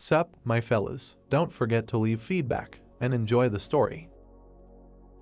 Sup, my fellas, don't forget to leave feedback, and enjoy the story.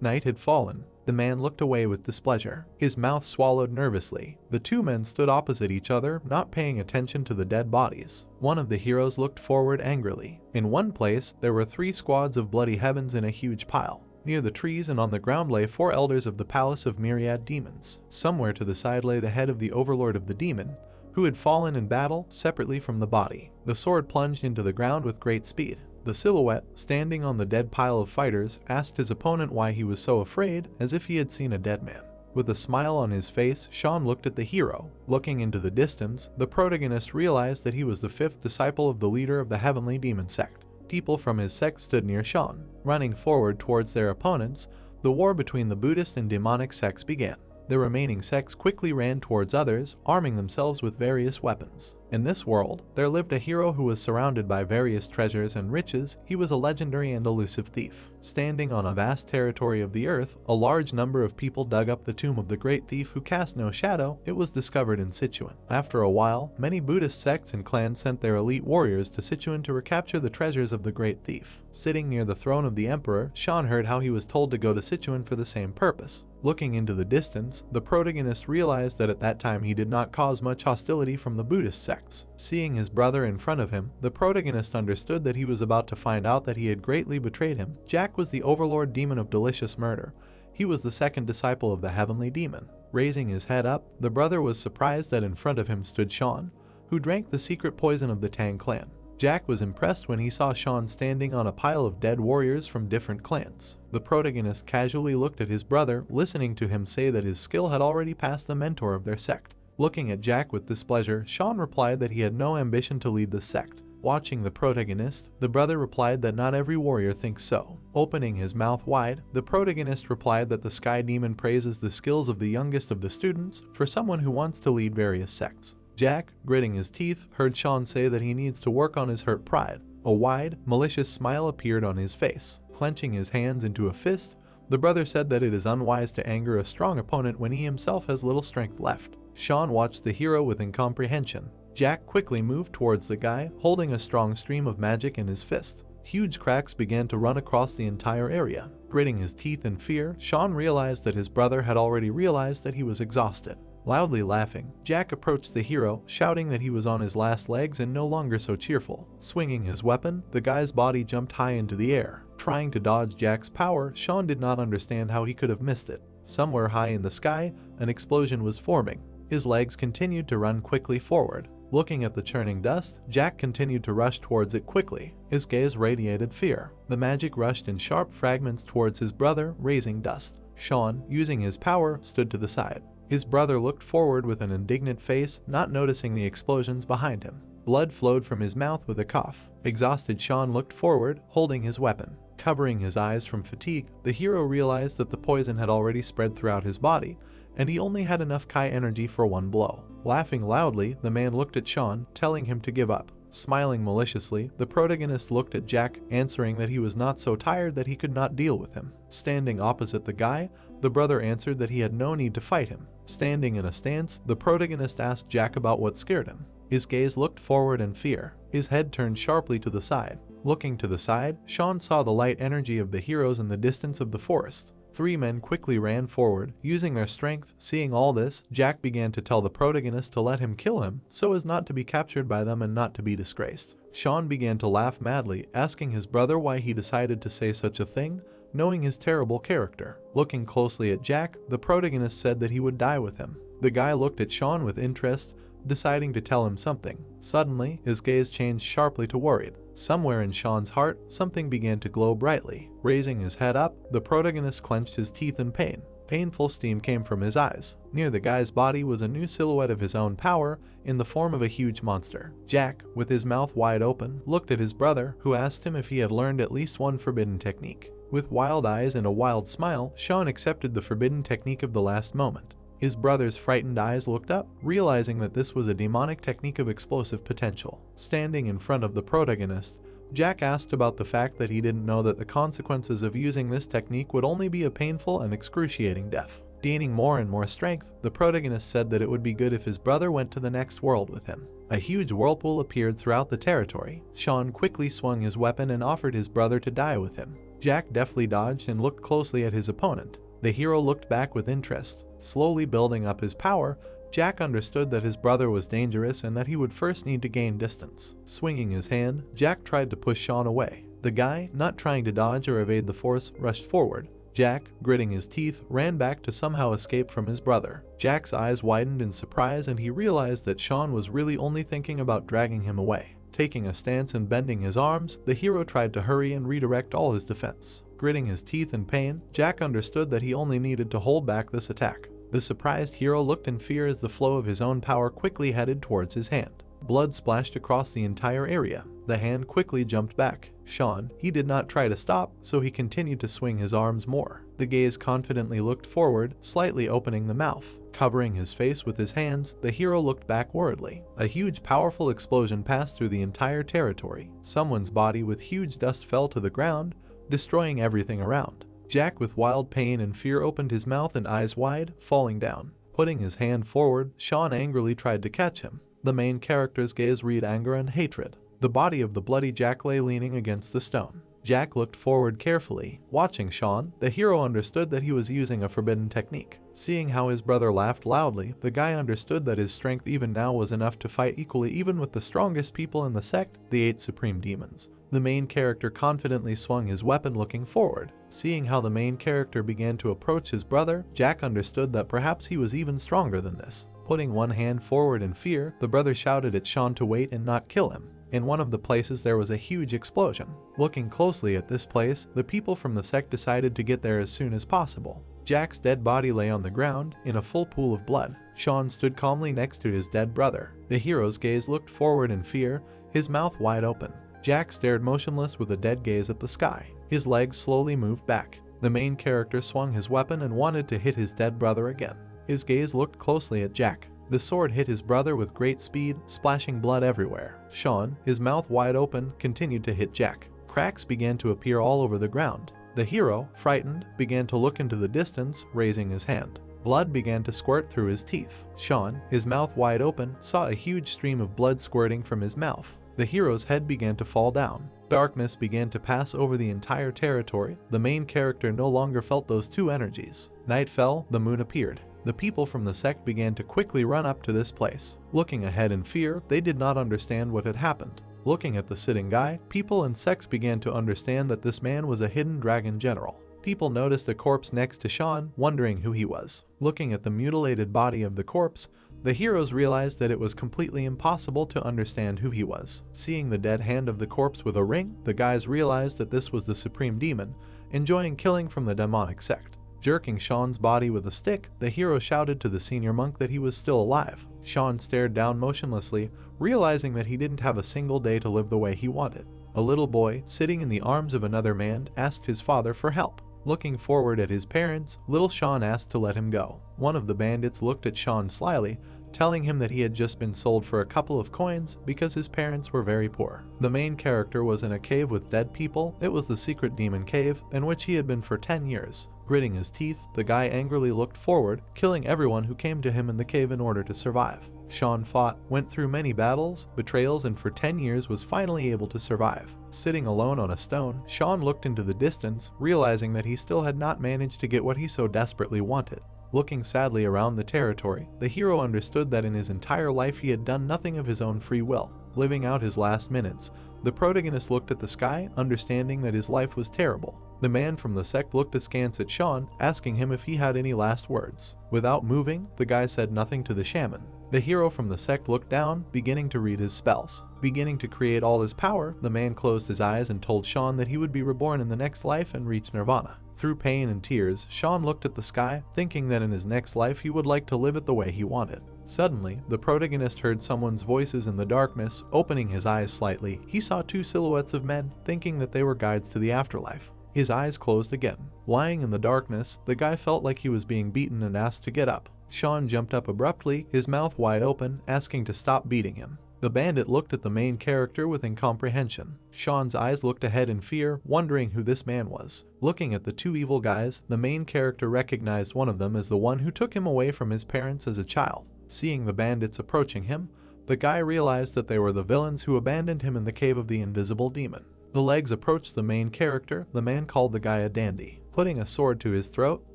Night had fallen. The man looked away with displeasure, his mouth swallowed nervously. The two men stood opposite each other, not paying attention to the dead bodies. One of the heroes looked forward angrily. In one place, there were 3 squads of bloody heavens in a huge pile. Near the trees and on the ground lay 4 elders of the palace of myriad demons. Somewhere to the side lay the head of the overlord of the demon, who had fallen in battle separately from the body. The sword plunged into the ground with great speed. The silhouette, standing on the dead pile of fighters, asked his opponent why he was so afraid, as if he had seen a dead man. With a smile on his face, Sean looked at the hero. Looking into the distance, the protagonist realized that he was the 5th disciple of the leader of the heavenly demon sect. People from his sect stood near Sean. Running forward towards their opponents, the war between the Buddhist and demonic sects began. The remaining sects quickly ran towards others, arming themselves with various weapons. In this world, there lived a hero who was surrounded by various treasures and riches. He was a legendary and elusive thief. Standing on a vast territory of the earth, a large number of people dug up the tomb of the great thief who cast no shadow. It was discovered in Sichuan. After a while, many Buddhist sects and clans sent their elite warriors to Sichuan to recapture the treasures of the great thief. Sitting near the throne of the emperor, Sean heard how he was told to go to Sichuan for the same purpose. Looking into the distance, the protagonist realized that at that time he did not cause much hostility from the Buddhist sects. Seeing his brother in front of him, the protagonist understood that he was about to find out that he had greatly betrayed him. Jack was the overlord demon of delicious murder. He was the 2nd disciple of the heavenly demon. Raising his head up, the brother was surprised that in front of him stood Sean, who drank the secret poison of the Tang clan. Jack was impressed when he saw Sean standing on a pile of dead warriors from different clans. The protagonist casually looked at his brother, listening to him say that his skill had already passed the mentor of their sect. Looking at Jack with displeasure, Sean replied that he had no ambition to lead the sect. Watching the protagonist, the brother replied that not every warrior thinks so. Opening his mouth wide, the protagonist replied that the sky demon praises the skills of the youngest of the students for someone who wants to lead various sects. Jack, gritting his teeth, heard Sean say that he needs to work on his hurt pride. A wide, malicious smile appeared on his face. Clenching his hands into a fist, the brother said that it is unwise to anger a strong opponent when he himself has little strength left. Sean watched the hero with incomprehension. Jack quickly moved towards the guy, holding a strong stream of magic in his fist. Huge cracks began to run across the entire area. Gritting his teeth in fear, Sean realized that his brother had already realized that he was exhausted. Loudly laughing, Jack approached the hero, shouting that he was on his last legs and no longer so cheerful. Swinging his weapon, the guy's body jumped high into the air. Trying to dodge Jack's power, Sean did not understand how he could have missed it. Somewhere high in the sky, an explosion was forming. His legs continued to run quickly forward. Looking at the churning dust, Jack continued to rush towards it quickly. His gaze radiated fear. The magic rushed in sharp fragments towards his brother, raising dust. Sean, using his power, stood to the side. His brother looked forward with an indignant face, not noticing the explosions behind him. Blood flowed from his mouth with a cough. Exhausted, Sean looked forward, holding his weapon. Covering his eyes from fatigue, the hero realized that the poison had already spread throughout his body, and he only had enough Kai energy for one blow. Laughing loudly, the man looked at Sean, telling him to give up. Smiling maliciously, the protagonist looked at Jack, answering that he was not so tired that he could not deal with him. Standing opposite the guy, the brother answered that he had no need to fight him. Standing in a stance, the protagonist asked Jack about what scared him. His gaze looked forward in fear. His head turned sharply to the side. Looking to the side, Sean saw the light energy of the heroes in the distance of the forest. 3 men quickly ran forward, using their strength. Seeing all this, Jack began to tell the protagonist to let him kill him, so as not to be captured by them and not to be disgraced. Sean began to laugh madly, asking his brother why he decided to say such a thing, knowing his terrible character. Looking closely at Jack, the protagonist said that he would die with him. The guy looked at Sean with interest, deciding to tell him something. Suddenly, his gaze changed sharply to worried. Somewhere in Sean's heart, something began to glow brightly. Raising his head up, the protagonist clenched his teeth in pain. Painful steam came from his eyes. Near the guy's body was a new silhouette of his own power, in the form of a huge monster. Jack, with his mouth wide open, looked at his brother, who asked him if he had learned at least one forbidden technique. With wild eyes and a wild smile, Sean accepted the forbidden technique of the last moment. His brother's frightened eyes looked up, realizing that this was a demonic technique of explosive potential. Standing in front of the protagonist, Jack asked about the fact that he didn't know that the consequences of using this technique would only be a painful and excruciating death. Gaining more and more strength, the protagonist said that it would be good if his brother went to the next world with him. A huge whirlpool appeared throughout the territory. Sean quickly swung his weapon and offered his brother to die with him. Jack deftly dodged and looked closely at his opponent. The hero looked back with interest. Slowly building up his power, Jack understood that his brother was dangerous and that he would first need to gain distance. Swinging his hand, Jack tried to push Sean away. The guy, not trying to dodge or evade the force, rushed forward. Jack, gritting his teeth, ran back to somehow escape from his brother. Jack's eyes widened in surprise and he realized that Sean was really only thinking about dragging him away. Taking a stance and bending his arms, the hero tried to hurry and redirect all his defense. Gritting his teeth in pain, Jack understood that he only needed to hold back this attack. The surprised hero looked in fear as the flow of his own power quickly headed towards his hand. Blood splashed across the entire area. The hand quickly jumped back. Sean, he did not try to stop, so he continued to swing his arms more. The gaze confidently looked forward, slightly opening the mouth. Covering his face with his hands, the hero looked back worriedly. A huge powerful explosion passed through the entire territory. Someone's body with huge dust fell to the ground, destroying everything around. Jack, with wild pain and fear, opened his mouth and eyes wide, falling down. Putting his hand forward, Sean angrily tried to catch him. The main character's gaze read anger and hatred. The body of the bloody Jack lay leaning against the stone. Jack looked forward carefully. Watching Sean, the hero understood that he was using a forbidden technique. Seeing how his brother laughed loudly, the guy understood that his strength even now was enough to fight equally even with the strongest people in the sect, the 8 supreme demons. The main character confidently swung his weapon looking forward. Seeing how the main character began to approach his brother, Jack understood that perhaps he was even stronger than this. Putting one hand forward in fear, the brother shouted at Sean to wait and not kill him. In one of the places there was a huge explosion. Looking closely at this place, the people from the sect decided to get there as soon as possible. Jack's dead body lay on the ground, in a full pool of blood. Sean stood calmly next to his dead brother. The hero's gaze looked forward in fear, his mouth wide open. Jack stared motionless with a dead gaze at the sky. His legs slowly moved back. The main character swung his weapon and wanted to hit his dead brother again. His gaze looked closely at Jack. The sword hit his brother with great speed, splashing blood everywhere. Sean, his mouth wide open, continued to hit Jack. Cracks began to appear all over the ground. The hero, frightened, began to look into the distance, raising his hand. Blood began to squirt through his teeth. Sean, his mouth wide open, saw a huge stream of blood squirting from his mouth. The hero's head began to fall down. Darkness began to pass over the entire territory. The main character no longer felt those two energies. Night fell, the moon appeared. The people from the sect began to quickly run up to this place. Looking ahead in fear, they did not understand what had happened. Looking at the sitting guy, people and sects began to understand that this man was a hidden dragon general. People noticed a corpse next to Sean, wondering who he was. Looking at the mutilated body of the corpse, the heroes realized that it was completely impossible to understand who he was. Seeing the dead hand of the corpse with a ring, the guys realized that this was the supreme demon, enjoying killing from the demonic sect. Jerking Sean's body with a stick, the hero shouted to the senior monk that he was still alive. Sean stared down motionlessly, realizing that he didn't have a single day to live the way he wanted. A little boy, sitting in the arms of another man, asked his father for help. Looking forward at his parents, little Sean asked to let him go. One of the bandits looked at Sean slyly, telling him that he had just been sold for a couple of coins because his parents were very poor. The main character was in a cave with dead people. It was the secret demon cave, in which he had been for 10 years. Gritting his teeth, the guy angrily looked forward, killing everyone who came to him in the cave in order to survive. Sean fought, went through many battles, betrayals, and for 10 years was finally able to survive. Sitting alone on a stone, Sean looked into the distance, realizing that he still had not managed to get what he so desperately wanted. Looking sadly around the territory, the hero understood that in his entire life he had done nothing of his own free will. Living out his last minutes, the protagonist looked at the sky, understanding that his life was terrible. The man from the sect looked askance at Sean, asking him if he had any last words. Without moving, the guy said nothing to the shaman. The hero from the sect looked down, beginning to read his spells. Beginning to create all his power, the man closed his eyes and told Sean that he would be reborn in the next life and reach nirvana. Through pain and tears, Sean looked at the sky, thinking that in his next life he would like to live it the way he wanted. Suddenly, the protagonist heard someone's voices in the darkness. Opening his eyes slightly, he saw 2 silhouettes of men, thinking that they were guides to the afterlife. His eyes closed again. Lying in the darkness, the guy felt like he was being beaten and asked to get up. Sean jumped up abruptly, his mouth wide open, asking to stop beating him. The bandit looked at the main character with incomprehension. Sean's eyes looked ahead in fear, wondering who this man was. Looking at the two evil guys, the main character recognized one of them as the one who took him away from his parents as a child. Seeing the bandits approaching him, the guy realized that they were the villains who abandoned him in the cave of the invisible demon. The legs approached the main character. The man called the guy a dandy. Putting a sword to his throat,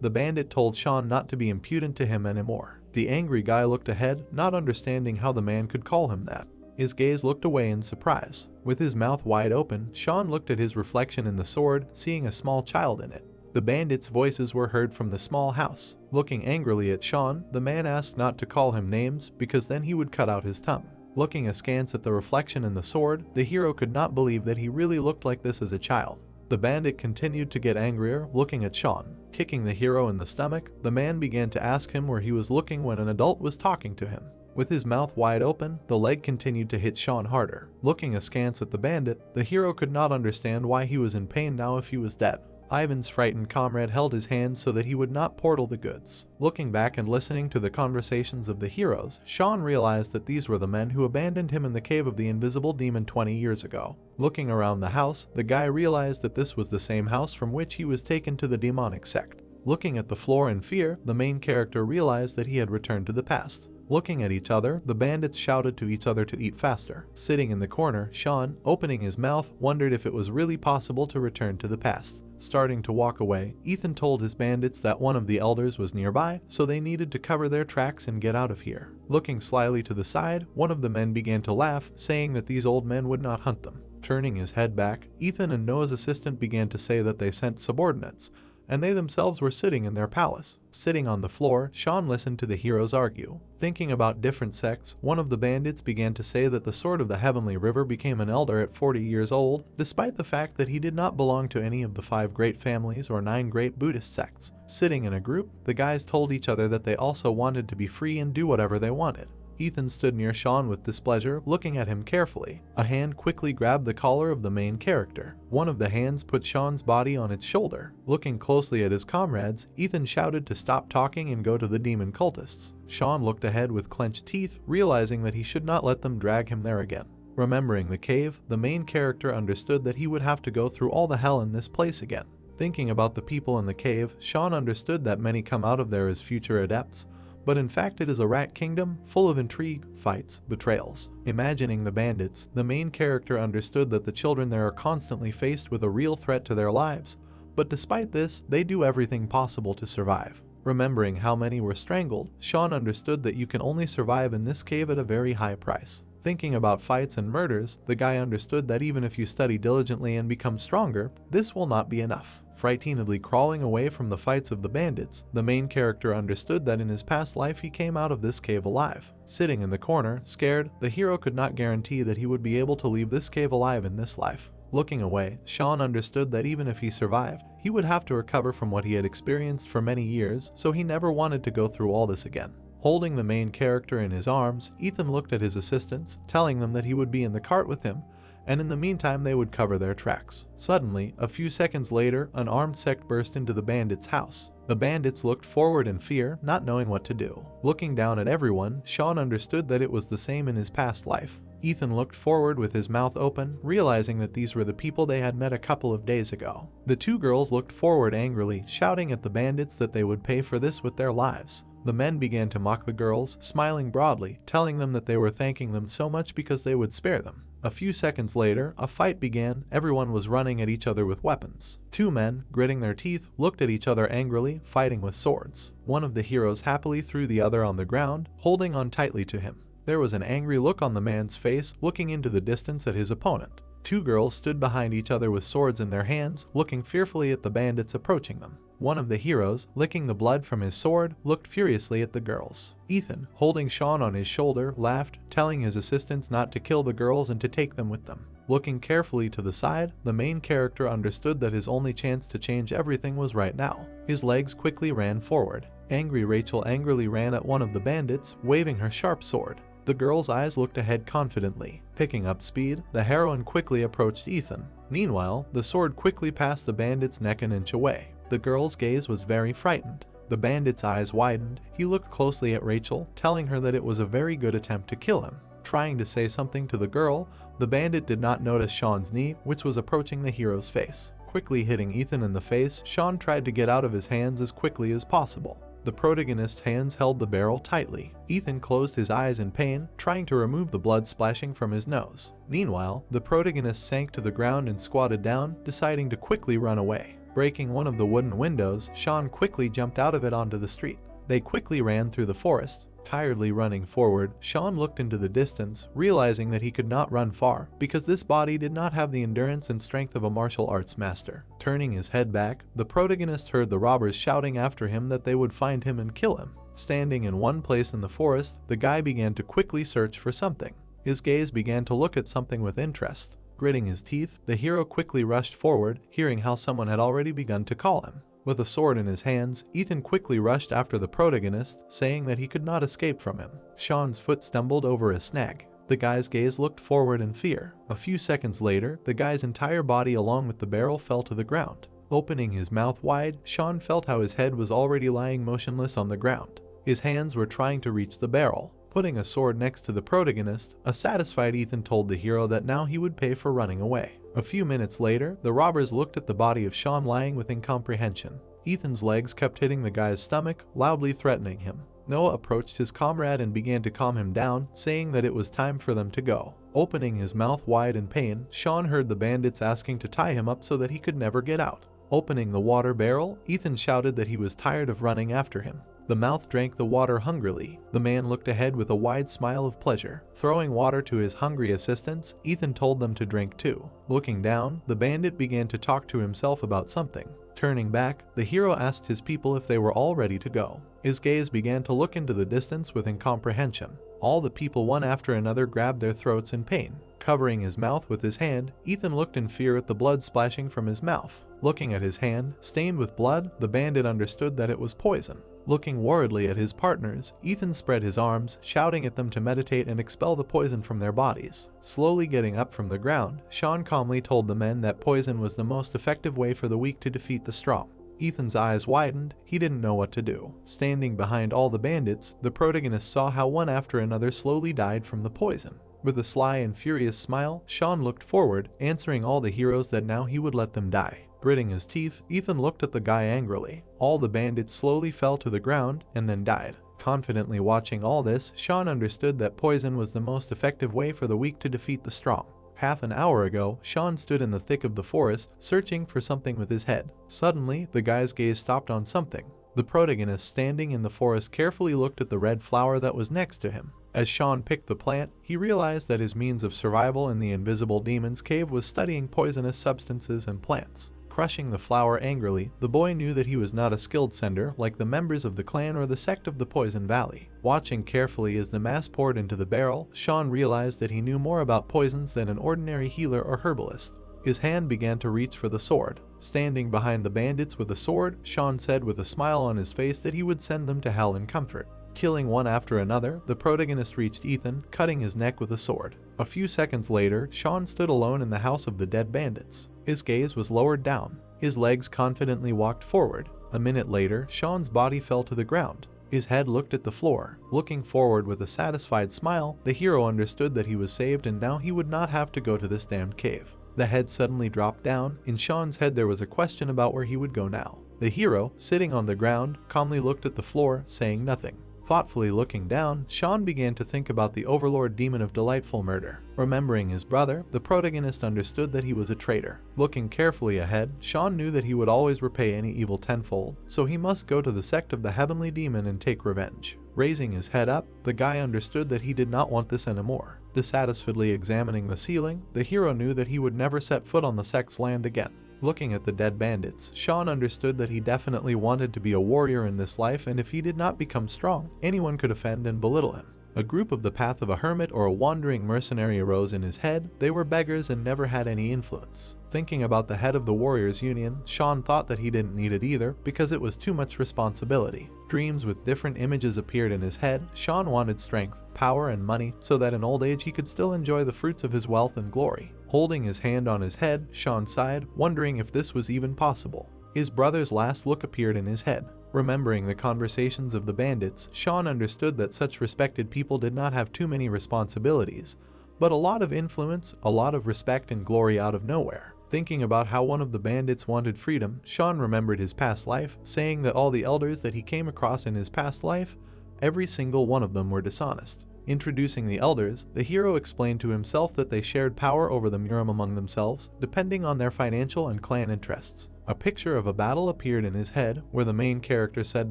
the bandit told Sean not to be impudent to him anymore. The angry guy looked ahead, not understanding how the man could call him that. His gaze looked away in surprise. With his mouth wide open, Sean looked at his reflection in the sword, seeing a small child in it. The bandits' voices were heard from the small house. Looking angrily at Sean, the man asked not to call him names because then he would cut out his tongue. Looking askance at the reflection in the sword, the hero could not believe that he really looked like this as a child. The bandit continued to get angrier, looking at Sean. Kicking the hero in the stomach, the man began to ask him where he was looking when an adult was talking to him. With his mouth wide open, the leg continued to hit Sean harder. Looking askance at the bandit, the hero could not understand why he was in pain now if he was dead. Ivan's frightened comrade held his hand so that he would not portal the goods. Looking back and listening to the conversations of the heroes, Sean realized that these were the men who abandoned him in the cave of the invisible demon 20 years ago. Looking around the house, the guy realized that this was the same house from which he was taken to the demonic sect. Looking at the floor in fear, the main character realized that he had returned to the past. Looking at each other, the bandits shouted to each other to eat faster. Sitting in the corner, Sean, opening his mouth, wondered if it was really possible to return to the past. Starting to walk away, Ethan told his bandits that one of the elders was nearby, so they needed to cover their tracks and get out of here. Looking slyly to the side, one of the men began to laugh, saying that these old men would not hunt them. Turning his head back, Ethan and Noah's assistant began to say that they sent subordinates, and they themselves were sitting in their palace. Sitting on the floor, Sean listened to the heroes argue. Thinking about different sects, one of the bandits began to say that the Sword of the Heavenly River became an elder at 40 years old, despite the fact that he did not belong to any of the 5 great families or 9 great Buddhist sects. Sitting in a group, the guys told each other that they also wanted to be free and do whatever they wanted. Ethan stood near Sean with displeasure, looking at him carefully. A hand quickly grabbed the collar of the main character. One of the hands put Sean's body on its shoulder. Looking closely at his comrades, Ethan shouted to stop talking and go to the demon cultists. Sean looked ahead with clenched teeth, realizing that he should not let them drag him there again. Remembering the cave, the main character understood that he would have to go through all the hell in this place again. Thinking about the people in the cave, Sean understood that many come out of there as future adepts, but in fact it is a rat kingdom full of intrigue, fights, betrayals. Imagining the bandits, the main character understood that the children there are constantly faced with a real threat to their lives, but despite this, they do everything possible to survive. Remembering how many were strangled, Sean understood that you can only survive in this cave at a very high price. Thinking about fights and murders, the guy understood that even if you study diligently and become stronger, this will not be enough. Frightenedly crawling away from the fights of the bandits, the main character understood that in his past life he came out of this cave alive. Sitting in the corner, scared, the hero could not guarantee that he would be able to leave this cave alive in this life. Looking away, Sean understood that even if he survived, he would have to recover from what he had experienced for many years, so he never wanted to go through all this again. Holding the main character in his arms, Ethan looked at his assistants, telling them that he would be in the cart with him, and in the meantime they would cover their tracks. Suddenly, a few seconds later, an armed sect burst into the bandits' house. The bandits looked forward in fear, not knowing what to do. Looking down at everyone, Sean understood that it was the same in his past life. Ethan looked forward with his mouth open, realizing that these were the people they had met a couple of days ago. The 2 girls looked forward angrily, shouting at the bandits that they would pay for this with their lives. The men began to mock the girls, smiling broadly, telling them that they were thanking them so much because they would spare them. A few seconds later, a fight began. Everyone was running at each other with weapons. 2 men, gritting their teeth, looked at each other angrily, fighting with swords. One of the heroes happily threw the other on the ground, holding on tightly to him. There was an angry look on the man's face, looking into the distance at his opponent. 2 girls stood behind each other with swords in their hands, looking fearfully at the bandits approaching them. One of the heroes, licking the blood from his sword, looked furiously at the girls. Ethan, holding Sean on his shoulder, laughed, telling his assistants not to kill the girls and to take them with them. Looking carefully to the side, the main character understood that his only chance to change everything was right now. His legs quickly ran forward. Angry Rachel angrily ran at one of the bandits, waving her sharp sword. The girl's eyes looked ahead confidently. Picking up speed, the heroine quickly approached Ethan. Meanwhile, the sword quickly passed the bandit's neck an inch away. The girl's gaze was very frightened. The bandit's eyes widened. He looked closely at Rachel, telling her that it was a very good attempt to kill him. trying to say something to the girl. The bandit did not notice Sean's knee, which was approaching the hero's face. Quickly hitting Ethan in the face, Sean tried to get out of his hands as quickly as possible. The protagonist's hands held the barrel tightly. Ethan closed his eyes in pain, trying to remove the blood splashing from his nose. Meanwhile, the protagonist sank to the ground and squatted down, deciding to quickly run away. Breaking one of the wooden windows, Sean quickly jumped out of it onto the street. They quickly ran through the forest. Tiredly running forward, Sean looked into the distance, realizing that he could not run far because this body did not have the endurance and strength of a martial arts master. Turning his head back, the protagonist heard the robbers shouting after him that they would find him and kill him. Standing in one place in the forest, the guy began to quickly search for something. His gaze began to look at something with interest. Gritting his teeth, the hero quickly rushed forward, hearing how someone had already begun to call him. With a sword in his hands, Ethan quickly rushed after the protagonist, saying that he could not escape from him. Sean's foot stumbled over a snag. The guy's gaze looked forward in fear. A few seconds later, the guy's entire body along with the barrel fell to the ground. Opening his mouth wide, Sean felt how his head was already lying motionless on the ground. His hands were trying to reach the barrel. Putting a sword next to the protagonist, a satisfied Ethan told the hero that now he would pay for running away. A few minutes later, the robbers looked at the body of Sean lying with incomprehension. Ethan's legs kept hitting the guy's stomach, loudly threatening him. Noah approached his comrade and began to calm him down, saying that it was time for them to go. Opening his mouth wide in pain, Sean heard the bandits asking to tie him up so that he could never get out. Opening the water barrel, Ethan shouted that he was tired of running after him. The mouth drank the water hungrily. The man looked ahead with a wide smile of pleasure. Throwing water to his hungry assistants, Ethan told them to drink too. Looking down, the bandit began to talk to himself about something. Turning back, the hero asked his people if they were all ready to go. His gaze began to look into the distance with incomprehension. All the people one after another grabbed their throats in pain. Covering his mouth with his hand, Ethan looked in fear at the blood splashing from his mouth. Looking at his hand, stained with blood, the bandit understood that it was poison. Looking worriedly at his partners, Ethan spread his arms, shouting at them to meditate and expel the poison from their bodies. Slowly getting up from the ground, Sean calmly told the men that poison was the most effective way for the weak to defeat the strong. Ethan's eyes widened. He didn't know what to do. Standing behind all the bandits, the protagonist saw how one after another slowly died from the poison. With a sly and furious smile, Sean looked forward, answering all the heroes that now he would let them die. Gritting his teeth, Ethan looked at the guy angrily. All the bandits slowly fell to the ground and then died. Confidently watching all this, Sean understood that poison was the most effective way for the weak to defeat the strong. Half an hour ago, Sean stood in the thick of the forest, searching for something with his head. Suddenly, the guy's gaze stopped on something. The protagonist standing in the forest carefully looked at the red flower that was next to him. As Sean picked the plant, he realized that his means of survival in the invisible demon's cave was studying poisonous substances and plants. Crushing the flower angrily, the boy knew that he was not a skilled sender like the members of the clan or the sect of the Poison Valley. Watching carefully as the mass poured into the barrel, Sean realized that he knew more about poisons than an ordinary healer or herbalist. His hand began to reach for the sword. Standing behind the bandits with a sword, Sean said with a smile on his face that he would send them to hell in comfort. Killing one after another, the protagonist reached Ethan, cutting his neck with a sword. A few seconds later, Sean stood alone in the house of the dead bandits. His gaze was lowered down. His legs confidently walked forward. A minute later, Sean's body fell to the ground. His head looked at the floor. Looking forward with a satisfied smile, the hero understood that he was saved and now he would not have to go to this damned cave. The head suddenly dropped down. In Sean's head there was a question about where he would go now. The hero, sitting on the ground, calmly looked at the floor, saying nothing. Thoughtfully looking down, Sean began to think about the overlord demon of delightful murder. Remembering his brother, the protagonist understood that he was a traitor. Looking carefully ahead, Sean knew that he would always repay any evil tenfold, so he must go to the sect of the heavenly demon and take revenge. Raising his head up, the guy understood that he did not want this anymore. Dissatisfiedly examining the ceiling, the hero knew that he would never set foot on the sect's land again. Looking at the dead bandits, Sean understood that he definitely wanted to be a warrior in this life, and if he did not become strong, anyone could offend and belittle him. A group of the path of a hermit or a wandering mercenary arose in his head. They were beggars and never had any influence. Thinking about the head of the Warriors Union, Sean thought that he didn't need it either because it was too much responsibility. Dreams with different images appeared in his head. Sean wanted strength, power, and money so that in old age he could still enjoy the fruits of his wealth and glory. Holding his hand on his head, Sean sighed, wondering if this was even possible. His brother's last look appeared in his head. Remembering the conversations of the bandits, Sean understood that such respected people did not have too many responsibilities, but a lot of influence, a lot of respect and glory out of nowhere. Thinking about how one of the bandits wanted freedom, Sean remembered his past life, saying that all the elders that he came across in his past life, every single one of them were dishonest. Introducing the elders, the hero explained to himself that they shared power over the Muram among themselves, depending on their financial and clan interests. A picture of a battle appeared in his head, where the main character said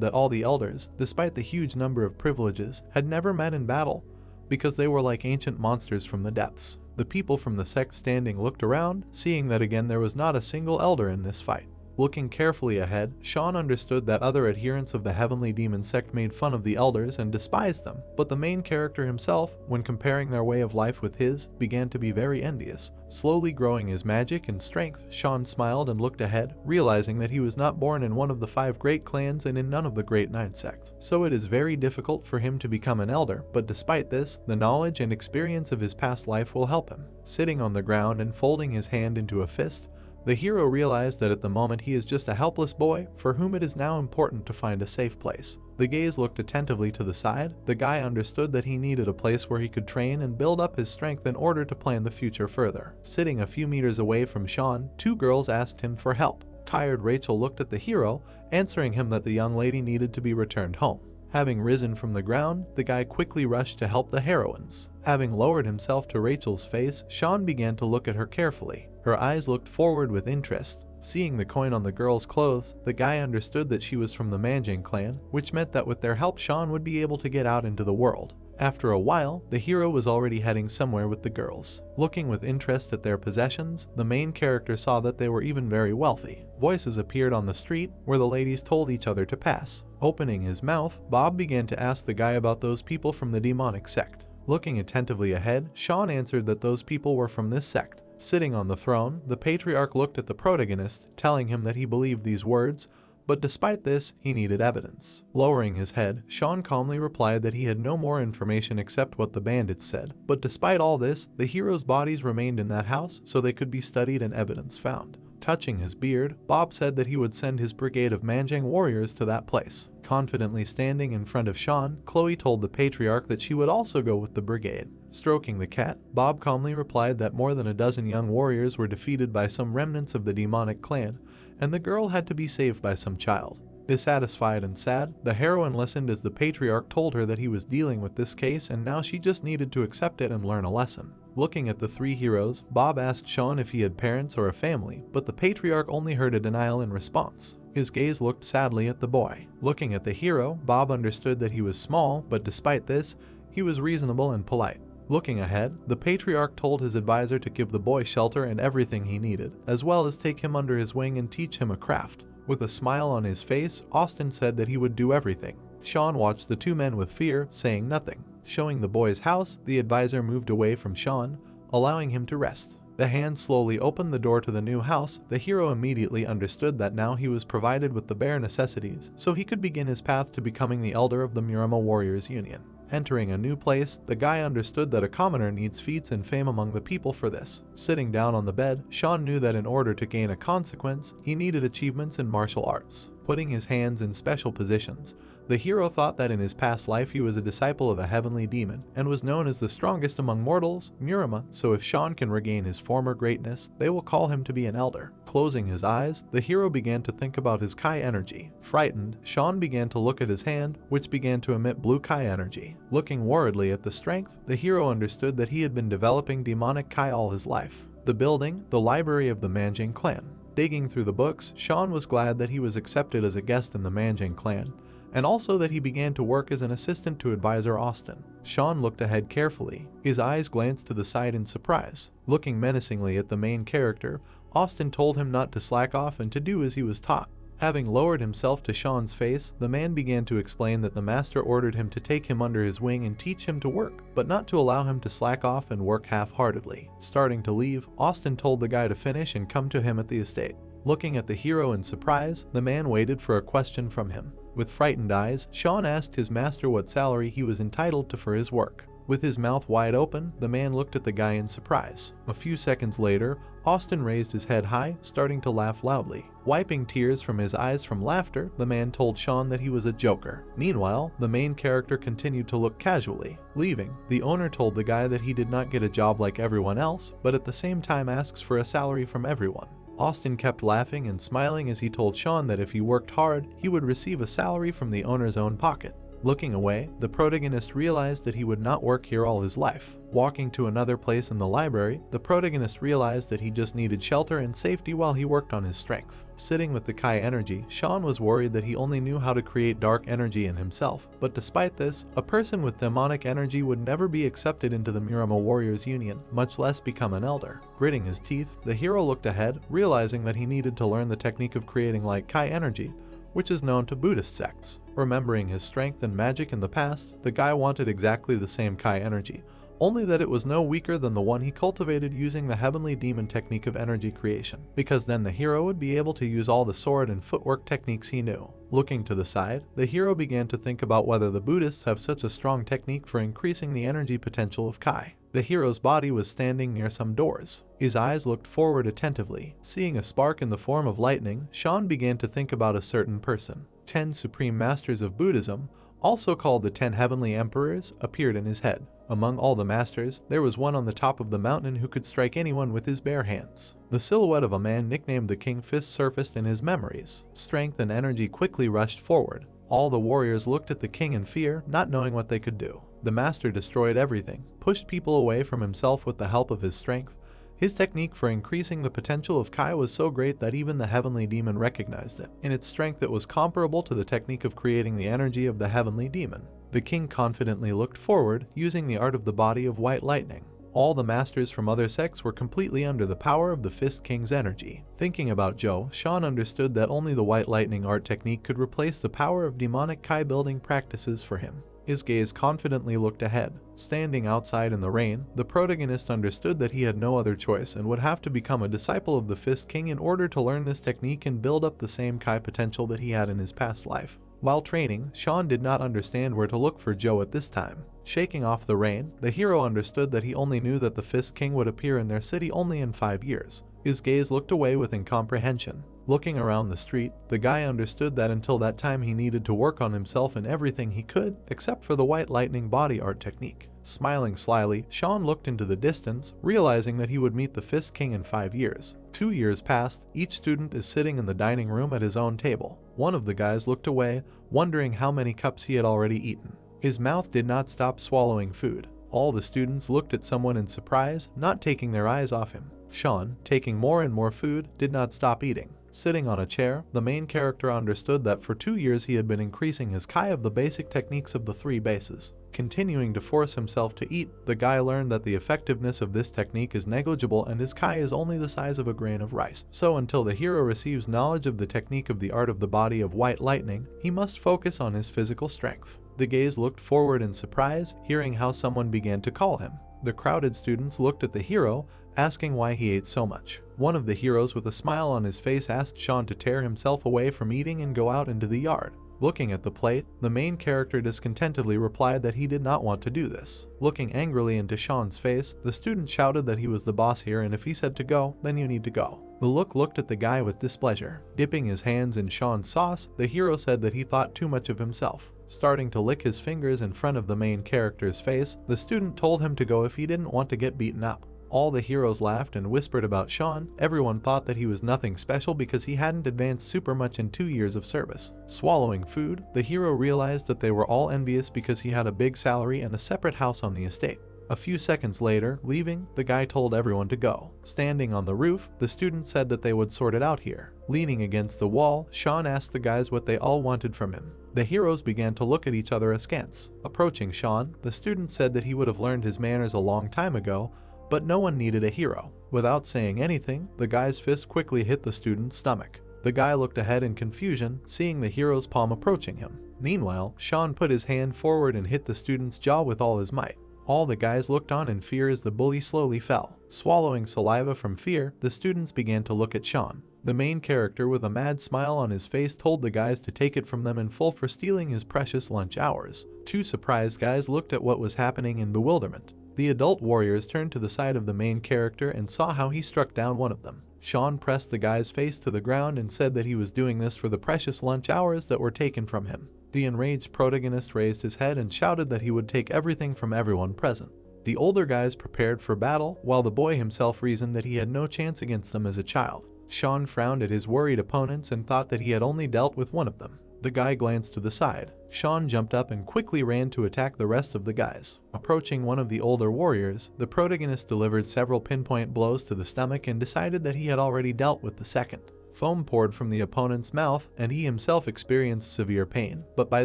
that all the elders, despite the huge number of privileges, had never met in battle, because they were like ancient monsters from the depths. The people from the sect standing looked around, seeing that again there was not a single elder in this fight. Looking carefully ahead, Sean understood that other adherents of the heavenly demon sect made fun of the elders and despised them, but the main character himself, when comparing their way of life with his, began to be very envious. Slowly growing his magic and strength, Sean smiled and looked ahead, realizing that he was not born in one of the 5 great clans and in none of the great 9 sects. So it is very difficult for him to become an elder, but despite this, the knowledge and experience of his past life will help him. Sitting on the ground and folding his hand into a fist, the hero realized that at the moment he is just a helpless boy for whom it is now important to find a safe place. The gaze looked attentively to the side. The guy understood that he needed a place where he could train and build up his strength in order to plan the future further. Sitting a few meters away from Sean, 2 girls asked him for help. Tired Rachel looked at the hero, answering him that the young lady needed to be returned home. Having risen from the ground, the guy quickly rushed to help the heroines. Having lowered himself to Rachel's face, Sean began to look at her carefully. Her eyes looked forward with interest. Seeing the coin on the girl's clothes, the guy understood that she was from the Manjang clan, which meant that with their help Sean would be able to get out into the world. After a while, the hero was already heading somewhere with the girls. Looking with interest at their possessions, the main character saw that they were even very wealthy. Voices appeared on the street, where the ladies told each other to pass. Opening his mouth, Bob began to ask the guy about those people from the demonic sect. Looking attentively ahead, Sean answered that those people were from this sect. Sitting on the throne, the patriarch looked at the protagonist, telling him that he believed these words, but despite this, he needed evidence. Lowering his head, Sean calmly replied that he had no more information except what the bandits said. But despite all this, the heroes' bodies remained in that house so they could be studied and evidence found. Touching his beard, Bob said that he would send his brigade of Manjang warriors to that place. Confidently standing in front of Sean, Chloe told the patriarch that she would also go with the brigade. Stroking the cat, Bob calmly replied that more than a dozen young warriors were defeated by some remnants of the demonic clan, and the girl had to be saved by some child. Dissatisfied and sad, the heroine listened as the patriarch told her that he was dealing with this case and now she just needed to accept it and learn a lesson. Looking at the 3 heroes, Bob asked Sean if he had parents or a family, but the patriarch only heard a denial in response. His gaze looked sadly at the boy. Looking at the hero, Bob understood that he was small, but despite this, he was reasonable and polite. Looking ahead, the patriarch told his advisor to give the boy shelter and everything he needed, as well as take him under his wing and teach him a craft. With a smile on his face, Austin said that he would do everything. Sean watched the 2 men with fear, saying nothing. Showing the boy's house, the advisor moved away from Sean, allowing him to rest. The hand slowly opened the door to the new house. The hero immediately understood that now he was provided with the bare necessities, so he could begin his path to becoming the elder of the Murama Warriors Union. Entering a new place, the guy understood that a commoner needs feats and fame among the people for this. Sitting down on the bed, Sean knew that in order to gain a consequence, he needed achievements in martial arts. Putting his hands in special positions, the hero thought that in his past life he was a disciple of a heavenly demon and was known as the strongest among mortals, Murama, so if Sean can regain his former greatness, they will call him to be an elder. Closing his eyes, the hero began to think about his Kai energy. Frightened, Sean began to look at his hand, which began to emit blue Kai energy. Looking worriedly at the strength, the hero understood that he had been developing demonic Kai all his life. The building, the library of the Manjang clan. Digging through the books, Sean was glad that he was accepted as a guest in the Manjang clan, and also that he began to work as an assistant to advisor Austin. Sean looked ahead carefully. His eyes glanced to the side in surprise. Looking menacingly at the main character, Austin told him not to slack off and to do as he was taught. Having lowered himself to Sean's face, the man began to explain that the master ordered him to take him under his wing and teach him to work, but not to allow him to slack off and work half-heartedly. Starting to leave, Austin told the guy to finish and come to him at the estate. Looking at the hero in surprise, the man waited for a question from him. With frightened eyes, Sean asked his master what salary he was entitled to for his work. With his mouth wide open, the man looked at the guy in surprise. A few seconds later, Austin raised his head high, starting to laugh loudly. Wiping tears from his eyes from laughter, the man told Sean that he was a joker. Meanwhile, the main character continued to look casually. Leaving, the owner told the guy that he did not get a job like everyone else, but at the same time asks for a salary from everyone. Austin kept laughing and smiling as he told Sean that if he worked hard, he would receive a salary from the owner's own pocket. Looking away, the protagonist realized that he would not work here all his life. Walking to another place in the library, the protagonist realized that he just needed shelter and safety while he worked on his strength. Sitting with the Kai energy, Sean was worried that he only knew how to create dark energy in himself, but despite this, a person with demonic energy would never be accepted into the Murama Warriors Union, much less become an elder. Gritting his teeth, the hero looked ahead, realizing that he needed to learn the technique of creating light Kai energy, which is known to Buddhist sects. Remembering his strength and magic in the past, the guy wanted exactly the same Kai energy, only that it was no weaker than the one he cultivated using the heavenly demon technique of energy creation, because then the hero would be able to use all the sword and footwork techniques he knew. Looking to the side, the hero began to think about whether the Buddhists have such a strong technique for increasing the energy potential of Kai. The hero's body was standing near some doors. His eyes looked forward attentively. Seeing a spark in the form of lightning, Sean began to think about a certain person. 10 Supreme Masters of Buddhism, also called the 10 Heavenly Emperors, appeared in his head. Among all the masters, there was one on the top of the mountain who could strike anyone with his bare hands. The silhouette of a man nicknamed the King Fist surfaced in his memories. Strength and energy quickly rushed forward. All the warriors looked at the king in fear, not knowing what they could do. The master destroyed everything, pushed people away from himself with the help of his strength. His technique for increasing the potential of Kai was so great that even the heavenly demon recognized it. In its strength, it was comparable to the technique of creating the energy of the heavenly demon. The king confidently looked forward, using the art of the body of white lightning. All the masters from other sects were completely under the power of the Fist King's energy. Thinking about Joe, Sean understood that only the white lightning art technique could replace the power of demonic Kai building practices for him. His gaze confidently looked ahead. Standing outside in the rain, the protagonist understood that he had no other choice and would have to become a disciple of the Fist King in order to learn this technique and build up the same Kai potential that he had in his past life. While training, Sean did not understand where to look for Joe at this time. Shaking off the rain, the hero understood that he only knew that the Fist King would appear in their city only in 5 years. His gaze looked away with incomprehension. Looking around the street, the guy understood that until that time he needed to work on himself in everything he could, except for the white lightning body art technique. Smiling slyly, Sean looked into the distance, realizing that he would meet the Fist King in 5 years. 2 years passed, each student is sitting in the dining room at his own table. One of the guys looked away, wondering how many cups he had already eaten. His mouth did not stop swallowing food. All the students looked at someone in surprise, not taking their eyes off him. Sean, taking more and more food, did not stop eating. Sitting on a chair, the main character understood that for 2 years he had been increasing his Kai of the basic techniques of the 3 bases. Continuing to force himself to eat, the guy learned that the effectiveness of this technique is negligible and his Kai is only the size of a grain of rice. So until the hero receives knowledge of the technique of the art of the body of white lightning, he must focus on his physical strength. The gaze looked forward in surprise, hearing how someone began to call him. The crowded students looked at the hero, asking why he ate so much. One of the heroes with a smile on his face asked Sean to tear himself away from eating and go out into the yard. Looking at the plate, the main character discontentedly replied that he did not want to do this. Looking angrily into Sean's face, the student shouted that he was the boss here and if he said to go, then you need to go. The looked at the guy with displeasure. Dipping his hands in Sean's sauce, the hero said that he thought too much of himself. Starting to lick his fingers in front of the main character's face, the student told him to go if he didn't want to get beaten up. All the heroes laughed and whispered about Sean. Everyone thought that he was nothing special because he hadn't advanced super much in 2 years of service. Swallowing food, the hero realized that they were all envious because he had a big salary and a separate house on the estate. A few seconds later, leaving, the guy told everyone to go. Standing on the roof, the student said that they would sort it out here. Leaning against the wall, Sean asked the guys what they all wanted from him. The heroes began to look at each other askance. Approaching Sean, the student said that he would have learned his manners a long time ago, but no one needed a hero. Without saying anything, the guy's fist quickly hit the student's stomach. The guy looked ahead in confusion, seeing the hero's palm approaching him. Meanwhile, Sean put his hand forward and hit the student's jaw with all his might. All the guys looked on in fear as the bully slowly fell. Swallowing saliva from fear, the students began to look at Sean. The main character, with a mad smile on his face, told the guys to take it from them in full for stealing his precious lunch hours. Two surprised guys looked at what was happening in bewilderment. The adult warriors turned to the side of the main character and saw how he struck down one of them. Sean pressed the guy's face to the ground and said that he was doing this for the precious lunch hours that were taken from him. The enraged protagonist raised his head and shouted that he would take everything from everyone present. The older guys prepared for battle, while the boy himself reasoned that he had no chance against them as a child. Sean frowned at his worried opponents and thought that he had only dealt with one of them. The guy glanced to the side. Sean jumped up and quickly ran to attack the rest of the guys. Approaching one of the older warriors, the protagonist delivered several pinpoint blows to the stomach and decided that he had already dealt with the second. Foam poured from the opponent's mouth, and he himself experienced severe pain, but by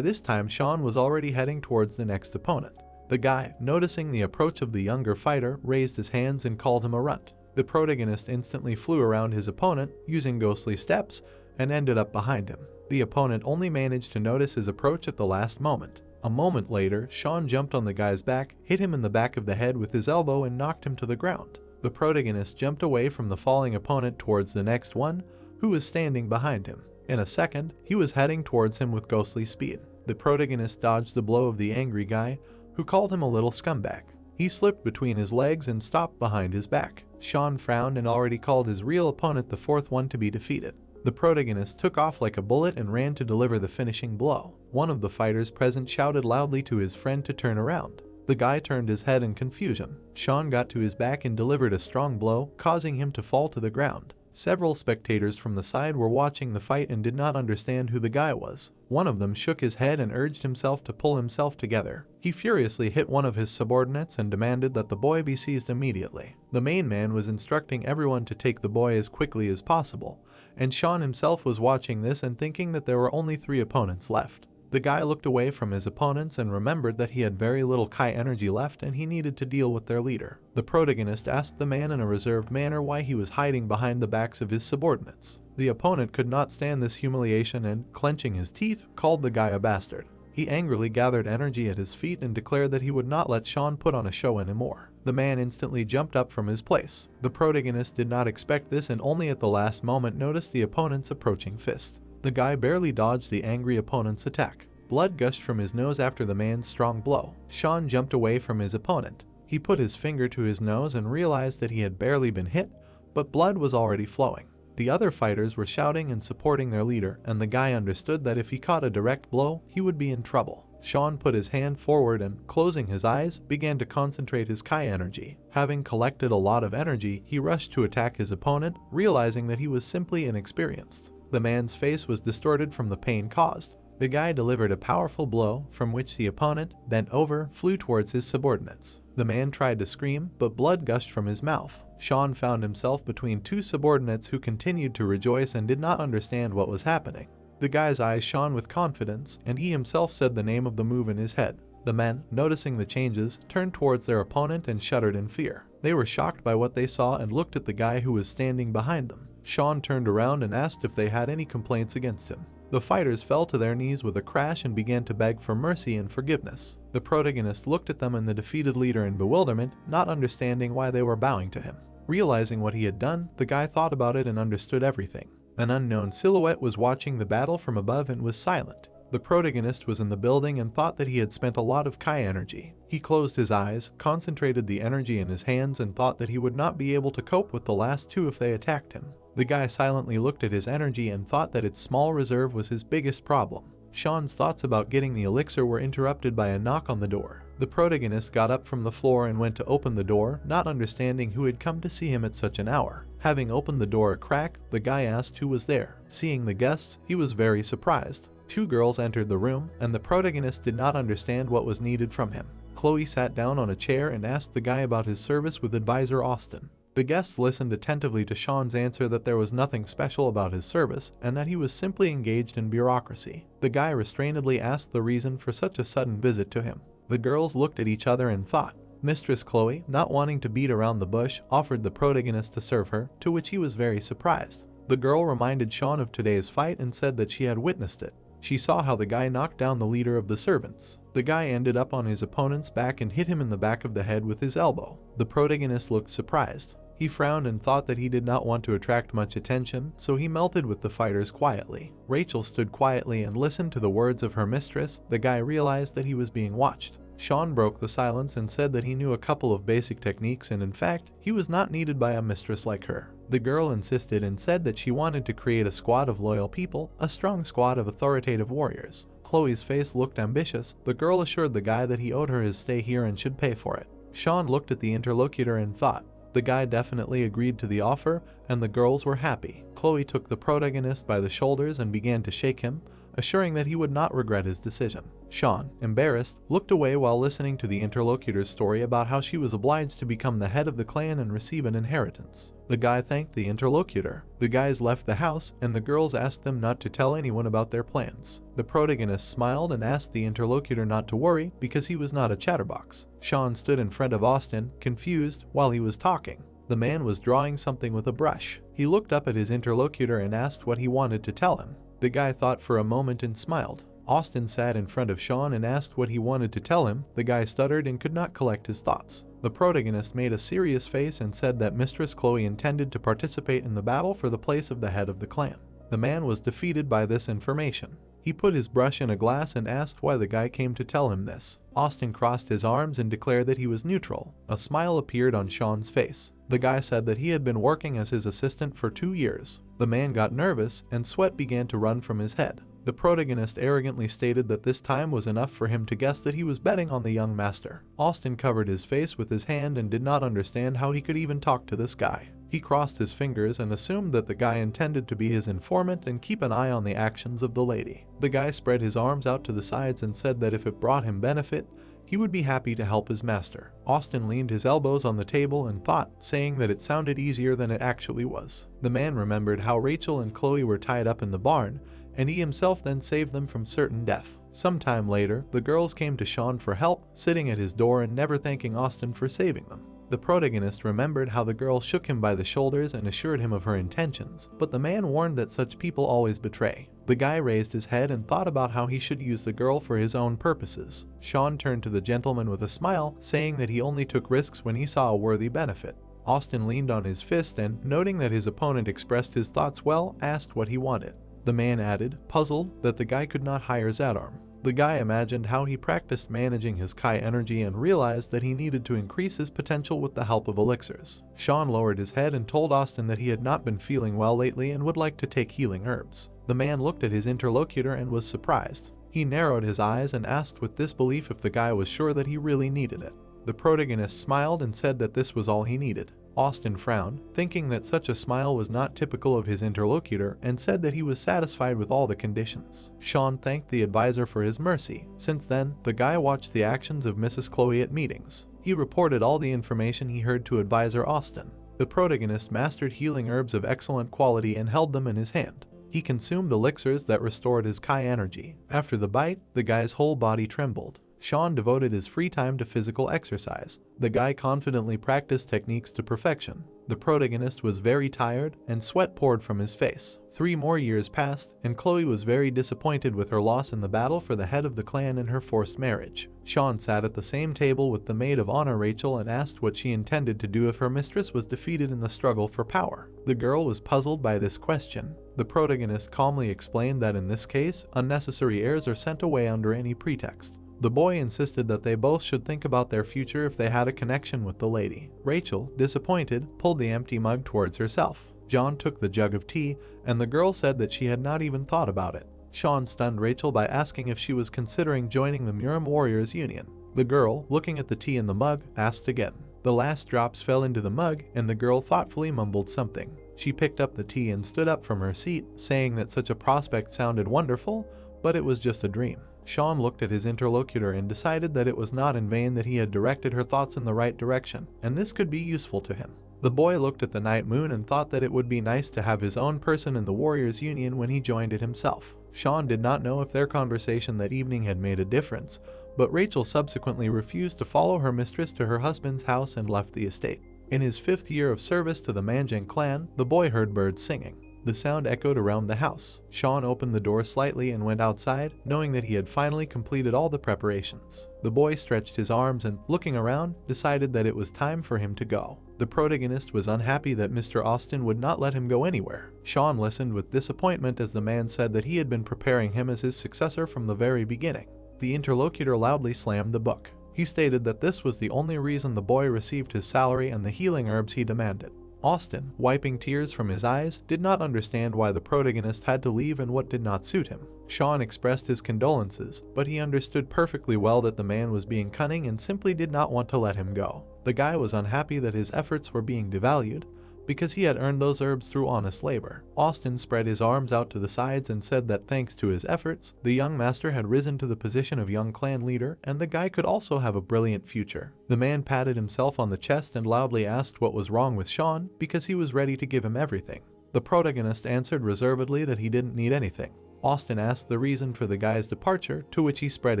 this time Sean was already heading towards the next opponent. The guy, noticing the approach of the younger fighter, raised his hands and called him a runt. The protagonist instantly flew around his opponent, using ghostly steps, and ended up behind him. The opponent only managed to notice his approach at the last moment. A moment later, Sean jumped on the guy's back, hit him in the back of the head with his elbow and knocked him to the ground. The protagonist jumped away from the falling opponent towards the next one, who was standing behind him. In a second, he was heading towards him with ghostly speed. The protagonist dodged the blow of the angry guy, who called him a little scumbag. He slipped between his legs and stopped behind his back. Sean frowned and already called his real opponent the fourth one to be defeated. The protagonist took off like a bullet and ran to deliver the finishing blow. One of the fighters present shouted loudly to his friend to turn around. The guy turned his head in confusion. Sean got to his back and delivered a strong blow, causing him to fall to the ground. Several spectators from the side were watching the fight and did not understand who the guy was. One of them shook his head and urged himself to pull himself together. He furiously hit one of his subordinates and demanded that the boy be seized immediately. The main man was instructing everyone to take the boy as quickly as possible, and Sean himself was watching this and thinking that there were only 3 opponents left. The guy looked away from his opponents and remembered that he had very little Kai energy left and he needed to deal with their leader. The protagonist asked the man in a reserved manner why he was hiding behind the backs of his subordinates. The opponent could not stand this humiliation and, clenching his teeth, called the guy a bastard. He angrily gathered energy at his feet and declared that he would not let Sean put on a show anymore. The man instantly jumped up from his place. The protagonist did not expect this and only at the last moment noticed the opponent's approaching fist. The guy barely dodged the angry opponent's attack. Blood gushed from his nose after the man's strong blow. Sean jumped away from his opponent. He put his finger to his nose and realized that he had barely been hit, but blood was already flowing. The other fighters were shouting and supporting their leader, and the guy understood that if he caught a direct blow, he would be in trouble. Sean put his hand forward and, closing his eyes, began to concentrate his Kai energy. Having collected a lot of energy, he rushed to attack his opponent, realizing that he was simply inexperienced. The man's face was distorted from the pain caused. The guy delivered a powerful blow, from which the opponent, bent over, flew towards his subordinates. The man tried to scream, but blood gushed from his mouth. Sean found himself between 2 subordinates who continued to rejoice and did not understand what was happening. The guy's eyes shone with confidence, and he himself said the name of the move in his head. The men, noticing the changes, turned towards their opponent and shuddered in fear. They were shocked by what they saw and looked at the guy who was standing behind them. Sean turned around and asked if they had any complaints against him. The fighters fell to their knees with a crash and began to beg for mercy and forgiveness. The protagonist looked at them and the defeated leader in bewilderment, not understanding why they were bowing to him. Realizing what he had done, the guy thought about it and understood everything. An unknown silhouette was watching the battle from above and was silent. The protagonist was in the building and thought that he had spent a lot of Kai energy. He closed his eyes, concentrated the energy in his hands, and thought that he would not be able to cope with the last 2 if they attacked him. The guy silently looked at his energy and thought that its small reserve was his biggest problem. Sean's thoughts about getting the elixir were interrupted by a knock on the door. The protagonist got up from the floor and went to open the door, not understanding who had come to see him at such an hour. Having opened the door a crack, the guy asked who was there. Seeing the guests, he was very surprised. 2 girls entered the room, and the protagonist did not understand what was needed from him. Chloe sat down on a chair and asked the guy about his service with advisor Austin. The guests listened attentively to Sean's answer that there was nothing special about his service and that he was simply engaged in bureaucracy. The guy restrainedly asked the reason for such a sudden visit to him. The girls looked at each other and thought. Mistress Chloe, not wanting to beat around the bush, offered the protagonist to serve her, to which he was very surprised. The girl reminded Sean of today's fight and said that she had witnessed it. She saw how the guy knocked down the leader of the servants. The guy ended up on his opponent's back and hit him in the back of the head with his elbow. The protagonist looked surprised. He frowned and thought that he did not want to attract much attention, so he melted with the fighters quietly. Rachel stood quietly and listened to the words of her mistress. The guy realized that he was being watched. Sean broke the silence and said that he knew a couple of basic techniques and in fact, he was not needed by a mistress like her. The girl insisted and said that she wanted to create a squad of loyal people, a strong squad of authoritative warriors. Chloe's face looked ambitious. The girl assured the guy that he owed her his stay here and should pay for it. Sean looked at the interlocutor and thought, the guy definitely agreed to the offer, and the girls were happy. Chloe took the protagonist by the shoulders and began to shake him, assuring that he would not regret his decision. Sean, embarrassed, looked away while listening to the interlocutor's story about how she was obliged to become the head of the clan and receive an inheritance. The guy thanked the interlocutor. The guys left the house, and the girls asked them not to tell anyone about their plans. The protagonist smiled and asked the interlocutor not to worry because he was not a chatterbox. Sean stood in front of Austin, confused, while he was talking. The man was drawing something with a brush. He looked up at his interlocutor and asked what he wanted to tell him. The guy thought for a moment and smiled. Austin sat in front of Sean and asked what he wanted to tell him. The guy stuttered and could not collect his thoughts. The protagonist made a serious face and said that Mistress Chloe intended to participate in the battle for the place of the head of the clan. The man was defeated by this information. He put his brush in a glass and asked why the guy came to tell him this. Austin crossed his arms and declared that he was neutral. A smile appeared on Sean's face. The guy said that he had been working as his assistant for 2 years. The man got nervous and sweat began to run from his head. The protagonist arrogantly stated that this time was enough for him to guess that he was betting on the young master. Austin covered his face with his hand and did not understand how he could even talk to this guy. He crossed his fingers and assumed that the guy intended to be his informant and keep an eye on the actions of the lady. The guy spread his arms out to the sides and said that if it brought him benefit, he would be happy to help his master. Austin leaned his elbows on the table and thought, saying that it sounded easier than it actually was. The man remembered how Rachel and Chloe were tied up in the barn, and he himself then saved them from certain death. Sometime later, the girls came to Sean for help, sitting at his door and never thanking Austin for saving them. The protagonist remembered how the girl shook him by the shoulders and assured him of her intentions, but the man warned that such people always betray. The guy raised his head and thought about how he should use the girl for his own purposes. Sean turned to the gentleman with a smile, saying that he only took risks when he saw a worthy benefit. Austin leaned on his fist and, noting that his opponent expressed his thoughts well, asked what he wanted. The man added, puzzled, that the guy could not hire Zadarm. The guy imagined how he practiced managing his Kai energy and realized that he needed to increase his potential with the help of elixirs. Sean lowered his head and told Austin that he had not been feeling well lately and would like to take healing herbs. The man looked at his interlocutor and was surprised. He narrowed his eyes and asked with disbelief if the guy was sure that he really needed it. The protagonist smiled and said that this was all he needed. Austin frowned, thinking that such a smile was not typical of his interlocutor, and said that he was satisfied with all the conditions. Sean thanked the advisor for his mercy. Since then, the guy watched the actions of Mrs. Chloe at meetings. He reported all the information he heard to advisor Austin. The protagonist mastered healing herbs of excellent quality and held them in his hand. He consumed elixirs that restored his Kai energy. After the bite, the guy's whole body trembled. Sean devoted his free time to physical exercise. The guy confidently practiced techniques to perfection. The protagonist was very tired, and sweat poured from his face. 3 more years passed, and Chloe was very disappointed with her loss in the battle for the head of the clan and her forced marriage. Sean sat at the same table with the maid of honor Rachel and asked what she intended to do if her mistress was defeated in the struggle for power. The girl was puzzled by this question. The protagonist calmly explained that in this case, unnecessary heirs are sent away under any pretext. The boy insisted that they both should think about their future if they had a connection with the lady. Rachel, disappointed, pulled the empty mug towards herself. John took the jug of tea, and the girl said that she had not even thought about it. Sean stunned Rachel by asking if she was considering joining the Murim Warriors Union. The girl, looking at the tea in the mug, asked again. The last drops fell into the mug, and the girl thoughtfully mumbled something. She picked up the tea and stood up from her seat, saying that such a prospect sounded wonderful, but it was just a dream. Sean looked at his interlocutor and decided that it was not in vain that he had directed her thoughts in the right direction, and this could be useful to him. The boy looked at the night moon and thought that it would be nice to have his own person in the Warriors Union when he joined it himself. Sean did not know if their conversation that evening had made a difference, but Rachel subsequently refused to follow her mistress to her husband's house and left the estate. In his 5th year of service to the Manjang clan, the boy heard birds singing. The sound echoed around the house. Sean opened the door slightly and went outside, knowing that he had finally completed all the preparations. The boy stretched his arms and, looking around, decided that it was time for him to go. The protagonist was unhappy that Mr. Austin would not let him go anywhere. Sean listened with disappointment as the man said that he had been preparing him as his successor from the very beginning. The interlocutor loudly slammed the book. He stated that this was the only reason the boy received his salary and the healing herbs he demanded. Austin, wiping tears from his eyes, did not understand why the protagonist had to leave and what did not suit him. Sean expressed his condolences, but he understood perfectly well that the man was being cunning and simply did not want to let him go. The guy was unhappy that his efforts were being devalued, because he had earned those herbs through honest labor. Austin spread his arms out to the sides and said that thanks to his efforts, the young master had risen to the position of young clan leader and the guy could also have a brilliant future. The man patted himself on the chest and loudly asked what was wrong with Sean because he was ready to give him everything. The protagonist answered reservedly that he didn't need anything. Austin asked the reason for the guy's departure, to which he spread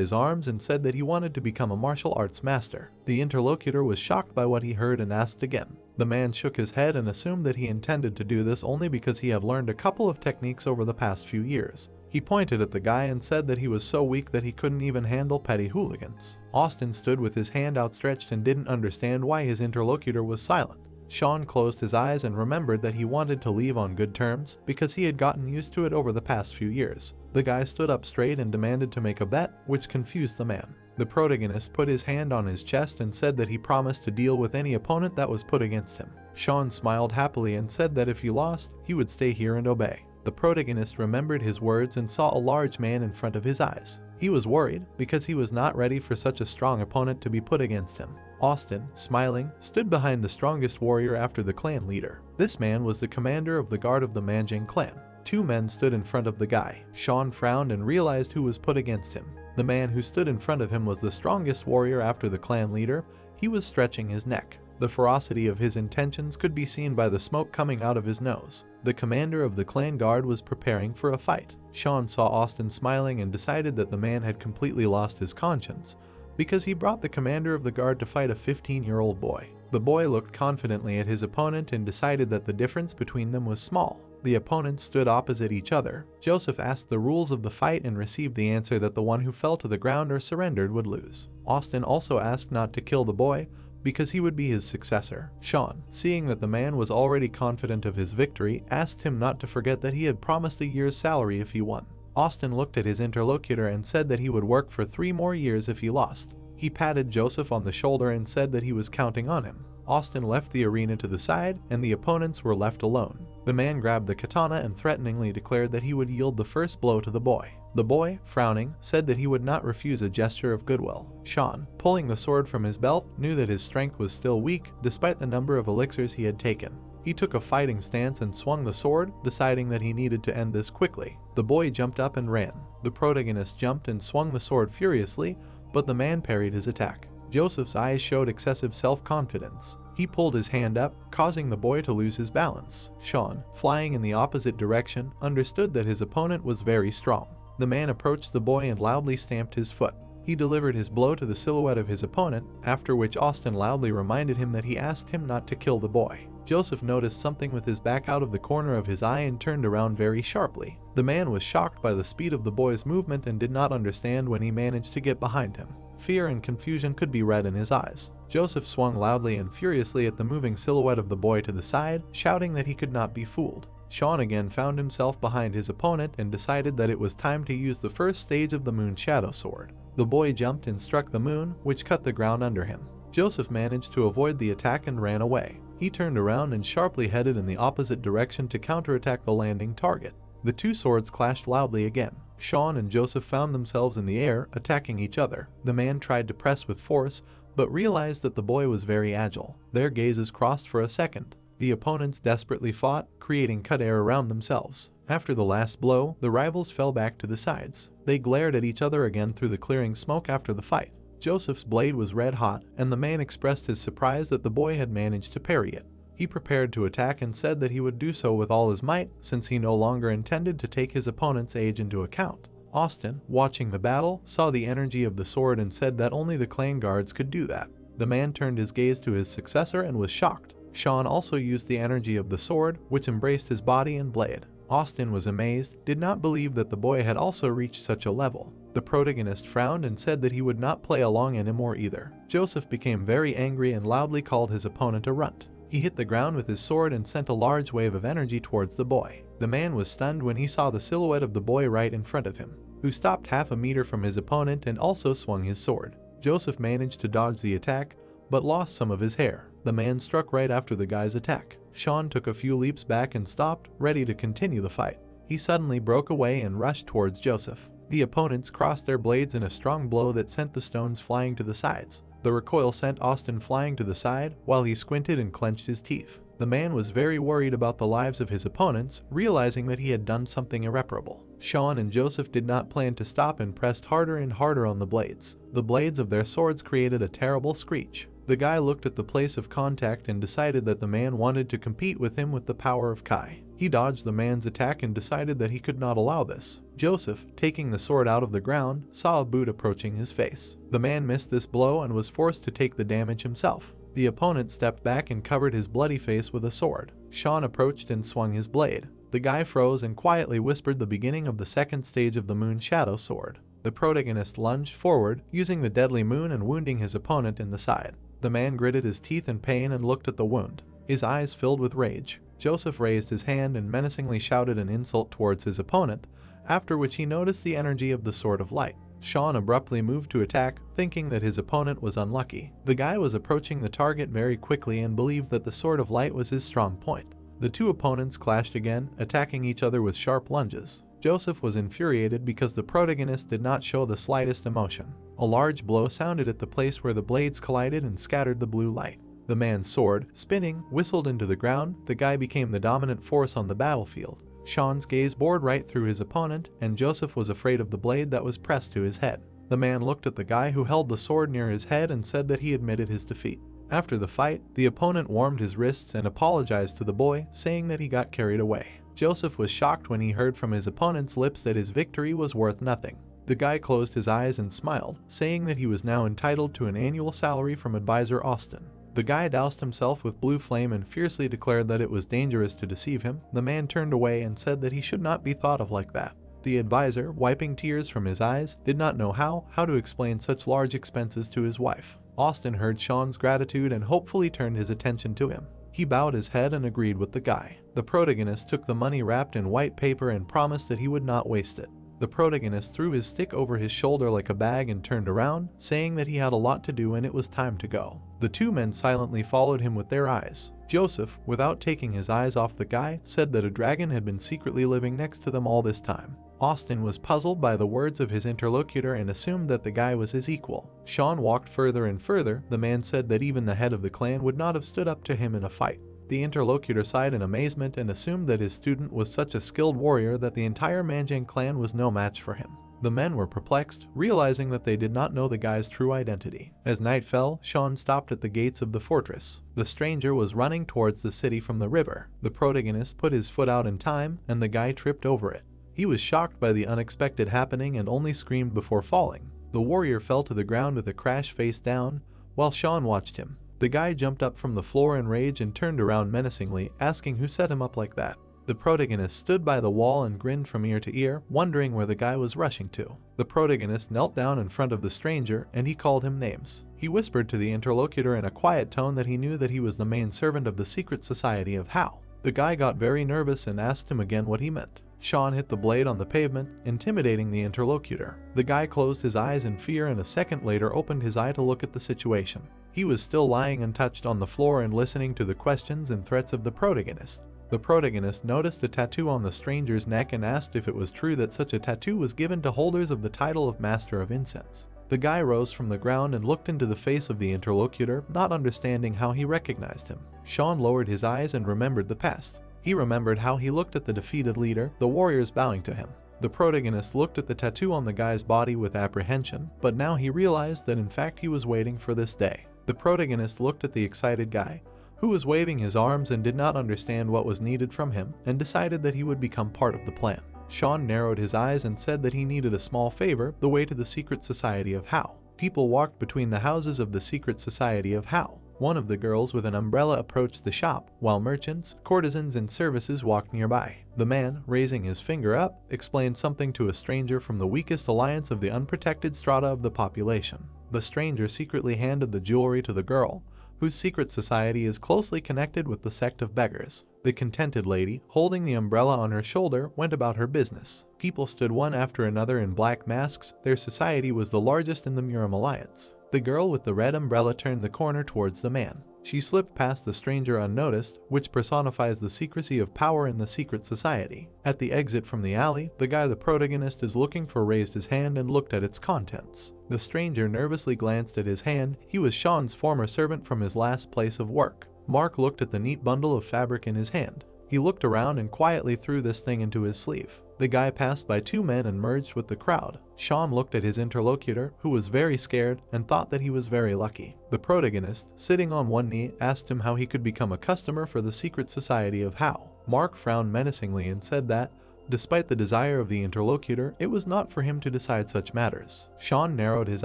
his arms and said that he wanted to become a martial arts master. The interlocutor was shocked by what he heard and asked again. The man shook his head and assumed that he intended to do this only because he had learned a couple of techniques over the past few years. He pointed at the guy and said that he was so weak that he couldn't even handle petty hooligans. Austin stood with his hand outstretched and didn't understand why his interlocutor was silent. Sean closed his eyes and remembered that he wanted to leave on good terms because he had gotten used to it over the past few years. The guy stood up straight and demanded to make a bet, which confused the man. The protagonist put his hand on his chest and said that he promised to deal with any opponent that was put against him. Sean smiled happily and said that if he lost, he would stay here and obey. The protagonist remembered his words and saw a large man in front of his eyes. He was worried because he was not ready for such a strong opponent to be put against him. Austin, smiling, stood behind the strongest warrior after the clan leader. This man was the commander of the guard of the Manjing clan. Two men stood in front of the guy. Sean frowned and realized who was put against him. The man who stood in front of him was the strongest warrior after the clan leader. He was stretching his neck. The ferocity of his intentions could be seen by the smoke coming out of his nose. The commander of the clan guard was preparing for a fight. Sean saw Austin smiling and decided that the man had completely lost his conscience, because he brought the commander of the guard to fight a 15-year-old boy. The boy looked confidently at his opponent and decided that the difference between them was small. The opponents stood opposite each other. Joseph asked the rules of the fight and received the answer that the one who fell to the ground or surrendered would lose. Austin also asked not to kill the boy, because he would be his successor. Sean, seeing that the man was already confident of his victory, asked him not to forget that he had promised a year's salary if he won. Austin looked at his interlocutor and said that he would work for 3 more years if he lost. He patted Joseph on the shoulder and said that he was counting on him. Austin left the arena to the side, and the opponents were left alone. The man grabbed the katana and threateningly declared that he would yield the first blow to the boy. The boy, frowning, said that he would not refuse a gesture of goodwill. Sean, pulling the sword from his belt, knew that his strength was still weak despite the number of elixirs he had taken. He took a fighting stance and swung the sword, deciding that he needed to end this quickly. The boy jumped up and ran. The protagonist jumped and swung the sword furiously, but the man parried his attack. Joseph's eyes showed excessive self-confidence. He pulled his hand up, causing the boy to lose his balance. Sean, flying in the opposite direction, understood that his opponent was very strong. The man approached the boy and loudly stamped his foot. He delivered his blow to the silhouette of his opponent, after which Austin loudly reminded him that he asked him not to kill the boy. Joseph noticed something with his back out of the corner of his eye and turned around very sharply. The man was shocked by the speed of the boy's movement and did not understand when he managed to get behind him. Fear and confusion could be read in his eyes. Joseph swung loudly and furiously at the moving silhouette of the boy to the side, shouting that he could not be fooled. Sean again found himself behind his opponent and decided that it was time to use the first stage of the moon shadow sword. The boy jumped and struck the moon, which cut the ground under him. Joseph managed to avoid the attack and ran away. He turned around and sharply headed in the opposite direction to counterattack the landing target. The two swords clashed loudly again. Sean and Joseph found themselves in the air, attacking each other. The man tried to press with force, but realized that the boy was very agile. Their gazes crossed for a second. The opponents desperately fought, creating cut air around themselves. After the last blow, the rivals fell back to the sides. They glared at each other again through the clearing smoke after the fight. Joseph's blade was red hot, and the man expressed his surprise that the boy had managed to parry it. He prepared to attack and said that he would do so with all his might, since he no longer intended to take his opponent's age into account. Austin, watching the battle, saw the energy of the sword and said that only the clan guards could do that. The man turned his gaze to his successor and was shocked. Sean also used the energy of the sword, which embraced his body and blade. Austin was amazed, did not believe that the boy had also reached such a level. The protagonist frowned and said that he would not play along anymore either. Joseph became very angry and loudly called his opponent a runt. He hit the ground with his sword and sent a large wave of energy towards the boy. The man was stunned when he saw the silhouette of the boy right in front of him, who stopped half a meter from his opponent and also swung his sword. Joseph managed to dodge the attack, but lost some of his hair. The man struck right after the guy's attack. Sean took a few leaps back and stopped, ready to continue the fight. He suddenly broke away and rushed towards Joseph. The opponents crossed their blades in a strong blow that sent the stones flying to the sides. The recoil sent Austin flying to the side while he squinted and clenched his teeth. The man was very worried about the lives of his opponents, realizing that he had done something irreparable. Sean and Joseph did not plan to stop and pressed harder and harder on the blades. The blades of their swords created a terrible screech. The guy looked at the place of contact and decided that the man wanted to compete with him with the power of Kai. He dodged the man's attack and decided that he could not allow this. Joseph, taking the sword out of the ground, saw a boot approaching his face. The man missed this blow and was forced to take the damage himself. The opponent stepped back and covered his bloody face with a sword. Sean approached and swung his blade. The guy froze and quietly whispered the beginning of the second stage of the Moon Shadow Sword. The protagonist lunged forward, using the deadly moon and wounding his opponent in the side. The man gritted his teeth in pain and looked at the wound. His eyes filled with rage. Joseph raised his hand and menacingly shouted an insult towards his opponent, after which he noticed the energy of the Sword of Light. Sean abruptly moved to attack, thinking that his opponent was unlucky. The guy was approaching the target very quickly and believed that the Sword of Light was his strong point. The two opponents clashed again, attacking each other with sharp lunges. Joseph was infuriated because the protagonist did not show the slightest emotion. A large blow sounded at the place where the blades collided and scattered the blue light. The man's sword, spinning, whistled into the ground. The guy became the dominant force on the battlefield. Sean's gaze bored right through his opponent, and Joseph was afraid of the blade that was pressed to his head. The man looked at the guy who held the sword near his head and said that he admitted his defeat. After the fight, the opponent warmed his wrists and apologized to the boy, saying that he got carried away. Joseph was shocked when he heard from his opponent's lips that his victory was worth nothing. The guy closed his eyes and smiled, saying that he was now entitled to an annual salary from advisor Austin. The guy doused himself with blue flame and fiercely declared that it was dangerous to deceive him. The man turned away and said that he should not be thought of like that. The advisor, wiping tears from his eyes, did not know how to explain such large expenses to his wife. Austin heard Sean's gratitude and hopefully turned his attention to him. He bowed his head and agreed with the guy. The protagonist took the money wrapped in white paper and promised that he would not waste it. The protagonist threw his stick over his shoulder like a bag and turned around, saying that he had a lot to do and it was time to go. The two men silently followed him with their eyes. Joseph, without taking his eyes off the guy, said that a dragon had been secretly living next to them all this time. Austin was puzzled by the words of his interlocutor and assumed that the guy was his equal. Sean walked further and further. The man said that even the head of the clan would not have stood up to him in a fight. The interlocutor sighed in amazement and assumed that his student was such a skilled warrior that the entire Manjang clan was no match for him. The men were perplexed, realizing that they did not know the guy's true identity. As night fell, Sean stopped at the gates of the fortress. The stranger was running towards the city from the river. The protagonist put his foot out in time, and the guy tripped over it. He was shocked by the unexpected happening and only screamed before falling. The warrior fell to the ground with a crash face down, while Sean watched him. The guy jumped up from the floor in rage and turned around menacingly, asking who set him up like that. The protagonist stood by the wall and grinned from ear to ear, wondering where the guy was rushing to. The protagonist knelt down in front of the stranger and he called him names. He whispered to the interlocutor in a quiet tone that he knew that he was the main servant of the secret society of Hao. The guy got very nervous and asked him again what he meant. Sean hit the blade on the pavement, intimidating the interlocutor. The guy closed his eyes in fear and a second later opened his eye to look at the situation. He was still lying untouched on the floor and listening to the questions and threats of the protagonist. The protagonist noticed a tattoo on the stranger's neck and asked if it was true that such a tattoo was given to holders of the title of Master of Incense. The guy rose from the ground and looked into the face of the interlocutor, not understanding how he recognized him. Sean lowered his eyes and remembered the past. He remembered how he looked at the defeated leader, the warriors bowing to him. The protagonist looked at the tattoo on the guy's body with apprehension, but now he realized that in fact he was waiting for this day. The protagonist looked at the excited guy, who was waving his arms and did not understand what was needed from him, and decided that he would become part of the plan. Sean narrowed his eyes and said that he needed a small favor, the way to the secret society of Hao. People walked between the houses of the secret society of Hao. One of the girls with an umbrella approached the shop, while merchants, courtesans, and services walked nearby. The man, raising his finger up, explained something to a stranger from the weakest alliance of the unprotected strata of the population. The stranger secretly handed the jewelry to the girl, whose secret society is closely connected with the sect of beggars. The contented lady, holding the umbrella on her shoulder, went about her business. People stood one after another in black masks. Their society was the largest in the Muram Alliance. The girl with the red umbrella turned the corner towards the man. She slipped past the stranger unnoticed, which personifies the secrecy of power in the secret society. At the exit from the alley, the guy the protagonist is looking for raised his hand and looked at its contents. The stranger nervously glanced at his hand. He was Sean's former servant from his last place of work. Mark looked at the neat bundle of fabric in his hand. He looked around and quietly threw this thing into his sleeve. The guy passed by two men and merged with the crowd. Sean looked at his interlocutor, who was very scared and thought that he was very lucky. The protagonist, sitting on one knee, asked him how he could become a customer for the secret society of How. Mark frowned menacingly and said that, despite the desire of the interlocutor, it was not for him to decide such matters. Sean narrowed his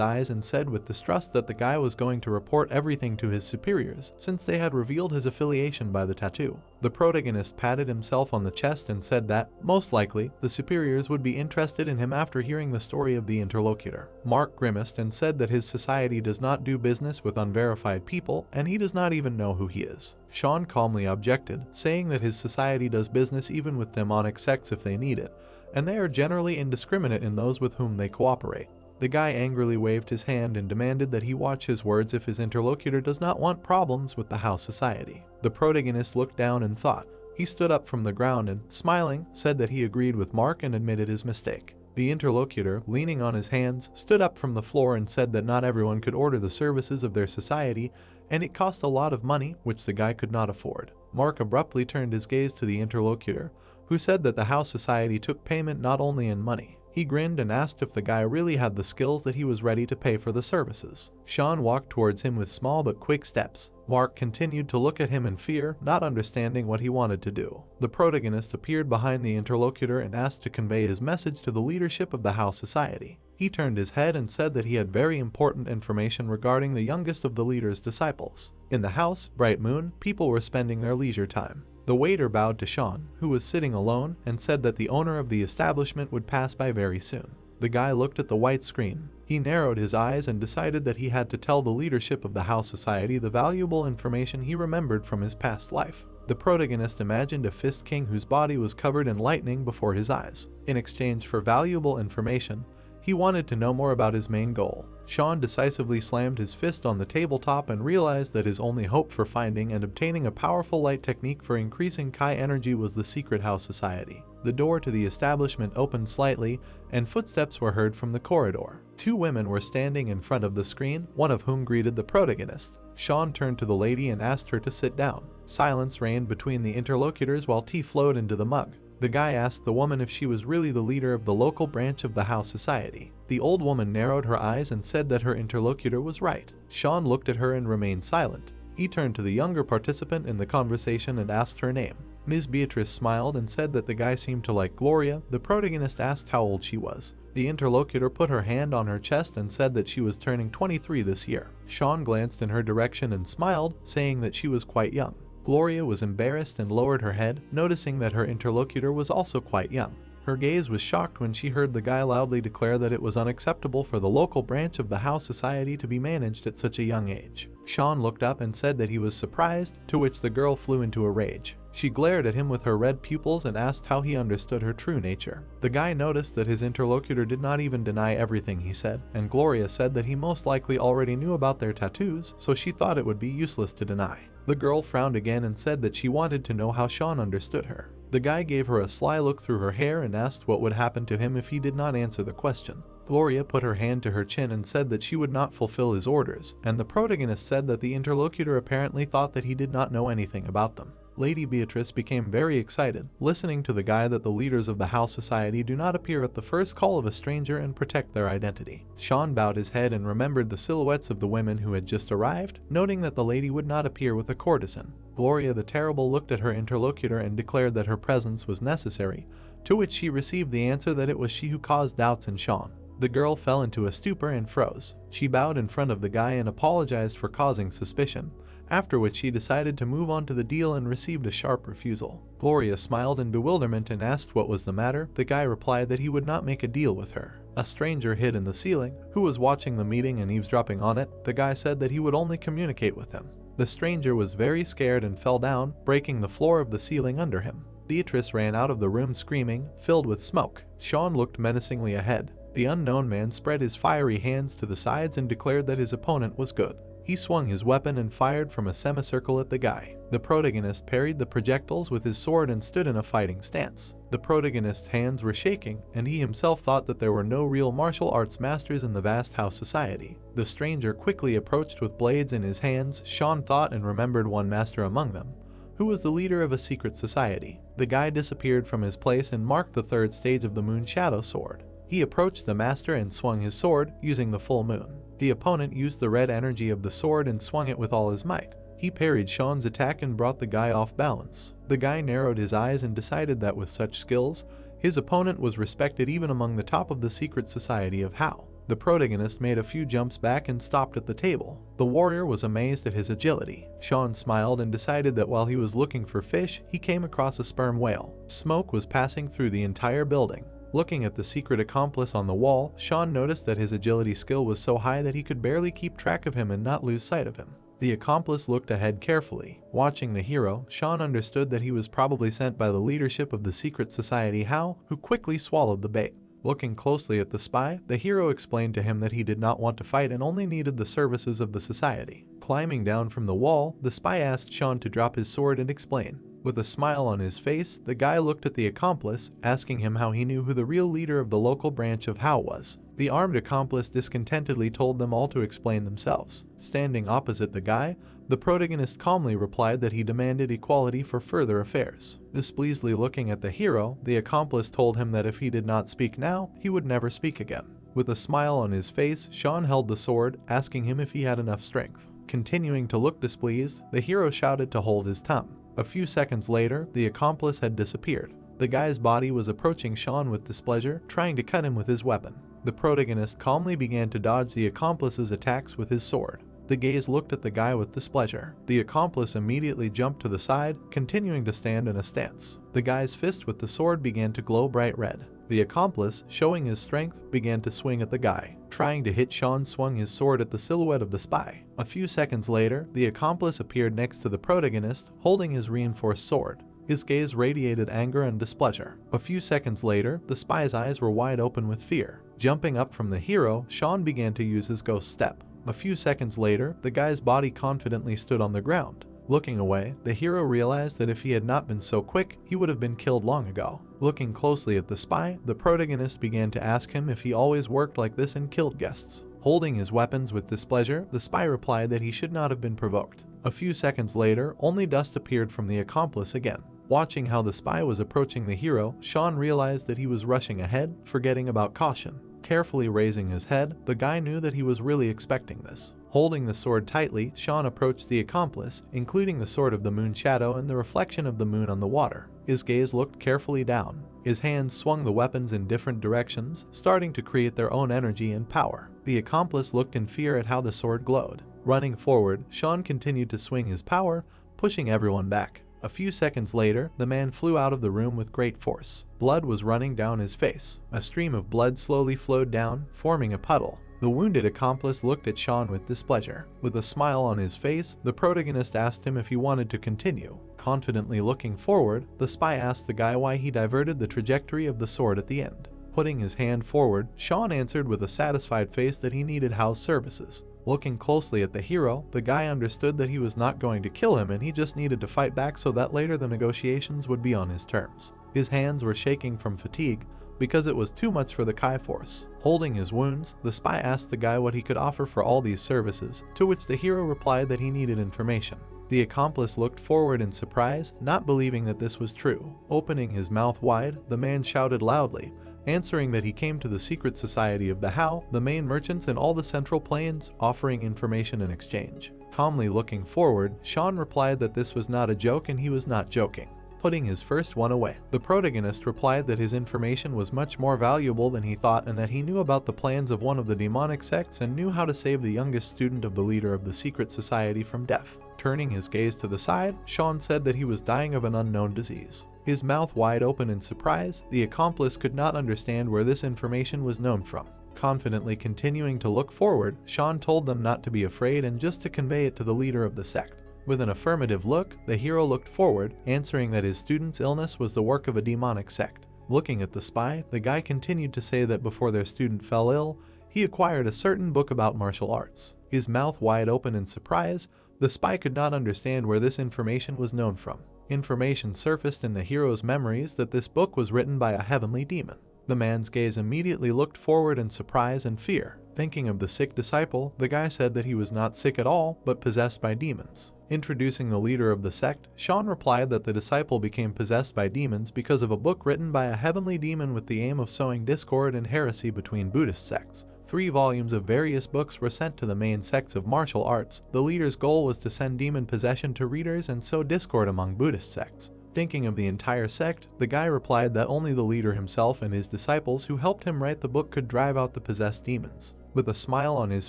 eyes and said with distrust that the guy was going to report everything to his superiors, since they had revealed his affiliation by the tattoo. The protagonist patted himself on the chest and said that, most likely, the superiors would be interested in him after hearing the story of the interlocutor. Mark grimaced and said that his society does not do business with unverified people, and he does not even know who he is. Sean calmly objected, saying that his society does business even with demonic sects if they need it, and they are generally indiscriminate in those with whom they cooperate. The guy angrily waved his hand and demanded that he watch his words if his interlocutor does not want problems with the house society. The protagonist looked down and thought. He stood up from the ground and, smiling, said that he agreed with Mark and admitted his mistake. The interlocutor, leaning on his hands, stood up from the floor and said that not everyone could order the services of their society, and it cost a lot of money, which the guy could not afford. Mark abruptly turned his gaze to the interlocutor, who said that the house society took payment not only in money. He grinned and asked if the guy really had the skills that he was ready to pay for the services. Sean walked towards him with small but quick steps. Mark continued to look at him in fear, not understanding what he wanted to do. The protagonist appeared behind the interlocutor and asked to convey his message to the leadership of the house society. He turned his head and said that he had very important information regarding the youngest of the leader's disciples. In the house, Bright Moon, people were spending their leisure time. The waiter bowed to Sean, who was sitting alone, and said that the owner of the establishment would pass by very soon. The guy looked at the white screen. He narrowed his eyes and decided that he had to tell the leadership of the house society the valuable information he remembered from his past life. The protagonist imagined a fist king whose body was covered in lightning before his eyes. In exchange for valuable information, he wanted to know more about his main goal. Sean decisively slammed his fist on the tabletop and realized that his only hope for finding and obtaining a powerful light technique for increasing Kai energy was the secret house society. The door to the establishment opened slightly, and footsteps were heard from the corridor. Two women were standing in front of the screen, one of whom greeted the protagonist. Sean turned to the lady and asked her to sit down. Silence reigned between the interlocutors while tea flowed into the mug. The guy asked the woman if she was really the leader of the local branch of the house society. The old woman narrowed her eyes and said that her interlocutor was right. Sean looked at her and remained silent. He turned to the younger participant in the conversation and asked her name. Ms. Beatrice smiled and said that the guy seemed to like Gloria. The protagonist asked how old she was. The interlocutor put her hand on her chest and said that she was turning 23 this year. Sean glanced in her direction and smiled, saying that she was quite young. Gloria was embarrassed and lowered her head, noticing that her interlocutor was also quite young. Her gaze was shocked when she heard the guy loudly declare that it was unacceptable for the local branch of the house society to be managed at such a young age. Sean looked up and said that he was surprised, to which the girl flew into a rage. She glared at him with her red pupils and asked how he understood her true nature. The guy noticed that his interlocutor did not even deny everything he said, and Gloria said that he most likely already knew about their tattoos, so she thought it would be useless to deny. The girl frowned again and said that she wanted to know how Sean understood her. The guy gave her a sly look through her hair and asked what would happen to him if he did not answer the question. Gloria put her hand to her chin and said that she would not fulfill his orders, and the protagonist said that the interlocutor apparently thought that he did not know anything about them. Lady Beatrice became very excited, listening to the guy that the leaders of the house society do not appear at the first call of a stranger and protect their identity. Sean bowed his head and remembered the silhouettes of the women who had just arrived, noting that the lady would not appear with a courtesan. Gloria the Terrible looked at her interlocutor and declared that her presence was necessary, to which she received the answer that it was she who caused doubts in Sean. The girl fell into a stupor and froze. She bowed in front of the guy and apologized for causing suspicion, after which she decided to move on to the deal and received a sharp refusal. Gloria smiled in bewilderment and asked what was the matter. The guy replied that he would not make a deal with her. A stranger hid in the ceiling, who was watching the meeting and eavesdropping on it. The guy said that he would only communicate with him. The stranger was very scared and fell down, breaking the floor of the ceiling under him. Beatrice ran out of the room screaming, filled with smoke. Sean looked menacingly ahead. The unknown man spread his fiery hands to the sides and declared that his opponent was good. He swung his weapon and fired from a semicircle at the guy. The protagonist parried the projectiles with his sword and stood in a fighting stance. The protagonist's hands were shaking, and he himself thought that there were no real martial arts masters in the vast house society. The stranger quickly approached with blades in his hands. Sean thought and remembered one master among them, who was the leader of a secret society. The guy disappeared from his place and marked the third stage of the moon shadow sword. He approached the master and swung his sword, using the full moon. The opponent used the red energy of the sword and swung it with all his might. He parried Sean's attack and brought the guy off balance. The guy narrowed his eyes and decided that with such skills, his opponent was respected even among the top of the secret society of How. The protagonist made a few jumps back and stopped at the table. The warrior was amazed at his agility. Sean smiled and decided that while he was looking for fish, he came across a sperm whale. Smoke was passing through the entire building. Looking at the secret accomplice on the wall, Sean noticed that his agility skill was so high that he could barely keep track of him and not lose sight of him. The accomplice looked ahead carefully. Watching the hero, Sean understood that he was probably sent by the leadership of the secret society How, who quickly swallowed the bait. Looking closely at the spy, the hero explained to him that he did not want to fight and only needed the services of the society. Climbing down from the wall, the spy asked Sean to drop his sword and explain. With a smile on his face, the guy looked at the accomplice, asking him how he knew who the real leader of the local branch of How was. The armed accomplice discontentedly told them all to explain themselves. Standing opposite the guy, the protagonist calmly replied that he demanded equality for further affairs. Displeasedly looking at the hero, the accomplice told him that if he did not speak now, he would never speak again. With a smile on his face, Sean held the sword, asking him if he had enough strength. Continuing to look displeased, the hero shouted to hold his tongue. A few seconds later, the accomplice had disappeared. The guy's body was approaching Sean with displeasure, trying to cut him with his weapon. The protagonist calmly began to dodge the accomplice's attacks with his sword. The gaze looked at the guy with displeasure. The accomplice immediately jumped to the side, continuing to stand in a stance. The guy's fist with the sword began to glow bright red. The accomplice, showing his strength, began to swing at the guy. Trying to hit Sean, swung his sword at the silhouette of the spy. A few seconds later, the accomplice appeared next to the protagonist, holding his reinforced sword. His gaze radiated anger and displeasure. A few seconds later, the spy's eyes were wide open with fear. Jumping up from the hero, Sean began to use his ghost step. A few seconds later, the guy's body confidently stood on the ground. Looking away, the hero realized that if he had not been so quick, he would have been killed long ago. Looking closely at the spy, the protagonist began to ask him if he always worked like this and killed guests. Holding his weapons with displeasure, the spy replied that he should not have been provoked. A few seconds later, only dust appeared from the accomplice again. Watching how the spy was approaching the hero, Sean realized that he was rushing ahead, forgetting about caution. Carefully raising his head, the guy knew that he was really expecting this. Holding the sword tightly, Sean approached the accomplice, including the sword of the moon shadow and the reflection of the moon on the water. His gaze looked carefully down. His hands swung the weapons in different directions, starting to create their own energy and power. The accomplice looked in fear at how the sword glowed. Running forward, Sean continued to swing his power, pushing everyone back. A few seconds later, the man flew out of the room with great force. Blood was running down his face. A stream of blood slowly flowed down, forming a puddle. The wounded accomplice looked at Sean with displeasure. With a smile on his face, the protagonist asked him if he wanted to continue. Confidently looking forward, the spy asked the guy why he diverted the trajectory of the sword at the end. Putting his hand forward, Sean answered with a satisfied face that he needed Hao's services. Looking closely at the hero, the guy understood that he was not going to kill him and he just needed to fight back so that later the negotiations would be on his terms. His hands were shaking from fatigue because it was too much for the Kai force. Holding his wounds, the spy asked the guy what he could offer for all these services, to which the hero replied that he needed information. The accomplice looked forward in surprise, not believing that this was true. Opening his mouth wide, the man shouted loudly, answering that he came to the secret society of the How, the main merchants in all the central plains, offering information in exchange. Calmly looking forward, Sean replied that this was not a joke and he was not joking. Putting his first one away, the protagonist replied that his information was much more valuable than he thought and that he knew about the plans of one of the demonic sects and knew how to save the youngest student of the leader of the secret society from death. Turning his gaze to the side, Sean said that he was dying of an unknown disease. His mouth wide open in surprise, the accomplice could not understand where this information was known from. Confidently continuing to look forward, Sean told them not to be afraid and just to convey it to the leader of the sect. With an affirmative look, the hero looked forward, answering that his student's illness was the work of a demonic sect. Looking at the spy, the guy continued to say that before their student fell ill, he acquired a certain book about martial arts. His mouth wide open in surprise, the spy could not understand where this information was known from. Information surfaced in the hero's memories that this book was written by a heavenly demon. The man's gaze immediately looked forward in surprise and fear. Thinking of the sick disciple, the guy said that he was not sick at all, but possessed by demons. Introducing the leader of the sect, Sean replied that the disciple became possessed by demons because of a book written by a heavenly demon with the aim of sowing discord and heresy between Buddhist sects. 3 volumes of various books were sent to the main sects of martial arts. The leader's goal was to send demon possession to readers and sow discord among Buddhist sects. Thinking of the entire sect, the guy replied that only the leader himself and his disciples who helped him write the book could drive out the possessed demons. With a smile on his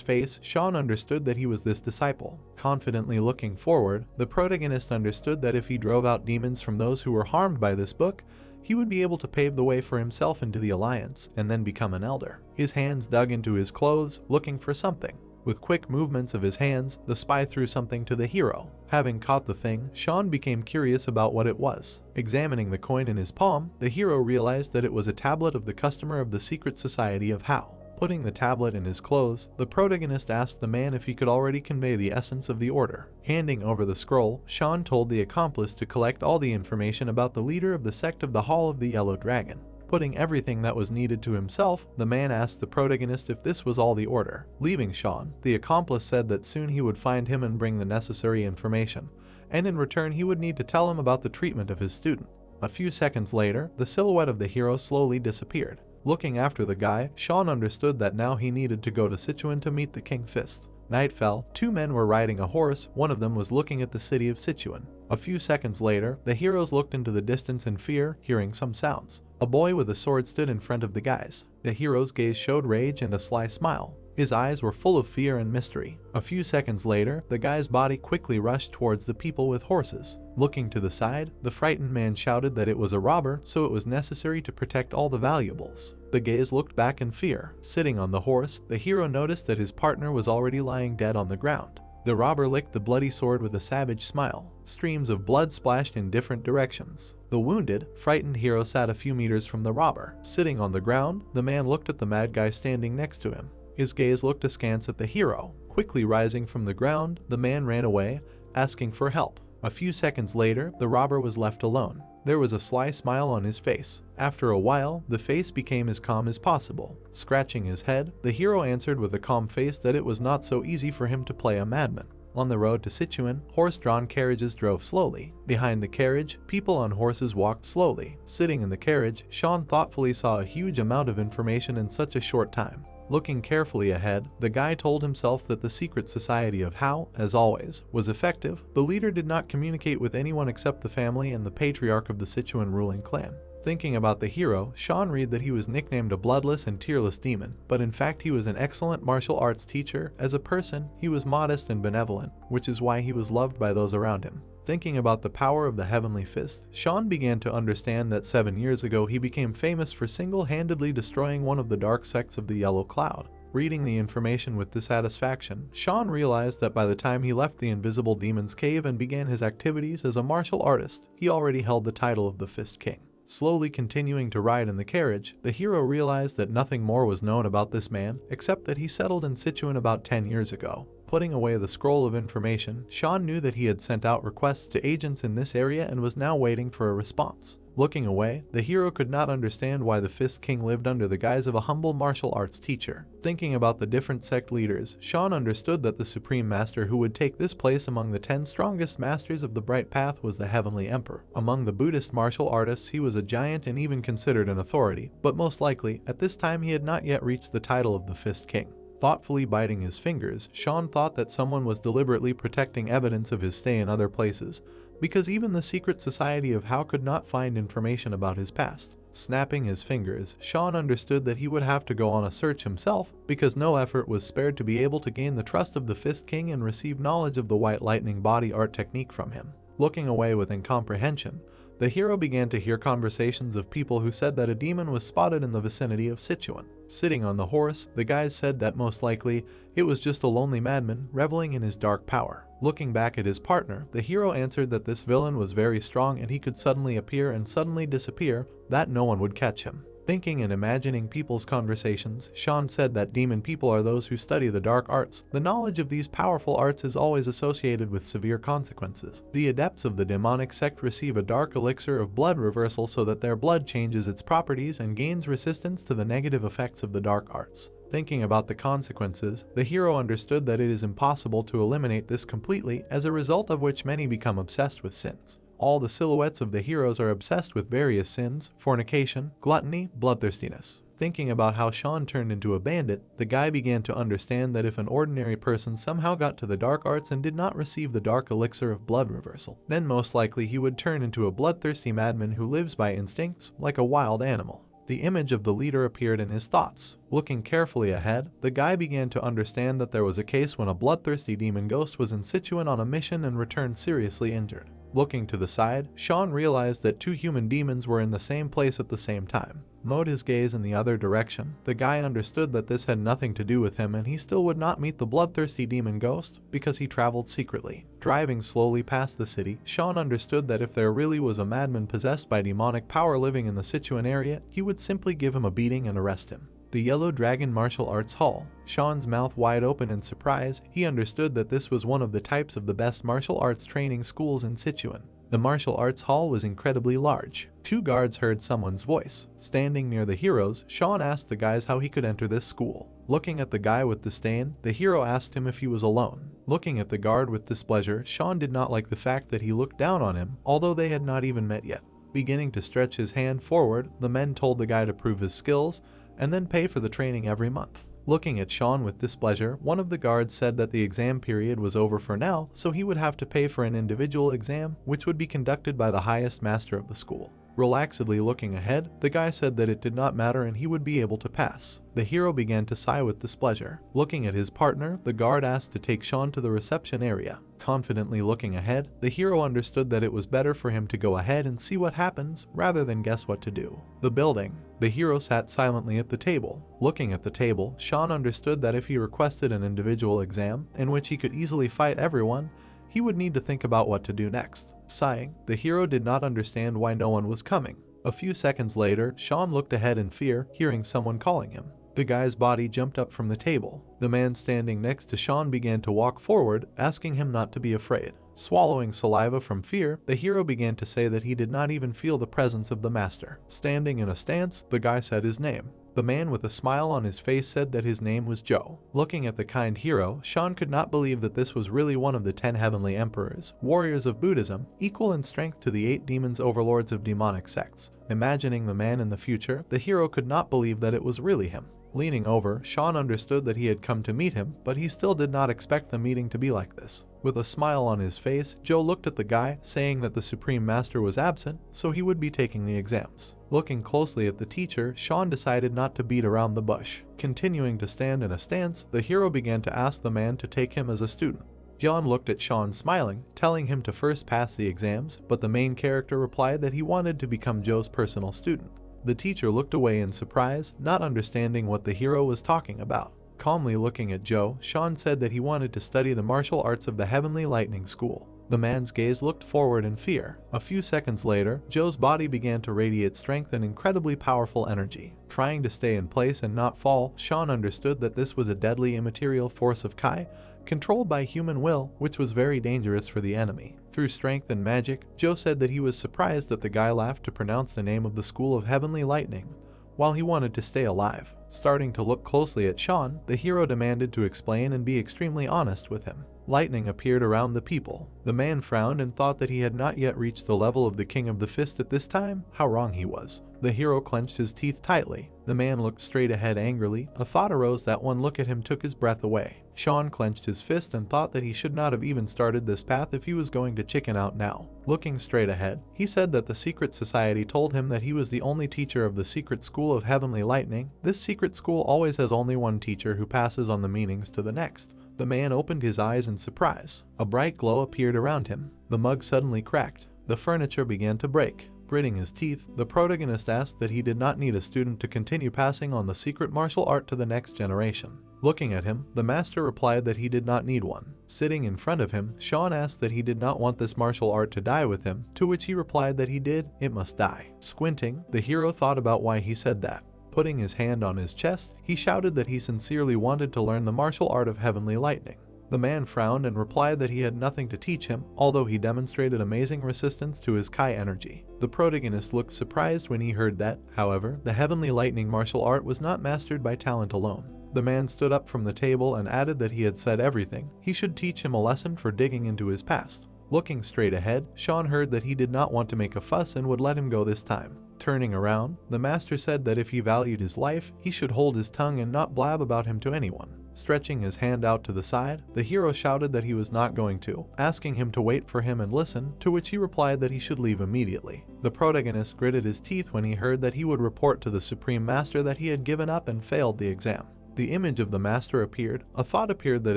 face, Sean understood that he was this disciple. Confidently looking forward, the protagonist understood that if he drove out demons from those who were harmed by this book, he would be able to pave the way for himself into the alliance and then become an elder. His hands dug into his clothes, looking for something. With quick movements of his hands, the spy threw something to the hero. Having caught the thing, Sean became curious about what it was. Examining the coin in his palm, the hero realized that it was a tablet of the customer of the secret society of How. Putting the tablet in his clothes, the protagonist asked the man if he could already convey the essence of the order. Handing over the scroll, Sean told the accomplice to collect all the information about the leader of the sect of the Hall of the Yellow Dragon. Putting everything that was needed to himself, the man asked the protagonist if this was all the order. Leaving Sean, the accomplice said that soon he would find him and bring the necessary information, and in return he would need to tell him about the treatment of his student. A few seconds later, the silhouette of the hero slowly disappeared. Looking after the guy, Sean understood that now he needed to go to Sichuan to meet the King Fist. Night fell, 2 men were riding a horse, one of them was looking at the city of Sichuan. A few seconds later, the heroes looked into the distance in fear, hearing some sounds. A boy with a sword stood in front of the guys. The hero's gaze showed rage and a sly smile. His eyes were full of fear and mystery. A few seconds later, the guy's body quickly rushed towards the people with horses. Looking to the side, the frightened man shouted that it was a robber, so it was necessary to protect all the valuables. The gaze looked back in fear. Sitting on the horse, the hero noticed that his partner was already lying dead on the ground. The robber licked the bloody sword with a savage smile. Streams of blood splashed in different directions. The wounded, frightened hero sat a few meters from the robber. Sitting on the ground, the man looked at the mad guy standing next to him. His gaze looked askance at the hero. Quickly rising from the ground, the man ran away, asking for help. A few seconds later, the robber was left alone. There was a sly smile on his face. After a while, the face became as calm as possible. Scratching his head, the hero answered with a calm face that it was not so easy for him to play a madman. On the road to Sichuan, horse-drawn carriages drove slowly. Behind the carriage, people on horses walked slowly. Sitting in the carriage, Sean thoughtfully saw a huge amount of information in such a short time. Looking carefully ahead, the guy told himself that the secret society of How, as always, was effective. The leader did not communicate with anyone except the family and the patriarch of the Sichuan ruling clan. Thinking about the hero, Sean read that he was nicknamed a bloodless and tearless demon, but in fact he was an excellent martial arts teacher. As a person, he was modest and benevolent, which is why he was loved by those around him. Thinking about the power of the Heavenly Fist, Sean began to understand that 7 years ago he became famous for single-handedly destroying one of the dark sects of the Yellow Cloud. Reading the information with dissatisfaction, Sean realized that by the time he left the Invisible Demon's cave and began his activities as a martial artist, he already held the title of the Fist King. Slowly continuing to ride in the carriage, the hero realized that nothing more was known about this man, except that he settled in Sichuan about 10 years ago. Putting away the scroll of information, Sean knew that he had sent out requests to agents in this area and was now waiting for a response. Looking away, the hero could not understand why the Fist King lived under the guise of a humble martial arts teacher. Thinking about the different sect leaders, Sean understood that the Supreme Master who would take this place among the 10 strongest masters of the Bright Path was the Heavenly Emperor. Among the Buddhist martial artists, he was a giant and even considered an authority, but most likely, at this time he had not yet reached the title of the Fist King. Thoughtfully biting his fingers, Sean thought that someone was deliberately protecting evidence of his stay in other places, because even the secret society of How could not find information about his past. Snapping his fingers, Sean understood that he would have to go on a search himself, because no effort was spared to be able to gain the trust of the Fist King and receive knowledge of the White Lightning body art technique from him. Looking away with incomprehension, the hero began to hear conversations of people who said that a demon was spotted in the vicinity of Sichuan. Sitting on the horse, the guys said that most likely it was just a lonely madman reveling in his dark power. Looking back at his partner, the hero answered that this villain was very strong and he could suddenly appear and suddenly disappear, that no one would catch him. Thinking and imagining people's conversations, Sean said that demon people are those who study the dark arts. The knowledge of these powerful arts is always associated with severe consequences. The adepts of the demonic sect receive a dark elixir of blood reversal so that their blood changes its properties and gains resistance to the negative effects of the dark arts. Thinking about the consequences, the hero understood that it is impossible to eliminate this completely, as a result of which many become obsessed with sins. All the silhouettes of the heroes are obsessed with various sins: fornication, gluttony, bloodthirstiness. Thinking about how Sean turned into a bandit, the guy began to understand that if an ordinary person somehow got to the dark arts and did not receive the dark elixir of blood reversal, then most likely he would turn into a bloodthirsty madman who lives by instincts, like a wild animal. The image of the leader appeared in his thoughts. Looking carefully ahead, the guy began to understand that there was a case when a bloodthirsty demon ghost was in Sichuan on a mission and returned seriously injured. Looking to the side, Sean realized that two human demons were in the same place at the same time. Mode his gaze in the other direction. The guy understood that this had nothing to do with him and he still would not meet the bloodthirsty demon ghost because he traveled secretly. Driving slowly past the city, Sean understood that if there really was a madman possessed by demonic power living in the Sichuan area, he would simply give him a beating and arrest him. The Yellow Dragon Martial Arts Hall. Sean's mouth wide open in surprise, he understood that this was one of the types of the best martial arts training schools in Sichuan. The martial arts hall was incredibly large. Two guards heard someone's voice. Standing near the heroes, Sean asked the guys how he could enter this school. Looking at the guy with disdain, the hero asked him if he was alone. Looking at the guard with displeasure, Sean did not like the fact that he looked down on him, although they had not even met yet. Beginning to stretch his hand forward, the men told the guy to prove his skills and then pay for the training every month. Looking at Sean with displeasure, one of the guards said that the exam period was over for now, so he would have to pay for an individual exam, which would be conducted by the highest master of the school. Relaxedly looking ahead, the guy said that it did not matter and he would be able to pass. The hero began to sigh with displeasure. Looking at his partner, the guard asked to take Sean to the reception area. Confidently looking ahead, the hero understood that it was better for him to go ahead and see what happens rather than guess what to do. The building. The hero sat silently at the table. Looking at the table, Sean understood that if he requested an individual exam, in which he could easily fight everyone, he would need to think about what to do next. Sighing, the hero did not understand why no one was coming. A few seconds later, Sean looked ahead in fear, hearing someone calling him. The guy's body jumped up from the table. The man standing next to Sean began to walk forward, asking him not to be afraid. Swallowing saliva from fear, the hero began to say that he did not even feel the presence of the master. Standing in a stance, the guy said his name. The man with a smile on his face said that his name was Joe. Looking at the kind hero, Sean could not believe that this was really one of the 10 heavenly emperors, warriors of Buddhism, equal in strength to the 8 demons overlords of demonic sects. Imagining the man in the future, the hero could not believe that it was really him. Leaning over, Sean understood that he had come to meet him, but he still did not expect the meeting to be like this. With a smile on his face, Joe looked at the guy, saying that the Supreme Master was absent, so he would be taking the exams. Looking closely at the teacher, Sean decided not to beat around the bush. Continuing to stand in a stance, the hero began to ask the man to take him as a student. John looked at Sean smiling, telling him to first pass the exams, but the main character replied that he wanted to become Joe's personal student. The teacher looked away in surprise, not understanding what the hero was talking about. Calmly looking at Joe, Sean said that he wanted to study the martial arts of the Heavenly Lightning School. The man's gaze looked forward in fear. A few seconds later, Joe's body began to radiate strength and incredibly powerful energy. Trying to stay in place and not fall, Sean understood that this was a deadly immaterial force of Kai, controlled by human will, which was very dangerous for the enemy. Through strength and magic, Joe said that he was surprised that the guy laughed to pronounce the name of the School of Heavenly Lightning, while he wanted to stay alive. Starting to look closely at Sean, the hero demanded to explain and be extremely honest with him. Lightning appeared around the people. The man frowned and thought that he had not yet reached the level of the King of the Fist at this time. How wrong he was. The hero clenched his teeth tightly. The man looked straight ahead angrily. A thought arose that one look at him took his breath away. Sean clenched his fist and thought that he should not have even started this path if he was going to chicken out now. Looking straight ahead, he said that the secret society told him that he was the only teacher of the secret school of Heavenly Lightning. This secret school always has only one teacher who passes on the meanings to the next. The man opened his eyes in surprise. A bright glow appeared around him. The mug suddenly cracked. The furniture began to break. Gritting his teeth, the protagonist asked that he did not need a student to continue passing on the secret martial art to the next generation. Looking at him, the master replied that he did not need one. Sitting in front of him, Sean asked that he did not want this martial art to die with him, to which he replied that he did, it must die. Squinting, the hero thought about why he said that. Putting his hand on his chest, he shouted that he sincerely wanted to learn the martial art of heavenly lightning. The man frowned and replied that he had nothing to teach him, although he demonstrated amazing resistance to his Kai energy. The protagonist looked surprised when he heard that, however, the heavenly lightning martial art was not mastered by talent alone. The man stood up from the table and added that he had said everything. He should teach him a lesson for digging into his past. Looking straight ahead, Sean heard that he did not want to make a fuss and would let him go this time. Turning around, the master said that if he valued his life, he should hold his tongue and not blab about him to anyone. Stretching his hand out to the side, the hero shouted that he was not going to, asking him to wait for him and listen, to which he replied that he should leave immediately. The protagonist gritted his teeth when he heard that he would report to the Supreme Master that he had given up and failed the exam. The image of the master appeared. A thought appeared that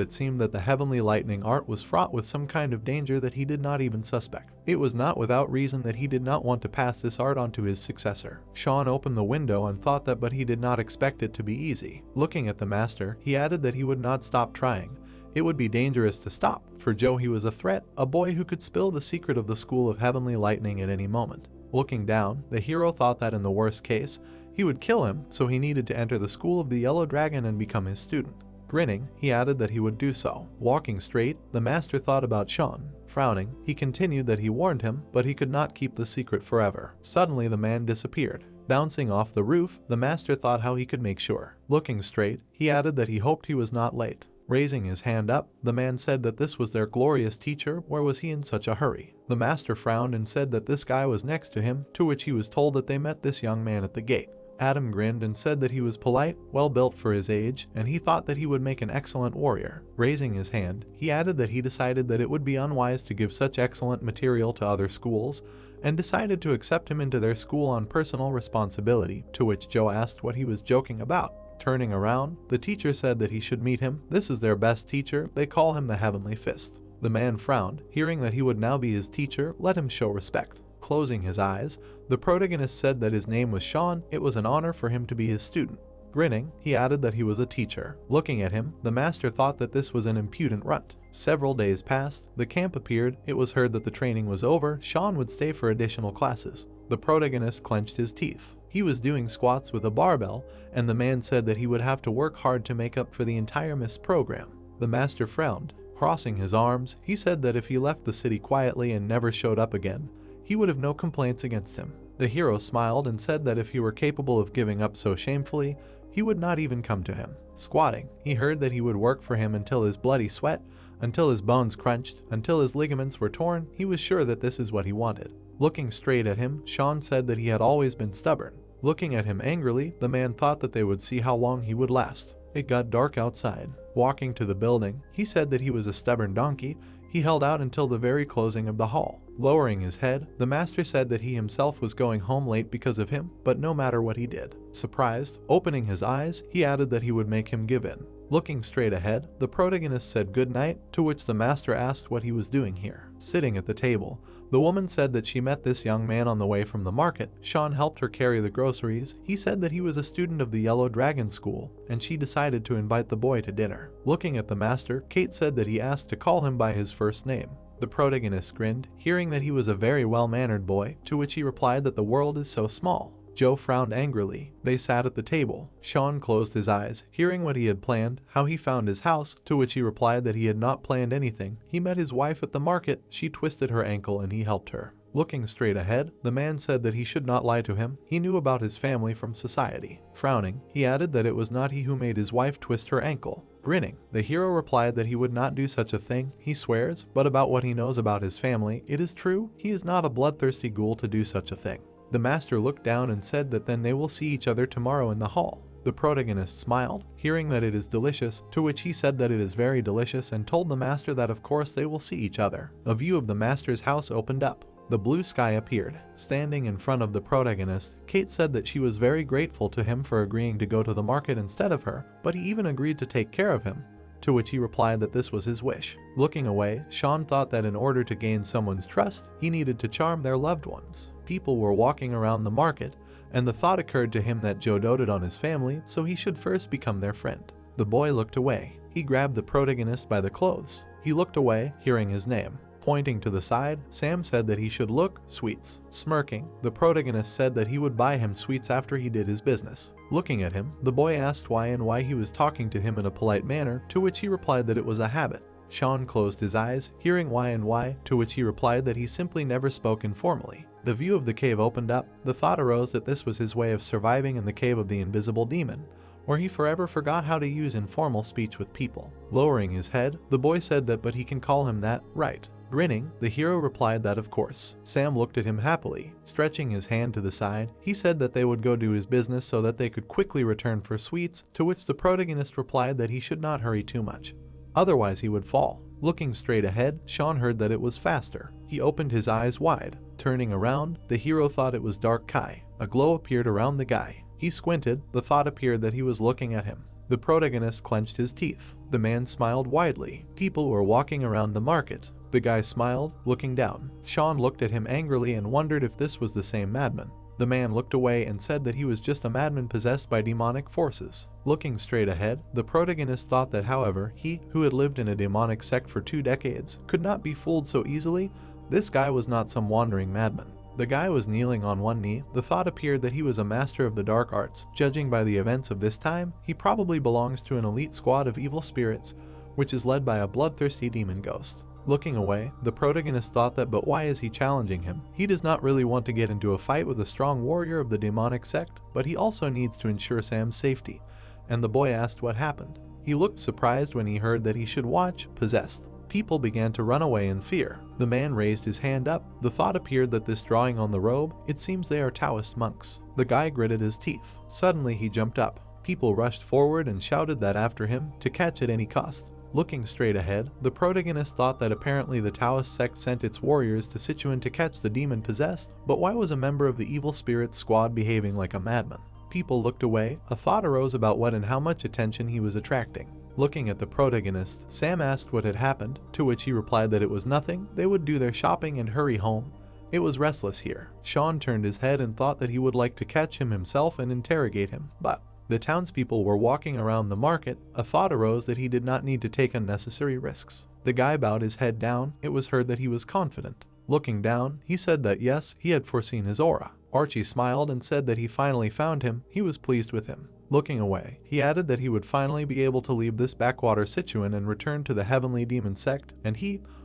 it seemed that the heavenly lightning art was fraught with some kind of danger that he did not even suspect. It was not without reason that he did not want to pass this art on to his successor. Sean opened the window and thought that, but he did not expect it to be easy. Looking at the master, he added that he would not stop trying. It would be dangerous to stop. For Joe, he was a threat, a boy who could spill the secret of the school of heavenly lightning at any moment. Looking down, the hero thought that in the worst case, he would kill him, so he needed to enter the school of the Yellow Dragon and become his student. Grinning, he added that he would do so. Walking straight, the master thought about Sean. Frowning, he continued that he warned him, but he could not keep the secret forever. Suddenly, the man disappeared. Bouncing off the roof, the master thought how he could make sure. Looking straight, he added that he hoped he was not late. Raising his hand up, the man said that this was their glorious teacher. Where was he in such a hurry? The master frowned and said that this guy was next to him, to which he was told that they met this young man at the gate. Adam grinned and said that he was polite, well built for his age, and he thought that he would make an excellent warrior. Raising his hand, he added that he decided that it would be unwise to give such excellent material to other schools, and decided to accept him into their school on personal responsibility, to which Joe asked what he was joking about. Turning around, the teacher said that he should meet him. This is their best teacher, they call him the Heavenly Fist. The man frowned, hearing that he would now be his teacher, let him show respect. Closing his eyes, the protagonist said that his name was Sean. It was an honor for him to be his student. Grinning, he added that he was a teacher. Looking at him, the master thought that this was an impudent runt. Several days passed, the camp appeared. It was heard that the training was over. Sean would stay for additional classes. The protagonist clenched his teeth. He was doing squats with a barbell, and the man said that he would have to work hard to make up for the entire missed program. The master frowned. Crossing his arms, he said that if he left the city quietly and never showed up again, he would have no complaints against him. The hero smiled and said that if he were capable of giving up so shamefully, he would not even come to him. Squatting, he heard that he would work for him until his bloody sweat, until his bones crunched, until his ligaments were torn. He was sure that this is what he wanted. Looking straight at him, Sean said that he had always been stubborn. Looking at him angrily, the man thought that they would see how long he would last. It got dark outside. Walking to the building, he said that he was a stubborn donkey. He held out until the very closing of the hall. Lowering his head, the master said that he himself was going home late because of him, but no matter what he did. Surprised, opening his eyes, he added that he would make him give in. Looking straight ahead, the protagonist said good night, to which the master asked what he was doing here. Sitting at the table, the woman said that she met this young man on the way from the market. Sean helped her carry the groceries. He said that he was a student of the Yellow Dragon School, and she decided to invite the boy to dinner. Looking at the master, Kate said that he asked to call him by his first name. The protagonist grinned, hearing that he was a very well-mannered boy, to which he replied that the world is so small. Joe frowned angrily. They sat at the table. Sean closed his eyes, hearing what he had planned, how he found his house, to which he replied that he had not planned anything. He met his wife at the market. She twisted her ankle and he helped her. Looking straight ahead, the man said that he should not lie to him. He knew about his family from society. Frowning, he added that it was not he who made his wife twist her ankle. Grinning, the hero replied that he would not do such a thing. He swears, but about what he knows about his family, it is true. He is not a bloodthirsty ghoul to do such a thing. The master looked down and said that then they will see each other tomorrow in the hall. The protagonist smiled, hearing that it is delicious, to which he said that it is very delicious and told the master that of course they will see each other. A view of the master's house opened up. The blue sky appeared. Standing in front of the protagonist, Kate said that she was very grateful to him for agreeing to go to the market instead of her, but he even agreed to take care of him. to which he replied that this was his wish. Looking away, Sean thought that in order to gain someone's trust, he needed to charm their loved ones. People were walking around the market, and the thought occurred to him that Joe doted on his family, so he should first become their friend. The boy looked away. He grabbed the protagonist by the clothes. He looked away, hearing his name. Pointing to the side, Sam said that he should look sweets. Smirking, the protagonist said that he would buy him sweets after he did his business. Looking at him, the boy asked why he was talking to him in a polite manner, to which he replied that it was a habit. Sean closed his eyes, hearing why, to which he replied that he simply never spoke informally. The view of the cave opened up. The thought arose that this was his way of surviving in the cave of the invisible demon, where he forever forgot how to use informal speech with people. Lowering his head, the boy said that but he can call him that, right? Grinning, the hero replied that of course. Sam looked at him happily. Stretching his hand to the side, he said that they would go do his business so that they could quickly return for sweets, to which the protagonist replied that he should not hurry too much. Otherwise he would fall. Looking straight ahead, Sean heard that it was faster. He opened his eyes wide. Turning around, the hero thought it was Dark Kai. A glow appeared around the guy. He squinted. The thought appeared that he was looking at him. The protagonist clenched his teeth. The man smiled widely. People were walking around the market. The guy smiled, looking down. Sean looked at him angrily and wondered if this was the same madman. The man looked away and said that he was just a madman possessed by demonic forces. Looking straight ahead, the protagonist thought that however, he, who had lived in a demonic sect for 2 decades, could not be fooled so easily. This guy was not some wandering madman. The guy was kneeling on one knee. The thought appeared that he was a master of the dark arts. Judging by the events of this time, he probably belongs to an elite squad of evil spirits, which is led by a bloodthirsty demon ghost. Looking away, the protagonist thought that but why is he challenging him? He does not really want to get into a fight with a strong warrior of the demonic sect, but he also needs to ensure Sam's safety. And the boy asked what happened. He looked surprised when he heard that he should watch, possessed. People began to run away in fear. The man raised his hand up. The thought appeared that this drawing on the robe, it seems they are Taoist monks. The guy gritted his teeth. Suddenly he jumped up. People rushed forward and shouted that after him, to catch at any cost. Looking straight ahead, the protagonist thought that apparently the Taoist sect sent its warriors to Sichuan to catch the demon possessed, but why was a member of the evil spirit squad behaving like a madman? People looked away. A thought arose about what and how much attention he was attracting. Looking at the protagonist, Sam asked what had happened, to which he replied that it was nothing, they would do their shopping and hurry home. It was restless here. Sean turned his head and thought that he would like to catch him himself and interrogate him, but the townspeople were walking around the market. A thought arose that he did not need to take unnecessary risks. The guy bowed his head down. It was heard that he was confident. Looking down, he said that yes, he had foreseen his aura. Archie smiled and said that he finally found him. He was pleased with him. Looking away, he added that he would finally be able to leave this backwater Sichuan and return to the heavenly demon sect, and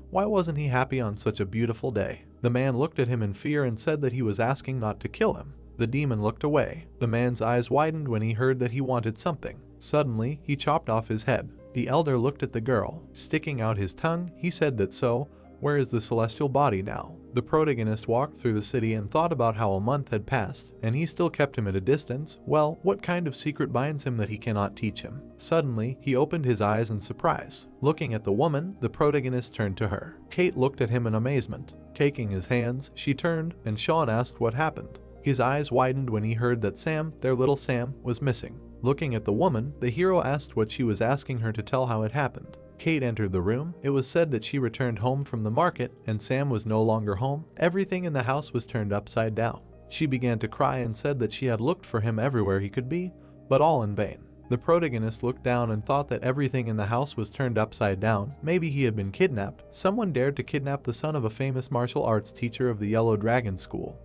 why wasn't he happy on such a beautiful day? The man looked at him in fear and said that he was asking not to kill him. The demon looked away. The man's eyes widened when he heard that he wanted something. Suddenly, he chopped off his head. The elder looked at the girl. Sticking out his tongue, he said that so, where is the celestial body now? The protagonist walked through the city and thought about how a month had passed, and he still kept him at a distance. Well, what kind of secret binds him that he cannot teach him? Suddenly, he opened his eyes in surprise. Looking at the woman, the protagonist turned to her. Kate looked at him in amazement. Caking his hands, she turned, and Sean asked what happened. His eyes widened when he heard that Sam, their little Sam, was missing. Looking at the woman, the hero asked what she was asking her to tell how it happened. Kate entered the room. It was said that she returned home from the market, and Sam was no longer home. Everything in the house was turned upside down. She began to cry and said that she had looked for him everywhere he could be, but all in vain. The protagonist looked down and thought that everything in the house was turned upside down. Maybe he had been kidnapped. Someone dared to kidnap the son of a famous martial arts teacher of the Yellow Dragon School.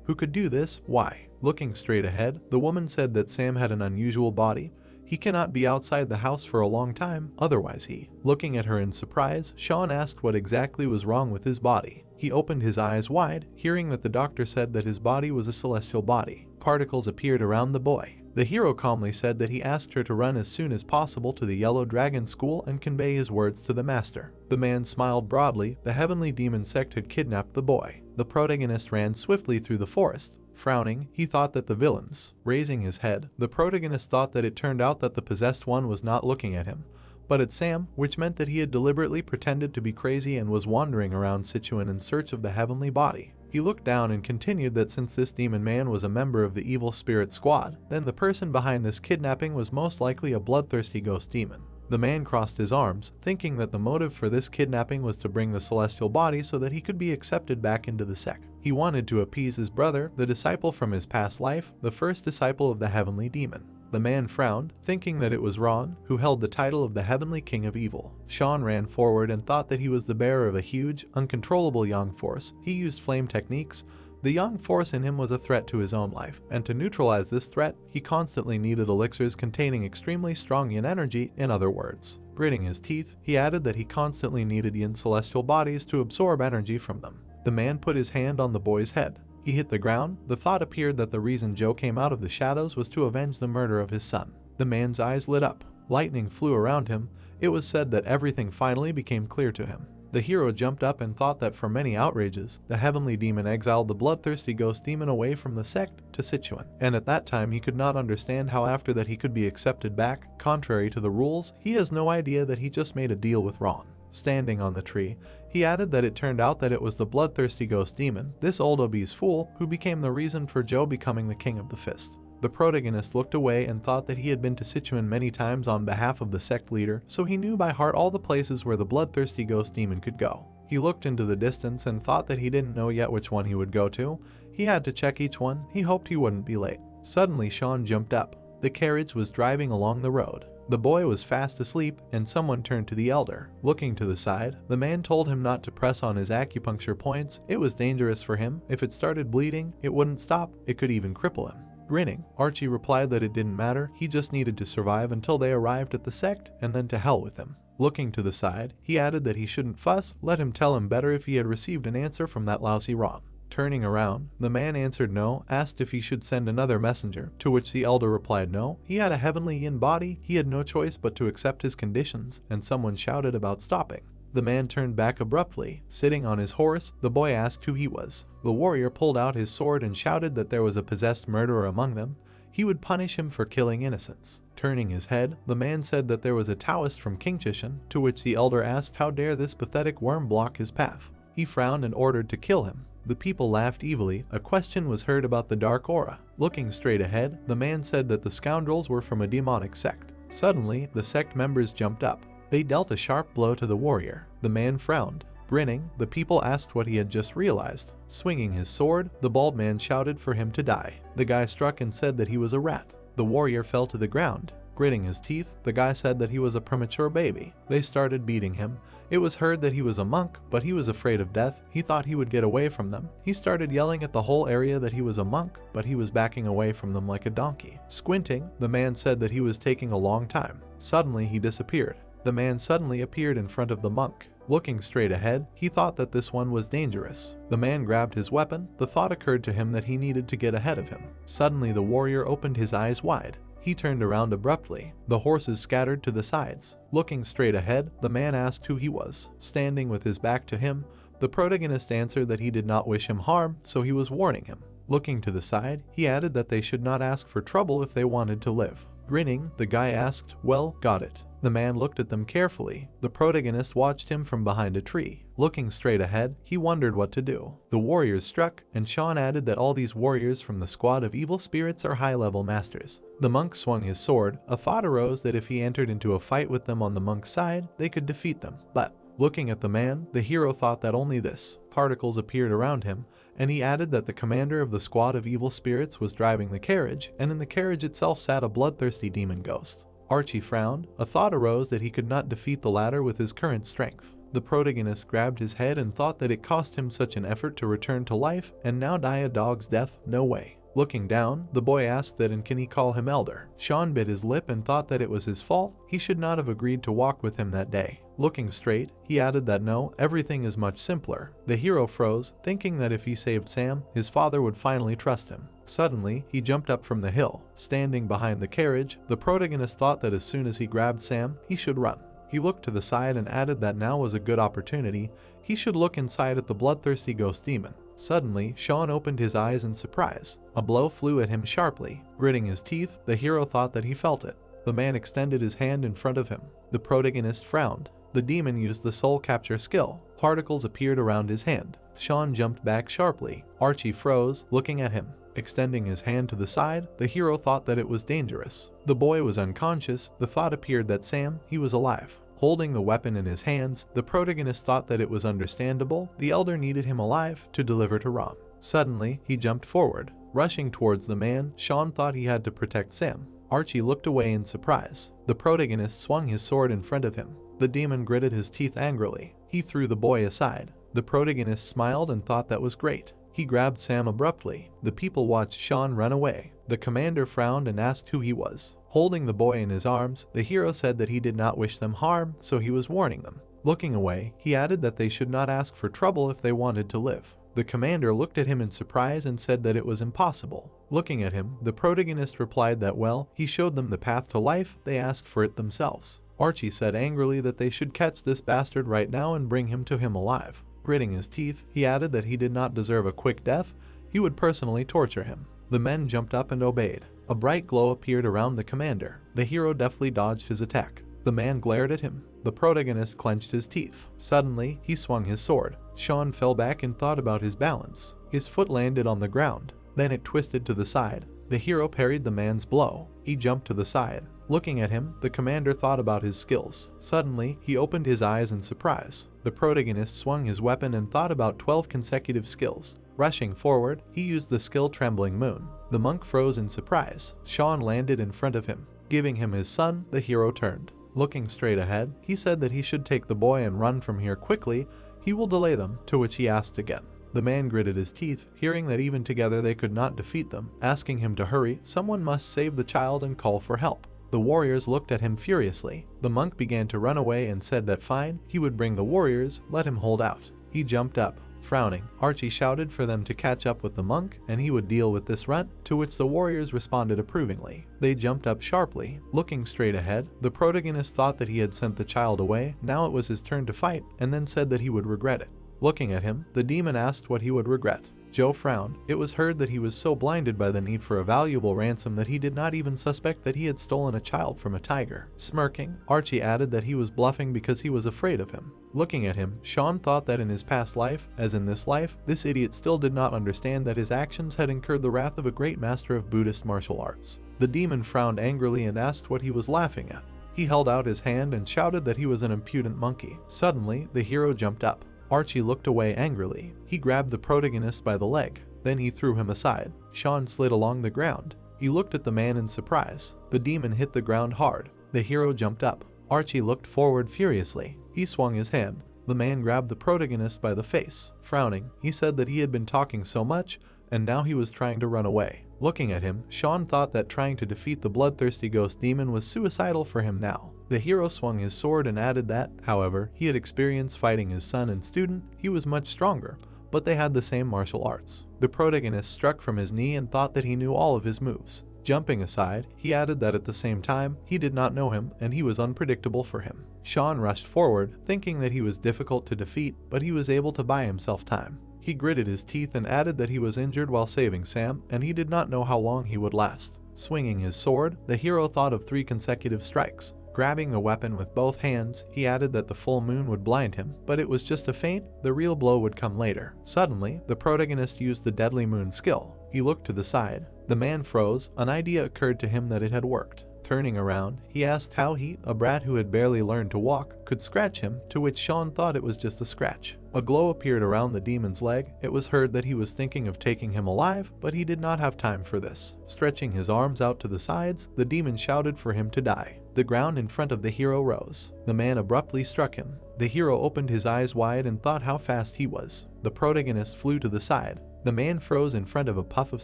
Who could do this? Why? Looking straight ahead, the woman said that Sam had an unusual body. He cannot be outside the house for a long time, otherwise he. Looking at her in surprise, Sean asked what exactly was wrong with his body. He opened his eyes wide, hearing that the doctor said that his body was a celestial body. Particles appeared around the boy. The hero calmly said that he asked her to run as soon as possible to the Yellow Dragon School and convey his words to the master. The man smiled broadly. The heavenly demon sect had kidnapped the boy. The protagonist ran swiftly through the forest. Frowning, he thought that the villains. Raising his head, the protagonist thought that it turned out that the possessed one was not looking at him, but at Sam, which meant that he had deliberately pretended to be crazy and was wandering around Sichuan in search of the heavenly body. He looked down and continued that since this demon man was a member of the evil spirit squad, then the person behind this kidnapping was most likely a bloodthirsty ghost demon. The man crossed his arms, thinking that the motive for this kidnapping was to bring the celestial body so that he could be accepted back into the sect. He wanted to appease his brother, the disciple from his past life, the first disciple of the heavenly demon. The man frowned, thinking that it was Ron, who held the title of the heavenly king of evil. Sean ran forward and thought that he was the bearer of a huge, uncontrollable yang force. He used flame techniques. The yang force in him was a threat to his own life, and to neutralize this threat, he constantly needed elixirs containing extremely strong yin energy. In other words, gritting his teeth, he added that he constantly needed yin celestial bodies to absorb energy from them. The man put his hand on the boy's head. He hit the ground. The thought appeared that the reason Joe came out of the shadows was to avenge the murder of his son. The man's eyes lit up. Lightning flew around him. It was said that everything finally became clear to him. The hero jumped up and thought that for many outrages, the heavenly demon exiled the bloodthirsty ghost demon away from the sect to Sichuan. And at that time he could not understand how after that he could be accepted back. Contrary to the rules, he has no idea that he just made a deal with Ron. Standing on the tree, he added that it turned out that it was the bloodthirsty ghost demon, this old obese fool, who became the reason for Joe becoming the king of the fist. The protagonist looked away and thought that he had been to Sichuan many times on behalf of the sect leader, so he knew by heart all the places where the bloodthirsty ghost demon could go. He looked into the distance and thought that he didn't know yet which one he would go to. He had to check each one. He hoped he wouldn't be late. Suddenly Sean jumped up. The carriage was driving along the road. The boy was fast asleep, and someone turned to the elder. Looking to the side, the man told him not to press on his acupuncture points. It was dangerous for him. If it started bleeding, it wouldn't stop. It could even cripple him. Grinning, Archie replied that it didn't matter. He just needed to survive until they arrived at the sect, and then to hell with him. Looking to the side, he added that he shouldn't fuss. Let him tell him better if he had received an answer from that lousy Ron. Turning around, the man answered no, asked if he should send another messenger, to which the elder replied no. He had a heavenly yin body, he had no choice but to accept his conditions, and someone shouted about stopping. The man turned back abruptly. Sitting on his horse, the boy asked who he was. The warrior pulled out his sword and shouted that there was a possessed murderer among them. He would punish him for killing innocents. Turning his head, the man said that there was a Taoist from Qingchishan, to which the elder asked how dare this pathetic worm block his path. He frowned and ordered to kill him. The people laughed evilly. A question was heard about the dark aura. Looking straight ahead, the man said that the scoundrels were from a demonic sect. Suddenly, the sect members jumped up. They dealt a sharp blow to the warrior. The man frowned. Grinning, the people asked what he had just realized. Swinging his sword, the bald man shouted for him to die. The guy struck and said that he was a rat. The warrior fell to the ground. Gritting his teeth, the guy said that he was a premature baby. They started beating him. It was heard that he was a monk, but he was afraid of death. He thought he would get away from them. He started yelling at the whole area that he was a monk, but he was backing away from them like a donkey. Squinting, the man said that he was taking a long time. Suddenly he disappeared. The man suddenly appeared in front of the monk. Looking straight ahead, he thought that this one was dangerous. The man grabbed his weapon. The thought occurred to him that he needed to get ahead of him. Suddenly the warrior opened his eyes wide. He turned around abruptly. The horses scattered to the sides. Looking straight ahead, the man asked who he was. Standing with his back to him, the protagonist answered that he did not wish him harm, so he was warning him. Looking to the side, he added that they should not ask for trouble if they wanted to live. Grinning, the guy asked, "Well, got it." The man looked at them carefully. The protagonist watched him from behind a tree. Looking straight ahead, he wondered what to do. The warriors struck, and Sean added that all these warriors from the squad of evil spirits are high-level masters. The monk swung his sword. A thought arose that if he entered into a fight with them on the monk's side, they could defeat them. But, looking at the man, the hero thought that only this. Particles appeared around him, and he added that the commander of the squad of evil spirits was driving the carriage, and in the carriage itself sat a bloodthirsty demon ghost. Archie frowned. A thought arose that he could not defeat the latter with his current strength. The protagonist grabbed his head and thought that it cost him such an effort to return to life and now die a dog's death. No way. Looking down, the boy asked that and can he call him elder. Sean bit his lip and thought that it was his fault. He should not have agreed to walk with him that day. Looking straight, he added that no, everything is much simpler. The hero froze, thinking that if he saved Sam, his father would finally trust him. Suddenly, he jumped up from the hill. Standing behind the carriage, the protagonist thought that as soon as he grabbed Sam, he should run. He looked to the side and added that now was a good opportunity. He should look inside at the bloodthirsty ghost demon. Suddenly, Sean opened his eyes in surprise. A blow flew at him sharply. Gritting his teeth, the hero thought that he felt it. The man extended his hand in front of him. The protagonist frowned. The demon used the soul capture skill. Particles appeared around his hand. Sean jumped back sharply. Archie froze, looking at him. Extending his hand to the side, the hero thought that it was dangerous. The boy was unconscious. The thought appeared that Sam, he was alive. Holding the weapon in his hands, the protagonist thought that it was understandable. The elder needed him alive to deliver to Ram. Suddenly, he jumped forward. Rushing towards the man, Sean thought he had to protect Sam. Archie looked away in surprise. The protagonist swung his sword in front of him. The demon gritted his teeth angrily. He threw the boy aside. The protagonist smiled and thought that was great. He grabbed Sam abruptly. The people watched Sean run away. The commander frowned and asked who he was. Holding the boy in his arms, the hero said that he did not wish them harm, so he was warning them. Looking away, he added that they should not ask for trouble if they wanted to live. The commander looked at him in surprise and said that it was impossible. Looking at him, the protagonist replied that he showed them the path to life, they asked for it themselves. Archie said angrily that they should catch this bastard right now and bring him to him alive. Gritting his teeth, he added that he did not deserve a quick death, he would personally torture him. The men jumped up and obeyed. A bright glow appeared around the commander. The hero deftly dodged his attack. The man glared at him. The protagonist clenched his teeth. Suddenly, he swung his sword. Sean fell back and thought about his balance. His foot landed on the ground. Then it twisted to the side. The hero parried the man's blow. He jumped to the side. Looking at him, the commander thought about his skills. Suddenly, he opened his eyes in surprise. The protagonist swung his weapon and thought about 12 consecutive skills. Rushing forward, he used the skill Trembling Moon. The monk froze in surprise. Sean landed in front of him. Giving him his son, the hero turned. Looking straight ahead, he said that he should take the boy and run from here quickly. He will delay them, to which he asked again. The man gritted his teeth, hearing that even together they could not defeat them, asking him to hurry. Someone must save the child and call for help. The warriors looked at him furiously. The monk began to run away and said that fine, he would bring the warriors, let him hold out. He jumped up. Frowning, Archie shouted for them to catch up with the monk and he would deal with this runt, to which the warriors responded approvingly. They jumped up sharply. Looking straight ahead, the protagonist thought that he had sent the child away. Now it was his turn to fight, and then said that he would regret it. Looking at him, the demon asked what he would regret. Joe frowned. It was heard that he was so blinded by the need for a valuable ransom that he did not even suspect that he had stolen a child from a tiger. Smirking, Archie added that he was bluffing because he was afraid of him. Looking at him, Sean thought that in his past life, as in this life, this idiot still did not understand that his actions had incurred the wrath of a great master of Buddhist martial arts. The demon frowned angrily and asked what he was laughing at. He held out his hand and shouted that he was an impudent monkey. Suddenly, the hero jumped up. Archie looked away angrily. He grabbed the protagonist by the leg. Then he threw him aside. Sean slid along the ground. He looked at the man in surprise. The demon hit the ground hard. The hero jumped up. Archie looked forward furiously. He swung his hand. The man grabbed the protagonist by the face. Frowning, he said that he had been talking so much, and now he was trying to run away. Looking at him, Sean thought that trying to defeat the bloodthirsty ghost demon was suicidal for him now. The hero swung his sword and added that, however, he had experience fighting his son and student. He was much stronger, but they had the same martial arts. The protagonist struck from his knee and thought that he knew all of his moves. Jumping aside, he added that at the same time, he did not know him and he was unpredictable for him. Sean rushed forward, thinking that he was difficult to defeat, but he was able to buy himself time. He gritted his teeth and added that he was injured while saving Sam, and he did not know how long he would last. Swinging his sword, the hero thought of 3 consecutive strikes. Grabbing the weapon with both hands, he added that the full moon would blind him, but it was just a feint, the real blow would come later. Suddenly, the protagonist used the deadly moon skill. He looked to the side. The man froze. An idea occurred to him that it had worked. Turning around, he asked how he, a brat who had barely learned to walk, could scratch him, to which Sean thought it was just a scratch. A glow appeared around the demon's leg. It was heard that he was thinking of taking him alive, but he did not have time for this. Stretching his arms out to the sides, the demon shouted for him to die. The ground in front of the hero rose. The man abruptly struck him. The hero opened his eyes wide and thought how fast he was. The protagonist flew to the side. The man froze in front of a puff of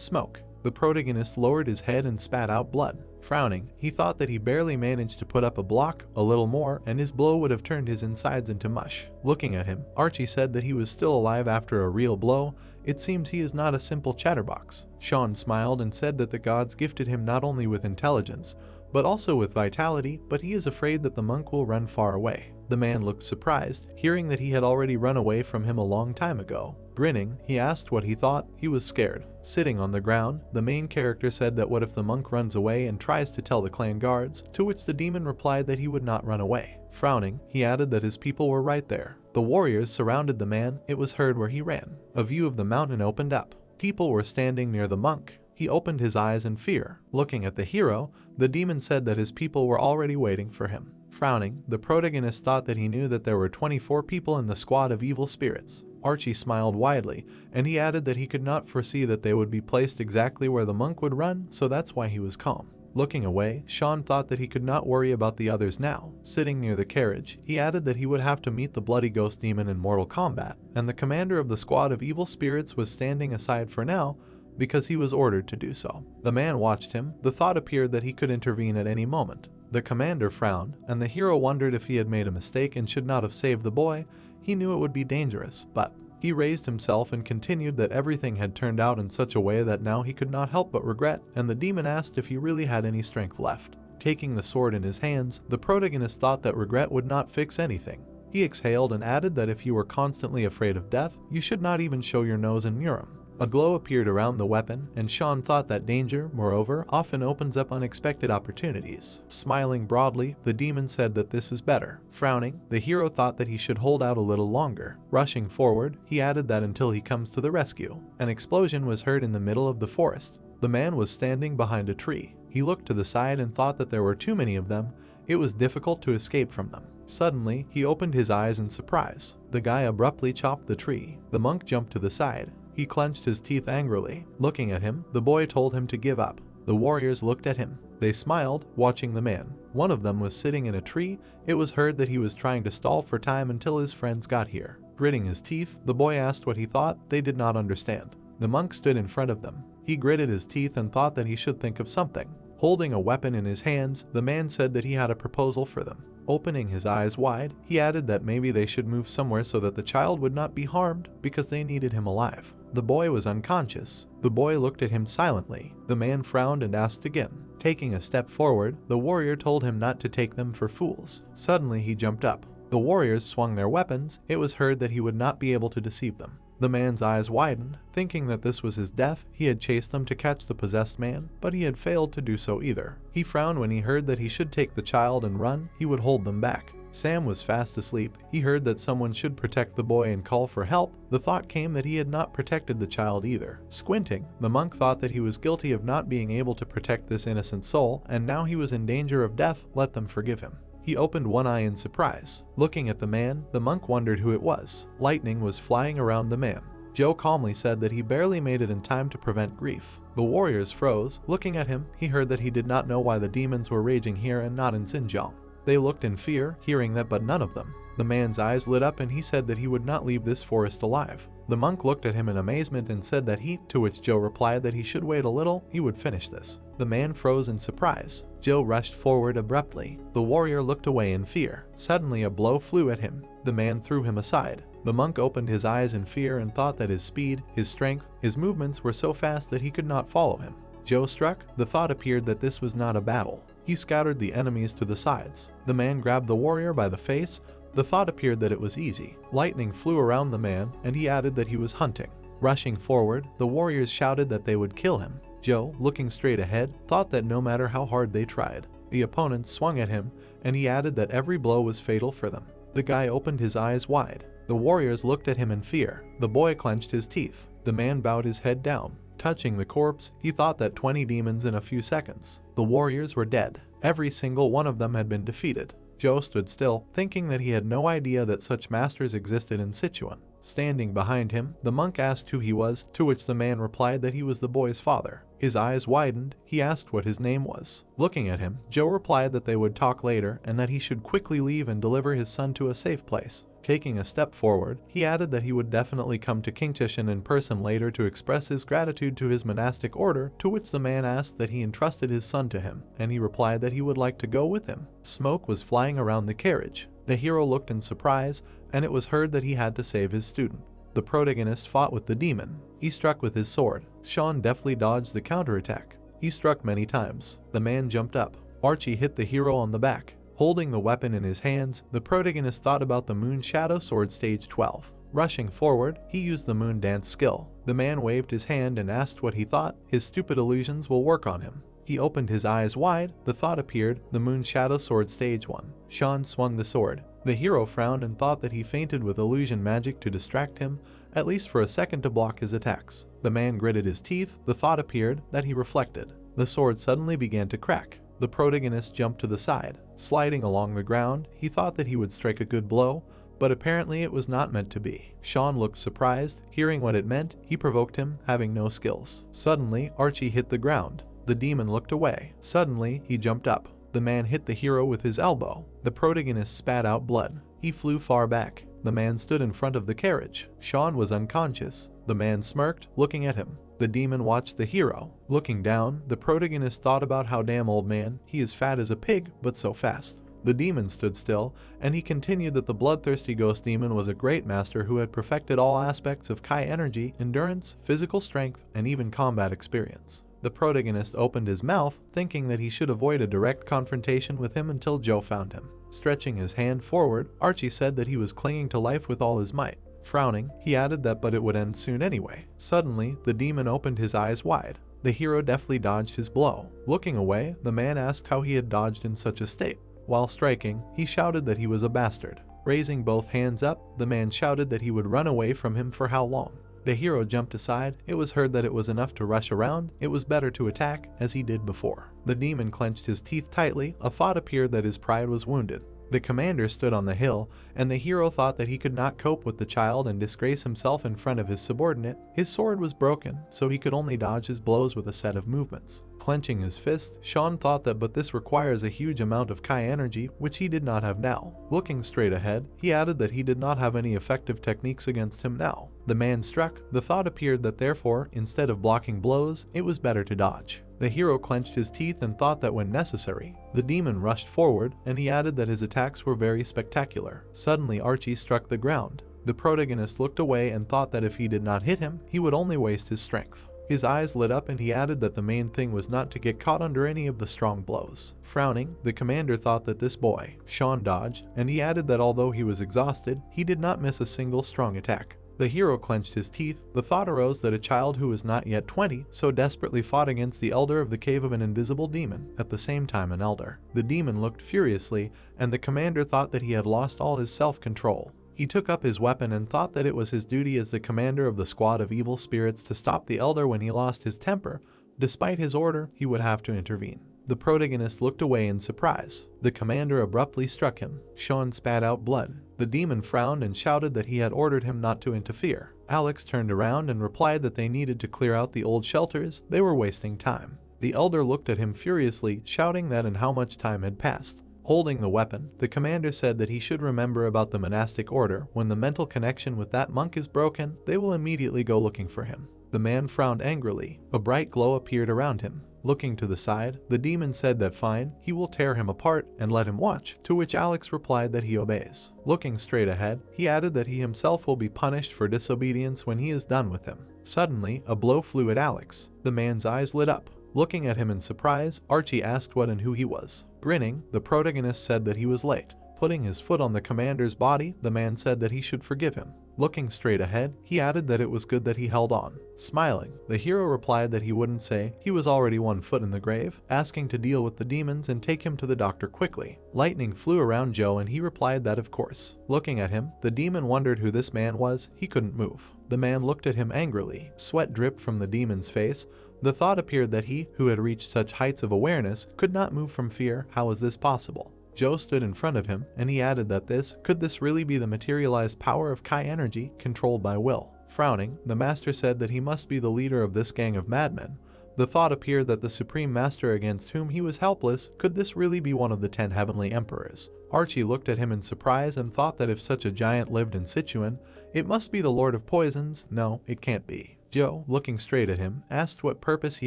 smoke. The protagonist lowered his head and spat out blood. Frowning, he thought that he barely managed to put up a block, a little more, and his blow would have turned his insides into mush. Looking at him, Archie said that he was still alive after a real blow. It seems he is not a simple chatterbox. Sean smiled and said that the gods gifted him not only with intelligence, but also with vitality, but he is afraid that the monk will run far away. The man looked surprised, hearing that he had already run away from him a long time ago. Grinning, he asked what he thought. He was scared. Sitting on the ground, the main character said that what if the monk runs away and tries to tell the clan guards, to which the demon replied that he would not run away. Frowning, he added that his people were right there. The warriors surrounded the man. It was heard where he ran. A view of the mountain opened up. People were standing near the monk. He opened his eyes in fear. Looking at the hero, the demon said that his people were already waiting for him. Frowning, the protagonist thought that he knew that there were 24 people in the squad of evil spirits. Archie smiled widely, and he added that he could not foresee that they would be placed exactly where the monk would run, so that's why he was calm. Looking away, Sean thought that he could not worry about the others now. Sitting near the carriage, he added that he would have to meet the bloody ghost demon in mortal combat, and the commander of the squad of evil spirits was standing aside for now because he was ordered to do so. The man watched him. The thought appeared that he could intervene at any moment. The commander frowned, and the hero wondered if he had made a mistake and should not have saved the boy. He knew it would be dangerous, but he raised himself and continued that everything had turned out in such a way that now he could not help but regret, and the demon asked if he really had any strength left. Taking the sword in his hands, the protagonist thought that regret would not fix anything. He exhaled and added that if you were constantly afraid of death, you should not even show your nose in Murim. A glow appeared around the weapon, and Sean thought that danger, moreover, often opens up unexpected opportunities. Smiling broadly, the demon said that this is better. Frowning, the hero thought that he should hold out a little longer. Rushing forward, he added that until he comes to the rescue. An explosion was heard in the middle of the forest. The man was standing behind a tree. He looked to the side and thought that there were too many of them. It was difficult to escape from them. Suddenly, he opened his eyes in surprise. The guy abruptly chopped the tree. The monk jumped to the side. He clenched his teeth angrily. Looking at him, the boy told him to give up. The warriors looked at him. They smiled, watching the man. One of them was sitting in a tree. It was heard that he was trying to stall for time until his friends got here. Gritting his teeth, the boy asked what he thought. They did not understand. The monk stood in front of them. He gritted his teeth and thought that he should think of something. Holding a weapon in his hands, the man said that he had a proposal for them. Opening his eyes wide, he added that maybe they should move somewhere so that the child would not be harmed because they needed him alive. The boy was unconscious. The boy looked at him silently. The man frowned and asked again. Taking a step forward, the warrior told him not to take them for fools. Suddenly he jumped up. The warriors swung their weapons. It was heard that he would not be able to deceive them. The man's eyes widened, thinking that this was his death. He had chased them to catch the possessed man, but he had failed to do so either. He frowned when he heard that he should take the child and run. He would hold them back. Sam was fast asleep. He heard that someone should protect the boy and call for help. The thought came that he had not protected the child either. Squinting, the monk thought that he was guilty of not being able to protect this innocent soul, and now he was in danger of death. Let them forgive him. He opened one eye in surprise. Looking at the man, the monk wondered who it was. Lightning was flying around the man. Joe calmly said that he barely made it in time to prevent grief. The warriors froze. Looking at him, he heard that he did not know why the demons were raging here and not in Xinjiang. They looked in fear, hearing that, but none of them. The man's eyes lit up and he said that he would not leave this forest alive. The monk looked at him in amazement and said that to which Joe replied that he should wait a little, he would finish this. The man froze in surprise. Joe rushed forward abruptly. The warrior looked away in fear. Suddenly a blow flew at him. The man threw him aside. The monk opened his eyes in fear and thought that his speed, his strength, his movements were so fast that he could not follow him. Joe struck. The thought appeared that this was not a battle. He scattered the enemies to the sides. The man grabbed the warrior by the face. The thought appeared that it was easy. Lightning flew around the man, and he added that he was hunting. Rushing forward, the warriors shouted that they would kill him. Joe, looking straight ahead, thought that no matter how hard they tried, the opponents swung at him, and he added that every blow was fatal for them. The guy opened his eyes wide. The warriors looked at him in fear. The boy clenched his teeth. The man bowed his head down. Touching the corpse, he thought that 20 demons in a few seconds. The warriors were dead. Every single one of them had been defeated. Joe stood still, thinking that he had no idea that such masters existed in Sichuan. Standing behind him, the monk asked who he was, to which the man replied that he was the boy's father. His eyes widened. He asked what his name was. Looking at him, Joe replied that they would talk later and that he should quickly leave and deliver his son to a safe place. Taking a step forward, he added that he would definitely come to Qingqishan in person later to express his gratitude to his monastic order, to which the man asked that he entrusted his son to him, and he replied that he would like to go with him. Smoke was flying around the carriage. The hero looked in surprise, and it was heard that he had to save his student. The protagonist fought with the demon. He struck with his sword. Sean deftly dodged the counterattack. He struck many times. The man jumped up. Archie hit the hero on the back. Holding the weapon in his hands, the protagonist thought about the Moon Shadow Sword Stage 12. Rushing forward, he used the Moon Dance skill. The man waved his hand and asked what he thought. His stupid illusions will work on him. He opened his eyes wide. The thought appeared, the Moon Shadow Sword Stage 1. Sean swung the sword. The hero frowned and thought that he fainted with illusion magic to distract him, at least for a second, to block his attacks. The man gritted his teeth. The thought appeared that he reflected. The sword suddenly began to crack. The protagonist jumped to the side. Sliding along the ground, he thought that he would strike a good blow, but apparently it was not meant to be. Sean looked surprised. Hearing what it meant, he provoked him, having no skills. Suddenly, Archie hit the ground. The demon looked away. Suddenly, he jumped up. The man hit the hero with his elbow. The protagonist spat out blood. He flew far back. The man stood in front of the carriage. Sean was unconscious. The man smirked, looking at him. The demon watched the hero. Looking down, the protagonist thought about how damn old man, he is fat as a pig, but so fast. The demon stood still, and he continued that the bloodthirsty ghost demon was a great master who had perfected all aspects of Kai energy, endurance, physical strength, and even combat experience. The protagonist opened his mouth, thinking that he should avoid a direct confrontation with him until Joe found him. Stretching his hand forward, Archie said that he was clinging to life with all his might. Frowning, he added that but it would end soon anyway. Suddenly, the demon opened his eyes wide. The hero deftly dodged his blow. Looking away, the man asked how he had dodged in such a state. While striking, he shouted that he was a bastard. Raising both hands up, the man shouted that he would run away from him for how long. The hero jumped aside. It was heard that it was enough to rush around. It was better to attack, as he did before. The demon clenched his teeth tightly. A thought appeared that his pride was wounded. The commander stood on the hill, and the hero thought that he could not cope with the child and disgrace himself in front of his subordinate. His sword was broken, so he could only dodge his blows with a set of movements. Clenching his fist, Sean thought that but this requires a huge amount of Kai energy, which he did not have now. Looking straight ahead, he added that he did not have any effective techniques against him now. The man struck. The thought appeared that therefore, instead of blocking blows, it was better to dodge. The hero clenched his teeth and thought that when necessary, the demon rushed forward, and he added that his attacks were very spectacular. Suddenly, Archie struck the ground. The protagonist looked away and thought that if he did not hit him, he would only waste his strength. His eyes lit up and he added that the main thing was not to get caught under any of the strong blows. Frowning, the commander thought that this boy, Sean, dodged, and he added that although he was exhausted, he did not miss a single strong attack. The hero clenched his teeth. The thought arose that a child who was not yet 20 so desperately fought against the elder of the cave of an invisible demon, at the same time an elder. The demon looked furiously, and the commander thought that he had lost all his self-control. He took up his weapon and thought that it was his duty as the commander of the squad of evil spirits to stop the elder when he lost his temper. Despite his order, he would have to intervene. The protagonist looked away in surprise. The commander abruptly struck him. Sean spat out blood. The demon frowned and shouted that he had ordered him not to interfere. Alex turned around and replied that they needed to clear out the old shelters. They were wasting time. The elder looked at him furiously, shouting that and how much time had passed. Holding the weapon, the commander said that he should remember about the monastic order. When the mental connection with that monk is broken, they will immediately go looking for him. The man frowned angrily. A bright glow appeared around him. Looking to the side, the demon said that fine, he will tear him apart and let him watch, to which Alex replied that he obeys. Looking straight ahead, he added that he himself will be punished for disobedience when he is done with him. Suddenly, a blow flew at Alex. The man's eyes lit up. Looking at him in surprise, Archie asked what and who he was. Grinning, the protagonist said that he was late. Putting his foot on the commander's body, the man said that he should forgive him. Looking straight ahead, he added that it was good that he held on. Smiling, the hero replied that he wouldn't say he was already 1 foot in the grave, asking to deal with the demons and take him to the doctor quickly. Lightning flew around Joe and he replied that of course. Looking at him, the demon wondered who this man was. He couldn't move. The man looked at him angrily. Sweat dripped from the demon's face. The thought appeared that he, who had reached such heights of awareness, could not move from fear. How was this possible? Joe stood in front of him, and he added that could this really be the materialized power of Kai energy controlled by will? Frowning, the master said that he must be the leader of this gang of madmen. The thought appeared that the supreme master against whom he was helpless, could this really be one of the 10 heavenly emperors? Archie looked at him in surprise and thought that if such a giant lived in Sichuan, it must be the Lord of Poisons. No, it can't be. Joe, looking straight at him, asked what purpose he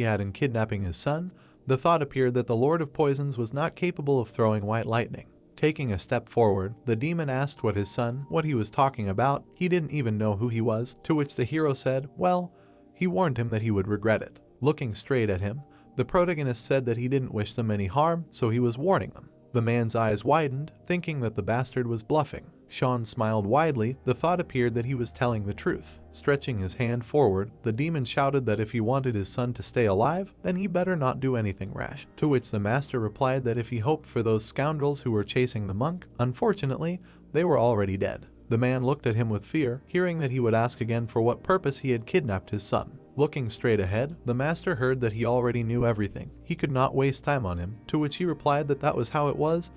had in kidnapping his son. The thought appeared that the Lord of Poisons was not capable of throwing white lightning. Taking a step forward, the demon asked what his son, what he was talking about. He didn't even know who he was, to which the hero said, well, he warned him that he would regret it. Looking straight at him, the protagonist said that he didn't wish them any harm, so he was warning them. The man's eyes widened, thinking that the bastard was bluffing. Sean smiled widely. The thought appeared that he was telling the truth. Stretching his hand forward, the demon shouted that if he wanted his son to stay alive, then he better not do anything rash, to which the master replied that if he hoped for those scoundrels who were chasing the monk, unfortunately, they were already dead. The man looked at him with fear, hearing that he would ask again for what purpose he had kidnapped his son. Looking straight ahead, the master heard that he already knew everything. He could not waste time on him, to which he replied that that was how it was,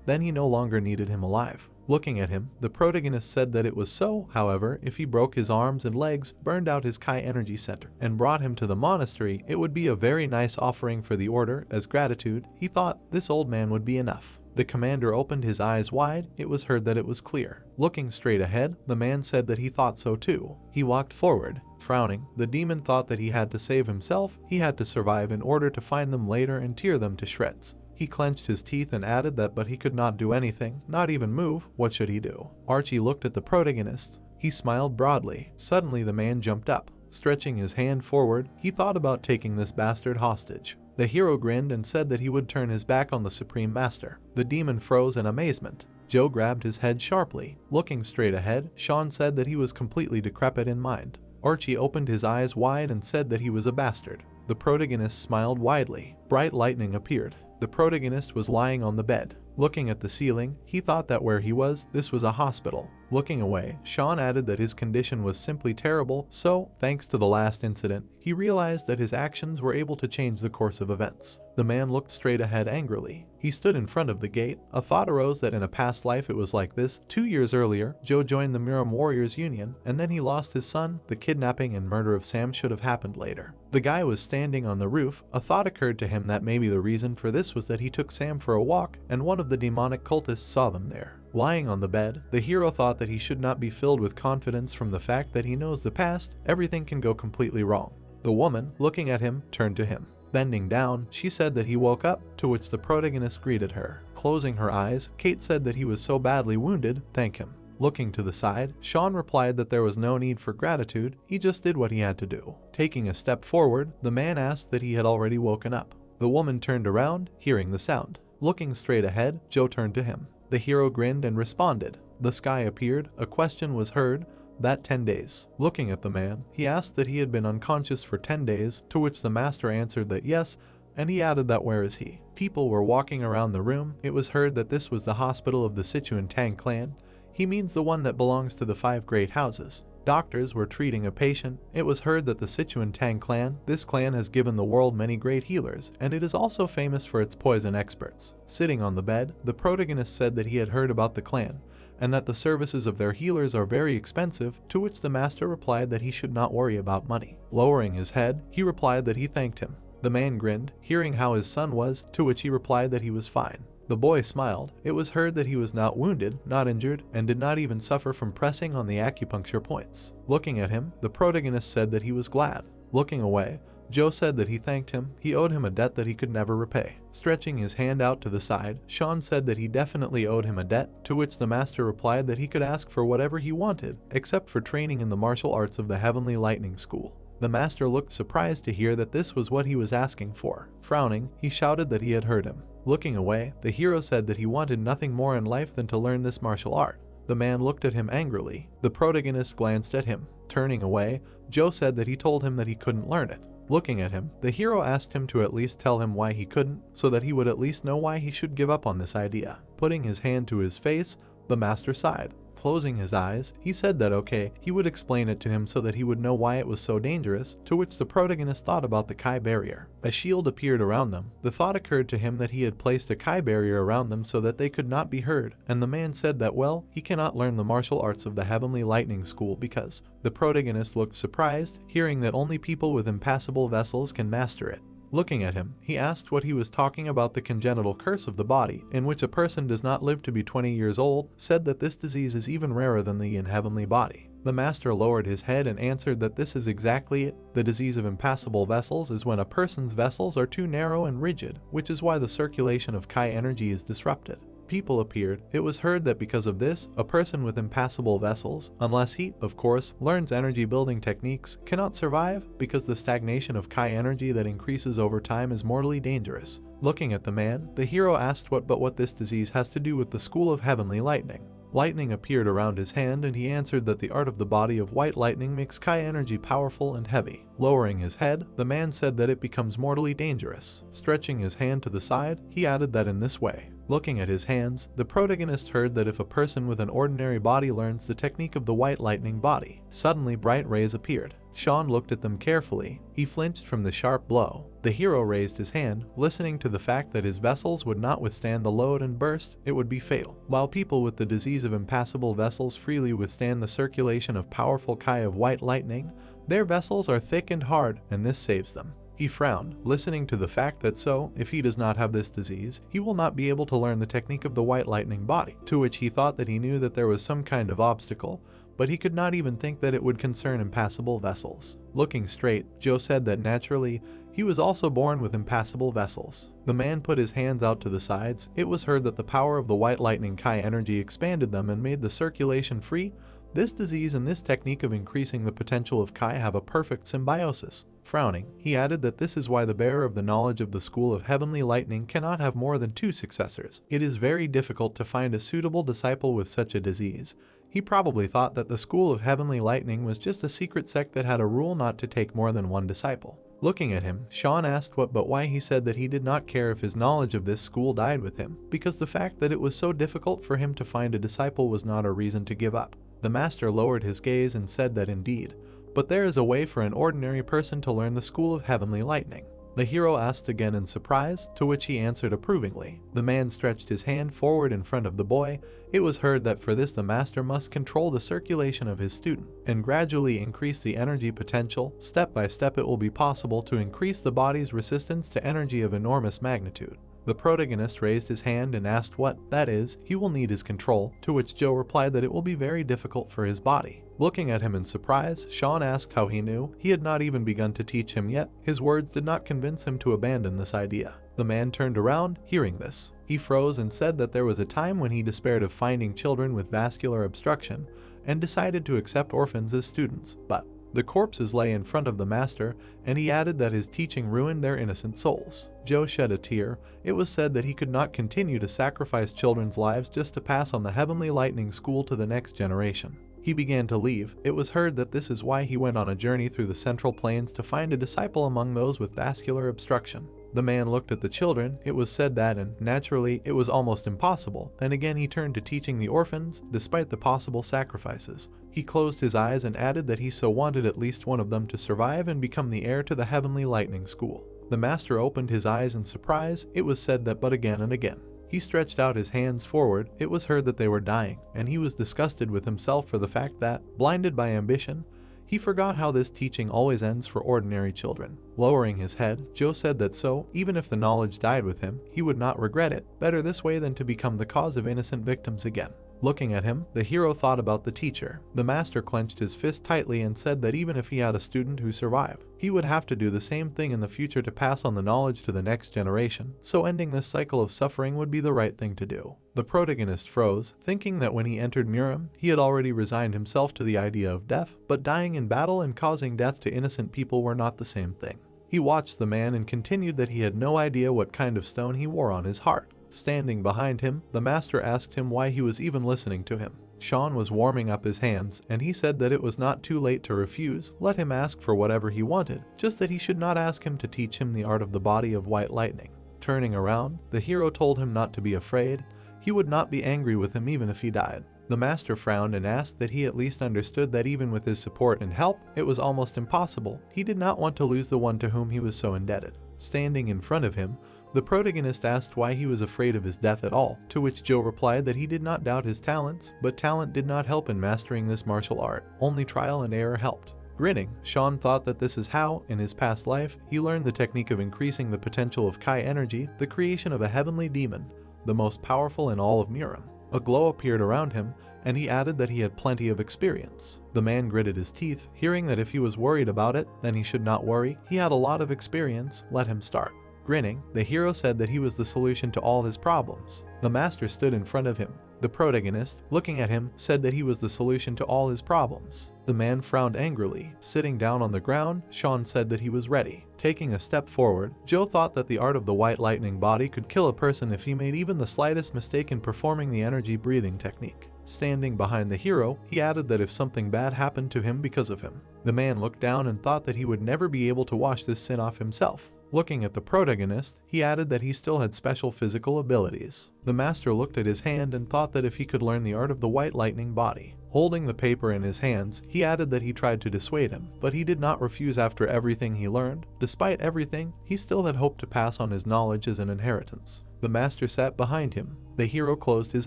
then he no longer needed him alive. Looking at him, the protagonist said that it was so, however, if he broke his arms and legs, burned out his Kai energy center, and brought him to the monastery, it would be a very nice offering for the order. As gratitude, he thought this old man would be enough. The commander opened his eyes wide. It was heard that it was clear. Looking straight ahead, the man said that he thought so too. He walked forward. Frowning, the demon thought that he had to save himself. He had to survive in order to find them later and tear them to shreds. He clenched his teeth and added that but he could not do anything, not even move. What should he do? Archie looked at the protagonist. He smiled broadly. Suddenly the man jumped up. Stretching his hand forward, he thought about taking this bastard hostage. The hero grinned and said that he would turn his back on the Supreme Master. The demon froze in amazement. Joe grabbed his head sharply. Looking straight ahead, Sean said that he was completely decrepit in mind. Archie opened his eyes wide and said that he was a bastard. The protagonist smiled widely. Bright lightning appeared. The protagonist was lying on the bed. Looking at the ceiling, he thought that where he was, this was a hospital. Looking away, Sean added that his condition was simply terrible, so, thanks to the last incident, he realized that his actions were able to change the course of events. The man looked straight ahead angrily. He stood in front of the gate. A thought arose that in a past life it was like this. 2 years earlier, Joe joined the Miram Warriors Union, and then he lost his son. The kidnapping and murder of Sam should have happened later. The guy was standing on the roof. A thought occurred to him that maybe the reason for this was that he took Sam for a walk, and one of the demonic cultists saw them there. Lying on the bed, the hero thought that he should not be filled with confidence from the fact that he knows the past. Everything can go completely wrong. The woman, looking at him, turned to him. Bending down, she said that he woke up, to which the protagonist greeted her. Closing her eyes, Kate said that he was so badly wounded, thank him. Looking to the side, Sean replied that there was no need for gratitude, he just did what he had to do. Taking a step forward, the man asked that he had already woken up. The woman turned around, hearing the sound. Looking straight ahead, Joe turned to him. The hero grinned and responded. The sky appeared. A question was heard. That 10 days. Looking at the man, he asked that he had been unconscious for 10 days, to which the master answered that yes, and he added that where is he? People were walking around the room. It was heard that this was the hospital of the Sichuan-Tang clan. He means the one that belongs to the 5 great houses. Doctors were treating a patient. It was heard that the Sichuan-Tang clan, this clan has given the world many great healers, and it is also famous for its poison experts. Sitting on the bed, the protagonist said that he had heard about the clan, and that the services of their healers are very expensive, to which the master replied that he should not worry about money. Lowering his head, he replied that he thanked him. The man grinned, hearing how his son was, to which he replied that he was fine. The boy smiled. It was heard that he was not wounded, not injured, and did not even suffer from pressing on the acupuncture points. Looking at him, the protagonist said that he was glad. Looking away, Joe said that he thanked him. He owed him a debt that he could never repay. Stretching his hand out to the side, Sean said that he definitely owed him a debt, to which the master replied that he could ask for whatever he wanted, except for training in the martial arts of the Heavenly Lightning School. The master looked surprised to hear that this was what he was asking for. Frowning, he shouted that he had heard him. Looking away, the hero said that he wanted nothing more in life than to learn this martial art. The man looked at him angrily. The protagonist glanced at him. Turning away, Joe said that he told him that he couldn't learn it. Looking at him, the hero asked him to at least tell him why he couldn't, so that he would at least know why he should give up on this idea. Putting his hand to his face, the master sighed. Closing his eyes, he said that okay, he would explain it to him so that he would know why it was so dangerous, to which the protagonist thought about the Kai barrier. A shield appeared around them. The thought occurred to him that he had placed a Kai barrier around them so that they could not be heard, and the man said that well, he cannot learn the martial arts of the Heavenly Lightning School because the protagonist looked surprised, hearing that only people with impassable vessels can master it. Looking at him, he asked what he was talking about. The congenital curse of the body, in which a person does not live to be 20 years old, said that this disease is even rarer than the in-heavenly body. The master lowered his head and answered that this is exactly it. The disease of impassable vessels is when a person's vessels are too narrow and rigid, which is why the circulation of Kai energy is disrupted. People appeared. It was heard that because of this, a person with impassable vessels, unless he, of course, learns energy building techniques, cannot survive because the stagnation of Kai energy that increases over time is mortally dangerous. Looking at the man, the hero asked what this disease has to do with the School of Heavenly Lightning. Lightning appeared around his hand and he answered that the art of the body of white lightning makes Kai energy powerful and heavy. Lowering his head, the man said that it becomes mortally dangerous. Stretching his hand to the side, he added that in this way. Looking at his hands, the protagonist heard that if a person with an ordinary body learns the technique of the white lightning body, suddenly bright rays appeared. Sean looked at them carefully. He flinched from the sharp blow. The hero raised his hand, listening to the fact that his vessels would not withstand the load and burst, it would be fatal. While people with the disease of impassable vessels freely withstand the circulation of powerful Kai of white lightning, their vessels are thick and hard, and this saves them. He frowned, listening to the fact that if he does not have this disease, he will not be able to learn the technique of the white lightning body, to which he thought that he knew that there was some kind of obstacle, but he could not even think that it would concern impassable vessels. Looking straight, Joe said that naturally, he was also born with impassable vessels. The man put his hands out to the sides. It was heard that the power of the white lightning Kai energy expanded them and made the circulation free. This disease and this technique of increasing the potential of Kai have a perfect symbiosis. Frowning, he added that this is why the bearer of the knowledge of the school of heavenly lightning cannot have more than 2 successors. It is very difficult to find a suitable disciple with such a disease. He probably thought that the school of heavenly lightning was just a secret sect that had a rule not to take more than 1 disciple. Looking at him, Sean asked why he said that he did not care if his knowledge of this school died with him, because the fact that it was so difficult for him to find a disciple was not a reason to give up. The master lowered his gaze and said that indeed, but there is a way for an ordinary person to learn the school of heavenly lightning. The hero asked again in surprise, to which he answered approvingly. The man stretched his hand forward in front of the boy. It was heard that for this the master must control the circulation of his student, and gradually increase the energy potential. Step by step it will be possible to increase the body's resistance to energy of enormous magnitude. The protagonist raised his hand and asked what that is. He will need his control, to which Joe replied that it will be very difficult for his body. Looking at him in surprise, Sean asked how he knew. He had not even begun to teach him yet. His words did not convince him to abandon this idea. The man turned around, hearing this. He froze and said that there was a time when he despaired of finding children with vascular obstruction and decided to accept orphans as students, but the corpses lay in front of the master, and he added that his teaching ruined their innocent souls. Joe shed a tear. It was said that he could not continue to sacrifice children's lives just to pass on the heavenly lightning school to the next generation. He began to leave. It was heard that this is why he went on a journey through the central plains to find a disciple among those with vascular obstruction. The man looked at the children. It was said that, and naturally, it was almost impossible, and again he turned to teaching the orphans, despite the possible sacrifices. He closed his eyes and added that he so wanted at least one of them to survive and become the heir to the heavenly lightning school. The master opened his eyes in surprise. It was said that but again and again. He stretched out his hands forward. It was heard that they were dying, and he was disgusted with himself for the fact that, blinded by ambition, he forgot how this teaching always ends for ordinary children. Lowering his head, Joe said that even if the knowledge died with him, he would not regret it. Better this way than to become the cause of innocent victims again. Looking at him, the hero thought about the teacher. The master clenched his fist tightly and said that even if he had a student who survived, he would have to do the same thing in the future to pass on the knowledge to the next generation, so ending this cycle of suffering would be the right thing to do. The protagonist froze, thinking that when he entered Muram, he had already resigned himself to the idea of death, but dying in battle and causing death to innocent people were not the same thing. He watched the man and continued that he had no idea what kind of stone he wore on his heart. Standing behind him, the master asked him why he was even listening to him. Sean was warming up his hands, and he said that it was not too late to refuse. Let him ask for whatever he wanted, just that he should not ask him to teach him the art of the body of white lightning. Turning around, the hero told him not to be afraid. He would not be angry with him even if he died. The master frowned and asked that he at least understood that even with his support and help, it was almost impossible. He did not want to lose the one to whom he was so indebted. Standing in front of him, the protagonist asked why he was afraid of his death at all, to which Joe replied that he did not doubt his talents, but talent did not help in mastering this martial art. Only trial and error helped. Grinning, Sean thought that this is how, in his past life, he learned the technique of increasing the potential of Kai energy, the creation of a heavenly demon, the most powerful in all of Muram. A glow appeared around him, and he added that he had plenty of experience. The man gritted his teeth, hearing that if he was worried about it, then he should not worry. He had a lot of experience. Let him start. Grinning, the hero said that he was the solution to all his problems. The master stood in front of him. The protagonist, looking at him, said that he was the solution to all his problems. The man frowned angrily. Sitting down on the ground, Sean said that he was ready. Taking a step forward, Joe thought that the art of the white lightning body could kill a person if he made even the slightest mistake in performing the energy breathing technique. Standing behind the hero, he added that if something bad happened to him because of him, the man looked down and thought that he would never be able to wash this sin off himself. Looking at the protagonist, he added that he still had special physical abilities. The master looked at his hand and thought that if he could learn the art of the white lightning body. Holding the paper in his hands, he added that he tried to dissuade him, but he did not refuse after everything he learned. Despite everything, he still had hoped to pass on his knowledge as an inheritance. The master sat behind him. The hero closed his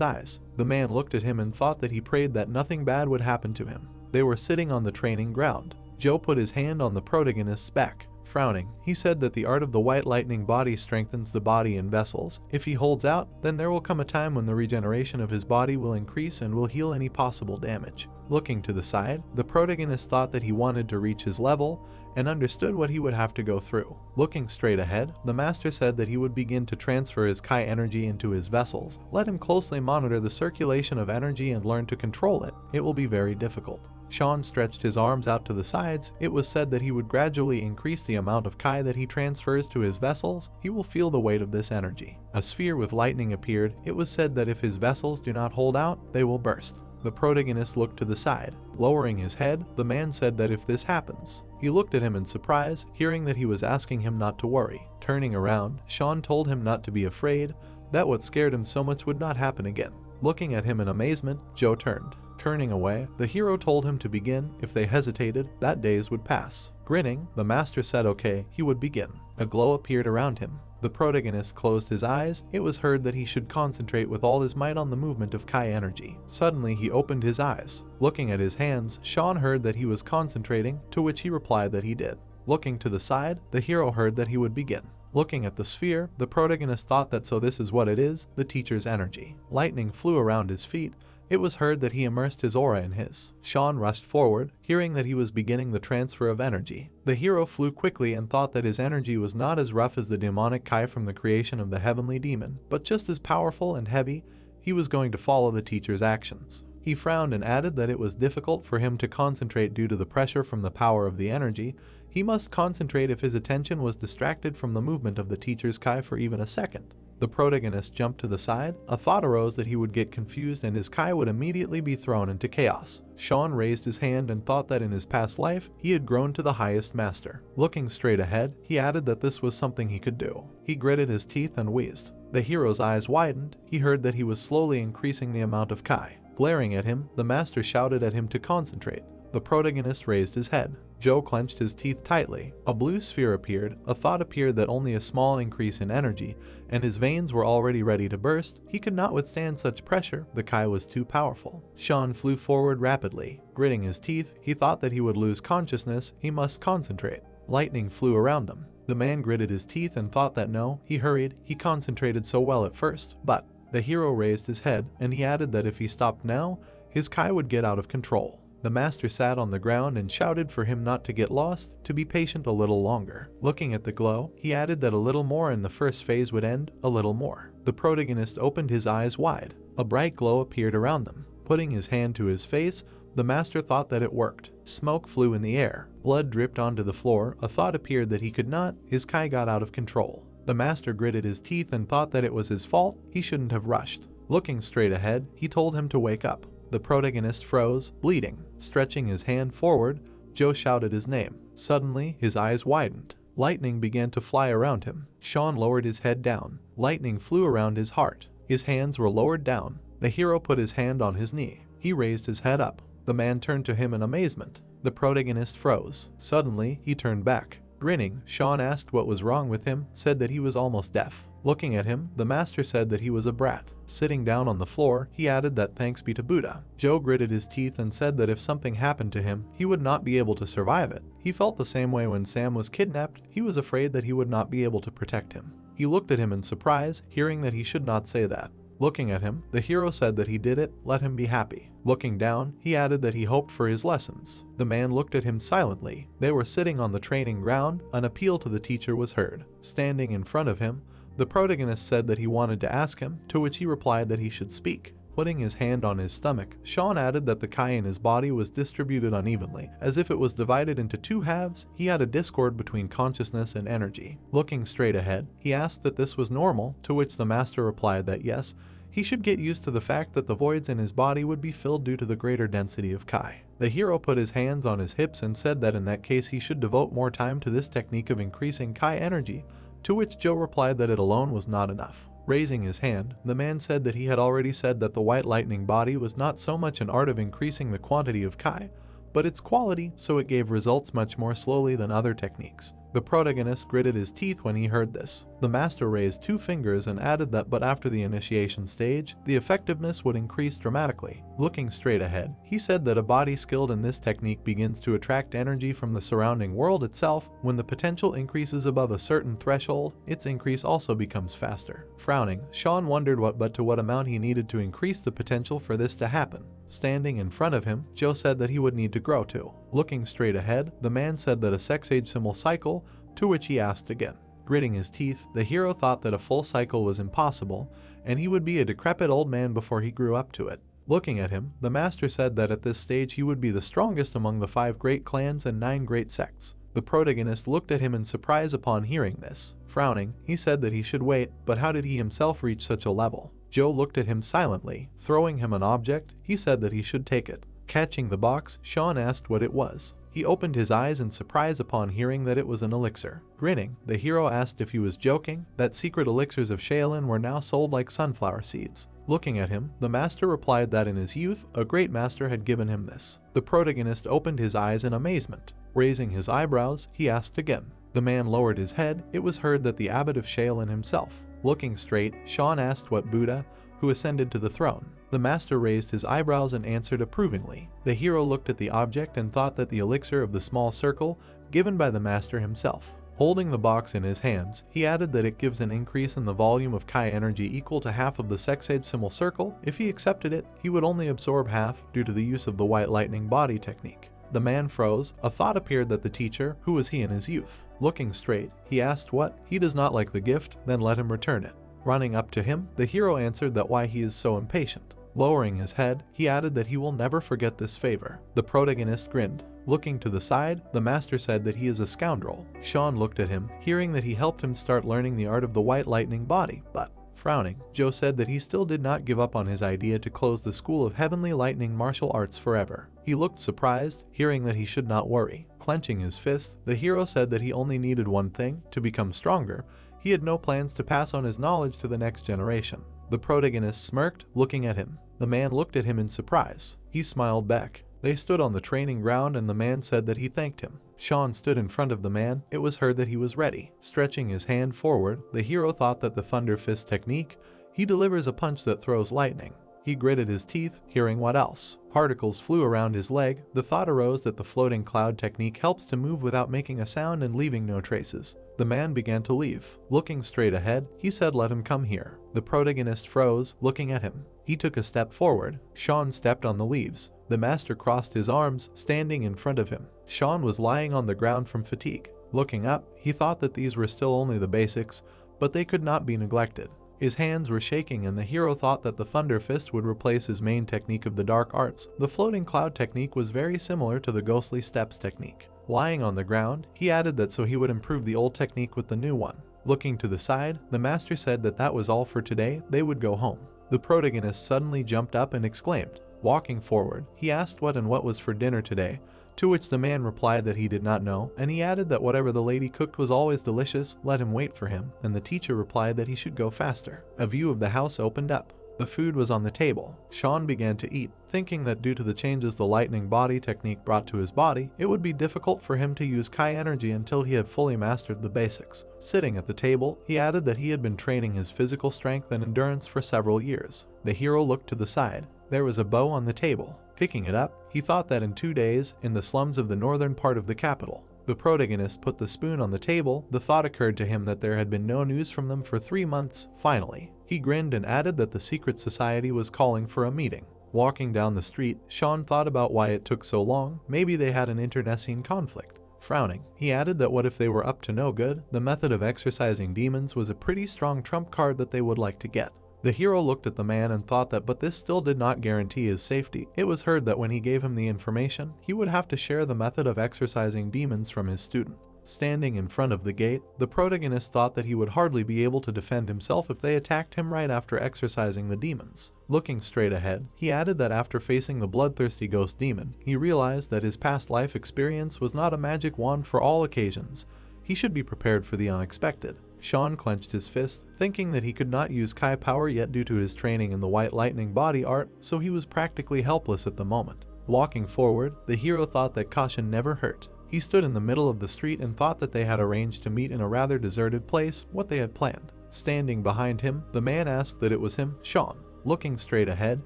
eyes. The man looked at him and thought that he prayed that nothing bad would happen to him. They were sitting on the training ground. Joe put his hand on the protagonist's back. Frowning, he said that the art of the white lightning body strengthens the body in vessels. If he holds out, then there will come a time when the regeneration of his body will increase and will heal any possible damage. Looking to the side, the protagonist thought that he wanted to reach his level and understood what he would have to go through. Looking straight ahead, the master said that he would begin to transfer his Kai energy into his vessels. Let him closely monitor the circulation of energy and learn to control it. It will be very difficult. Sean stretched his arms out to the sides. It was said that he would gradually increase the amount of Kai that he transfers to his vessels. He will feel the weight of this energy. A sphere with lightning appeared. It was said that if his vessels do not hold out, they will burst. The protagonist looked to the side. Lowering his head, the man said that if this happens. He looked at him in surprise, hearing that he was asking him not to worry. Turning around, Sean told him not to be afraid, that what scared him so much would not happen again. Looking at him in amazement, Joe turned. Turning away, the hero told him to begin. If they hesitated, that days would pass. Grinning, the master said okay, he would begin. A glow appeared around him. The protagonist closed his eyes. It was heard that he should concentrate with all his might on the movement of Kai energy. Suddenly, he opened his eyes. Looking at his hands, Sean heard that he was concentrating, to which he replied that he did. Looking to the side, the hero heard that he would begin. Looking at the sphere, the protagonist thought that so this is what it is, the teacher's energy. Lightning flew around his feet. It was heard that he immersed his aura in his. Sean rushed forward, hearing that he was beginning the transfer of energy. The hero flew quickly and thought that his energy was not as rough as the demonic Kai from the creation of the heavenly demon, but just as powerful and heavy. He was going to follow the teacher's actions. He frowned and added that it was difficult for him to concentrate due to the pressure from the power of the energy. He must concentrate if his attention was distracted from the movement of the teacher's Kai for even a second. The protagonist jumped to the side. A thought arose that he would get confused and his Kai would immediately be thrown into chaos. Sean raised his hand and thought that in his past life, he had grown to the highest master. Looking straight ahead, he added that this was something he could do. He gritted his teeth and wheezed. The hero's eyes widened. He heard that he was slowly increasing the amount of Kai. Glaring at him, the master shouted at him to concentrate. The protagonist raised his head. Joe clenched his teeth tightly. A blue sphere appeared. A thought appeared that only a small increase in energy, and his veins were already ready to burst. He could not withstand such pressure. The Kai was too powerful. Sean flew forward rapidly. Gritting his teeth, he thought that he would lose consciousness. He must concentrate. Lightning flew around them. The man gritted his teeth and thought that no. He hurried. He concentrated so well at first, but the hero raised his head, and he added that if he stopped now, his Kai would get out of control. The master sat on the ground and shouted for him not to get lost, to be patient a little longer. Looking at the glow, he added that a little more and the first phase would end, a little more. The protagonist opened his eyes wide. A bright glow appeared around them. Putting his hand to his face, the master thought that it worked. Smoke flew in the air. Blood dripped onto the floor. A thought appeared that he could not. His Kai got out of control. The master gritted his teeth and thought that it was his fault. He shouldn't have rushed. Looking straight ahead, he told him to wake up. The protagonist froze, bleeding. Stretching his hand forward, Joe shouted his name. Suddenly, his eyes widened. Lightning began to fly around him. Sean lowered his head down. Lightning flew around his heart. His hands were lowered down. The hero put his hand on his knee. He raised his head up. The man turned to him in amazement. The protagonist froze. Suddenly, he turned back. Grinning, Sean asked what was wrong with him, said that he was almost deaf. Looking at him, the master said that he was a brat. Sitting down on the floor, he added that thanks be to Buddha. Joe gritted his teeth and said that if something happened to him, he would not be able to survive it. He felt the same way when Sam was kidnapped. He was afraid that he would not be able to protect him. He looked at him in surprise, hearing that he should not say that. Looking at him, the hero said that he did it, let him be happy. Looking down, he added that he hoped for his lessons. The man looked at him silently. They were sitting on the training ground. An appeal to the teacher was heard. Standing in front of him, the protagonist said that he wanted to ask him, to which he replied that he should speak. Putting his hand on his stomach, Sean added that the Kai in his body was distributed unevenly, as if it was divided into two halves. He had a discord between consciousness and energy. Looking straight ahead, he asked that this was normal, to which the master replied that yes, He should get used to the fact that the voids in his body would be filled due to the greater density of Kai. The hero put his hands on his hips and said that in that case he should devote more time to this technique of increasing Kai energy, to which Joe replied that it alone was not enough. Raising his hand, the man said that he had already said that the white lightning body was not so much an art of increasing the quantity of Kai, but its quality, so it gave results much more slowly than other techniques. The protagonist gritted his teeth when he heard this. The master raised 2 fingers and added that but after the initiation stage, the effectiveness would increase dramatically. Looking straight ahead, he said that a body skilled in this technique begins to attract energy from the surrounding world itself. When the potential increases above a certain threshold, its increase also becomes faster. Frowning, Sean wondered to what amount he needed to increase the potential for this to happen. Standing in front of him, Joe said that he would need to grow to. Looking straight ahead, the man said that a sexagesimal cycle, to which he asked again. Gritting his teeth, the hero thought that a full cycle was impossible, and he would be a decrepit old man before he grew up to it. Looking at him, the master said that at this stage he would be the strongest among the 5 great clans and 9 great sects. The protagonist looked at him in surprise upon hearing this. Frowning, he said that he should wait, but how did he himself reach such a level? Joe looked at him silently. Throwing him an object, he said that he should take it. Catching the box, Sean asked what it was. He opened his eyes in surprise upon hearing that it was an elixir. Grinning, the hero asked if he was joking, that secret elixirs of Shaolin were now sold like sunflower seeds. Looking at him, the master replied that in his youth, a great master had given him this. The protagonist opened his eyes in amazement. Raising his eyebrows, he asked again. The man lowered his head. It was heard that the abbot of Shaolin himself. Looking straight, Sean asked what Buddha, who ascended to the throne. The master raised his eyebrows and answered approvingly. The hero looked at the object and thought that the elixir of the small circle, given by the master himself. Holding the box in his hands, he added that it gives an increase in the volume of Kai energy equal to half of the sexagesimal circle. If he accepted it, he would only absorb half due to the use of the white lightning body technique. The man froze. A thought appeared that the teacher, who was he in his youth? Looking straight, he asked what? He does not like the gift, then let him return it. Running up to him, the hero answered that why he is so impatient. Lowering his head, he added that he will never forget this favor. The protagonist grinned. Looking to the side, the master said that he is a scoundrel. Sean looked at him, hearing that he helped him start learning the art of the white lightning body, but frowning, Joe said that he still did not give up on his idea to close the School of Heavenly Lightning Martial Arts forever. He looked surprised, hearing that he should not worry. Clenching his fist, the hero said that he only needed one thing, to become stronger. He had no plans to pass on his knowledge to the next generation. The protagonist smirked, looking at him. The man looked at him in surprise. He smiled back. They stood on the training ground and the man said that he thanked him. Sean stood in front of the man. It was heard that he was ready. Stretching his hand forward, the hero thought that the thunder fist technique, he delivers a punch that throws lightning. He gritted his teeth, hearing what else. Particles flew around his leg. The thought arose that the floating cloud technique helps to move without making a sound and leaving no traces. The man began to leave. Looking straight ahead, he said, "Let him come here." The protagonist froze, looking at him. He took a step forward. Sean stepped on the leaves. The master crossed his arms, standing in front of him. Sean was lying on the ground from fatigue. Looking up, he thought that these were still only the basics, but they could not be neglected. His hands were shaking and the hero thought that the Thunder Fist would replace his main technique of the dark arts. The floating cloud technique was very similar to the ghostly steps technique. Lying on the ground, he added that so he would improve the old technique with the new one. Looking to the side, the master said that that was all for today, they would go home. The protagonist suddenly jumped up and exclaimed. Walking forward, he asked what was for dinner today, to which the man replied that he did not know, and he added that whatever the lady cooked was always delicious, let him wait for him, and the teacher replied that he should go faster. A view of the house opened up. The food was on the table. Sean began to eat, thinking that due to the changes the lightning body technique brought to his body, it would be difficult for him to use Kai energy until he had fully mastered the basics. Sitting at the table, he added that he had been training his physical strength and endurance for several years. The hero looked to the side. There was a bow on the table. Picking it up, he thought that in 2 days, in the slums of the northern part of the capital. The protagonist put the spoon on the table. The thought occurred to him that there had been no news from them for 3 months. Finally, he grinned and added that the secret society was calling for a meeting. Walking down the street, Sean thought about why it took so long. Maybe they had an internecine conflict. Frowning, he added that what if they were up to no good? The method of exorcising demons was a pretty strong trump card that they would like to get. The hero looked at the man and thought that but this still did not guarantee his safety. It was heard that when he gave him the information, he would have to share the method of exorcising demons from his student. Standing in front of the gate, the protagonist thought that he would hardly be able to defend himself if they attacked him right after exorcising the demons. Looking straight ahead, he added that after facing the bloodthirsty ghost demon, he realized that his past life experience was not a magic wand for all occasions. He should be prepared for the unexpected. Sean clenched his fist, thinking that he could not use Kai power yet due to his training in the White Lightning body art, so he was practically helpless at the moment. Walking forward, the hero thought that caution never hurt. He stood in the middle of the street and thought that they had arranged to meet in a rather deserted place, what they had planned. Standing behind him, the man asked that it was him, Sean. Looking straight ahead,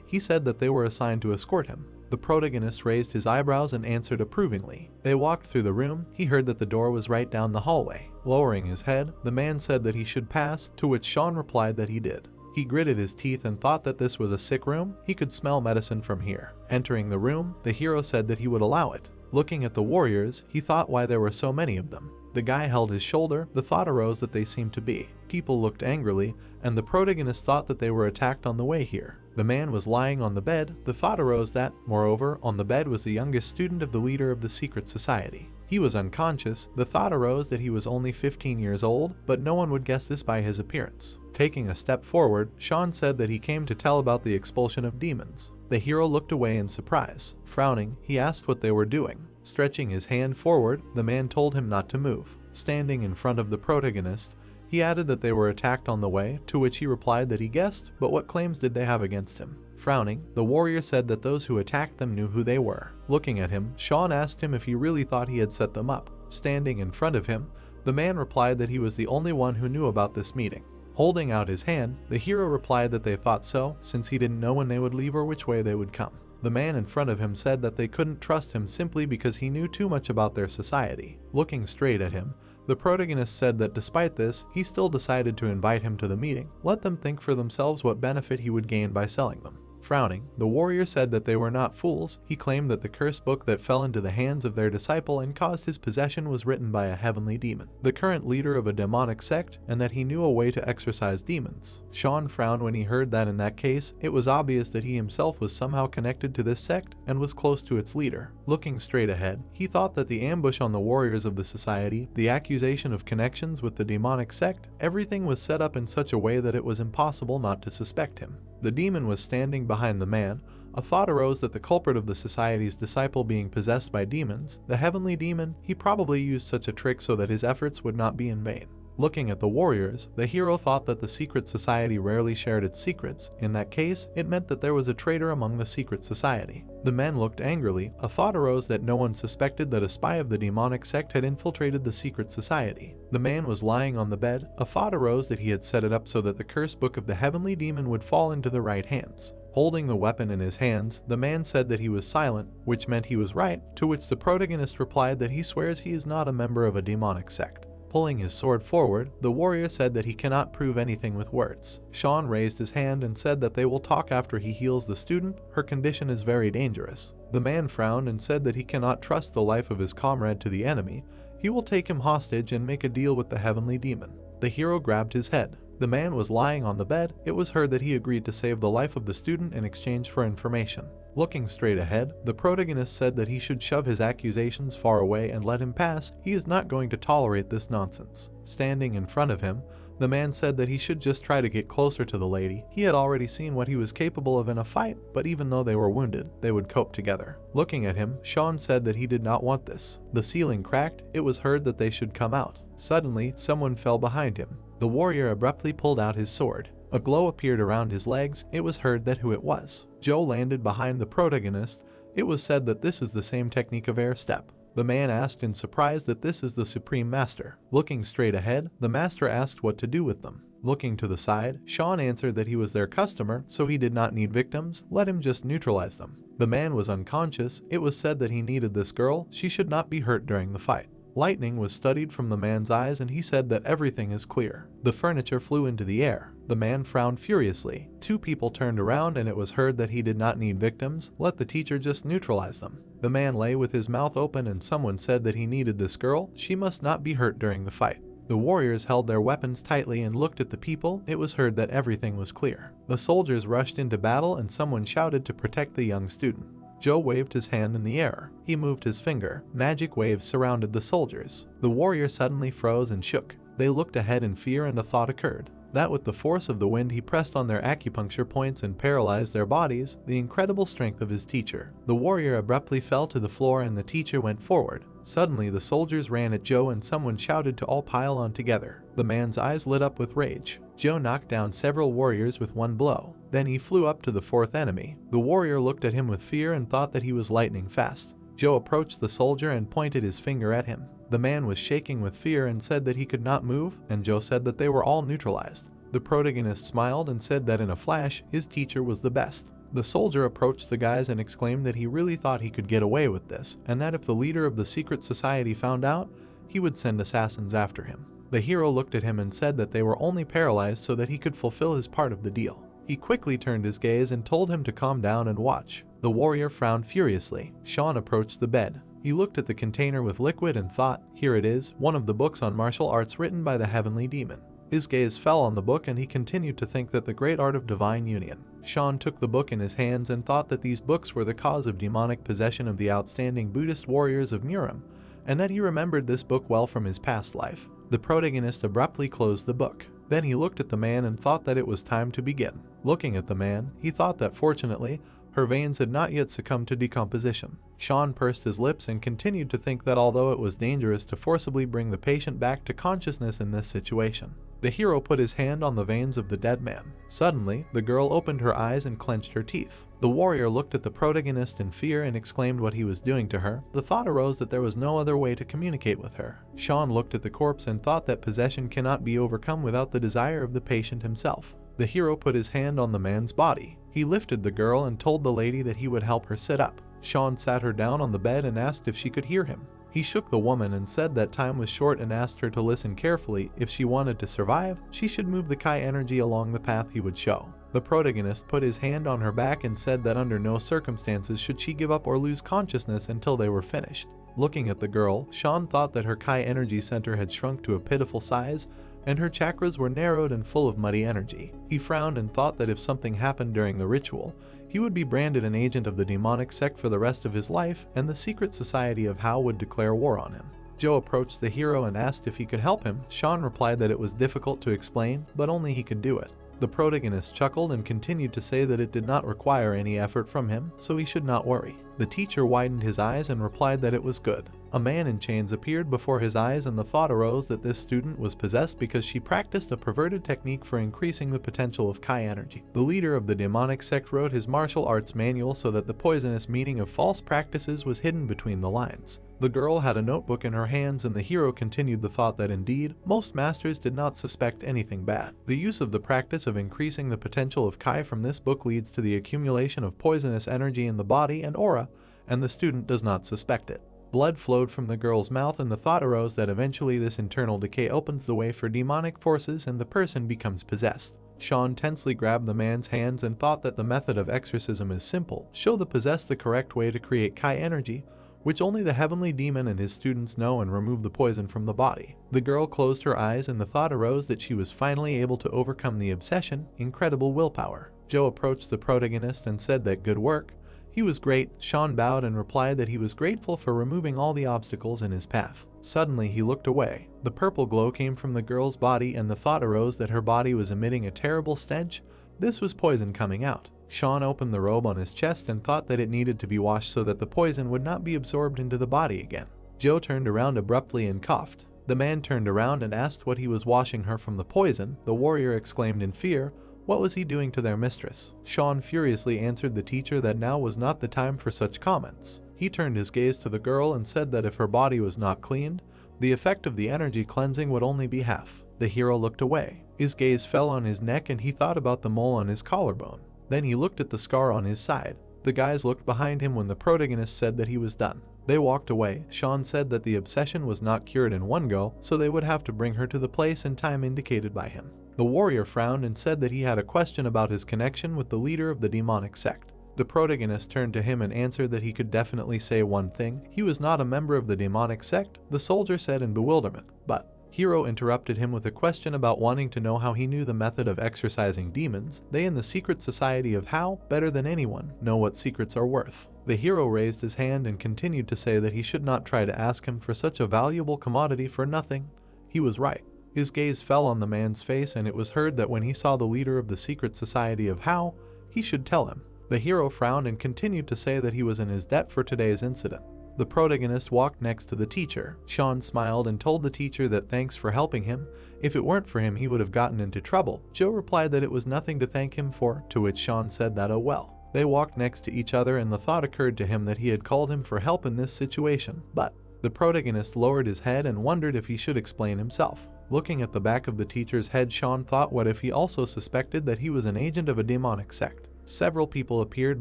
he said that they were assigned to escort him. The protagonist raised his eyebrows and answered approvingly. They walked through the room. He heard that the door was right down the hallway. Lowering his head, the man said that he should pass, to which Sean replied that he did. He gritted his teeth and thought that this was a sick room. He could smell medicine from here. Entering the room, the hero said that he would allow it. Looking at the warriors, he thought why there were so many of them. The guy held his shoulder. The thought arose that they seemed to be. People looked angrily, and the protagonist thought that they were attacked on the way here. The man was lying on the bed. The thought arose that, moreover, on the bed was the youngest student of the leader of the secret society. He was unconscious. The thought arose that he was only 15 years old, but no one would guess this by his appearance. Taking a step forward, Sean said that he came to tell about the expulsion of demons. The hero looked away in surprise. Frowning, he asked what they were doing. Stretching his hand forward, the man told him not to move. Standing in front of the protagonist, he added that they were attacked on the way, to which he replied that he guessed, but what claims did they have against him? Frowning, the warrior said that those who attacked them knew who they were. Looking at him, Sean asked him if he really thought he had set them up. Standing in front of him, the man replied that he was the only one who knew about this meeting. Holding out his hand, the hero replied that they thought so, since he didn't know when they would leave or which way they would come. The man in front of him said that they couldn't trust him simply because he knew too much about their society. Looking straight at him, the protagonist said that despite this, he still decided to invite him to the meeting, let them think for themselves what benefit he would gain by selling them. Frowning, the warrior said that they were not fools. He claimed that the cursed book that fell into the hands of their disciple and caused his possession was written by a heavenly demon, the current leader of a demonic sect, and that he knew a way to exorcise demons. Sean frowned when he heard that in that case, it was obvious that he himself was somehow connected to this sect and was close to its leader. Looking straight ahead, he thought that the ambush on the warriors of the society, the accusation of connections with the demonic sect, everything was set up in such a way that it was impossible not to suspect him. The demon was standing behind the man. A thought arose that the culprit of the society's disciple being possessed by demons, the heavenly demon, he probably used such a trick so that his efforts would not be in vain. Looking at the warriors, the hero thought that the secret society rarely shared its secrets. In that case, it meant that there was a traitor among the secret society. The men looked angrily. A thought arose that no one suspected that a spy of the demonic sect had infiltrated the secret society. The man was lying on the bed. A thought arose that he had set it up so that the cursed book of the heavenly demon would fall into the right hands. Holding the weapon in his hands, the man said that he was silent, which meant he was right, to which the protagonist replied that he swears he is not a member of a demonic sect. Pulling his sword forward, the warrior said that he cannot prove anything with words. Sean raised his hand and said that they will talk after he heals the student. Her condition is very dangerous. The man frowned and said that he cannot trust the life of his comrade to the enemy. He will take him hostage and make a deal with the heavenly demon. The hero grabbed his head. The man was lying on the bed. It was heard that he agreed to save the life of the student in exchange for information. Looking straight ahead, the protagonist said that he should shove his accusations far away and let him pass. He is not going to tolerate this nonsense. Standing in front of him, the man said that he should just try to get closer to the lady. He had already seen what he was capable of in a fight, but even though they were wounded, they would cope together. Looking at him, Sean said that he did not want this. The ceiling cracked. It was heard that they should come out. Suddenly, someone fell behind him. The warrior abruptly pulled out his sword. A glow appeared around his legs. It was heard that who it was. Joe landed behind the protagonist. It was said that this is the same technique of air step. The man asked in surprise that this is the Supreme Master. Looking straight ahead, the master asked what to do with them. Looking to the side, Sean answered that he was their customer, so he did not need victims. Let him just neutralize them. The man was unconscious. It was said that he needed this girl. She should not be hurt during the fight. Lightning was studied from the man's eyes and he said that everything is clear. The furniture flew into the air. The man frowned furiously. Two people turned around and it was heard that he did not need victims. Let the teacher just neutralize them. The man lay with his mouth open and someone said that he needed this girl. She must not be hurt during the fight. The warriors held their weapons tightly and looked at the people. It was heard that everything was clear. The soldiers rushed into battle and someone shouted to protect the young student. Joe waved his hand in the air. He moved his finger. Magic waves surrounded the soldiers. The warrior suddenly froze and shook. They looked ahead in fear, and a thought occurred. That with the force of the wind he pressed on their acupuncture points and paralyzed their bodies, the incredible strength of his teacher. The warrior abruptly fell to the floor and the teacher went forward. Suddenly the soldiers ran at Joe and someone shouted to all pile on together. The man's eyes lit up with rage. Joe knocked down several warriors with one blow. Then he flew up to the fourth enemy. The warrior looked at him with fear and thought that he was lightning fast. Joe approached the soldier and pointed his finger at him. The man was shaking with fear and said that he could not move, and Joe said that they were all neutralized. The protagonist smiled and said that in a flash, his teacher was the best. The soldier approached the guys and exclaimed that he really thought he could get away with this, and that if the leader of the secret society found out, he would send assassins after him. The hero looked at him and said that they were only paralyzed so that he could fulfill his part of the deal. He quickly turned his gaze and told him to calm down and watch. The warrior frowned furiously. Sean approached the bed. He looked at the container with liquid and thought, here it is, one of the books on martial arts written by the heavenly demon. His gaze fell on the book and he continued to think that the great art of divine union. Sean took the book in his hands and thought that these books were the cause of demonic possession of the outstanding Buddhist warriors of Muram, and that he remembered this book well from his past life. The protagonist abruptly closed the book. Then he looked at the man and thought that it was time to begin. Looking at the man, he thought that fortunately, her veins had not yet succumbed to decomposition. Sean pursed his lips and continued to think that although it was dangerous to forcibly bring the patient back to consciousness in this situation, the hero put his hand on the veins of the dead man. Suddenly, the girl opened her eyes and clenched her teeth. The warrior looked at the protagonist in fear and exclaimed what he was doing to her. The thought arose that there was no other way to communicate with her. Sean looked at the corpse and thought that possession cannot be overcome without the desire of the patient himself. The hero put his hand on the man's body. He lifted the girl and told the lady that he would help her sit up. Sean sat her down on the bed and asked if she could hear him. He shook the woman and said that time was short and asked her to listen carefully. If she wanted to survive, she should move the Kai energy along the path he would show. The protagonist put his hand on her back and said that under no circumstances should she give up or lose consciousness until they were finished. Looking at the girl, Sean thought that her Kai energy center had shrunk to a pitiful size, and her chakras were narrowed and full of muddy energy. He frowned and thought that if something happened during the ritual, he would be branded an agent of the demonic sect for the rest of his life, and the secret society of Hao would declare war on him. Joe approached the hero and asked if he could help him. Sean replied that it was difficult to explain, but only he could do it. The protagonist chuckled and continued to say that it did not require any effort from him, so he should not worry. The teacher widened his eyes and replied that it was good. A man in chains appeared before his eyes and the thought arose that this student was possessed because she practiced a perverted technique for increasing the potential of Kai energy. The leader of the demonic sect wrote his martial arts manual so that the poisonous meaning of false practices was hidden between the lines. The girl had a notebook in her hands and the hero continued the thought that indeed, most masters did not suspect anything bad. The use of the practice of increasing the potential of Kai from this book leads to the accumulation of poisonous energy in the body and aura, and the student does not suspect it. Blood flowed from the girl's mouth and the thought arose that eventually this internal decay opens the way for demonic forces and the person becomes possessed. Sean tensely grabbed the man's hands and thought that the method of exorcism is simple. Show the possessed the correct way to create Kai energy, which only the heavenly demon and his students know, and remove the poison from the body. The girl closed her eyes and the thought arose that she was finally able to overcome the obsession. Incredible willpower. Joe approached the protagonist and said that good work. He was great. Sean bowed and replied that he was grateful for removing all the obstacles in his path. Suddenly he looked away. The purple glow came from the girl's body and the thought arose that her body was emitting a terrible stench. This was poison coming out. Sean opened the robe on his chest and thought that it needed to be washed so that the poison would not be absorbed into the body again. Joe turned around abruptly and coughed. The man turned around and asked what he was washing her from the poison. The warrior exclaimed in fear, what was he doing to their mistress? Sean furiously answered the teacher that now was not the time for such comments. He turned his gaze to the girl and said that if her body was not cleaned, the effect of the energy cleansing would only be half. The hero looked away. His gaze fell on his neck and he thought about the mole on his collarbone. Then he looked at the scar on his side. The guys looked behind him when the protagonist said that he was done. They walked away. Sean said that the obsession was not cured in one go, so they would have to bring her to the place and time indicated by him. The warrior frowned and said that he had a question about his connection with the leader of the demonic sect. The protagonist turned to him and answered that he could definitely say one thing. He was not a member of the demonic sect, the soldier said in bewilderment. But hero interrupted him with a question about wanting to know how he knew the method of exorcising demons. They in the secret society of Hao, better than anyone, know what secrets are worth. The hero raised his hand and continued to say that he should not try to ask him for such a valuable commodity for nothing. He was right. His gaze fell on the man's face, and it was heard that when he saw the leader of the secret society of How, he should tell him. The hero frowned and continued to say that he was in his debt for today's incident. The protagonist walked next to the teacher. Sean smiled and told the teacher that thanks for helping him. If it weren't for him, he would have gotten into trouble. Joe replied that it was nothing to thank him for, to which Sean said that oh well. They walked next to each other, and the thought occurred to him that he had called him for help in this situation, but the protagonist lowered his head and wondered if he should explain himself. Looking at the back of the teacher's head, Sean thought, what if he also suspected that he was an agent of a demonic sect? Several people appeared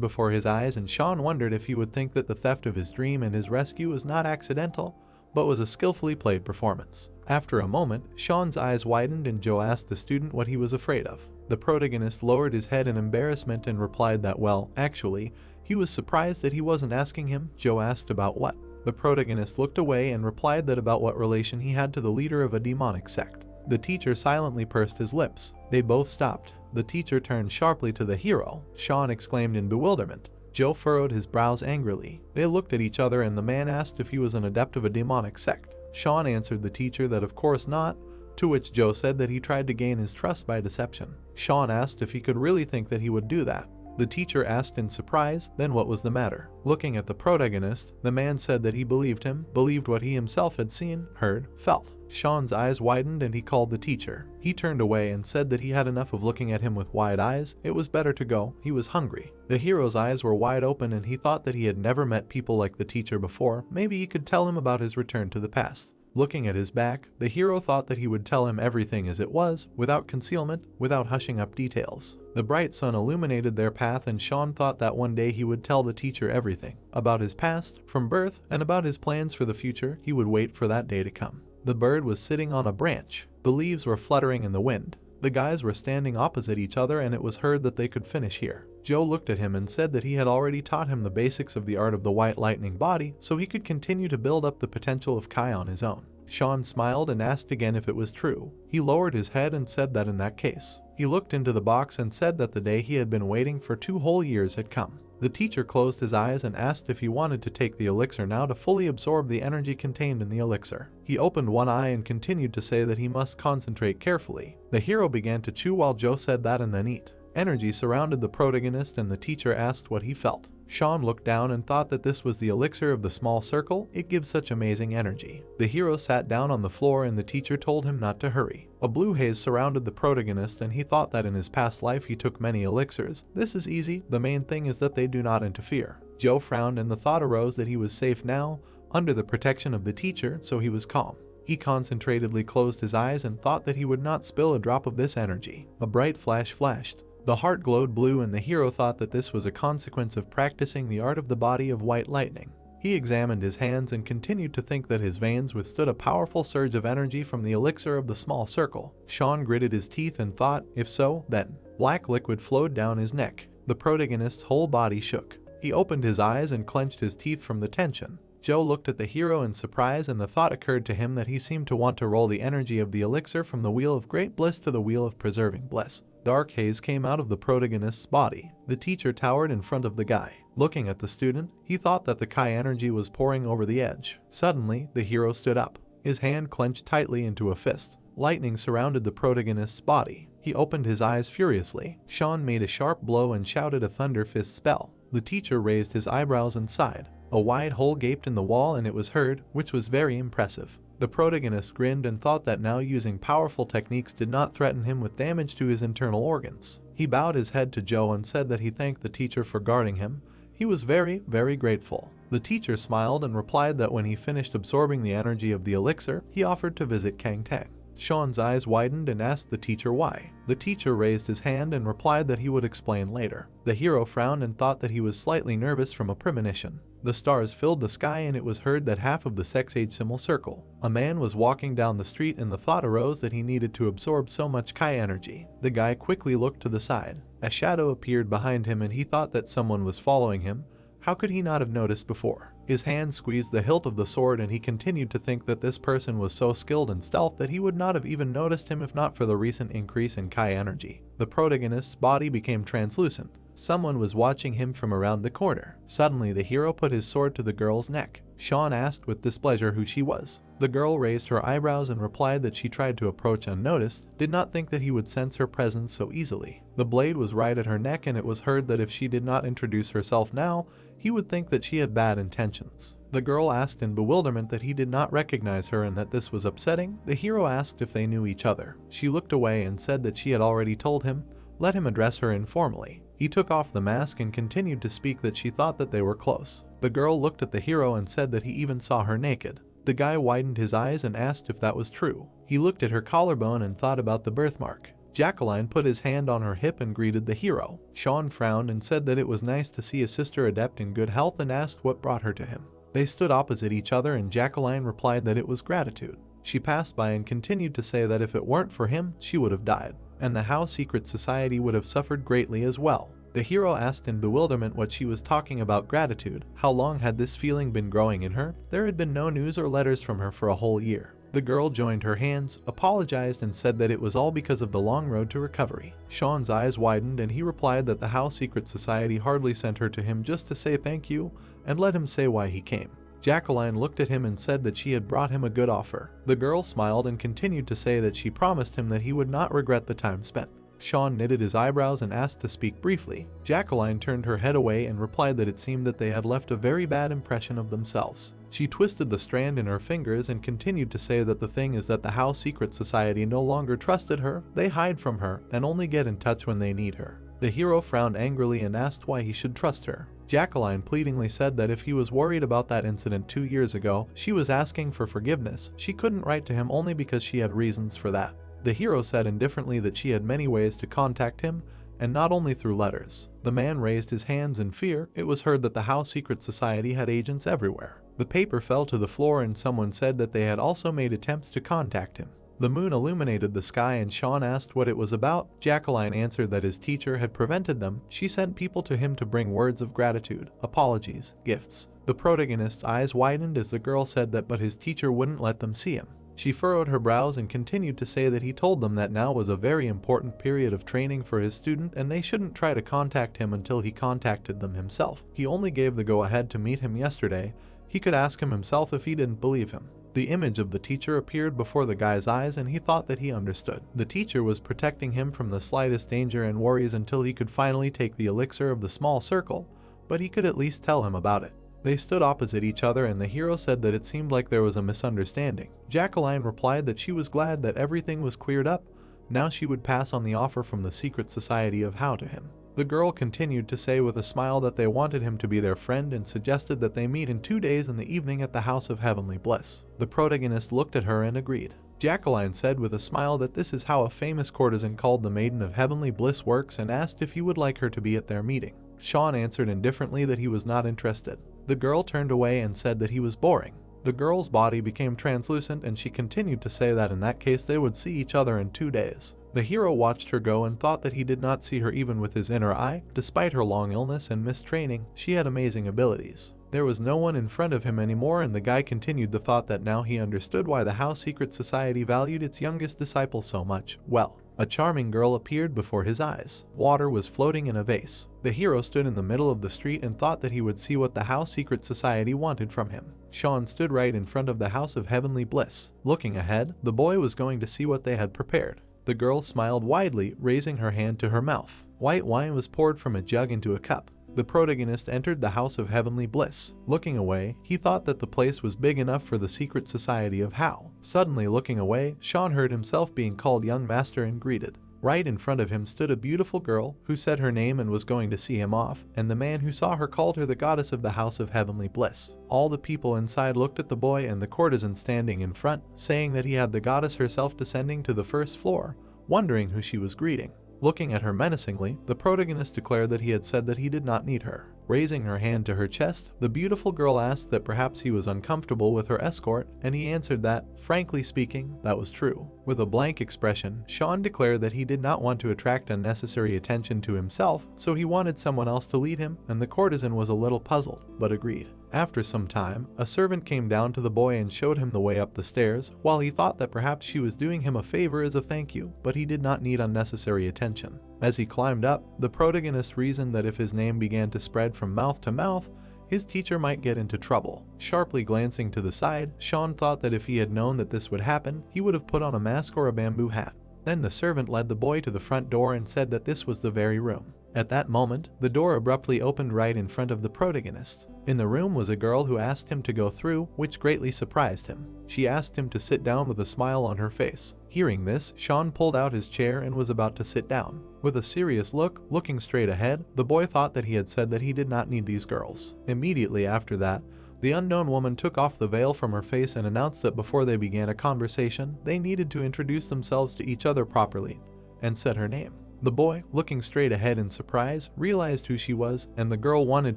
before his eyes, and Sean wondered if he would think that the theft of his dream and his rescue was not accidental, but was a skillfully played performance. After a moment, Sean's eyes widened and Joe asked the student what he was afraid of. The protagonist lowered his head in embarrassment and replied that well, actually, he was surprised that he wasn't asking him. Joe asked about what. The protagonist looked away and replied that about what relation he had to the leader of a demonic sect. The teacher silently pursed his lips. They both stopped. The teacher turned sharply to the hero. Sean exclaimed in bewilderment. Joe furrowed his brows angrily. They looked at each other, and the man asked if he was an adept of a demonic sect. Sean answered the teacher that of course not, to which Joe said that he tried to gain his trust by deception. Sean asked if he could really think that he would do that. The teacher asked in surprise, then what was the matter? Looking at the protagonist, the man said that he believed him, believed what he himself had seen, heard, felt. Sean's eyes widened and he called the teacher. He turned away and said that he had enough of looking at him with wide eyes. It was better to go. He was hungry. The hero's eyes were wide open and he thought that he had never met people like the teacher before. Maybe he could tell him about his return to the past. Looking at his back, the hero thought that he would tell him everything as it was, without concealment, without hushing up details. The bright sun illuminated their path, and Sean thought that one day he would tell the teacher everything. About his past, from birth, and about his plans for the future. He would wait for that day to come. The bird was sitting on a branch. The leaves were fluttering in the wind. The guys were standing opposite each other, and it was heard that they could finish here. Joe looked at him and said that he had already taught him the basics of the art of the white lightning body, so he could continue to build up the potential of Kai on his own. Sean smiled and asked again if it was true. He lowered his head and said that in that case. He looked into the box and said that the day he had been waiting for 2 whole years had come. The teacher closed his eyes and asked if he wanted to take the elixir now to fully absorb the energy contained in the elixir. He opened one eye and continued to say that he must concentrate carefully. The hero began to chew while Joe said that and then eat. Energy surrounded the protagonist and the teacher asked what he felt. Sean looked down and thought that this was the elixir of the small circle. It gives such amazing energy. The hero sat down on the floor and the teacher told him not to hurry. A blue haze surrounded the protagonist and he thought that in his past life he took many elixirs. This is easy. The main thing is that they do not interfere. Joe frowned and the thought arose that he was safe now, under the protection of the teacher, so he was calm. He concentratedly closed his eyes and thought that he would not spill a drop of this energy. A bright flash flashed. The heart glowed blue and the hero thought that this was a consequence of practicing the art of the body of white lightning. He examined his hands and continued to think that his veins withstood a powerful surge of energy from the elixir of the small circle. Sean gritted his teeth and thought, if so, then. Black liquid flowed down his neck. The protagonist's whole body shook. He opened his eyes and clenched his teeth from the tension. Joe looked at the hero in surprise and the thought occurred to him that he seemed to want to roll the energy of the elixir from the wheel of great bliss to the wheel of preserving bliss. Dark haze came out of the protagonist's body. The teacher towered in front of the guy. Looking at the student, he thought that the Kai energy was pouring over the edge. Suddenly, the hero stood up. His hand clenched tightly into a fist. Lightning surrounded the protagonist's body. He opened his eyes furiously. Sean made a sharp blow and shouted a thunder fist spell. The teacher raised his eyebrows and sighed. A wide hole gaped in the wall and it was heard, which was very impressive. The protagonist grinned and thought that now using powerful techniques did not threaten him with damage to his internal organs. He bowed his head to Joe and said that he thanked the teacher for guarding him. He was very, very grateful. The teacher smiled and replied that when he finished absorbing the energy of the elixir, he offered to visit Kang Tang. Sean's eyes widened and asked the teacher why. The teacher raised his hand and replied that he would explain later. The hero frowned and thought that he was slightly nervous from a premonition. The stars filled the sky and it was heard that half of the Sect symbol circle. A man was walking down the street and the thought arose that he needed to absorb so much Kai energy. The guy quickly looked to the side. A shadow appeared behind him and he thought that someone was following him. How could he not have noticed before? His hand squeezed the hilt of the sword and he continued to think that this person was so skilled in stealth that he would not have even noticed him if not for the recent increase in Kai energy. The protagonist's body became translucent. Someone was watching him from around the corner. Suddenly the hero put his sword to the girl's neck. Sean asked with displeasure who she was. The girl raised her eyebrows and replied that she tried to approach unnoticed, did not think that he would sense her presence so easily. The blade was right at her neck, and it was heard that if she did not introduce herself now, he would think that she had bad intentions. The girl asked in bewilderment that he did not recognize her and that this was upsetting. The hero asked if they knew each other. She looked away and said that she had already told him. Let him address her informally. He took off the mask and continued to speak that she thought that they were close. The girl looked at the hero and said that he even saw her naked. The guy widened his eyes and asked if that was true. He looked at her collarbone and thought about the birthmark. Jacqueline put his hand on her hip and greeted the hero. Sean frowned and said that it was nice to see a sister adept in good health and asked what brought her to him. They stood opposite each other and Jacqueline replied that it was gratitude. She passed by and continued to say that if it weren't for him, she would have died, and the How secret society would have suffered greatly as well. The hero asked in bewilderment what she was talking about gratitude. How long had this feeling been growing in her? There had been no news or letters from her for a whole year. The girl joined her hands, apologized, and said that it was all because of the long road to recovery. Sean's eyes widened and he replied that the How secret society hardly sent her to him just to say thank you and let him say why he came. Jacqueline looked at him and said that she had brought him a good offer. The girl smiled and continued to say that she promised him that he would not regret the time spent. Sean knitted his eyebrows and asked to speak briefly. Jacqueline turned her head away and replied that it seemed that they had left a very bad impression of themselves. She twisted the strand in her fingers and continued to say that the thing is that the How secret society no longer trusted her, they hide from her, and only get in touch when they need her. The hero frowned angrily and asked why he should trust her. Jacqueline pleadingly said that if he was worried about that incident 2 years ago, she was asking for forgiveness. She couldn't write to him only because she had reasons for that. The hero said indifferently that she had many ways to contact him, and not only through letters. The man raised his hands in fear. It was heard that the How secret society had agents everywhere. The paper fell to the floor and someone said that they had also made attempts to contact him. The moon illuminated the sky and Sean asked what it was about. Jacqueline answered that his teacher had prevented them. She sent people to him to bring words of gratitude, apologies, gifts. The protagonist's eyes widened as the girl said that but his teacher wouldn't let them see him. She furrowed her brows and continued to say that he told them that now was a very important period of training for his student and they shouldn't try to contact him until he contacted them himself. He only gave the go-ahead to meet him yesterday. He could ask him himself if he didn't believe him. The image of the teacher appeared before the guy's eyes and he thought that he understood. The teacher was protecting him from the slightest danger and worries until he could finally take the elixir of the small circle, but he could at least tell him about it. They stood opposite each other and the hero said that it seemed like there was a misunderstanding. Jacqueline replied that she was glad that everything was cleared up. Now she would pass on the offer from the secret society of How to him. The girl continued to say with a smile that they wanted him to be their friend and suggested that they meet in 2 days in the evening at the House of Heavenly Bliss. The protagonist looked at her and agreed. Jacqueline said with a smile that this is how a famous courtesan called the Maiden of Heavenly Bliss works and asked if he would like her to be at their meeting. Sean answered indifferently that he was not interested. The girl turned away and said that he was boring. The girl's body became translucent and she continued to say that in that case they would see each other in 2 days. The hero watched her go and thought that he did not see her even with his inner eye. Despite her long illness and mistraining, she had amazing abilities. There was no one in front of him anymore and the guy continued the thought that now he understood why the How secret society valued its youngest disciple so much. Well, a charming girl appeared before his eyes. Water was floating in a vase. The hero stood in the middle of the street and thought that he would see what the How secret society wanted from him. Sean stood right in front of the House of Heavenly Bliss. Looking ahead, the boy was going to see what they had prepared. The girl smiled widely, raising her hand to her mouth. White wine was poured from a jug into a cup. The protagonist entered the House of Heavenly Bliss. Looking away, he thought that the place was big enough for the secret society of How. Suddenly looking away, Sean heard himself being called young master and greeted. Right in front of him stood a beautiful girl who said her name and was going to see him off, and the man who saw her called her the goddess of the House of Heavenly Bliss. All the people inside looked at the boy and the courtesan standing in front, saying that he had the goddess herself descending to the first floor, wondering who she was greeting. Looking at her menacingly, the protagonist declared that he had said that he did not need her. Raising her hand to her chest, the beautiful girl asked that perhaps he was uncomfortable with her escort, and he answered that, frankly speaking, that was true. With a blank expression, Sean declared that he did not want to attract unnecessary attention to himself, so he wanted someone else to lead him, and the courtesan was a little puzzled, but agreed. After some time, a servant came down to the boy and showed him the way up the stairs, while he thought that perhaps she was doing him a favor as a thank you, but he did not need unnecessary attention. As he climbed up, the protagonist reasoned that if his name began to spread from mouth to mouth, his teacher might get into trouble. Sharply glancing to the side, Sean thought that if he had known that this would happen, he would have put on a mask or a bamboo hat. Then the servant led the boy to the front door and said that this was the very room. At that moment, the door abruptly opened right in front of the protagonist. In the room was a girl who asked him to go through, which greatly surprised him. She asked him to sit down with a smile on her face. Hearing this, Sean pulled out his chair and was about to sit down. With a serious look, looking straight ahead, the boy thought that he had said that he did not need these girls. Immediately after that, the unknown woman took off the veil from her face and announced that before they began a conversation, they needed to introduce themselves to each other properly, and said her name. The boy, looking straight ahead in surprise, realized who she was, and the girl wanted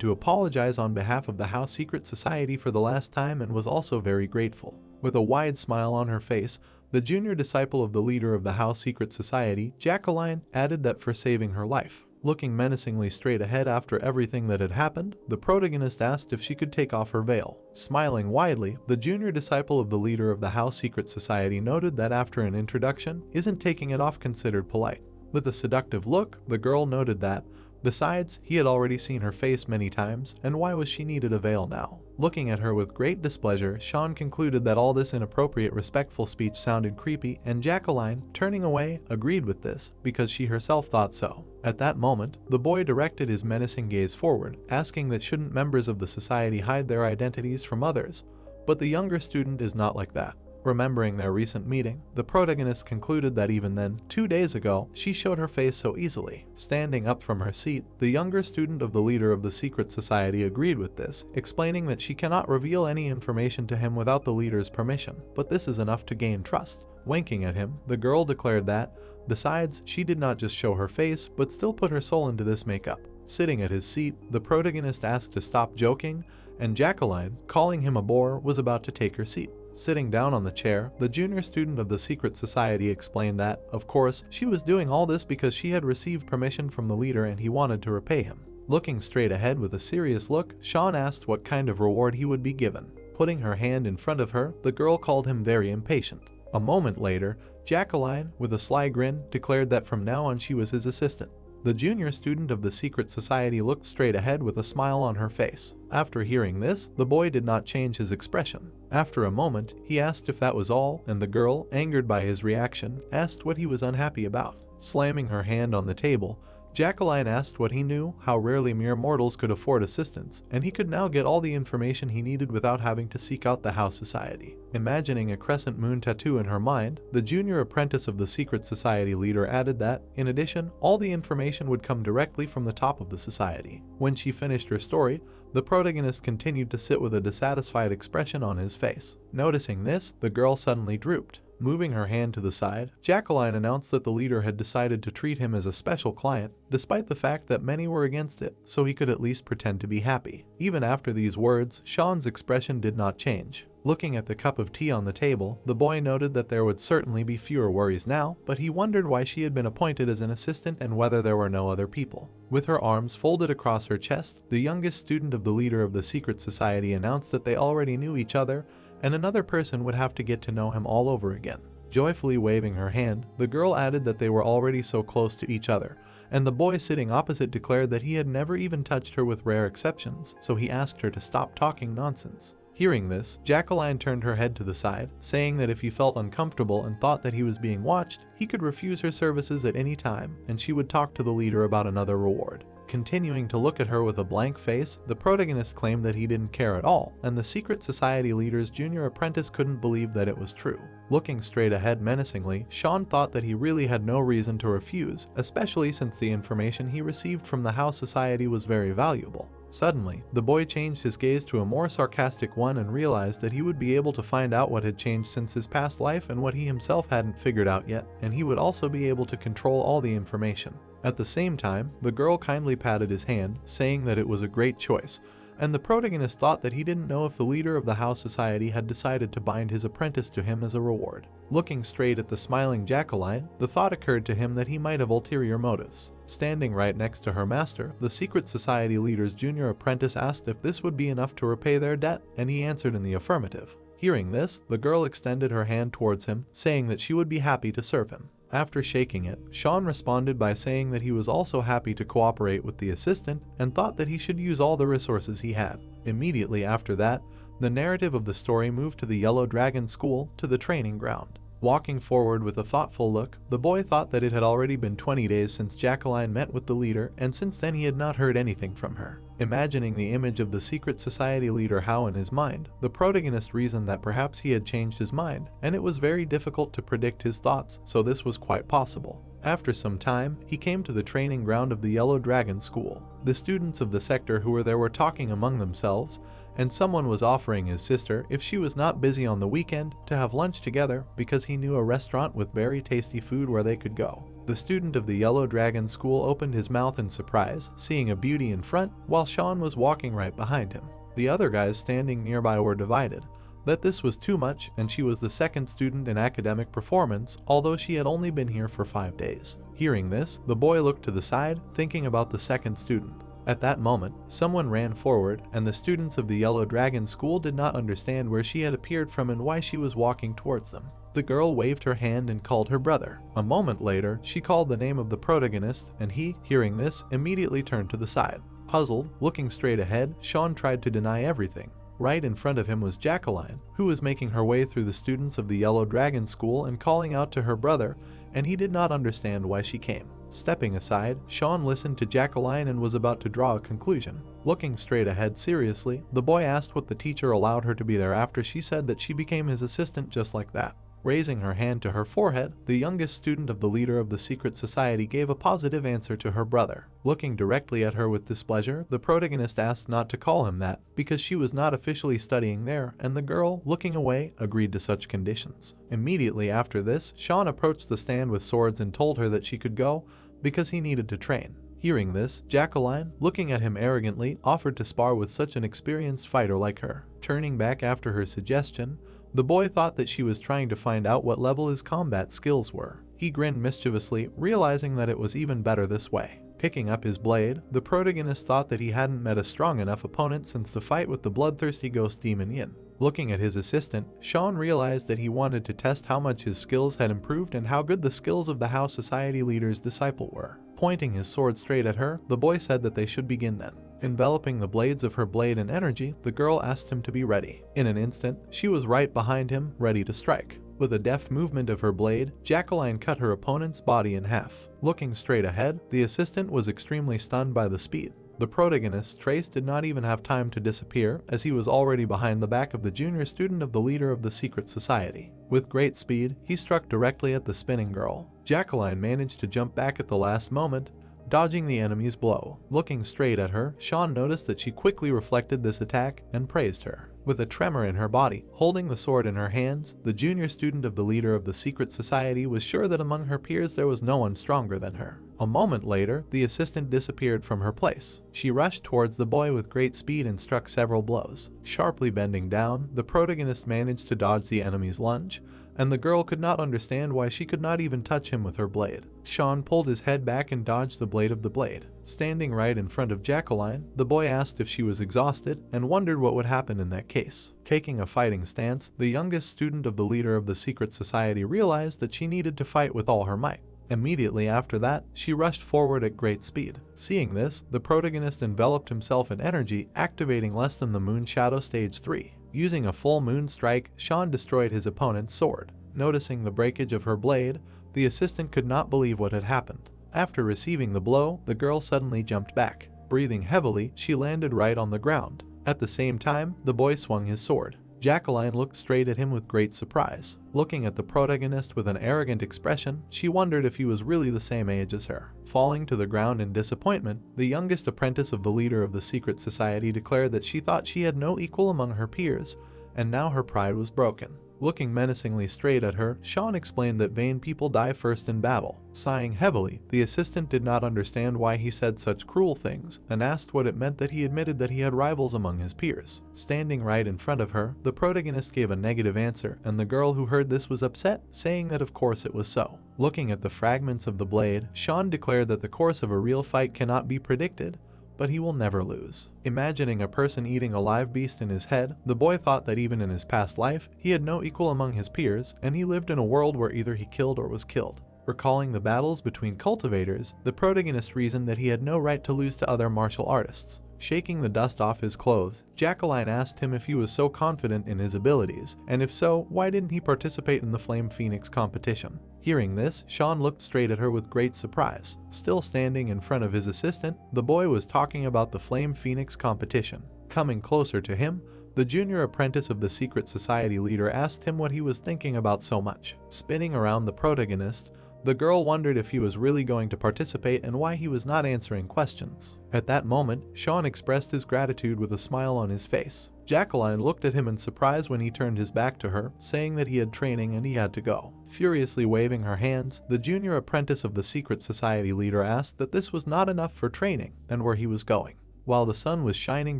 to apologize on behalf of the House Secret Society for the last time and was also very grateful. With a wide smile on her face, the junior disciple of the leader of the House Secret Society, Jacqueline, added that for saving her life. Looking menacingly straight ahead after everything that had happened, the protagonist asked if she could take off her veil. Smiling widely, the junior disciple of the leader of the House Secret Society noted that after an introduction, isn't taking it off considered polite. With a seductive look, the girl noted that, besides, he had already seen her face many times, and why was she needed a veil now? Looking at her with great displeasure, Sean concluded that all this inappropriate respectful speech sounded creepy, and Jacqueline, turning away, agreed with this, because she herself thought so. At that moment, the boy directed his menacing gaze forward, asking that shouldn't members of the society hide their identities from others, but the younger student is not like that. Remembering their recent meeting, the protagonist concluded that even then, 2 days ago, she showed her face so easily. Standing up from her seat, the younger student of the leader of the secret society agreed with this, explaining that she cannot reveal any information to him without the leader's permission, but this is enough to gain trust. Winking at him, the girl declared that, besides, she did not just show her face, but still put her soul into this makeup. Sitting at his seat, the protagonist asked to stop joking, and Jacqueline, calling him a bore, was about to take her seat. Sitting down on the chair, the junior student of the secret society explained that, of course, she was doing all this because she had received permission from the leader and he wanted to repay him. Looking straight ahead with a serious look, Sean asked what kind of reward he would be given. Putting her hand in front of her, the girl called him very impatient. A moment later, Jacqueline, with a sly grin, declared that from now on she was his assistant. The junior student of the secret society looked straight ahead with a smile on her face. After hearing this, the boy did not change his expression. After a moment, he asked if that was all, and the girl, angered by his reaction, asked what he was unhappy about. Slamming her hand on the table, Jacqueline asked what he knew, how rarely mere mortals could afford assistance, and he could now get all the information he needed without having to seek out the House Society. Imagining a crescent moon tattoo in her mind, the junior apprentice of the secret society leader added that, in addition, all the information would come directly from the top of the society. When she finished her story, the protagonist continued to sit with a dissatisfied expression on his face. Noticing this, the girl suddenly drooped. Moving her hand to the side, Jacqueline announced that the leader had decided to treat him as a special client, despite the fact that many were against it, so he could at least pretend to be happy. Even after these words, Sean's expression did not change. Looking at the cup of tea on the table, the boy noted that there would certainly be fewer worries now, but he wondered why she had been appointed as an assistant and whether there were no other people. With her arms folded across her chest, the youngest student of the leader of the secret society announced that they already knew each other, and another person would have to get to know him all over again. Joyfully waving her hand, the girl added that they were already so close to each other, and the boy sitting opposite declared that he had never even touched her with rare exceptions, so he asked her to stop talking nonsense. Hearing this, Jacqueline turned her head to the side, saying that if he felt uncomfortable and thought that he was being watched, he could refuse her services at any time, and she would talk to the leader about another reward. Continuing to look at her with a blank face, the protagonist claimed that he didn't care at all, and the secret society leader's junior apprentice couldn't believe that it was true. Looking straight ahead menacingly, Sean thought that he really had no reason to refuse, especially since the information he received from the House Society was very valuable. Suddenly, the boy changed his gaze to a more sarcastic one and realized that he would be able to find out what had changed since his past life and what he himself hadn't figured out yet, and he would also be able to control all the information. At the same time, the girl kindly patted his hand, saying that it was a great choice, and the protagonist thought that he didn't know if the leader of the House Society had decided to bind his apprentice to him as a reward. Looking straight at the smiling Jacqueline, the thought occurred to him that he might have ulterior motives. Standing right next to her master, the secret society leader's junior apprentice asked if this would be enough to repay their debt, and he answered in the affirmative. Hearing this, the girl extended her hand towards him, saying that she would be happy to serve him. After shaking it, Sean responded by saying that he was also happy to cooperate with the assistant and thought that he should use all the resources he had. Immediately after that, the narrative of the story moved to the Yellow Dragon School, to the training ground. Walking forward with a thoughtful look, the boy thought that it had already been 20 days since Jacqueline met with the leader, and since then he had not heard anything from her. Imagining the image of the secret society leader Hao in his mind, the protagonist reasoned that perhaps he had changed his mind, and it was very difficult to predict his thoughts, so this was quite possible. After some time, he came to the training ground of the Yellow Dragon School. The students of the sector who were there were talking among themselves, and someone was offering his sister, if she was not busy on the weekend, to have lunch together because he knew a restaurant with very tasty food where they could go. The student of the Yellow Dragon School opened his mouth in surprise, seeing a beauty in front, while Sean was walking right behind him. The other guys standing nearby were divided, that this was too much, and she was the second student in academic performance, although she had only been here for 5 days. Hearing this, the boy looked to the side, thinking about the second student. At that moment, someone ran forward, and the students of the Yellow Dragon School did not understand where she had appeared from and why she was walking towards them. The girl waved her hand and called her brother. A moment later, she called the name of the protagonist, and he, hearing this, immediately turned to the side. Puzzled, looking straight ahead, Sean tried to deny everything. Right in front of him was Jacqueline, who was making her way through the students of the Yellow Dragon School and calling out to her brother, and he did not understand why she came. Stepping aside, Sean listened to Jacqueline and was about to draw a conclusion. Looking straight ahead seriously, the boy asked what the teacher allowed her to be there after she said that she became his assistant just like that. Raising her hand to her forehead, the youngest student of the leader of the secret society gave a positive answer to her brother. Looking directly at her with displeasure, the protagonist asked not to call him that because she was not officially studying there, and the girl, looking away, agreed to such conditions. Immediately after this, Sean approached the stand with swords and told her that she could go because he needed to train. Hearing this, Jacqueline, looking at him arrogantly, offered to spar with such an experienced fighter like her. Turning back after her suggestion, the boy thought that she was trying to find out what level his combat skills were. He grinned mischievously, realizing that it was even better this way. Picking up his blade, the protagonist thought that he hadn't met a strong enough opponent since the fight with the bloodthirsty ghost demon Yin. Looking at his assistant, Sean realized that he wanted to test how much his skills had improved and how good the skills of the House Society leader's disciple were. Pointing his sword straight at her, the boy said that they should begin then. Enveloping the blades of her blade in energy, the girl asked him to be ready. In an instant, she was right behind him, ready to strike. With a deft movement of her blade, Jacqueline cut her opponent's body in half. Looking straight ahead, the assistant was extremely stunned by the speed. The protagonist, Trace, did not even have time to disappear, as he was already behind the back of the junior student of the leader of the secret society. With great speed, he struck directly at the spinning girl. Jacqueline managed to jump back at the last moment, dodging the enemy's blow. Looking straight at her, Sean noticed that she quickly reflected this attack and praised her. With a tremor in her body, holding the sword in her hands, the junior student of the leader of the secret society was sure that among her peers there was no one stronger than her. A moment later, the assistant disappeared from her place. She rushed towards the boy with great speed and struck several blows. Sharply bending down, the protagonist managed to dodge the enemy's lunge, and the girl could not understand why she could not even touch him with her blade. Sean pulled his head back and dodged the blade of the blade. Standing right in front of Jacqueline, the boy asked if she was exhausted and wondered what would happen in that case. Taking a fighting stance, the youngest student of the leader of the secret society realized that she needed to fight with all her might. Immediately after that, she rushed forward at great speed. Seeing this, the protagonist enveloped himself in energy, activating less than the Moon Shadow Stage 3. Using a full moon strike, Sean destroyed his opponent's sword. Noticing the breakage of her blade, the assistant could not believe what had happened. After receiving the blow, the girl suddenly jumped back. Breathing heavily, she landed right on the ground. At the same time, the boy swung his sword. Jacqueline looked straight at him with great surprise. Looking at the protagonist with an arrogant expression, she wondered if he was really the same age as her. Falling to the ground in disappointment, the youngest apprentice of the leader of the secret society declared that she thought she had no equal among her peers, and now her pride was broken. Looking menacingly straight at her, Sean explained that vain people die first in battle. Sighing heavily, the assistant did not understand why he said such cruel things, and asked what it meant that he admitted that he had rivals among his peers. Standing right in front of her, the protagonist gave a negative answer, and the girl who heard this was upset, saying that of course it was so. Looking at the fragments of the blade, Sean declared that the course of a real fight cannot be predicted, but he will never lose. Imagining a person eating a live beast in his head, the boy thought that even in his past life, he had no equal among his peers, and he lived in a world where either he killed or was killed. Recalling the battles between cultivators, the protagonist reasoned that he had no right to lose to other martial artists. Shaking the dust off his clothes, Jacqueline asked him if he was so confident in his abilities, and if so, why didn't he participate in the Flame Phoenix competition? Hearing this, Sean looked straight at her with great surprise. Still standing in front of his assistant, the boy was talking about the Flame Phoenix competition. Coming closer to him, the junior apprentice of the secret society leader asked him what he was thinking about so much. Spinning around the protagonist, the girl wondered if he was really going to participate and why he was not answering questions. At that moment, Sean expressed his gratitude with a smile on his face. Jacqueline looked at him in surprise when he turned his back to her, saying that he had training and he had to go. Furiously waving her hands, the junior apprentice of the secret society leader asked that this was not enough for training and where he was going. While the sun was shining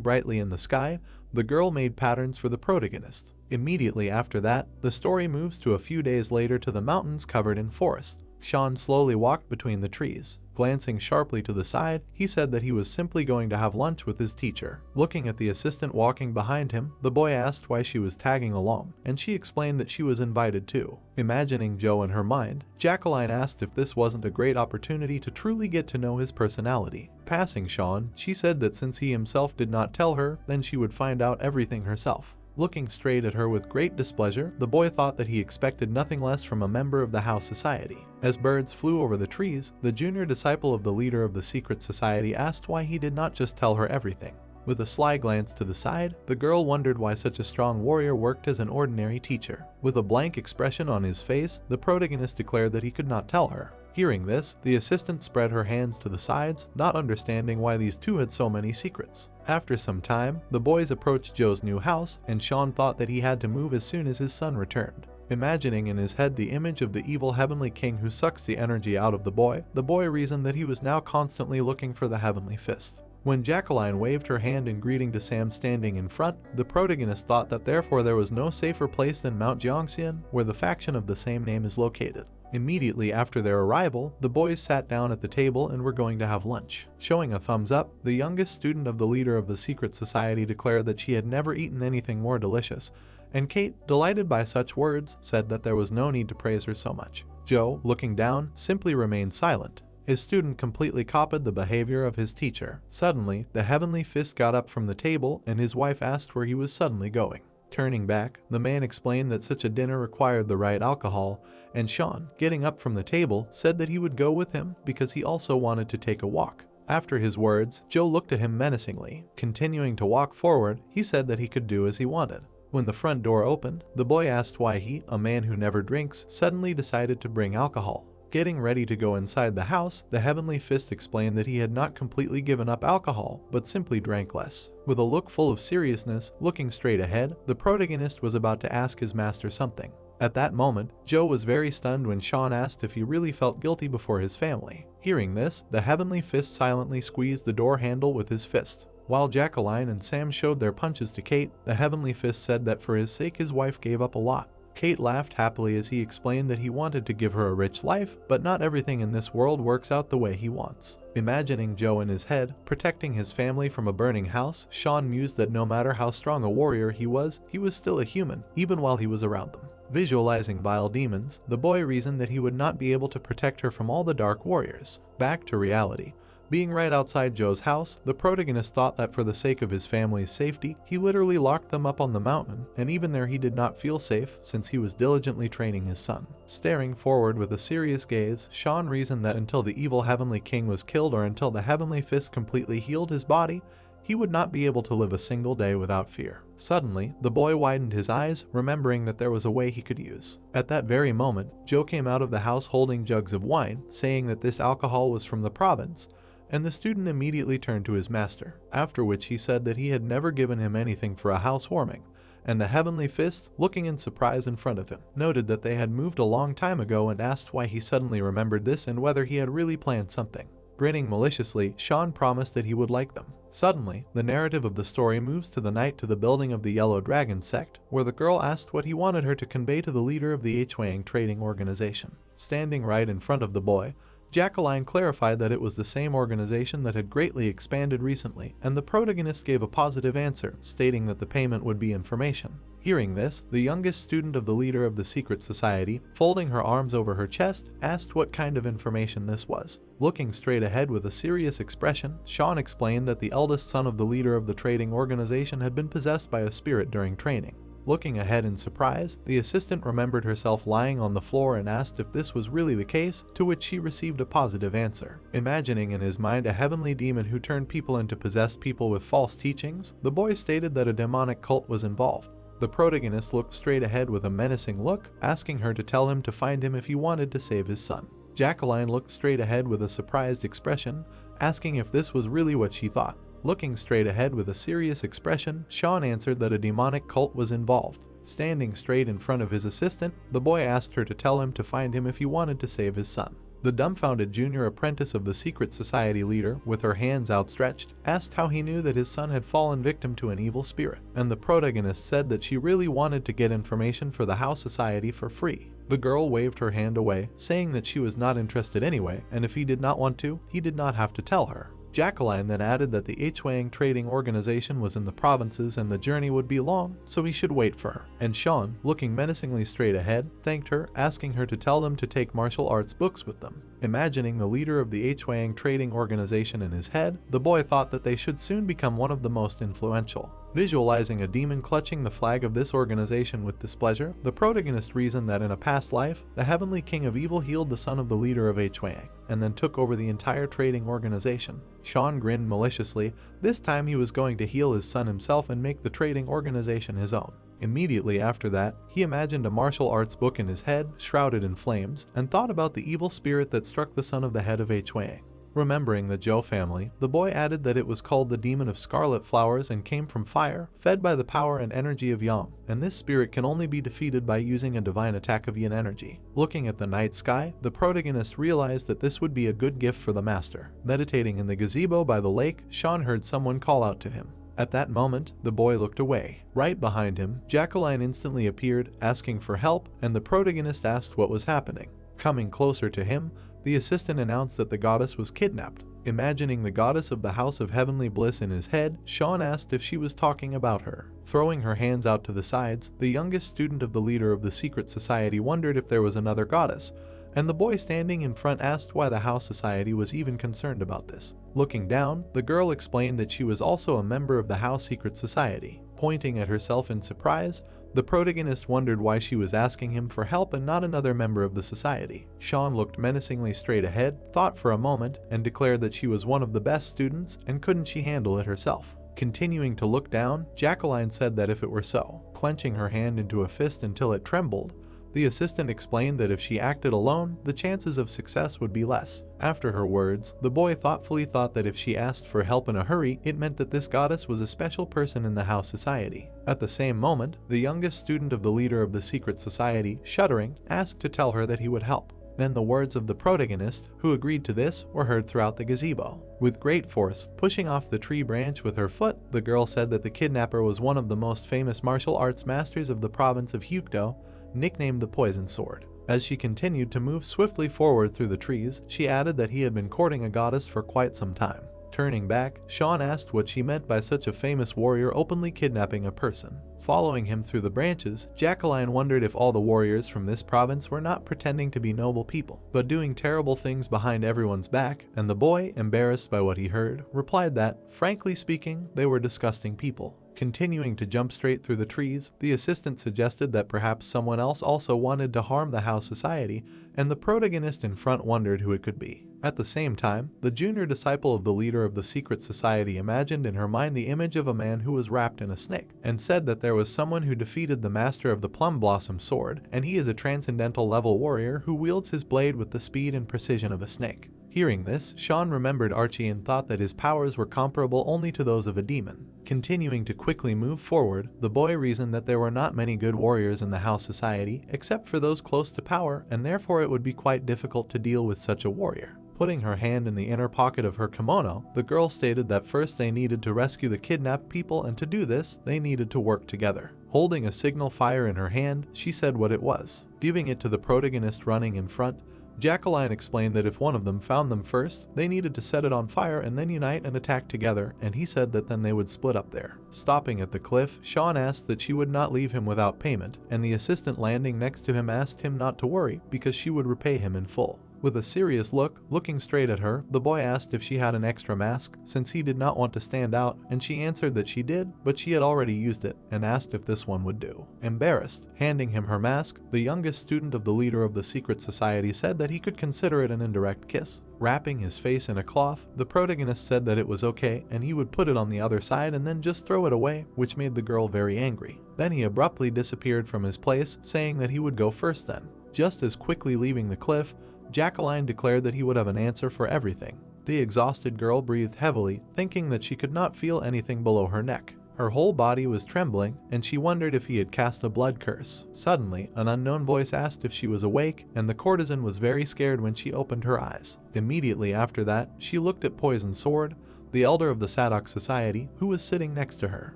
brightly in the sky, the girl made patterns for the protagonist. Immediately after that, the story moves to a few days later to the mountains covered in forest. Sean slowly walked between the trees. Glancing sharply to the side, he said that he was simply going to have lunch with his teacher. Looking at the assistant walking behind him, the boy asked why she was tagging along, and she explained that she was invited too. Imagining Joe in her mind, Jacqueline asked if this wasn't a great opportunity to truly get to know his personality. Passing Sean, she said that since he himself did not tell her, then she would find out everything herself. Looking straight at her with great displeasure, the boy thought that he expected nothing less from a member of the house society. As birds flew over the trees, the junior disciple of the leader of the secret society asked why he did not just tell her everything. With a sly glance to the side, the girl wondered why such a strong warrior worked as an ordinary teacher. With a blank expression on his face, the protagonist declared that he could not tell her. Hearing this, the assistant spread her hands to the sides, not understanding why these two had so many secrets. After some time, the boys approached Joe's new house, and Sean thought that he had to move as soon as his son returned. Imagining in his head the image of the evil heavenly king who sucks the energy out of the boy reasoned that he was now constantly looking for the heavenly fist. When Jacqueline waved her hand in greeting to Sam standing in front, the protagonist thought that therefore there was no safer place than Mount Jiangxian, where the faction of the same name is located. Immediately after their arrival, the boys sat down at the table and were going to have lunch. Showing a thumbs up, the youngest student of the leader of the secret society declared that she had never eaten anything more delicious, and Kate, delighted by such words, said that there was no need to praise her so much. Joe, looking down, simply remained silent. His student completely copied the behavior of his teacher. Suddenly, the heavenly fist got up from the table and his wife asked where he was suddenly going. Turning back, the man explained that such a dinner required the right alcohol, and Sean, getting up from the table, said that he would go with him because he also wanted to take a walk. After his words, Joe looked at him menacingly. Continuing to walk forward, he said that he could do as he wanted. When the front door opened, the boy asked why he, a man who never drinks, suddenly decided to bring alcohol. Getting ready to go inside the house, the heavenly fist explained that he had not completely given up alcohol, but simply drank less. With a look full of seriousness, looking straight ahead, the protagonist was about to ask his master something. At that moment, Joe was very stunned when Sean asked if he really felt guilty before his family. Hearing this, the heavenly fist silently squeezed the door handle with his fist. While Jacqueline and Sam showed their punches to Kate, the heavenly fist said that for his sake his wife gave up a lot. Kate laughed happily as he explained that he wanted to give her a rich life, but not everything in this world works out the way he wants. Imagining Joe in his head, protecting his family from a burning house, Sean mused that no matter how strong a warrior he was still a human, even while he was around them. Visualizing vile demons, the boy reasoned that he would not be able to protect her from all the dark warriors. Back to reality. Being right outside Joe's house, the protagonist thought that for the sake of his family's safety, he literally locked them up on the mountain, and even there he did not feel safe since he was diligently training his son. Staring forward with a serious gaze, Sean reasoned that until the evil heavenly king was killed or until the heavenly fist completely healed his body, he would not be able to live a single day without fear. Suddenly, the boy widened his eyes, remembering that there was a way he could use. At that very moment, Joe came out of the house holding jugs of wine, saying that this alcohol was from the province, and the student immediately turned to his master, after which he said that he had never given him anything for a housewarming, and the heavenly fist, looking in surprise in front of him, noted that they had moved a long time ago and asked why he suddenly remembered this and whether he had really planned something. Grinning maliciously, Sean promised that he would like them. Suddenly, the narrative of the story moves to the night to the building of the Yellow Dragon Sect, where the girl asked what he wanted her to convey to the leader of the Huang trading organization. Standing right in front of the boy, Jacqueline clarified that it was the same organization that had greatly expanded recently, and the protagonist gave a positive answer, stating that the payment would be information. Hearing this, the youngest student of the leader of the secret society, folding her arms over her chest, asked what kind of information this was. Looking straight ahead with a serious expression, Sean explained that the eldest son of the leader of the trading organization had been possessed by a spirit during training. Looking ahead in surprise, the assistant remembered herself lying on the floor and asked if this was really the case, to which she received a positive answer. Imagining in his mind a heavenly demon who turned people into possessed people with false teachings, the boy stated that a demonic cult was involved. The protagonist looked straight ahead with a menacing look, asking her to tell him to find him if he wanted to save his son. Jacqueline looked straight ahead with a surprised expression, asking if this was really what she thought. Looking straight ahead with a serious expression, Sean answered that a demonic cult was involved. Standing straight in front of his assistant, the boy asked her to tell him to find him if he wanted to save his son. The dumbfounded junior apprentice of the secret society leader, with her hands outstretched, asked how he knew that his son had fallen victim to an evil spirit, and the protagonist said that she really wanted to get information for the house society for free. The girl waved her hand away, saying that she was not interested anyway, and if he did not want to, he did not have to tell her. Jacqueline then added that the Hwang trading organization was in the provinces and the journey would be long, so he should wait for her. And Sean, looking menacingly straight ahead, thanked her, asking her to tell them to take martial arts books with them. Imagining the leader of the Hwang trading organization in his head, the boy thought that they should soon become one of the most influential. Visualizing a demon clutching the flag of this organization with displeasure, the protagonist reasoned that in a past life, the heavenly king of evil healed the son of the leader of Hwang, and then took over the entire trading organization. Sean grinned maliciously. This time he was going to heal his son himself and make the trading organization his own. Immediately after that, he imagined a martial arts book in his head, shrouded in flames, and thought about the evil spirit that struck the son of the head of Hwang. Remembering the Zhou family, the boy added that it was called the Demon of Scarlet Flowers and came from fire, fed by the power and energy of Yang, and this spirit can only be defeated by using a divine attack of Yin energy. Looking at the night sky, the protagonist realized that this would be a good gift for the master. Meditating in the gazebo by the lake, Sean heard someone call out to him. At that moment, the boy looked away. Right behind him, Jacqueline instantly appeared, asking for help, and the protagonist asked what was happening. Coming closer to him, the assistant announced that the goddess was kidnapped. Imagining the goddess of the House of Heavenly Bliss in his head, Sean asked if she was talking about her. Throwing her hands out to the sides, the youngest student of the leader of the secret society wondered if there was another goddess, and the boy standing in front asked why the house society was even concerned about this. Looking down, the girl explained that she was also a member of the house secret society. Pointing at herself in surprise, the protagonist wondered why she was asking him for help and not another member of the society. Sean looked menacingly straight ahead, thought for a moment, and declared that she was one of the best students and couldn't she handle it herself. Continuing to look down, Jacqueline said that if it were so, clenching her hand into a fist until it trembled, the assistant explained that if she acted alone, the chances of success would be less. After her words, the boy thoughtfully thought that if she asked for help in a hurry, it meant that this goddess was a special person in the house society. At the same moment, the youngest student of the leader of the secret society, shuddering, asked to tell her that he would help. Then the words of the protagonist, who agreed to this, were heard throughout the gazebo. With great force, pushing off the tree branch with her foot, the girl said that the kidnapper was one of the most famous martial arts masters of the province of Hyukdo, nicknamed the Poison Sword. As she continued to move swiftly forward through the trees, she added that he had been courting a goddess for quite some time. Turning back, Sean asked what she meant by such a famous warrior openly kidnapping a person. Following him through the branches, Jacqueline wondered if all the warriors from this province were not pretending to be noble people, but doing terrible things behind everyone's back, and the boy, embarrassed by what he heard, replied that, frankly speaking, they were disgusting people. Continuing to jump straight through the trees, the assistant suggested that perhaps someone else also wanted to harm the house society, and the protagonist in front wondered who it could be. At the same time, the junior disciple of the leader of the secret society imagined in her mind the image of a man who was wrapped in a snake, and said that there was someone who defeated the master of the Plum Blossom Sword, and he is a transcendental level warrior who wields his blade with the speed and precision of a snake. Hearing this, Sean remembered Archie and thought that his powers were comparable only to those of a demon. Continuing to quickly move forward, the boy reasoned that there were not many good warriors in the house society, except for those close to power, and therefore it would be quite difficult to deal with such a warrior. Putting her hand in the inner pocket of her kimono, the girl stated that first they needed to rescue the kidnapped people, and to do this, they needed to work together. Holding a signal fire in her hand, she said what it was. Giving it to the protagonist running in front, Jacqueline explained that if one of them found them first, they needed to set it on fire and then unite and attack together, and he said that then they would split up there. Stopping at the cliff, Sean asked that she would not leave him without payment, and the assistant landing next to him asked him not to worry because she would repay him in full. With a serious look, looking straight at her, the boy asked if she had an extra mask, since he did not want to stand out, and she answered that she did, but she had already used it, and asked if this one would do. Embarrassed, handing him her mask, the youngest student of the leader of the secret society said that he could consider it an indirect kiss. Wrapping his face in a cloth, the protagonist said that it was okay, and he would put it on the other side and then just throw it away, which made the girl very angry. Then he abruptly disappeared from his place, saying that he would go first then. Just as quickly leaving the cliff, Jacqueline declared that he would have an answer for everything. The exhausted girl breathed heavily, thinking that she could not feel anything below her neck. Her whole body was trembling, and she wondered if he had cast a blood curse. Suddenly, an unknown voice asked if she was awake, and the courtesan was very scared when she opened her eyes. Immediately after that, she looked at Poison Sword, the elder of the Sadok Society, who was sitting next to her.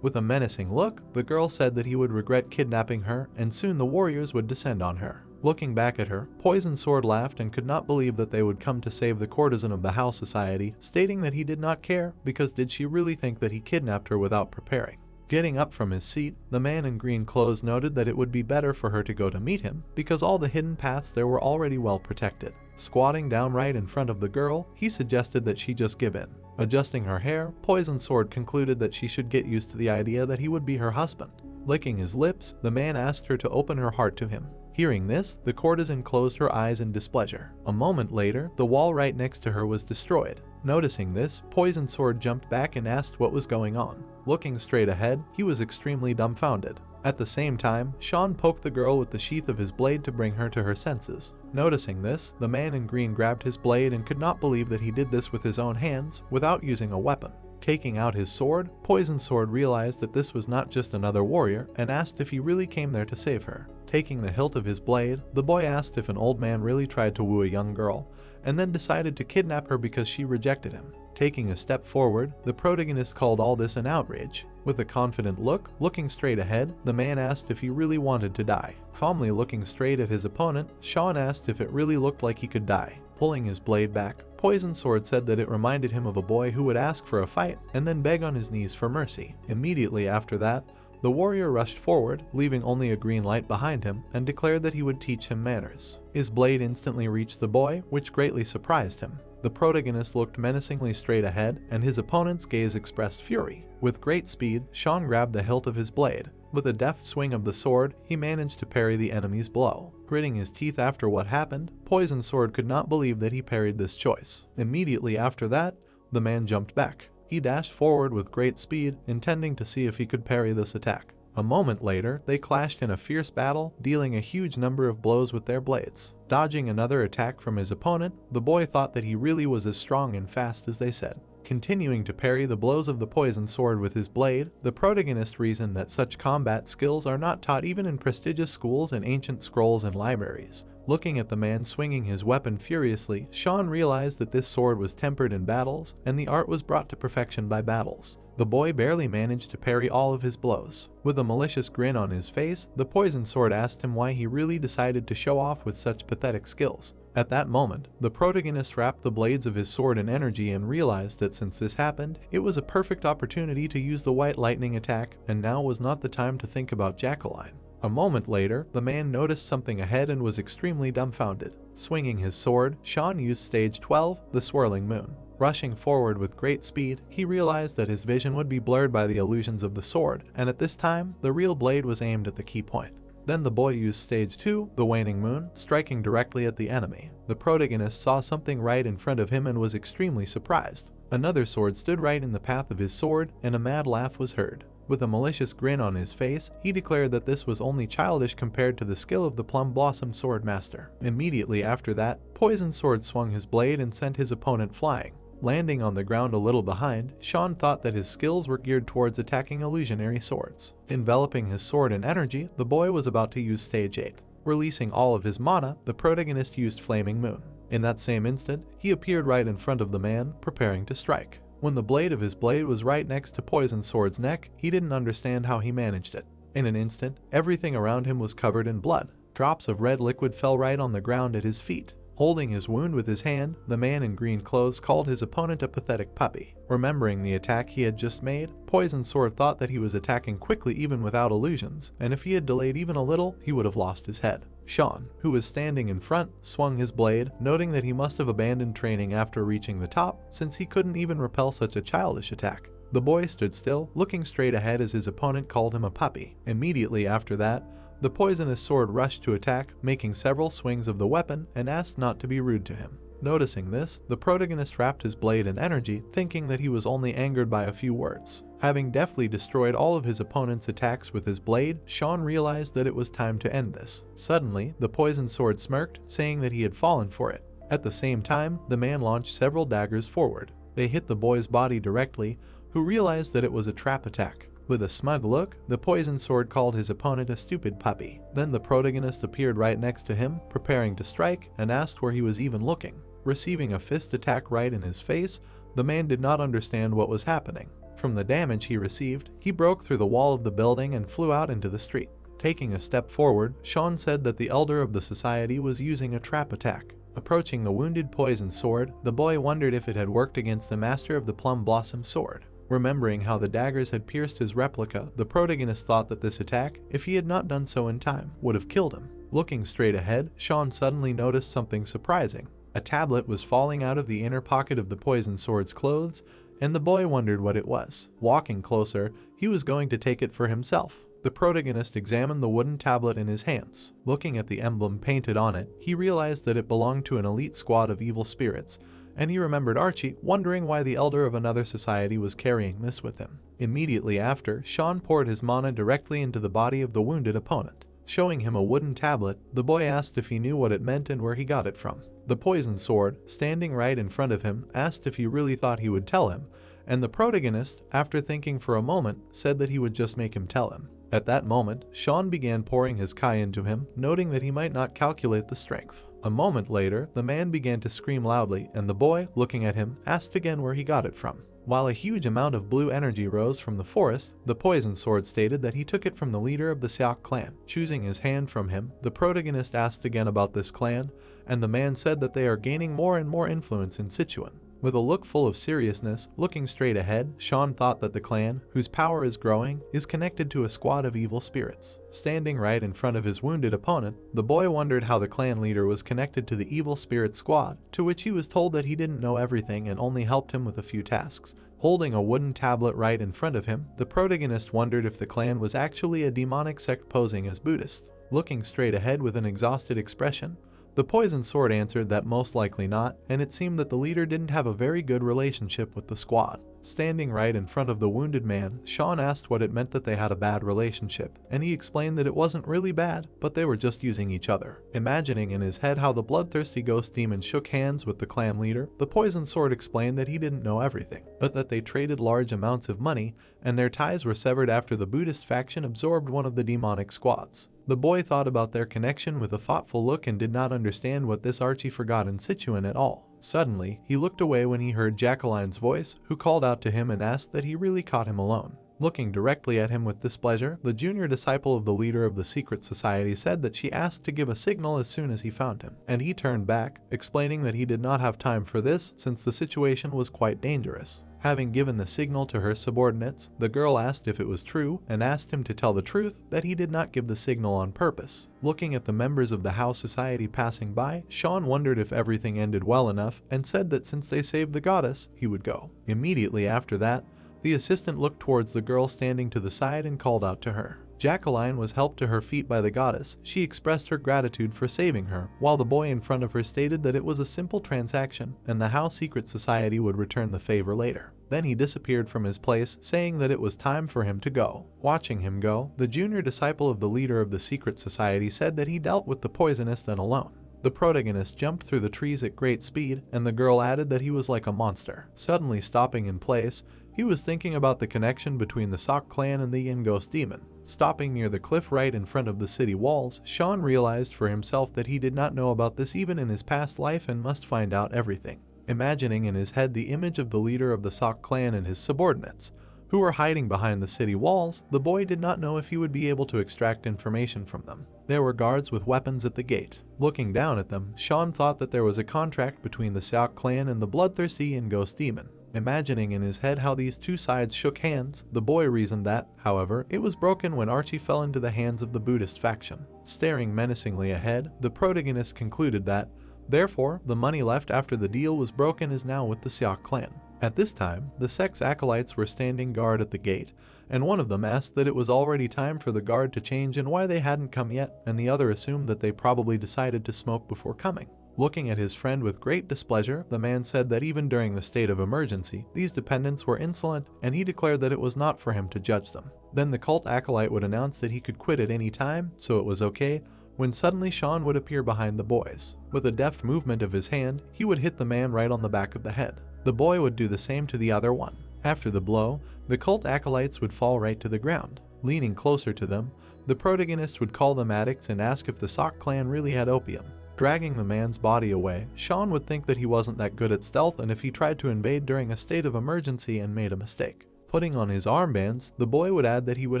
With a menacing look, the girl said that he would regret kidnapping her, and soon the warriors would descend on her. Looking back at her, Poison Sword laughed and could not believe that they would come to save the courtesan of the House Society, stating that he did not care, because did she really think that he kidnapped her without preparing? Getting up from his seat, the man in green clothes noted that it would be better for her to go to meet him, because all the hidden paths there were already well protected. Squatting down right in front of the girl, he suggested that she just give in. Adjusting her hair, Poison Sword concluded that she should get used to the idea that he would be her husband. Licking his lips, the man asked her to open her heart to him. Hearing this, the courtesan closed her eyes in displeasure. A moment later, the wall right next to her was destroyed. Noticing this, Poison Sword jumped back and asked what was going on. Looking straight ahead, he was extremely dumbfounded. At the same time, Sean poked the girl with the sheath of his blade to bring her to her senses. Noticing this, the man in green grabbed his blade and could not believe that he did this with his own hands, without using a weapon. Taking out his sword, Poison Sword realized that this was not just another warrior and asked if he really came there to save her. Taking the hilt of his blade, the boy asked if an old man really tried to woo a young girl, and then decided to kidnap her because she rejected him. Taking a step forward, the protagonist called all this an outrage. With a confident look, looking straight ahead, the man asked if he really wanted to die. Calmly looking straight at his opponent, Sean asked if it really looked like he could die. Pulling his blade back, Poison Sword said that it reminded him of a boy who would ask for a fight and then beg on his knees for mercy. Immediately after that, the warrior rushed forward, leaving only a green light behind him, and declared that he would teach him manners. His blade instantly reached the boy, which greatly surprised him. The protagonist looked menacingly straight ahead, and his opponent's gaze expressed fury. With great speed, Sean grabbed the hilt of his blade. With a deft swing of the sword, he managed to parry the enemy's blow. Gritting his teeth after what happened, Poison Sword could not believe that he parried this choice. Immediately after that, the man jumped back. He dashed forward with great speed, intending to see if he could parry this attack. A moment later, they clashed in a fierce battle, dealing a huge number of blows with their blades. Dodging another attack from his opponent, the boy thought that he really was as strong and fast as they said. Continuing to parry the blows of the Poison Sword with his blade, the protagonist reasoned that such combat skills are not taught even in prestigious schools and ancient scrolls and libraries. Looking at the man swinging his weapon furiously, Sean realized that this sword was tempered in battles, and the art was brought to perfection by battles. The boy barely managed to parry all of his blows. With a malicious grin on his face, the Poison Sword asked him why he really decided to show off with such pathetic skills. At that moment, the protagonist wrapped the blades of his sword in energy and realized that since this happened, it was a perfect opportunity to use the white lightning attack, and now was not the time to think about Jacqueline. A moment later, the man noticed something ahead and was extremely dumbfounded. Swinging his sword, Sean used stage 12, the swirling moon. Rushing forward with great speed, he realized that his vision would be blurred by the illusions of the sword, and at this time, the real blade was aimed at the key point. Then the boy used stage 2, the waning moon, striking directly at the enemy. The protagonist saw something right in front of him and was extremely surprised. Another sword stood right in the path of his sword, and a mad laugh was heard. With a malicious grin on his face, he declared that this was only childish compared to the skill of the Plum Blossom Sword Master. Immediately after that, Poison Sword swung his blade and sent his opponent flying. Landing on the ground a little behind, Sean thought that his skills were geared towards attacking illusionary swords. Enveloping his sword in energy, the boy was about to use stage 8. Releasing all of his mana, the protagonist used Flaming Moon. In that same instant, he appeared right in front of the man, preparing to strike. When the blade of his blade was right next to Poison Sword's neck, he didn't understand how he managed it. In an instant, everything around him was covered in blood. Drops of red liquid fell right on the ground at his feet. Holding his wound with his hand, the man in green clothes called his opponent a pathetic puppy. Remembering the attack he had just made, Poison Sword thought that he was attacking quickly even without illusions, and if he had delayed even a little, he would have lost his head. Sean, who was standing in front, swung his blade, noting that he must have abandoned training after reaching the top, since he couldn't even repel such a childish attack. The boy stood still, looking straight ahead as his opponent called him a puppy. Immediately after that, the poisonous sword rushed to attack, making several swings of the weapon, and asked not to be rude to him. Noticing this, the protagonist wrapped his blade in energy, thinking that he was only angered by a few words. Having deftly destroyed all of his opponent's attacks with his blade, Sean realized that it was time to end this. Suddenly, the poison sword smirked, saying that he had fallen for it. At the same time, the man launched several daggers forward. They hit the boy's body directly, who realized that it was a trap attack. With a smug look, the poison sword called his opponent a stupid puppy. Then the protagonist appeared right next to him, preparing to strike, and asked where he was even looking. Receiving a fist attack right in his face, the man did not understand what was happening. From the damage he received, he broke through the wall of the building and flew out into the street. Taking a step forward, Sean said that the elder of the society was using a trap attack. Approaching the wounded poison sword, the boy wondered if it had worked against the master of the Plum Blossom sword. Remembering how the daggers had pierced his replica, the protagonist thought that this attack, if he had not done so in time, would have killed him. Looking straight ahead, Sean suddenly noticed something surprising. A tablet was falling out of the inner pocket of the poison sword's clothes, and the boy wondered what it was. Walking closer, he was going to take it for himself. The protagonist examined the wooden tablet in his hands. Looking at the emblem painted on it, he realized that it belonged to an elite squad of evil spirits, and he remembered Archie, wondering why the elder of another society was carrying this with him. Immediately after, Sean poured his mana directly into the body of the wounded opponent. Showing him a wooden tablet, the boy asked if he knew what it meant and where he got it from. The poison sword, standing right in front of him, asked if he really thought he would tell him, and the protagonist, after thinking for a moment, said that he would just make him tell him. At that moment, Sean began pouring his Kai into him, noting that he might not calculate the strength. A moment later, the man began to scream loudly, and the boy, looking at him, asked again where he got it from. While a huge amount of blue energy rose from the forest, the poison sword stated that he took it from the leader of the Sect clan. Choosing his hand from him, the protagonist asked again about this clan, and the man said that they are gaining more and more influence in Sichuan. With a look full of seriousness, looking straight ahead, Sean thought that the clan, whose power is growing, is connected to a squad of evil spirits. Standing right in front of his wounded opponent, the boy wondered how the clan leader was connected to the evil spirit squad, to which he was told that he didn't know everything and only helped him with a few tasks. Holding a wooden tablet right in front of him, the protagonist wondered if the clan was actually a demonic sect posing as Buddhist. Looking straight ahead with an exhausted expression, the poison sword answered that most likely not, and it seemed that the leader didn't have a very good relationship with the squad. Standing right in front of the wounded man, Sean asked what it meant that they had a bad relationship, and he explained that it wasn't really bad, but they were just using each other. Imagining in his head how the bloodthirsty ghost demon shook hands with the clan leader, the poison sword explained that he didn't know everything, but that they traded large amounts of money, and their ties were severed after the Buddhist faction absorbed one of the demonic squads. The boy thought about their connection with a thoughtful look and did not understand what this Archie forgot in Sichuan at all. Suddenly, he looked away when he heard Jacqueline's voice, who called out to him and asked that he really caught him alone. Looking directly at him with displeasure, the junior disciple of the leader of the secret society said that she asked to give a signal as soon as he found him, and he turned back, explaining that he did not have time for this since the situation was quite dangerous. Having given the signal to her subordinates, the girl asked if it was true and asked him to tell the truth that he did not give the signal on purpose. Looking at the members of the house society passing by, Sean wondered if everything ended well enough and said that since they saved the goddess, he would go. Immediately after that, the assistant looked towards the girl standing to the side and called out to her. Jacqueline was helped to her feet by the goddess. She expressed her gratitude for saving her, while the boy in front of her stated that it was a simple transaction and the house secret society would return the favor later. Then he disappeared from his place, saying that it was time for him to go. Watching him go, the junior disciple of the leader of the secret society said that he dealt with the poisonous then alone. The protagonist jumped through the trees at great speed, and the girl added that he was like a monster. Suddenly stopping in place, he was thinking about the connection between the Sect clan and the Yin Ghost Demon. Stopping near the cliff right in front of the city walls, Sean realized for himself that he did not know about this even in his past life and must find out everything. Imagining in his head the image of the leader of the Sect clan and his subordinates, who were hiding behind the city walls, the boy did not know if he would be able to extract information from them. There were guards with weapons at the gate. Looking down at them, Sean thought that there was a contract between the Sect clan and the bloodthirsty and ghost demon. Imagining in his head how these two sides shook hands, the boy reasoned that, however, it was broken when Archie fell into the hands of the Buddhist faction. Staring menacingly ahead, the protagonist concluded that, therefore, the money left after the deal was broken is now with the Sect clan. At this time, the Sect's acolytes were standing guard at the gate, and one of them asked that it was already time for the guard to change and why they hadn't come yet, and the other assumed that they probably decided to smoke before coming. Looking at his friend with great displeasure, the man said that even during the state of emergency, these dependents were insolent, and he declared that it was not for him to judge them. Then the cult acolyte would announce that he could quit at any time, so it was okay, when suddenly Sean would appear behind the boys. With a deft movement of his hand, he would hit the man right on the back of the head. The boy would do the same to the other one. After the blow, the cult acolytes would fall right to the ground. Leaning closer to them, the protagonist would call them addicts and ask if the Sect clan really had opium. Dragging the man's body away, Sean would think that he wasn't that good at stealth and if he tried to invade during a state of emergency and made a mistake. Putting on his armbands, the boy would add that he would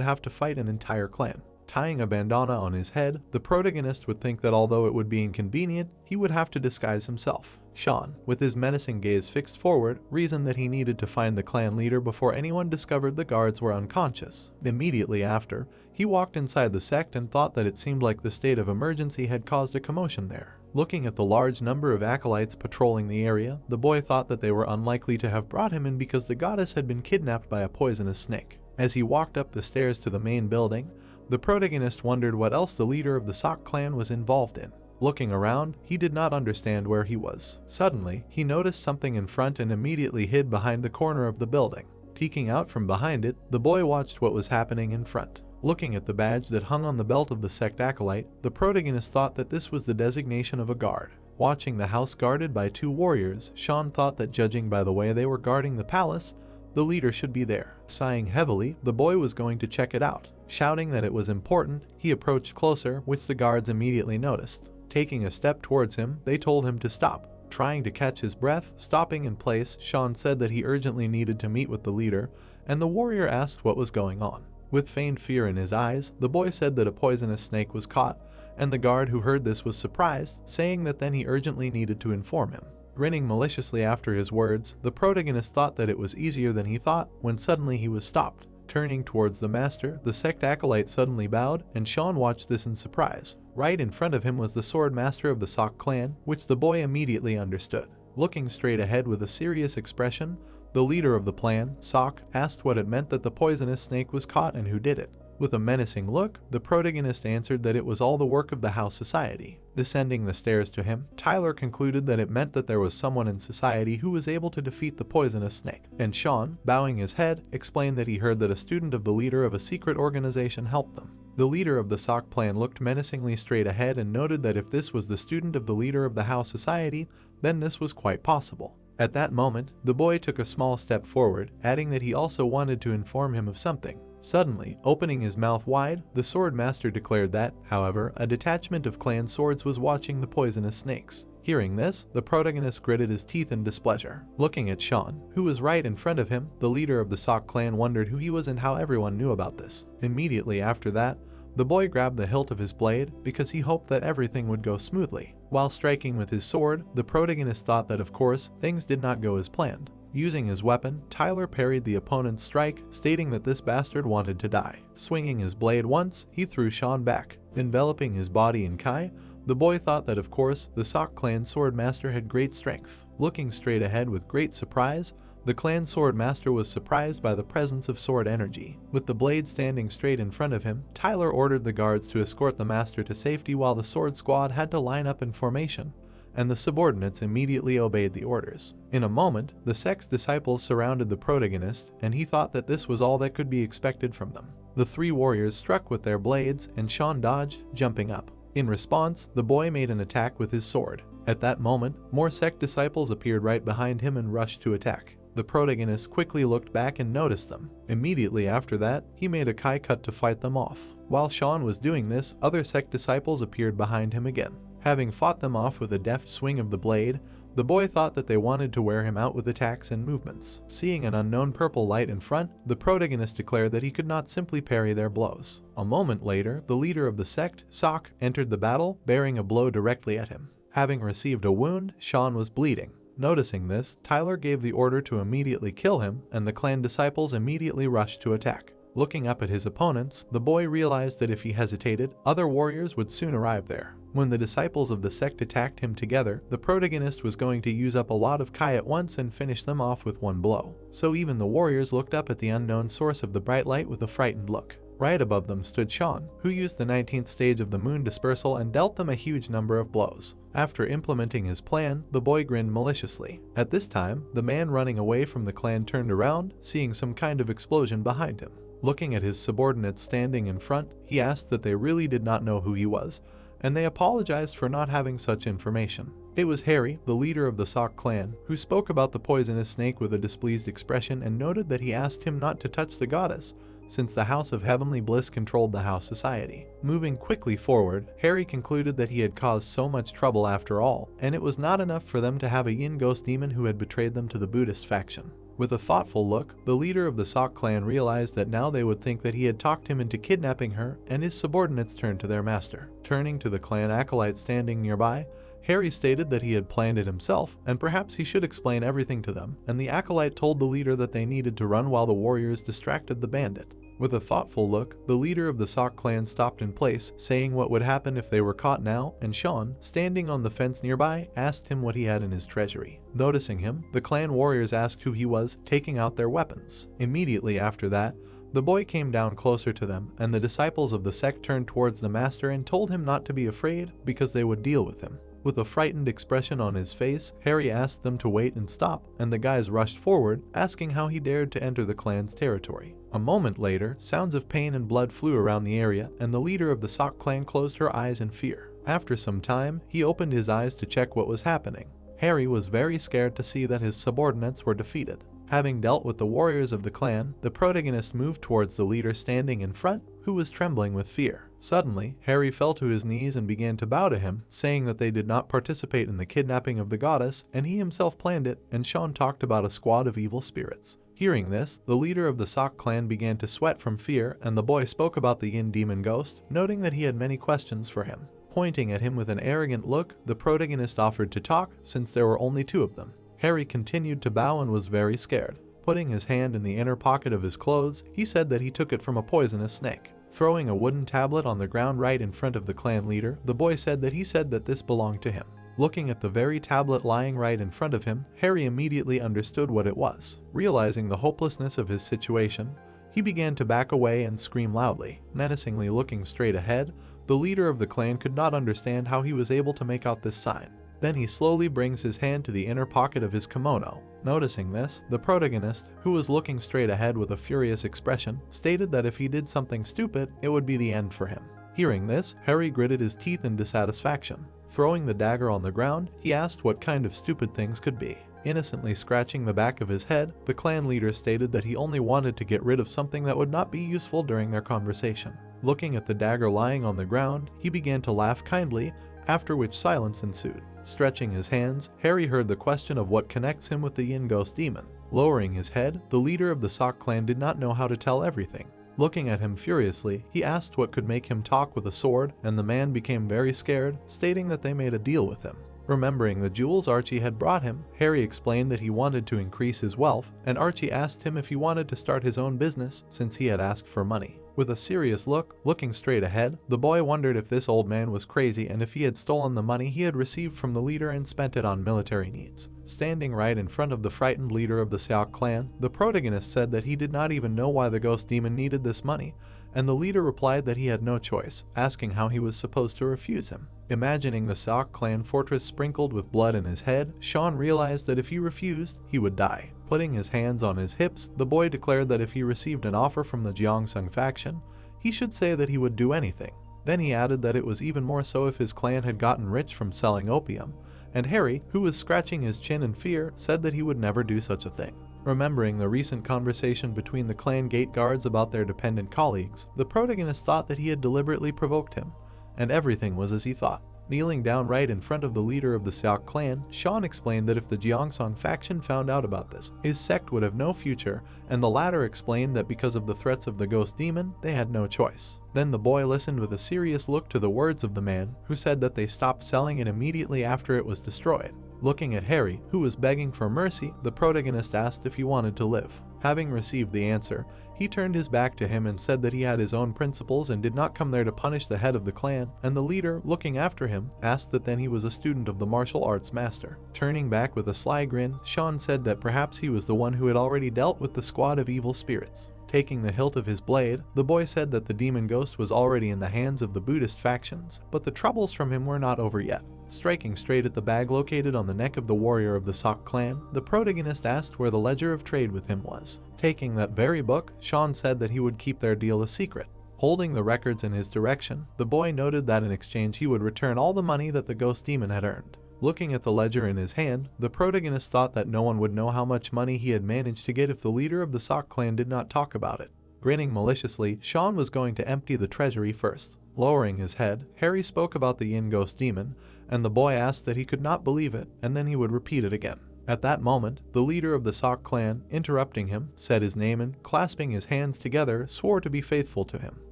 have to fight an entire clan. Tying a bandana on his head, the protagonist would think that although it would be inconvenient, he would have to disguise himself. Sean, with his menacing gaze fixed forward, reasoned that he needed to find the clan leader before anyone discovered the guards were unconscious. Immediately after, he walked inside the sect and thought that it seemed like the state of emergency had caused a commotion there. Looking at the large number of acolytes patrolling the area, the boy thought that they were unlikely to have brought him in because the goddess had been kidnapped by a poisonous snake. As he walked up the stairs to the main building, the protagonist wondered what else the leader of the Sect clan was involved in. Looking around, he did not understand where he was. Suddenly, he noticed something in front and immediately hid behind the corner of the building. Peeking out from behind it, the boy watched what was happening in front. Looking at the badge that hung on the belt of the Sect acolyte, the protagonist thought that this was the designation of a guard. Watching the house guarded by two warriors, Sean thought that judging by the way they were guarding the palace, the leader should be there. Sighing heavily, the boy was going to check it out. Shouting that it was important, he approached closer, which the guards immediately noticed. Taking a step towards him, they told him to stop. Trying to catch his breath, stopping in place, Sean said that he urgently needed to meet with the leader, and the warrior asked what was going on. With feigned fear in his eyes, the boy said that a poisonous snake was caught, and the guard who heard this was surprised, saying that then he urgently needed to inform him. Grinning maliciously after his words, the protagonist thought that it was easier than he thought when suddenly he was stopped. Turning towards the master, the Sect acolyte suddenly bowed, and Sean watched this in surprise. Right in front of him was the sword master of the Sect clan, which the boy immediately understood. Looking straight ahead with a serious expression, the leader of the clan, Sect, asked what it meant that the poisonous snake was caught and who did it. With a menacing look, the protagonist answered that it was all the work of the house society. Descending the stairs to him, Tyler concluded that it meant that there was someone in society who was able to defeat the poisonous snake. And Sean, bowing his head, explained that he heard that a student of the leader of a secret organization helped them. The leader of the Sect clan looked menacingly straight ahead and noted that if this was the student of the leader of the house society, then this was quite possible. At that moment, the boy took a small step forward, adding that he also wanted to inform him of something. Suddenly, opening his mouth wide, the sword master declared that, however, a detachment of clan swords was watching the poisonous snakes. Hearing this, the protagonist gritted his teeth in displeasure. Looking at Sean, who was right in front of him, the leader of the Sect clan wondered who he was and how everyone knew about this. Immediately after that, the boy grabbed the hilt of his blade because he hoped that everything would go smoothly. While striking with his sword, the protagonist thought that of course, things did not go as planned. Using his weapon, Tyler parried the opponent's strike, stating that this bastard wanted to die. Swinging his blade once, he threw Sean back. Enveloping his body in Kai, the boy thought that of course, the Sect clan sword master had great strength. Looking straight ahead with great surprise, the clan sword master was surprised by the presence of sword energy. With the blade standing straight in front of him, Tyler ordered the guards to escort the master to safety while the sword squad had to line up in formation, and the subordinates immediately obeyed the orders. In a moment, the Sect's disciples surrounded the protagonist, and he thought that this was all that could be expected from them. The three warriors struck with their blades, and Sean dodged, jumping up. In response, the boy made an attack with his sword. At that moment, more Sect disciples appeared right behind him and rushed to attack. The protagonist quickly looked back and noticed them. Immediately after that, he made a Kai cut to fight them off. While Sean was doing this, other Sect disciples appeared behind him again. Having fought them off with a deft swing of the blade, The boy thought that they wanted to wear him out with attacks and movements. Seeing an unknown purple light in front, the protagonist declared that he could not simply parry their blows. A moment later, the leader of the sect, Sect, entered the battle, bearing a blow directly at him. Having received a wound, Sean was bleeding. Noticing this, Tyler gave the order to immediately kill him, and the clan disciples immediately rushed to attack. Looking up at his opponents, the boy realized that if he hesitated, other warriors would soon arrive there. When the disciples of the sect attacked him together, the protagonist was going to use up a lot of Kai at once and finish them off with one blow. So even the warriors looked up at the unknown source of the bright light with a frightened look. Right above them stood Sean, who used the 19th stage of the moon dispersal and dealt them a huge number of blows. After implementing his plan, the boy grinned maliciously. At this time, the man running away from the clan turned around, seeing some kind of explosion behind him. Looking at his subordinates standing in front, he asked that they really did not know who he was, and they apologized for not having such information. It was Harry, the leader of the Sect clan, who spoke about the poisonous snake with a displeased expression and noted that he asked him not to touch the goddess, since the House of Heavenly Bliss controlled the house society. Moving quickly forward, Harry concluded that he had caused so much trouble after all, and it was not enough for them to have a yin ghost demon who had betrayed them to the Buddhist faction. With a thoughtful look, the leader of the Sect clan realized that now they would think that he had talked him into kidnapping her, and his subordinates turned to their master. Turning to the clan acolyte standing nearby, Harry stated that he had planned it himself, and perhaps he should explain everything to them, and the acolyte told the leader that they needed to run while the warriors distracted the bandit. With a thoughtful look, the leader of the Sect clan stopped in place, saying what would happen if they were caught now, and Sean, standing on the fence nearby, asked him what he had in his treasury. Noticing him, the clan warriors asked who he was, taking out their weapons. Immediately after that, the boy came down closer to them, and the disciples of the sect turned towards the master and told him not to be afraid, because they would deal with him. With a frightened expression on his face, Harry asked them to wait and stop, and the guys rushed forward, asking how he dared to enter the clan's territory. A moment later, sounds of pain and blood flew around the area, and the leader of the Sect clan closed her eyes in fear. After some time, he opened his eyes to check what was happening. Harry was very scared to see that his subordinates were defeated. Having dealt with the warriors of the clan, the protagonist moved towards the leader standing in front, who was trembling with fear. Suddenly, Harry fell to his knees and began to bow to him, saying that they did not participate in the kidnapping of the goddess, and he himself planned it, and Sean talked about a squad of evil spirits. Hearing this, the leader of the Sect clan began to sweat from fear, and the boy spoke about the yin demon ghost, noting that he had many questions for him. Pointing at him with an arrogant look, the protagonist offered to talk, since there were only two of them. Harry continued to bow and was very scared. Putting his hand in the inner pocket of his clothes, he said that he took it from a poisonous snake. Throwing a wooden tablet on the ground right in front of the clan leader, the boy said that this belonged to him. Looking at the very tablet lying right in front of him, Harry immediately understood what it was. Realizing the hopelessness of his situation, he began to back away and scream loudly. Menacingly looking straight ahead, the leader of the clan could not understand how he was able to make out this sign. Then he slowly brings his hand to the inner pocket of his kimono. Noticing this, the protagonist, who was looking straight ahead with a furious expression, stated that if he did something stupid, it would be the end for him. Hearing this, Harry gritted his teeth in dissatisfaction. Throwing the dagger on the ground, he asked what kind of stupid things could be. Innocently scratching the back of his head, the clan leader stated that he only wanted to get rid of something that would not be useful during their conversation. Looking at the dagger lying on the ground, he began to laugh kindly, after which silence ensued. Stretching his hands, Harry heard the question of what connects him with the yin ghost demon. Lowering his head, the leader of the Sect clan did not know how to tell everything. Looking at him furiously, he asked what could make him talk with a sword, and the man became very scared, stating that they made a deal with him. Remembering the jewels Archie had brought him, Harry explained that he wanted to increase his wealth, and Archie asked him if he wanted to start his own business since he had asked for money. With a serious look, looking straight ahead, the boy wondered if this old man was crazy and if he had stolen the money he had received from the leader and spent it on military needs. Standing right in front of the frightened leader of the Sect clan, the protagonist said that he did not even know why the ghost demon needed this money, and the leader replied that he had no choice, asking how he was supposed to refuse him. Imagining the Sect clan fortress sprinkled with blood in his head, Sean realized that if he refused, he would die. Putting his hands on his hips, the boy declared that if he received an offer from the Jeongsung faction, he should say that he would do anything. Then he added that it was even more so if his clan had gotten rich from selling opium, and Harry, who was scratching his chin in fear, said that he would never do such a thing. Remembering the recent conversation between the clan gate guards about their dependent colleagues, the protagonist thought that he had deliberately provoked him, and everything was as he thought. Kneeling down right in front of the leader of the Sect clan, Sean explained that if the Jeongsong faction found out about this, his sect would have no future, and the latter explained that because of the threats of the ghost demon, they had no choice. Then the boy listened with a serious look to the words of the man, who said that they stopped selling it immediately after it was destroyed. Looking at Harry, who was begging for mercy, the protagonist asked if he wanted to live. Having received the answer, he turned his back to him and said that he had his own principles and did not come there to punish the head of the clan, and the leader, looking after him, asked that then he was a student of the martial arts master. Turning back with a sly grin, Sean said that perhaps he was the one who had already dealt with the squad of evil spirits. Taking the hilt of his blade, the boy said that the demon ghost was already in the hands of the Buddhist factions, but the troubles from him were not over yet. Striking straight at the bag located on the neck of the warrior of the Sect clan, the protagonist asked where the ledger of trade with him was. Taking that very book, Sean said that he would keep their deal a secret. Holding the records in his direction, the boy noted that in exchange he would return all the money that the ghost demon had earned. Looking at the ledger in his hand, the protagonist thought that no one would know how much money he had managed to get if the leader of the Sect clan did not talk about it. Grinning maliciously, Sean was going to empty the treasury first. Lowering his head, Harry spoke about the Yin ghost demon, and the boy asked that he could not believe it, and then he would repeat it again. At that moment, the leader of the Sect clan, interrupting him, said his name and, clasping his hands together, swore to be faithful to him.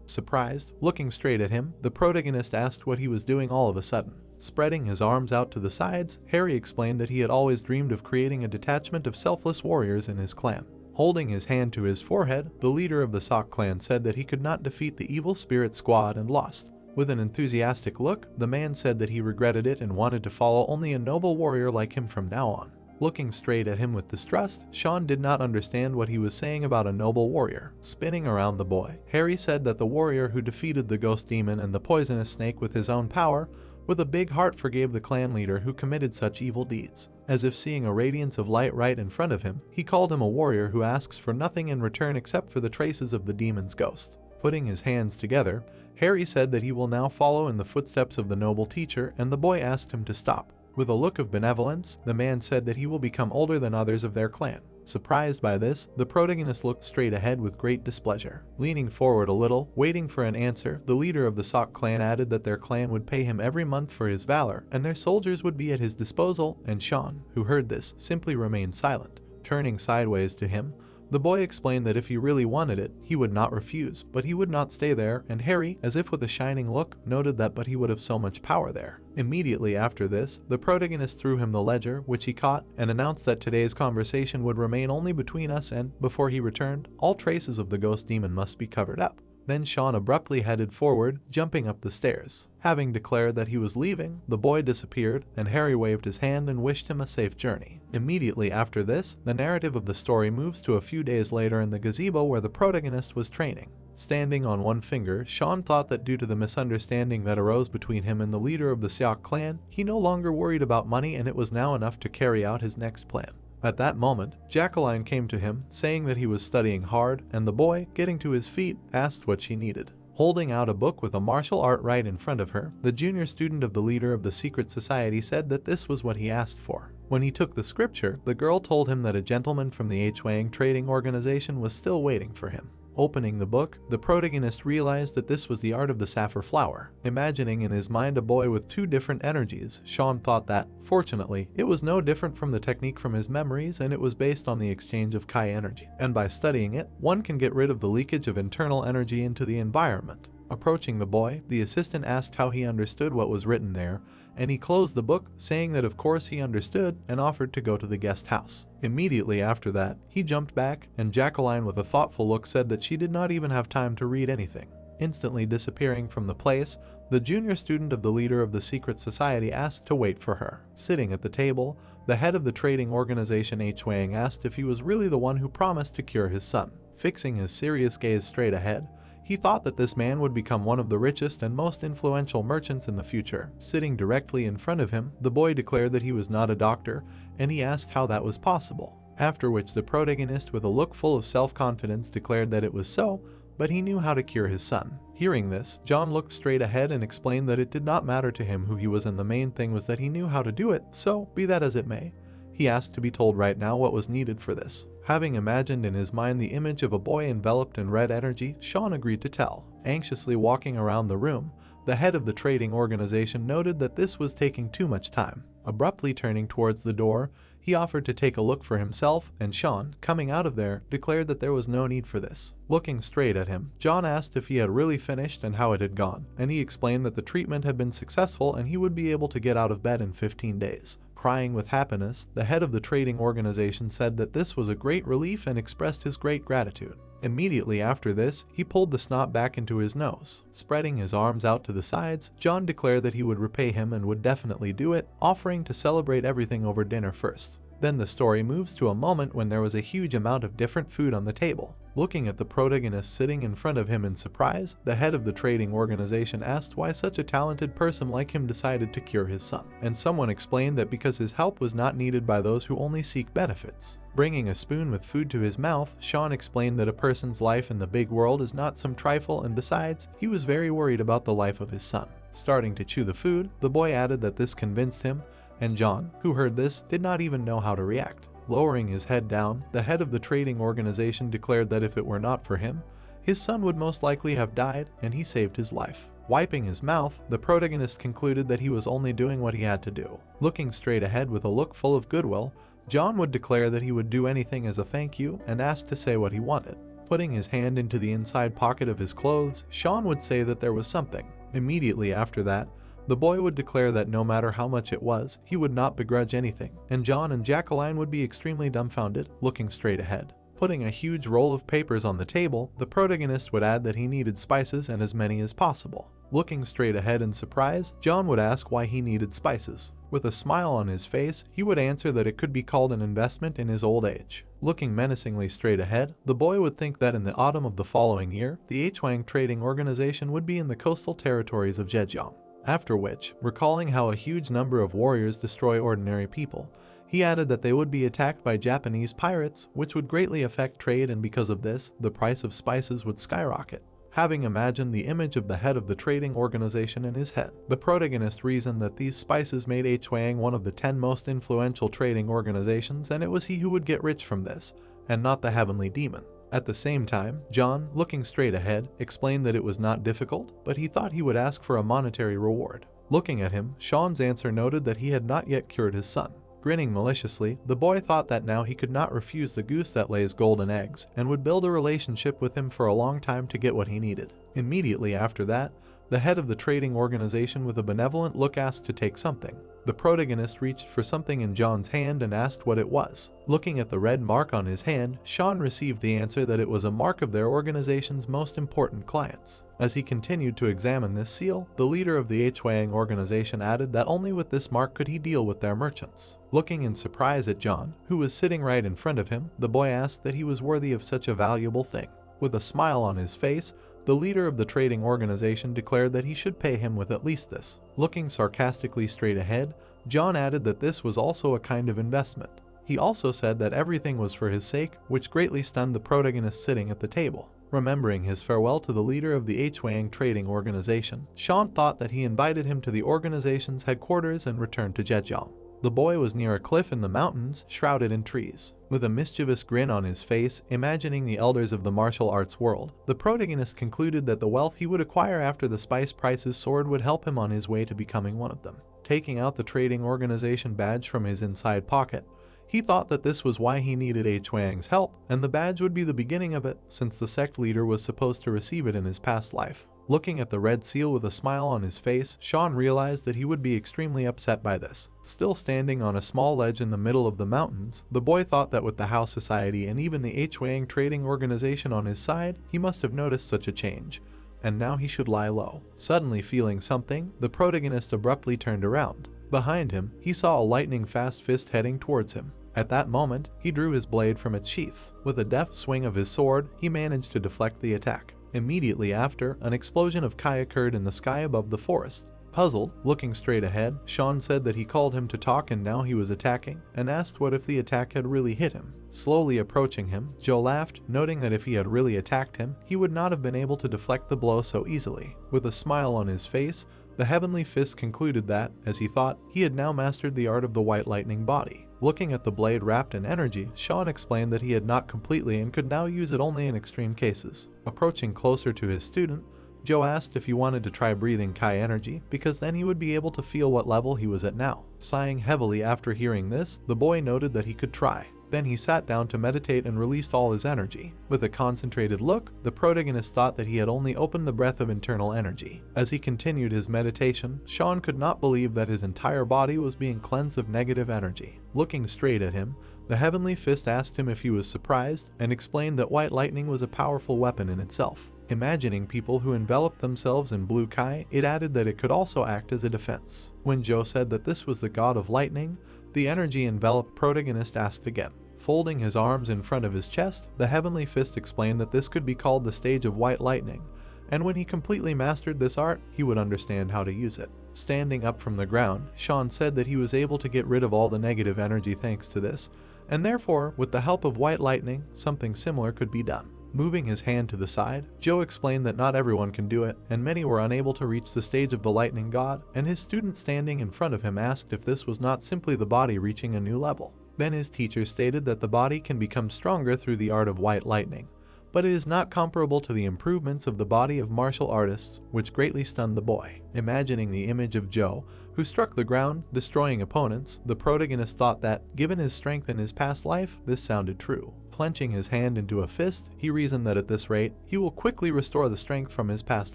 Surprised, looking straight at him, the protagonist asked what he was doing all of a sudden. Spreading his arms out to the sides, Harry explained that he had always dreamed of creating a detachment of selfless warriors in his clan. Holding his hand to his forehead, the leader of the Sect clan said that he could not defeat the evil spirit squad and lost. With an enthusiastic look, the man said that he regretted it and wanted to follow only a noble warrior like him from now on. Looking straight at him with distrust, Sean did not understand what he was saying about a noble warrior. Spinning around the boy, Harry said that the warrior who defeated the ghost demon and the poisonous snake with his own power, with a big heart forgave the clan leader who committed such evil deeds. As if seeing a radiance of light right in front of him, he called him a warrior who asks for nothing in return except for the traces of the demon's ghost. Putting his hands together, Harry said that he will now follow in the footsteps of the noble teacher, and the boy asked him to stop. With a look of benevolence, the man said that he will become older than others of their clan. Surprised by this, the protagonist looked straight ahead with great displeasure. Leaning forward a little, waiting for an answer, the leader of the Sect clan added that their clan would pay him every month for his valor, and their soldiers would be at his disposal, and Sean, who heard this, simply remained silent. Turning sideways to him, the boy explained that if he really wanted it, he would not refuse, but he would not stay there, and Harry, as if with a shining look, noted that but he would have so much power there. Immediately after this, the protagonist threw him the ledger, which he caught, and announced that today's conversation would remain only between us and, before he returned, all traces of the ghost demon must be covered up. Then Sean abruptly headed forward, jumping up the stairs. Having declared that he was leaving, the boy disappeared, and Harry waved his hand and wished him a safe journey. Immediately after this, the narrative of the story moves to a few days later in the gazebo where the protagonist was training. Standing on one finger, Sean thought that due to the misunderstanding that arose between him and the leader of the Sect clan, he no longer worried about money and it was now enough to carry out his next plan. At that moment, Jacqueline came to him, saying that he was studying hard, and the boy, getting to his feet, asked what she needed. Holding out a book with a martial art right in front of her, the junior student of the leader of the secret society said that this was what he asked for. When he took the scripture, the girl told him that a gentleman from the Hwang trading organization was still waiting for him. Opening the book, the protagonist realized that this was the art of the sapphire flower. Imagining in his mind a boy with two different energies, Sean thought that, fortunately, it was no different from the technique from his memories and it was based on the exchange of Kai energy. And by studying it, one can get rid of the leakage of internal energy into the environment. Approaching the boy, the assistant asked how he understood what was written there, and he closed the book, saying that of course he understood and offered to go to the guest house. Immediately after that, he jumped back, and Jacqueline with a thoughtful look said that she did not even have time to read anything. Instantly disappearing from the place, the junior student of the leader of the secret society asked to wait for her. Sitting at the table, the head of the trading organization Hwang asked if he was really the one who promised to cure his son. Fixing his serious gaze straight ahead, he thought that this man would become one of the richest and most influential merchants in the future. Sitting directly in front of him, the boy declared that he was not a doctor, and he asked how that was possible. After which the protagonist with a look full of self-confidence declared that it was so, but he knew how to cure his son. Hearing this, John looked straight ahead and explained that it did not matter to him who he was and the main thing was that he knew how to do it, so, be that as it may, he asked to be told right now what was needed for this. Having imagined in his mind the image of a boy enveloped in red energy, Sean agreed to tell. Anxiously walking around the room, The head of the trading organization noted that this was taking too much time. Abruptly turning towards the door, he offered to take a look for himself, and Sean, coming out of there, declared that there was no need for this. Looking straight at him, John asked if he had really finished and how it had gone, and he explained that the treatment had been successful and he would be able to get out of bed in 15 days. Crying with happiness, the head of the trading organization said that this was a great relief and expressed his great gratitude. Immediately after this, he pulled the snot back into his nose. Spreading his arms out to the sides, John declared that he would repay him and would definitely do it, offering to celebrate everything over dinner first. Then the story moves to a moment when there was a huge amount of different food on the table. Looking at the protagonist sitting in front of him in surprise, the head of the trading organization asked why such a talented person like him decided to cure his son, and someone explained that because his help was not needed by those who only seek benefits. Bringing a spoon with food to his mouth, Sean explained that a person's life in the big world is not some trifle, and besides, he was very worried about the life of his son. Starting to chew the food, the boy added that this convinced him, and John, who heard this, did not even know how to react. Lowering his head down, the head of the trading organization declared that if it were not for him, his son would most likely have died, and he saved his life. Wiping his mouth, the protagonist concluded that he was only doing what he had to do. Looking straight ahead with a look full of goodwill, John would declare that he would do anything as a thank you and asked to say what he wanted. Putting his hand into the inside pocket of his clothes, Sean would say that there was something. Immediately after that, the boy would declare that no matter how much it was, he would not begrudge anything, and John and Jacqueline would be extremely dumbfounded, looking straight ahead. Putting a huge roll of papers on the table, the protagonist would add that he needed spices and as many as possible. Looking straight ahead in surprise, John would ask why he needed spices. With a smile on his face, he would answer that it could be called an investment in his old age. Looking menacingly straight ahead, the boy would think that in the autumn of the following year, the Hwang trading organization would be in the coastal territories of Zhejiang. After which, recalling how a huge number of warriors destroy ordinary people, he added that they would be attacked by Japanese pirates, which would greatly affect trade, and because of this, the price of spices would skyrocket. Having imagined the image of the head of the trading organization in his head, the protagonist reasoned that these spices made Hwang one of the 10 most influential trading organizations, and it was he who would get rich from this, and not the heavenly demon. At the same time, John, looking straight ahead, explained that it was not difficult, but he thought he would ask for a monetary reward. Looking at him, Sean's answer noted that he had not yet cured his son. Grinning maliciously, the boy thought that now he could not refuse the goose that lays golden eggs, and would build a relationship with him for a long time to get what he needed. Immediately after that, the head of the trading organization with a benevolent look asked to take something. The protagonist reached for something in John's hand and asked what it was. Looking at the red mark on his hand, Sean received the answer that it was a mark of their organization's most important clients. As he continued to examine this seal, the leader of the Hwang organization added that only with this mark could he deal with their merchants. Looking in surprise at John, who was sitting right in front of him, the boy asked that he was worthy of such a valuable thing. With a smile on his face, the leader of the trading organization declared that he should pay him with at least this. Looking sarcastically straight ahead, John added that this was also a kind of investment. He also said that everything was for his sake, which greatly stunned the protagonist sitting at the table. Remembering his farewell to the leader of the Hwang trading organization, Sean thought that he invited him to the organization's headquarters and returned to Zhejiang. The boy was near a cliff in the mountains, shrouded in trees. With a mischievous grin on his face, imagining the elders of the martial arts world, the protagonist concluded that the wealth he would acquire after the spice prices soared would help him on his way to becoming one of them. Taking out the trading organization badge from his inside pocket, he thought that this was why he needed Hwang's help, and the badge would be the beginning of it, since the sect leader was supposed to receive it in his past life. Looking at the red seal with a smile on his face, Sean realized that he would be extremely upset by this. Still standing on a small ledge in the middle of the mountains, the boy thought that with the House Society and even the Hwang trading organization on his side, he must have noticed such a change, and now he should lie low. Suddenly feeling something, the protagonist abruptly turned around. Behind him, he saw a lightning-fast fist heading towards him. At that moment, he drew his blade from its sheath. With a deft swing of his sword, he managed to deflect the attack. Immediately after, an explosion of Kai occurred in the sky above the forest. Puzzled, looking straight ahead, Sean said that he called him to talk and now he was attacking, and asked what if the attack had really hit him. Slowly approaching him, Joe laughed, noting that if he had really attacked him, he would not have been able to deflect the blow so easily. With a smile on his face, the Heavenly Fist concluded that, as he thought, he had now mastered the art of the White Lightning body. Looking at the blade wrapped in energy, Sean explained that he had not completely and could now use it only in extreme cases. Approaching closer to his student, Joe asked if he wanted to try breathing Kai energy, because then he would be able to feel what level he was at now. Sighing heavily after hearing this, the boy noted that he could try. Then he sat down to meditate and released all his energy. With a concentrated look, the protagonist thought that he had only opened the breath of internal energy. As he continued his meditation, Sean could not believe that his entire body was being cleansed of negative energy. Looking straight at him, the Heavenly Fist asked him if he was surprised and explained that white lightning was a powerful weapon in itself. Imagining people who enveloped themselves in blue Kai, it added that it could also act as a defense. When Joe said that this was the god of lightning, the energy-enveloped protagonist asked again. Folding his arms in front of his chest, the Heavenly Fist explained that this could be called the stage of white lightning, and when he completely mastered this art, he would understand how to use it. Standing up from the ground, Sean said that he was able to get rid of all the negative energy thanks to this, and therefore, with the help of white lightning, something similar could be done. Moving his hand to the side, Joe explained that not everyone can do it, and many were unable to reach the stage of the lightning god, and his student standing in front of him asked if this was not simply the body reaching a new level. Then his teacher stated that the body can become stronger through the art of white lightning, but it is not comparable to the improvements of the body of martial artists, which greatly stunned the boy. Imagining the image of Joe, who struck the ground, destroying opponents, the protagonist thought that, given his strength in his past life, this sounded true. Clenching his hand into a fist, he reasoned that at this rate, he will quickly restore the strength from his past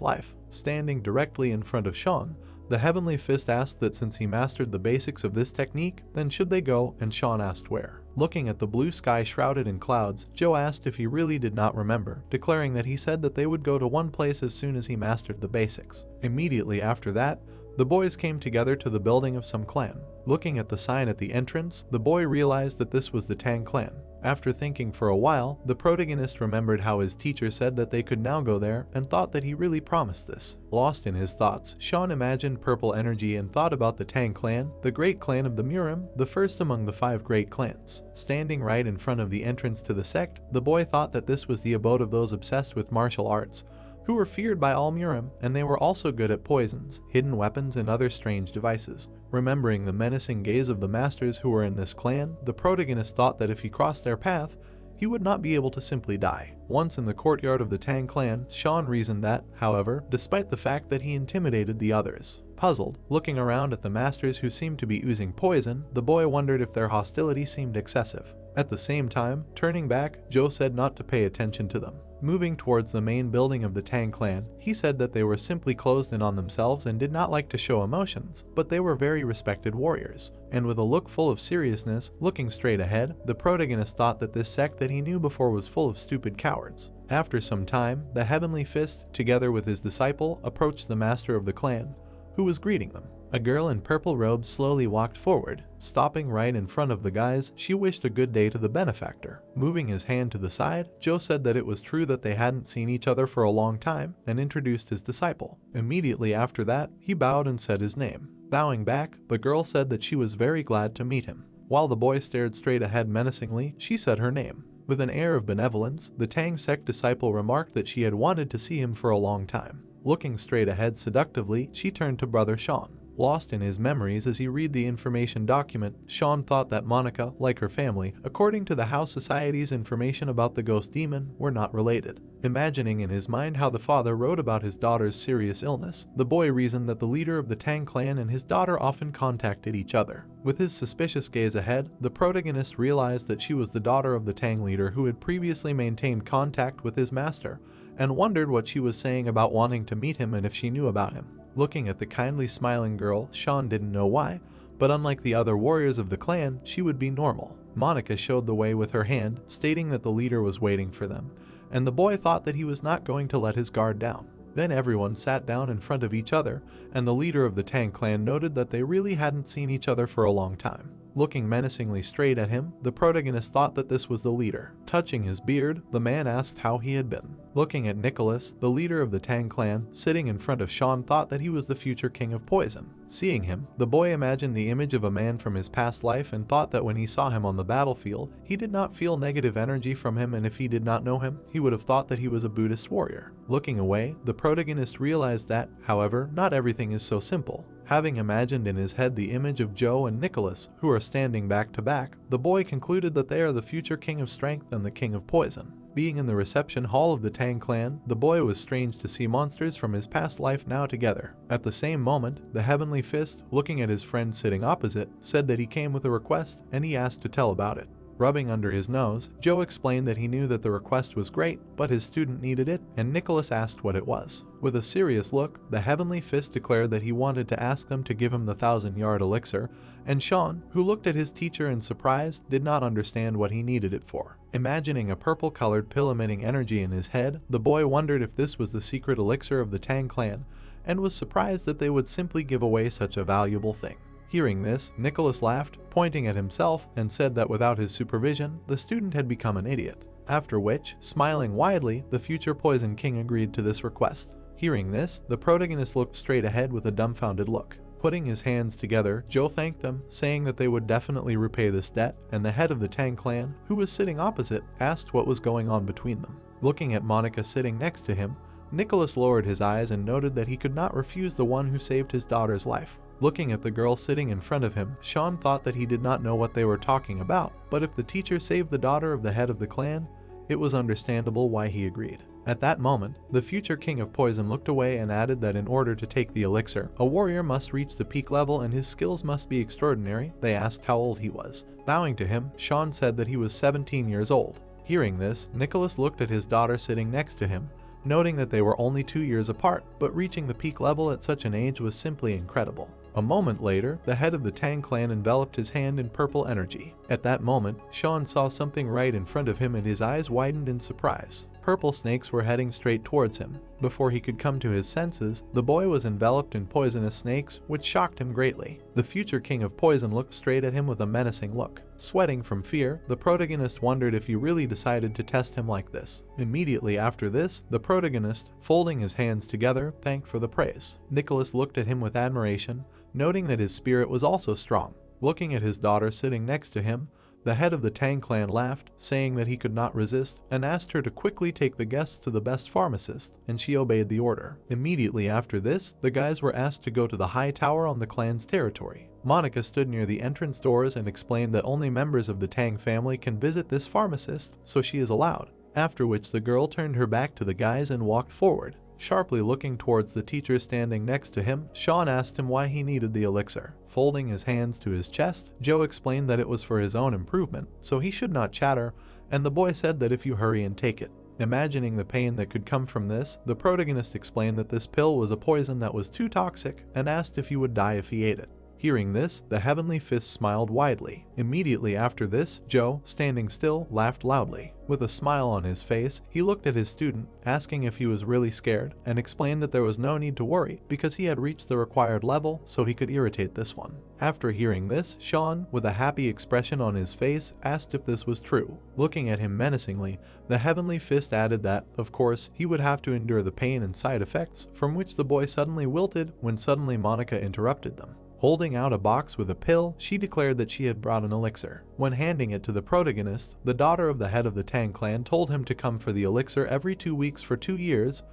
life. Standing directly in front of Sean, the Heavenly Fist asked that since he mastered the basics of this technique, then should they go, and Sean asked where. Looking at the blue sky shrouded in clouds, Joe asked if he really did not remember, declaring that he said that they would go to one place as soon as he mastered the basics. Immediately after that, the boys came together to the building of some clan. Looking at the sign at the entrance, the boy realized that this was the Tang clan. After thinking for a while, the protagonist remembered how his teacher said that they could now go there and thought that he really promised this. Lost in his thoughts, Sean imagined purple energy and thought about the Tang clan, the great clan of the Murim, the first among the 5 great clans. Standing right in front of the entrance to the sect, the boy thought that this was the abode of those obsessed with martial arts, who were feared by all Murim, and they were also good at poisons, hidden weapons, and other strange devices. Remembering the menacing gaze of the masters who were in this clan, the protagonist thought that if he crossed their path, he would not be able to simply die. Once in the courtyard of the Tang clan, Sean reasoned that, however, despite the fact that he intimidated the others. Puzzled, looking around at the masters who seemed to be oozing poison, the boy wondered if their hostility seemed excessive. At the same time, turning back, Joe said not to pay attention to them. Moving towards the main building of the Tang clan, he said that they were simply closed in on themselves and did not like to show emotions, but they were very respected warriors. And with a look full of seriousness, looking straight ahead, the protagonist thought that this sect that he knew before was full of stupid cowards. After some time, the Heavenly Fist, together with his disciple, approached the master of the clan, who was greeting them. A girl in purple robes slowly walked forward. Stopping right in front of the guys, she wished a good day to the benefactor. Moving his hand to the side, Joe said that it was true that they hadn't seen each other for a long time, and introduced his disciple. Immediately after that, he bowed and said his name. Bowing back, the girl said that she was very glad to meet him. While the boy stared straight ahead menacingly, she said her name. With an air of benevolence, the Tang sect disciple remarked that she had wanted to see him for a long time. Looking straight ahead seductively, she turned to brother Sean. Lost in his memories as he read the information document, Sean thought that Monica, like her family, according to the House Society's information about the ghost demon, were not related. Imagining in his mind how the father wrote about his daughter's serious illness, the boy reasoned that the leader of the Tang clan and his daughter often contacted each other. With his suspicious gaze ahead, the protagonist realized that she was the daughter of the Tang leader who had previously maintained contact with his master, and wondered what she was saying about wanting to meet him and if she knew about him. Looking at the kindly smiling girl, Sean didn't know why, but unlike the other warriors of the clan, she would be normal. Monica showed the way with her hand, stating that the leader was waiting for them, and the boy thought that he was not going to let his guard down. Then everyone sat down in front of each other, and the leader of the Tang clan noted that they really hadn't seen each other for a long time. Looking menacingly straight at him, the protagonist thought that this was the leader. Touching his beard, the man asked how he had been. Looking at Nicholas, the leader of the Tang clan, sitting in front of Sean, thought that he was the future king of poison. Seeing him, the boy imagined the image of a man from his past life and thought that when he saw him on the battlefield, he did not feel negative energy from him, and if he did not know him, he would have thought that he was a Buddhist warrior. Looking away, the protagonist realized that, however, not everything is so simple. Having imagined in his head the image of Joe and Nicholas, who are standing back to back, the boy concluded that they are the future king of strength and the king of poison. Being in the reception hall of the Tang clan, the boy was strange to see monsters from his past life now together. At the same moment, the Heavenly Fist, looking at his friend sitting opposite, said that he came with a request and he asked to tell about it. Rubbing under his nose, Joe explained that he knew that the request was great, but his student needed it, and Nicholas asked what it was. With a serious look, the Heavenly Fist declared that he wanted to ask them to give him the 1,000-yard elixir, and Sean, who looked at his teacher in surprise, did not understand what he needed it for. Imagining a purple-colored pill emitting energy in his head, the boy wondered if this was the secret elixir of the Tang clan, and was surprised that they would simply give away such a valuable thing. Hearing this, Nicholas laughed, pointing at himself, and said that without his supervision, the student had become an idiot. After which, smiling widely, the future Poison King agreed to this request. Hearing this, the protagonist looked straight ahead with a dumbfounded look. Putting his hands together, Joe thanked them, saying that they would definitely repay this debt, and the head of the Tang clan, who was sitting opposite, asked what was going on between them. Looking at Monica sitting next to him, Nicholas lowered his eyes and noted that he could not refuse the one who saved his daughter's life. Looking at the girl sitting in front of him, Sean thought that he did not know what they were talking about, but if the teacher saved the daughter of the head of the clan, it was understandable why he agreed. At that moment, the future king of poison looked away and added that in order to take the elixir, a warrior must reach the peak level and his skills must be extraordinary. They asked how old he was. Bowing to him, Sean said that he was 17 years old. Hearing this, Nicholas looked at his daughter sitting next to him, noting that they were only 2 years apart, but reaching the peak level at such an age was simply incredible. A moment later, the head of the Tang clan enveloped his hand in purple energy. At that moment, Sean saw something right in front of him and his eyes widened in surprise. Purple snakes were heading straight towards him. Before he could come to his senses, the boy was enveloped in poisonous snakes, which shocked him greatly. The future king of poison looked straight at him with a menacing look. Sweating from fear, the protagonist wondered if he really decided to test him like this. Immediately after this, the protagonist, folding his hands together, thanked for the praise. Nicholas looked at him with admiration, noting that his spirit was also strong. Looking at his daughter sitting next to him, the head of the Tang clan laughed, saying that he could not resist, and asked her to quickly take the guests to the best pharmacist, and she obeyed the order. Immediately after this, the guys were asked to go to the high tower on the clan's territory. Monica stood near the entrance doors and explained that only members of the Tang family can visit this pharmacist, so she is allowed. After which the girl turned her back to the guys and walked forward. Sharply looking towards the teacher standing next to him, Sean asked him why he needed the elixir. Folding his hands to his chest, Joe explained that it was for his own improvement, so he should not chatter, and the boy said that if you hurry and take it. Imagining the pain that could come from this, the protagonist explained that this pill was a poison that was too toxic, and asked if he would die if he ate it. Hearing this, the Heavenly Fist smiled widely. Immediately after this, Joe, standing still, laughed loudly. With a smile on his face, he looked at his student, asking if he was really scared, and explained that there was no need to worry because he had reached the required level, so he could irritate this one. After hearing this, Sean, with a happy expression on his face, asked if this was true. Looking at him menacingly, the Heavenly Fist added that, of course, he would have to endure the pain and side effects, from which the boy suddenly wilted when suddenly Monica interrupted them. Holding out a box with a pill, she declared that she had brought an elixir. When handing it to the protagonist, the daughter of the head of the Tang clan told him to come for the elixir every 2 weeks for 2 years,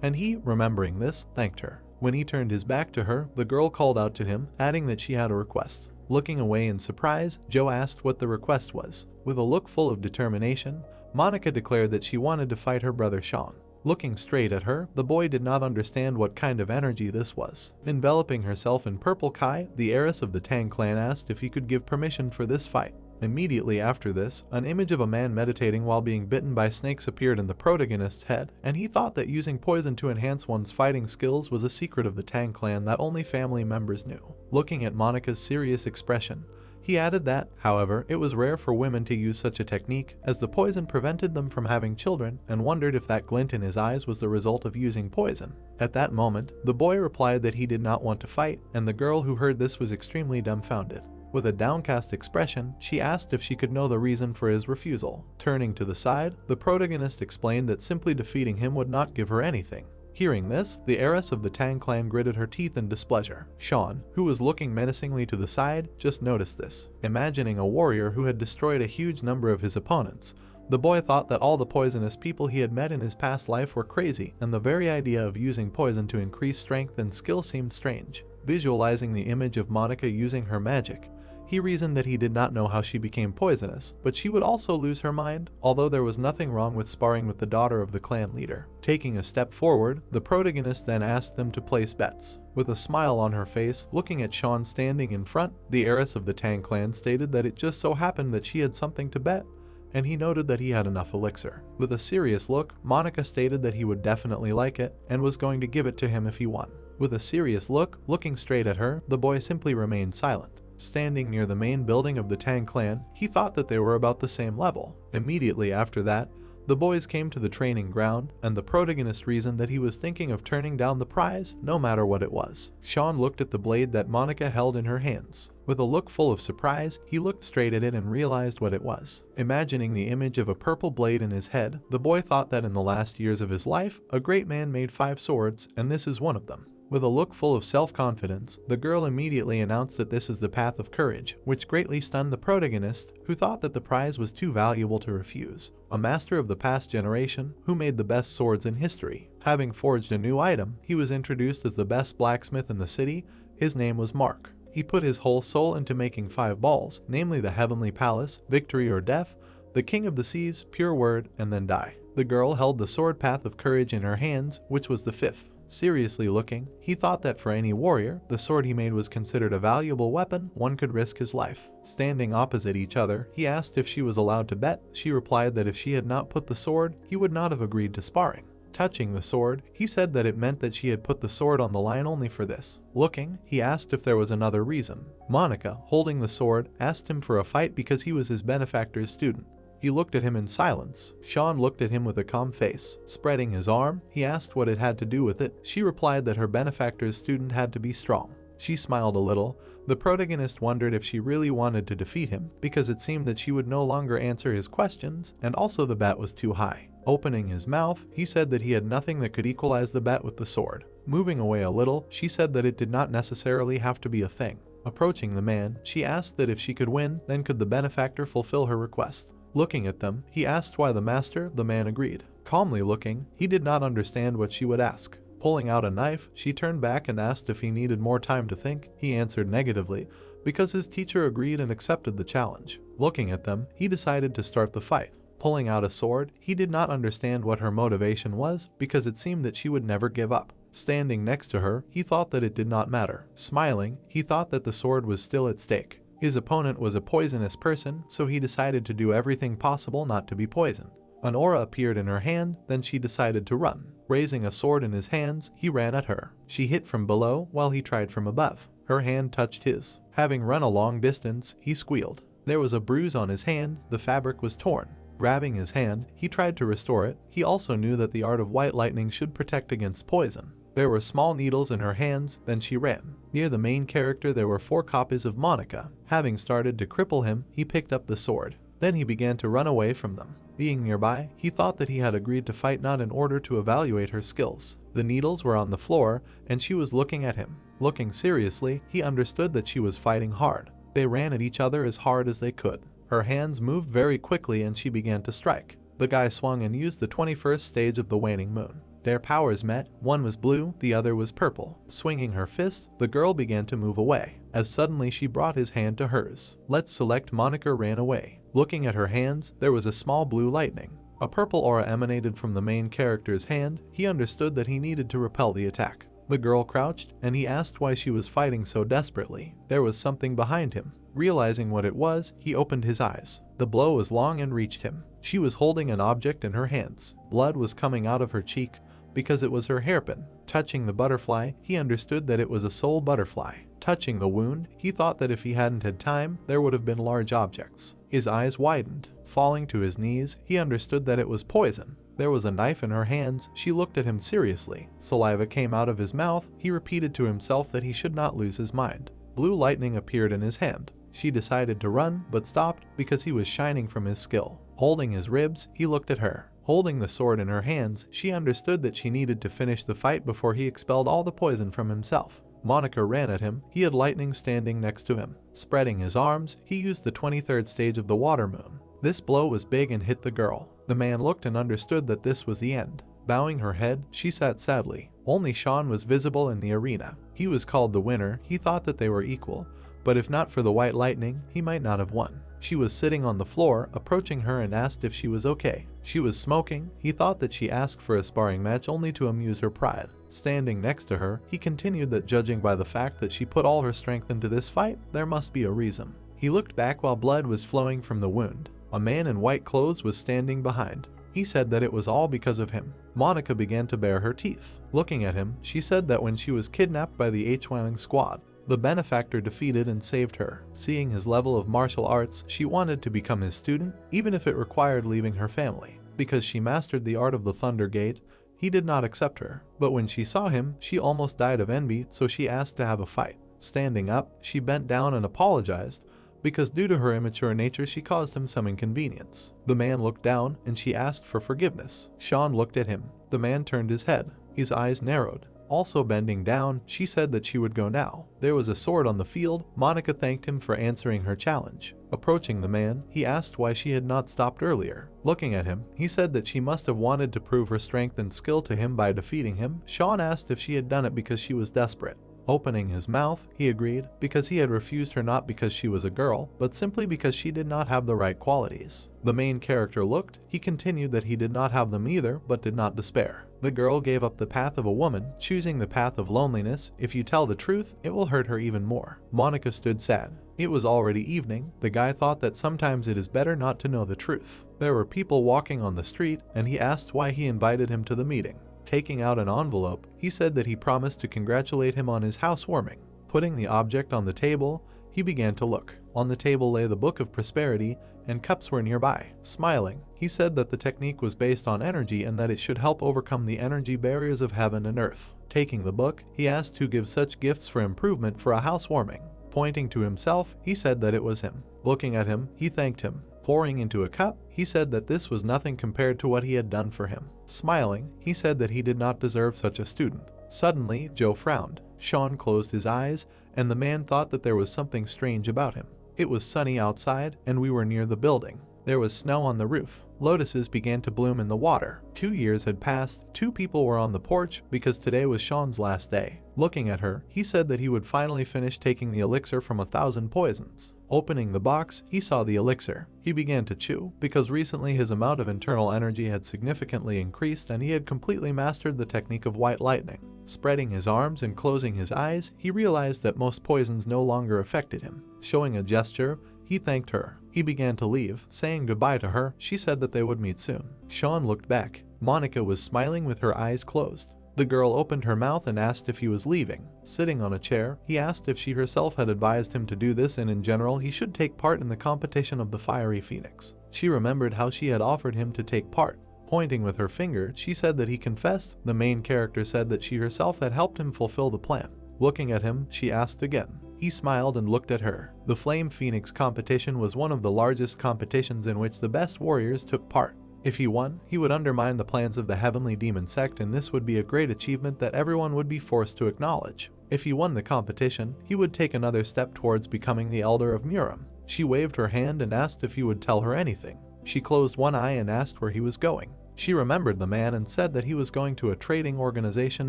and he, remembering this, thanked her. When he turned his back to her, the girl called out to him, adding that she had a request. Looking away in surprise, Joe asked what the request was. With a look full of determination, Monica declared that she wanted to fight her brother Sean. Looking straight at her, the boy did not understand what kind of energy this was. Enveloping herself in purple Kai, the heiress of the Tang clan asked if he could give permission for this fight. Immediately after this, an image of a man meditating while being bitten by snakes appeared in the protagonist's head, and he thought that using poison to enhance one's fighting skills was a secret of the Tang clan that only family members knew. Looking at Monica's serious expression, he added that, however, it was rare for women to use such a technique, as the poison prevented them from having children, and wondered if that glint in his eyes was the result of using poison. At that moment, the boy replied that he did not want to fight, and the girl who heard this was extremely dumbfounded. With a downcast expression, she asked if she could know the reason for his refusal. Turning to the side, the protagonist explained that simply defeating him would not give her anything. Hearing this, the heiress of the Tang clan gritted her teeth in displeasure. Sean, who was looking menacingly to the side, just noticed this. Imagining a warrior who had destroyed a huge number of his opponents, the boy thought that all the poisonous people he had met in his past life were crazy, and the very idea of using poison to increase strength and skill seemed strange. Visualizing the image of Monica using her magic, He reasoned that he did not know how she became poisonous, but she would also lose her mind, although there was nothing wrong with sparring with the daughter of the clan leader. Taking a step forward, the protagonist then asked them to place bets. With a smile on her face, looking at Sean standing in front, the heiress of the Tang clan stated that it just so happened that she had something to bet, and he noted that he had enough elixir. With a serious look, Monica stated that he would definitely like it and was going to give it to him if he won. With a serious look, looking straight at her, the boy simply remained silent. Standing near the main building of the Tang clan, he thought that they were about the same level. Immediately after that, the boys came to the training ground, and the protagonist reasoned that he was thinking of turning down the prize, no matter what it was. Sean looked at the blade that Monica held in her hands. With a look full of surprise, he looked straight at it and realized what it was. Imagining the image of a purple blade in his head, the boy thought that in the last years of his life, a great man made 5 swords, and this is one of them. With a look full of self-confidence, the girl immediately announced that this is the path of courage, which greatly stunned the protagonist, who thought that the prize was too valuable to refuse. A master of the past generation, who made the best swords in history. Having forged a new item, he was introduced as the best blacksmith in the city. His name was Mark. He put his whole soul into making 5 balls, namely the Heavenly Palace, Victory or Death, the King of the Seas, Pure Word, and then Die. The girl held the sword Path of Courage in her hands, which was the 5th. Seriously looking, he thought that for any warrior, the sword he made was considered a valuable weapon. One could risk his life. Standing opposite each other, he asked if she was allowed to bet. She replied that if she had not put the sword, he would not have agreed to sparring. Touching the sword, he said that it meant that she had put the sword on the line only for this. Looking, he asked if there was another reason. Monica, holding the sword, asked him for a fight because he was his benefactor's student. He looked at him in silence. Sean looked at him with a calm face. Spreading his arm, he asked what it had to do with it. She replied that her benefactor's student had to be strong. She smiled a little. The protagonist wondered if she really wanted to defeat him, because it seemed that she would no longer answer his questions, and also the bet was too high. Opening his mouth, he said that he had nothing that could equalize the bet with the sword. Moving away a little, she said that it did not necessarily have to be a thing. Approaching the man, she asked that if she could win, then could the benefactor fulfill her request. Looking at them, he asked why the man agreed. Calmly looking, he did not understand what she would ask. Pulling out a knife, she turned back and asked if he needed more time to think. He answered negatively, because his teacher agreed and accepted the challenge. Looking at them, he decided to start the fight. Pulling out a sword, he did not understand what her motivation was, because it seemed that she would never give up. Standing next to her, he thought that it did not matter. Smiling, he thought that the sword was still at stake. His opponent was a poisonous person, so he decided to do everything possible not to be poisoned. An aura appeared in her hand, then she decided to run. Raising a sword in his hands, he ran at her. She hit from below while he tried from above. Her hand touched his. Having run a long distance, he squealed. There was a bruise on his hand, the fabric was torn. Grabbing his hand, he tried to restore it. He also knew that the art of white lightning should protect against poison. There were small needles in her hands, then she ran. Near the main character there were 4 copies of Monica. Having started to cripple him, he picked up the sword. Then he began to run away from them. Being nearby, he thought that he had agreed to fight not in order to evaluate her skills. The needles were on the floor, and she was looking at him. Looking seriously, he understood that she was fighting hard. They ran at each other as hard as they could. Her hands moved very quickly and she began to strike. The guy swung and used the 21st stage of the waning moon. Their powers met, one was blue, the other was purple. Swinging her fist, the girl began to move away, as suddenly she brought his hand to hers. Let's select Monica ran away. Looking at her hands, there was a small blue lightning. A purple aura emanated from the main character's hand. He understood that he needed to repel the attack. The girl crouched, and he asked why she was fighting so desperately. There was something behind him. Realizing what it was, he opened his eyes. The blow was long and reached him. She was holding an object in her hands. Blood was coming out of her cheek, because it was her hairpin. Touching the butterfly, he understood that it was a soul butterfly. Touching the wound, he thought that if he hadn't had time, there would have been large objects. His eyes widened. Falling to his knees, he understood that it was poison. There was a knife in her hands. She looked at him seriously. Saliva came out of his mouth. He repeated to himself that he should not lose his mind. Blue lightning appeared in his hand. She decided to run, but stopped because he was shining from his skill. Holding his ribs, he looked at her. Holding the sword in her hands, she understood that she needed to finish the fight before he expelled all the poison from himself. Monica ran at him. He had lightning standing next to him. Spreading his arms, he used the 23rd stage of the water moon. This blow was big and hit the girl. The man looked and understood that this was the end. Bowing her head, she sat sadly. Only Sean was visible in the arena. He was called the winner. He thought that they were equal, but if not for the white lightning, he might not have won. She was sitting on the floor, approaching her and asked if she was okay. She was smoking. He thought that she asked for a sparring match only to amuse her pride. Standing next to her, he continued that judging by the fact that she put all her strength into this fight, there must be a reason. He looked back while blood was flowing from the wound. A man in white clothes was standing behind. He said that it was all because of him. Monica began to bare her teeth. Looking at him, she said that when she was kidnapped by the H-Wanning squad, the benefactor defeated and saved her. Seeing his level of martial arts, she wanted to become his student, even if it required leaving her family. Because she mastered the art of the Thunder Gate, he did not accept her. But when she saw him, she almost died of envy, so she asked to have a fight. Standing up, she bent down and apologized, because due to her immature nature she caused him some inconvenience. The man looked down and she asked for forgiveness. Sean looked at him. The man turned his head. His eyes narrowed. Also bending down, she said that she would go now. There was a sword on the field. Monica thanked him for answering her challenge. Approaching the man, he asked why she had not stopped earlier. Looking at him, he said that she must have wanted to prove her strength and skill to him by defeating him. Sean asked if she had done it because she was desperate. Opening his mouth, he agreed, because he had refused her not because she was a girl, but simply because she did not have the right qualities. The main character looked. He continued that he did not have them either, but did not despair. The girl gave up the path of a woman, choosing the path of loneliness. If you tell the truth, it will hurt her even more. Monica stood sad. It was already evening. The guy thought that sometimes it is better not to know the truth. There were people walking on the street, and he asked why he invited him to the meeting. Taking out an envelope, he said that he promised to congratulate him on his housewarming. Putting the object on the table, he began to look. On the table lay the Book of Prosperity, and cups were nearby. Smiling, he said that the technique was based on energy and that it should help overcome the energy barriers of heaven and earth. Taking the book, he asked who gives such gifts for improvement for a housewarming. Pointing to himself, he said that it was him. Looking at him, he thanked him. Pouring into a cup, he said that this was nothing compared to what he had done for him. Smiling, he said that he did not deserve such a student. Suddenly, Joe frowned. Sean closed his eyes, and the man thought that there was something strange about him. It was sunny outside, and we were near the building. There was snow on the roof. Lotuses began to bloom in the water. 2 years had passed. 2 people were on the porch because today was Sean's last day. Looking at her, he said that he would finally finish taking the elixir from 1,000 poisons. Opening the box, he saw the elixir. He began to chew, because recently his amount of internal energy had significantly increased and he had completely mastered the technique of white lightning. Spreading his arms and closing his eyes, he realized that most poisons no longer affected him. Showing a gesture, he thanked her. He began to leave. Saying goodbye to her, she said that they would meet soon. Sean looked back. Monica was smiling with her eyes closed. The girl opened her mouth and asked if he was leaving. Sitting on a chair, he asked if she herself had advised him to do this and in general he should take part in the competition of the Fiery Phoenix. She remembered how she had offered him to take part. Pointing with her finger, she said that he confessed. The main character said that she herself had helped him fulfill the plan. Looking at him, she asked again. He smiled and looked at her. The Flame Phoenix competition was one of the largest competitions in which the best warriors took part. If he won, he would undermine the plans of the Heavenly Demon Sect, and this would be a great achievement that everyone would be forced to acknowledge. If he won the competition, he would take another step towards becoming the Elder of Muram. She waved her hand and asked if he would tell her anything. She closed one eye and asked where he was going. She remembered the man and said that he was going to a trading organization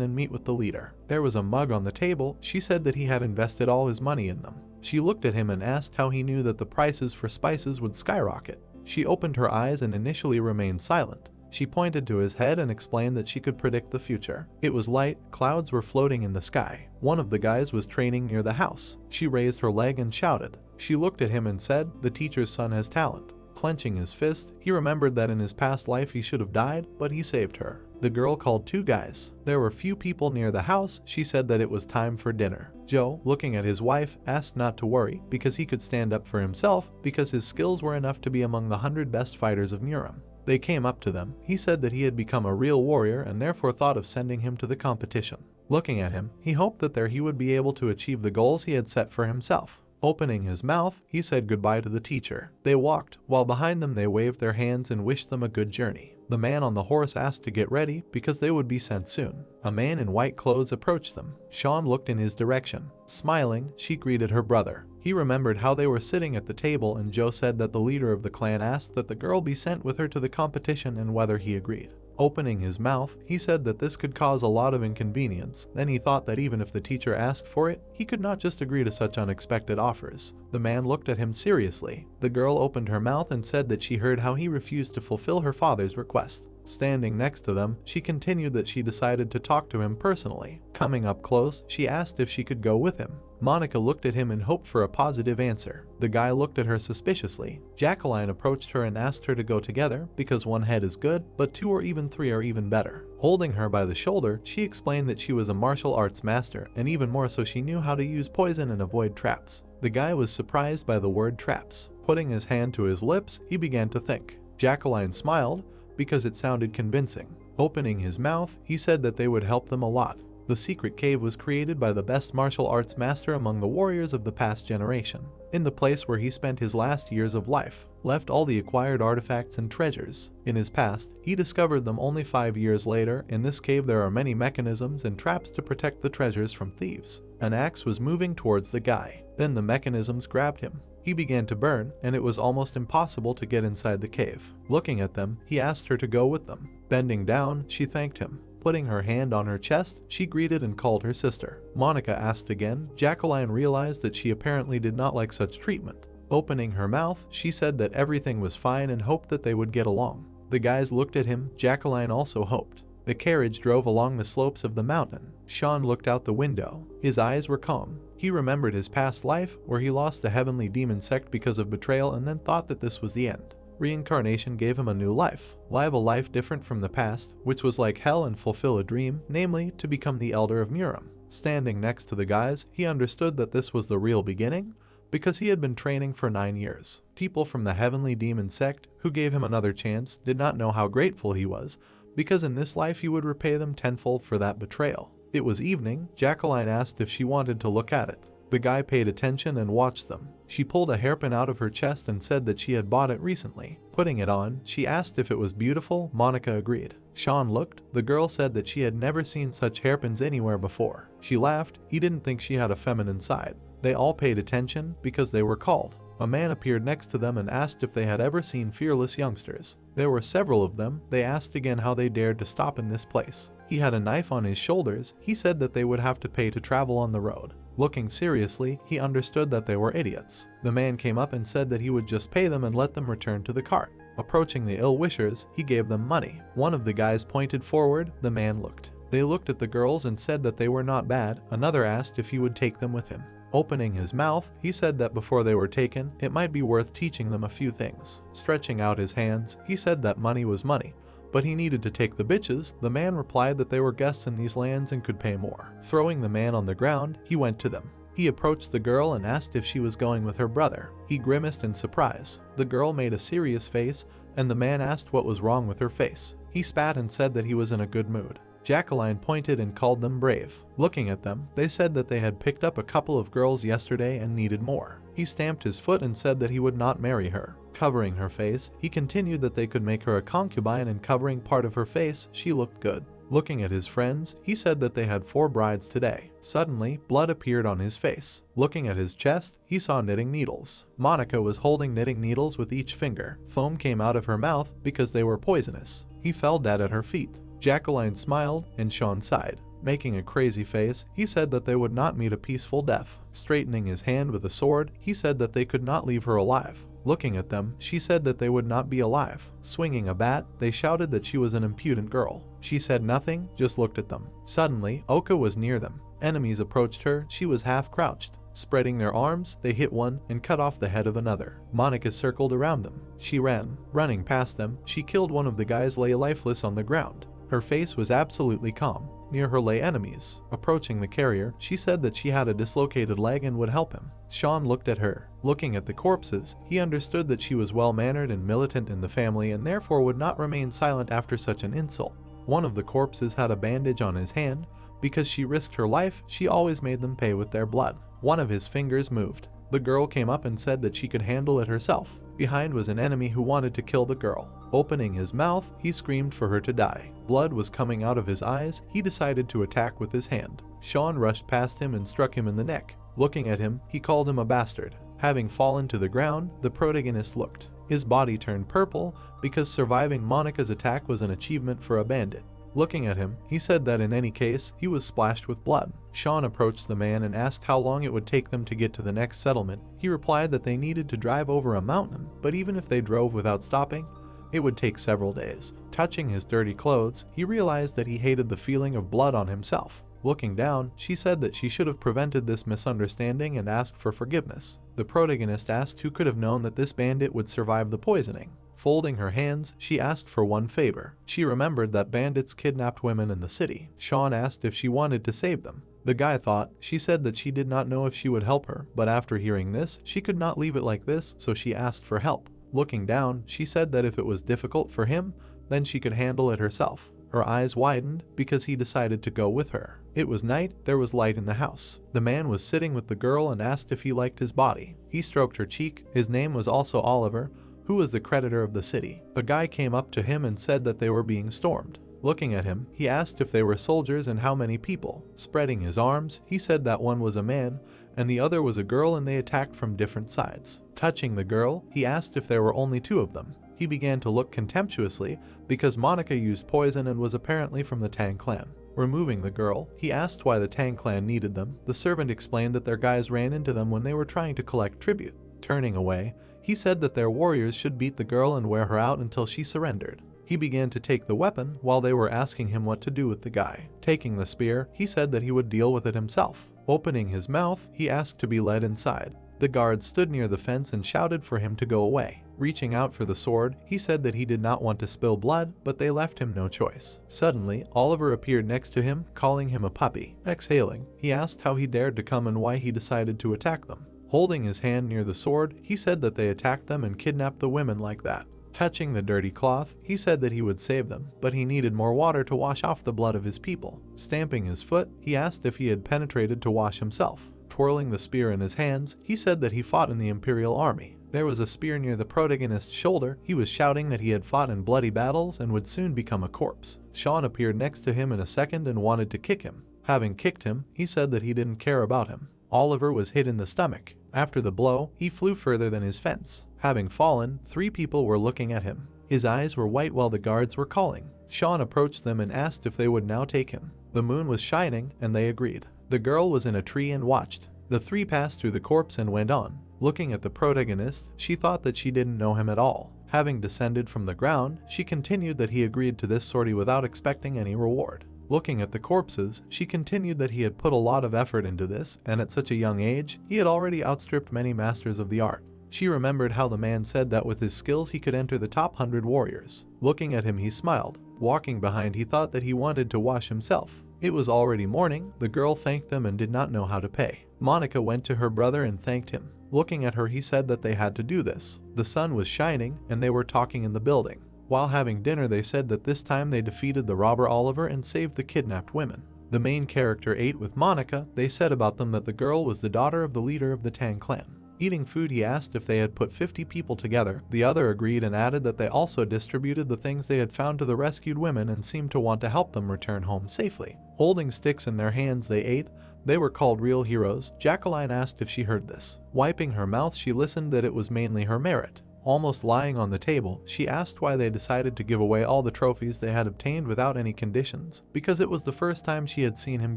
and meet with the leader. There was a mug on the table. She said that he had invested all his money in them. She looked at him and asked how he knew that the prices for spices would skyrocket. She opened her eyes and initially remained silent. She pointed to his head and explained that she could predict the future. It was light, clouds were floating in the sky. One of the guys was training near the house. She raised her leg and shouted. She looked at him and said, "The teacher's son has talent." Clenching his fist, he remembered that in his past life he should have died, but he saved her. The girl called 2 guys. There were few people near the house. She said that it was time for dinner. Joe, looking at his wife, asked not to worry because he could stand up for himself because his skills were enough to be among the 100 best fighters of Muram. They came up to them. He said that he had become a real warrior and therefore thought of sending him to the competition. Looking at him, he hoped that there he would be able to achieve the goals he had set for himself. Opening his mouth, he said goodbye to the teacher. They walked, while behind them they waved their hands and wished them a good journey. The man on the horse asked to get ready because they would be sent soon. A man in white clothes approached them. Sean looked in his direction. Smiling, she greeted her brother. He remembered how they were sitting at the table and Joe said that the leader of the clan asked that the girl be sent with her to the competition and whether he agreed. Opening his mouth, he said that this could cause a lot of inconvenience. Then he thought that even if the teacher asked for it, he could not just agree to such unexpected offers. The man looked at him seriously. The girl opened her mouth and said that she heard how he refused to fulfill her father's request. Standing next to them, she continued that she decided to talk to him personally. Coming up close, she asked if she could go with him. Monica looked at him and hoped for a positive answer. The guy looked at her suspiciously. Jacqueline approached her and asked her to go together because one head is good, but two or even three are even better. Holding her by the shoulder, she explained that she was a martial arts master, and even more so she knew how to use poison and avoid traps. The guy was surprised by the word traps. Putting his hand to his lips, he began to think. Jacqueline smiled because it sounded convincing. Opening his mouth, he said that they would help them a lot. The secret cave was created by the best martial arts master among the warriors of the past generation, in the place where he spent his last years of life, left all the acquired artifacts and treasures. In his past, he discovered them only 5 years later. In this cave there are many mechanisms and traps to protect the treasures from thieves. An axe was moving towards the guy. Then the mechanisms grabbed him. He began to burn, and it was almost impossible to get inside the cave. Looking at them, he asked her to go with them. Bending down, she thanked him. Putting her hand on her chest, she greeted and called her sister. Monica asked again. Jacqueline realized that she apparently did not like such treatment. Opening her mouth, she said that everything was fine and hoped that they would get along. The guys looked at him. Jacqueline also hoped. The carriage drove along the slopes of the mountain. Sean looked out the window. His eyes were calm. He remembered his past life, where he lost the heavenly demon sect because of betrayal and then thought that this was the end. Reincarnation gave him a new life. Live a life different from the past, which was like hell, and fulfill a dream, namely, to become the Elder of Muram. Standing next to the guys, he understood that this was the real beginning, because he had been training for 9 years. People from the heavenly demon sect, who gave him another chance, did not know how grateful he was, because in this life he would repay them tenfold for that betrayal. It was evening. Jacqueline asked if she wanted to look at it. The guy paid attention and watched them. She pulled a hairpin out of her chest and said that she had bought it recently. Putting it on, she asked if it was beautiful. Monica agreed. Sean looked. The girl said that she had never seen such hairpins anywhere before. She laughed. He didn't think she had a feminine side. They all paid attention because they were called. A man appeared next to them and asked if they had ever seen fearless youngsters. There were several of them. They asked again how they dared to stop in this place. He had a knife on his shoulders. He said that they would have to pay to travel on the road. Looking seriously, he understood that they were idiots. The man came up and said that he would just pay them and let them return to the cart. Approaching the ill-wishers, he gave them money. One of the guys pointed forward. The man looked. They looked at the girls and said that they were not bad. Another asked if he would take them with him. Opening his mouth, he said that before they were taken, it might be worth teaching them a few things. Stretching out his hands, he said that money was money, but he needed to take the bitches. The man replied that they were guests in these lands and could pay more. Throwing the man on the ground, he went to them. He approached the girl and asked if she was going with her brother. He grimaced in surprise. The girl made a serious face, and the man asked what was wrong with her face. He spat and said that he was in a good mood. Jacqueline pointed and called them brave. Looking at them, they said that they had picked up a couple of girls yesterday and needed more. He stamped his foot and said that he would not marry her. Covering her face, he continued that they could make her a concubine, and covering part of her face, she looked good. Looking at his friends, he said that they had 4 brides today. Suddenly, blood appeared on his face. Looking at his chest, he saw knitting needles. Monica was holding knitting needles with each finger. Foam came out of her mouth because they were poisonous. He fell dead at her feet. Jacqueline smiled, and Sean sighed. Making a crazy face, he said that they would not meet a peaceful death. Straightening his hand with a sword, he said that they could not leave her alive. Looking at them, she said that they would not be alive. Swinging a bat, they shouted that she was an impudent girl. She said nothing, just looked at them. Suddenly, Oka was near them. Enemies approached her. She was half crouched. Spreading their arms, they hit one and cut off the head of another. Monica circled around them. She ran. Running past them, she killed one of the guys lay lifeless on the ground. Her face was absolutely calm. Near her lay enemies. Approaching the carrier, she said that she had a dislocated leg and would help him. Sean looked at her. Looking at the corpses, he understood that she was well-mannered and militant in the family and therefore would not remain silent after such an insult. One of the corpses had a bandage on his hand. Because she risked her life, she always made them pay with their blood. One of his fingers moved. The girl came up and said that she could handle it herself. Behind was an enemy who wanted to kill the girl. Opening his mouth, he screamed for her to die. Blood was coming out of his eyes. He decided to attack with his hand. Sean rushed past him and struck him in the neck. Looking at him, he called him a bastard. Having fallen to the ground, the protagonist looked. His body turned purple because surviving Monica's attack was an achievement for a bandit. Looking at him, he said that in any case, he was splashed with blood. Sean approached the man and asked how long it would take them to get to the next settlement. He replied that they needed to drive over a mountain, but even if they drove without stopping, it would take several days. Touching his dirty clothes, he realized that he hated the feeling of blood on himself. Looking down, she said that she should have prevented this misunderstanding and asked for forgiveness. The protagonist asked who could have known that this bandit would survive the poisoning. Folding her hands, she asked for one favor. She remembered that bandits kidnapped women in the city. Sean asked if she wanted to save them. The guy thought. She said that she did not know if she would help her, but after hearing this, she could not leave it like this, so she asked for help. Looking down, she said that if it was difficult for him, then she could handle it herself. Her eyes widened because he decided to go with her. It was night, there was light in the house. The man was sitting with the girl and asked if he liked his body. He stroked her cheek. His name was also Oliver, who was the creditor of the city. A guy came up to him and said that they were being stormed. Looking at him, he asked if they were soldiers and how many people. Spreading his arms, he said that one was a man and the other was a girl and they attacked from different sides. Touching the girl, he asked if there were only two of them. He began to look contemptuously because Monica used poison and was apparently from the Tang clan. Removing the girl, he asked why the Tang clan needed them. The servant explained that their guys ran into them when they were trying to collect tribute. Turning away, he said that their warriors should beat the girl and wear her out until she surrendered. He began to take the weapon while they were asking him what to do with the guy. Taking the spear, he said that he would deal with it himself. Opening his mouth, he asked to be led inside. The guards stood near the fence and shouted for him to go away. Reaching out for the sword, he said that he did not want to spill blood, but they left him no choice. Suddenly, Oliver appeared next to him, calling him a puppy. Exhaling, he asked how he dared to come and why he decided to attack them. Holding his hand near the sword, he said that they attacked them and kidnapped the women like that. Touching the dirty cloth, he said that he would save them, but he needed more water to wash off the blood of his people. Stamping his foot, he asked if he had penetrated to wash himself. Twirling the spear in his hands, he said that he fought in the Imperial Army. There was a spear near the protagonist's shoulder. He was shouting that he had fought in bloody battles and would soon become a corpse. Sean appeared next to him in a second and wanted to kick him. Having kicked him, he said that he didn't care about him. Oliver was hit in the stomach. After the blow, he flew further than his fence. Having fallen, 3 people were looking at him. His eyes were white while the guards were calling. Sean approached them and asked if they would now take him. The moon was shining, and they agreed. The girl was in a tree and watched. The 3 passed through the corpse and went on. Looking at the protagonist, she thought that she didn't know him at all. Having descended from the ground, she continued that he agreed to this sortie without expecting any reward. Looking at the corpses, she continued that he had put a lot of effort into this, and at such a young age, he had already outstripped many masters of the art. She remembered how the man said that with his skills he could enter the top 100 warriors. Looking at him, he smiled. Walking behind, he thought that he wanted to wash himself. It was already morning. The girl thanked them and did not know how to pay. Monica went to her brother and thanked him. Looking at her, he said that they had to do this. The sun was shining, and they were talking in the building. While having dinner, they said that this time they defeated the robber Oliver and saved the kidnapped women. The main character ate with Monica. They said about them that the girl was the daughter of the leader of the Tang clan. Eating food, he asked if they had put 50 people together. The other agreed and added that they also distributed the things they had found to the rescued women and seemed to want to help them return home safely. Holding sticks in their hands, they ate. They were called real heroes. Jacqueline asked if she heard this. Wiping her mouth, she listened that it was mainly her merit. Almost lying on the table, she asked why they decided to give away all the trophies they had obtained without any conditions, because it was the first time she had seen him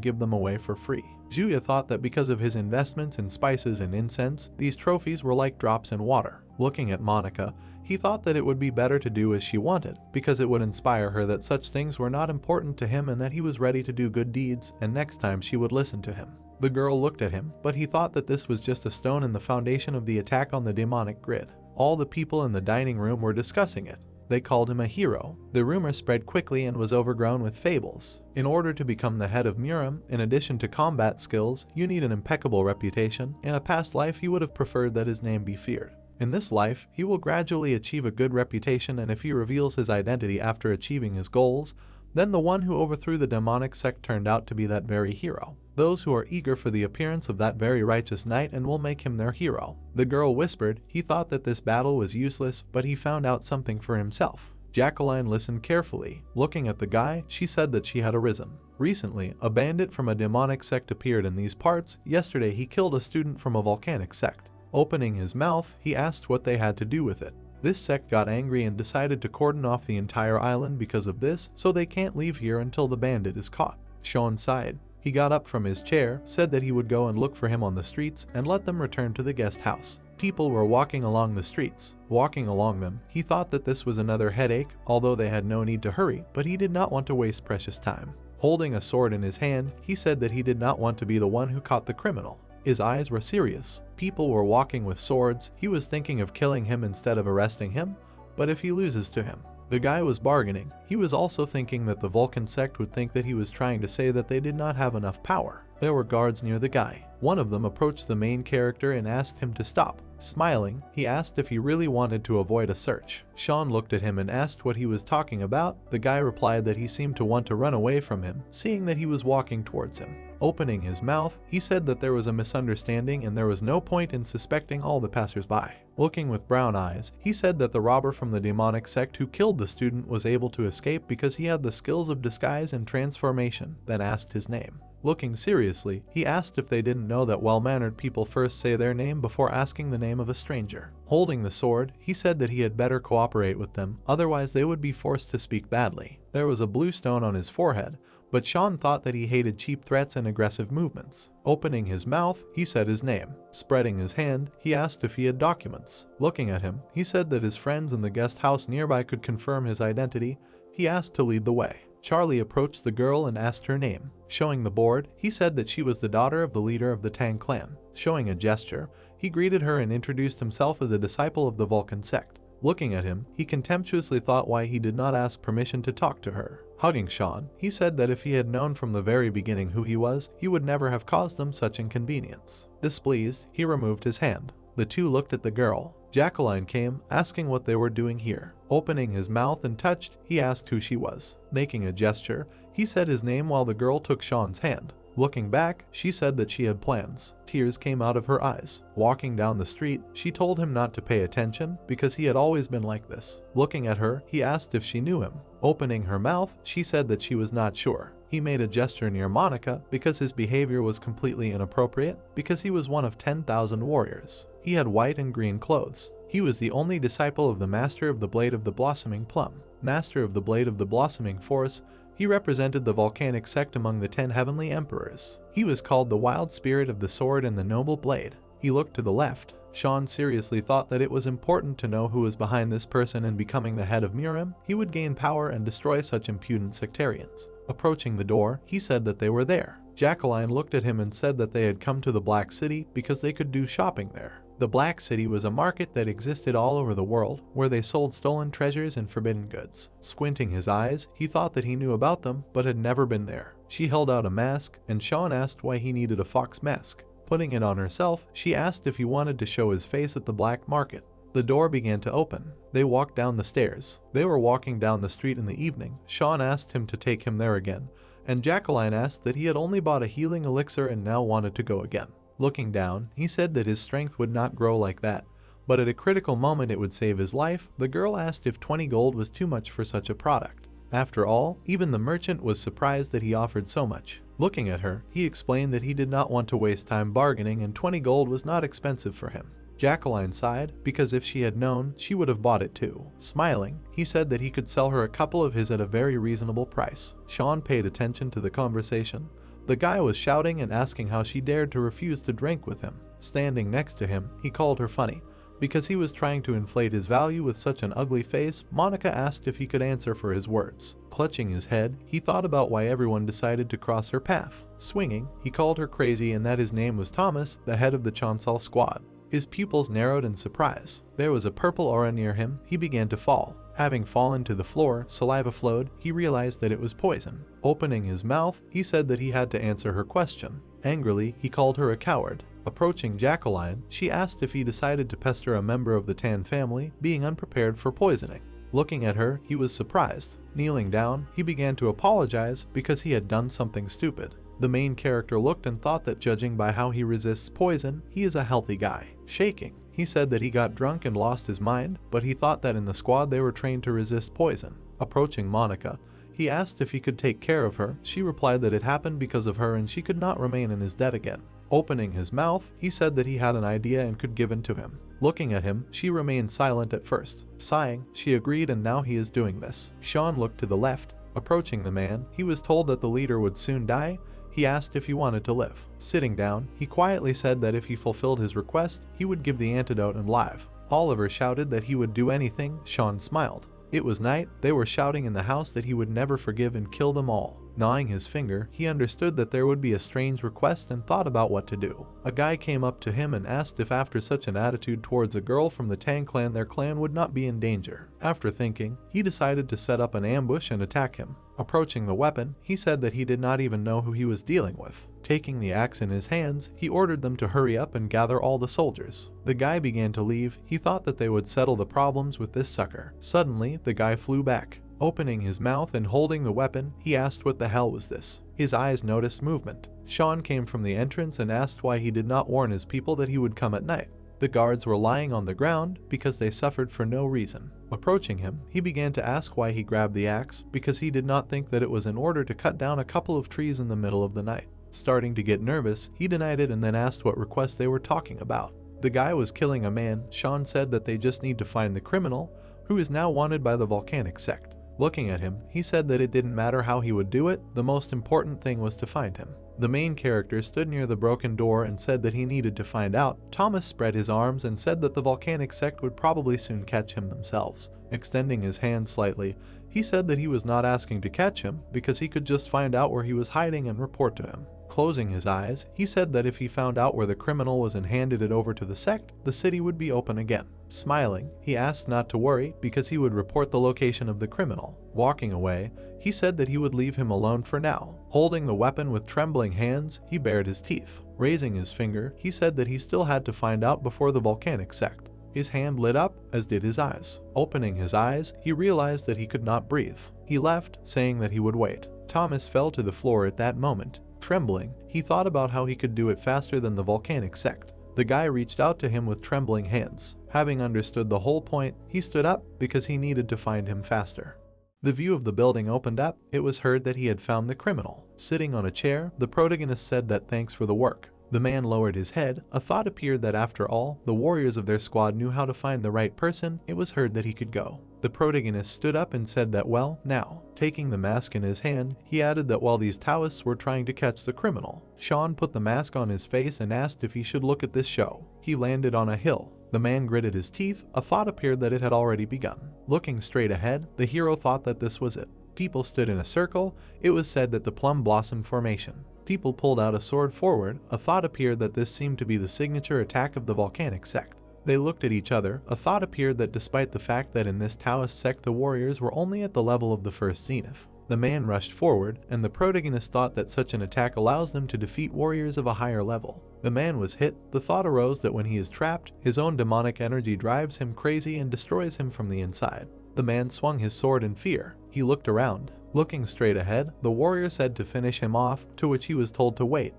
give them away for free. Julia thought that because of his investments in spices and incense, these trophies were like drops in water. Looking at Monica, he thought that it would be better to do as she wanted, because it would inspire her that such things were not important to him and that he was ready to do good deeds, and next time she would listen to him. The girl looked at him, but he thought that this was just a stone in the foundation of the attack on the demonic grid. All the people in the dining room were discussing it. They called him a hero. The rumor spread quickly and was overgrown with fables. In order to become the head of Muram, in addition to combat skills, you need an impeccable reputation. In a past life, he would have preferred that his name be feared. In this life, he will gradually achieve a good reputation, and if he reveals his identity after achieving his goals, then the one who overthrew the demonic sect turned out to be that very hero. Those who are eager for the appearance of that very righteous knight and will make him their hero. The girl whispered. He thought that this battle was useless, but he found out something for himself. Jacqueline listened carefully. Looking at the guy, she said that she had arisen. Recently, a bandit from a demonic sect appeared in these parts. Yesterday, he killed a student from a volcanic sect. Opening his mouth, he asked what they had to do with it. This sect got angry and decided to cordon off the entire island because of this, so they can't leave here until the bandit is caught. Sean sighed. He got up from his chair, said that he would go and look for him on the streets and let them return to the guest house. People were walking along the streets. Walking along them, he thought that this was another headache, although they had no need to hurry, but he did not want to waste precious time. Holding a sword in his hand, he said that he did not want to be the one who caught the criminal. His eyes were serious. People were walking with swords. He was thinking of killing him instead of arresting him, but if he loses to him. The guy was bargaining. He was also thinking that the Vulcan sect would think that he was trying to say that they did not have enough power. There were guards near the guy. One of them approached the main character and asked him to stop. Smiling, he asked if he really wanted to avoid a search. Sean looked at him and asked what he was talking about. The guy replied that he seemed to want to run away from him, seeing that he was walking towards him. Opening his mouth, he said that there was a misunderstanding and there was no point in suspecting all the passers-by. Looking with brown eyes, he said that the robber from the demonic sect who killed the student was able to escape because he had the skills of disguise and transformation, then asked his name. Looking seriously, he asked if they didn't know that well-mannered people first say their name before asking the name of a stranger. Holding the sword, he said that he had better cooperate with them, otherwise they would be forced to speak badly. There was a blue stone on his forehead, but Sean thought that he hated cheap threats and aggressive movements. Opening his mouth, he said his name. Spreading his hand, he asked if he had documents. Looking at him, he said that his friends in the guest house nearby could confirm his identity. He asked to lead the way. Charlie approached the girl and asked her name. Showing the board, he said that she was the daughter of the leader of the Tang clan. Showing a gesture, he greeted her and introduced himself as a disciple of the Vulcan sect. Looking at him, he contemptuously thought why he did not ask permission to talk to her. Hugging Sean, he said that if he had known from the very beginning who he was, he would never have caused them such inconvenience. Displeased, he removed his hand. The two looked at the girl. Jacqueline came, asking what they were doing here. Opening his mouth and touched, he asked who she was. Making a gesture, he said his name while the girl took Sean's hand. Looking back, she said that she had plans. Tears came out of her eyes. Walking down the street, she told him not to pay attention because he had always been like this. Looking at her, he asked if she knew him. Opening her mouth, she said that she was not sure. He made a gesture near Monica because his behavior was completely inappropriate because he was one of 10,000 warriors. He had white and green clothes. He was the only disciple of the Master of the Blade of the Blossoming Plum. Master of the Blade of the Blossoming Force, he represented the volcanic sect among the 10 heavenly emperors. He was called the Wild Spirit of the Sword and the Noble Blade. He looked to the left. Sean seriously thought that it was important to know who was behind this person, and becoming the head of Murim, he would gain power and destroy such impudent sectarians. Approaching the door, he said that they were there. Jacqueline looked at him and said that they had come to the Black City because they could do shopping there. The Black City was a market that existed all over the world, where they sold stolen treasures and forbidden goods. Squinting his eyes, he thought that he knew about them, but had never been there. She held out a mask, and Sean asked why he needed a fox mask. Putting it on herself, she asked if he wanted to show his face at the black market. The door began to open. They walked down the stairs. They were walking down the street in the evening. Sean asked him to take him there again, and Jacqueline asked that he had only bought a healing elixir and now wanted to go again. Looking down, he said that his strength would not grow like that, but at a critical moment it would save his life. The girl asked if 20 gold was too much for such a product. After all, even the merchant was surprised that he offered so much. Looking at her, he explained that he did not want to waste time bargaining and 20 gold was not expensive for him. Jacqueline sighed, because if she had known, she would have bought it too. Smiling, he said that he could sell her a couple of his at a very reasonable price. Sean paid attention to the conversation. The guy was shouting and asking how she dared to refuse to drink with him. Standing next to him, he called her funny. Because he was trying to inflate his value with such an ugly face, Monica asked if he could answer for his words. Clutching his head, he thought about why everyone decided to cross her path. Swinging, he called her crazy and that his name was Thomas, the head of the Chancel squad. His pupils narrowed in surprise. There was a purple aura near him. He began to fall. Having fallen to the floor, saliva flowed. He realized that it was poison. Opening his mouth, he said that he had to answer her question. Angrily, he called her a coward. Approaching Jacqueline, she asked if he decided to pester a member of the Tan family, being unprepared for poisoning. Looking at her, he was surprised. Kneeling down, he began to apologize because he had done something stupid. The main character looked and thought that judging by how he resists poison, he is a healthy guy. Shaking, he said that he got drunk and lost his mind, but he thought that in the squad they were trained to resist poison. Approaching Monica, he asked if he could take care of her. She replied that it happened because of her and she could not remain in his debt again. Opening his mouth, he said that he had an idea and could give in to him. Looking at him, she remained silent at first. Sighing, she agreed, and now he is doing this. Sean looked to the left. Approaching the man, he was told that the leader would soon die. He asked if he wanted to live. Sitting down, he quietly said that if he fulfilled his request, he would give the antidote and live. Oliver shouted that he would do anything. Sean smiled. It was night. They were shouting in the house that he would never forgive and kill them all. Gnawing his finger, he understood that there would be a strange request and thought about what to do. A guy came up to him and asked if after such an attitude towards a girl from the Tang clan their clan would not be in danger. After thinking, he decided to set up an ambush and attack him. Approaching the weapon, he said that he did not even know who he was dealing with. Taking the axe in his hands, he ordered them to hurry up and gather all the soldiers. The guy began to leave. He thought that they would settle the problems with this sucker. Suddenly, the guy flew back. Opening his mouth and holding the weapon, he asked what the hell was this. His eyes noticed movement. Sean came from the entrance and asked why he did not warn his people that he would come at night. The guards were lying on the ground because they suffered for no reason. Approaching him, he began to ask why he grabbed the axe, because he did not think that it was in order to cut down a couple of trees in the middle of the night. Starting to get nervous, he denied it and then asked what request they were talking about. The guy was killing a man. Sean said that they just need to find the criminal, who is now wanted by the volcanic sect. Looking at him, he said that it didn't matter how he would do it, the most important thing was to find him. The main character stood near the broken door and said that he needed to find out. Thomas spread his arms and said that the volcanic sect would probably soon catch him themselves. Extending his hand slightly, he said that he was not asking to catch him because he could just find out where he was hiding and report to him. Closing his eyes, he said that if he found out where the criminal was and handed it over to the sect, the city would be open again. Smiling, he asked not to worry because he would report the location of the criminal. Walking away, he said that he would leave him alone for now. Holding the weapon with trembling hands, he bared his teeth. Raising his finger, he said that he still had to find out before the volcanic sect. His hand lit up, as did his eyes. Opening his eyes, he realized that he could not breathe. He left, saying that he would wait. Thomas fell to the floor at that moment. Trembling, he thought about how he could do it faster than the volcanic sect. The guy reached out to him with trembling hands. Having understood the whole point, he stood up because he needed to find him faster. The view of the building opened up. It was heard that he had found the criminal. Sitting on a chair, the protagonist said that thanks for the work. The man lowered his head. A thought appeared that after all, the warriors of their squad knew how to find the right person. It was heard that he could go. The protagonist stood up and said that well, now. Taking the mask in his hand, he added that while these Taoists were trying to catch the criminal, Sean put the mask on his face and asked if he should look at this show. He landed on a hill. The man gritted his teeth. A thought appeared that it had already begun. Looking straight ahead, the hero thought that this was it. People stood in a circle. It was said that the plum blossom formation. People pulled out a sword forward. A thought appeared that this seemed to be the signature attack of the volcanic sect. They looked at each other. A thought appeared that despite the fact that in this Taoist sect the warriors were only at the level of the first zenith. The man rushed forward, and the protagonist thought that such an attack allows them to defeat warriors of a higher level. The man was hit. The thought arose that when he is trapped, his own demonic energy drives him crazy and destroys him from the inside. The man swung his sword in fear. He looked around. Looking straight ahead, the warrior said to finish him off, to which he was told to wait.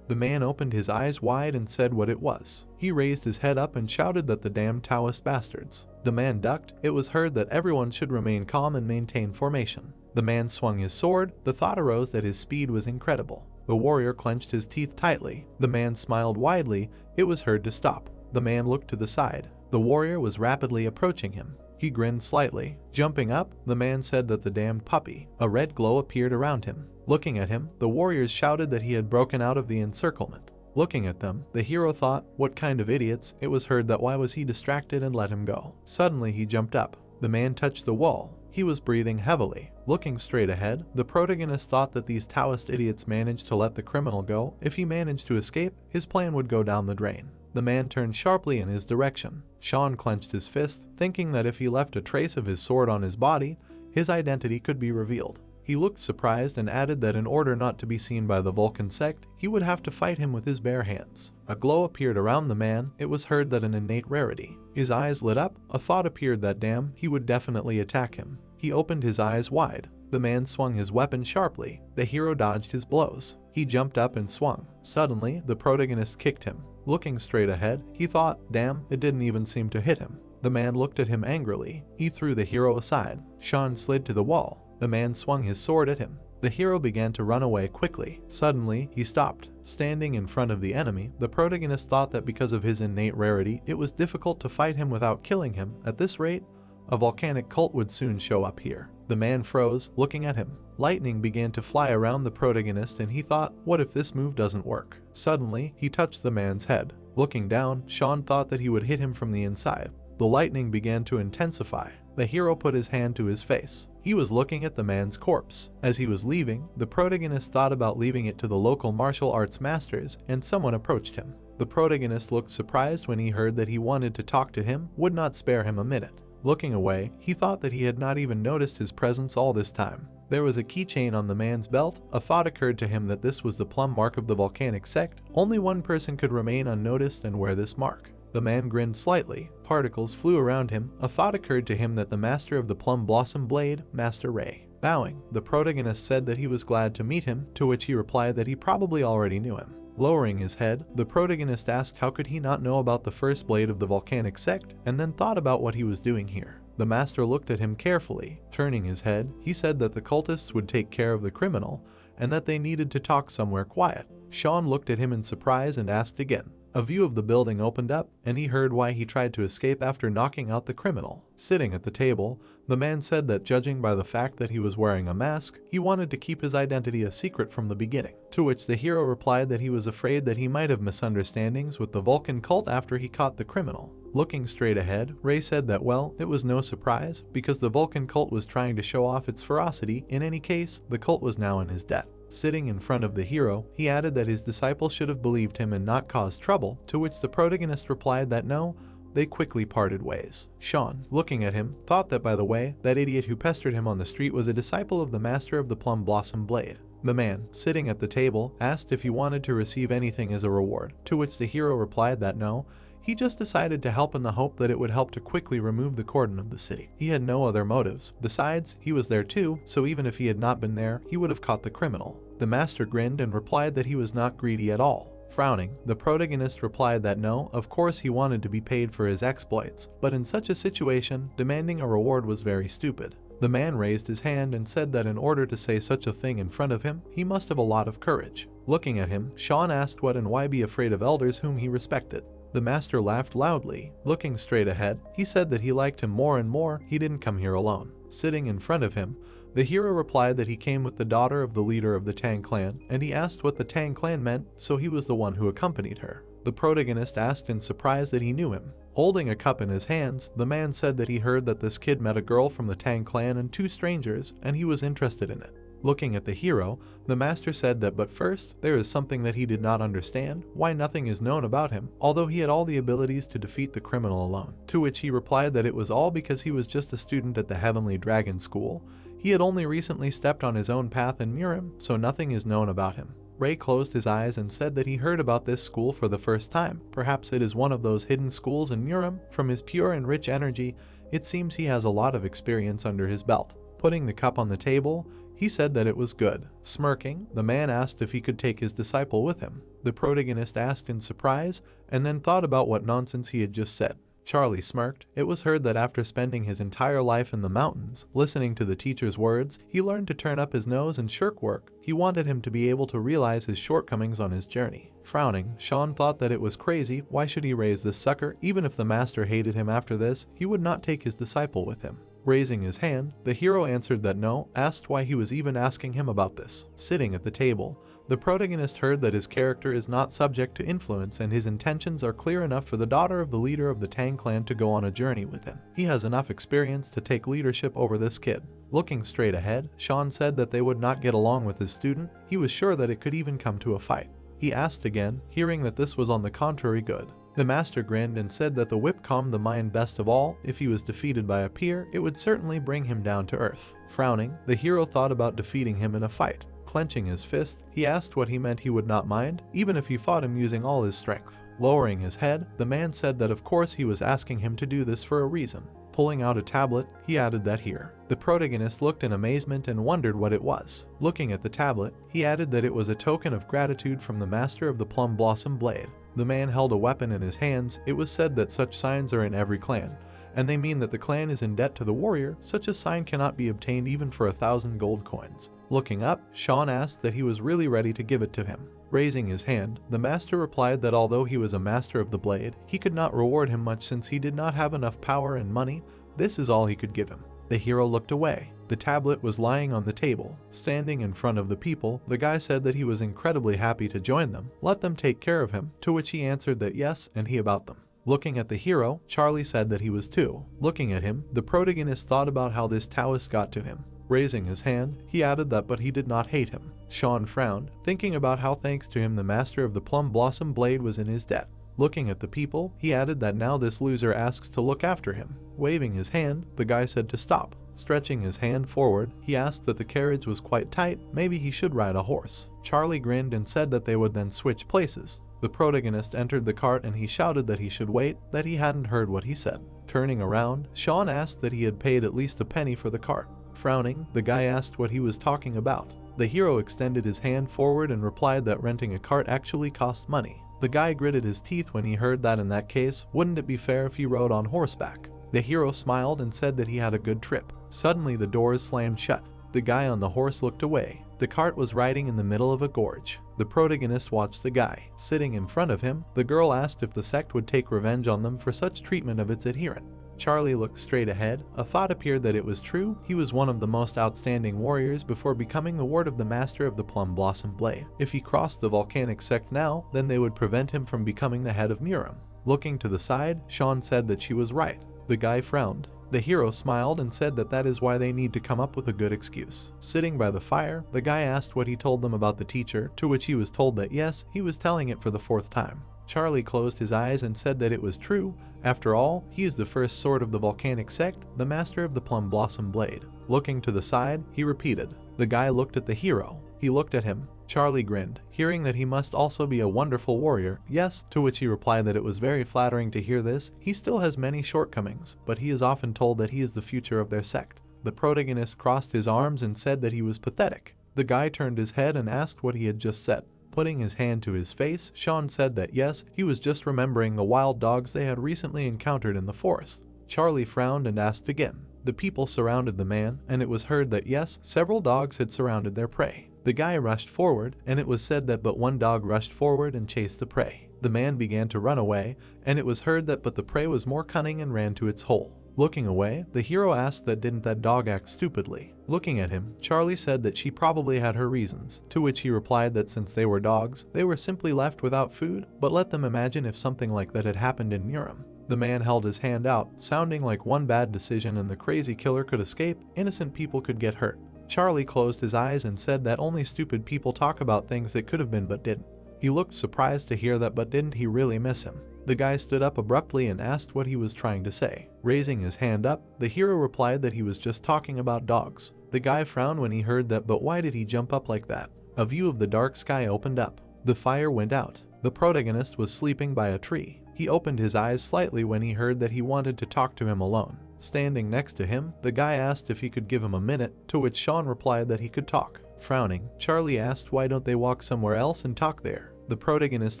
The man opened his eyes wide and said what it was. He raised his head up and shouted that the damned Taoist bastards. The man ducked. It was heard that everyone should remain calm and maintain formation. The man swung his sword. The thought arose that his speed was incredible. The warrior clenched his teeth tightly. The man smiled widely. It was heard to stop. The man looked to the side. The warrior was rapidly approaching him. He grinned slightly. Jumping up, the man said that the damned puppy. A red glow appeared around him. Looking at him, the warriors shouted that he had broken out of the encirclement. Looking at them, the hero thought, what kind of idiots. It was heard that why was he distracted and let him go. Suddenly he jumped up. The man touched the wall. He was breathing heavily. Looking straight ahead, the protagonist thought that these Taoist idiots managed to let the criminal go. If he managed to escape, his plan would go down the drain. The man turned sharply in his direction. Sean clenched his fist, thinking that if he left a trace of his sword on his body, his identity could be revealed. He looked surprised and added that in order not to be seen by the Vulcan sect, he would have to fight him with his bare hands. A glow appeared around the man. It was heard that an innate rarity. His eyes lit up. A thought appeared that damn, he would definitely attack him. He opened his eyes wide. The man swung his weapon sharply. The hero dodged his blows. He jumped up and swung. Suddenly, the protagonist kicked him. Looking straight ahead, he thought, damn, it didn't even seem to hit him. The man looked at him angrily. He threw the hero aside. Sean slid to the wall. The man swung his sword at him. The hero began to run away quickly. Suddenly, he stopped. Standing in front of the enemy, the protagonist thought that because of his innate rarity, it was difficult to fight him without killing him. At this rate, a volcanic cult would soon show up here. The man froze, looking at him. Lightning began to fly around the protagonist and he thought, what if this move doesn't work? Suddenly, he touched the man's head. Looking down, Sean thought that he would hit him from the inside. The lightning began to intensify. The hero put his hand to his face. He was looking at the man's corpse. As he was leaving, the protagonist thought about leaving it to the local martial arts masters, and someone approached him. The protagonist looked surprised when he heard that he wanted to talk to him, would not spare him a minute. Looking away, he thought that he had not even noticed his presence all this time. There was a keychain on the man's belt. A thought occurred to him that this was the plum mark of the volcanic sect. Only one person could remain unnoticed and wear this mark. The man grinned slightly. Particles flew around him. A thought occurred to him that the master of the plum blossom blade, Master Ray. Bowing, the protagonist said that he was glad to meet him, to which he replied that he probably already knew him. Lowering his head, the protagonist asked how could he not know about the first blade of the volcanic sect, and then thought about what he was doing here. The master looked at him carefully. Turning his head, he said that the cultists would take care of the criminal, and that they needed to talk somewhere quiet. Sean looked at him in surprise and asked again. A view of the building opened up, and he heard why he tried to escape after knocking out the criminal. Sitting at the table, the man said that judging by the fact that he was wearing a mask, he wanted to keep his identity a secret from the beginning. To which the hero replied that he was afraid that he might have misunderstandings with the Vulcan cult after he caught the criminal. Looking straight ahead, Ray said that well, it was no surprise, because the Vulcan cult was trying to show off its ferocity. In any case, the cult was now in his debt. Sitting in front of the hero, he added that his disciple should have believed him and not caused trouble, to which the protagonist replied that no, they quickly parted ways. Sean, looking at him, thought that by the way, that idiot who pestered him on the street was a disciple of the master of the plum blossom blade. The man, sitting at the table, asked if he wanted to receive anything as a reward, to which the hero replied that no, he just decided to help in the hope that it would help to quickly remove the cordon of the city. He had no other motives. Besides, he was there too, so even if he had not been there, he would have caught the criminal. The master grinned and replied that he was not greedy at all. Frowning, the protagonist replied that no, of course he wanted to be paid for his exploits, but in such a situation, demanding a reward was very stupid. The man raised his hand and said that in order to say such a thing in front of him, he must have a lot of courage. Looking at him, Sean asked what and why be afraid of elders whom he respected. The master laughed loudly. Looking straight ahead, he said that he liked him more and more. He didn't come here alone. Sitting in front of him, the hero replied that he came with the daughter of the leader of the Tang clan, and he asked what the Tang clan meant, so he was the one who accompanied her. The protagonist asked in surprise that he knew him. Holding a cup in his hands, the man said that he heard that this kid met a girl from the Tang clan and two strangers, and he was interested in it. Looking at the hero, the master said that but first, there is something that he did not understand, why nothing is known about him, although he had all the abilities to defeat the criminal alone. To which he replied that it was all because he was just a student at the Heavenly Dragon School. He had only recently stepped on his own path in Murim, so nothing is known about him. Ray closed his eyes and said that he heard about this school for the first time. Perhaps it is one of those hidden schools in Murim. From his pure and rich energy, it seems he has a lot of experience under his belt. Putting the cup on the table, he said that it was good. Smirking, the man asked if he could take his disciple with him. The protagonist asked in surprise, and then thought about what nonsense he had just said. Charlie smirked. It was heard that after spending his entire life in the mountains, listening to the teacher's words, he learned to turn up his nose and shirk work. He wanted him to be able to realize his shortcomings on his journey. Frowning, Sean thought that it was crazy. Why should he raise this sucker? Even if the master hated him after this, he would not take his disciple with him. Raising his hand, the hero answered that no, asked why he was even asking him about this. Sitting at the table, the protagonist heard that his character is not subject to influence and his intentions are clear enough for the daughter of the leader of the Tang clan to go on a journey with him. He has enough experience to take leadership over this kid. Looking straight ahead, Sean said that they would not get along with his student. He was sure that it could even come to a fight. He asked again, hearing that this was on the contrary good. The master grinned and said that the whip calmed the mind best of all. If he was defeated by a peer, it would certainly bring him down to earth. Frowning, the hero thought about defeating him in a fight. Clenching his fist, he asked what he meant. He would not mind, even if he fought him using all his strength. Lowering his head, the man said that of course he was asking him to do this for a reason. Pulling out a tablet, he added that here. The protagonist looked in amazement and wondered what it was. Looking at the tablet, he added that it was a token of gratitude from the master of the Plum Blossom Blade. The man held a weapon in his hands. It was said that such signs are in every clan, and they mean that the clan is in debt to the warrior. Such a sign cannot be obtained even for 1,000 gold coins. Looking up, Sean asked that he was really ready to give it to him. Raising his hand, the master replied that although he was a master of the blade, he could not reward him much since he did not have enough power and money. This is all he could give him. The hero looked away. The tablet was lying on the table. Standing in front of the people, the guy said that he was incredibly happy to join them, let them take care of him, to which he answered that yes, and he about them. Looking at the hero, Charlie said that he was too. Looking at him, the protagonist thought about how this Taoist got to him. Raising his hand, he added that but he did not hate him. Sean frowned, thinking about how thanks to him the master of the plum blossom blade was in his debt. Looking at the people, he added that now this loser asks to look after him. Waving his hand, the guy said to stop. Stretching his hand forward, he asked that the carriage was quite tight, maybe he should ride a horse. Charlie grinned and said that they would then switch places. The protagonist entered the cart and he shouted that he should wait, that he hadn't heard what he said. Turning around, Sean asked that he had paid at least a penny for the cart. Frowning, the guy asked what he was talking about. The hero extended his hand forward and replied that renting a cart actually cost money. The guy gritted his teeth when he heard that in that case, wouldn't it be fair if he rode on horseback? The hero smiled and said that he had a good trip. Suddenly the doors slammed shut. The guy on the horse looked away. The cart was riding in the middle of a gorge. The protagonist watched the guy. Sitting in front of him, the girl asked if the sect would take revenge on them for such treatment of its adherent. Charlie looked straight ahead. A thought appeared that it was true. He was one of the most outstanding warriors before becoming the ward of the master of the Plum Blossom Blade. If he crossed the volcanic sect now, then they would prevent him from becoming the head of Muram. Looking to the side, Sean said that she was right. The guy frowned. The hero smiled and said that is why they need to come up with a good excuse. Sitting by the fire, the guy asked what he told them about the teacher, to which he was told that yes, he was telling it for the 4th time. Charlie closed his eyes and said that it was true. After all, he is the first sword of the volcanic sect, the master of the Plum Blossom Blade. Looking to the side, he repeated. The guy looked at the hero. He looked at him. Charlie grinned, hearing that he must also be a wonderful warrior. Yes, to which he replied that it was very flattering to hear this. He still has many shortcomings, but he is often told that he is the future of their sect. The protagonist crossed his arms and said that he was pathetic. The guy turned his head and asked what he had just said. Putting his hand to his face, Sean said that yes, he was just remembering the wild dogs they had recently encountered in the forest. Charlie frowned and asked again. The people surrounded the man, and it was heard that yes, several dogs had surrounded their prey. The guy rushed forward, and it was said that but one dog rushed forward and chased the prey. The man began to run away, and it was heard that but the prey was more cunning and ran to its hole. Looking away, the hero asked that didn't that dog act stupidly. Looking at him, Charlie said that she probably had her reasons, to which he replied that since they were dogs, they were simply left without food, but let them imagine if something like that had happened in Muram. The man held his hand out, sounding like one bad decision and the crazy killer could escape, innocent people could get hurt. Charlie closed his eyes and said that only stupid people talk about things that could have been but didn't. He looked surprised to hear that but didn't he really miss him. The guy stood up abruptly and asked what he was trying to say. Raising his hand up, the hero replied that he was just talking about dogs. The guy frowned when he heard that, but why did he jump up like that? A view of the dark sky opened up. The fire went out. The protagonist was sleeping by a tree. He opened his eyes slightly when he heard that he wanted to talk to him alone. Standing next to him, the guy asked if he could give him a minute, to which Sean replied that he could talk. Frowning, Charlie asked why don't they walk somewhere else and talk there. The protagonist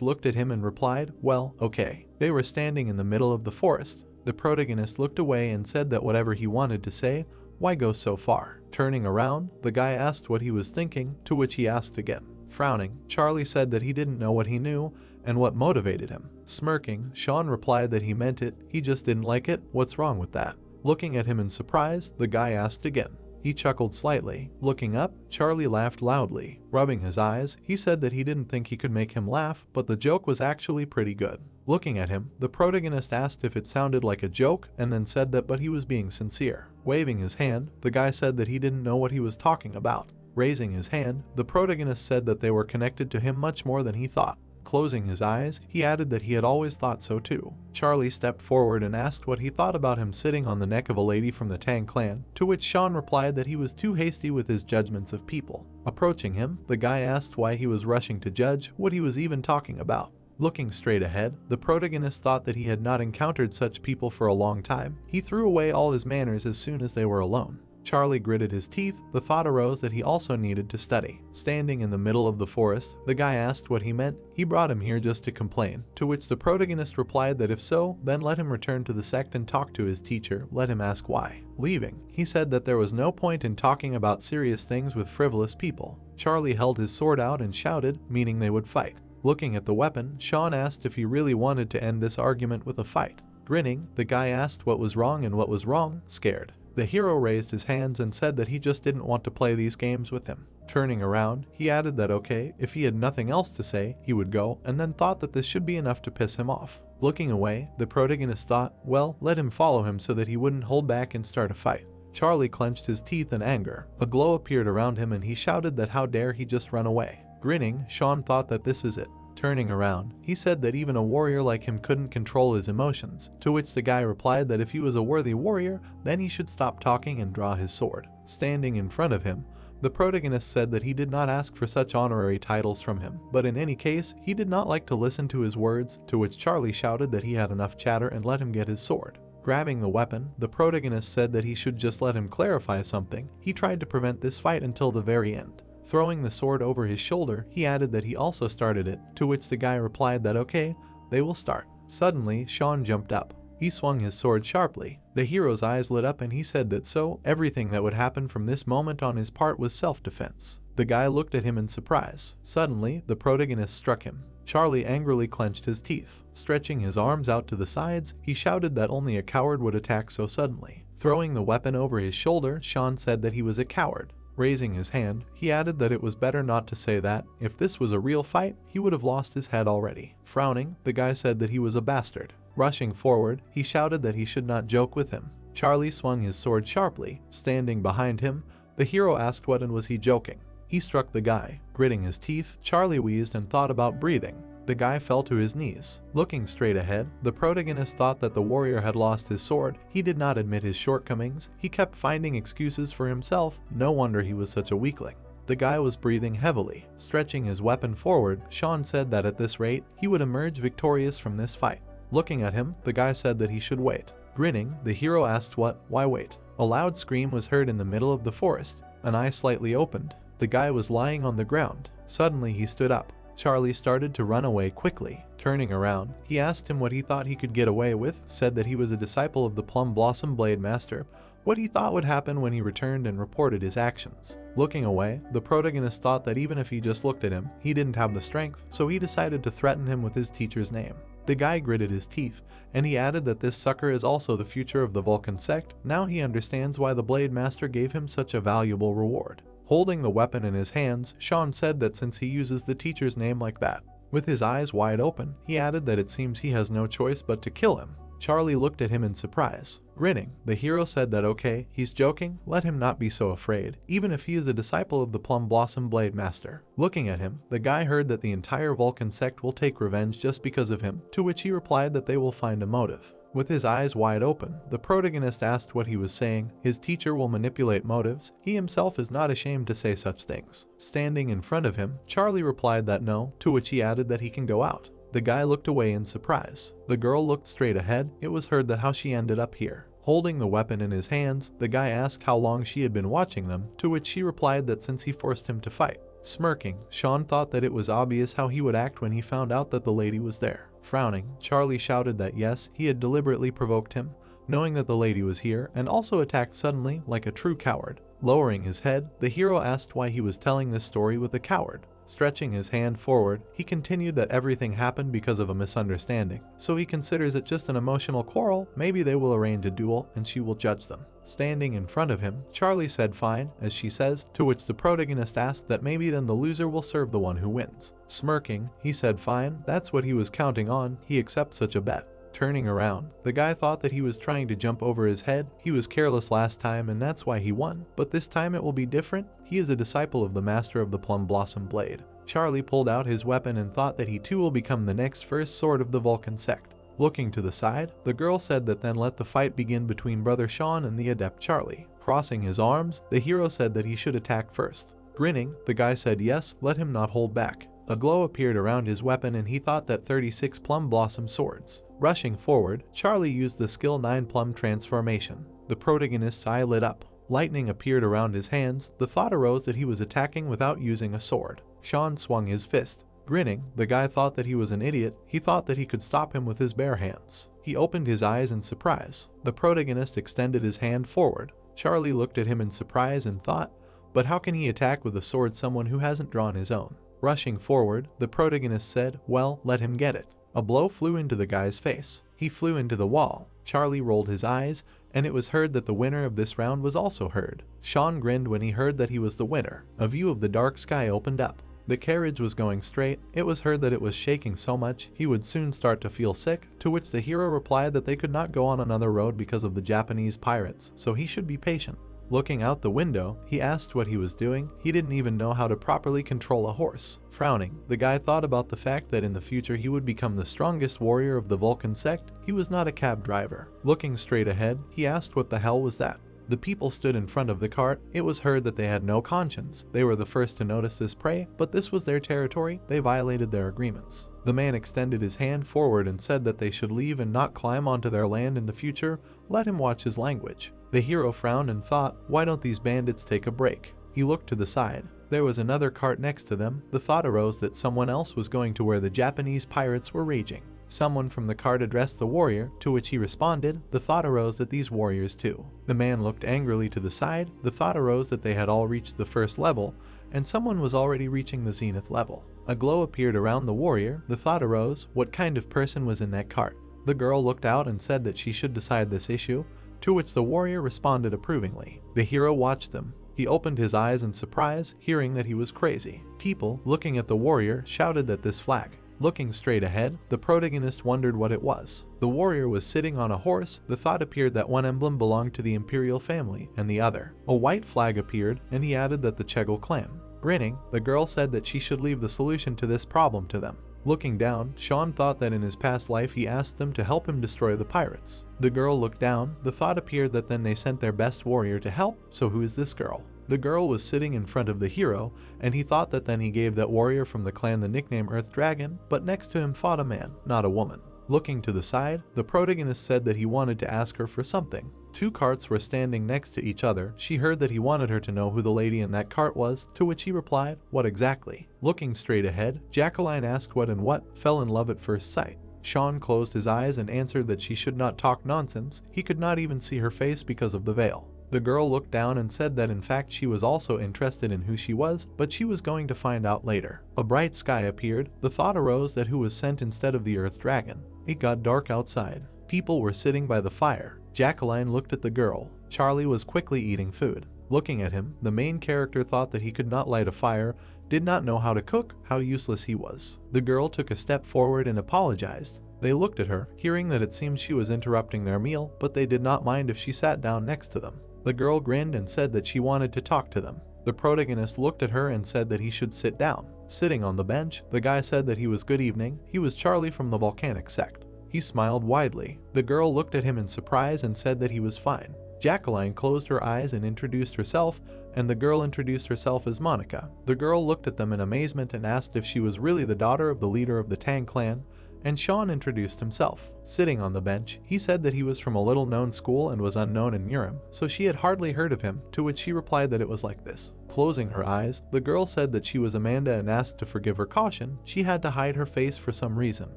looked at him and replied, well, okay. They were standing in the middle of the forest. The protagonist looked away and said that whatever he wanted to say, why go so far? Turning around, the guy asked what he was thinking, to which he asked again. Frowning, Charlie said that he didn't know what he knew and what motivated him. Smirking, Sean replied that he meant it, he just didn't like it, what's wrong with that? Looking at him in surprise, the guy asked again. He chuckled slightly. Looking up, Charlie laughed loudly. Rubbing his eyes, he said that he didn't think he could make him laugh, but the joke was actually pretty good. Looking at him, the protagonist asked if it sounded like a joke and then said that but he was being sincere. Waving his hand, the guy said that he didn't know what he was talking about. Raising his hand, the protagonist said that they were connected to him much more than he thought. Closing his eyes, he added that he had always thought so too. Charlie stepped forward and asked what he thought about him sitting on the neck of a lady from the Tang clan, to which Sean replied that he was too hasty with his judgments of people. Approaching him, the guy asked why he was rushing to judge, what he was even talking about. Looking straight ahead, the protagonist thought that he had not encountered such people for a long time. He threw away all his manners as soon as they were alone. Charlie gritted his teeth. The thought arose that he also needed to study. Standing in the middle of the forest, the guy asked what he meant. He brought him here just to complain, to which the protagonist replied that if so, then let him return to the sect and talk to his teacher. Let him ask why. Leaving, he said that there was no point in talking about serious things with frivolous people. Charlie held his sword out and shouted, meaning they would fight. Looking at the weapon, Sean asked if he really wanted to end this argument with a fight. Grinning, the guy asked what was wrong and what was wrong. Scared, the hero raised his hands and said that he just didn't want to play these games with him. Turning around, he added that okay, if he had nothing else to say, he would go, and then thought that this should be enough to piss him off. Looking away, the protagonist thought, well, let him follow him so that he wouldn't hold back and start a fight. Charlie clenched his teeth in anger. A glow appeared around him and he shouted that how dare he just run away. Grinning, Sean thought that this is it. Turning around, he said that even a warrior like him couldn't control his emotions, to which the guy replied that if he was a worthy warrior, then he should stop talking and draw his sword. Standing in front of him, the protagonist said that he did not ask for such honorary titles from him, but in any case, he did not like to listen to his words, to which Charlie shouted that he had enough chatter and let him get his sword. Grabbing the weapon, the protagonist said that he should just let him clarify something. He tried to prevent this fight until the very end. Throwing the sword over his shoulder, he added that he also started it, to which the guy replied that okay, they will start. Suddenly, Sean jumped up. He swung his sword sharply. The hero's eyes lit up and he said that so, everything that would happen from this moment on his part was self-defense. The guy looked at him in surprise. Suddenly, the protagonist struck him. Charlie angrily clenched his teeth. Stretching his arms out to the sides, he shouted that only a coward would attack so suddenly. Throwing the weapon over his shoulder, Sean said that he was a coward. Raising his hand, he added that it was better not to say that. If this was a real fight, he would have lost his head already. Frowning, the guy said that he was a bastard. Rushing forward, he shouted that he should not joke with him. Charlie swung his sword sharply. Standing behind him, the hero asked what and was he joking. He struck the guy. Gritting his teeth, Charlie wheezed and thought about breathing. The guy fell to his knees. Looking straight ahead, the protagonist thought that the warrior had lost his sword. He did not admit his shortcomings. He kept finding excuses for himself. No wonder he was such a weakling. The guy was breathing heavily. Stretching his weapon forward, Sean said that at this rate, he would emerge victorious from this fight. Looking at him, the guy said that he should wait. Grinning, the hero asked why wait? A loud scream was heard in the middle of the forest. An eye slightly opened. The guy was lying on the ground. Suddenly he stood up. Charlie started to run away quickly. Turning around, he asked him what he thought he could get away with, said that he was a disciple of the Plum Blossom Blade Master, what he thought would happen when he returned and reported his actions. Looking away, the protagonist thought that even if he just looked at him, he didn't have the strength, so he decided to threaten him with his teacher's name. The guy gritted his teeth, and he added that this sucker is also the future of the Vulcan sect. Now he understands why the Blade Master gave him such a valuable reward. Holding the weapon in his hands, Sean said that since he uses the teacher's name like that, with his eyes wide open, he added that it seems he has no choice but to kill him. Charlie looked at him in surprise. Grinning, the hero said that okay, he's joking, let him not be so afraid, even if he is a disciple of the Plum Blossom Blade Master. Looking at him, the guy heard that the entire Vulcan sect will take revenge just because of him, to which he replied that they will find a motive. With his eyes wide open, the protagonist asked what he was saying. His teacher will manipulate motives. He himself is not ashamed to say such things. Standing in front of him, Charlie replied that no, to which he added that he can go out. The guy looked away in surprise. The girl looked straight ahead. It was heard that how she ended up here. Holding the weapon in his hands, the guy asked how long she had been watching them, to which she replied that since he forced him to fight. Smirking, Sean thought that it was obvious how he would act when he found out that the lady was there. Frowning, Charlie shouted that yes, he had deliberately provoked him, knowing that the lady was here, and also attacked suddenly like a true coward. Lowering his head, the hero asked why he was telling this story with a coward. Stretching his hand forward, he continued that everything happened because of a misunderstanding, so he considers it just an emotional quarrel. Maybe they will arrange a duel and she will judge them. Standing in front of him, Charlie said fine, as she says, to which the protagonist asked that maybe then the loser will serve the one who wins. Smirking, he said fine, that's what he was counting on, he accepts such a bet. Turning around, the guy thought that he was trying to jump over his head. He was careless last time and that's why he won, but this time it will be different. He is a disciple of the master of the Plum Blossom Blade. Charlie pulled out his weapon and thought that he too will become the next first sword of the Vulcan sect. Looking to the side, the girl said that then let the fight begin between brother Sean and the adept Charlie. Crossing his arms, the hero said that he should attack first. Grinning, the guy said yes, let him not hold back. A glow appeared around his weapon and he thought that 36 plum blossom swords. Rushing forward, Charlie used the skill 9 plum transformation. The protagonist's eye lit up. Lightning appeared around his hands. The thought arose that he was attacking without using a sword. Sean swung his fist. Grinning, the guy thought that he was an idiot. He thought that he could stop him with his bare hands. He opened his eyes in surprise. The protagonist extended his hand forward. Charlie looked at him in surprise and thought, but how can he attack with a sword someone who hasn't drawn his own? Rushing forward, the protagonist said, well, let him get it. A blow flew into the guy's face. He flew into the wall. Charlie rolled his eyes, and it was heard that the winner of this round was also heard. Sean grinned when he heard that he was the winner. A view of the dark sky opened up. The carriage was going straight. It was heard that it was shaking so much he would soon start to feel sick, to which the hero replied that they could not go on another road because of the Japanese pirates, so he should be patient. Looking out the window, he asked what he was doing. He didn't even know how to properly control a horse. Frowning, the guy thought about the fact that in the future he would become the strongest warrior of the Vulcan sect. He was not a cab driver. Looking straight ahead, he asked what the hell was that. The people stood in front of the cart. It was heard that they had no conscience. They were the first to notice this prey, but this was their territory. They violated their agreements. The man extended his hand forward and said that they should leave and not climb onto their land in the future. Let him watch his language. The hero frowned and thought, why don't these bandits take a break? He looked to the side. There was another cart next to them. The thought arose that someone else was going to where the Japanese pirates were raging. Someone from the cart addressed the warrior, to which he responded. The thought arose that these warriors too. The man looked angrily to the side. The thought arose that they had all reached the first level, and someone was already reaching the zenith level. A glow appeared around the warrior. The thought arose, what kind of person was in that cart? The girl looked out and said that she should decide this issue, to which the warrior responded approvingly. The hero watched them. He opened his eyes in surprise, hearing that he was crazy. People, looking at the warrior, shouted at this flag. Looking straight ahead, the protagonist wondered what it was. The warrior was sitting on a horse. The thought appeared that one emblem belonged to the imperial family and the other. A white flag appeared, and he added that the Chegel clan. Grinning, the girl said that she should leave the solution to this problem to them. Looking down, Sean thought that in his past life he asked them to help him destroy the pirates. The girl looked down. The thought appeared that then they sent their best warrior to help. So who is this girl? The girl was sitting in front of the hero, and he thought that then he gave that warrior from the clan the nickname Earth Dragon, but next to him fought a man, not a woman. Looking to the side, the protagonist said that he wanted to ask her for something. Two carts were standing next to each other. She heard that he wanted her to know who the lady in that cart was, to which he replied, what exactly? Looking straight ahead, Jacqueline asked what and what fell in love at first sight. Sean closed his eyes and answered that she should not talk nonsense. He could not even see her face because of the veil. The girl looked down and said that in fact she was also interested in who she was, but she was going to find out later. A bright sky appeared. The thought arose that who was sent instead of the Earth Dragon. It got dark outside. People were sitting by the fire. Jacqueline looked at the girl. Charlie was quickly eating food. Looking at him, the main character thought that he could not light a fire, did not know how to cook, how useless he was. The girl took a step forward and apologized. They looked at her, hearing that it seemed she was interrupting their meal, but they did not mind if she sat down next to them. The girl grinned and said that she wanted to talk to them. The protagonist looked at her and said that he should sit down. Sitting on the bench, the guy said that he was good evening. He was Charlie from the Volcanic Sect. He smiled widely. The girl looked at him in surprise and said that he was fine. Jacqueline closed her eyes and introduced herself, and the girl introduced herself as Monica. The girl looked at them in amazement and asked if she was really the daughter of the leader of the Tang clan, and Sean introduced himself. Sitting on the bench, he said that he was from a little-known school and was unknown in Urim, so she had hardly heard of him, to which she replied that it was like this. Closing her eyes, the girl said that she was Amanda and asked to forgive her caution. She had to hide her face for some reason.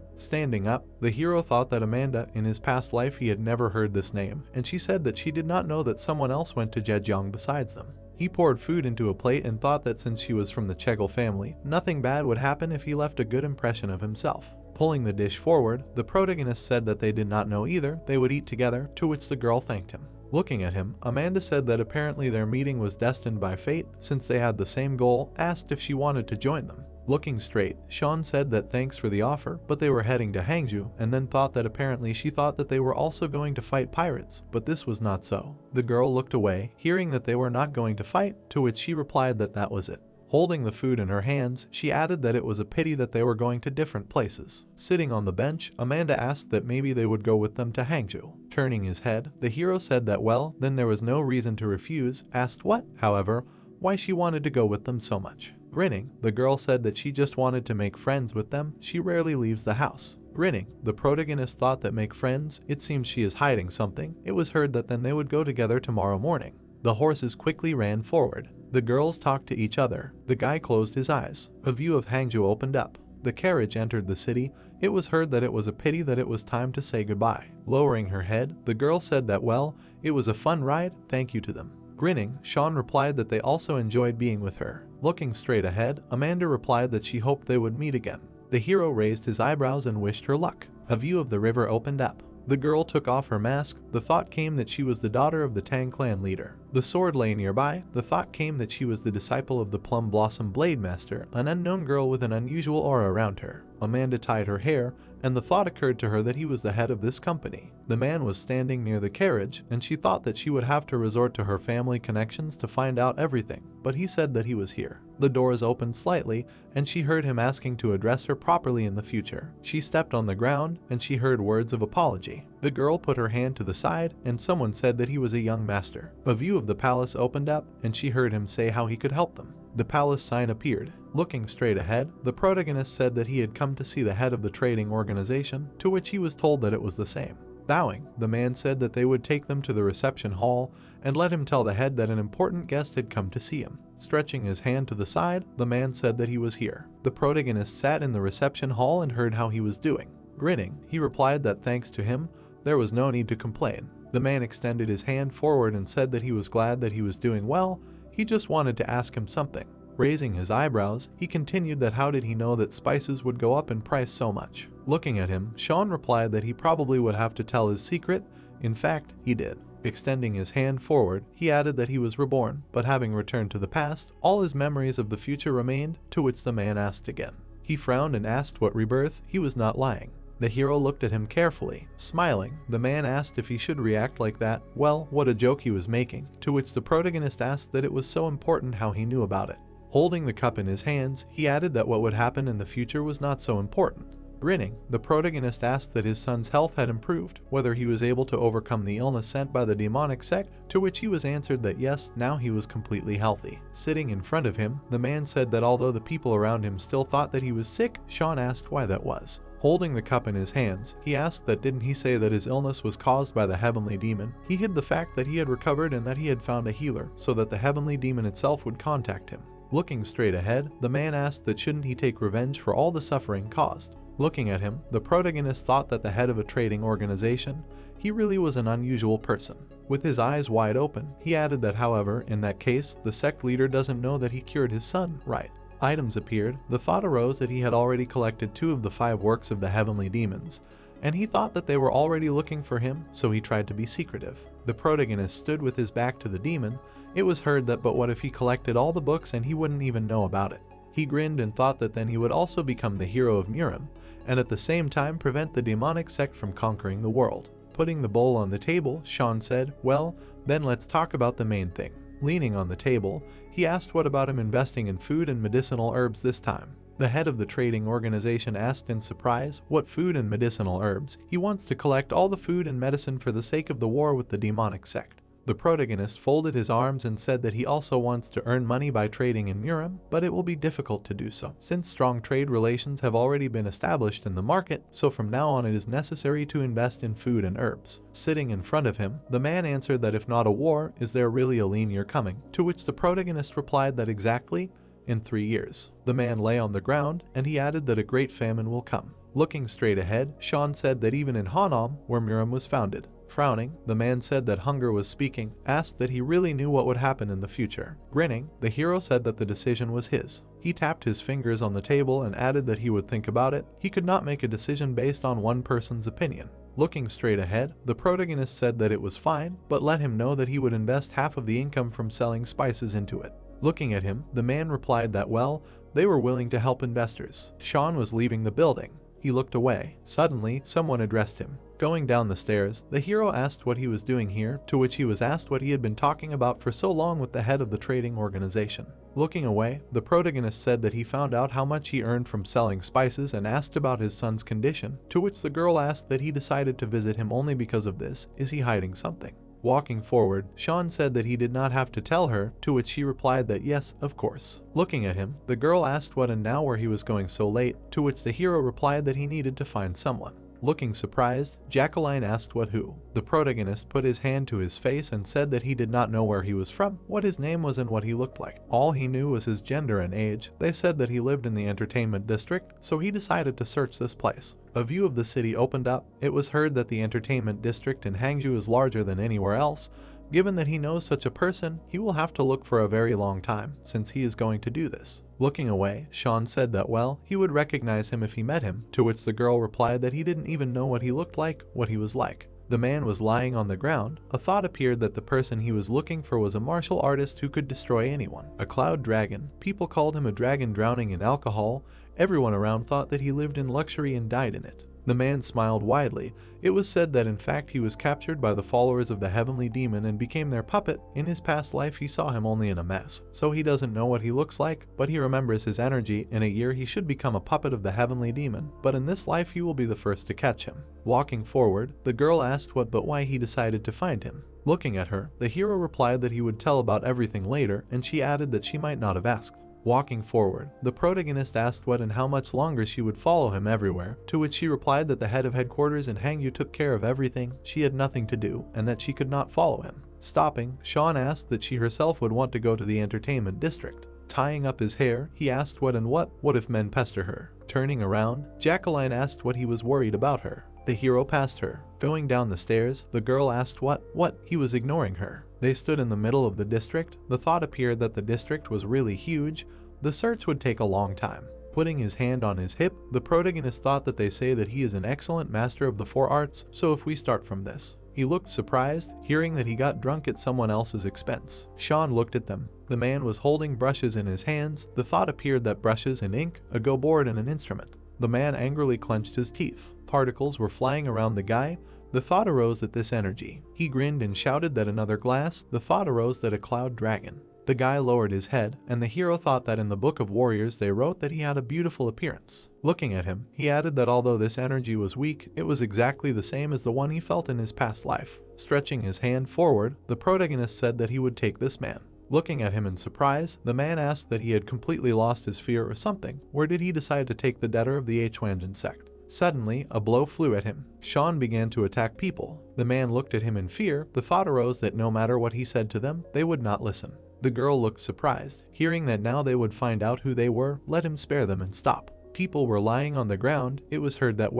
Standing up, the hero thought that Amanda, in his past life he had never heard this name, and she said that she did not know that someone else went to Zhejiang besides them. He poured food into a plate and thought that since she was from the Chegel family, nothing bad would happen if he left a good impression of himself. Pulling the dish forward, the protagonist said that they did not know either, they would eat together, to which the girl thanked him. Looking at him, Amanda said that apparently their meeting was destined by fate, since they had the same goal, asked if she wanted to join them. Looking straight, Sean said that thanks for the offer, but they were heading to Hangzhou, and then thought that apparently she thought that they were also going to fight pirates, but this was not so. The girl looked away, hearing that they were not going to fight, to which she replied that that was it. Holding the food in her hands, she added that it was a pity that they were going to different places. Sitting on the bench, Amanda asked that maybe they would go with them to Hangzhou. Turning his head, the hero said that well, then there was no reason to refuse, asked what, however, why she wanted to go with them so much. Grinning, the girl said that she just wanted to make friends with them, she rarely leaves the house. Grinning, the protagonist thought that make friends, it seems she is hiding something. It was heard that then they would go together tomorrow morning. The horses quickly ran forward. The girls talked to each other. The guy closed his eyes. A view of Hangzhou opened up. The carriage entered the city. It was heard that it was a pity that it was time to say goodbye. Lowering her head, the girl said that well, it was a fun ride, thank you to them. Grinning, Sean replied that they also enjoyed being with her. Looking straight ahead, Amanda replied that she hoped they would meet again. The hero raised his eyebrows and wished her luck. A view of the river opened up. The girl took off her mask. The thought came that she was the daughter of the Tang clan leader. The sword lay nearby. The thought came that she was the disciple of the Plum Blossom Blade Master, an unknown girl with an unusual aura around her. Amanda tied her hair, and the thought occurred to her that he was the head of this company. The man was standing near the carriage, and she thought that she would have to resort to her family connections to find out everything, but he said that he was here. The doors opened slightly, and she heard him asking to address her properly in the future. She stepped on the ground, and she heard words of apology. The girl put her hand to the side, and someone said that he was a young master. A view of the palace opened up, and she heard him say how he could help them. The palace sign appeared. Looking straight ahead, the protagonist said that he had come to see the head of the trading organization, to which he was told that it was the same. Bowing, the man said that they would take them to the reception hall and let him tell the head that an important guest had come to see him. Stretching his hand to the side, the man said that he was here. The protagonist sat in the reception hall and heard how he was doing. Grinning, he replied that thanks to him, there was no need to complain. The man extended his hand forward and said that he was glad that he was doing well, he just wanted to ask him something. Raising his eyebrows, he continued that how did he know that spices would go up in price so much. Looking at him, Sean replied that he probably would have to tell his secret. In fact, he did. Extending his hand forward, he added that he was reborn, but having returned to the past, all his memories of the future remained, to which the man asked again. He frowned and asked what rebirth. He was not lying. The hero looked at him carefully. Smiling, the man asked if he should react like that. Well, what a joke he was making, to which the protagonist asked that it was so important how he knew about it. Holding the cup in his hands, he added that what would happen in the future was not so important. Grinning, the protagonist asked that his son's health had improved, whether he was able to overcome the illness sent by the demonic sect, to which he was answered that yes, now he was completely healthy. Sitting in front of him, the man said that although the people around him still thought that he was sick, Sean asked why that was. Holding the cup in his hands, he asked that didn't he say that his illness was caused by the heavenly demon. He hid the fact that he had recovered and that he had found a healer, so that the heavenly demon itself would contact him. Looking straight ahead, the man asked that shouldn't he take revenge for all the suffering caused. Looking at him, the protagonist thought that the head of a trading organization, he really was an unusual person. With his eyes wide open, he added that however, in that case, the sect leader doesn't know that he cured his son, right? Items appeared. The thought arose that he had already collected 2 of the 5 works of the heavenly demons, and he thought that they were already looking for him, so he tried to be secretive. The protagonist stood with his back to the demon. It was heard that but what if he collected all the books and he wouldn't even know about it? He grinned and thought that then he would also become the hero of Murim, and at the same time prevent the demonic sect from conquering the world. Putting the bowl on the table, Sean said, well, then let's talk about the main thing. Leaning on the table, he asked what about him investing in food and medicinal herbs this time. The head of the trading organization asked in surprise, what food and medicinal herbs? He wants to collect all the food and medicine for the sake of the war with the demonic sect. The protagonist folded his arms and said that he also wants to earn money by trading in Murim, but it will be difficult to do so, since strong trade relations have already been established in the market, so from now on it is necessary to invest in food and herbs. Sitting in front of him, the man answered that if not a war, is there really a lean year coming? To which the protagonist replied that exactly, in 3 years. The man lay on the ground, and he added that a great famine will come. Looking straight ahead, Sean said that even in Hanam, where Murim was founded. Frowning, the man said that hunger was speaking, asked that he really knew what would happen in the future. Grinning, the hero said that the decision was his. He tapped his fingers on the table and added that he would think about it. He could not make a decision based on one person's opinion. Looking straight ahead, the protagonist said that it was fine, but let him know that he would invest half of the income from selling spices into it. Looking at him, the man replied that well, they were willing to help investors. Sean was leaving the building. He looked away. Suddenly, someone addressed him. Going down the stairs, the hero asked what he was doing here, to which he was asked what he had been talking about for so long with the head of the trading organization. Looking away, the protagonist said that he found out how much he earned from selling spices and asked about his son's condition, to which the girl asked that he decided to visit him only because of this. Is he hiding something? Walking forward, Sean said that he did not have to tell her, to which she replied that yes, of course. Looking at him, the girl asked what and now where he was going so late, to which the hero replied that he needed to find someone. Looking surprised, Jacqueline asked what who. The protagonist put his hand to his face and said that he did not know where he was from, what his name was and what he looked like. All he knew was his gender and age. They said that he lived in the entertainment district, so he decided to search this place. A view of the city opened up. It was heard that the entertainment district in Hangzhou is larger than anywhere else. Given that he knows such a person, he will have to look for a very long time, since he is going to do this. Looking away, Sean said that well, he would recognize him if he met him, to which the girl replied that he didn't even know what he looked like, what he was like. The man was lying on the ground. A thought appeared that the person he was looking for was a martial artist who could destroy anyone. A cloud dragon. People called him a dragon drowning in alcohol. Everyone around thought that he lived in luxury and died in it. The man smiled widely. It was said that in fact he was captured by the followers of the heavenly demon and became their puppet. In his past life he saw him only in a mess, so he doesn't know what he looks like, but he remembers his energy. In a year he should become a puppet of the heavenly demon, but in this life he will be the first to catch him. Walking forward, the girl asked what but why he decided to find him. Looking at her, the hero replied that he would tell about everything later, and she added that she might not have asked. Walking forward, the protagonist asked what and how much longer she would follow him everywhere, to which she replied that the head of headquarters in Hangzhou took care of everything, she had nothing to do, and that she could not follow him. Stopping, Sean asked that she herself would want to go to the entertainment district. Tying up his hair, he asked what and what if men pester her. Turning around, Jacqueline asked what he was worried about her. The hero passed her. Going down the stairs, the girl asked what he was ignoring her. They stood in the middle of the district. The thought appeared that the district was really huge. The search would take a long time. Putting his hand on his hip, the protagonist thought that they say that he is an excellent master of the four arts, so if we start from this. He looked surprised, hearing that he got drunk at someone else's expense. Sean looked at them. The man was holding brushes in his hands. The thought appeared that brushes and ink, a go board and an instrument. The man angrily clenched his teeth. Particles were flying around the guy. The thought arose at this energy. He grinned and shouted that another glass. The thought arose that a cloud dragon. The guy lowered his head, and the hero thought that in the Book of Warriors they wrote that he had a beautiful appearance. Looking at him, he added that although this energy was weak, it was exactly the same as the one he felt in his past life. Stretching his hand forward, the protagonist said that he would take this man. Looking at him in surprise, the man asked that he had completely lost his fear or something. Where did he decide to take the debtor of the Huanjin sect? Suddenly, a blow flew at him. Sean began to attack people. The man looked at him in fear. The thought arose that no matter what he said to them, they would not listen. The girl looked surprised, hearing that now they would find out who they were. Let him spare them and stop. People were lying on the ground. It was heard that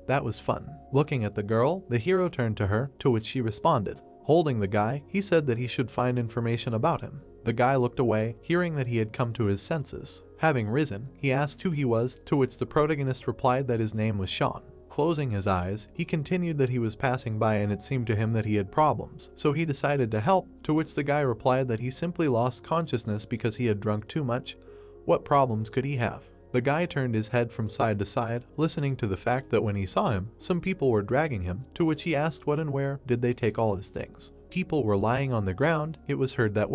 that was fun. Looking at the girl, the hero turned to her, to which she responded. Holding the guy, he said that he should find information about him. The guy looked away, hearing that he had come to his senses. Having risen, he asked who he was, to which the protagonist replied that his name was Sean. Closing his eyes, he continued that he was passing by and it seemed to him that he had problems, so he decided to help, to which the guy replied that he simply lost consciousness because he had drunk too much. What problems could he have? The guy turned his head from side to side, listening to the fact that when he saw him, some people were dragging him, to which he asked what and where did they take all his things. People were lying on the ground. It was heard that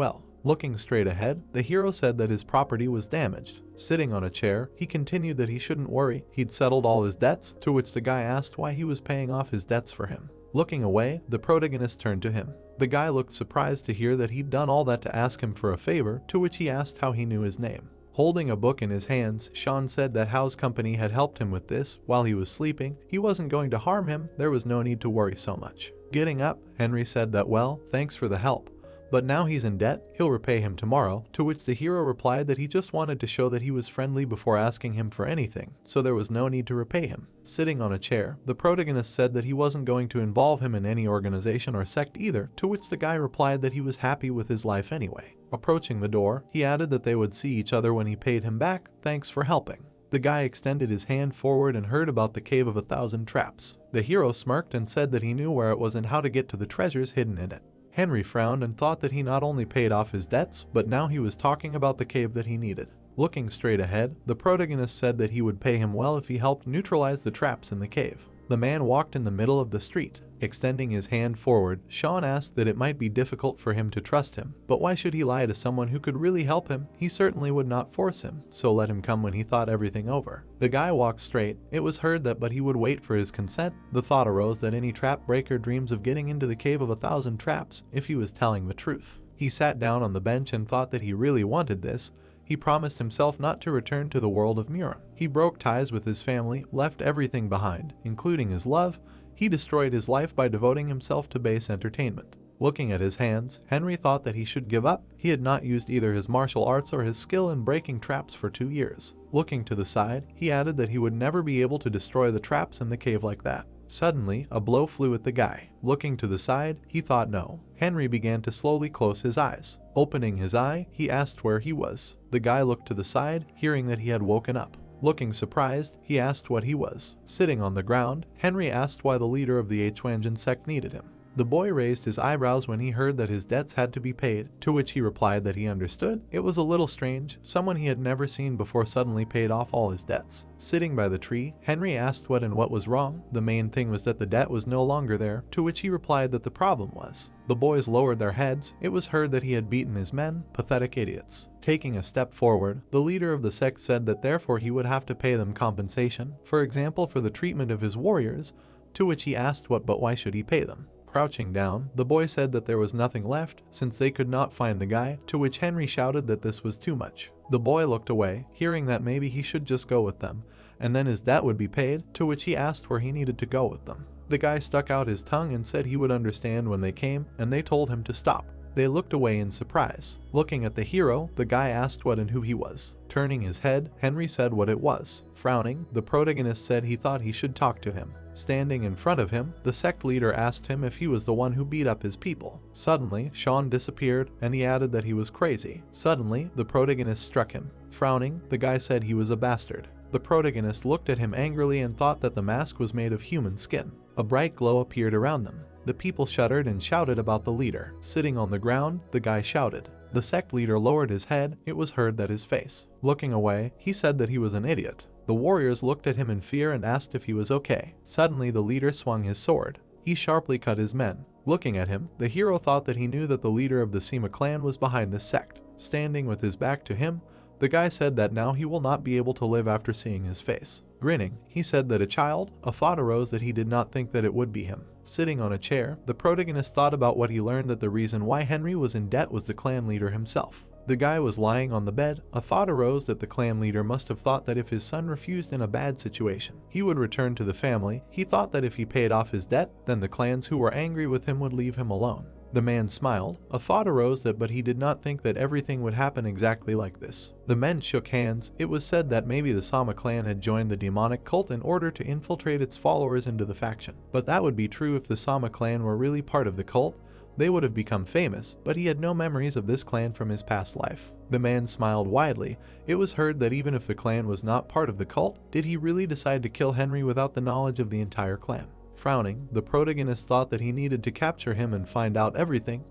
Looking straight ahead, the hero said that his property was damaged. Sitting on a chair, he continued that he shouldn't worry, he'd settled all his debts, to which the guy asked why he was paying off his debts for him. Looking away, the protagonist turned to him. The guy looked surprised to hear that he'd done all that to ask him for a favor, to which he asked how he knew his name. Holding a book in his hands, Sean said that Howe's company had helped him with this while he was sleeping. He wasn't going to harm him, there was no need to worry so much. Getting up, Henry said that thanks for the help. But now he's in debt, he'll repay him tomorrow, to which the hero replied that he just wanted to show that he was friendly before asking him for anything, so there was no need to repay him. Sitting on a chair, the protagonist said that he wasn't going to involve him in any organization or sect either, to which the guy replied that he was happy with his life anyway. Approaching the door, he added that they would see each other when he paid him back. Thanks for helping. The guy extended his hand forward and heard about the Cave of 1,000 Traps. The hero smirked and said that he knew where it was and how to get to the treasures hidden in it. Henry frowned and thought that he not only paid off his debts, but now he was talking about the cave that he needed. Looking straight ahead, the protagonist said that he would pay him well if he helped neutralize the traps in the cave. The man walked in the middle of the street. Extending his hand forward, Sean asked that it might be difficult for him to trust him, but why should he lie to someone who could really help him? He certainly would not force him, so let him come when he thought everything over. The guy walked straight. It was heard that but he would wait for his consent. The thought arose that any trap breaker dreams of getting into the Cave of 1,000 Traps if he was telling the truth. He sat down on the bench and thought that he really wanted this. He promised himself not to return to the world of Murin. He broke ties with his family, left everything behind, including his love. He destroyed his life by devoting himself to base entertainment. Looking at his hands, Henry thought that he should give up. He had not used either his martial arts or his skill in breaking traps for 2 years. Looking to the side, he added that he would never be able to destroy the traps in the cave like that. Suddenly, a blow flew at the guy. Looking to the side, he thought no. Henry began to slowly close his eyes. Opening his eye, he asked where he was. The guy looked to the side, hearing that he had woken up. Looking surprised, he asked what he was. Sitting on the ground, Henry asked why the leader of the Huanjin sect needed him. The boy raised his eyebrows when he heard that his debts had to be paid, to which he replied that he understood. It was a little strange. Someone he had never seen before suddenly paid off all his debts. Sitting by the tree, Henry asked what was wrong. The main thing was that the debt was no longer there, to which he replied that the problem was. The boys lowered their heads. It was heard that he had beaten his men, pathetic idiots. Taking a step forward, the leader of the sect said that therefore he would have to pay them compensation, for example for the treatment of his warriors, to which he asked but why should he pay them? Crouching down, the boy said that there was nothing left, since they could not find the guy, to which Henry shouted that this was too much. The boy looked away, hearing that maybe he should just go with them, and then his debt would be paid, to which he asked where he needed to go with them. The guy stuck out his tongue and said he would understand when they came, and they told him to stop. They looked away in surprise. Looking at the hero, the guy asked what and who he was. Turning his head, Henry said what it was. Frowning, the protagonist said he thought he should talk to him. Standing in front of him, the sect leader asked him if he was the one who beat up his people. Suddenly, Sean disappeared, and he added that he was crazy. Suddenly, the protagonist struck him. Frowning, the guy said he was a bastard. The protagonist looked at him angrily and thought that the mask was made of human skin. A bright glow appeared around them. The people shuddered and shouted about the leader. Sitting on the ground, the guy shouted. The sect leader lowered his head. It was heard that his face. Looking away, he said that he was an idiot. The warriors looked at him in fear and asked if he was okay. Suddenly, the leader swung his sword. He sharply cut his men. Looking at him, the hero thought that he knew that the leader of the Sima clan was behind the sect. Standing with his back to him, the guy said that now he will not be able to live after seeing his face. Grinning, he said that a thought arose that he did not think that it would be him. Sitting on a chair, the protagonist thought about what he learned that the reason why Henry was in debt was the clan leader himself. The guy was lying on the bed. A thought arose that the clan leader must have thought that if his son refused in a bad situation, he would return to the family. He thought that if he paid off his debt, then the clans who were angry with him would leave him alone. The man smiled. A thought arose but he did not think that everything would happen exactly like this. The men shook hands. It was said that maybe the Sama clan had joined the demonic cult in order to infiltrate its followers into the faction. But that would be true if the Sama clan were really part of the cult. They would have become famous, but he had no memories of this clan from his past life. The man smiled widely. It was heard that even if the clan was not part of the cult, did he really decide to kill Henry without the knowledge of the entire clan? Frowning, the protagonist thought that he needed to capture him and find out everything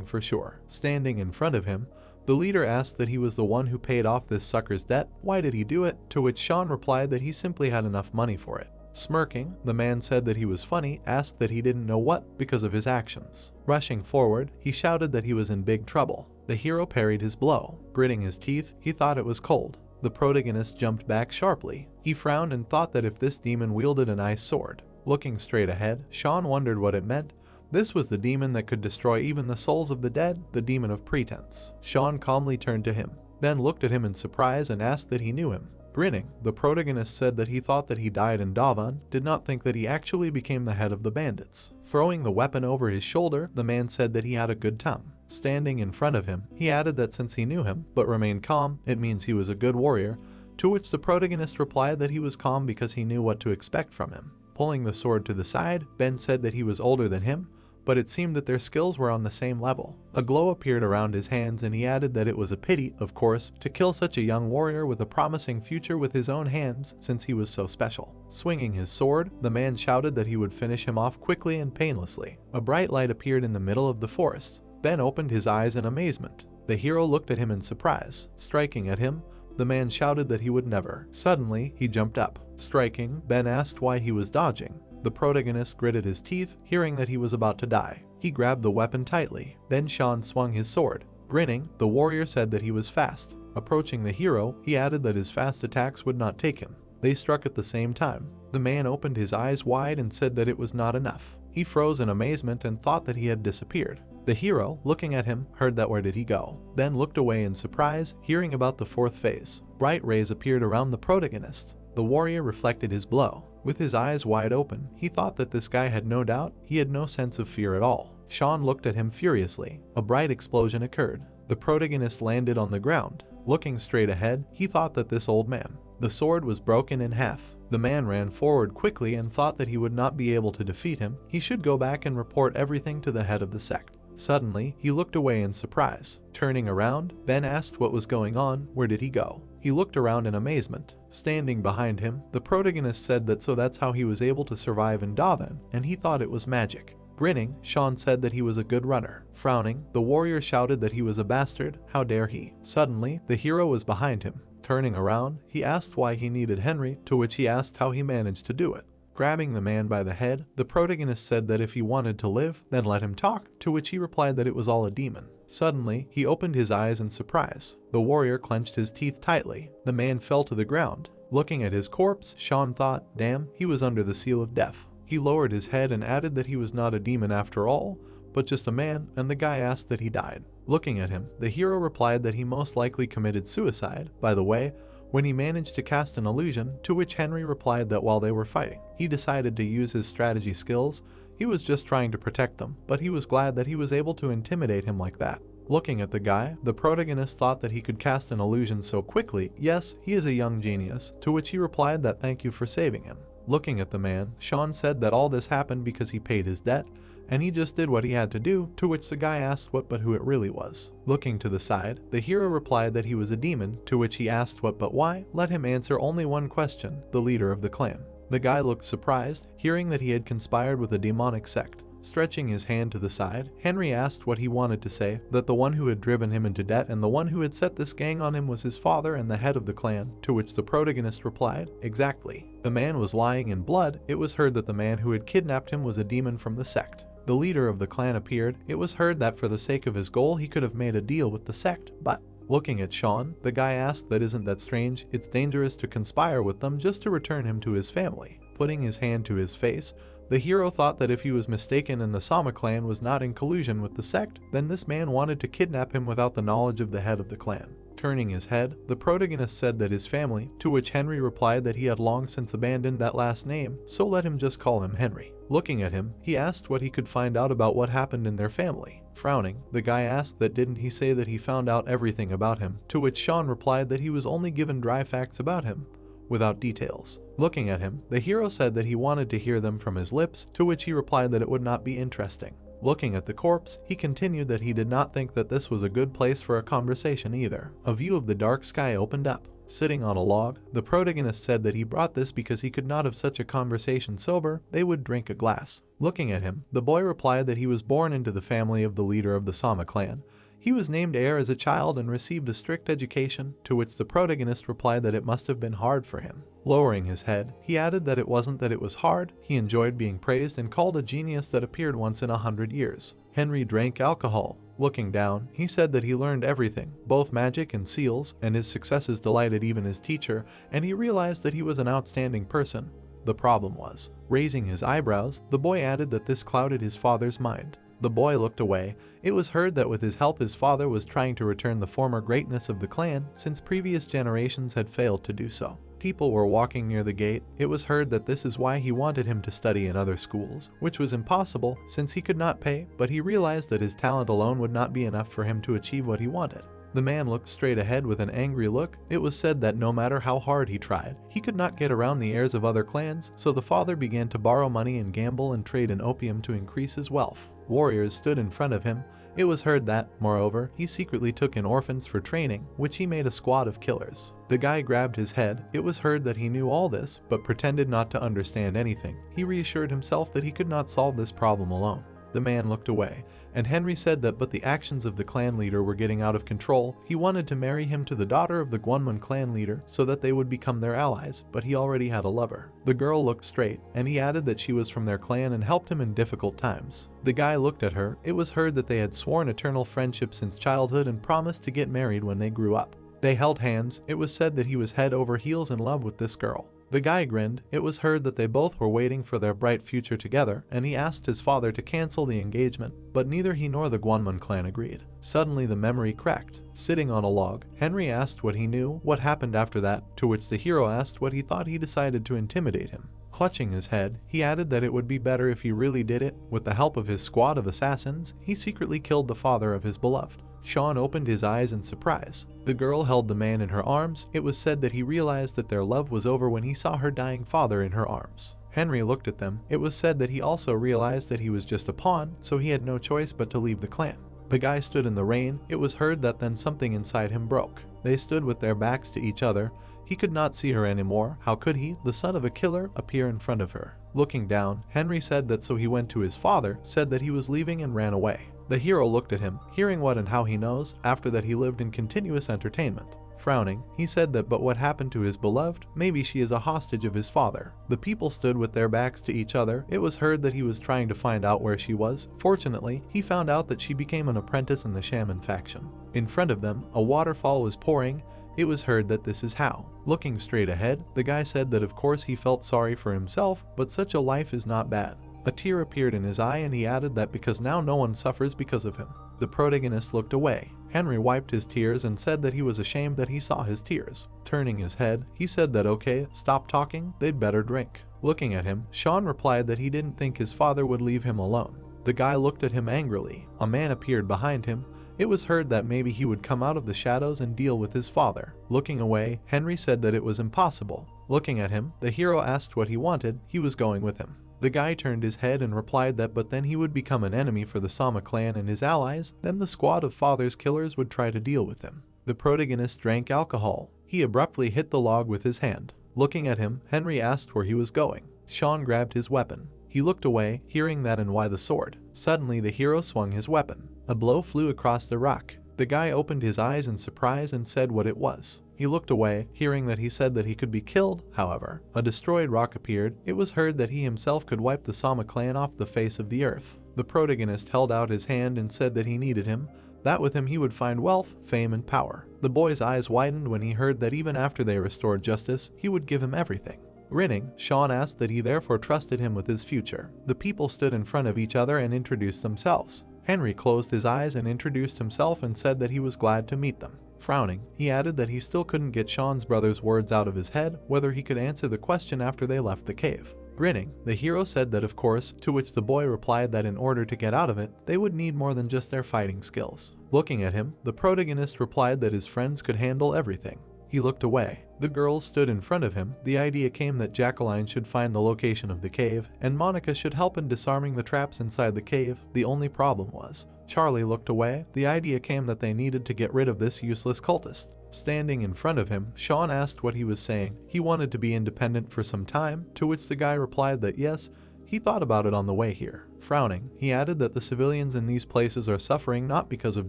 for sure. Standing in front of him, the leader asked that he was the one who paid off this sucker's debt. Why did he do it? To which Sean replied that he simply had enough money for it. Smirking, the man said that he was funny, asked that he didn't know what because of his actions. Rushing forward, he shouted that he was in big trouble. The hero parried his blow. Gritting his teeth, he thought it was cold. The protagonist jumped back sharply. He frowned and thought that if this demon wielded an ice sword. Looking straight ahead, Sean wondered what it meant. This was the demon that could destroy even the souls of the dead, the demon of pretense. Sean calmly turned to him, then looked at him in surprise and asked that he knew him. Grinning, the protagonist said that he thought that he died in Davan, did not think that he actually became the head of the bandits. Throwing the weapon over his shoulder, the man said that he had a good tongue. Standing in front of him, he added that since he knew him, but remained calm, it means he was a good warrior, to which the protagonist replied that he was calm because he knew what to expect from him. Pulling the sword to the side, Ben said that he was older than him, but it seemed that their skills were on the same level. A glow appeared around his hands and he added that it was a pity, of course, to kill such a young warrior with a promising future with his own hands since he was so special. Swinging his sword, the man shouted that he would finish him off quickly and painlessly. A bright light appeared in the middle of the forest. Ben opened his eyes in amazement. The hero looked at him in surprise. Striking at him, the man shouted that he would never. Suddenly, he jumped up. Striking, Ben asked why he was dodging. The protagonist gritted his teeth, hearing that he was about to die. He grabbed the weapon tightly. Then Sean swung his sword. Grinning, the warrior said that he was fast. Approaching the hero, he added that his fast attacks would not take him. They struck at the same time. The man opened his eyes wide and said that it was not enough. He froze in amazement and thought that he had disappeared. The hero, looking at him, heard that where did he go, then looked away in surprise, hearing about the fourth phase. Bright rays appeared around the protagonist. The warrior reflected his blow. With his eyes wide open, he thought that this guy had no doubt, he had no sense of fear at all. Sean looked at him furiously. A bright explosion occurred. The protagonist landed on the ground. Looking straight ahead, he thought that this old man. The sword was broken in half. The man ran forward quickly and thought that he would not be able to defeat him. He should go back and report everything to the head of the sect. Suddenly, he looked away in surprise. Turning around, Ben asked what was going on. Where did he go? He looked around in amazement. Standing behind him, the protagonist said that so that's how he was able to survive in Daven, and he thought it was magic. Grinning, Sean said that he was a good runner. Frowning, the warrior shouted that he was a bastard. How dare he? Suddenly, the hero was behind him. Turning around, he asked why he needed Henry, to which he asked how he managed to do it. Grabbing the man by the head, the protagonist said that if he wanted to live, then let him talk, to which he replied that it was all a demon. Suddenly, he opened his eyes in surprise. The warrior clenched his teeth tightly. The man fell to the ground. Looking at his corpse, Sean thought, damn, he was under the seal of death. He lowered his head and added that he was not a demon after all, but just a man, and the guy asked that he died. Looking at him, the hero replied that he most likely committed suicide, by the way, when he managed to cast an illusion, to which Henry replied that while they were fighting, he decided to use his strategy skills. He was just trying to protect them, but he was glad that he was able to intimidate him like that. Looking at the guy, the protagonist thought that he could cast an illusion so quickly. Yes, he is a young genius, to which he replied that thank you for saving him. Looking at the man, Sean said that all this happened because he paid his debt, and he just did what he had to do, to which the guy asked what but who it really was. Looking to the side, the hero replied that he was a demon, to which he asked what but why. Let him answer only one question, the leader of the clan. The guy looked surprised, hearing that he had conspired with a demonic sect. Stretching his hand to the side, Henry asked what he wanted to say, that the one who had driven him into debt and the one who had set this gang on him was his father and the head of the clan, to which the protagonist replied, exactly. The man was lying in blood. It was heard that the man who had kidnapped him was a demon from the sect. The leader of the clan appeared. It was heard that for the sake of his goal he could have made a deal with the sect, but looking at Sean, the guy asked that isn't that strange, it's dangerous to conspire with them just to return him to his family. Putting his hand to his face, the hero thought that if he was mistaken and the Sama clan was not in collusion with the sect, then this man wanted to kidnap him without the knowledge of the head of the clan. Turning his head, the protagonist said that his family, to which Henry replied that he had long since abandoned that last name, so let him just call him Henry. Looking at him, he asked what he could find out about what happened in their family. Frowning, the guy asked that didn't he say that he found out everything about him, to which Sean replied that he was only given dry facts about him, without details. Looking at him, the hero said that he wanted to hear them from his lips, to which he replied that it would not be interesting. Looking at the corpse, he continued that he did not think that this was a good place for a conversation either. A view of the dark sky opened up. Sitting on a log, the protagonist said that he brought this because he could not have such a conversation sober. They would drink a glass. Looking at him, the boy replied that he was born into the family of the leader of the Sama clan. He was named heir as a child and received a strict education, to which the protagonist replied that it must have been hard for him. Lowering his head, he added that it wasn't that it was hard, he enjoyed being praised and called a genius that appeared once in 100 years. Henry drank alcohol. Looking down, he said that he learned everything, both magic and seals, and his successes delighted even his teacher, and he realized that he was an outstanding person. The problem was, raising his eyebrows, the boy added that this clouded his father's mind. The boy looked away. It was heard that with his help his father was trying to return the former greatness of the clan, since previous generations had failed to do so. People were walking near the gate. It was heard that this is why he wanted him to study in other schools, which was impossible since he could not pay, but he realized that his talent alone would not be enough for him to achieve what he wanted. The man looked straight ahead with an angry look. It was said that no matter how hard he tried, he could not get around the heirs of other clans, so the father began to borrow money and gamble and trade in opium to increase his wealth. Warriors stood in front of him. It was heard that, moreover, he secretly took in orphans for training, which he made a squad of killers. The guy grabbed his head. It was heard that he knew all this, but pretended not to understand anything. He reassured himself that he could not solve this problem alone. The man looked away, and Henry said that but the actions of the clan leader were getting out of control. He wanted to marry him to the daughter of the Guanmun clan leader so that they would become their allies, but he already had a lover. The girl looked straight, and he added that she was from their clan and helped him in difficult times. The guy looked at her. It was heard that they had sworn eternal friendship since childhood and promised to get married when they grew up. They held hands. It was said that he was head over heels in love with this girl. The guy grinned. It was heard that they both were waiting for their bright future together, and he asked his father to cancel the engagement, but neither he nor the Guanman clan agreed. Suddenly the memory cracked. Sitting on a log, Henry asked what he knew, what happened after that, to which the hero asked what he thought. He decided to intimidate him. Clutching his head, he added that it would be better if he really did it. With the help of his squad of assassins, he secretly killed the father of his beloved. Sean opened his eyes in surprise. The girl held the man in her arms. It was said that he realized that their love was over when he saw her dying father in her arms. Henry looked at them. It was said that he also realized that he was just a pawn, so he had no choice but to leave the clan. The guy stood in the rain. It was heard that then something inside him broke. They stood with their backs to each other. He could not see her anymore. How could he, the son of a killer, appear in front of her? Looking down, Henry said that so he went to his father, said that he was leaving and ran away. The hero looked at him, hearing what and how he knows. After that he lived in continuous entertainment. Frowning, he said that but what happened to his beloved? Maybe she is a hostage of his father. The people stood with their backs to each other. It was heard that he was trying to find out where she was. Fortunately, he found out that she became an apprentice in the shaman faction. In front of them, a waterfall was pouring. It was heard that this is how. Looking straight ahead, the guy said that of course he felt sorry for himself, but such a life is not bad. A tear appeared in his eye and he added that because now no one suffers because of him. The protagonist looked away. Henry wiped his tears and said that he was ashamed that he saw his tears. Turning his head, he said that okay, stop talking, they'd better drink. Looking at him, Sean replied that he didn't think his father would leave him alone. The guy looked at him angrily. A man appeared behind him. It was heard that maybe he would come out of the shadows and deal with his father. Looking away, Henry said that it was impossible. Looking at him, the hero asked what he wanted. He was going with him. The guy turned his head and replied that but then he would become an enemy for the Sama clan and his allies, then the squad of father's killers would try to deal with him. The protagonist drank alcohol. He abruptly hit the log with his hand. Looking at him, Henry asked where he was going. Sean grabbed his weapon. He looked away, hearing that and why the sword. Suddenly the hero swung his weapon. A blow flew across the rock. The guy opened his eyes in surprise and said what it was. He looked away, hearing that he said that he could be killed. However, a destroyed rock appeared. It was heard that he himself could wipe the Sama clan off the face of the earth. The protagonist held out his hand and said that he needed him, that with him he would find wealth, fame, and power. The boy's eyes widened when he heard that even after they restored justice, he would give him everything. Grinning, Sean asked that he therefore trusted him with his future. The people stood in front of each other and introduced themselves. Henry closed his eyes and introduced himself and said that he was glad to meet them. Frowning, he added that he still couldn't get Sean's brother's words out of his head, whether he could answer the question after they left the cave. Grinning, the hero said that of course, to which the boy replied that in order to get out of it, they would need more than just their fighting skills. Looking at him, the protagonist replied that his friends could handle everything. He looked away. The girls stood in front of him. The idea came that Jacqueline should find the location of the cave, and Monica should help in disarming the traps inside the cave. The only problem was, Charlie looked away. The idea came that they needed to get rid of this useless cultist. Standing in front of him, Sean asked what he was saying. He wanted to be independent for some time, to which the guy replied that yes, he thought about it on the way here. Frowning, he added that the civilians in these places are suffering not because of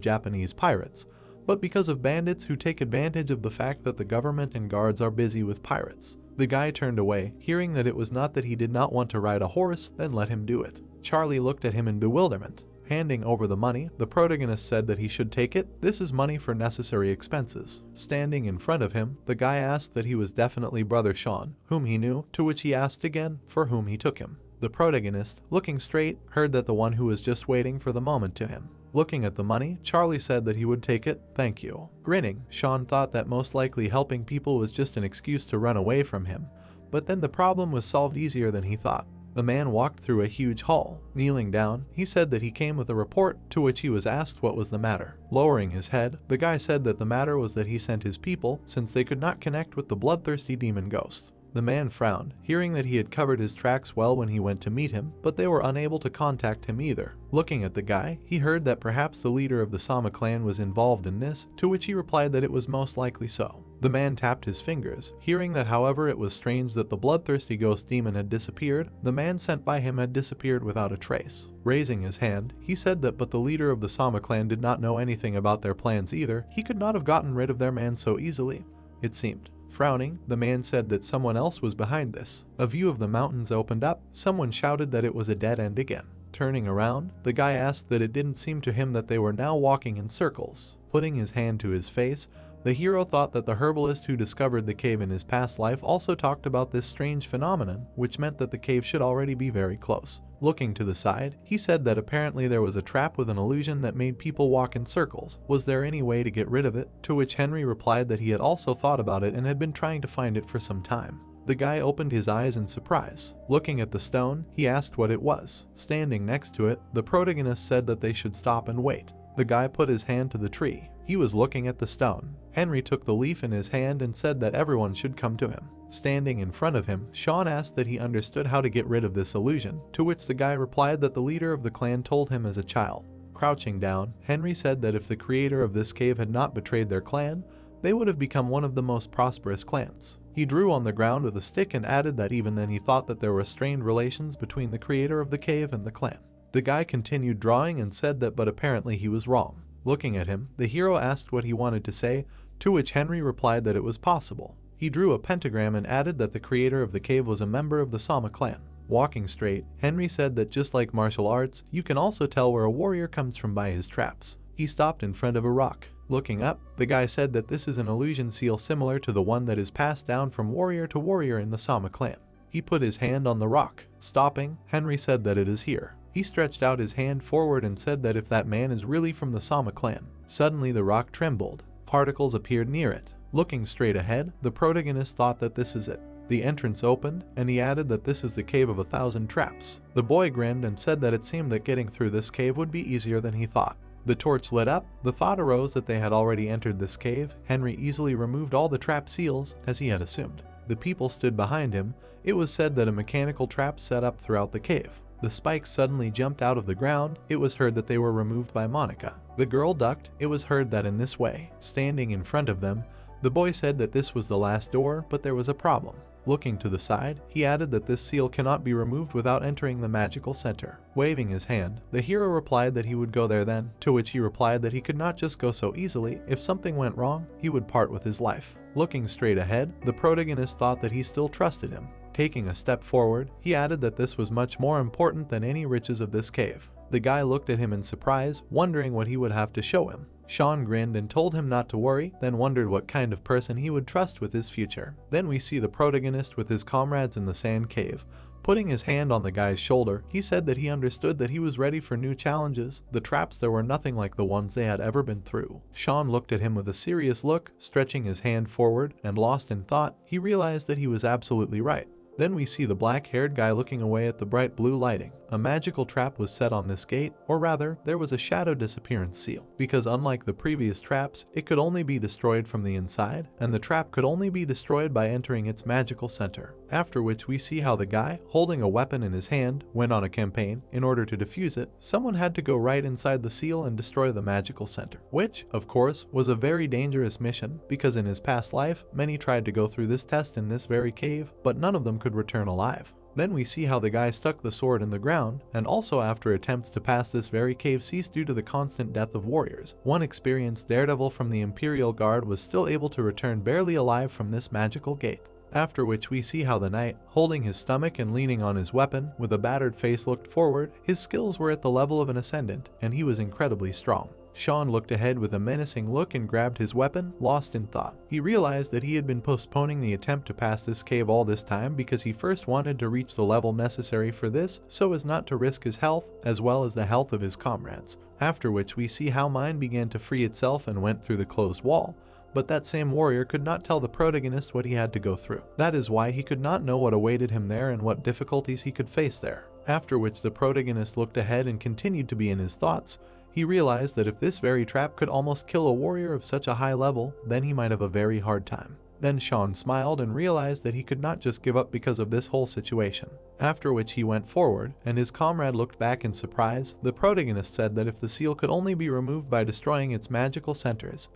Japanese pirates, but because of bandits who take advantage of the fact that the government and guards are busy with pirates. The guy turned away, hearing that it was not that he did not want to ride a horse, then let him do it. Charlie looked at him in bewilderment. Handing over the money, the protagonist said that he should take it. This is money for necessary expenses. Standing in front of him, the guy asked that he was definitely brother Sean, whom he knew, to which he asked again for whom he took him. The protagonist, looking straight, heard that the one who was just waiting for the moment to him. Looking at the money, Charlie said that he would take it, thank you. Grinning, Sean thought that most likely helping people was just an excuse to run away from him, but then the problem was solved easier than he thought. The man walked through a huge hall. Kneeling down, he said that he came with a report, to which he was asked what was the matter. Lowering his head, the guy said that the matter was that he sent his people, since they could not connect with the bloodthirsty demon ghost. The man frowned, hearing that he had covered his tracks well when he went to meet him, but they were unable to contact him either. Looking at the guy, he heard that perhaps the leader of the Sama clan was involved in this, to which he replied that it was most likely so. The man tapped his fingers, hearing that however it was strange that the bloodthirsty ghost demon had disappeared, the man sent by him had disappeared without a trace. Raising his hand, he said that but the leader of the Sama clan did not know anything about their plans either. He could not have gotten rid of their man so easily, it seemed. Frowning, the man said that someone else was behind this. A view of the mountains opened up. Someone shouted that it was a dead end again. Turning around, the guy asked that it didn't seem to him that they were now walking in circles. Putting his hand to his face, The hero thought that the herbalist who discovered the cave in his past life also talked about this strange phenomenon, which meant that the cave should already be very close. Looking to the side, he said that apparently there was a trap with an illusion that made people walk in circles. Was there any way to get rid of it? To which Henry replied that he had also thought about it and had been trying to find it for some time. The guy opened his eyes in surprise. Looking at the stone, he asked what it was. Standing next to it, the protagonist said that they should stop and wait. The guy put his hand to the tree. He was looking at the stone. Henry took the leaf in his hand and said that everyone should come to him. Standing in front of him, Sean asked that he understood how to get rid of this illusion, to which the guy replied that the leader of the clan told him as a child. Crouching down, Henry said that if the creator of this cave had not betrayed their clan, they would have become one of the most prosperous clans. He drew on the ground with a stick and added that even then he thought that there were strained relations between the creator of the cave and the clan. The guy continued drawing and said that, but apparently he was wrong. Looking at him, the hero asked what he wanted to say, to which Henry replied that it was possible. He drew a pentagram and added that the creator of the cave was a member of the Sama clan. Walking straight, Henry said that just like martial arts, you can also tell where a warrior comes from by his traps. He stopped in front of a rock. Looking up, the guy said that this is an illusion seal similar to the one that is passed down from warrior to warrior in the Sama clan. He put his hand on the rock. Stopping, Henry said that it is here. He stretched out his hand forward and said that if that man is really from the Sama clan. Suddenly the rock trembled. Particles appeared near it. Looking straight ahead, the protagonist thought that this is it. The entrance opened, and he added that this is the cave of 1,000 traps. The boy grinned and said that it seemed that getting through this cave would be easier than he thought. The torch lit up. The thought arose that they had already entered this cave. Henry easily removed all the trap seals, as he had assumed. The people stood behind him. It was said that a mechanical trap set up throughout the cave. The spikes suddenly jumped out of the ground. It was heard that they were removed by Monica. The girl ducked. It was heard that in this way, standing in front of them, the boy said that this was the last door, but there was a problem. Looking to the side, he added that this seal cannot be removed without entering the magical center. Waving his hand, the hero replied that he would go there then, to which he replied that he could not just go so easily. If something went wrong, he would part with his life. Looking straight ahead, the protagonist thought that he still trusted him. Taking a step forward, he added that this was much more important than any riches of this cave. The guy looked at him in surprise, wondering what he would have to show him. Sean grinned and told him not to worry, then wondered what kind of person he would trust with his future. Then we see the protagonist with his comrades in the sand cave. Putting his hand on the guy's shoulder, he said that he understood that he was ready for new challenges. The traps there were nothing like the ones they had ever been through. Sean looked at him with a serious look, stretching his hand forward, and lost in thought, he realized that he was absolutely right. Then we see the black-haired guy looking away at the bright blue lighting. A magical trap was set on this gate, or rather, there was a shadow disappearance seal. Because unlike the previous traps, it could only be destroyed from the inside, and the trap could only be destroyed by entering its magical center. After which we see how the guy, holding a weapon in his hand, went on a campaign. In order to defuse it, someone had to go right inside the seal and destroy the magical center. Which, of course, was a very dangerous mission, because in his past life, many tried to go through this test in this very cave, but none of them could return alive. Then we see how the guy stuck the sword in the ground, and also after attempts to pass this very cave ceased due to the constant death of warriors. One experienced daredevil from the Imperial Guard was still able to return barely alive from this magical gate. After which we see how the knight, holding his stomach and leaning on his weapon, with a battered face looked forward. His skills were at the level of an ascendant, and he was incredibly strong. Sean looked ahead with a menacing look and grabbed his weapon, lost in thought. He realized that he had been postponing the attempt to pass this cave all this time because he first wanted to reach the level necessary for this so as not to risk his health as well as the health of his comrades. After which we see how mine began to free itself and went through the closed wall. But that same warrior could not tell the protagonist what he had to go through. That is why he could not know what awaited him there and what difficulties he could face there. After which the protagonist looked ahead and continued to be in his thoughts. He realized that if this very trap could almost kill a warrior of such a high level, then he might have a very hard time. Then Sean smiled and realized that he could not just give up because of this whole situation. After which he went forward, and his comrade looked back in surprise. The protagonist said that if the seal could only be removed by destroying its magical centers,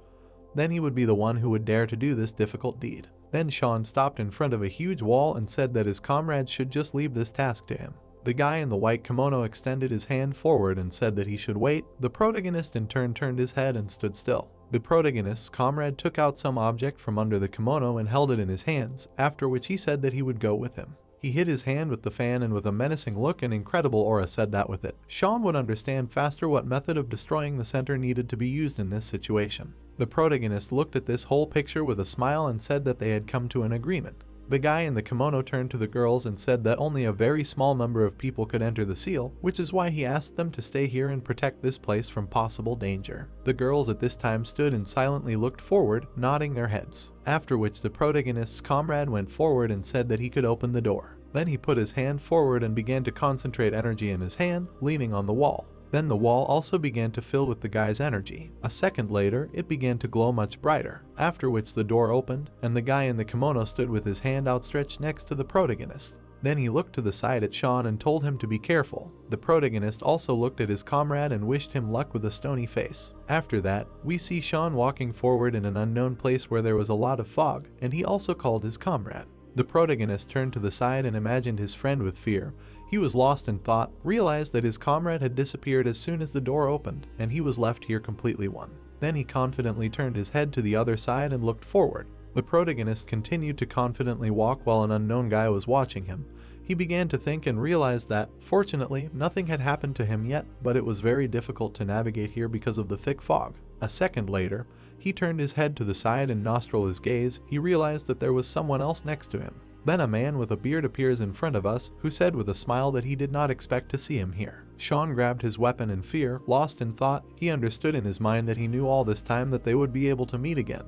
then he would be the one who would dare to do this difficult deed. Then Sean stopped in front of a huge wall and said that his comrades should just leave this task to him. The guy in the white kimono extended his hand forward and said that he should wait. The protagonist in turn turned his head and stood still. The protagonist's comrade took out some object from under the kimono and held it in his hands, after which he said that he would go with him. He hit his hand with the fan and with a menacing look and incredible aura said that with it, Sean would understand faster what method of destroying the center needed to be used in this situation. The protagonist looked at this whole picture with a smile and said that they had come to an agreement. The guy in the kimono turned to the girls and said that only a very small number of people could enter the seal, which is why he asked them to stay here and protect this place from possible danger. The girls at this time stood and silently looked forward, nodding their heads, after which the protagonist's comrade went forward and said that he could open the door. Then he put his hand forward and began to concentrate energy in his hand, leaning on the wall. Then the wall also began to fill with the guy's energy. A second later, it began to glow much brighter, after which the door opened, and the guy in the kimono stood with his hand outstretched next to the protagonist. Then he looked to the side at Sean and told him to be careful. The protagonist also looked at his comrade and wished him luck with a stony face. After that, we see Sean walking forward in an unknown place where there was a lot of fog, and he also called his comrade. The protagonist turned to the side and imagined his friend with fear. He was lost in thought, realized that his comrade had disappeared as soon as the door opened, and he was left here completely one. Then he confidently turned his head to the other side and looked forward. The protagonist continued to confidently walk while an unknown guy was watching him. He began to think and realized that, fortunately, nothing had happened to him yet, but it was very difficult to navigate here because of the thick fog. A second later, he turned his head to the side and nostril his gaze. He realized that there was someone else next to him. Then a man with a beard appears in front of us, who said with a smile that he did not expect to see him here. Sean grabbed his weapon in fear, lost in thought. He understood in his mind that he knew all this time that they would be able to meet again,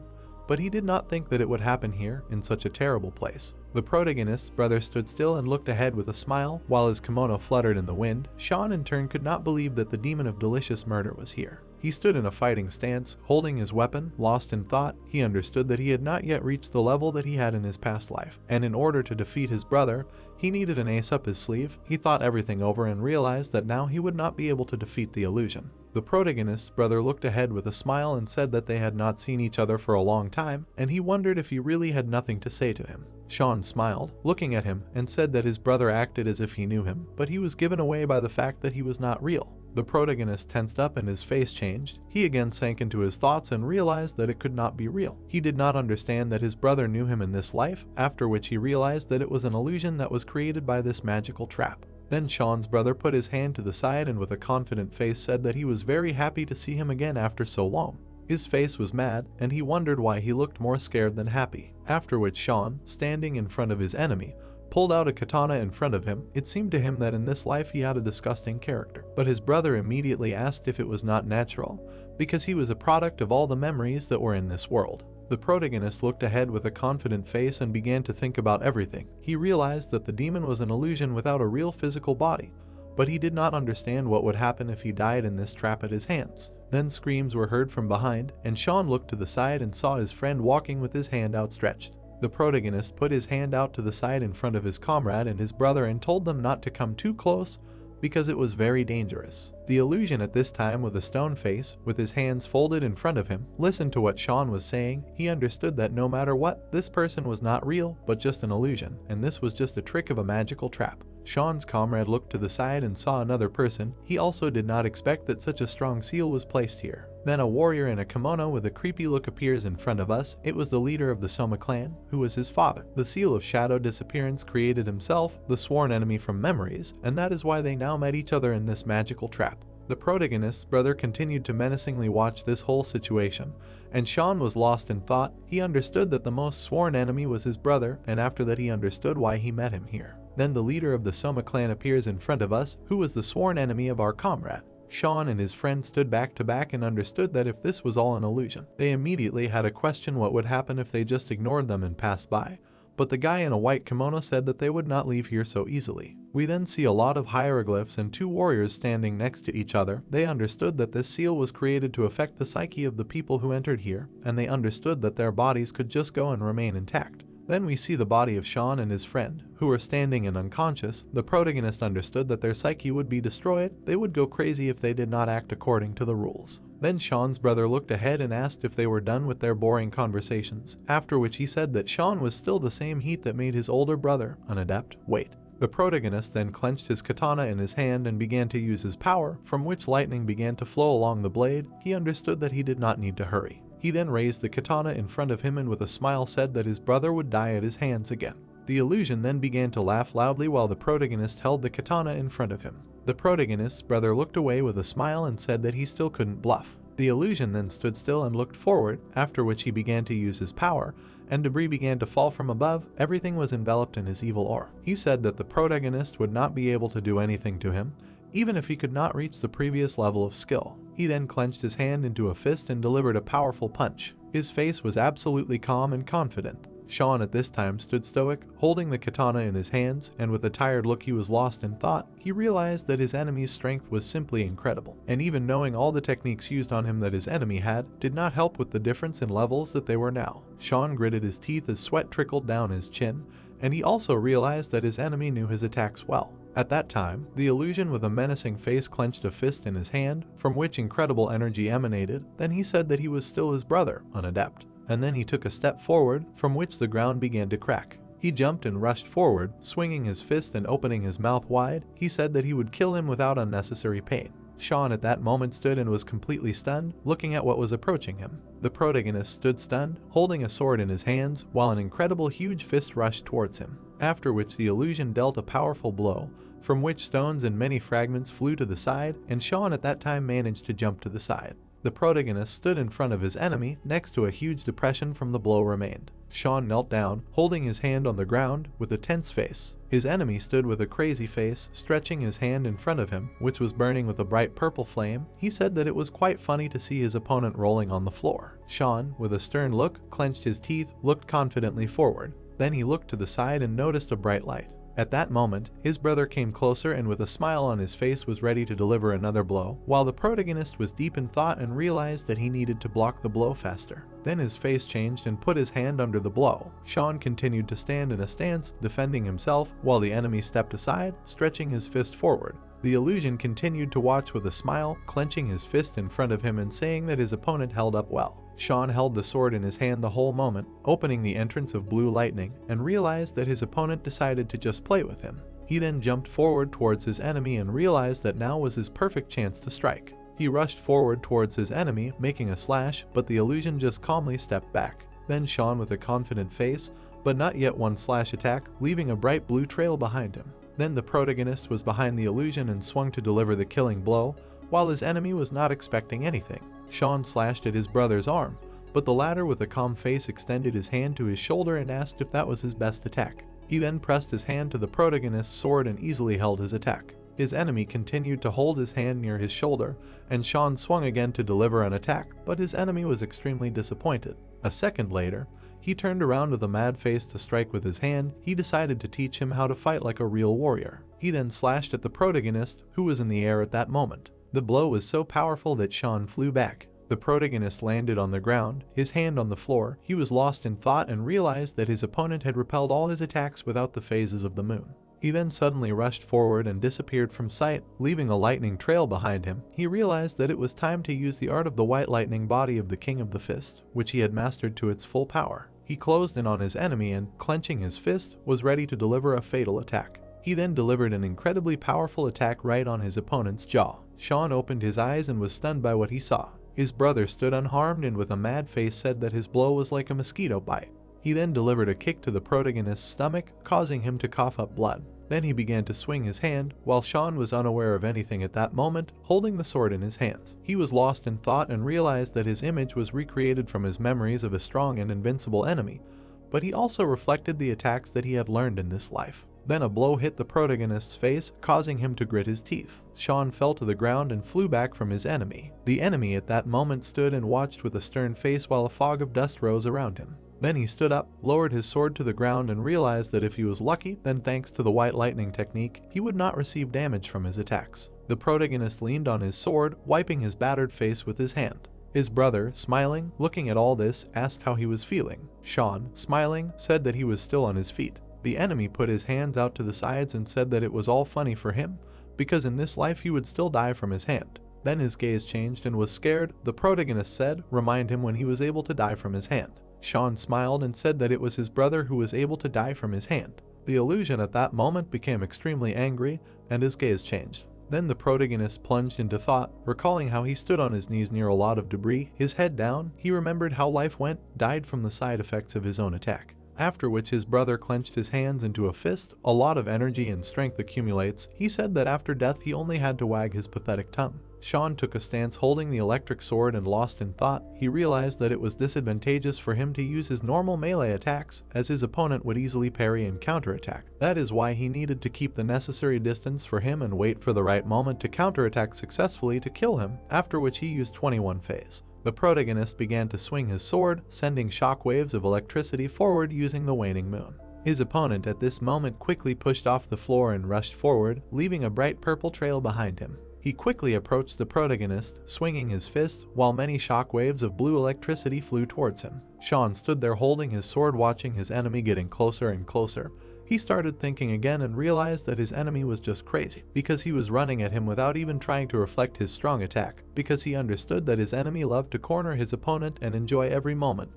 but he did not think that it would happen here, in such a terrible place. The protagonist's brother stood still and looked ahead with a smile, while his kimono fluttered in the wind. Sean in turn could not believe that the demon of delicious murder was here. He stood in a fighting stance, holding his weapon, lost in thought. He understood that he had not yet reached the level that he had in his past life, and in order to defeat his brother, he needed an ace up his sleeve. He thought everything over and realized that now he would not be able to defeat the illusion. The protagonist's brother looked ahead with a smile and said that they had not seen each other for a long time, and he wondered if he really had nothing to say to him. Sean smiled, looking at him, and said that his brother acted as if he knew him, but he was given away by the fact that he was not real. The protagonist tensed up and his face changed. He again sank into his thoughts and realized that it could not be real. He did not understand that his brother knew him in this life, after which he realized that it was an illusion that was created by this magical trap. Then Sean's brother put his hand to the side and with a confident face said that he was very happy to see him again after so long. His face was mad, and he wondered why he looked more scared than happy. After which Sean, standing in front of his enemy, pulled out a katana in front of him. It seemed to him that in this life he had a disgusting character. But his brother immediately asked if it was not natural, because he was a product of all the memories that were in this world. The protagonist looked ahead with a confident face and began to think about everything. He realized that the demon was an illusion without a real physical body, but he did not understand what would happen if he died in this trap at his hands. Then screams were heard from behind, and Sean looked to the side and saw his friend walking with his hand outstretched. The protagonist put his hand out to the side in front of his comrade and his brother and told them not to come too close because it was very dangerous. The illusion at this time with a stone face, with his hands folded in front of him, listened to what Sean was saying. He understood that no matter what, this person was not real, but just an illusion, and this was just a trick of a magical trap. Sean's comrade looked to the side and saw another person. He also did not expect that such a strong seal was placed here. Then a warrior in a kimono with a creepy look appears in front of us. It was the leader of the Soma clan, who was his father. The seal of shadow disappearance created himself, the sworn enemy from memories, and that is why they now met each other in this magical trap. The protagonist's brother continued to menacingly watch this whole situation, and Sean was lost in thought. He understood that the most sworn enemy was his brother, and after that he understood why he met him here. Then the leader of the Soma clan appears in front of us, who was the sworn enemy of our comrade. Sean and his friend stood back to back and understood that if this was all an illusion, they immediately had a question what would happen if they just ignored them and passed by. But the guy in a white kimono said that they would not leave here so easily. We then see a lot of hieroglyphs and two warriors standing next to each other. They understood that this seal was created to affect the psyche of the people who entered here, and they understood that their bodies could just go and remain intact. Then we see the body of Sean and his friend, who were standing and unconscious. The protagonist understood that their psyche would be destroyed. They would go crazy if they did not act according to the rules. Then Sean's brother looked ahead and asked if they were done with their boring conversations, after which he said that Sean was still the same heat that made his older brother an adept. Wait. The protagonist then clenched his katana in his hand and began to use his power, from which lightning began to flow along the blade. He understood that he did not need to hurry. He then raised the katana in front of him and with a smile said that his brother would die at his hands again. The illusion then began to laugh loudly while the protagonist held the katana in front of him. The protagonist's brother looked away with a smile and said that he still couldn't bluff. The illusion then stood still and looked forward, after which he began to use his power, and debris began to fall from above. Everything was enveloped in his evil aura. He said that the protagonist would not be able to do anything to him, even if he could not reach the previous level of skill. He then clenched his hand into a fist and delivered a powerful punch. His face was absolutely calm and confident. Sean at this time stood stoic, holding the katana in his hands, and with a tired look he was lost in thought. He realized that his enemy's strength was simply incredible, and even knowing all the techniques used on him that his enemy had did not help with the difference in levels that they were now. Sean gritted his teeth as sweat trickled down his chin, and he also realized that his enemy knew his attacks well. At that time, the illusion with a menacing face clenched a fist in his hand, from which incredible energy emanated. Then he said that he was still his brother, an adept. And then he took a step forward, from which the ground began to crack. He jumped and rushed forward, swinging his fist and opening his mouth wide. He said that he would kill him without unnecessary pain. Sean at that moment stood and was completely stunned, looking at what was approaching him. The protagonist stood stunned, holding a sword in his hands, while an incredible huge fist rushed towards him. After which the illusion dealt a powerful blow, from which stones and many fragments flew to the side, and Sean at that time managed to jump to the side. The protagonist stood in front of his enemy, next to a huge depression from the blow remained. Sean knelt down, holding his hand on the ground, with a tense face. His enemy stood with a crazy face, stretching his hand in front of him, which was burning with a bright purple flame. He said that it was quite funny to see his opponent rolling on the floor. Sean, with a stern look, clenched his teeth, looked confidently forward. Then he looked to the side and noticed a bright light. At that moment, his brother came closer and with a smile on his face was ready to deliver another blow, while the protagonist was deep in thought and realized that he needed to block the blow faster. Then his face changed and put his hand under the blow. Sean continued to stand in a stance, defending himself, while the enemy stepped aside, stretching his fist forward. The illusion continued to watch with a smile, clenching his fist in front of him and saying that his opponent held up well. Sean held the sword in his hand the whole moment, opening the entrance of blue lightning, and realized that his opponent decided to just play with him. He then jumped forward towards his enemy and realized that now was his perfect chance to strike. He rushed forward towards his enemy, making a slash, but the illusion just calmly stepped back. Then Sean with a confident face, but not yet one slash attack, leaving a bright blue trail behind him. Then the protagonist was behind the illusion and swung to deliver the killing blow, while his enemy was not expecting anything. Sean slashed at his brother's arm, but the latter with a calm face extended his hand to his shoulder and asked if that was his best attack. He then pressed his hand to the protagonist's sword and easily held his attack. His enemy continued to hold his hand near his shoulder, and Sean swung again to deliver an attack, but his enemy was extremely disappointed. A second later, he turned around with a mad face to strike with his hand. He decided to teach him how to fight like a real warrior. He then slashed at the protagonist, who was in the air at that moment. The blow was so powerful that Sean flew back. The protagonist landed on the ground, his hand on the floor. He was lost in thought and realized that his opponent had repelled all his attacks without the phases of the moon. He then suddenly rushed forward and disappeared from sight, leaving a lightning trail behind him. He realized that it was time to use the art of the white lightning body of the King of the Fist, which he had mastered to its full power. He closed in on his enemy and, clenching his fist, was ready to deliver a fatal attack. He then delivered an incredibly powerful attack right on his opponent's jaw. Sean opened his eyes and was stunned by what he saw. His brother stood unharmed and with a mad face said that his blow was like a mosquito bite. He then delivered a kick to the protagonist's stomach, causing him to cough up blood. Then he began to swing his hand, while Sean was unaware of anything at that moment, holding the sword in his hands. He was lost in thought and realized that his image was recreated from his memories of a strong and invincible enemy, but he also reflected the attacks that he had learned in this life. Then a blow hit the protagonist's face, causing him to grit his teeth. Sean fell to the ground and flew back from his enemy. The enemy at that moment stood and watched with a stern face while a fog of dust rose around him. Then he stood up, lowered his sword to the ground and realized that if he was lucky, then thanks to the white lightning technique, he would not receive damage from his attacks. The protagonist leaned on his sword, wiping his battered face with his hand. His brother, smiling, looking at all this, asked how he was feeling. Sean, smiling, said that he was still on his feet. The enemy put his hands out to the sides and said that it was all funny for him, because in this life he would still die from his hand. Then his gaze changed and was scared. The protagonist said, remind him when he was able to die from his hand. Sean smiled and said that it was his brother who was able to die from his hand. The illusion at that moment became extremely angry, and his gaze changed. Then the protagonist plunged into thought, recalling how he stood on his knees near a lot of debris, his head down. He remembered how life went, died from the side effects of his own attack. after which his brother clenched his hands into a fist. A lot of energy and strength accumulates. He said that after death he only had to wag his pathetic tongue. Sean took a stance holding the electric sword, and lost in thought, he realized that it was disadvantageous for him to use his normal melee attacks, as his opponent would easily parry and counterattack. That is why he needed to keep the necessary distance for him and wait for the right moment to counterattack successfully to kill him, after which he used 21 phase. The protagonist began to swing his sword, sending shockwaves of electricity forward using the waning moon. His opponent at this moment quickly pushed off the floor and rushed forward, leaving a bright purple trail behind him. He quickly approached the protagonist, swinging his fist, while many shockwaves of blue electricity flew towards him. Sean stood there holding his sword, watching his enemy getting closer and closer. He started thinking again and realized that his enemy was just crazy, because he was running at him without even trying to reflect his strong attack, because he understood that his enemy loved to corner his opponent and enjoy every moment,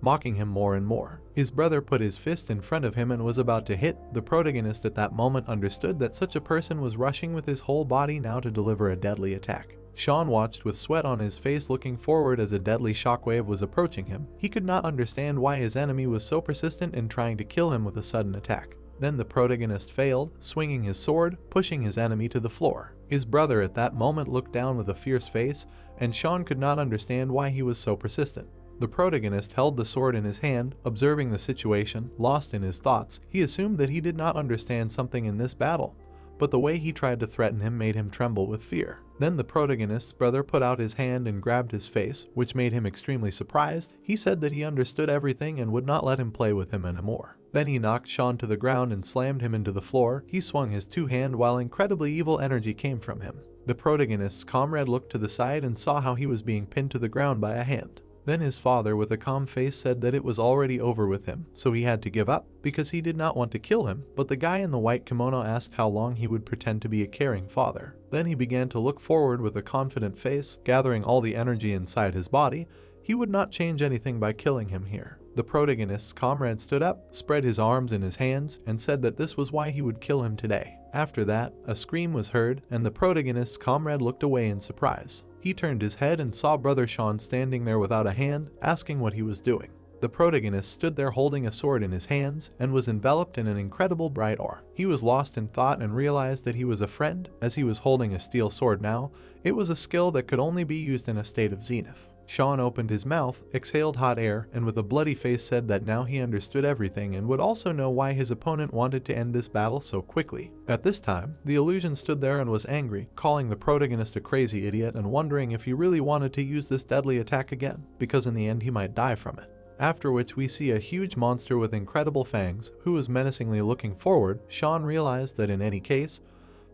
mocking him more and more. His brother put his fist in front of him and was about to hit. The protagonist at that moment understood that such a person was rushing with his whole body now to deliver a deadly attack. Sean watched with sweat on his face, looking forward as a deadly shockwave was approaching him. He could not understand why his enemy was so persistent in trying to kill him with a sudden attack. Then the protagonist failed, swinging his sword, pushing his enemy to the floor. His brother at that moment looked down with a fierce face, and Sean could not understand why he was so persistent. The protagonist held the sword in his hand, observing the situation. Lost in his thoughts, he assumed that he did not understand something in this battle, but the way he tried to threaten him made him tremble with fear. Then the protagonist's brother put out his hand and grabbed his face, which made him extremely surprised. He said that he understood everything and would not let him play with him anymore. Then he knocked Sean to the ground and slammed him into the floor. He swung his two hands while incredibly evil energy came from him. The protagonist's comrade looked to the side and saw how he was being pinned to the ground by a hand. Then his father with a calm face said that it was already over with him, so he had to give up, because he did not want to kill him. But the guy in the white kimono asked how long he would pretend to be a caring father. Then he began to look forward with a confident face, gathering all the energy inside his body. He would not change anything by killing him here. The protagonist's comrade stood up, spread his arms in his hands, and said that this was why he would kill him today. After that, a scream was heard, and the protagonist's comrade looked away in surprise. He turned his head and saw brother Sean standing there without a hand, asking what he was doing. The protagonist stood there holding a sword in his hands and was enveloped in an incredible bright aura. He was lost in thought and realized that he was a friend, as he was holding a steel sword now. It was a skill that could only be used in a state of zenith. Sean opened his mouth, exhaled hot air, and with a bloody face said that now he understood everything and would also know why his opponent wanted to end this battle so quickly. At this time, the illusion stood there and was angry, calling the protagonist a crazy idiot and wondering if he really wanted to use this deadly attack again, because in the end he might die from it. After which we see a huge monster with incredible fangs, who was menacingly looking forward. Sean realized that in any case,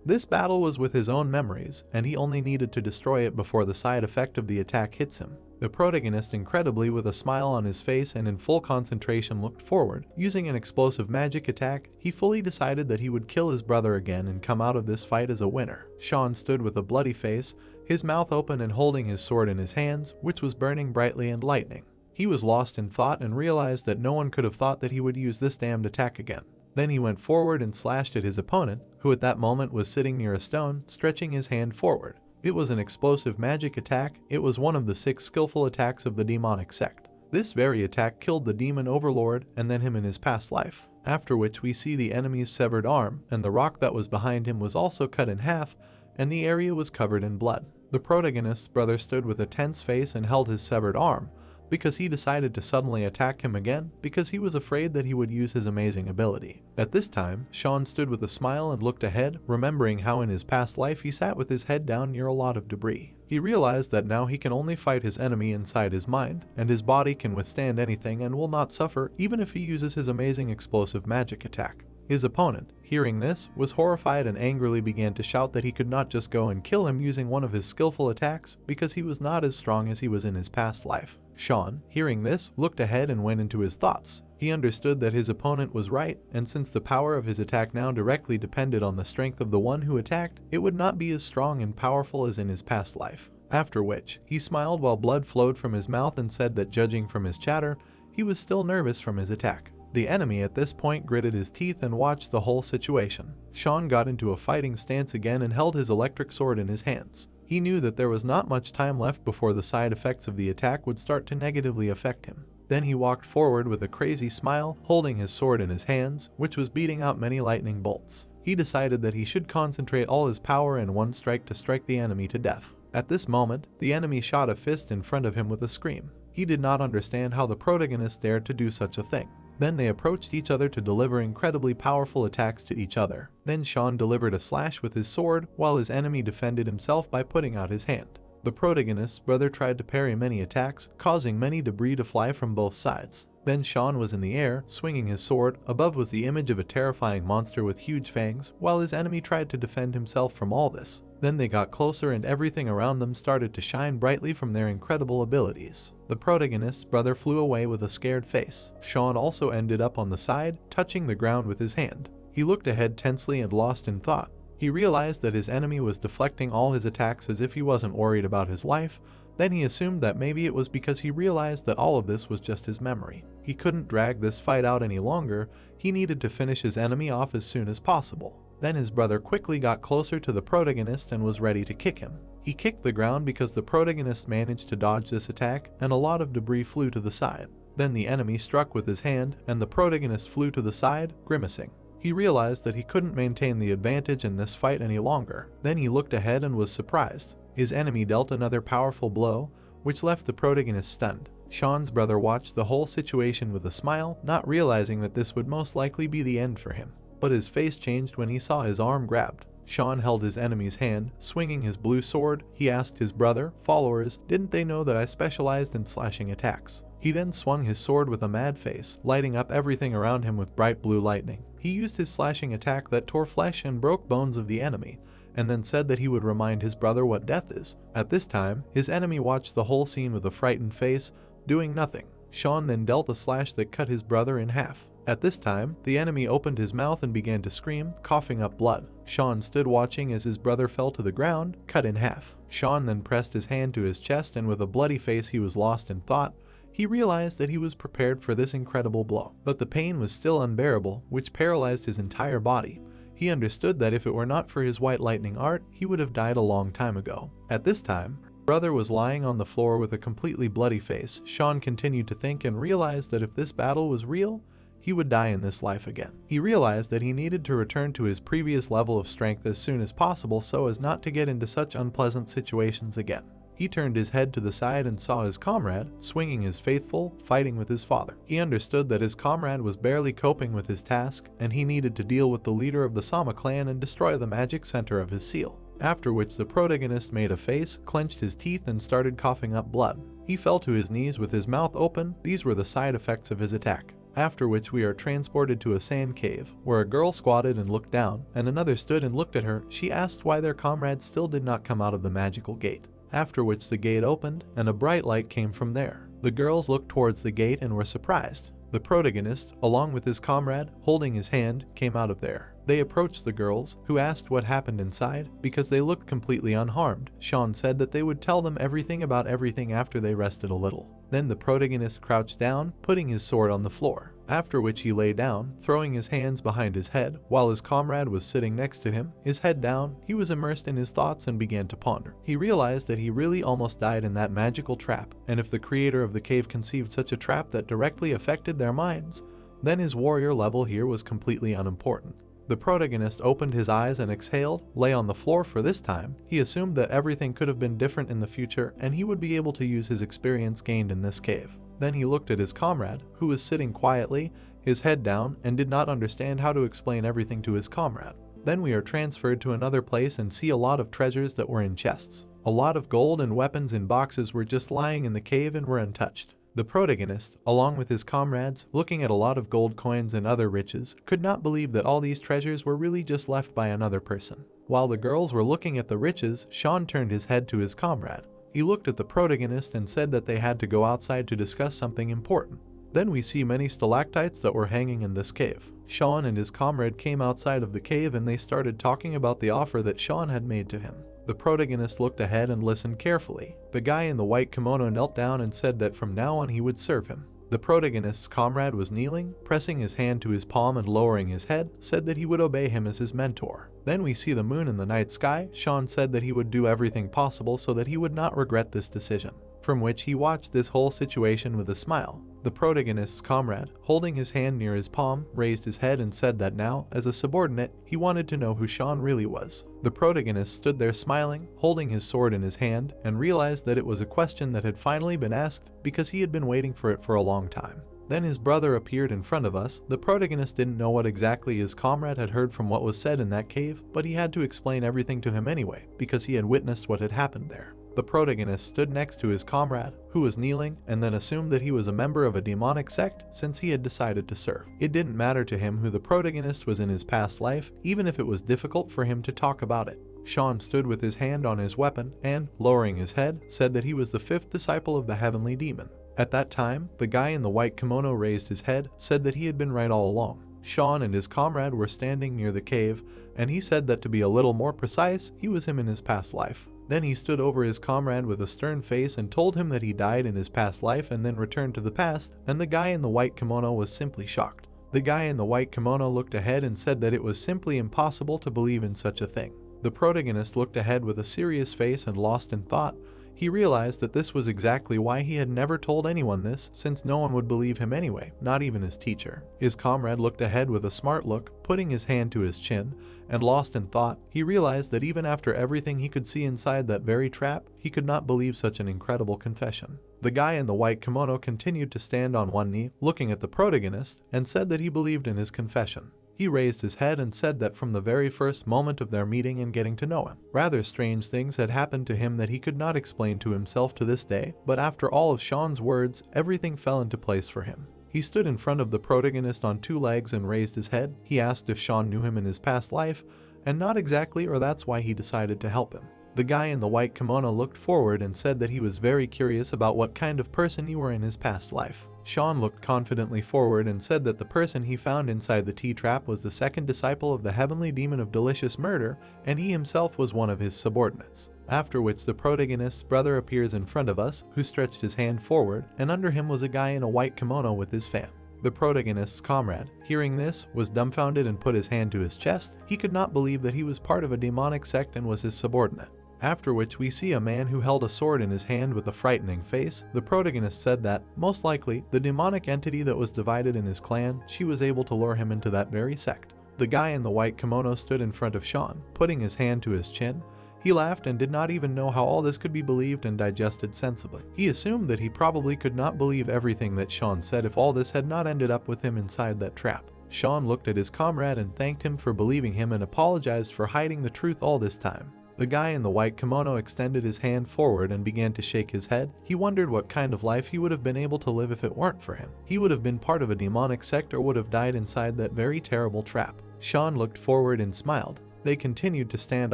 this battle was with his own memories, and he only needed to destroy it before the side effect of the attack hits him. The protagonist, incredibly with a smile on his face and in full concentration, looked forward. Using an explosive magic attack, he fully decided that he would kill his brother again and come out of this fight as a winner. Sean stood with a bloody face, his mouth open and holding his sword in his hands, which was burning brightly and lightning. He was lost in thought and realized that no one could have thought that he would use this damned attack again. Then he went forward and slashed at his opponent, who at that moment was sitting near a stone, stretching his hand forward. It was an explosive magic attack. It was one of the 6 skillful attacks of the demonic sect. This very attack killed the demon overlord and then him in his past life. After which we see the enemy's severed arm, and the rock that was behind him was also cut in half, and the area was covered in blood. The protagonist's brother stood with a tense face and held his severed arm, because he decided to suddenly attack him again because he was afraid that he would use his amazing ability. At this time, Sean stood with a smile and looked ahead, remembering how in his past life he sat with his head down near a lot of debris. He realized that now he can only fight his enemy inside his mind, and his body can withstand anything and will not suffer even if he uses his amazing explosive magic attack. His opponent, hearing this, was horrified and angrily began to shout that he could not just go and kill him using one of his skillful attacks because he was not as strong as he was in his past life. Sean, hearing this, looked ahead and went into his thoughts. He understood that his opponent was right, and since the power of his attack now directly depended on the strength of the one who attacked, it would not be as strong and powerful as in his past life. After which, he smiled while blood flowed from his mouth and said that judging from his chatter, he was still nervous from his attack. The enemy at this point gritted his teeth and watched the whole situation. Sean got into a fighting stance again and held his electric sword in his hands. He knew that there was not much time left before the side effects of the attack would start to negatively affect him. Then he walked forward with a crazy smile, holding his sword in his hands, which was beating out many lightning bolts. He decided that he should concentrate all his power in one strike to strike the enemy to death. At this moment, the enemy shot a fist in front of him with a scream. He did not understand how the protagonist dared to do such a thing. Then they approached each other to deliver incredibly powerful attacks to each other. Then Sean delivered a slash with his sword, while his enemy defended himself by putting out his hand. The protagonist's brother tried to parry many attacks, causing many debris to fly from both sides. Then Sean was in the air, swinging his sword. Above was the image of a terrifying monster with huge fangs, while his enemy tried to defend himself from all this. Then they got closer and everything around them started to shine brightly from their incredible abilities. The protagonist's brother flew away with a scared face. Sean also ended up on the side, touching the ground with his hand. He looked ahead tensely and lost in thought. He realized that his enemy was deflecting all his attacks as if he wasn't worried about his life. Then he assumed that maybe it was because he realized that all of this was just his memory. He couldn't drag this fight out any longer. He needed to finish his enemy off as soon as possible. Then his brother quickly got closer to the protagonist and was ready to kick him. He kicked the ground because the protagonist managed to dodge this attack, and a lot of debris flew to the side. Then the enemy struck with his hand, and the protagonist flew to the side, grimacing. He realized that he couldn't maintain the advantage in this fight any longer. Then he looked ahead and was surprised. His enemy dealt another powerful blow, which left the protagonist stunned. Sean's brother watched the whole situation with a smile, not realizing that this would most likely be the end for him. But his face changed when he saw his arm grabbed. Sean held his enemy's hand, swinging his blue sword. He asked his brother, followers, didn't they know that I specialized in slashing attacks? He then swung his sword with a mad face, lighting up everything around him with bright blue lightning. He used his slashing attack that tore flesh and broke bones of the enemy, and then said that he would remind his brother what death is. At this time, his enemy watched the whole scene with a frightened face, doing nothing. Sean then dealt a slash that cut his brother in half. At this time, the enemy opened his mouth and began to scream, coughing up blood. Sean stood watching as his brother fell to the ground, cut in half. Sean then pressed his hand to his chest, and with a bloody face he was lost in thought. He realized that he was prepared for this incredible blow, but the pain was still unbearable, which paralyzed his entire body. He understood that if it were not for his white lightning art, he would have died a long time ago. At this time, brother was lying on the floor with a completely bloody face. Sean continued to think and realized that if this battle was real, he would die in this life again. He realized that he needed to return to his previous level of strength as soon as possible so as not to get into such unpleasant situations again. He turned his head to the side and saw his comrade, swinging his faithful, fighting with his father. He understood that his comrade was barely coping with his task, and he needed to deal with the leader of the Sama clan and destroy the magic center of his seal. After which the protagonist made a face, clenched his teeth, and started coughing up blood. He fell to his knees with his mouth open. These were the side effects of his attack. After which we are transported to a sand cave, where a girl squatted and looked down, and another stood and looked at her. She asked why their comrade still did not come out of the magical gate. After which the gate opened, and a bright light came from there. The girls looked towards the gate and were surprised. The protagonist, along with his comrade, holding his hand, came out of there. They approached the girls, who asked what happened inside, because they looked completely unharmed. Sean said that they would tell them everything about everything after they rested a little. Then the protagonist crouched down, putting his sword on the floor, after which he lay down, throwing his hands behind his head, while his comrade was sitting next to him, his head down. He was immersed in his thoughts and began to ponder. He realized that he really almost died in that magical trap, and if the creator of the cave conceived such a trap that directly affected their minds, then his warrior level here was completely unimportant. The protagonist opened his eyes and exhaled, lay on the floor for this time. He assumed that everything could have been different in the future and he would be able to use his experience gained in this cave. Then he looked at his comrade, who was sitting quietly, his head down, and did not understand how to explain everything to his comrade. Then we are transferred to another place and see a lot of treasures that were in chests. A lot of gold and weapons in boxes were just lying in the cave and were untouched. The protagonist, along with his comrades, looking at a lot of gold coins and other riches, could not believe that all these treasures were really just left by another person. While the girls were looking at the riches, Sean turned his head to his comrade. He looked at the protagonist and said that they had to go outside to discuss something important. Then we see many stalactites that were hanging in this cave. Sean and his comrade came outside of the cave and they started talking about the offer that Sean had made to him. The protagonist looked ahead and listened carefully. The guy in the white kimono knelt down and said that from now on he would serve him. The protagonist's comrade was kneeling, pressing his hand to his palm and lowering his head, said that he would obey him as his mentor. Then we see the moon in the night sky. Sean said that he would do everything possible so that he would not regret this decision, from which he watched this whole situation with a smile. The protagonist's comrade, holding his hand near his palm, raised his head and said that now, as a subordinate, he wanted to know who Sean really was. The protagonist stood there smiling, holding his sword in his hand, and realized that it was a question that had finally been asked because he had been waiting for it for a long time. Then his brother appeared in front of us. The protagonist didn't know what exactly his comrade had heard from what was said in that cave, but he had to explain everything to him anyway, because he had witnessed what had happened there. The protagonist stood next to his comrade, who was kneeling, and then assumed that he was a member of a demonic sect since he had decided to serve. It didn't matter to him who the protagonist was in his past life, even if it was difficult for him to talk about it. Sean stood with his hand on his weapon and, lowering his head, said that he was the 5th disciple of the heavenly demon. At that time, the guy in the white kimono raised his head, said that he had been right all along. Sean and his comrade were standing near the cave, and he said that to be a little more precise, he was him in his past life. Then he stood over his comrade with a stern face and told him that he died in his past life and then returned to the past, and the guy in the white kimono was simply shocked. The guy in the white kimono looked ahead and said that it was simply impossible to believe in such a thing. The protagonist looked ahead with a serious face and lost in thought. He realized that this was exactly why he had never told anyone this, since no one would believe him anyway, not even his teacher. His comrade looked ahead with a smart look, putting his hand to his chin, and lost in thought, he realized that even after everything he could see inside that very trap, he could not believe such an incredible confession. The guy in the white kimono continued to stand on one knee, looking at the protagonist, and said that he believed in his confession. He raised his head and said that from the very first moment of their meeting and getting to know him, rather strange things had happened to him that he could not explain to himself to this day, but after all of Sean's words, everything fell into place for him. He stood in front of the protagonist on 2 legs and raised his head. He asked if Sean knew him in his past life, and not exactly, or that's why he decided to help him. The guy in the white kimono looked forward and said that he was very curious about what kind of person you were in his past life. Sean looked confidently forward and said that the person he found inside the T-trap was the 2nd disciple of the heavenly demon of delicious murder, and he himself was one of his subordinates. After which the protagonist's brother appears in front of us, who stretched his hand forward, and under him was a guy in a white kimono with his fan. The protagonist's comrade, hearing this, was dumbfounded and put his hand to his chest. He could not believe that he was part of a demonic sect and was his subordinate. After which we see a man who held a sword in his hand with a frightening face. The protagonist said that, most likely, the demonic entity that was divided in his clan, she was able to lure him into that very sect. The guy in the white kimono stood in front of Sean, putting his hand to his chin. He laughed and did not even know how all this could be believed and digested sensibly. He assumed that he probably could not believe everything that Sean said if all this had not ended up with him inside that trap. Sean looked at his comrade and thanked him for believing him and apologized for hiding the truth all this time. The guy in the white kimono extended his hand forward and began to shake his head. He wondered what kind of life he would have been able to live if it weren't for him. He would have been part of a demonic sect or would have died inside that very terrible trap. Sean looked forward and smiled. They continued to stand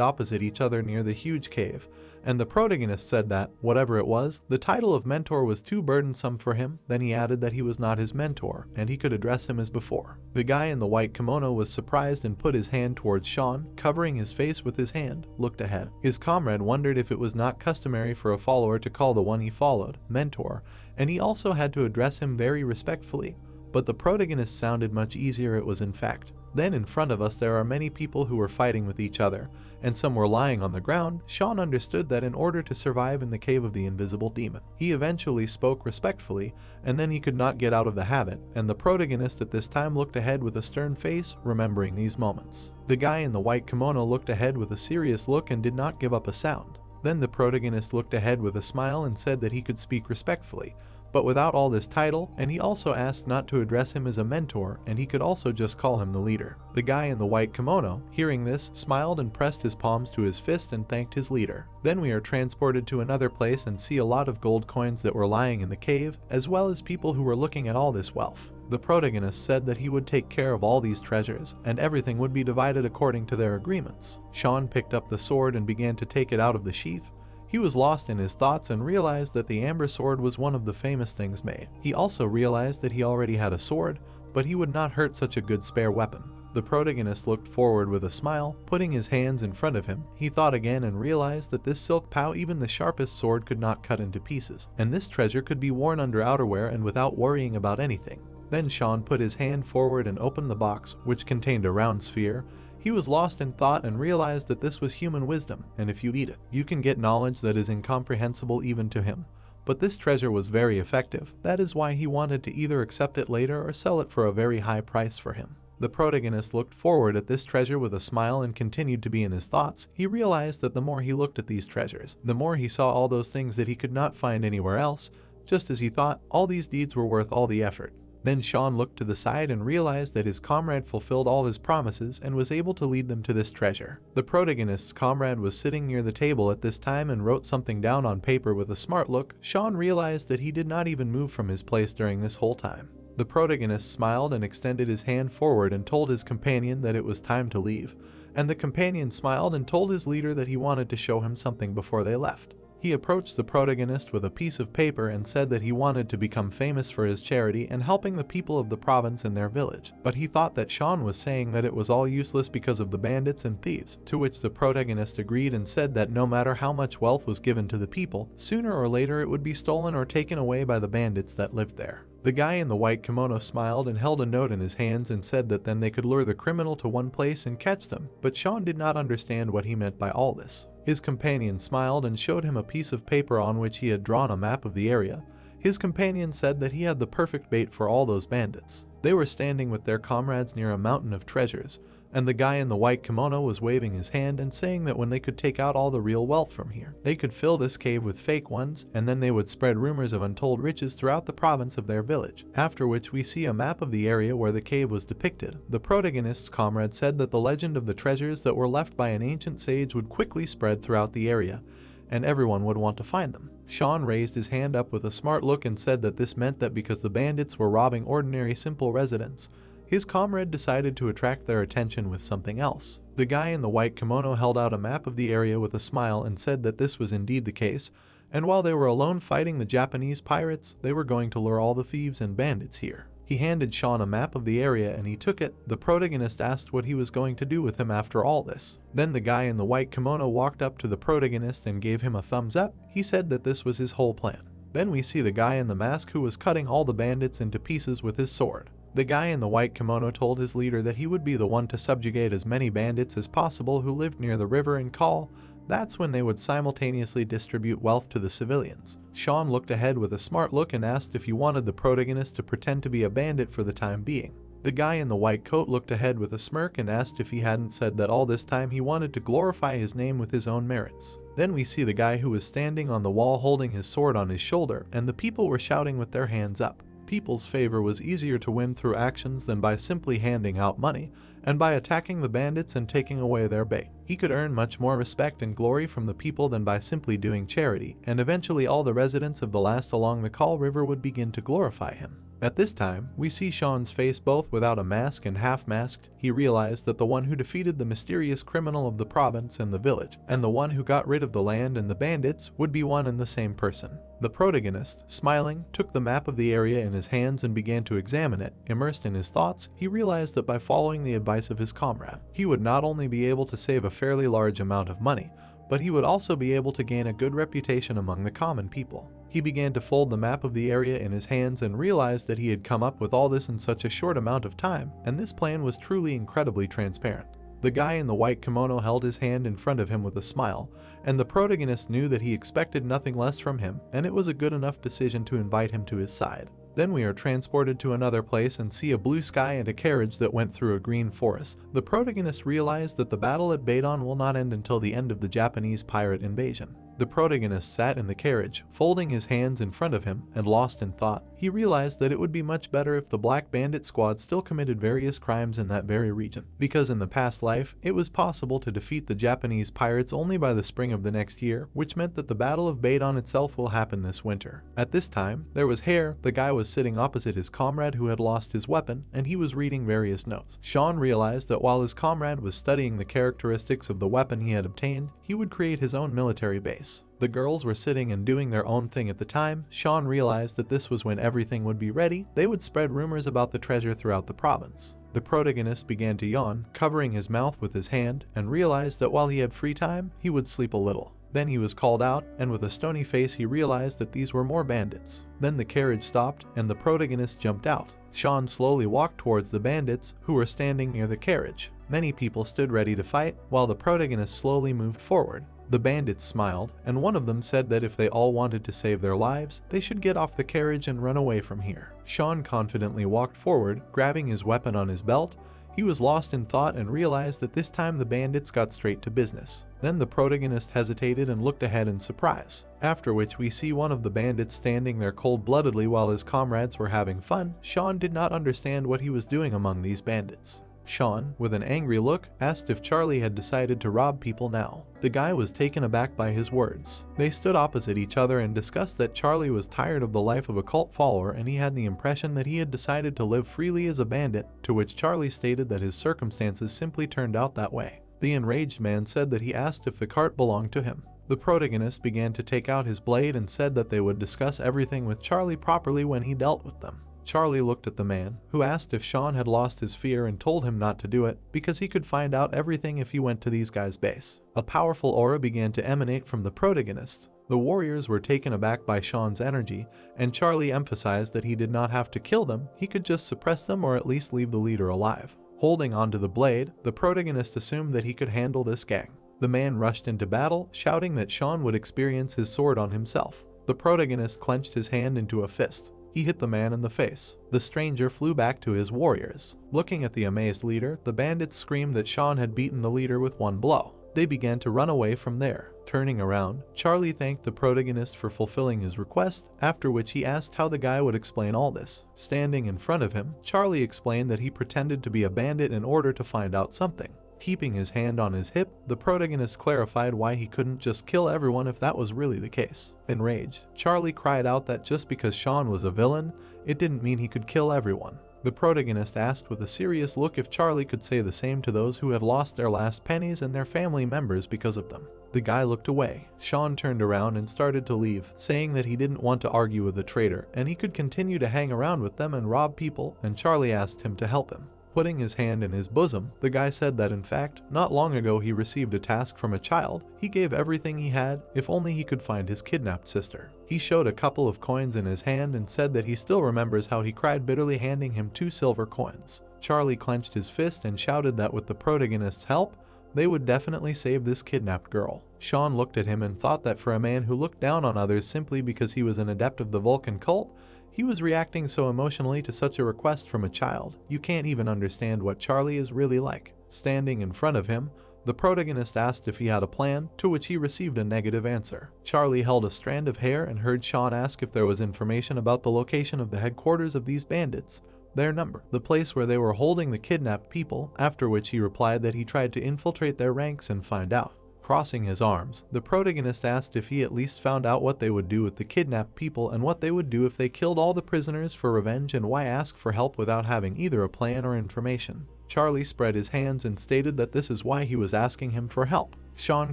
opposite each other near the huge cave, and the protagonist said that, whatever it was, the title of mentor was too burdensome for him. Then he added that he was not his mentor, and he could address him as before. The guy in the white kimono was surprised and put his hand towards Sean, covering his face with his hand, looked ahead. His comrade wondered if it was not customary for a follower to call the one he followed, mentor, and he also had to address him very respectfully. But the protagonist sounded much easier it was in fact. Then in front of us there are many people who were fighting with each other, and some were lying on the ground. Sean understood that in order to survive in the cave of the invisible demon, he eventually spoke respectfully, and then he could not get out of the habit, and the protagonist at this time looked ahead with a stern face, remembering these moments. The guy in the white kimono looked ahead with a serious look and did not give up a sound. Then the protagonist looked ahead with a smile and said that he could speak respectfully, but without all this title, and he also asked not to address him as a mentor, and he could also just call him the leader. The guy in the white kimono, hearing this, smiled and pressed his palms to his fist and thanked his leader. Then we are transported to another place and see a lot of gold coins that were lying in the cave, as well as people who were looking at all this wealth. The protagonist said that he would take care of all these treasures, and everything would be divided according to their agreements. Sean picked up the sword and began to take it out of the sheath. He was lost in his thoughts and realized that the amber sword was one of the famous things made. He also realized that he already had a sword, but he would not hurt such a good spare weapon. The protagonist looked forward with a smile, putting his hands in front of him. He thought again and realized that this silk pow even the sharpest sword could not cut into pieces, and this treasure could be worn under outerwear and without worrying about anything. Then Sean put his hand forward and opened the box, which contained a round sphere. He was lost in thought and realized that this was human wisdom, and if you eat it, you can get knowledge that is incomprehensible even to him. But this treasure was very effective, that is why he wanted to either accept it later or sell it for a very high price for him. The protagonist looked forward at this treasure with a smile and continued to be in his thoughts. He realized that the more he looked at these treasures, the more he saw all those things that he could not find anywhere else. Just as he thought, all these deeds were worth all the effort. Then Sean looked to the side and realized that his comrade fulfilled all his promises and was able to lead them to this treasure. The protagonist's comrade was sitting near the table at this time and wrote something down on paper with a smart look. Sean realized that he did not even move from his place during this whole time. The protagonist smiled and extended his hand forward and told his companion that it was time to leave, and the companion smiled and told his leader that he wanted to show him something before they left. He approached the protagonist with a piece of paper and said that he wanted to become famous for his charity and helping the people of the province in their village, but he thought that Sean was saying that it was all useless because of the bandits and thieves, to which the protagonist agreed and said that no matter how much wealth was given to the people, sooner or later it would be stolen or taken away by the bandits that lived there. The guy in the white kimono smiled and held a note in his hands and said that then they could lure the criminal to one place and catch them, but Sean did not understand what he meant by all this. His companion smiled and showed him a piece of paper on which he had drawn a map of the area. His companion said that he had the perfect bait for all those bandits. They were standing with their comrades near a mountain of treasures, and the guy in the white kimono was waving his hand and saying that when they could take out all the real wealth from here, they could fill this cave with fake ones, and then they would spread rumors of untold riches throughout the province of their village. After which we see a map of the area where the cave was depicted. The protagonist's comrade said that the legend of the treasures that were left by an ancient sage would quickly spread throughout the area, and everyone would want to find them. Sean raised his hand up with a smart look and said that this meant that because the bandits were robbing ordinary simple residents, his comrade decided to attract their attention with something else. The guy in the white kimono held out a map of the area with a smile and said that this was indeed the case, and while they were alone fighting the Japanese pirates, they were going to lure all the thieves and bandits here. He handed Sean a map of the area and he took it. The protagonist asked what he was going to do with him after all this. Then the guy in the white kimono walked up to the protagonist and gave him a thumbs up. He said that this was his whole plan. Then we see the guy in the mask who was cutting all the bandits into pieces with his sword. The guy in the white kimono told his leader that he would be the one to subjugate as many bandits as possible who lived near the river and call. That's when they would simultaneously distribute wealth to the civilians. Sean looked ahead with a smart look and asked if he wanted the protagonist to pretend to be a bandit for the time being. The guy in the white coat looked ahead with a smirk and asked if he hadn't said that all this time he wanted to glorify his name with his own merits. Then we see the guy who was standing on the wall holding his sword on his shoulder, and the people were shouting with their hands up. People's favor was easier to win through actions than by simply handing out money, and by attacking the bandits and taking away their bait. He could earn much more respect and glory from the people than by simply doing charity, and eventually all the residents of the last along the Kal River would begin to glorify him. At this time, we see Sean's face both without a mask and half-masked. He realized that the one who defeated the mysterious criminal of the province and the village, and the one who got rid of the land and the bandits, would be one and the same person. The protagonist, smiling, took the map of the area in his hands and began to examine it. Immersed in his thoughts, he realized that by following the advice of his comrade, he would not only be able to save a fairly large amount of money, but he would also be able to gain a good reputation among the common people. He began to fold the map of the area in his hands and realized that he had come up with all this in such a short amount of time, and this plan was truly incredibly transparent. The guy in the white kimono held his hand in front of him with a smile, and the protagonist knew that he expected nothing less from him, and it was a good enough decision to invite him to his side. Then we are transported to another place and see a blue sky and a carriage that went through a green forest. The protagonist realized that the battle at Badon will not end until the end of the Japanese pirate invasion. The protagonist sat in the carriage, folding his hands in front of him, and lost in thought. He realized that it would be much better if the Black Bandit squad still committed various crimes in that very region, because in the past life, it was possible to defeat the Japanese pirates only by the spring of the next year, which meant that the Battle of Badon itself will happen this winter. At this time, there was Hare. The guy was sitting opposite his comrade who had lost his weapon, and he was reading various notes. Sean realized that while his comrade was studying the characteristics of the weapon he had obtained, he would create his own military base. The girls were sitting and doing their own thing at the time. Sean realized that this was when everything would be ready. They would spread rumors about the treasure throughout the province. The protagonist began to yawn, covering his mouth with his hand, and realized that while he had free time, he would sleep a little. Then he was called out, and with a stony face he realized that these were more bandits. Then the carriage stopped, and the protagonist jumped out. Sean slowly walked towards the bandits, who were standing near the carriage. Many people stood ready to fight, while the protagonist slowly moved forward. The bandits smiled, and one of them said that if they all wanted to save their lives, they should get off the carriage and run away from here. Sean confidently walked forward, grabbing his weapon on his belt. He was lost in thought and realized that this time the bandits got straight to business. Then the protagonist hesitated and looked ahead in surprise, after which we see one of the bandits standing there cold-bloodedly while his comrades were having fun. Sean did not understand what he was doing among these bandits. Sean, with an angry look, asked if Charlie had decided to rob people now. The guy was taken aback by his words. They stood opposite each other and discussed that Charlie was tired of the life of a cult follower and he had the impression that he had decided to live freely as a bandit, to which Charlie stated that his circumstances simply turned out that way. The enraged man said that he asked if the cart belonged to him. The protagonist began to take out his blade and said that they would discuss everything with Charlie properly when he dealt with them. Charlie looked at the man, who asked if Sean had lost his fear and told him not to do it, because he could find out everything if he went to these guys' base. A powerful aura began to emanate from the protagonist. The warriors were taken aback by Sean's energy, and Charlie emphasized that he did not have to kill them, he could just suppress them or at least leave the leader alive. Holding onto the blade, the protagonist assumed that he could handle this gang. The man rushed into battle, shouting that Sean would experience his sword on himself. The protagonist clenched his hand into a fist. He hit the man in the face. The stranger flew back to his warriors. Looking at the amazed leader, the bandits screamed that Sean had beaten the leader with one blow. They began to run away from there. Turning around, Charlie thanked the protagonist for fulfilling his request, after which he asked how the guy would explain all this. Standing in front of him, Charlie explained that he pretended to be a bandit in order to find out something. Keeping his hand on his hip, the protagonist clarified why he couldn't just kill everyone if that was really the case. Enraged, Charlie cried out that just because Sean was a villain, it didn't mean he could kill everyone. The protagonist asked with a serious look if Charlie could say the same to those who had lost their last pennies and their family members because of them. The guy looked away. Sean turned around and started to leave, saying that he didn't want to argue with the traitor and he could continue to hang around with them and rob people, and Charlie asked him to help him. Putting his hand in his bosom, the guy said that in fact, not long ago he received a task from a child. He gave everything he had, if only he could find his kidnapped sister. He showed a couple of coins in his hand and said that he still remembers how he cried bitterly handing him 2 silver coins. Charlie clenched his fist and shouted that with the protagonist's help, they would definitely save this kidnapped girl. Sean looked at him and thought that for a man who looked down on others simply because he was an adept of the Vulcan cult, he was reacting so emotionally to such a request from a child. You can't even understand what Charlie is really like. Standing in front of him, the protagonist asked if he had a plan, to which he received a negative answer. Charlie held a strand of hair and heard Sean ask if there was information about the location of the headquarters of these bandits, their number, the place where they were holding the kidnapped people, after which he replied that he tried to infiltrate their ranks and find out. Crossing his arms, the protagonist asked if he at least found out what they would do with the kidnapped people and what they would do if they killed all the prisoners for revenge, and why ask for help without having either a plan or information. Charlie spread his hands and stated that this is why he was asking him for help. Sean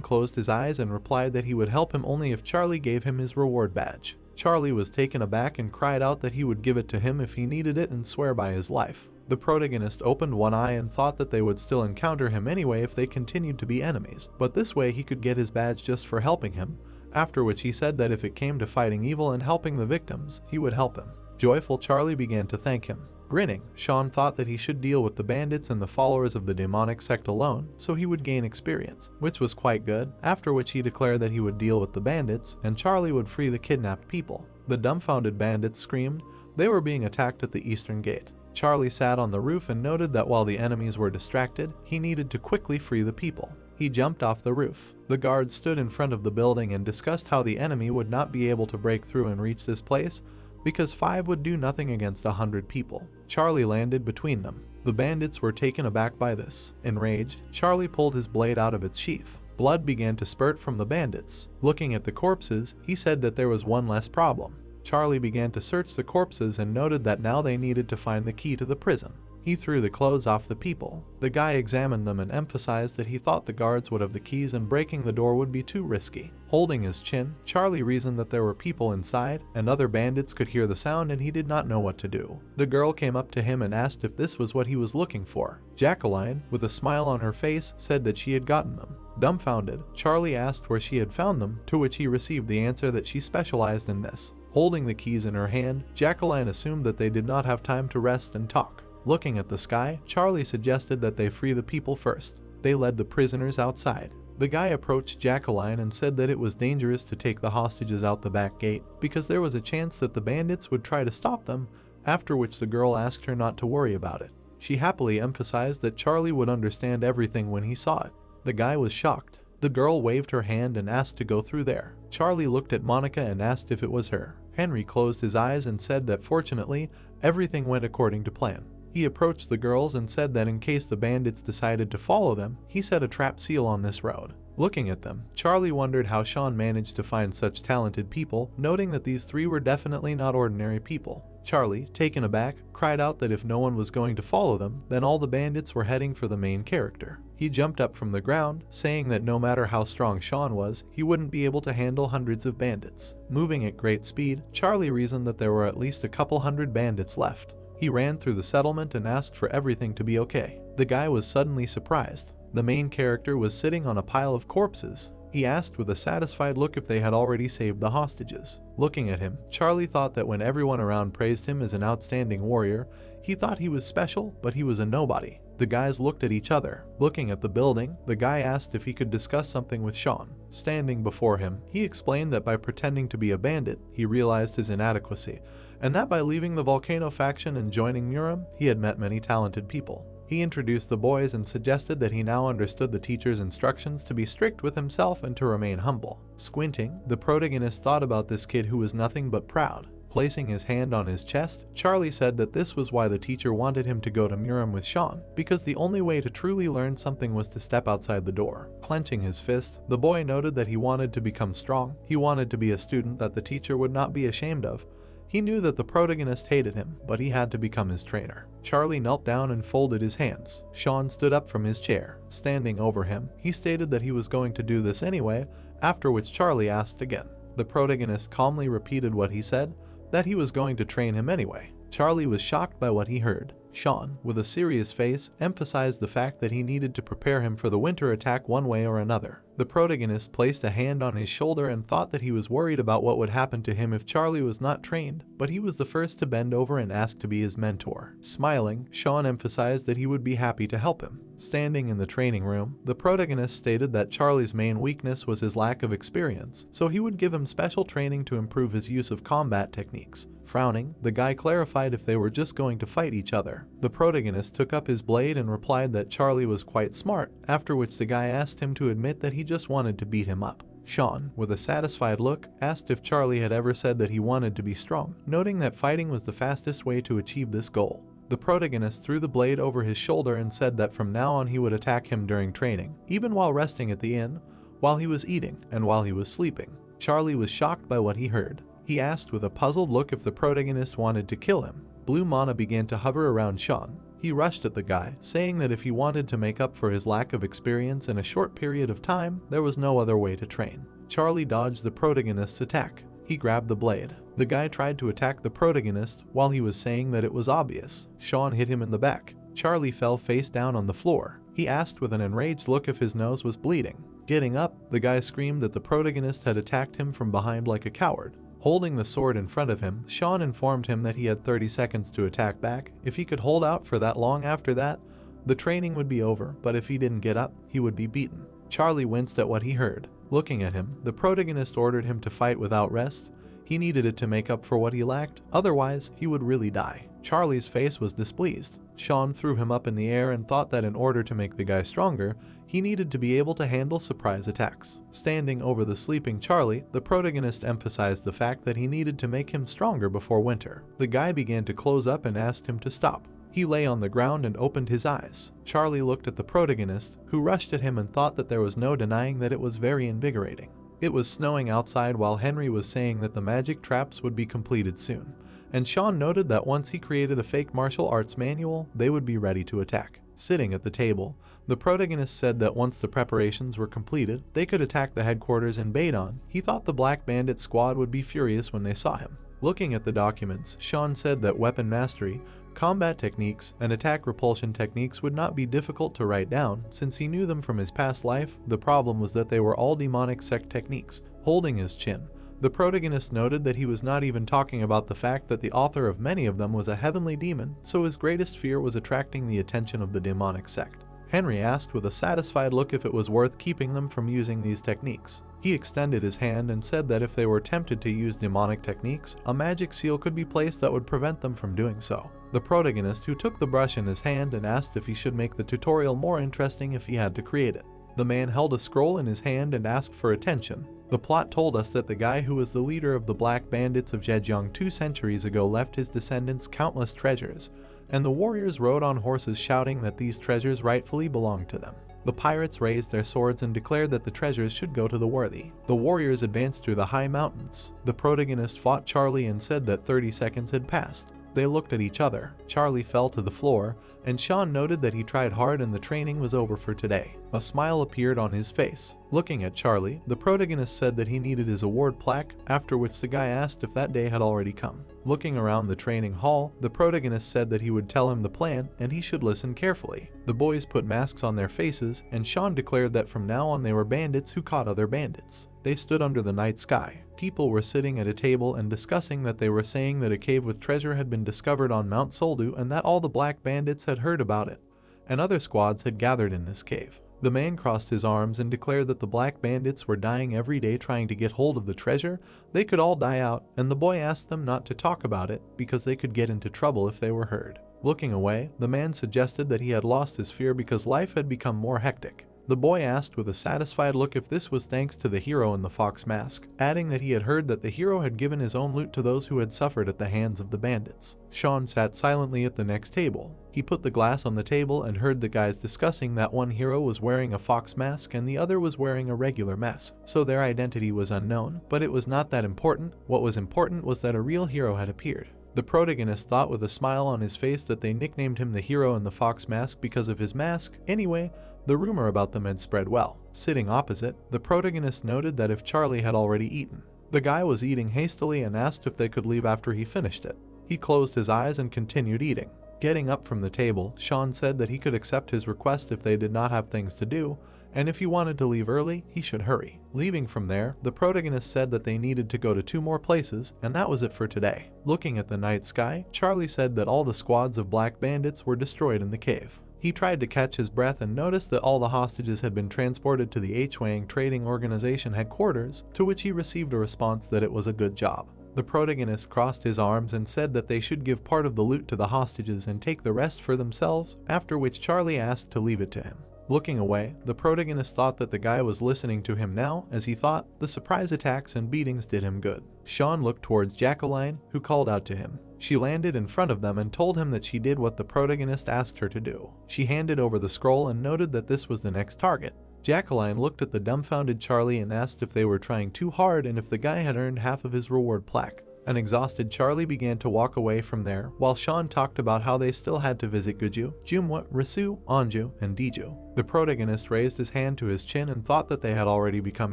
closed his eyes and replied that he would help him only if Charlie gave him his reward badge. Charlie was taken aback and cried out that he would give it to him if he needed it and swear by his life. The protagonist opened one eye and thought that they would still encounter him anyway if they continued to be enemies, but this way he could get his badge just for helping him, after which he said that if it came to fighting evil and helping the victims, he would help him. Joyful, Charlie began to thank him. Grinning, Sean thought that he should deal with the bandits and the followers of the demonic sect alone, so he would gain experience, which was quite good, after which he declared that he would deal with the bandits, and Charlie would free the kidnapped people. The dumbfounded bandits screamed. They were being attacked at the eastern gate. Charlie sat on the roof and noted that while the enemies were distracted, he needed to quickly free the people. He jumped off the roof. The guards stood in front of the building and discussed how the enemy would not be able to break through and reach this place, because 5 would do nothing against 100 people. Charlie landed between them. The bandits were taken aback by this. Enraged, Charlie pulled his blade out of its sheath. Blood began to spurt from the bandits. Looking at the corpses, he said that there was one less problem. Charlie began to search the corpses and noted that now they needed to find the key to the prison. He threw the clothes off the people. The guy examined them and emphasized that he thought the guards would have the keys and breaking the door would be too risky. Holding his chin, Charlie reasoned that there were people inside, and other bandits could hear the sound, and he did not know what to do. The girl came up to him and asked if this was what he was looking for. Jacqueline, with a smile on her face, said that she had gotten them. Dumbfounded, Charlie asked where she had found them, to which he received the answer that she specialized in this. Holding the keys in her hand, Jacqueline assumed that they did not have time to rest and talk. Looking at the sky, Charlie suggested that they free the people first. They led the prisoners outside. The guy approached Jacqueline and said that it was dangerous to take the hostages out the back gate because there was a chance that the bandits would try to stop them, after which the girl asked her not to worry about it. She happily emphasized that Charlie would understand everything when he saw it. The guy was shocked. The girl waved her hand and asked to go through there. Charlie looked at Monica and asked if it was her. Henry closed his eyes and said that fortunately, everything went according to plan. He approached the girls and said that in case the bandits decided to follow them, he set a trap seal on this road. Looking at them, Charlie wondered how Sean managed to find such talented people, noting that these three were definitely not ordinary people. Charlie, taken aback, cried out that if no one was going to follow them, then all the bandits were heading for the main character. He jumped up from the ground, saying that no matter how strong Sean was, he wouldn't be able to handle hundreds of bandits. Moving at great speed, Charlie reasoned that there were at least a couple hundred bandits left. He ran through the settlement and asked for everything to be okay. The guy was suddenly surprised. The main character was sitting on a pile of corpses. He asked with a satisfied look if they had already saved the hostages. Looking at him, Charlie thought that when everyone around praised him as an outstanding warrior, he thought he was special, but he was a nobody. The guys looked at each other. Looking at the building, the guy asked if he could discuss something with Sean. Standing before him, he explained that by pretending to be a bandit, he realized his inadequacy, and that by leaving the Volcano faction and joining Muram, he had met many talented people. He introduced the boys and suggested that he now understood the teacher's instructions to be strict with himself and to remain humble. Squinting, the protagonist thought about this kid who was nothing but proud. Placing his hand on his chest, Charlie said that this was why the teacher wanted him to go to Muram with Sean, because the only way to truly learn something was to step outside the door. Clenching his fist, the boy noted that he wanted to become strong. He wanted to be a student that the teacher would not be ashamed of. He knew that the protagonist hated him, but he had to become his trainer. Charlie knelt down and folded his hands. Sean stood up from his chair. Standing over him, he stated that he was going to do this anyway, after which Charlie asked again. The protagonist calmly repeated what he said, that he was going to train him anyway. Charlie was shocked by what he heard. Sean, with a serious face, emphasized the fact that he needed to prepare him for the winter attack one way or another. The protagonist placed a hand on his shoulder and thought that he was worried about what would happen to him if Charlie was not trained, but he was the first to bend over and ask to be his mentor. Smiling, Sean emphasized that he would be happy to help him. Standing in the training room, the protagonist stated that Charlie's main weakness was his lack of experience, so he would give him special training to improve his use of combat techniques. Frowning, the guy clarified if they were just going to fight each other. The protagonist took up his blade and replied that Charlie was quite smart, after which the guy asked him to admit that he just wanted to beat him up. Sean, with a satisfied look, asked if Charlie had ever said that he wanted to be strong, noting that fighting was the fastest way to achieve this goal. The protagonist threw the blade over his shoulder and said that from now on he would attack him during training, even while resting at the inn, while he was eating, and while he was sleeping. Charlie was shocked by what he heard. He asked with a puzzled look if the protagonist wanted to kill him. Blue mana began to hover around Sean. He rushed at the guy, saying that if he wanted to make up for his lack of experience in a short period of time, there was no other way to train. Charlie dodged the protagonist's attack. He grabbed the blade. The guy tried to attack the protagonist while he was saying that it was obvious. Sean hit him in the back. Charlie fell face down on the floor. He asked with an enraged look if his nose was bleeding. Getting up, the guy screamed that the protagonist had attacked him from behind like a coward. Holding the sword in front of him, Sean informed him that he had 30 seconds to attack back. If he could hold out for that long after that, the training would be over, but if he didn't get up, he would be beaten. Charlie winced at what he heard. Looking at him, the protagonist ordered him to fight without rest. He needed it to make up for what he lacked, otherwise he would really die. Charlie's face was displeased. Sean threw him up in the air and thought that in order to make the guy stronger, he needed to be able to handle surprise attacks. Standing over the sleeping Charlie, the protagonist emphasized the fact that he needed to make him stronger before winter. The guy began to close up and asked him to stop. He lay on the ground and opened his eyes. Charlie looked at the protagonist, who rushed at him and thought that there was no denying that it was very invigorating. It was snowing outside while Henry was saying that the magic traps would be completed soon, and Sean noted that once he created a fake martial arts manual, they would be ready to attack. Sitting at the table, the protagonist said that once the preparations were completed, they could attack the headquarters in Baydon. He thought the Black Bandit squad would be furious when they saw him. Looking at the documents, Sean said that weapon mastery, combat techniques, and attack repulsion techniques would not be difficult to write down since he knew them from his past life. The problem was that they were all demonic sect techniques. Holding his chin, the protagonist noted that he was not even talking about the fact that the author of many of them was a heavenly demon, so his greatest fear was attracting the attention of the demonic sect. Henry asked with a satisfied look if it was worth keeping them from using these techniques. He extended his hand and said that if they were tempted to use demonic techniques, a magic seal could be placed that would prevent them from doing so. The protagonist who took the brush in his hand and asked if he should make the tutorial more interesting if he had to create it. The man held a scroll in his hand and asked for attention. The plot told us that the guy who was the leader of the Black Bandits of Zhejiang 2 centuries ago left his descendants countless treasures, and the warriors rode on horses shouting that these treasures rightfully belonged to them. The pirates raised their swords and declared that the treasures should go to the worthy. The warriors advanced through the high mountains. The protagonist fought Charlie and said that 30 seconds had passed. They looked at each other. Charlie fell to the floor, and Sean noted that he tried hard and the training was over for today. A smile appeared on his face. Looking at Charlie, the protagonist said that he needed his award plaque, after which the guy asked if that day had already come. Looking around the training hall, the protagonist said that he would tell him the plan and he should listen carefully. The boys put masks on their faces, and Sean declared that from now on they were bandits who caught other bandits. They stood under the night sky. People were sitting at a table and discussing that they were saying that a cave with treasure had been discovered on Mount Soldu and that all the Black Bandits had heard about it, and other squads had gathered in this cave. The man crossed his arms and declared that the Black Bandits were dying every day trying to get hold of the treasure. They could all die out, and the boy asked them not to talk about it because they could get into trouble if they were heard. Looking away, the man suggested that he had lost his fear because life had become more hectic. The boy asked with a satisfied look if this was thanks to the hero in the fox mask, adding that he had heard that the hero had given his own loot to those who had suffered at the hands of the bandits. Sean sat silently at the next table. He put the glass on the table and heard the guys discussing that one hero was wearing a fox mask and the other was wearing a regular mask, so their identity was unknown, but it was not that important. What was important was that a real hero had appeared. The protagonist thought with a smile on his face that they nicknamed him the hero in the fox mask because of his mask. Anyway, the rumor about them had spread well. Sitting opposite, the protagonist noted that if Charlie had already eaten. The guy was eating hastily and asked if they could leave after he finished it. He closed his eyes and continued eating. Getting up from the table, Sean said that he could accept his request if they did not have things to do, and if he wanted to leave early, he should hurry. Leaving from there, the protagonist said that they needed to go to 2 more places, and that was it for today. Looking at the night sky, Charlie said that all the squads of Black Bandits were destroyed in the cave. He tried to catch his breath and noticed that all the hostages had been transported to the Hwang Trading Organization headquarters, to which he received a response that it was a good job. The protagonist crossed his arms and said that they should give part of the loot to the hostages and take the rest for themselves, after which Charlie asked to leave it to him. Looking away, the protagonist thought that the guy was listening to him now, as he thought the surprise attacks and beatings did him good. Sean looked towards Jacqueline, who called out to him. She landed in front of them and told him that she did what the protagonist asked her to do. She handed over the scroll and noted that this was the next target. Jacqueline looked at the dumbfounded Charlie and asked if they were trying too hard and if the guy had earned half of his reward plaque. An exhausted Charlie began to walk away from there, while Sean talked about how they still had to visit Guju, Jumwa, Risu, Anju, and Diju. The protagonist raised his hand to his chin and thought that they had already become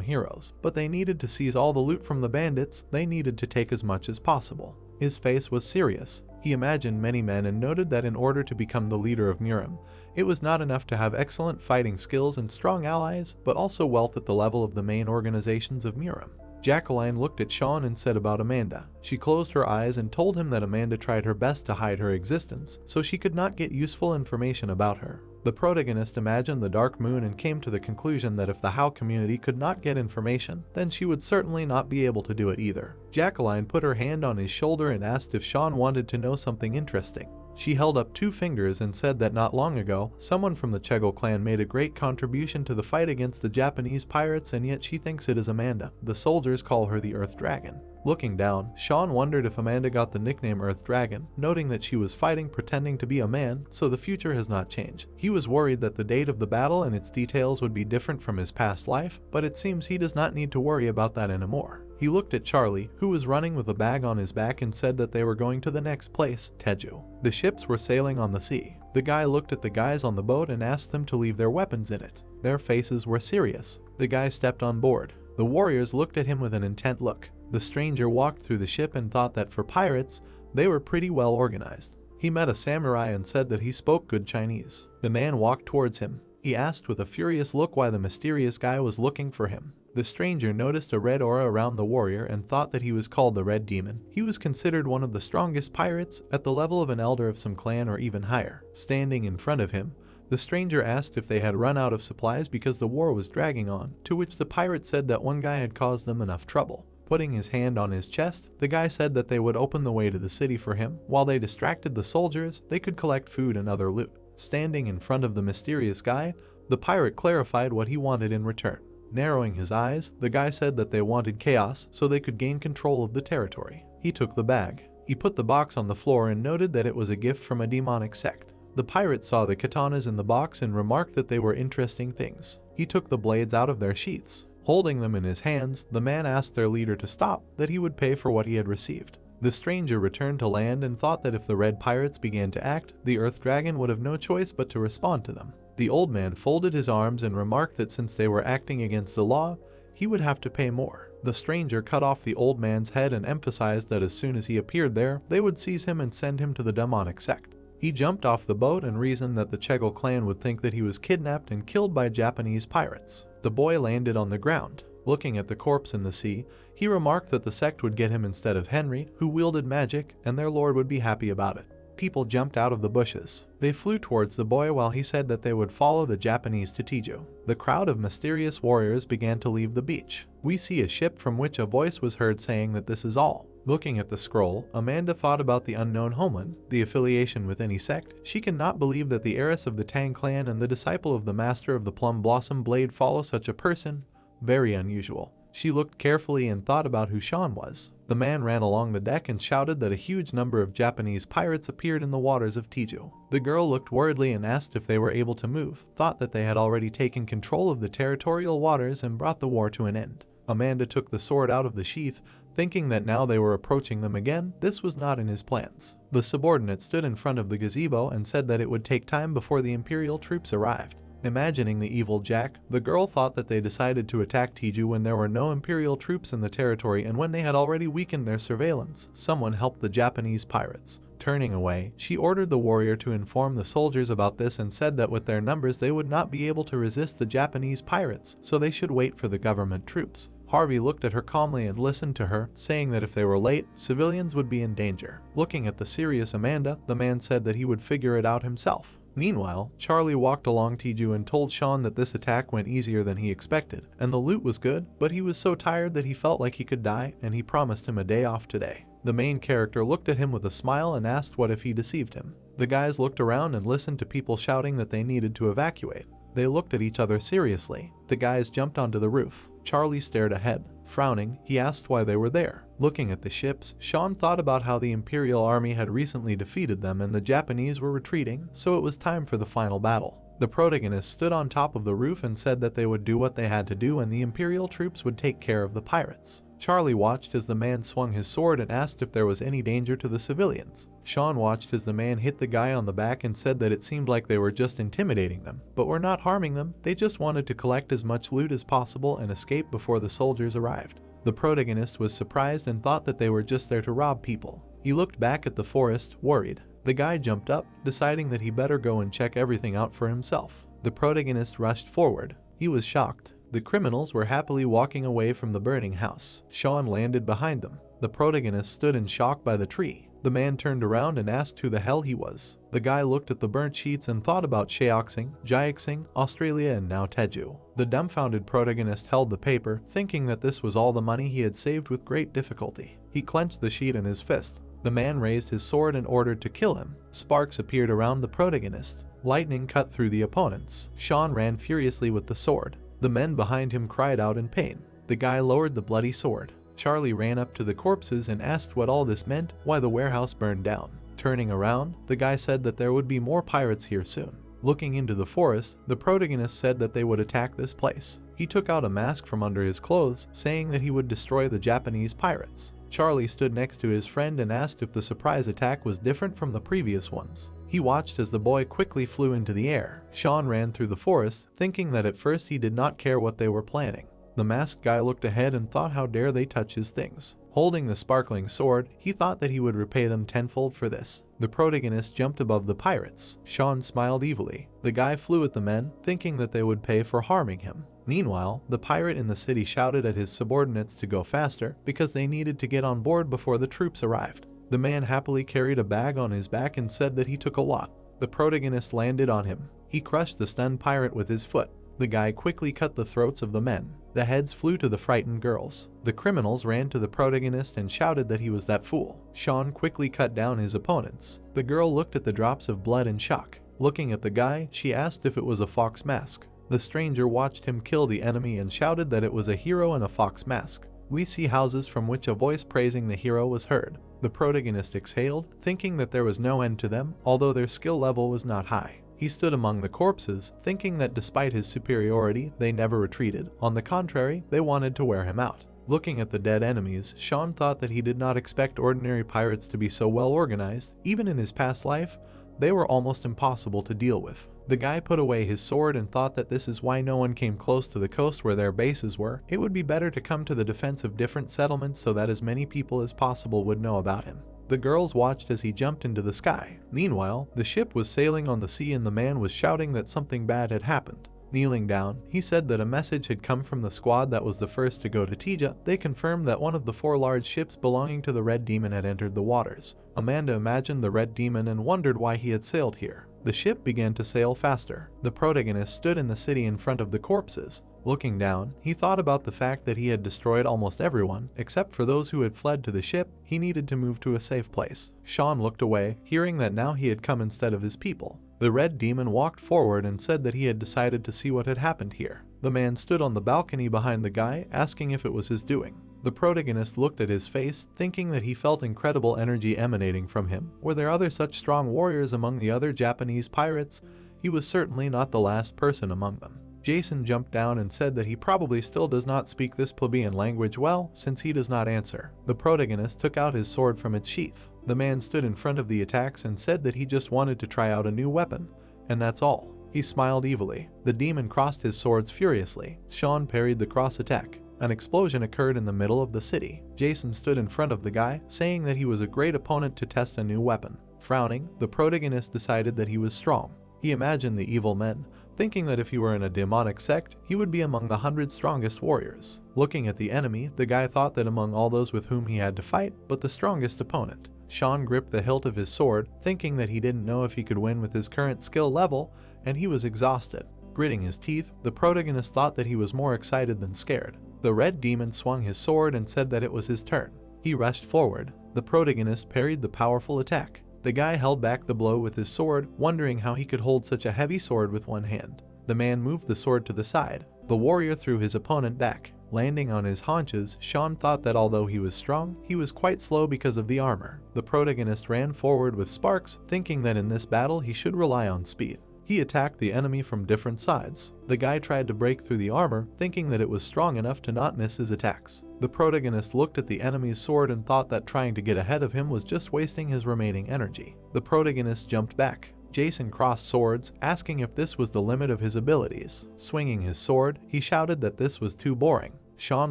heroes, but they needed to seize all the loot from the bandits. They needed to take as much as possible. His face was serious. He imagined many men and noted that in order to become the leader of Murim, it was not enough to have excellent fighting skills and strong allies, but also wealth at the level of the main organizations of Murim. Jacqueline looked at Sean and said about Amanda. She closed her eyes and told him that Amanda tried her best to hide her existence, so she could not get useful information about her. The protagonist imagined the dark moon and came to the conclusion that if the How community could not get information, then she would certainly not be able to do it either. Jacqueline put her hand on his shoulder and asked if Sean wanted to know something interesting. She held up 2 fingers and said that not long ago, someone from the Chegel clan made a great contribution to the fight against the Japanese pirates, and yet she thinks it is Amanda. The soldiers call her the Earth Dragon. Looking down, Sean wondered if Amanda got the nickname Earth Dragon, noting that she was fighting pretending to be a man, so the future has not changed. He was worried that the date of the battle and its details would be different from his past life, but it seems he does not need to worry about that anymore. He looked at Charlie, who was running with a bag on his back, and said that they were going to the next place, Teju. The ships were sailing on the sea. The guy looked at the guys on the boat and asked them to leave their weapons in it. Their faces were serious. The guy stepped on board. The warriors looked at him with an intent look. The stranger walked through the ship and thought that for pirates, they were pretty well organized. He met a samurai and said that he spoke good Chinese. The man walked towards him. He asked with a furious look why the mysterious guy was looking for him. The stranger noticed a red aura around the warrior and thought that he was called the Red Demon. He was considered one of the strongest pirates, at the level of an elder of some clan or even higher. Standing in front of him, The stranger asked if they had run out of supplies because the war was dragging on, to which the pirate said that one guy had caused them enough trouble. Putting his hand on his chest, the guy said that they would open the way to the city for him. While they distracted the soldiers, they could collect food and other loot. Standing in front of the mysterious guy, the pirate clarified what he wanted in return. Narrowing his eyes, the guy said that they wanted chaos so they could gain control of the territory. He took the bag. He put the box on the floor and noted that it was a gift from a demonic sect. The pirate saw the katanas in the box and remarked that they were interesting things. He took the blades out of their sheaths. Holding them in his hands, the man asked their leader to stop, that he would pay for what he had received. The stranger returned to land and thought that if the red pirates began to act, the earth dragon would have no choice but to respond to them. The old man folded his arms and remarked that since they were acting against the law, he would have to pay more. The stranger cut off the old man's head and emphasized that as soon as he appeared there, they would seize him and send him to the demonic sect. He jumped off the boat and reasoned that the Chegel clan would think that he was kidnapped and killed by Japanese pirates. The boy landed on the ground. Looking at the corpse in the sea, he remarked that the sect would get him instead of Henry, who wielded magic, and their lord would be happy about it. People jumped out of the bushes. They flew towards the boy while he said that they would follow the Japanese to Tiju. The crowd of mysterious warriors began to leave the beach. We see a ship from which a voice was heard saying that this is all. Looking at the scroll, Amanda thought about the unknown homeland, the affiliation with any sect. She cannot believe that the heiress of the Tang clan and the disciple of the master of the Plum Blossom Blade follow such a person. Very unusual. She looked carefully and thought about who Sean was. The man ran along the deck and shouted that a huge number of Japanese pirates appeared in the waters of Tiju. The girl looked worriedly and asked if they were able to move, thought that they had already taken control of the territorial waters and brought the war to an end. Amanda took the sword out of the sheath, thinking that now they were approaching them again. This was not in his plans. The subordinate stood in front of the gazebo and said that it would take time before the Imperial troops arrived. Imagining the evil Jack, the girl thought that they decided to attack Tiju when there were no Imperial troops in the territory and when they had already weakened their surveillance. Someone helped the Japanese pirates. Turning away, she ordered the warrior to inform the soldiers about this and said that with their numbers they would not be able to resist the Japanese pirates, so they should wait for the government troops. Harvey looked at her calmly and listened to her, saying that if they were late, civilians would be in danger. Looking at the serious Amanda, the man said that he would figure it out himself. Meanwhile, Charlie walked along Tiju and told Sean that this attack went easier than he expected, and the loot was good, but he was so tired that he felt like he could die, and he promised him a day off today. The main character looked at him with a smile and asked what if he deceived him. The guys looked around and listened to people shouting that they needed to evacuate. They looked at each other seriously. The guys jumped onto the roof. Charlie stared ahead. Frowning, he asked why they were there. Looking at the ships, Sean thought about how the Imperial army had recently defeated them and the Japanese were retreating, so it was time for the final battle. The protagonist stood on top of the roof and said that they would do what they had to do and the Imperial troops would take care of the pirates. Charlie watched as the man swung his sword and asked if there was any danger to the civilians. Sean watched as the man hit the guy on the back and said that it seemed like they were just intimidating them, but were not harming them. They just wanted to collect as much loot as possible and escape before the soldiers arrived. The protagonist was surprised and thought that they were just there to rob people. He looked back at the forest, worried. The guy jumped up, deciding that he better go and check everything out for himself. The protagonist rushed forward. He was shocked. The criminals were happily walking away from the burning house. Sean landed behind them. The protagonist stood in shock by the tree. The man turned around and asked who the hell he was. The guy looked at the burnt sheets and thought about Cheongsing, Jiaxing, Australia and now Teju. The dumbfounded protagonist held the paper, thinking that this was all the money he had saved with great difficulty. He clenched the sheet in his fist. The man raised his sword and ordered to kill him. Sparks appeared around the protagonist. Lightning cut through the opponents. Sean ran furiously with the sword. The men behind him cried out in pain. The guy lowered the bloody sword. Charlie ran up to the corpses and asked what all this meant, why the warehouse burned down. Turning around, the guy said that there would be more pirates here soon. Looking into the forest, the protagonist said that they would attack this place. He took out a mask from under his clothes, saying that he would destroy the Japanese pirates. Charlie stood next to his friend and asked if the surprise attack was different from the previous ones. He watched as the boy quickly flew into the air. Sean ran through the forest, thinking that at first he did not care what they were planning. The masked guy looked ahead and thought how dare they touch his things. Holding the sparkling sword, he thought that he would repay them tenfold for this. The protagonist jumped above the pirates. Sean smiled evilly. The guy flew at the men, thinking that they would pay for harming him. Meanwhile, the pirate in the city shouted at his subordinates to go faster because they needed to get on board before the troops arrived. The man happily carried a bag on his back and said that he took a lot. The protagonist landed on him. He crushed the stunned pirate with his foot. The guy quickly cut the throats of the men. The heads flew to the frightened girls. The criminals ran to the protagonist and shouted that he was that fool. Sean quickly cut down his opponents. The girl looked at the drops of blood in shock. Looking at the guy, she asked if it was a fox mask. The stranger watched him kill the enemy and shouted that it was a hero in a fox mask. We see houses from which a voice praising the hero was heard. The protagonist exhaled, thinking that there was no end to them, although their skill level was not high. He stood among the corpses, thinking that despite his superiority, they never retreated. On the contrary, they wanted to wear him out. Looking at the dead enemies, Sean thought that he did not expect ordinary pirates to be so well organized. Even in his past life, they were almost impossible to deal with. The guy put away his sword and thought that this is why no one came close to the coast where their bases were. It would be better to come to the defense of different settlements so that as many people as possible would know about him. The girls watched as he jumped into the sky. Meanwhile, the ship was sailing on the sea and the man was shouting that something bad had happened. Kneeling down, he said that a message had come from the squad that was the first to go to Tija. They confirmed that one of the 4 large ships belonging to the Red Demon had entered the waters. Amanda imagined the Red Demon and wondered why he had sailed here. The ship began to sail faster. The protagonist stood in the city in front of the corpses. Looking down, he thought about the fact that he had destroyed almost everyone, except for those who had fled to the ship. He needed to move to a safe place. Sean looked away, hearing that now he had come instead of his people. The Red Demon walked forward and said that he had decided to see what had happened here. The man stood on the balcony behind the guy, asking if it was his doing. The protagonist looked at his face, thinking that he felt incredible energy emanating from him. Were there other such strong warriors among the other Japanese pirates? He was certainly not the last person among them. Jason jumped down and said that he probably still does not speak this plebeian language well, since he does not answer. The protagonist took out his sword from its sheath. The man stood in front of the attacks and said that he just wanted to try out a new weapon, and that's all. He smiled evilly. The demon crossed his swords furiously. Sean parried the cross attack. An explosion occurred in the middle of the city. Jason stood in front of the guy, saying that he was a great opponent to test a new weapon. Frowning, the protagonist decided that he was strong. He imagined the evil men, thinking that if he were in a demonic sect, he would be among the 100 strongest warriors. Looking at the enemy, the guy thought that among all those with whom he had to fight, but the strongest opponent. Sean gripped the hilt of his sword, thinking that he didn't know if he could win with his current skill level, and he was exhausted. Gritting his teeth, the protagonist thought that he was more excited than scared. The Red Demon swung his sword and said that it was his turn. He rushed forward. The protagonist parried the powerful attack. The guy held back the blow with his sword, wondering how he could hold such a heavy sword with one hand. The man moved the sword to the side. The warrior threw his opponent back. Landing on his haunches, Sean thought that although he was strong, he was quite slow because of the armor. The protagonist ran forward with sparks, thinking that in this battle he should rely on speed. He attacked the enemy from different sides. The guy tried to break through the armor, thinking that it was strong enough to not miss his attacks. The protagonist looked at the enemy's sword and thought that trying to get ahead of him was just wasting his remaining energy. The protagonist jumped back. Jason crossed swords, asking if this was the limit of his abilities. Swinging his sword, he shouted that this was too boring. Sean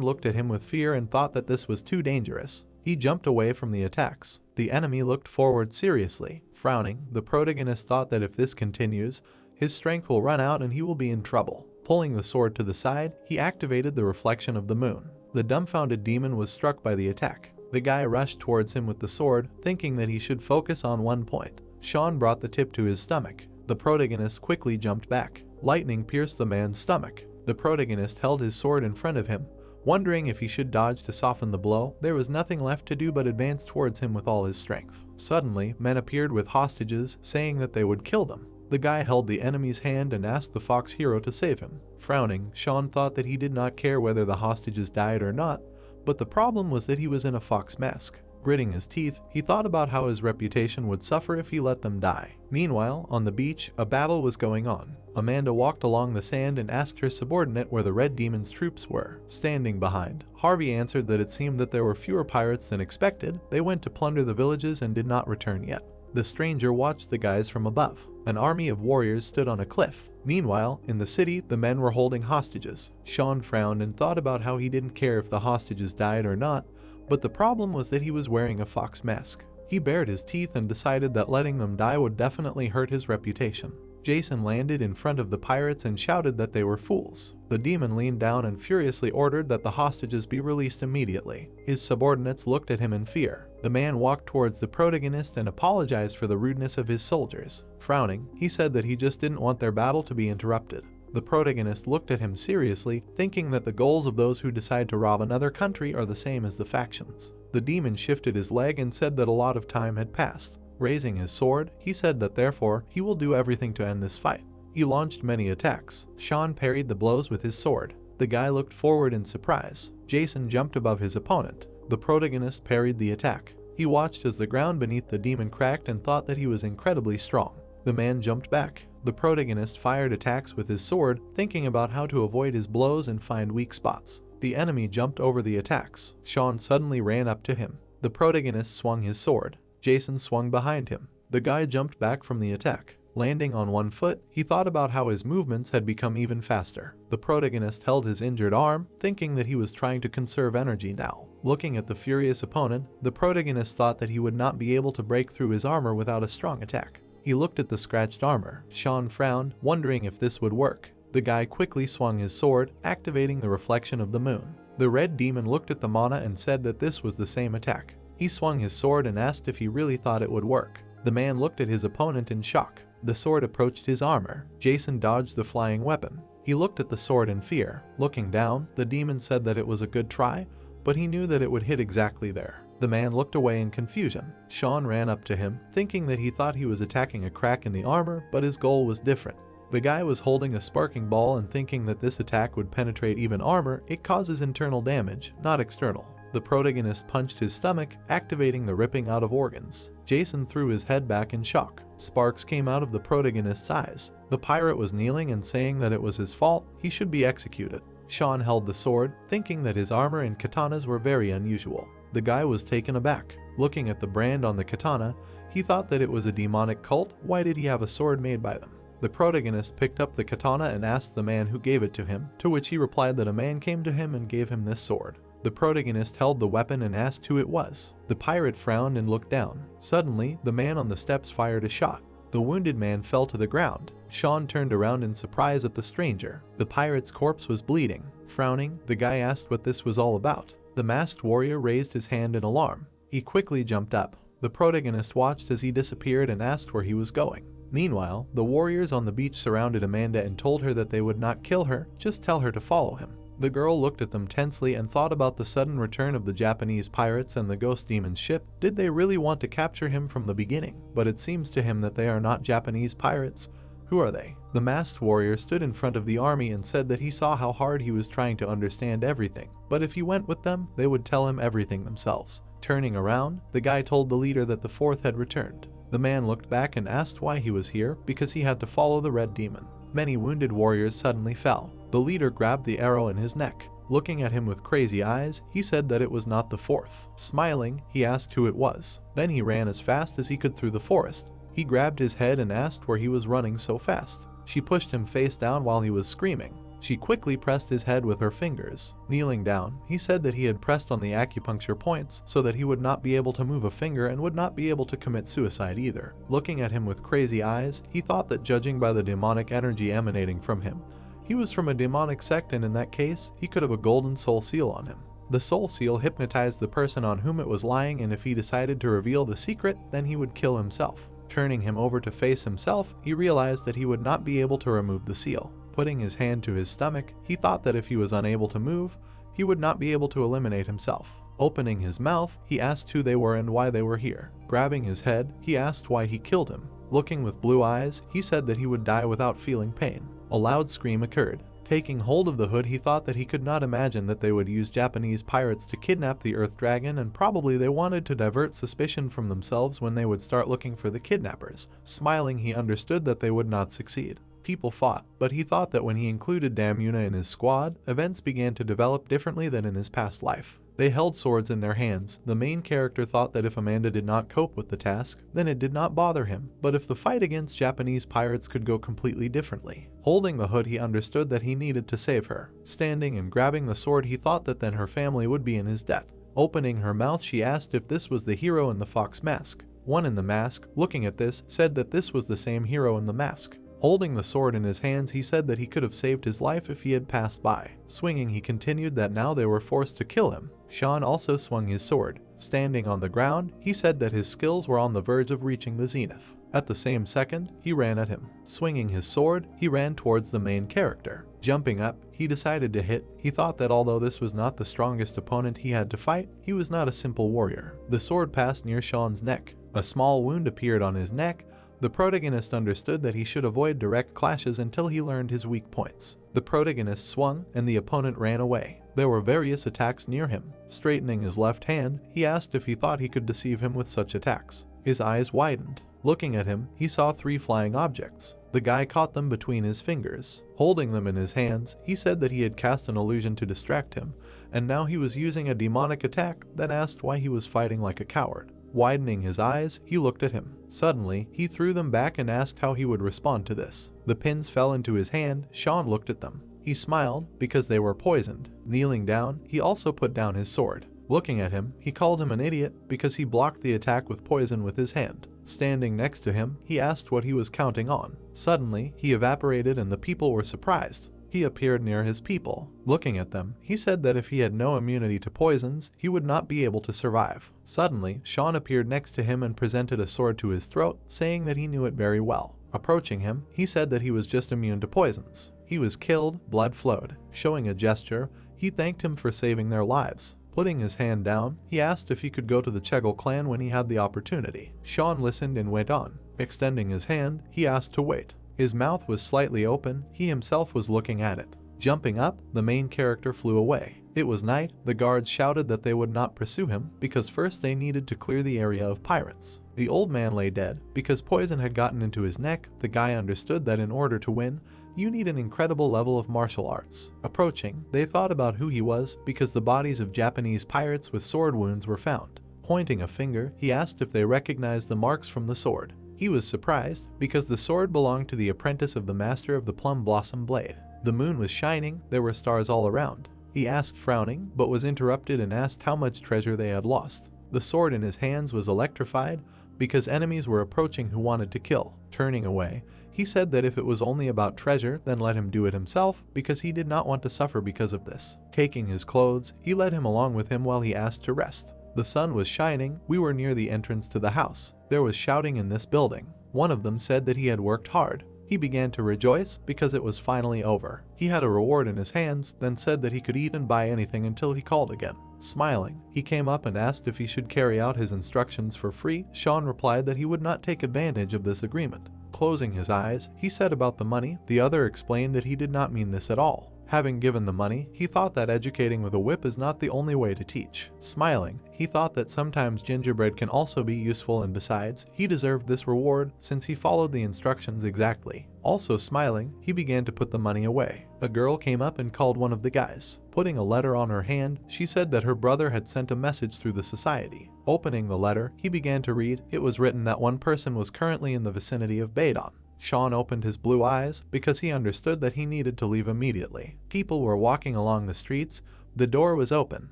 looked at him with fear and thought that this was too dangerous. He jumped away from the attacks. The enemy looked forward seriously. Frowning, the protagonist thought that if this continues, his strength will run out and he will be in trouble. Pulling the sword to the side, he activated the reflection of the moon. The dumbfounded demon was struck by the attack. The guy rushed towards him with the sword, thinking that he should focus on one point. Sean brought the tip to his stomach. The protagonist quickly jumped back. Lightning pierced the man's stomach. The protagonist held his sword in front of him, wondering if he should dodge to soften the blow. There was nothing left to do but advance towards him with all his strength. Suddenly, men appeared with hostages, saying that they would kill them. The guy held the enemy's hand and asked the fox hero to save him. Frowning, Sean thought that he did not care whether the hostages died or not, but the problem was that he was in a fox mask. Gritting his teeth, he thought about how his reputation would suffer if he let them die. Meanwhile, on the beach, a battle was going on. Amanda walked along the sand and asked her subordinate where the Red Demon's troops were. Standing behind, Harvey answered that it seemed that there were fewer pirates than expected. They went to plunder the villages and did not return yet. The stranger watched the guys from above. An army of warriors stood on a cliff. Meanwhile, in the city, the men were holding hostages. Sean frowned and thought about how he didn't care if the hostages died or not, but the problem was that he was wearing a fox mask. He bared his teeth and decided that letting them die would definitely hurt his reputation. Jason landed in front of the pirates and shouted that they were fools. The demon leaned down and furiously ordered that the hostages be released immediately. His subordinates looked at him in fear. The man walked towards the protagonist and apologized for the rudeness of his soldiers. Frowning, he said that he just didn't want their battle to be interrupted. The protagonist looked at him seriously, thinking that the goals of those who decide to rob another country are the same as the factions. The demon shifted his leg and said that a lot of time had passed. Raising his sword, he said that therefore he will do everything to end this fight. He launched many attacks. Sean parried the blows with his sword. The guy looked forward in surprise. Jason jumped above his opponent. The protagonist parried the attack. He watched as the ground beneath the demon cracked and thought that he was incredibly strong. The man jumped back. The protagonist fired attacks with his sword, thinking about how to avoid his blows and find weak spots. The enemy jumped over the attacks. Sean suddenly ran up to him. The protagonist swung his sword. Jason swung behind him. The guy jumped back from the attack. Landing on one foot, he thought about how his movements had become even faster. The protagonist held his injured arm, thinking that he was trying to conserve energy now. Looking at the furious opponent, the protagonist thought that he would not be able to break through his armor without a strong attack. He looked at the scratched armor. Sean frowned, wondering if this would work. The guy quickly swung his sword, activating the reflection of the moon. The red demon looked at the mana and said that this was the same attack. He swung his sword and asked if he really thought it would work. The man looked at his opponent in shock. The sword approached his armor. Jason dodged the flying weapon. He looked at the sword in fear. Looking down, the demon said that it was a good try, but he knew that it would hit exactly there. The man looked away in confusion. Sean ran up to him, thinking that he thought he was attacking a crack in the armor, but his goal was different. The guy was holding a sparking ball and thinking that this attack would penetrate even armor. It causes internal damage, not external. The protagonist punched his stomach, activating the ripping out of organs. Jason threw his head back in shock. Sparks came out of the protagonist's eyes. The pirate was kneeling and saying that it was his fault, he should be executed. Sean held the sword, thinking that his armor and katanas were very unusual. The guy was taken aback. Looking at the brand on the katana, he thought that it was a demonic cult. Why did he have a sword made by them? The protagonist picked up the katana and asked the man who gave it to him, to which he replied that a man came to him and gave him this sword. The protagonist held the weapon and asked who it was. The pirate frowned and looked down. Suddenly, the man on the steps fired a shot. The wounded man fell to the ground. Sean turned around in surprise at the stranger. The pirate's corpse was bleeding. Frowning, the guy asked what this was all about. The masked warrior raised his hand in alarm. He quickly jumped up. The protagonist watched as he disappeared and asked where he was going. Meanwhile, the warriors on the beach surrounded Amanda and told her that they would not kill her, just tell her to follow him. The girl looked at them tensely and thought about the sudden return of the Japanese pirates and the ghost demon's ship. Did they really want to capture him from the beginning? But it seems to him that they are not Japanese pirates. Who are they? The masked warrior stood in front of the army and said that he saw how hard he was trying to understand everything, but if he went with them, they would tell him everything themselves. Turning around, the guy told the leader that the fourth had returned. The man looked back and asked why he was here, because he had to follow the red demon. Many wounded warriors suddenly fell. The leader grabbed the arrow in his neck. Looking at him with crazy eyes, he said that it was not the fourth. Smiling, he asked who it was. Then he ran as fast as he could through the forest. He grabbed his head and asked where he was running so fast. She pushed him face down while he was screaming. She quickly pressed his head with her fingers. Kneeling down, he said that he had pressed on the acupuncture points so that he would not be able to move a finger and would not be able to commit suicide either. Looking at him with crazy eyes, he thought that judging by the demonic energy emanating from him, he was from a demonic sect, and in that case, he could have a golden soul seal on him. The soul seal hypnotized the person on whom it was lying, and if he decided to reveal the secret, then he would kill himself. Turning him over to face himself, he realized that he would not be able to remove the seal. Putting his hand to his stomach, he thought that if he was unable to move, he would not be able to eliminate himself. Opening his mouth, he asked who they were and why they were here. Grabbing his head, he asked why he killed him. Looking with blue eyes, he said that he would die without feeling pain. A loud scream occurred. Taking hold of the hood, he thought that he could not imagine that they would use Japanese pirates to kidnap the Earth Dragon, and probably they wanted to divert suspicion from themselves when they would start looking for the kidnappers. Smiling, he understood that they would not succeed. People fought, but he thought that when he included Damuna in his squad, events began to develop differently than in his past life. They held swords in their hands. The main character thought that if Amanda did not cope with the task, then it did not bother him, but if the fight against Japanese pirates could go completely differently. Holding the hood, he understood that he needed to save her. Standing and grabbing the sword, he thought that then her family would be in his debt. Opening her mouth, she asked if this was the hero in the fox mask. One in the mask, looking at this, said that this was the same hero in the mask. Holding the sword in his hands, he said that he could have saved his life if he had passed by. Swinging, he continued that now they were forced to kill him. Sean also swung his sword. Standing on the ground, he said that his skills were on the verge of reaching the zenith. At the same second, he ran at him. Swinging his sword, he ran towards the main character. Jumping up, he decided to hit. He thought that although this was not the strongest opponent he had to fight, he was not a simple warrior. The sword passed near Sean's neck. A small wound appeared on his neck. The protagonist understood that he should avoid direct clashes until he learned his weak points. The protagonist swung, and the opponent ran away. There were various attacks near him. Straightening his left hand, he asked if he thought he could deceive him with such attacks. His eyes widened. Looking at him, he saw 3 flying objects. The guy caught them between his fingers. Holding them in his hands, he said that he had cast an illusion to distract him, and now he was using a demonic attack, then asked why he was fighting like a coward. Widening his eyes, he looked at him. Suddenly, he threw them back and asked how he would respond to this. The pins fell into his hand. Sean looked at them. He smiled because they were poisoned. Kneeling down, he also put down his sword. Looking at him, he called him an idiot because he blocked the attack with poison with his hand. Standing next to him, he asked what he was counting on. Suddenly, he evaporated and the people were surprised. He appeared near his people. Looking at them, he said that if he had no immunity to poisons, he would not be able to survive. Suddenly, Sean appeared next to him and presented a sword to his throat, saying that he knew it very well. Approaching him, he said that he was just immune to poisons. He was killed, blood flowed. Showing a gesture, he thanked him for saving their lives. Putting his hand down, he asked if he could go to the Chegel clan when he had the opportunity. Sean listened and went on. Extending his hand, he asked to wait. His mouth was slightly open. He himself was looking at it. Jumping up, the main character flew away. It was night. The guards shouted that they would not pursue him because first they needed to clear the area of pirates. The old man lay dead. Because poison had gotten into his neck, the guy understood that in order to win, you need an incredible level of martial arts. Approaching, they thought about who he was because the bodies of Japanese pirates with sword wounds were found. Pointing a finger, he asked if they recognized the marks from the sword. He was surprised because the sword belonged to the apprentice of the master of the plum blossom blade. The moon was shining. There were stars all around. He asked, frowning, but was interrupted and asked how much treasure they had lost. The sword in his hands was electrified because enemies were approaching who wanted to kill. Turning away, he said that if it was only about treasure, then let him do it himself because he did not want to suffer because of this. Taking his clothes, he led him along with him while he asked to rest. The sun was shining. We were near the entrance to the house. There was shouting in this building. One of them said that he had worked hard. He began to rejoice because it was finally over. He had a reward in his hands, then said that he could eat and buy anything until he called again. Smiling, he came up and asked if he should carry out his instructions for free. Sean replied that he would not take advantage of this agreement. Closing his eyes, he said about the money. The other explained that he did not mean this at all. Having given the money, he thought that educating with a whip is not the only way to teach. Smiling, he thought that sometimes gingerbread can also be useful, and besides, he deserved this reward since he followed the instructions exactly. Also smiling, he began to put the money away. A girl came up and called one of the guys. Putting a letter on her hand, she said that her brother had sent a message through the society. Opening the letter, he began to read. It was written that one person was currently in the vicinity of Badon. Sean opened his blue eyes because he understood that he needed to leave immediately. People were walking along the streets. The door was open.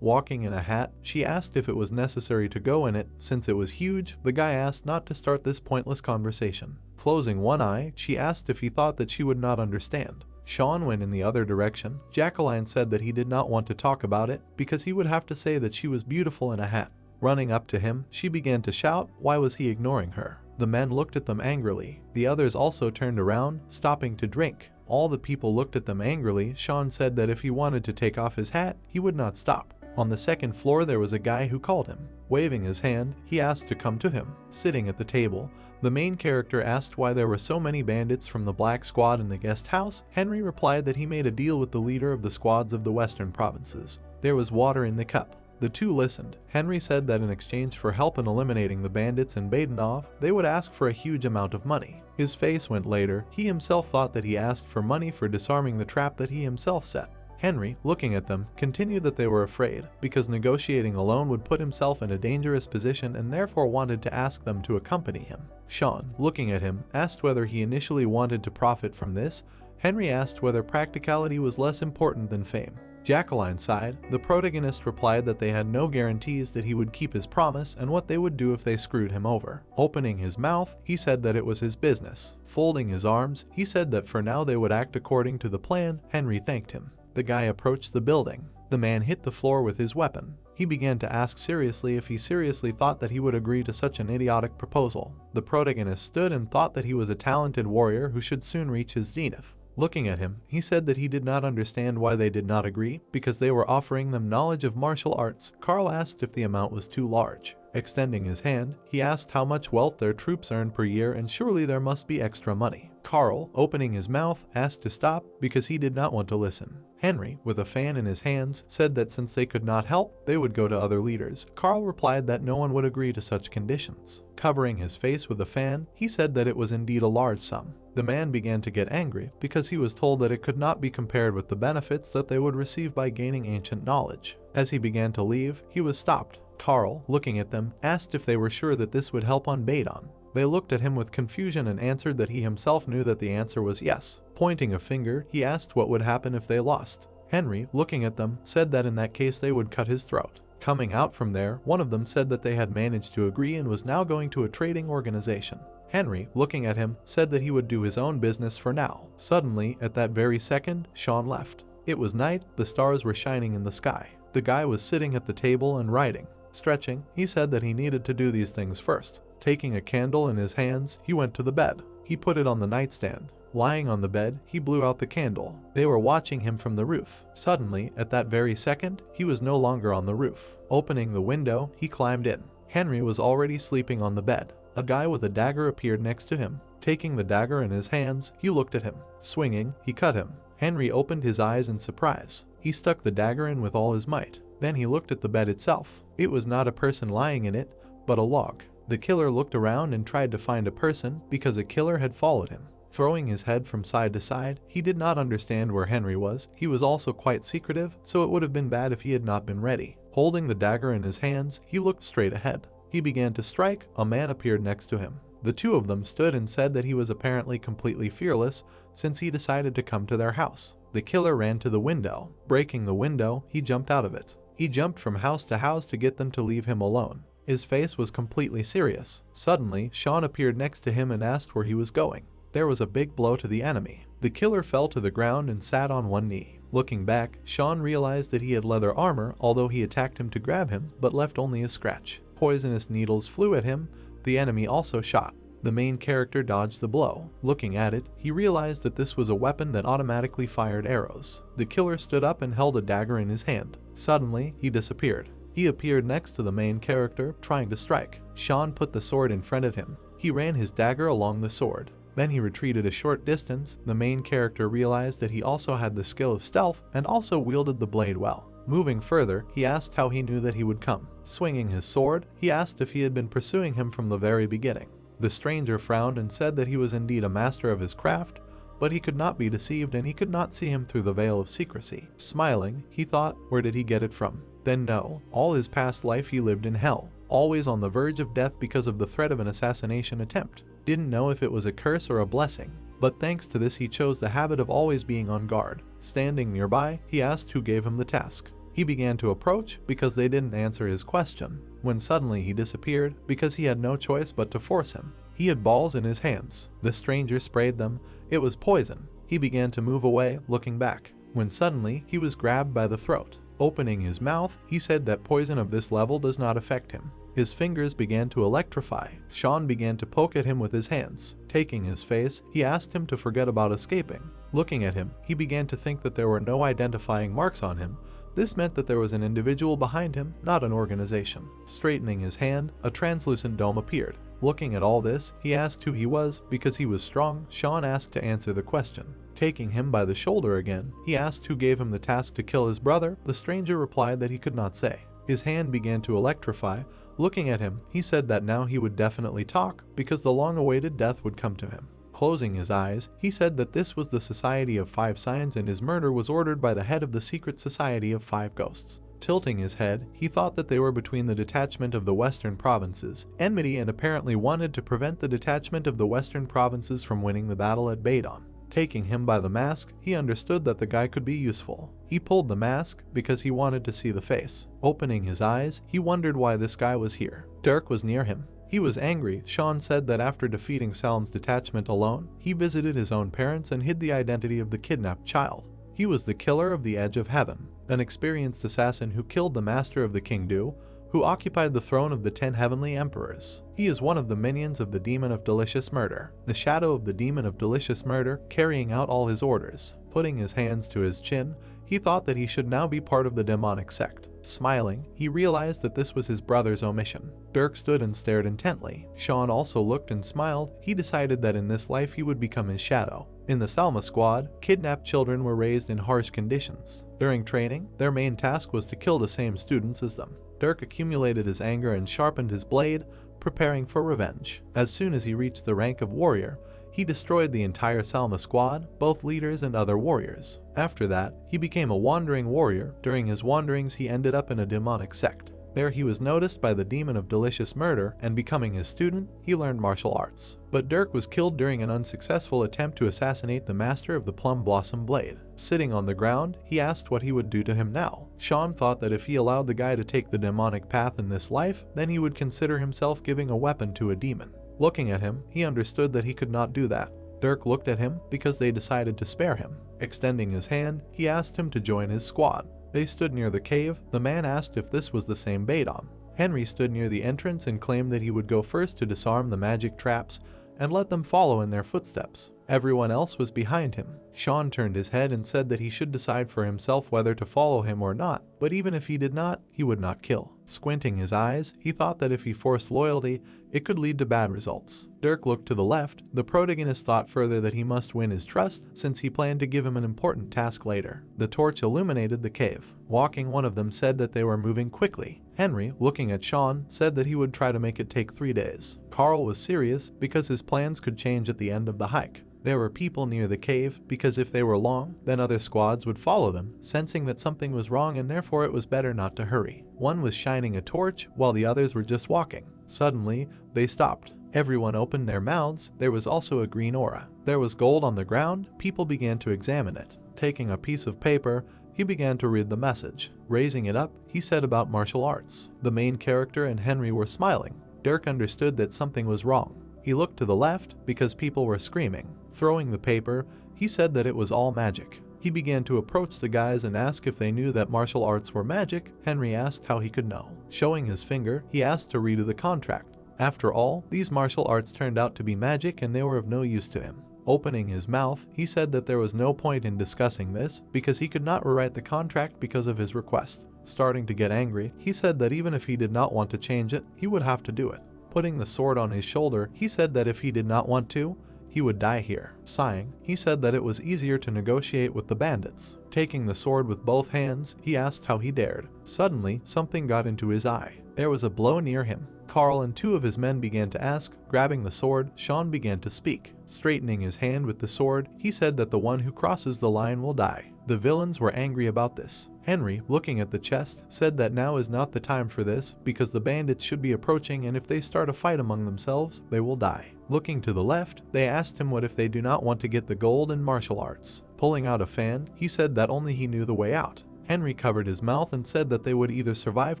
Walking in a hat, she asked if it was necessary to go in it. Since it was huge, the guy asked not to start this pointless conversation. Closing one eye, she asked if he thought that she would not understand. Sean went in the other direction. Jacqueline said that he did not want to talk about it because he would have to say that she was beautiful in a hat. Running up to him, she began to shout. Why was he ignoring her? The men looked at them angrily. The others also turned around, stopping to drink. All the people looked at them angrily. Sean said that if he wanted to take off his hat, he would not stop. On the second floor, there was a guy who called him. Waving his hand, he asked to come to him. Sitting at the table, the main character asked why there were so many bandits from the Black Squad in the guest house. Henry replied that he made a deal with the leader of the squads of the western provinces. There was water in the cup. The two listened. Henry said that in exchange for help in eliminating the bandits in Badenov, they would ask for a huge amount of money. His face went later. He himself thought that he asked for money for disarming the trap that he himself set. Henry, looking at them, continued that they were afraid because negotiating alone would put himself in a dangerous position and therefore wanted to ask them to accompany him. Sean, looking at him, asked whether he initially wanted to profit from this. Henry asked whether practicality was less important than fame. Jacqueline sighed. The protagonist replied that they had no guarantees that he would keep his promise and what they would do if they screwed him over. Opening his mouth, he said that it was his business. Folding his arms, he said that for now they would act according to the plan. Henry thanked him. The guy approached the building. The man hit the floor with his weapon. He began to ask seriously if he seriously thought that he would agree to such an idiotic proposal. The protagonist stood and thought that he was a talented warrior who should soon reach his zenith. Looking at him, he said that he did not understand why they did not agree, because they were offering them knowledge of martial arts. Carl asked if the amount was too large. Extending his hand, he asked how much wealth their troops earned per year, and surely there must be extra money. Carl, opening his mouth, asked to stop because he did not want to listen. Henry, with a fan in his hands, said that since they could not help, they would go to other leaders. Carl replied that no one would agree to such conditions. Covering his face with a fan, he said that it was indeed a large sum. The man began to get angry because he was told that it could not be compared with the benefits that they would receive by gaining ancient knowledge. As he began to leave, he was stopped. Carl, looking at them, asked if they were sure that this would help on Badon. They looked at him with confusion and answered that he himself knew that the answer was yes. Pointing a finger, he asked what would happen if they lost. Henry, looking at them, said that in that case they would cut his throat. Coming out from there, one of them said that they had managed to agree and was now going to a trading organization. Henry, looking at him, said that he would do his own business for now. Suddenly, at that very second, Sean left. It was night, the stars were shining in the sky. The guy was sitting at the table and writing. Stretching, he said that he needed to do these things first. Taking a candle in his hands, he went to the bed. He put it on the nightstand. Lying on the bed, he blew out the candle. They were watching him from the roof. Suddenly, at that very second, he was no longer on the roof. Opening the window, he climbed in. Henry was already sleeping on the bed. A guy with a dagger appeared next to him. Taking the dagger in his hands, he looked at him. Swinging, he cut him. Henry opened his eyes in surprise. He stuck the dagger in with all his might. Then he looked at the bed itself. It was not a person lying in it, but a log. The killer looked around and tried to find a person because a killer had followed him. Throwing his head from side to side, he did not understand where Henry was. He was also quite secretive, so it would have been bad if he had not been ready. Holding the dagger in his hands, he looked straight ahead. He began to strike. A man appeared next to him. The two of them stood and said that he was apparently completely fearless since he decided to come to their house. The killer ran to the window. Breaking the window, he jumped out of it. He jumped from house to house to get them to leave him alone. His face was completely serious. Suddenly, Sean appeared next to him and asked where he was going. There was a big blow to the enemy. The killer fell to the ground and sat on one knee. Looking back, Sean realized that he had leather armor, although he attacked him to grab him, but left only a scratch. Poisonous needles flew at him. The enemy also shot. The main character dodged the blow. Looking at it, he realized that this was a weapon that automatically fired arrows. The killer stood up and held a dagger in his hand. Suddenly, he disappeared. He appeared next to the main character, trying to strike. Sean put the sword in front of him. He ran his dagger along the sword. Then he retreated a short distance. The main character realized that he also had the skill of stealth and also wielded the blade well. Moving further, he asked how he knew that he would come. Swinging his sword, he asked if he had been pursuing him from the very beginning. The stranger frowned and said that he was indeed a master of his craft, but he could not be deceived and he could not see him through the veil of secrecy. Smiling, he thought, where did he get it from? Then no, all his past life he lived in hell, always on the verge of death because of the threat of an assassination attempt. Didn't know if it was a curse or a blessing, but thanks to this he chose the habit of always being on guard. Standing nearby, he asked who gave him the task. He began to approach because they didn't answer his question, when suddenly he disappeared because he had no choice but to force him. He had balls in his hands. The stranger sprayed them. It was poison. He began to move away, looking back, when suddenly he was grabbed by the throat. Opening his mouth, he said that poison of this level does not affect him. His fingers began to electrify. Sean began to poke at him with his hands. Taking his face, he asked him to forget about escaping. Looking at him, he began to think that there were no identifying marks on him. This meant that there was an individual behind him, not an organization. Straightening his hand, a translucent dome appeared. Looking at all this, he asked who he was. Because he was strong, Sean asked to answer the question. Taking him by the shoulder again, he asked who gave him the task to kill his brother. The stranger replied that he could not say. His hand began to electrify. Looking at him, he said that now he would definitely talk because the long-awaited death would come to him. Closing his eyes, he said that this was the Society of Five Signs and his murder was ordered by the head of the secret Society of Five Ghosts. Tilting his head, he thought that they were between the detachment of the Western Provinces, enmity, and apparently wanted to prevent the detachment of the Western Provinces from winning the battle at Badon. Taking him by the mask, he understood that the guy could be useful. He pulled the mask because he wanted to see the face. Opening his eyes, he wondered why this guy was here. Dirk was near him. He was angry. Sean said that after defeating Salim's detachment alone, he visited his own parents and hid the identity of the kidnapped child. He was the killer of the Edge of Heaven, an experienced assassin who killed the master of the King Du, who occupied the throne of the 10 heavenly emperors. He is one of the minions of the Demon of Delicious Murder, the shadow of the Demon of Delicious Murder, carrying out all his orders. Putting his hands to his chin, he thought that he should now be part of the demonic sect. Smiling, he realized that this was his brother's omission. Dirk stood and stared intently. Sean also looked and smiled. He decided that in this life he would become his shadow. In the Salma squad, kidnapped children were raised in harsh conditions. During training, their main task was to kill the same students as them. Dirk accumulated his anger and sharpened his blade, preparing for revenge. As soon as he reached the rank of warrior, he destroyed the entire Salma squad, both leaders and other warriors. After that, he became a wandering warrior. During his wanderings, he ended up in a demonic sect. There he was noticed by the Demon of Delicious Murder, and becoming his student, he learned martial arts. But Dirk was killed during an unsuccessful attempt to assassinate the master of the Plum Blossom Blade. Sitting on the ground, he asked what he would do to him now. Sean thought that if he allowed the guy to take the demonic path in this life, then he would consider himself giving a weapon to a demon. Looking at him, he understood that he could not do that. Dirk looked at him because they decided to spare him. Extending his hand, he asked him to join his squad. They stood near the cave. The man asked if this was the same Badon. Henry stood near the entrance and claimed that he would go first to disarm the magic traps and let them follow in their footsteps. Everyone else was behind him. Sean turned his head and said that he should decide for himself whether to follow him or not, but even if he did not, he would not kill. Squinting his eyes, he thought that if he forced loyalty, it could lead to bad results. Dirk looked to the left. The protagonist thought further that he must win his trust since he planned to give him an important task later. The torch illuminated the cave. Walking, one of them said that they were moving quickly. Henry, looking at Sean, said that he would try to make it take 3 days. Carl was serious because his plans could change at the end of the hike. There were people near the cave because if they were long, then other squads would follow them, sensing that something was wrong and therefore it was better not to hurry. One was shining a torch while the others were just walking. Suddenly, they stopped. Everyone opened their mouths. There was also a green aura. There was gold on the ground. People began to examine it. Taking a piece of paper, he began to read the message. Raising it up, he said about martial arts. The main character and Henry were smiling. Dirk understood that something was wrong. He looked to the left because people were screaming. Throwing the paper, he said that it was all magic. He began to approach the guys and ask if they knew that martial arts were magic. Henry asked how he could know. Showing his finger, he asked to read the contract. After all, these martial arts turned out to be magic and they were of no use to him. Opening his mouth, he said that there was no point in discussing this because he could not rewrite the contract because of his request. Starting to get angry, he said that even if he did not want to change it, he would have to do it. Putting the sword on his shoulder, he said that if he did not want to, he would die here. Sighing, he said that it was easier to negotiate with the bandits. Taking the sword with both hands, he asked how he dared. Suddenly, something got into his eye. There was a blow near him. Carl and 2 of his men began to ask. Grabbing the sword, Sean began to speak. Straightening his hand with the sword, he said that the one who crosses the line will die. The villains were angry about this. Henry, looking at the chest, said that now is not the time for this because the bandits should be approaching and if they start a fight among themselves, they will die. Looking to the left, they asked him what if they do not want to get the gold in martial arts. Pulling out a fan, he said that only he knew the way out. Henry covered his mouth and said that they would either survive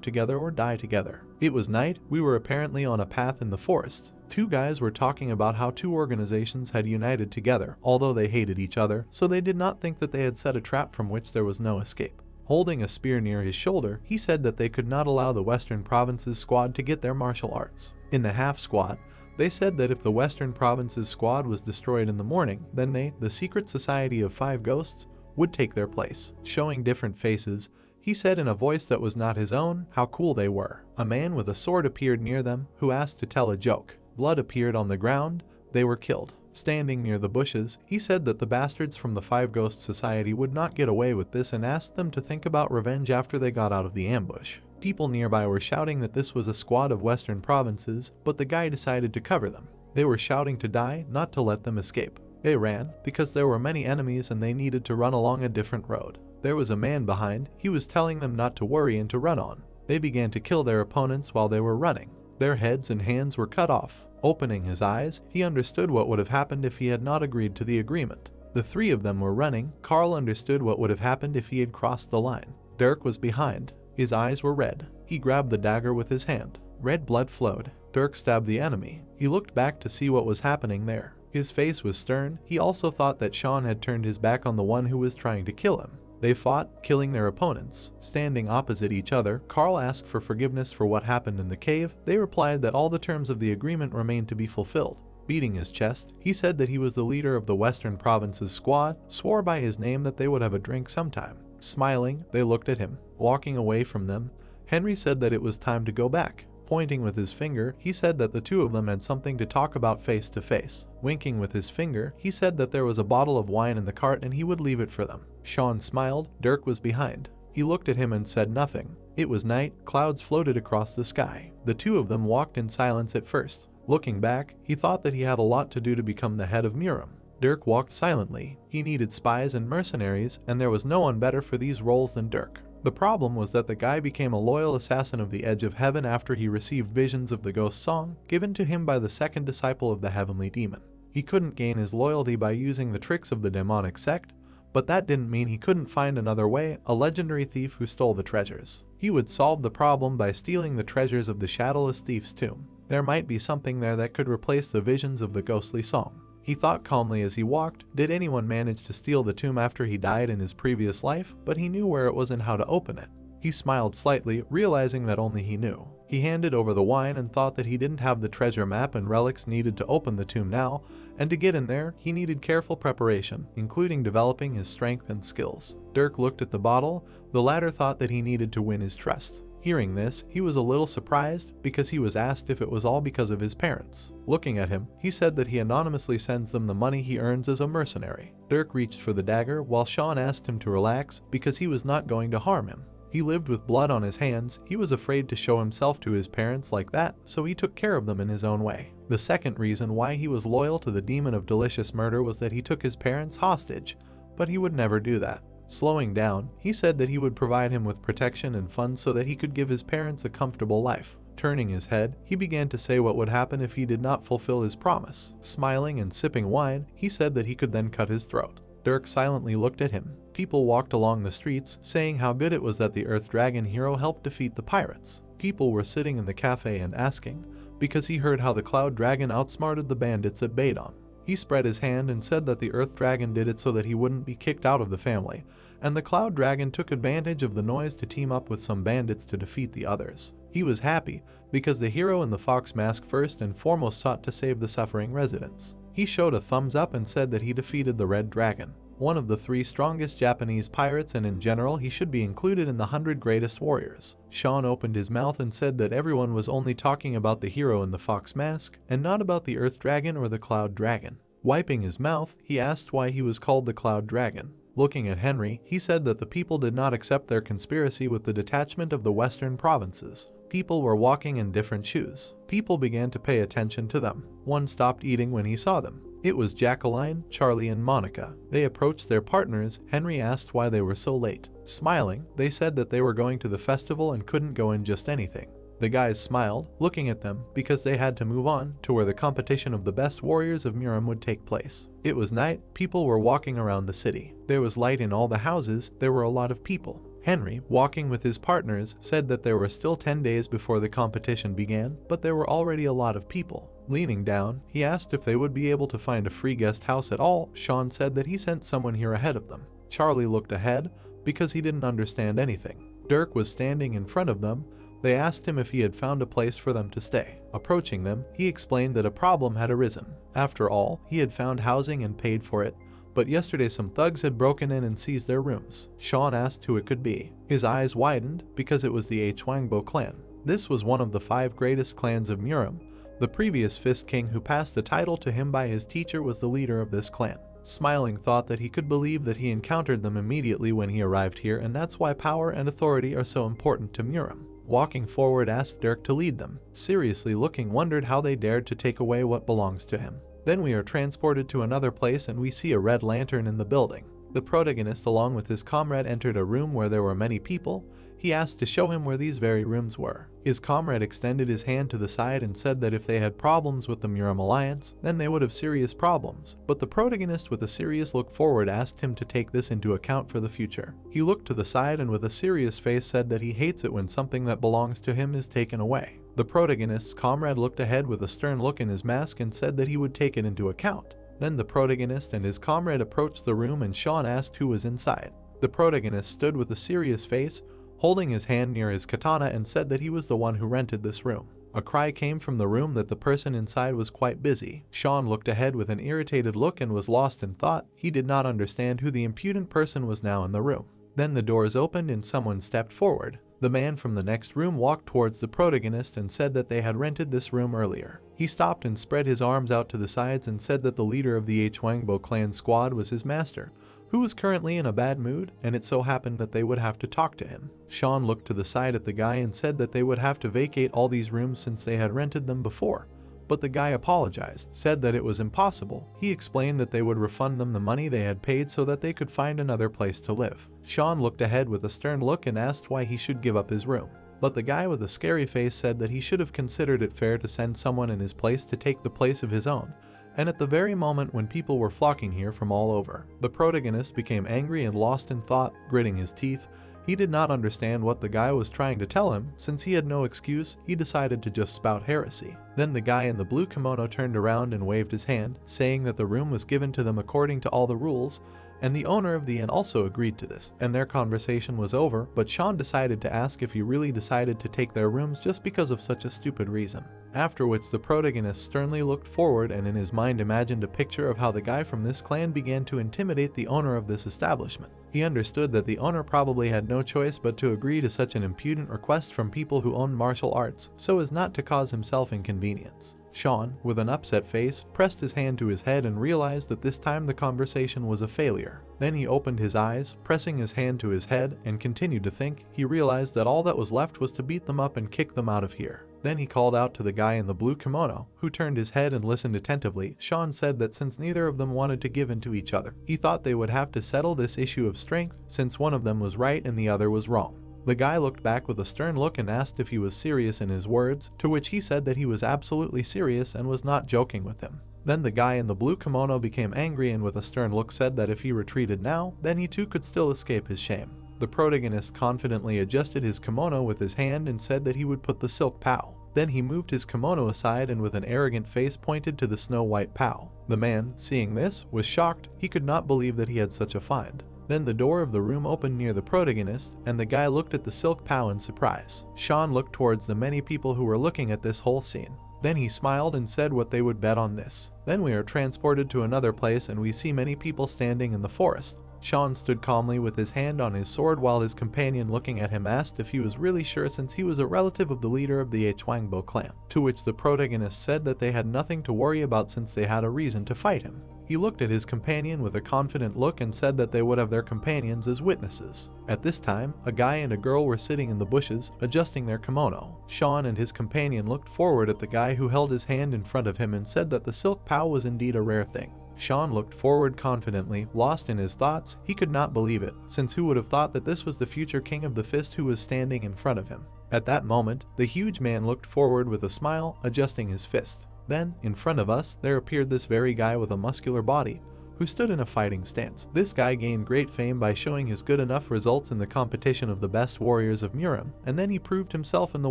together or die together. It was night. We were apparently on a path in the forest. 2 guys were talking about how 2 organizations had united together, although they hated each other, so they did not think that they had set a trap from which there was no escape. Holding a spear near his shoulder, he said that they could not allow the Western Provinces squad to get their martial arts. In the half squad, they said that if the Western Provinces squad was destroyed in the morning, then they, the secret society of 5 ghosts, would take their place. Showing different faces, he said in a voice that was not his own how cool they were. A man with a sword appeared near them who asked to tell a joke. Blood appeared on the ground. They were killed. Standing near the bushes, he said that the bastards from the 5 Ghost Society would not get away with this and asked them to think about revenge after they got out of the ambush. People nearby were shouting that this was a squad of Western Provinces, but the guy decided to cover them. They were shouting to die, not to let them escape. They ran because there were many enemies and they needed to run along a different road. There was a man behind. He was telling them not to worry and to run on. They began to kill their opponents while they were running. Their heads and hands were cut off. Opening his eyes, he understood what would have happened if he had not agreed to the agreement. The three of them were running. Carl understood what would have happened if he had crossed the line. Dirk was behind. His eyes were red. He grabbed the dagger with his hand. Red blood flowed. Dirk stabbed the enemy. He looked back to see what was happening there. His face was stern. He also thought that Sean had turned his back on the one who was trying to kill him. They fought, killing their opponents. Standing opposite each other, Carl asked for forgiveness for what happened in the cave. They replied that all the terms of the agreement remained to be fulfilled. Beating his chest, he said that he was the leader of the Western Province's squad, swore by his name that they would have a drink sometime. Smiling, they looked at him. Walking away from them, Henry said that it was time to go back. Pointing with his finger, he said that the two of them had something to talk about face to face. Winking with his finger, he said that there was a bottle of wine in the cart and he would leave it for them. Sean smiled. Dirk was behind. He looked at him and said nothing. It was night. Clouds floated across the sky. The two of them walked in silence at first. Looking back, he thought that he had a lot to do to become the head of Muram. Dirk walked silently. He needed spies and mercenaries, and there was no one better for these roles than Dirk. The problem was that the guy became a loyal assassin of the Edge of Heaven after he received visions of the ghost song, given to him by the second disciple of the heavenly demon. He couldn't gain his loyalty by using the tricks of the demonic sect, but that didn't mean he couldn't find another way, a legendary thief who stole the treasures. He would solve the problem by stealing the treasures of the shadowless thief's tomb. There might be something there that could replace the visions of the ghostly song. He thought calmly as he walked. Did anyone manage to steal the tomb after he died in his previous life? But he knew where it was and how to open it. He smiled slightly, realizing that only he knew. He handed over the wine and thought that he didn't have the treasure map and relics needed to open the tomb now, and to get in there, he needed careful preparation, including developing his strength and skills. Dirk looked at the bottle. The latter thought that he needed to win his trust. Hearing this, he was a little surprised because he was asked if it was all because of his parents. Looking at him, he said that he anonymously sends them the money he earns as a mercenary. Dirk reached for the dagger while Sean asked him to relax because he was not going to harm him. He lived with blood on his hands. He was afraid to show himself to his parents like that, so he took care of them in his own way. The second reason why he was loyal to the demon of delicious murder was that he took his parents hostage, but he would never do that. Slowing down, he said that he would provide him with protection and funds so that he could give his parents a comfortable life. Turning his head, he began to say what would happen if he did not fulfill his promise. Smiling and sipping wine, he said that he could then cut his throat. Dirk silently looked at him. People walked along the streets, saying how good it was that the Earth Dragon hero helped defeat the pirates. People were sitting in the cafe and asking, because he heard how the Cloud Dragon outsmarted the bandits at Badon. He spread his hand and said that the Earth Dragon did it so that he wouldn't be kicked out of the family, and the Cloud Dragon took advantage of the noise to team up with some bandits to defeat the others. He was happy, because the hero in the fox mask first and foremost sought to save the suffering residents. He showed a thumbs up and said that he defeated the Red Dragon, one of the 3 strongest Japanese pirates, and in general he should be included in the 100 greatest warriors. Sean opened his mouth and said that everyone was only talking about the hero in the fox mask, and not about the Earth Dragon or the Cloud Dragon. Wiping his mouth, he asked why he was called the Cloud Dragon. Looking at Henry, he said that the people did not accept their conspiracy with the detachment of the Western provinces. People were walking in different shoes. People began to pay attention to them. One stopped eating when he saw them. It was Jacqueline, Charlie, and Monica. They approached their partners. Henry asked why they were so late. Smiling, they said that they were going to the festival and couldn't go in just anything. The guys smiled, looking at them, because they had to move on to where the competition of the best warriors of Muram would take place. It was night. People were walking around the city. There was light in all the houses. There were a lot of people. Henry, walking with his partners, said that there were still 10 days before the competition began, but there were already a lot of people. Leaning down, he asked if they would be able to find a free guest house at all. Sean said that he sent someone here ahead of them. Charlie looked ahead, because he didn't understand anything. Dirk was standing in front of them. They asked him if he had found a place for them to stay. Approaching them, he explained that a problem had arisen. After all, he had found housing and paid for it, but yesterday some thugs had broken in and seized their rooms. Sean asked who it could be. His eyes widened, because it was the Hwangbo clan. This was one of the 5 greatest clans of Muram. The previous Fist King who passed the title to him by his teacher was the leader of this clan. Smiling thought that he could believe that he encountered them immediately when he arrived here, and that's why power and authority are so important to Muram. Walking forward, asked Dirk to lead them. Seriously looking, wondered how they dared to take away what belongs to him. Then we are transported to another place and we see a red lantern in the building. The protagonist along with his comrade entered a room where there were many people. He asked to show him where these very rooms were. His comrade extended his hand to the side and said that if they had problems with the Muram Alliance, then they would have serious problems, but the protagonist with a serious look forward asked him to take this into account for the future. He looked to the side and with a serious face said that he hates it when something that belongs to him is taken away. The protagonist's comrade looked ahead with a stern look in his mask and said that he would take it into account. Then the protagonist and his comrade approached the room and Sean asked who was inside. The protagonist stood with a serious face, holding his hand near his katana, and said that he was the one who rented this room. A cry came from the room that the person inside was quite busy. Sean looked ahead with an irritated look and was lost in thought. He did not understand who the impudent person was now in the room. Then the doors opened and someone stepped forward. The man from the next room walked towards the protagonist and said that they had rented this room earlier. He stopped and spread his arms out to the sides and said that the leader of the Hwangbo clan squad was his master, who was currently in a bad mood, and it so happened that they would have to talk to him. Sean looked to the side at the guy and said that they would have to vacate all these rooms since they had rented them before. But the guy apologized, said that it was impossible. He explained that they would refund them the money they had paid so that they could find another place to live. Sean looked ahead with a stern look and asked why he should give up his room. But the guy with a scary face said that he should have considered it fair to send someone in his place to take the place of his own. And at the very moment when people were flocking here from all over, the protagonist became angry and lost in thought, gritting his teeth. He did not understand what the guy was trying to tell him. Since he had no excuse, he decided to just spout heresy. Then the guy in the blue kimono turned around and waved his hand, saying that the room was given to them according to all the rules, and the owner of the inn also agreed to this, and their conversation was over, but Sean decided to ask if he really decided to take their rooms just because of such a stupid reason. After which the protagonist sternly looked forward and in his mind imagined a picture of how the guy from this clan began to intimidate the owner of this establishment. He understood that the owner probably had no choice but to agree to such an impudent request from people who owned martial arts, so as not to cause himself inconvenience. Sean, with an upset face, pressed his hand to his head and realized that this time the conversation was a failure. Then he opened his eyes, pressing his hand to his head, and continued to think. He realized that all that was left was to beat them up and kick them out of here. Then he called out to the guy in the blue kimono, who turned his head and listened attentively. Sean said that since neither of them wanted to give in to each other, he thought they would have to settle this issue of strength, since one of them was right and the other was wrong. The guy looked back with a stern look and asked if he was serious in his words, to which he said that he was absolutely serious and was not joking with him. Then the guy in the blue kimono became angry and with a stern look said that if he retreated now, then he too could still escape his shame. The protagonist confidently adjusted his kimono with his hand and said that he would put the silk POW. Then he moved his kimono aside and with an arrogant face pointed to the snow-white POW. The man, seeing this, was shocked. He could not believe that he had such a find. Then the door of the room opened near the protagonist, and the guy looked at the silk POW in surprise. Sean looked towards the many people who were looking at this whole scene. Then he smiled and said what they would bet on this. Then we are transported to another place and we see many people standing in the forest. Sean stood calmly with his hand on his sword while his companion looking at him asked if he was really sure since he was a relative of the leader of the Hwangbo clan, to which the protagonist said that they had nothing to worry about since they had a reason to fight him. He looked at his companion with a confident look and said that they would have their companions as witnesses. At this time, a guy and a girl were sitting in the bushes, adjusting their kimono. Sean and his companion looked forward at the guy who held his hand in front of him and said that the silk POW was indeed a rare thing. Sean looked forward confidently, lost in his thoughts. He could not believe it, since who would have thought that this was the future king of the fist who was standing in front of him. At that moment, the huge man looked forward with a smile, adjusting his fist. Then, in front of us, there appeared this very guy with a muscular body, who stood in a fighting stance. This guy gained great fame by showing his good enough results in the competition of the best warriors of Muram, and then he proved himself in the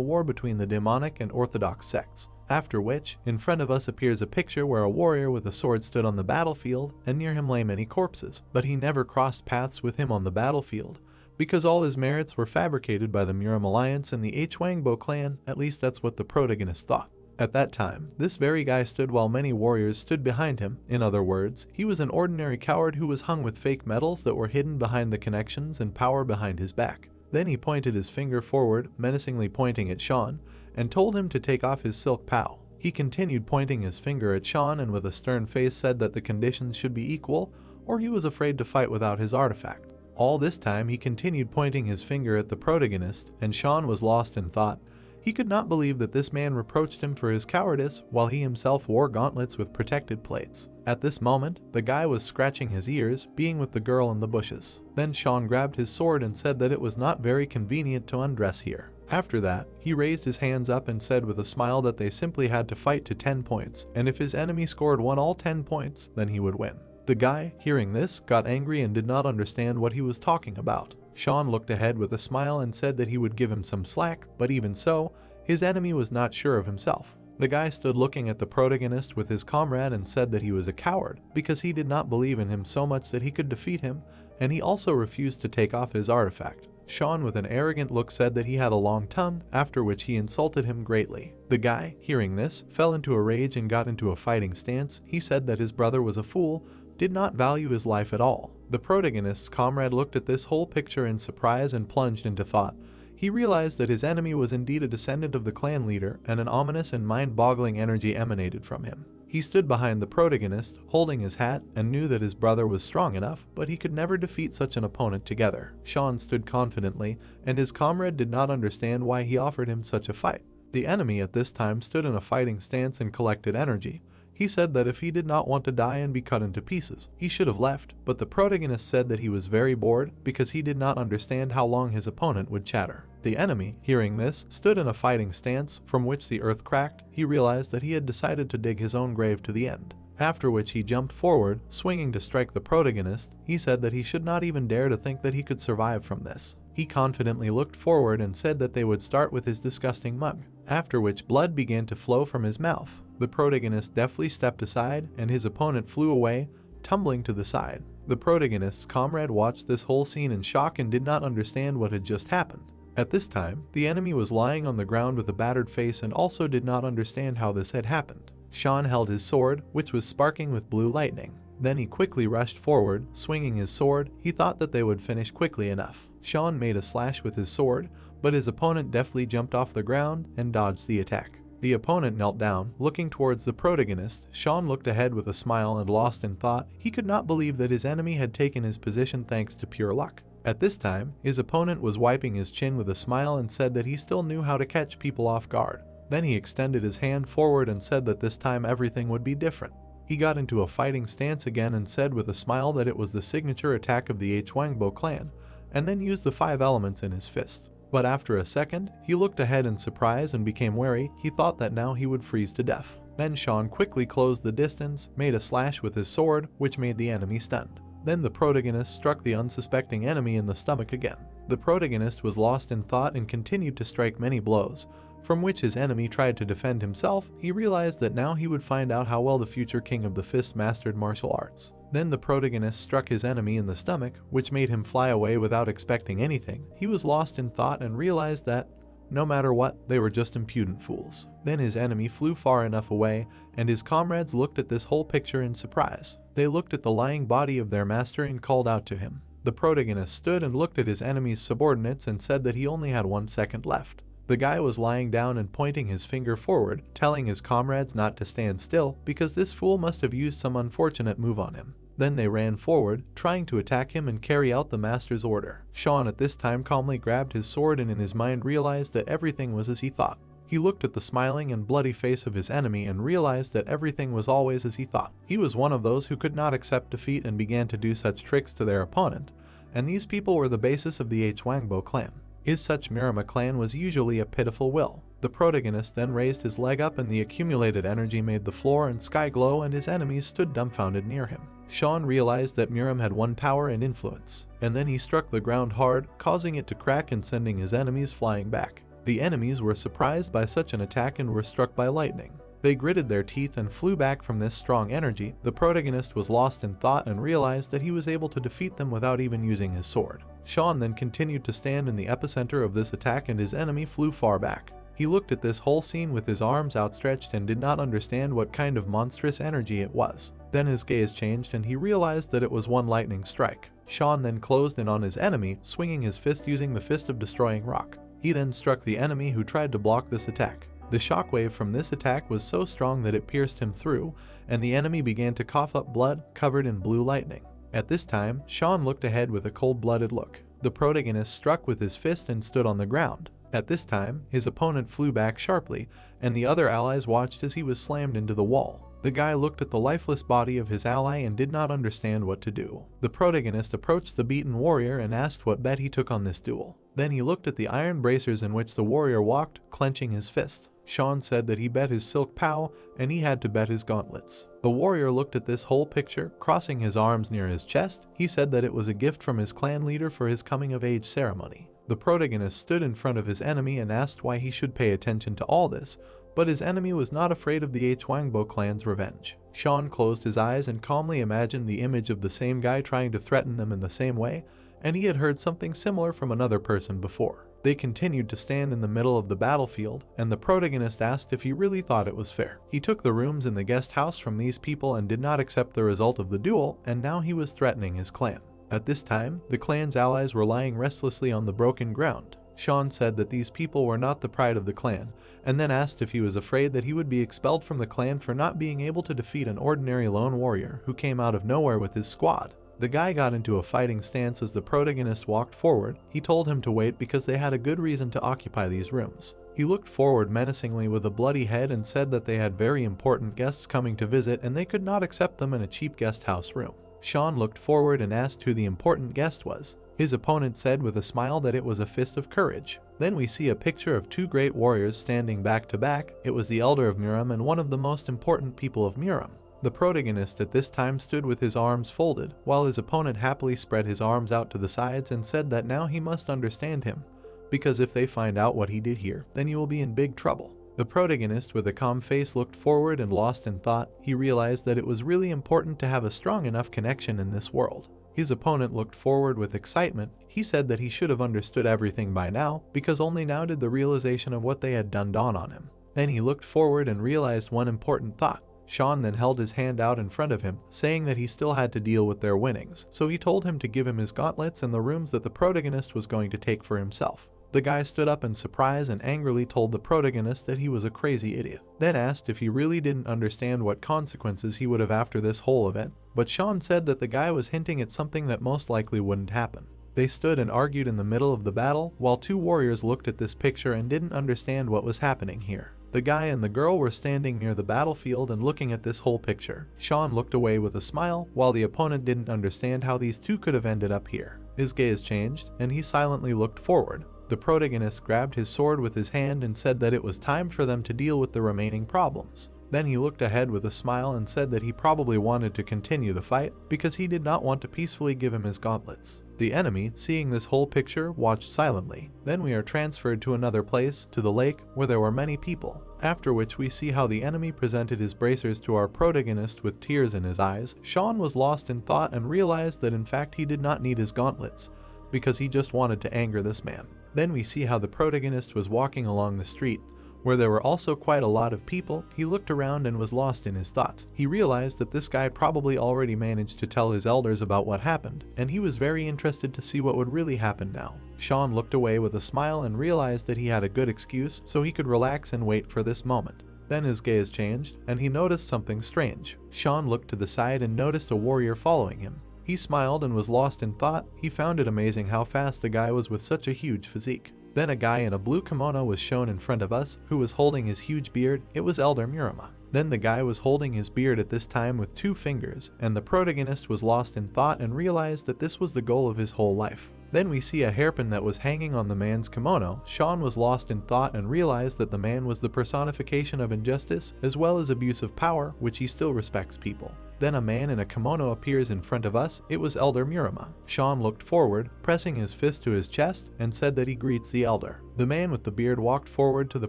war between the demonic and orthodox sects. After which, in front of us appears a picture where a warrior with a sword stood on the battlefield, and near him lay many corpses, but he never crossed paths with him on the battlefield, because all his merits were fabricated by the Muram Alliance and the Hwangbo clan. At least that's what the protagonist thought. At that time, this very guy stood while many warriors stood behind him. In other words, he was an ordinary coward who was hung with fake medals that were hidden behind the connections and power behind his back. Then he pointed his finger forward, menacingly pointing at Sean, and told him to take off his silk POW. He continued pointing his finger at Sean and with a stern face said that the conditions should be equal, or he was afraid to fight without his artifact. All this time he continued pointing his finger at the protagonist, and Sean was lost in thought. He could not believe that this man reproached him for his cowardice while he himself wore gauntlets with protected plates. At this moment, the guy was scratching his ears, being with the girl in the bushes. Then Sean grabbed his sword and said that it was not very convenient to undress here. After that, he raised his hands up and said with a smile that they simply had to fight to 10 points, and if his enemy scored all 10 points, then he would win. The guy, hearing this, got angry and did not understand what he was talking about. Sean looked ahead with a smile and said that he would give him some slack, but even so, his enemy was not sure of himself. The guy stood looking at the protagonist with his comrade and said that he was a coward because he did not believe in him so much that he could defeat him, and he also refused to take off his artifact. Sean with an arrogant look said that he had a long tongue, after which he insulted him greatly. The guy, hearing this, fell into a rage and got into a fighting stance. He said that his brother was a fool, did not value his life at all. The protagonist's comrade looked at this whole picture in surprise and plunged into thought. He realized that his enemy was indeed a descendant of the clan leader, and an ominous and mind-boggling energy emanated from him. He stood behind the protagonist, holding his hat, and knew that his brother was strong enough, but he could never defeat such an opponent together. Sean stood confidently, and his comrade did not understand why he offered him such a fight. The enemy at this time stood in a fighting stance and collected energy. He said that if he did not want to die and be cut into pieces, he should have left, but the protagonist said that he was very bored because he did not understand how long his opponent would chatter. The enemy, hearing this, stood in a fighting stance from which the earth cracked. He realized that he had decided to dig his own grave to the end. After which he jumped forward, swinging to strike the protagonist. He said that he should not even dare to think that he could survive from this. He confidently looked forward and said that they would start with his disgusting mug, after which blood began to flow from his mouth. The protagonist deftly stepped aside, and his opponent flew away, tumbling to the side. The protagonist's comrade watched this whole scene in shock and did not understand what had just happened. At this time, the enemy was lying on the ground with a battered face and also did not understand how this had happened. Sean held his sword, which was sparking with blue lightning. Then he quickly rushed forward, swinging his sword. He thought that they would finish quickly enough. Sean made a slash with his sword, but his opponent deftly jumped off the ground and dodged the attack. The opponent knelt down, looking towards the protagonist. Sean looked ahead with a smile and lost in thought. He could not believe that his enemy had taken his position thanks to pure luck. At this time, his opponent was wiping his chin with a smile and said that he still knew how to catch people off guard. Then he extended his hand forward and said that this time everything would be different. He got into a fighting stance again and said with a smile that it was the signature attack of the Hwangbo clan, and then used the 5 elements in his fist. But after a second, he looked ahead in surprise and became wary. He thought that now he would freeze to death. Then Sean quickly closed the distance, made a slash with his sword, which made the enemy stunned. Then the protagonist struck the unsuspecting enemy in the stomach again. The protagonist was lost in thought and continued to strike many blows, from which his enemy tried to defend himself. He realized that now he would find out how well the future king of the fist mastered martial arts. Then the protagonist struck his enemy in the stomach, which made him fly away without expecting anything. He was lost in thought and realized that, no matter what, they were just impudent fools. Then his enemy flew far enough away, and his comrades looked at this whole picture in surprise. They looked at the lying body of their master and called out to him. The protagonist stood and looked at his enemy's subordinates and said that he only had 1 second left. The guy was lying down and pointing his finger forward, telling his comrades not to stand still because this fool must have used some unfortunate move on him. Then they ran forward, trying to attack him and carry out the master's order. Sean at this time calmly grabbed his sword and in his mind realized that everything was as he thought. He looked at the smiling and bloody face of his enemy and realized that everything was always as he thought. He was one of those who could not accept defeat and began to do such tricks to their opponent, and these people were the basis of the Hwangbo clan. His such Mirama clan was usually a pitiful will. The protagonist then raised his leg up and the accumulated energy made the floor and sky glow, and his enemies stood dumbfounded near him. Sean realized that Miram had won power and influence, and then he struck the ground hard, causing it to crack and sending his enemies flying back. The enemies were surprised by such an attack and were struck by lightning. They gritted their teeth and flew back from this strong energy. The protagonist was lost in thought and realized that he was able to defeat them without even using his sword. Sean then continued to stand in the epicenter of this attack and his enemy flew far back. He looked at this whole scene with his arms outstretched and did not understand what kind of monstrous energy it was. Then his gaze changed and he realized that it was one lightning strike. Sean then closed in on his enemy, swinging his fist using the fist of destroying rock. He then struck the enemy who tried to block this attack. The shockwave from this attack was so strong that it pierced him through, and the enemy began to cough up blood covered in blue lightning. At this time, Sean looked ahead with a cold-blooded look. The protagonist struck with his fist and stood on the ground. At this time, his opponent flew back sharply, and the other allies watched as he was slammed into the wall. The guy looked at the lifeless body of his ally and did not understand what to do. The protagonist approached the beaten warrior and asked what bet he took on this duel. Then he looked at the iron bracers in which the warrior walked, clenching his fist. Sean said that he bet his silk pow, and he had to bet his gauntlets. The warrior looked at this whole picture, crossing his arms near his chest. He said that it was a gift from his clan leader for his coming-of-age ceremony. The protagonist stood in front of his enemy and asked why he should pay attention to all this, but his enemy was not afraid of the Hwangbo clan's revenge. Sean closed his eyes and calmly imagined the image of the same guy trying to threaten them in the same way, and he had heard something similar from another person before. They continued to stand in the middle of the battlefield, and the protagonist asked if he really thought it was fair. He took the rooms in the guest house from these people and did not accept the result of the duel, and now he was threatening his clan. At this time, the clan's allies were lying restlessly on the broken ground. Sean said that these people were not the pride of the clan, and then asked if he was afraid that he would be expelled from the clan for not being able to defeat an ordinary lone warrior who came out of nowhere with his squad. The guy got into a fighting stance as the protagonist walked forward. He told him to wait because they had a good reason to occupy these rooms. He looked forward menacingly with a bloody head and said that they had very important guests coming to visit and they could not accept them in a cheap guest house room. Sean looked forward and asked who the important guest was. His opponent said with a smile that it was a fist of courage. Then we see a picture of two great warriors standing back to back. It was the elder of Muram and one of the most important people of Muram. The protagonist at this time stood with his arms folded, while his opponent happily spread his arms out to the sides and said that now he must understand him, because if they find out what he did here, then you will be in big trouble. The protagonist with a calm face looked forward and lost in thought. He realized that it was really important to have a strong enough connection in this world. His opponent looked forward with excitement. He said that he should have understood everything by now, because only now did the realization of what they had done dawn on him. Then he looked forward and realized one important thought. Sean then held his hand out in front of him, saying that he still had to deal with their winnings, so he told him to give him his gauntlets and the rooms that the protagonist was going to take for himself. The guy stood up in surprise and angrily told the protagonist that he was a crazy idiot, then asked if he really didn't understand what consequences he would have after this whole event, but Sean said that the guy was hinting at something that most likely wouldn't happen. They stood and argued in the middle of the battle, while two warriors looked at this picture and didn't understand what was happening here. The guy and the girl were standing near the battlefield and looking at this whole picture. Sean looked away with a smile, while the opponent didn't understand how these two could have ended up here. His gaze changed, and he silently looked forward. The protagonist grabbed his sword with his hand and said that it was time for them to deal with the remaining problems. Then he looked ahead with a smile and said that he probably wanted to continue the fight because he did not want to peacefully give him his gauntlets. The enemy, seeing this whole picture, watched silently. Then we are transferred to another place, to the lake, where there were many people. After which we see how the enemy presented his bracers to our protagonist with tears in his eyes. Sean was lost in thought and realized that in fact he did not need his gauntlets, because he just wanted to anger this man. Then we see how the protagonist was walking along the street, where there were also quite a lot of people. He looked around and was lost in his thoughts. He realized that this guy probably already managed to tell his elders about what happened, and he was very interested to see what would really happen now. Sean looked away with a smile and realized that he had a good excuse, so he could relax and wait for this moment. Then his gaze changed, and he noticed something strange. Sean looked to the side and noticed a warrior following him. He smiled and was lost in thought. He found it amazing how fast the guy was with such a huge physique. Then a guy in a blue kimono was shown in front of us, who was holding his huge beard. It was Elder Murama. Then the guy was holding his beard at this time with 2 fingers, and the protagonist was lost in thought and realized that this was the goal of his whole life. Then we see a hairpin that was hanging on the man's kimono. Sean was lost in thought and realized that the man was the personification of injustice as well as abuse of power, which he still respects people. Then a man in a kimono appears in front of us. It was Elder Murama. Sean looked forward, pressing his fist to his chest, and said that he greets the elder. The man with the beard walked forward to the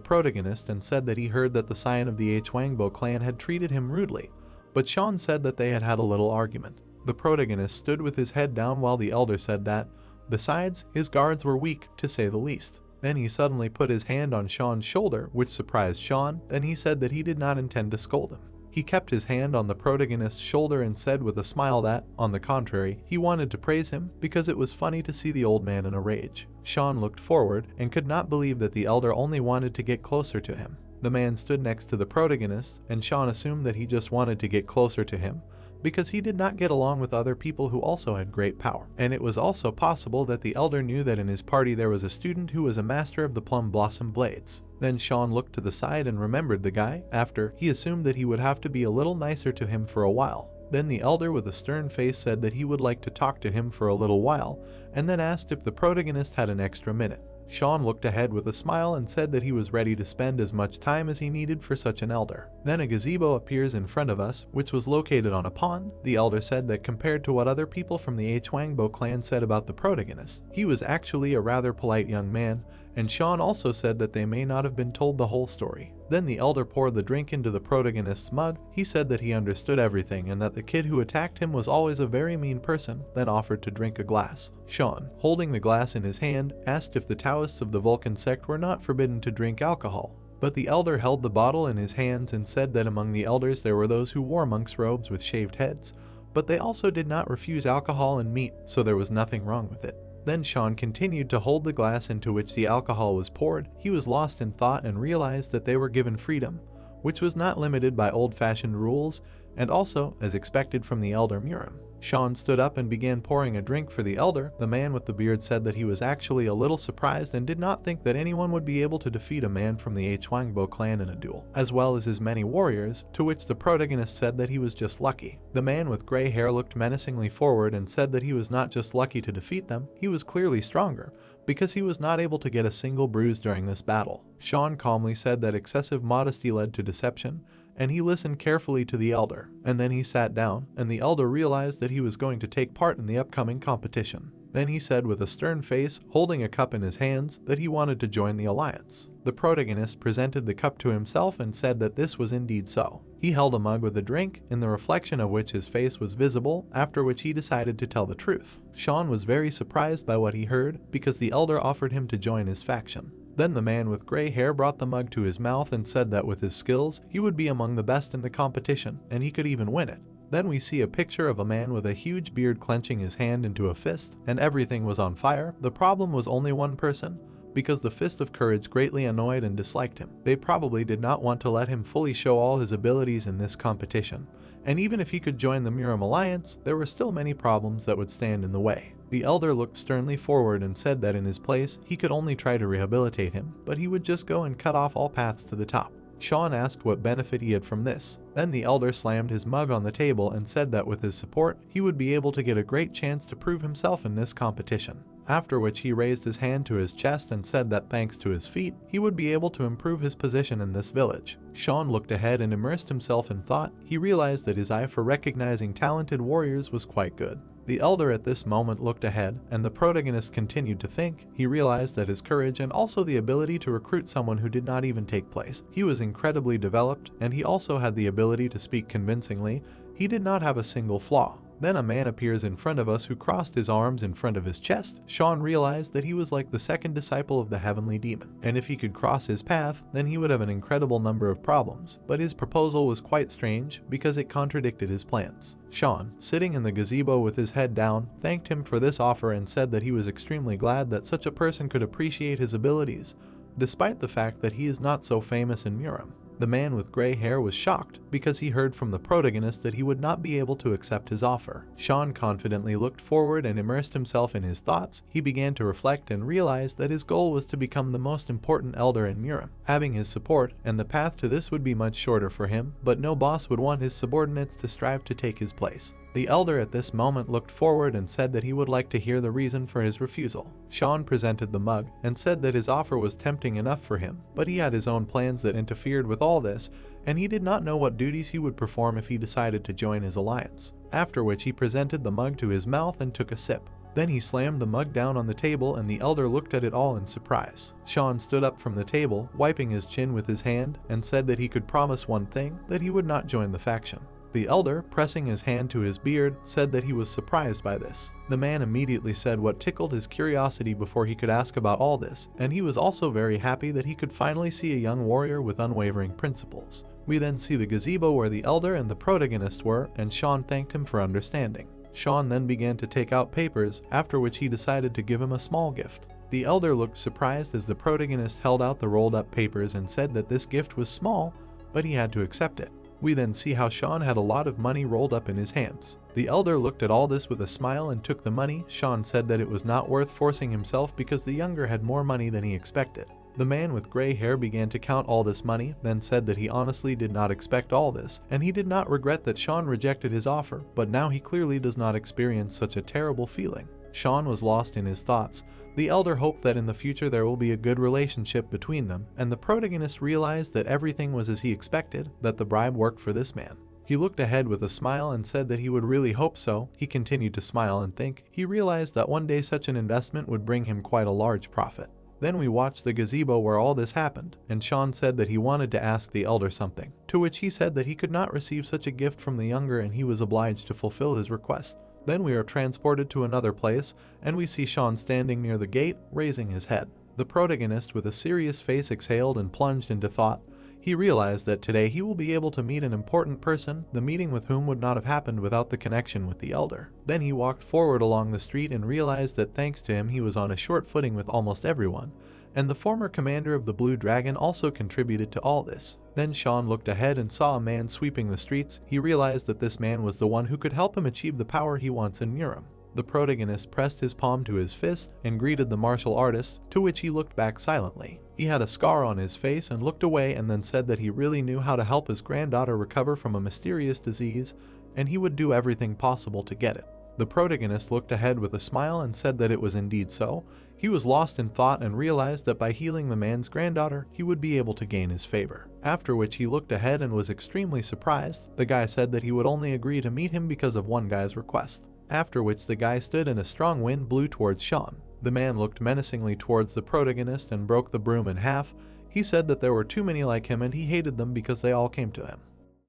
protagonist and said that he heard that the scion of the Hwangbo clan had treated him rudely, but Sean said that they had had a little argument. The protagonist stood with his head down while the elder said that, besides, his guards were weak, to say the least. Then he suddenly put his hand on Sean's shoulder, which surprised Sean. Then he said that he did not intend to scold him. He kept his hand on the protagonist's shoulder and said with a smile that, on the contrary, he wanted to praise him because it was funny to see the old man in a rage. Sean looked forward and could not believe that the elder only wanted to get closer to him. The man stood next to the protagonist, and Sean assumed that he just wanted to get closer to him, because he did not get along with other people who also had great power. And it was also possible that the elder knew that in his party there was a student who was a master of the plum blossom blades. Then Sean looked to the side and remembered the guy. After, he assumed that he would have to be a little nicer to him for a while. Then the elder with a stern face said that he would like to talk to him for a little while, and then asked if the protagonist had an extra minute. Sean looked ahead with a smile and said that he was ready to spend as much time as he needed for such an elder. Then a gazebo appears in front of us, which was located on a pond. The elder said that compared to what other people from the Hwangbo clan said about the protagonist, he was actually a rather polite young man, and Sean also said that they may not have been told the whole story. Then the elder poured the drink into the protagonist's mug. He said that he understood everything and that the kid who attacked him was always a very mean person, then offered to drink a glass. Sean, holding the glass in his hand, asked if the Taoists of the Vulcan sect were not forbidden to drink alcohol. But the elder held the bottle in his hands and said that among the elders there were those who wore monks' robes with shaved heads, but they also did not refuse alcohol and meat, so there was nothing wrong with it. Then Sean continued to hold the glass into which the alcohol was poured. He was lost in thought and realized that they were given freedom, which was not limited by old-fashioned rules, and also, as expected from the elder Murim. Sean stood up and began pouring a drink for the elder. The man with the beard said that he was actually a little surprised and did not think that anyone would be able to defeat a man from the Hwangbo clan in a duel, as well as his many warriors, to which the protagonist said that he was just lucky. The man with gray hair looked menacingly forward and said that he was not just lucky to defeat them, he was clearly stronger, because he was not able to get a single bruise during this battle. Sean calmly said that excessive modesty led to deception, and he listened carefully to the elder, and then he sat down, and the elder realized that he was going to take part in the upcoming competition. Then he said with a stern face, holding a cup in his hands, that he wanted to join the alliance. The protagonist presented the cup to himself and said that this was indeed so. He held a mug with a drink, in the reflection of which his face was visible, after which he decided to tell the truth. Sean was very surprised by what he heard, because the elder offered him to join his faction. Then the man with gray hair brought the mug to his mouth and said that with his skills, he would be among the best in the competition, and he could even win it. Then we see a picture of a man with a huge beard clenching his hand into a fist, and everything was on fire. The problem was only one person, because the Fist of Courage greatly annoyed and disliked him. They probably did not want to let him fully show all his abilities in this competition, and even if he could join the Murim Alliance, there were still many problems that would stand in the way. The elder looked sternly forward and said that in his place, he could only try to rehabilitate him, but he would just go and cut off all paths to the top. Sean asked what benefit he had from this. Then the elder slammed his mug on the table and said that with his support, he would be able to get a great chance to prove himself in this competition. After which he raised his hand to his chest and said that thanks to his feat, he would be able to improve his position in this village. Sean looked ahead and immersed himself in thought. He realized that his eye for recognizing talented warriors was quite good. The elder at this moment looked ahead, and the protagonist continued to think. He realized that his courage and also the ability to recruit someone who did not even take place. He was incredibly developed, and he also had the ability to speak convincingly. He did not have a single flaw. Then a man appears in front of us who crossed his arms in front of his chest. Sean realized that he was like the second disciple of the heavenly demon, and if he could cross his path, then he would have an incredible number of problems. But his proposal was quite strange, because it contradicted his plans. Sean, sitting in the gazebo with his head down, thanked him for this offer and said that he was extremely glad that such a person could appreciate his abilities, despite the fact that he is not so famous in Murim. The man with gray hair was shocked because he heard from the protagonist that he would not be able to accept his offer. Sean confidently looked forward and immersed himself in his thoughts. He began to reflect and realized that his goal was to become the most important elder in Murim, having his support, and the path to this would be much shorter for him, but no boss would want his subordinates to strive to take his place. The elder at this moment looked forward and said that he would like to hear the reason for his refusal. Sean presented the mug and said that his offer was tempting enough for him, but he had his own plans that interfered with all this, and he did not know what duties he would perform if he decided to join his alliance. After which he presented the mug to his mouth and took a sip. Then he slammed the mug down on the table and the elder looked at it all in surprise. Sean stood up from the table, wiping his chin with his hand, and said that he could promise one thing, that he would not join the faction. The elder, pressing his hand to his beard, said that he was surprised by this. The man immediately said what tickled his curiosity before he could ask about all this, and he was also very happy that he could finally see a young warrior with unwavering principles. We then see the gazebo where the elder and the protagonist were, and Sean thanked him for understanding. Sean then began to take out papers, after which he decided to give him a small gift. The elder looked surprised as the protagonist held out the rolled up papers and said that this gift was small, but he had to accept it. We then see how Sean had a lot of money rolled up in his hands. The elder looked at all this with a smile and took the money. Sean said that it was not worth forcing himself because the younger had more money than he expected. The man with gray hair began to count all this money, then said that he honestly did not expect all this, and he did not regret that Sean rejected his offer, but now he clearly does not experience such a terrible feeling. Sean was lost in his thoughts. The elder hoped that in the future there will be a good relationship between them, and the protagonist realized that everything was as he expected, that the bribe worked for this man. He looked ahead with a smile and said that he would really hope so. He continued to smile and think. He realized that one day such an investment would bring him quite a large profit. Then we watched the gazebo where all this happened, and Sean said that he wanted to ask the elder something, to which he said that he could not receive such a gift from the younger and he was obliged to fulfill his request. Then we are transported to another place, and we see Sean standing near the gate, raising his head. The protagonist with a serious face exhaled and plunged into thought. He realized that today he will be able to meet an important person, the meeting with whom would not have happened without the connection with the elder. Then he walked forward along the street and realized that thanks to him he was on a short footing with almost everyone, and the former commander of the Blue Dragon also contributed to all this. Then Sean looked ahead and saw a man sweeping the streets. He realized that this man was the one who could help him achieve the power he wants in Muram. The protagonist pressed his palm to his fist and greeted the martial artist, to which he looked back silently. He had a scar on his face and looked away and then said that he really knew how to help his granddaughter recover from a mysterious disease, and he would do everything possible to get it. The protagonist looked ahead with a smile and said that it was indeed so. He was lost in thought and realized that by healing the man's granddaughter, he would be able to gain his favor. After which he looked ahead and was extremely surprised. The guy said that he would only agree to meet him because of one guy's request. After which the guy stood and a strong wind blew towards Sean. The man looked menacingly towards the protagonist and broke the broom in half. He said that there were too many like him and he hated them because they all came to him.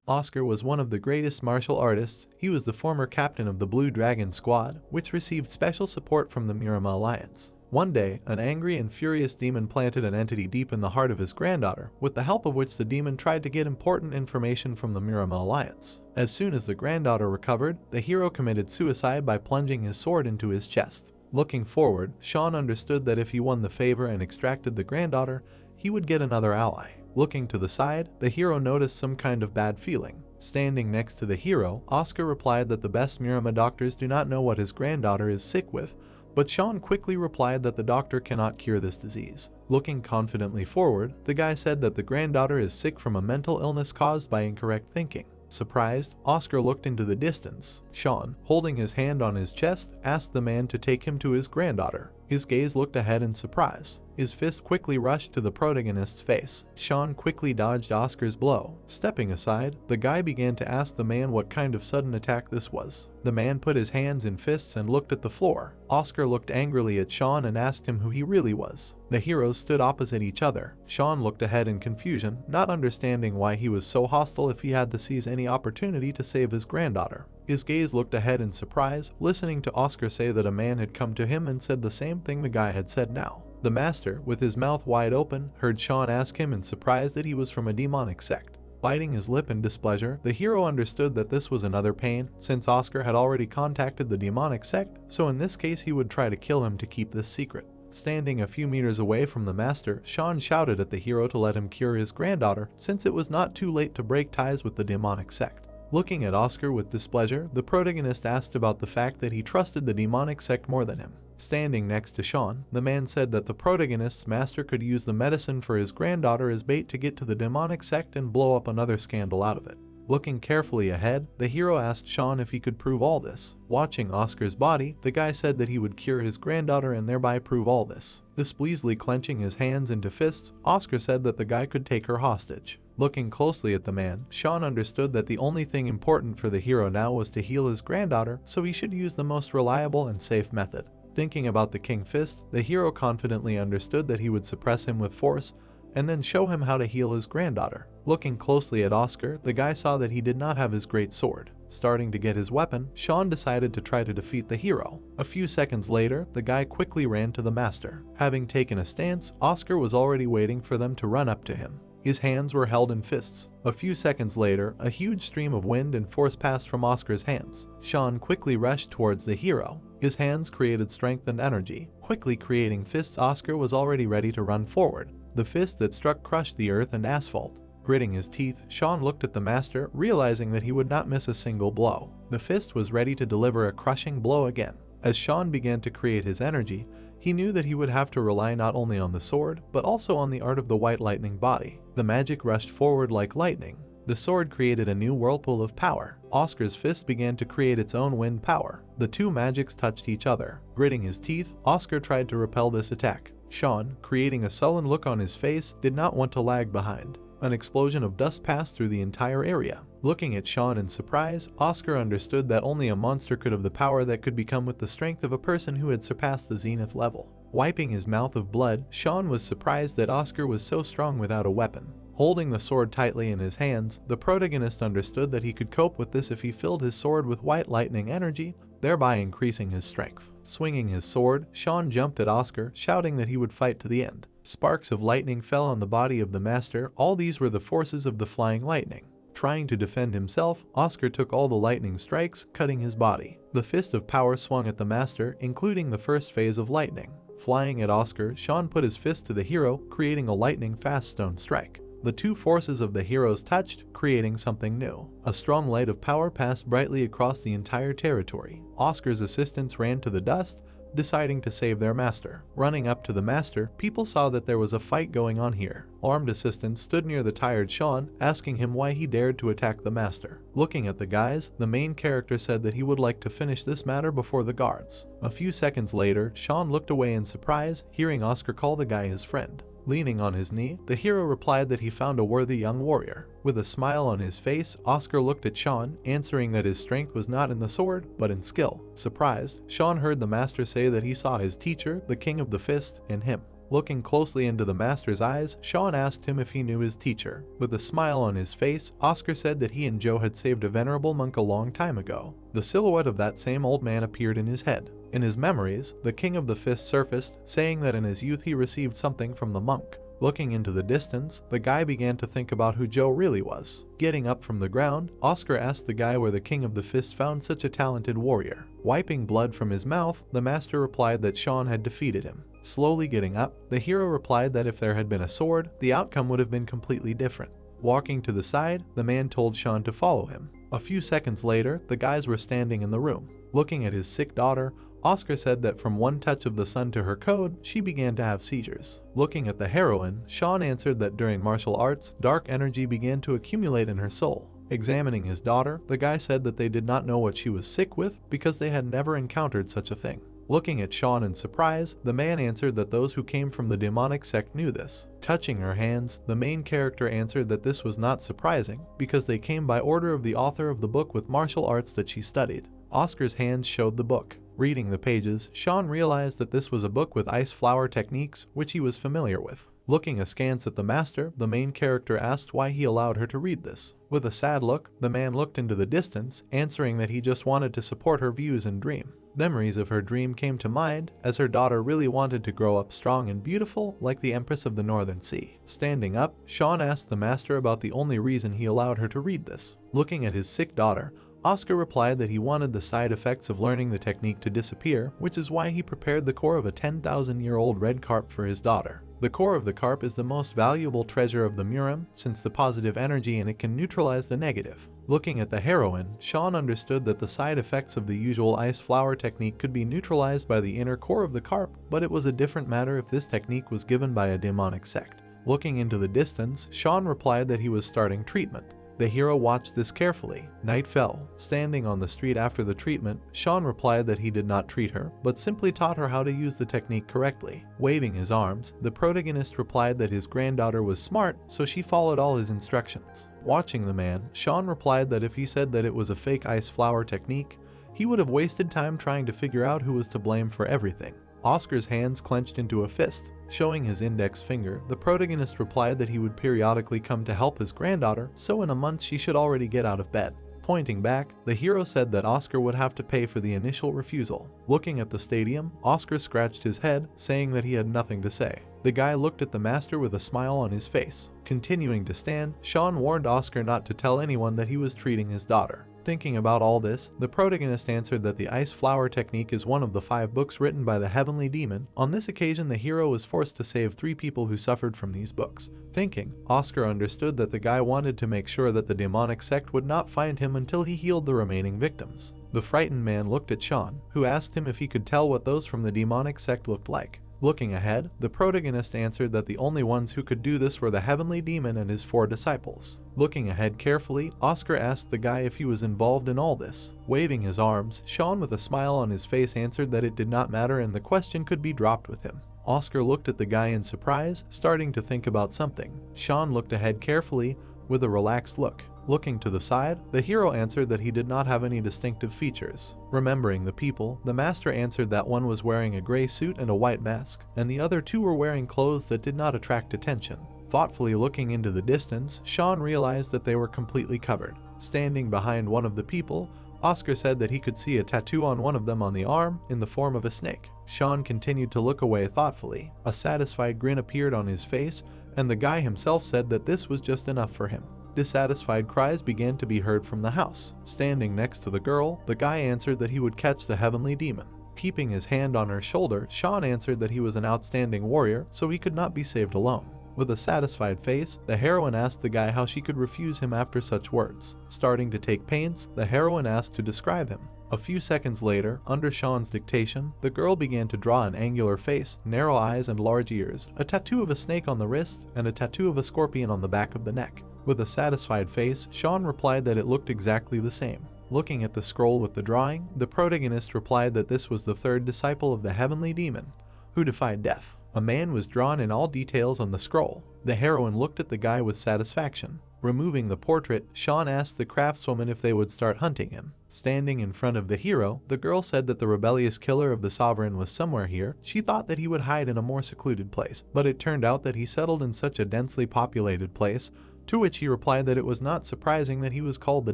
Oscar was one of the greatest martial artists. He was the former captain of the Blue Dragon squad, which received special support from the Murama Alliance. One day, an angry and furious demon planted an entity deep in the heart of his granddaughter, with the help of which the demon tried to get important information from the Murama Alliance. As soon as the granddaughter recovered, the hero committed suicide by plunging his sword into his chest. Looking forward, Sean understood that if he won the favor and extracted the granddaughter, he would get another ally. Looking to the side, the hero noticed some kind of bad feeling. Standing next to the hero, Oscar replied that the best Murama doctors do not know what his granddaughter is sick with, but Sean quickly replied that the doctor cannot cure this disease. Looking confidently forward, the guy said that the granddaughter is sick from a mental illness caused by incorrect thinking. Surprised, Oscar looked into the distance. Sean, holding his hand on his chest, asked the man to take him to his granddaughter. His gaze looked ahead in surprise. His fist quickly rushed to the protagonist's face. Sean quickly dodged Oscar's blow. Stepping aside, the guy began to ask the man what kind of sudden attack this was. The man put his hands in fists and looked at the floor. Oscar looked angrily at Sean and asked him who he really was. The heroes stood opposite each other. Sean looked ahead in confusion, not understanding why he was so hostile if he had to seize any opportunity to save his granddaughter. His gaze looked ahead in surprise, listening to Oscar say that a man had come to him and said the same thing the guy had said now. The master, with his mouth wide open, heard Sean ask him in surprise that he was from a demonic sect. Biting his lip in displeasure, the hero understood that this was another pain, since Oscar had already contacted the demonic sect, so in this case he would try to kill him to keep this secret. Standing a few meters away from the master, Sean shouted at the hero to let him cure his granddaughter, since it was not too late to break ties with the demonic sect. Looking at Oscar with displeasure, the protagonist asked about the fact that he trusted the demonic sect more than him. Standing next to Sean, the man said that the protagonist's master could use the medicine for his granddaughter as bait to get to the demonic sect and blow up another scandal out of it. Looking carefully ahead, the hero asked Sean if he could prove all this. Watching Oscar's body, the guy said that he would cure his granddaughter and thereby prove all this. Displeasedly clenching his hands into fists, Oscar said that the guy could take her hostage. Looking closely at the man, Sean understood that the only thing important for the hero now was to heal his granddaughter, so he should use the most reliable and safe method. Thinking about the King Fist, the hero confidently understood that he would suppress him with force, and then show him how to heal his granddaughter. Looking closely at Oscar, the guy saw that he did not have his great sword. Starting to get his weapon, Sean decided to try to defeat the hero. A few seconds later, the guy quickly ran to the master. Having taken a stance, Oscar was already waiting for them to run up to him. His hands were held in fists. A few seconds later, a huge stream of wind and force passed from Oscar's hands. Sean quickly rushed towards the hero. His hands created strength and energy. Quickly creating fists, Oscar was already ready to run forward. The fist that struck crushed the earth and asphalt. Gritting his teeth, Sean looked at the master, realizing that he would not miss a single blow. The fist was ready to deliver a crushing blow again. As Sean began to create his energy, he knew that he would have to rely not only on the sword, but also on the art of the white lightning body. The magic rushed forward like lightning. The sword created a new whirlpool of power. Oscar's fist began to create its own wind power. The two magics touched each other. Gritting his teeth, Oscar tried to repel this attack. Sean, creating a sullen look on his face, did not want to lag behind. An explosion of dust passed through the entire area. Looking at Sean in surprise, Oscar understood that only a monster could have the power that could become with the strength of a person who had surpassed the zenith level. Wiping his mouth of blood, Sean was surprised that Oscar was so strong without a weapon. Holding the sword tightly in his hands, the protagonist understood that he could cope with this if he filled his sword with white lightning energy, thereby increasing his strength. Swinging his sword, Sean jumped at Oscar, shouting that he would fight to the end. Sparks of lightning fell on the body of the master. All these were the forces of the flying lightning. Trying to defend himself, Oscar took all the lightning strikes, cutting his body. The fist of power swung at the master, including the first phase of lightning. Flying at Oscar, Sean put his fist to the hero, creating a lightning-fast stone strike. The two forces of the heroes touched, creating something new. A strong light of power passed brightly across the entire territory. Oscar's assistants ran to the dust, deciding to save their master. Running up to the master, people saw that there was a fight going on here. Armed assistants stood near the tired Sean, asking him why he dared to attack the master. Looking at the guys, the main character said that he would like to finish this matter before the guards. A few seconds later, Sean looked away in surprise, hearing Oscar call the guy his friend. Leaning on his knee, the hero replied that he found a worthy young warrior. With a smile on his face, Oscar looked at Sean, answering that his strength was not in the sword, but in skill. Surprised, Sean heard the master say that he saw his teacher, the king of the fist, in him. Looking closely into the master's eyes, Sean asked him if he knew his teacher. With a smile on his face, Oscar said that he and Joe had saved a venerable monk a long time ago. The silhouette of that same old man appeared in his head. In his memories, the king of the fist surfaced, saying that in his youth he received something from the monk. Looking into the distance, the guy began to think about who Joe really was. Getting up from the ground, Oscar asked the guy where the king of the fist found such a talented warrior. Wiping blood from his mouth, the master replied that Sean had defeated him. Slowly getting up, the hero replied that if there had been a sword, the outcome would have been completely different. Walking to the side, the man told Sean to follow him. A few seconds later, the guys were standing in the room. Looking at his sick daughter, Oscar said that from one touch of the sun to her code, she began to have seizures. Looking at the heroine, Sean answered that during martial arts, dark energy began to accumulate in her soul. Examining his daughter, the guy said that they did not know what she was sick with because they had never encountered such a thing. Looking at Sean in surprise, the man answered that those who came from the demonic sect knew this. Touching her hands, the main character answered that this was not surprising because they came by order of the author of the book with martial arts that she studied. Oscar's hands showed the book. Reading the pages, Sean realized that this was a book with ice flower techniques, which he was familiar with. Looking askance at the master, the main character asked why he allowed her to read this. With a sad look, the man looked into the distance, answering that he just wanted to support her views and dream. Memories of her dream came to mind, as her daughter really wanted to grow up strong and beautiful like the Empress of the Northern Sea. Standing up, Sean asked the master about the only reason he allowed her to read this. Looking at his sick daughter, Oscar replied that he wanted the side effects of learning the technique to disappear, which is why he prepared the core of a 10,000-year-old red carp for his daughter. The core of the carp is the most valuable treasure of the Murim, since the positive energy in it can neutralize the negative. Looking at the heroine, Sean understood that the side effects of the usual ice flower technique could be neutralized by the inner core of the carp, but it was a different matter if this technique was given by a demonic sect. Looking into the distance, Sean replied that he was starting treatment. The hero watched this carefully. Night fell. Standing on the street after the treatment, Sean replied that he did not treat her, but simply taught her how to use the technique correctly. Waving his arms, the protagonist replied that his granddaughter was smart, so she followed all his instructions. Watching the man, Sean replied that if he said that it was a fake ice flower technique, he would have wasted time trying to figure out who was to blame for everything. Oscar's hands clenched into a fist. Showing his index finger, the protagonist replied that he would periodically come to help his granddaughter, so in a month she should already get out of bed. Pointing back, the hero said that Oscar would have to pay for the initial refusal. Looking at the stadium, Oscar scratched his head, saying that he had nothing to say. The guy looked at the master with a smile on his face. Continuing to stand, Sean warned Oscar not to tell anyone that he was treating his daughter. Thinking about all this, the protagonist answered that the ice flower technique is one of the 5 books written by the heavenly demon. On this occasion, the hero was forced to save 3 people who suffered from these books. Thinking, Oscar understood that the guy wanted to make sure that the demonic sect would not find him until he healed the remaining victims. The frightened man looked at Sean, who asked him if he could tell what those from the demonic sect looked like. Looking ahead, the protagonist answered that the only ones who could do this were the heavenly demon and his 4 disciples. Looking ahead carefully, Oscar asked the guy if he was involved in all this. Waving his arms, Sean with a smile on his face answered that it did not matter and the question could be dropped with him. Oscar looked at the guy in surprise, starting to think about something. Sean looked ahead carefully, with a relaxed look. Looking to the side, the hero answered that he did not have any distinctive features. Remembering the people, the master answered that one was wearing a gray suit and a white mask, and the other 2 were wearing clothes that did not attract attention. Thoughtfully looking into the distance, Sean realized that they were completely covered. Standing behind one of the people, Oscar said that he could see a tattoo on one of them on the arm in the form of a snake. Sean continued to look away thoughtfully. A satisfied grin appeared on his face, and the guy himself said that this was just enough for him. Dissatisfied cries began to be heard from the house. Standing next to the girl, the guy answered that he would catch the heavenly demon. Keeping his hand on her shoulder, Sean answered that he was an outstanding warrior, so he could not be saved alone. With a satisfied face, the heroine asked the guy how she could refuse him after such words. Starting to take pains, the heroine asked to describe him. A few seconds later, under Sean's dictation, the girl began to draw an angular face, narrow eyes and large ears, a tattoo of a snake on the wrist, and a tattoo of a scorpion on the back of the neck. With a satisfied face, Sean replied that it looked exactly the same. Looking at the scroll with the drawing, the protagonist replied that this was the 3rd disciple of the heavenly demon, who defied death. A man was drawn in all details on the scroll. The heroine looked at the guy with satisfaction. Removing the portrait, Sean asked the craftswoman if they would start hunting him. Standing in front of the hero, the girl said that the rebellious killer of the sovereign was somewhere here. She thought that he would hide in a more secluded place, but it turned out that he settled in such a densely populated place, to which he replied that it was not surprising that he was called the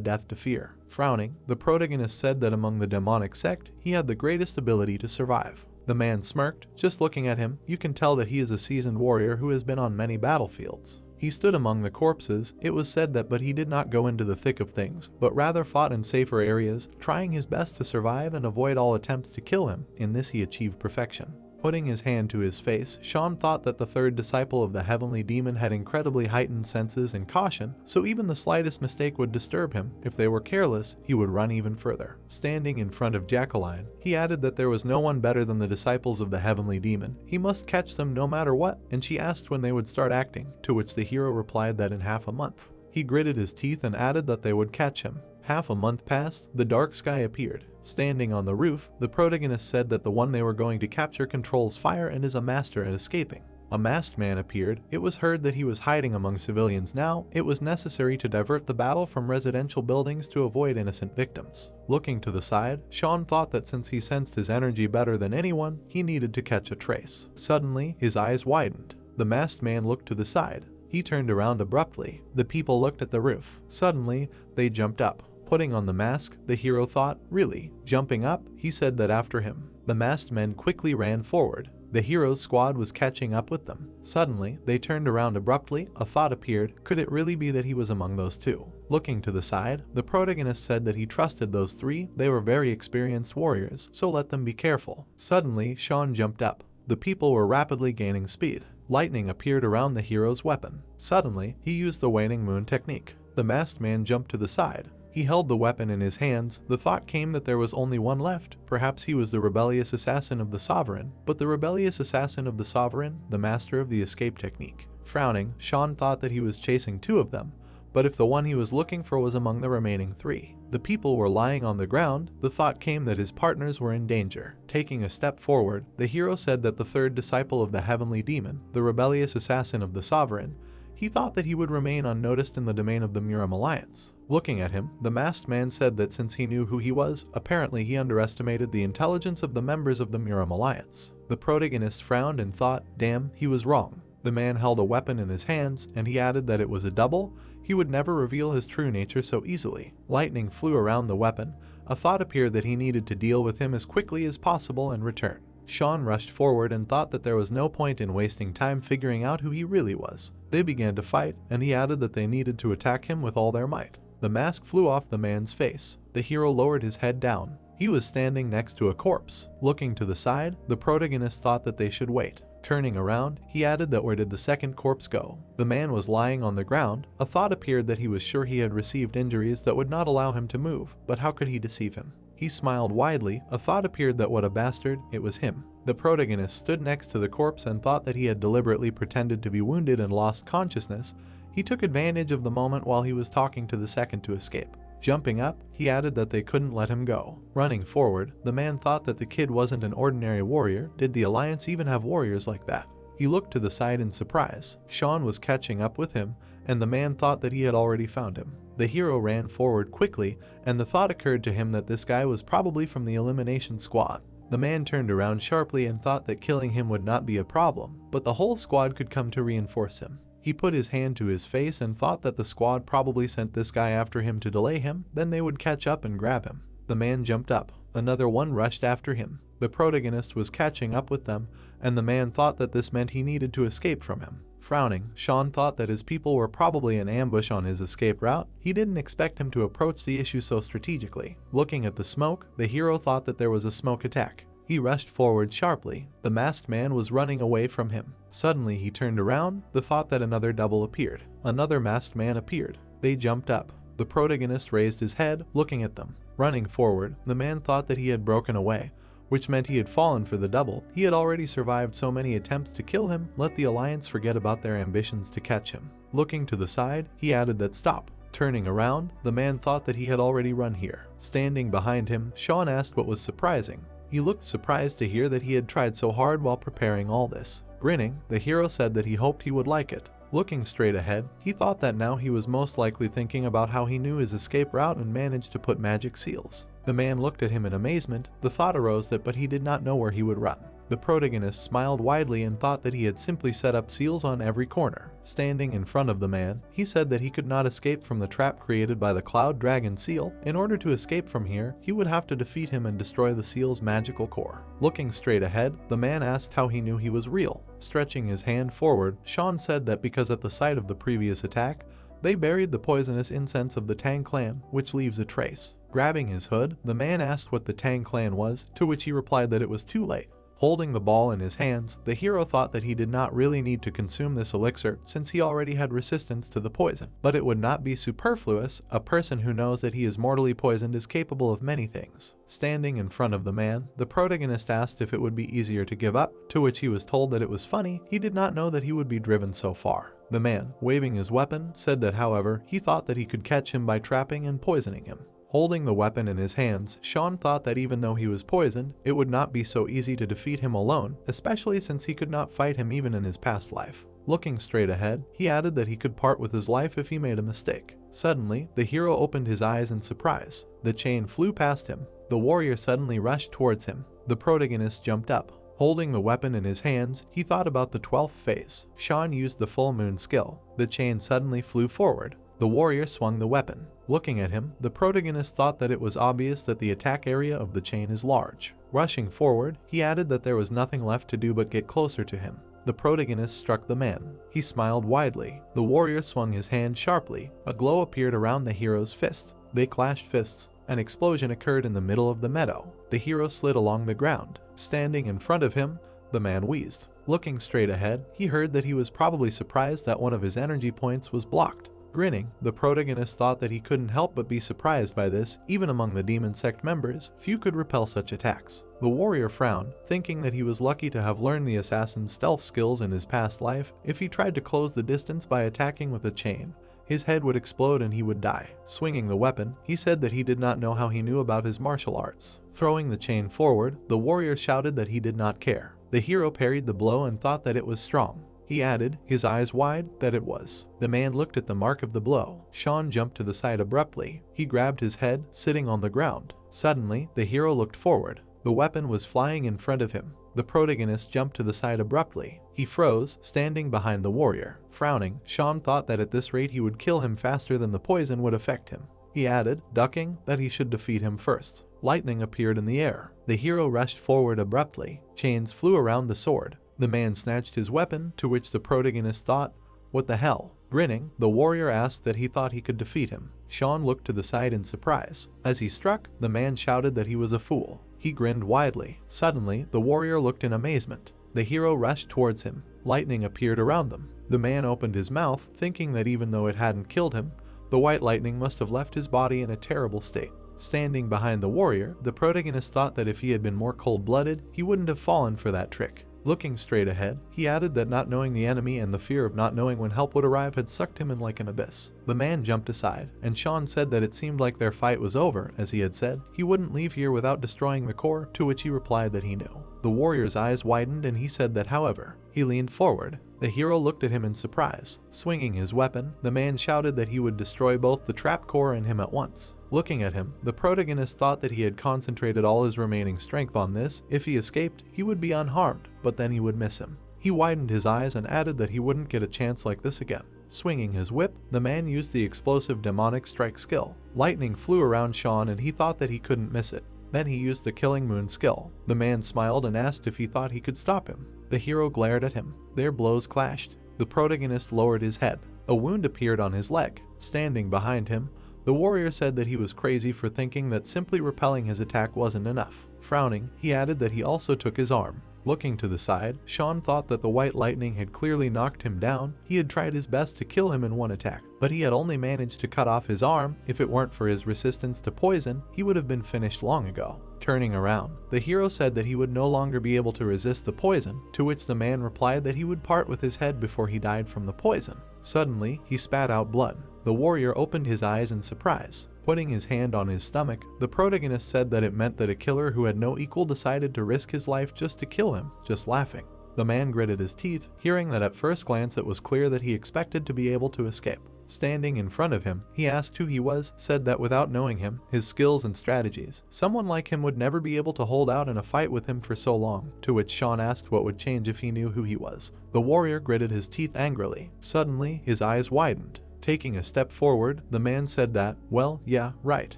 Death to Fear. Frowning, the protagonist said that among the demonic sect, he had the greatest ability to survive. The man smirked. Just looking at him, you can tell that he is a seasoned warrior who has been on many battlefields. He stood among the corpses, it was said that, but he did not go into the thick of things, but rather fought in safer areas, trying his best to survive and avoid all attempts to kill him. In this he achieved perfection. Putting his hand to his face, Sean thought that the 3rd disciple of the heavenly demon had incredibly heightened senses and caution, so even the slightest mistake would disturb him. If they were careless, he would run even further. Standing in front of Jacqueline, he added that there was no one better than the disciples of the heavenly demon. He must catch them no matter what, and she asked when they would start acting, to which the hero replied that in half a month. He gritted his teeth and added that they would catch him. Half a month passed, the dark sky appeared. Standing on the roof, the protagonist said that the one they were going to capture controls fire and is a master at escaping. A masked man appeared. It was heard that he was hiding among civilians now. It was necessary to divert the battle from residential buildings to avoid innocent victims. Looking to the side, Sean thought that since he sensed his energy better than anyone, he needed to catch a trace. Suddenly, his eyes widened. The masked man looked to the side. He turned around abruptly. The people looked at the roof. Suddenly, they jumped up. Putting on the mask, the hero thought, really? Jumping up? He said that after him. The masked men quickly ran forward. The hero's squad was catching up with them. Suddenly, they turned around abruptly. A thought appeared. Could it really be that he was among those 2? Looking to the side, the protagonist said that he trusted those 3. They were very experienced warriors, so let them be careful. Suddenly, Sean jumped up. The people were rapidly gaining speed. Lightning appeared around the hero's weapon. Suddenly, he used the waning moon technique. The masked man jumped to the side. He held the weapon in his hands. The thought came that there was only one left. Perhaps he was the rebellious assassin of the sovereign, but the rebellious assassin of the sovereign, the master of the escape technique. Frowning, Sean thought that he was chasing 2 of them, but if the one he was looking for was among the remaining 3. The people were lying on the ground. The thought came that his partners were in danger. Taking a step forward, the hero said that the 3rd disciple of the heavenly demon, the rebellious assassin of the sovereign, he thought that he would remain unnoticed in the domain of the Muram Alliance. Looking at him, the masked man said that since he knew who he was, apparently he underestimated the intelligence of the members of the Muram Alliance. The protagonist frowned and thought, damn, he was wrong. The man held a weapon in his hands, and he added that it was a double. He would never reveal his true nature so easily. Lightning flew around the weapon. A thought appeared that he needed to deal with him as quickly as possible and return. Sean rushed forward and thought that there was no point in wasting time figuring out who he really was. They began to fight, and he added that they needed to attack him with all their might. The mask flew off the man's face. The hero lowered his head down. He was standing next to a corpse. Looking to the side, the protagonist thought that they should wait. Turning around, he added that where did the second corpse go? The man was lying on the ground. A thought appeared that he was sure he had received injuries that would not allow him to move, but how could he deceive him? He smiled widely. A thought appeared that what a bastard, it was him. The protagonist stood next to the corpse and thought that he had deliberately pretended to be wounded and lost consciousness. He took advantage of the moment while he was talking to the second to escape. Jumping up, he added that they couldn't let him go. Running forward, the man thought that the kid wasn't an ordinary warrior. Did the Alliance even have warriors like that? He looked to the side in surprise. Sean was catching up with him, and the man thought that he had already found him. The hero ran forward quickly, and the thought occurred to him that this guy was probably from the elimination squad. The man turned around sharply and thought that killing him would not be a problem, but the whole squad could come to reinforce him. He put his hand to his face and thought that the squad probably sent this guy after him to delay him, then they would catch up and grab him. The man jumped up. Another one rushed after him. The protagonist was catching up with them, and the man thought that this meant he needed to escape from him. Frowning, Sean thought that his people were probably in ambush on his escape route. He didn't expect him to approach the issue so strategically. Looking at the smoke, the hero thought that there was a smoke attack. He rushed forward sharply. The masked man was running away from him. Suddenly he turned around, the thought that another double appeared. Another masked man appeared. They jumped up. The protagonist raised his head, looking at them. Running forward, the man thought that he had broken away, which meant he had fallen for the double. He had already survived so many attempts to kill him. Let the Alliance forget about their ambitions to catch him. Looking to the side, he added that stop. Turning around, the man thought that he had already run here. Standing behind him, Sean asked what was surprising. He looked surprised to hear that he had tried so hard while preparing all this. Grinning, the hero said that he hoped he would like it. Looking straight ahead, he thought that now he was most likely thinking about how he knew his escape route and managed to put magic seals. The man looked at him in amazement. The thought arose that but he did not know where he would run. The protagonist smiled widely and thought that he had simply set up seals on every corner. Standing in front of the man, he said that he could not escape from the trap created by the Cloud Dragon seal. In order to escape from here, he would have to defeat him and destroy the seal's magical core. Looking straight ahead, the man asked how he knew he was real. Stretching his hand forward, Sean said that because at the site of the previous attack, they buried the poisonous incense of the Tang clan, which leaves a trace. Grabbing his hood, the man asked what the Tang clan was, to which he replied that it was too late. Holding the ball in his hands, the hero thought that he did not really need to consume this elixir since he already had resistance to the poison. But it would not be superfluous. A person who knows that he is mortally poisoned is capable of many things. Standing in front of the man, the protagonist asked if it would be easier to give up, to which he was told that it was funny. He did not know that he would be driven so far. The man, waving his weapon, said that however, he thought that he could catch him by trapping and poisoning him. Holding the weapon in his hands, Sean thought that even though he was poisoned, it would not be so easy to defeat him alone, especially since he could not fight him even in his past life. Looking straight ahead, he added that he could part with his life if he made a mistake. Suddenly, the hero opened his eyes in surprise. The chain flew past him. The warrior suddenly rushed towards him. The protagonist jumped up. Holding the weapon in his hands, he thought about the 12th phase. Sean used the full moon skill. The chain suddenly flew forward. The warrior swung the weapon. Looking at him, the protagonist thought that it was obvious that the attack area of the chain is large. Rushing forward, he added that there was nothing left to do but get closer to him. The protagonist struck the man. He smiled widely. The warrior swung his hand sharply. A glow appeared around the hero's fist. They clashed fists. An explosion occurred in the middle of the meadow. The hero slid along the ground. Standing in front of him, the man wheezed. Looking straight ahead, he heard that he was probably surprised that one of his energy points was blocked. Grinning, the protagonist thought that he couldn't help but be surprised by this. Even among the demon sect members, few could repel such attacks. The warrior frowned, thinking that he was lucky to have learned the assassin's stealth skills in his past life. If he tried to close the distance by attacking with a chain, his head would explode and he would die. Swinging the weapon, he said that he did not know how he knew about his martial arts. Throwing the chain forward, the warrior shouted that he did not care. The hero parried the blow and thought that it was strong. He added, his eyes wide, that it was. The man looked at the mark of the blow. Sean jumped to the side abruptly. He grabbed his head, sitting on the ground. Suddenly, the hero looked forward. The weapon was flying in front of him. The protagonist jumped to the side abruptly. He froze, standing behind the warrior. Frowning, Sean thought that at this rate he would kill him faster than the poison would affect him. He added, ducking, that he should defeat him first. Lightning appeared in the air. The hero rushed forward abruptly. Chains flew around the sword. The man snatched his weapon, to which the protagonist thought, what the hell? Grinning, the warrior asked that he thought he could defeat him. Sean looked to the side in surprise. As he struck, the man shouted that he was a fool. He grinned widely. Suddenly, the warrior looked in amazement. The hero rushed towards him. Lightning appeared around them. The man opened his mouth, thinking that even though it hadn't killed him, the white lightning must have left his body in a terrible state. Standing behind the warrior, the protagonist thought that if he had been more cold-blooded, he wouldn't have fallen for that trick. Looking straight ahead, he added that not knowing the enemy and the fear of not knowing when help would arrive had sucked him in like an abyss. The man jumped aside, and Sean said that it seemed like their fight was over. As he had said, he wouldn't leave here without destroying the core, to which he replied that he knew. The warrior's eyes widened and he said that however, he leaned forward. The hero looked at him in surprise. Swinging his weapon, the man shouted that he would destroy both the trap core and him at once. Looking at him, the protagonist thought that he had concentrated all his remaining strength on this. If he escaped, he would be unharmed, but then he would miss him. He widened his eyes and added that he wouldn't get a chance like this again. Swinging his whip, the man used the explosive demonic strike skill. Lightning flew around Sean and he thought that he couldn't miss it. Then he used the killing moon skill. The man smiled and asked if he thought he could stop him. The hero glared at him. Their blows clashed. The protagonist lowered his head. A wound appeared on his leg. Standing behind him, the warrior said that he was crazy for thinking that simply repelling his attack wasn't enough. Frowning, he added that he also took his arm. Looking to the side, Sean thought that the white lightning had clearly knocked him down. He had tried his best to kill him in one attack, but he had only managed to cut off his arm. If it weren't for his resistance to poison, he would have been finished long ago. Turning around, the hero said that he would no longer be able to resist the poison, to which the man replied that he would part with his head before he died from the poison. Suddenly, he spat out blood. The warrior opened his eyes in surprise. Putting his hand on his stomach, the protagonist said that it meant that a killer who had no equal decided to risk his life just to kill him, just laughing. The man gritted his teeth, hearing that at first glance it was clear that he expected to be able to escape. Standing in front of him, he asked who he was, said that without knowing him, his skills and strategies, someone like him would never be able to hold out in a fight with him for so long, to which Sean asked what would change if he knew who he was. The warrior gritted his teeth angrily. Suddenly, his eyes widened. Taking a step forward, the man said that, well, yeah, right.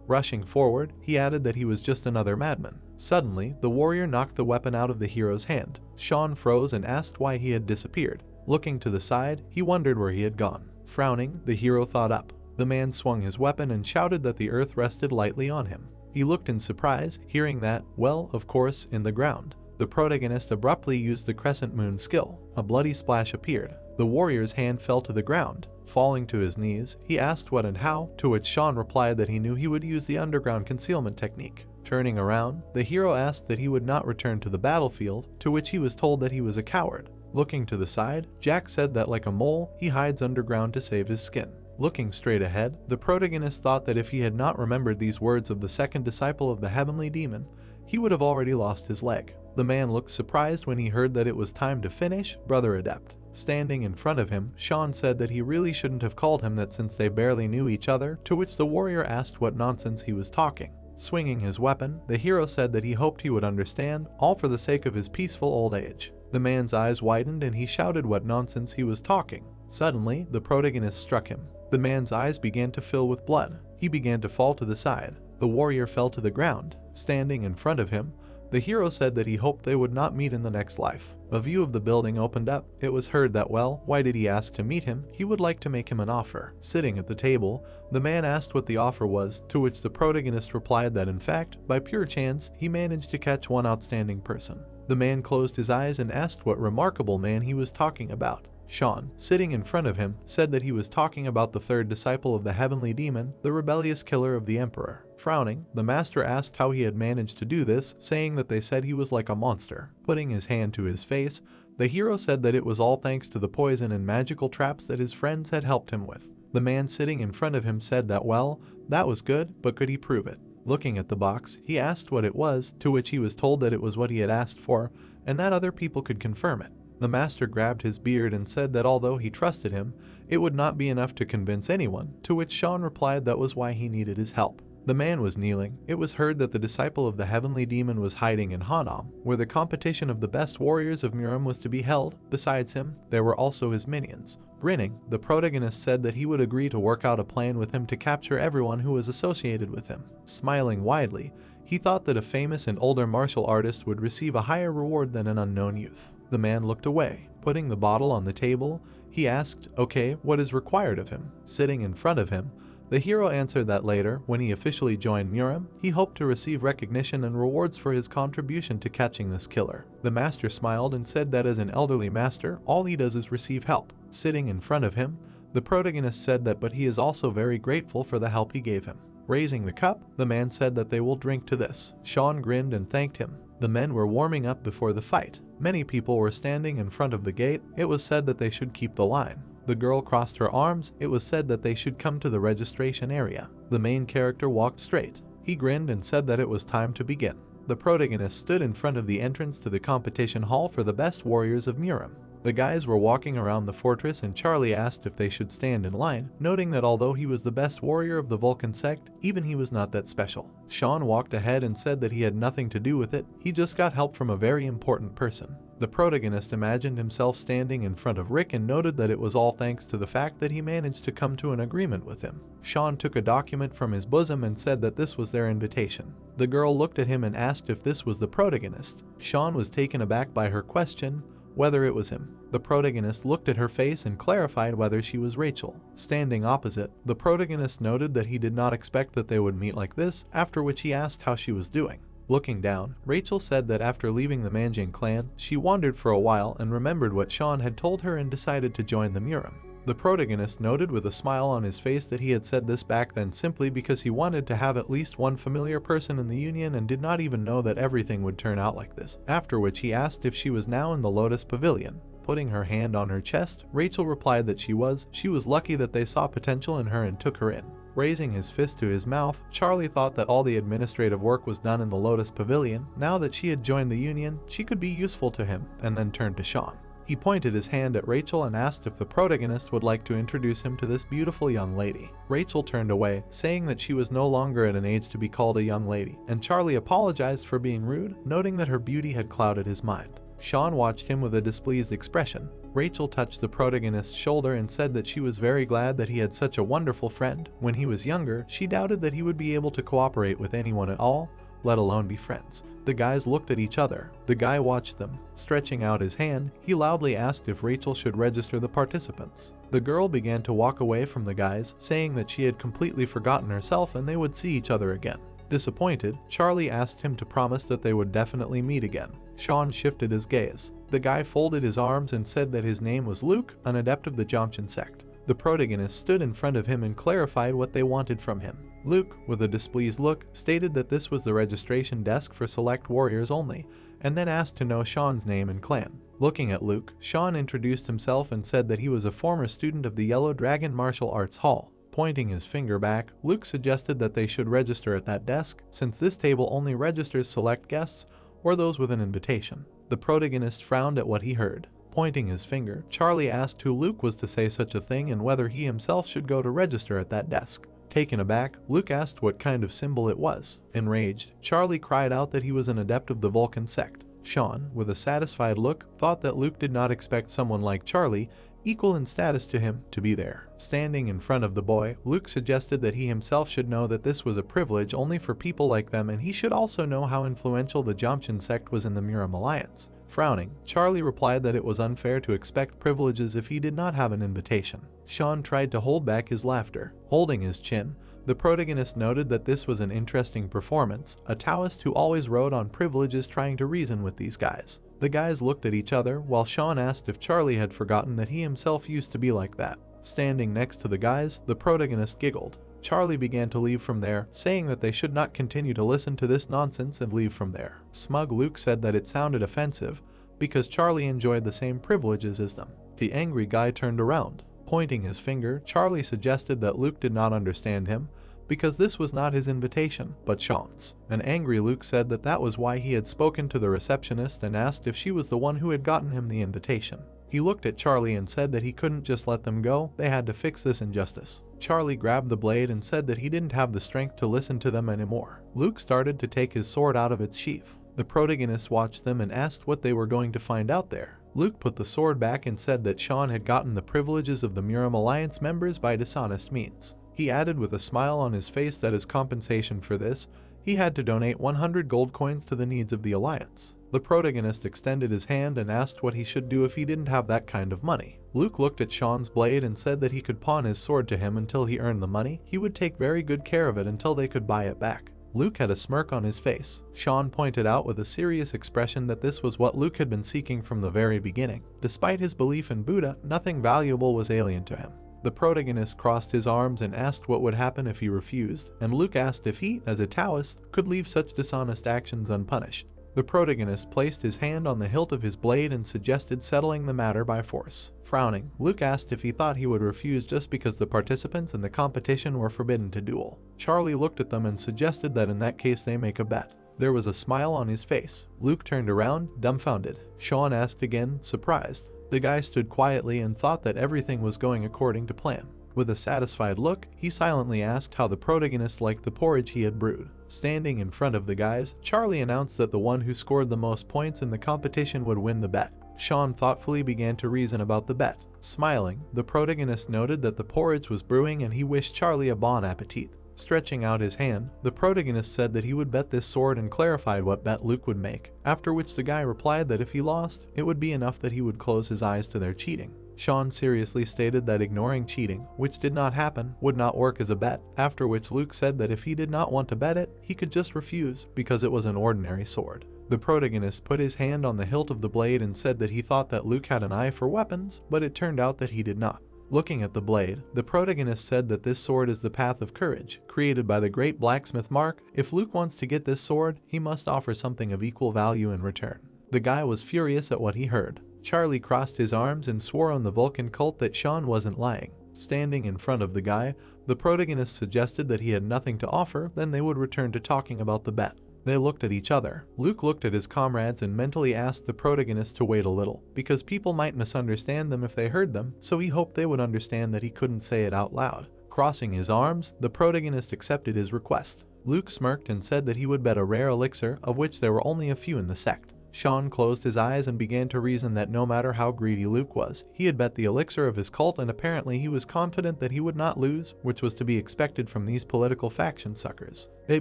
Rushing forward, he added that he was just another madman. Suddenly, the warrior knocked the weapon out of the hero's hand. Sean froze and asked why he had disappeared. Looking to the side, he wondered where he had gone. Frowning, the hero thought up. The man swung his weapon and shouted that the earth rested lightly on him. He looked in surprise, hearing that, well, of course, in the ground. The protagonist abruptly used the crescent moon skill. A bloody splash appeared. The warrior's hand fell to the ground. Falling to his knees, he asked what and how, to which Sean replied that he knew he would use the underground concealment technique. Turning around, the hero asked that he would not return to the battlefield, to which he was told that he was a coward. Looking to the side, Jack said that like a mole, he hides underground to save his skin. Looking straight ahead, the protagonist thought that if he had not remembered these words of the second disciple of the heavenly demon, he would have already lost his leg. The man looked surprised when he heard that it was time to finish, Brother Adept. Standing in front of him, Sean said that he really shouldn't have called him that since they barely knew each other, to which the warrior asked what nonsense he was talking. Swinging his weapon, the hero said that he hoped he would understand, all for the sake of his peaceful old age. The man's eyes widened and he shouted what nonsense he was talking. Suddenly, the protagonist struck him. The man's eyes began to fill with blood. He began to fall to the side. The warrior fell to the ground. Standing in front of him, the hero said that he hoped they would not meet in the next life. A view of the building opened up. It was heard that, well, why did he ask to meet him? He would like to make him an offer. Sitting at the table, the man asked what the offer was, to which the protagonist replied that in fact, by pure chance, he managed to catch one outstanding person. The man closed his eyes and asked what remarkable man he was talking about. Sean, sitting in front of him, said that he was talking about the third disciple of the heavenly demon, the rebellious killer of the emperor. Frowning, the master asked how he had managed to do this, saying that they said he was like a monster. Putting his hand to his face, the hero said that it was all thanks to the poison and magical traps that his friends had helped him with. The man sitting in front of him said that, well, that was good, but could he prove it? Looking at the box, he asked what it was, to which he was told that it was what he had asked for, and that other people could confirm it. The master grabbed his beard and said that although he trusted him, it would not be enough to convince anyone, to which Sean replied that was why he needed his help. The man was kneeling. It was heard that the disciple of the heavenly demon was hiding in Hanam, where the competition of the best warriors of Muram was to be held. Besides him, there were also his minions. Grinning, the protagonist said that he would agree to work out a plan with him to capture everyone who was associated with him. Smiling widely, he thought that a famous and older martial artist would receive a higher reward than an unknown youth. The man looked away. Putting the bottle on the table, He asked, okay, what is required of him? Sitting in front of him, the hero answered that later, when he officially joined Muram, he hoped to receive recognition and rewards for his contribution to catching this killer. The master smiled and said that as an elderly master, all he does is receive help. Sitting in front of him, the protagonist said that but he is also very grateful for the help he gave him. Raising the cup, the man said that they will drink to this. Sean grinned and thanked him. The men were warming up before the fight. Many people were standing in front of the gate. It was said that they should keep the line. The girl crossed her arms. It was said that they should come to the registration area. The main character walked straight. He grinned and said that it was time to begin. The protagonist stood in front of the entrance to the competition hall for the best warriors of Muram. The guys were walking around the fortress and Charlie asked if they should stand in line, noting that although he was the best warrior of the Vulcan sect, even he was not that special. Sean walked ahead and said that he had nothing to do with it, he just got help from a very important person. The protagonist imagined himself standing in front of Rick and noted that it was all thanks to the fact that he managed to come to an agreement with him. Sean took a document from his bosom and said that this was their invitation. The girl looked at him and asked if this was the protagonist. Sean was taken aback by her question, whether it was him. The protagonist looked at her face and clarified whether she was Rachel. Standing opposite, the protagonist noted that he did not expect that they would meet like this, after which he asked how she was doing. Looking down, Rachel said that after leaving the Manjing clan, she wandered for a while and remembered what Sean had told her and decided to join the Muram. The protagonist noted with a smile on his face that he had said this back then simply because he wanted to have at least one familiar person in the Union and did not even know that everything would turn out like this. After which he asked if she was now in the Lotus Pavilion. Putting her hand on her chest, Rachel replied that she was lucky that they saw potential in her and took her in. Raising his fist to his mouth, Charlie thought that all the administrative work was done in the Lotus Pavilion. Now that she had joined the Union, she could be useful to him, and then turned to Sean. He pointed his hand at Rachel and asked if the protagonist would like to introduce him to this beautiful young lady. Rachel turned away, saying that she was no longer at an age to be called a young lady, and Charlie apologized for being rude, noting that her beauty had clouded his mind. Sean watched him with a displeased expression. Rachel touched the protagonist's shoulder and said that she was very glad that he had such a wonderful friend. When he was younger, she doubted that he would be able to cooperate with anyone at all, let alone be friends. The guys looked at each other. The guy watched them. Stretching out his hand, he loudly asked if Rachel should register the participants. The girl began to walk away from the guys, saying that she had completely forgotten herself and they would see each other again. Disappointed, Charlie asked him to promise that they would definitely meet again. Sean shifted his gaze. The guy folded his arms and said that his name was Luke, an adept of the Jomchin sect. The protagonist stood in front of him and clarified what they wanted from him. Luke, with a displeased look, stated that this was the registration desk for select warriors only, and then asked to know Sean's name and clan. Looking at Luke, Sean introduced himself and said that he was a former student of the Yellow Dragon Martial Arts Hall. Pointing his finger back, Luke suggested that they should register at that desk, since this table only registers select guests or those with an invitation. The protagonist frowned at what he heard. Pointing his finger, Charlie asked who Luke was to say such a thing and whether he himself should go to register at that desk. Taken aback, Luke asked what kind of symbol it was. Enraged, Charlie cried out that he was an adept of the Vulcan sect. Sean, with a satisfied look, thought that Luke did not expect someone like Charlie, equal in status to him, to be there. Standing in front of the boy, Luke suggested that he himself should know that this was a privilege only for people like them and he should also know how influential the Jomchin sect was in the Muram alliance. Frowning, Charlie replied that it was unfair to expect privileges if he did not have an invitation. Sean tried to hold back his laughter. Holding his chin, the protagonist noted that this was an interesting performance, a Taoist who always rode on privileges trying to reason with these guys. The guys looked at each other while Sean asked if Charlie had forgotten that he himself used to be like that. Standing next to the guys, the protagonist giggled. Charlie began to leave from there, saying that they should not continue to listen to this nonsense and leave from there. Smug Luke said that it sounded offensive, because Charlie enjoyed the same privileges as them. The angry guy turned around. Pointing his finger, Charlie suggested that Luke did not understand him, because this was not his invitation, but Sean's. An angry Luke said that that was why he had spoken to the receptionist and asked if she was the one who had gotten him the invitation. He looked at Charlie and said that he couldn't just let them go, they had to fix this injustice. Charlie grabbed the blade and said that he didn't have the strength to listen to them anymore. Luke started to take his sword out of its sheath. The protagonist watched them and asked what they were going to find out there. Luke put the sword back and said that Sean had gotten the privileges of the Muram Alliance members by dishonest means. He added with a smile on his face that as compensation for this, he had to donate 100 gold coins to the needs of the Alliance. The protagonist extended his hand and asked what he should do if he didn't have that kind of money. Luke looked at Sean's blade and said that he could pawn his sword to him until he earned the money. He would take very good care of it until they could buy it back. Luke had a smirk on his face. Sean pointed out with a serious expression that this was what Luke had been seeking from the very beginning. Despite his belief in Buddha, nothing valuable was alien to him. The protagonist crossed his arms and asked what would happen if he refused, and Luke asked if he, as a Taoist, could leave such dishonest actions unpunished. The protagonist placed his hand on the hilt of his blade and suggested settling the matter by force. Frowning, Luke asked if he thought he would refuse just because the participants in the competition were forbidden to duel. Charlie looked at them and suggested that in that case they make a bet. There was a smile on his face. Luke turned around, dumbfounded. Sean asked again, surprised. The guy stood quietly and thought that everything was going according to plan. With a satisfied look, he silently asked how the protagonist liked the porridge he had brewed. Standing in front of the guys, Charlie announced that the one who scored the most points in the competition would win the bet. Sean thoughtfully began to reason about the bet. Smiling, the protagonist noted that the porridge was brewing and he wished Charlie a bon appetit. Stretching out his hand, the protagonist said that he would bet this sword and clarified what bet Luke would make, after which the guy replied that if he lost, it would be enough that he would close his eyes to their cheating. Sean seriously stated that ignoring cheating, which did not happen, would not work as a bet, after which Luke said that if he did not want to bet it, he could just refuse, because it was an ordinary sword. The protagonist put his hand on the hilt of the blade and said that he thought that Luke had an eye for weapons, but it turned out that he did not. Looking at the blade, the protagonist said that this sword is the path of courage, created by the great blacksmith Mark. If Luke wants to get this sword, he must offer something of equal value in return. The guy was furious at what he heard. Charlie crossed his arms and swore on the Vulcan cult that Sean wasn't lying. Standing in front of the guy, the protagonist suggested that he had nothing to offer, then they would return to talking about the bet. They looked at each other. Luke looked at his comrades and mentally asked the protagonist to wait a little, because people might misunderstand them if they heard them, so he hoped they would understand that he couldn't say it out loud. Crossing his arms, the protagonist accepted his request. Luke smirked and said that he would bet a rare elixir, of which there were only a few in the sect. Sean closed his eyes and began to reason that no matter how greedy Luke was, he had bet the elixir of his cult, and apparently he was confident that he would not lose, which was to be expected from these political faction suckers. They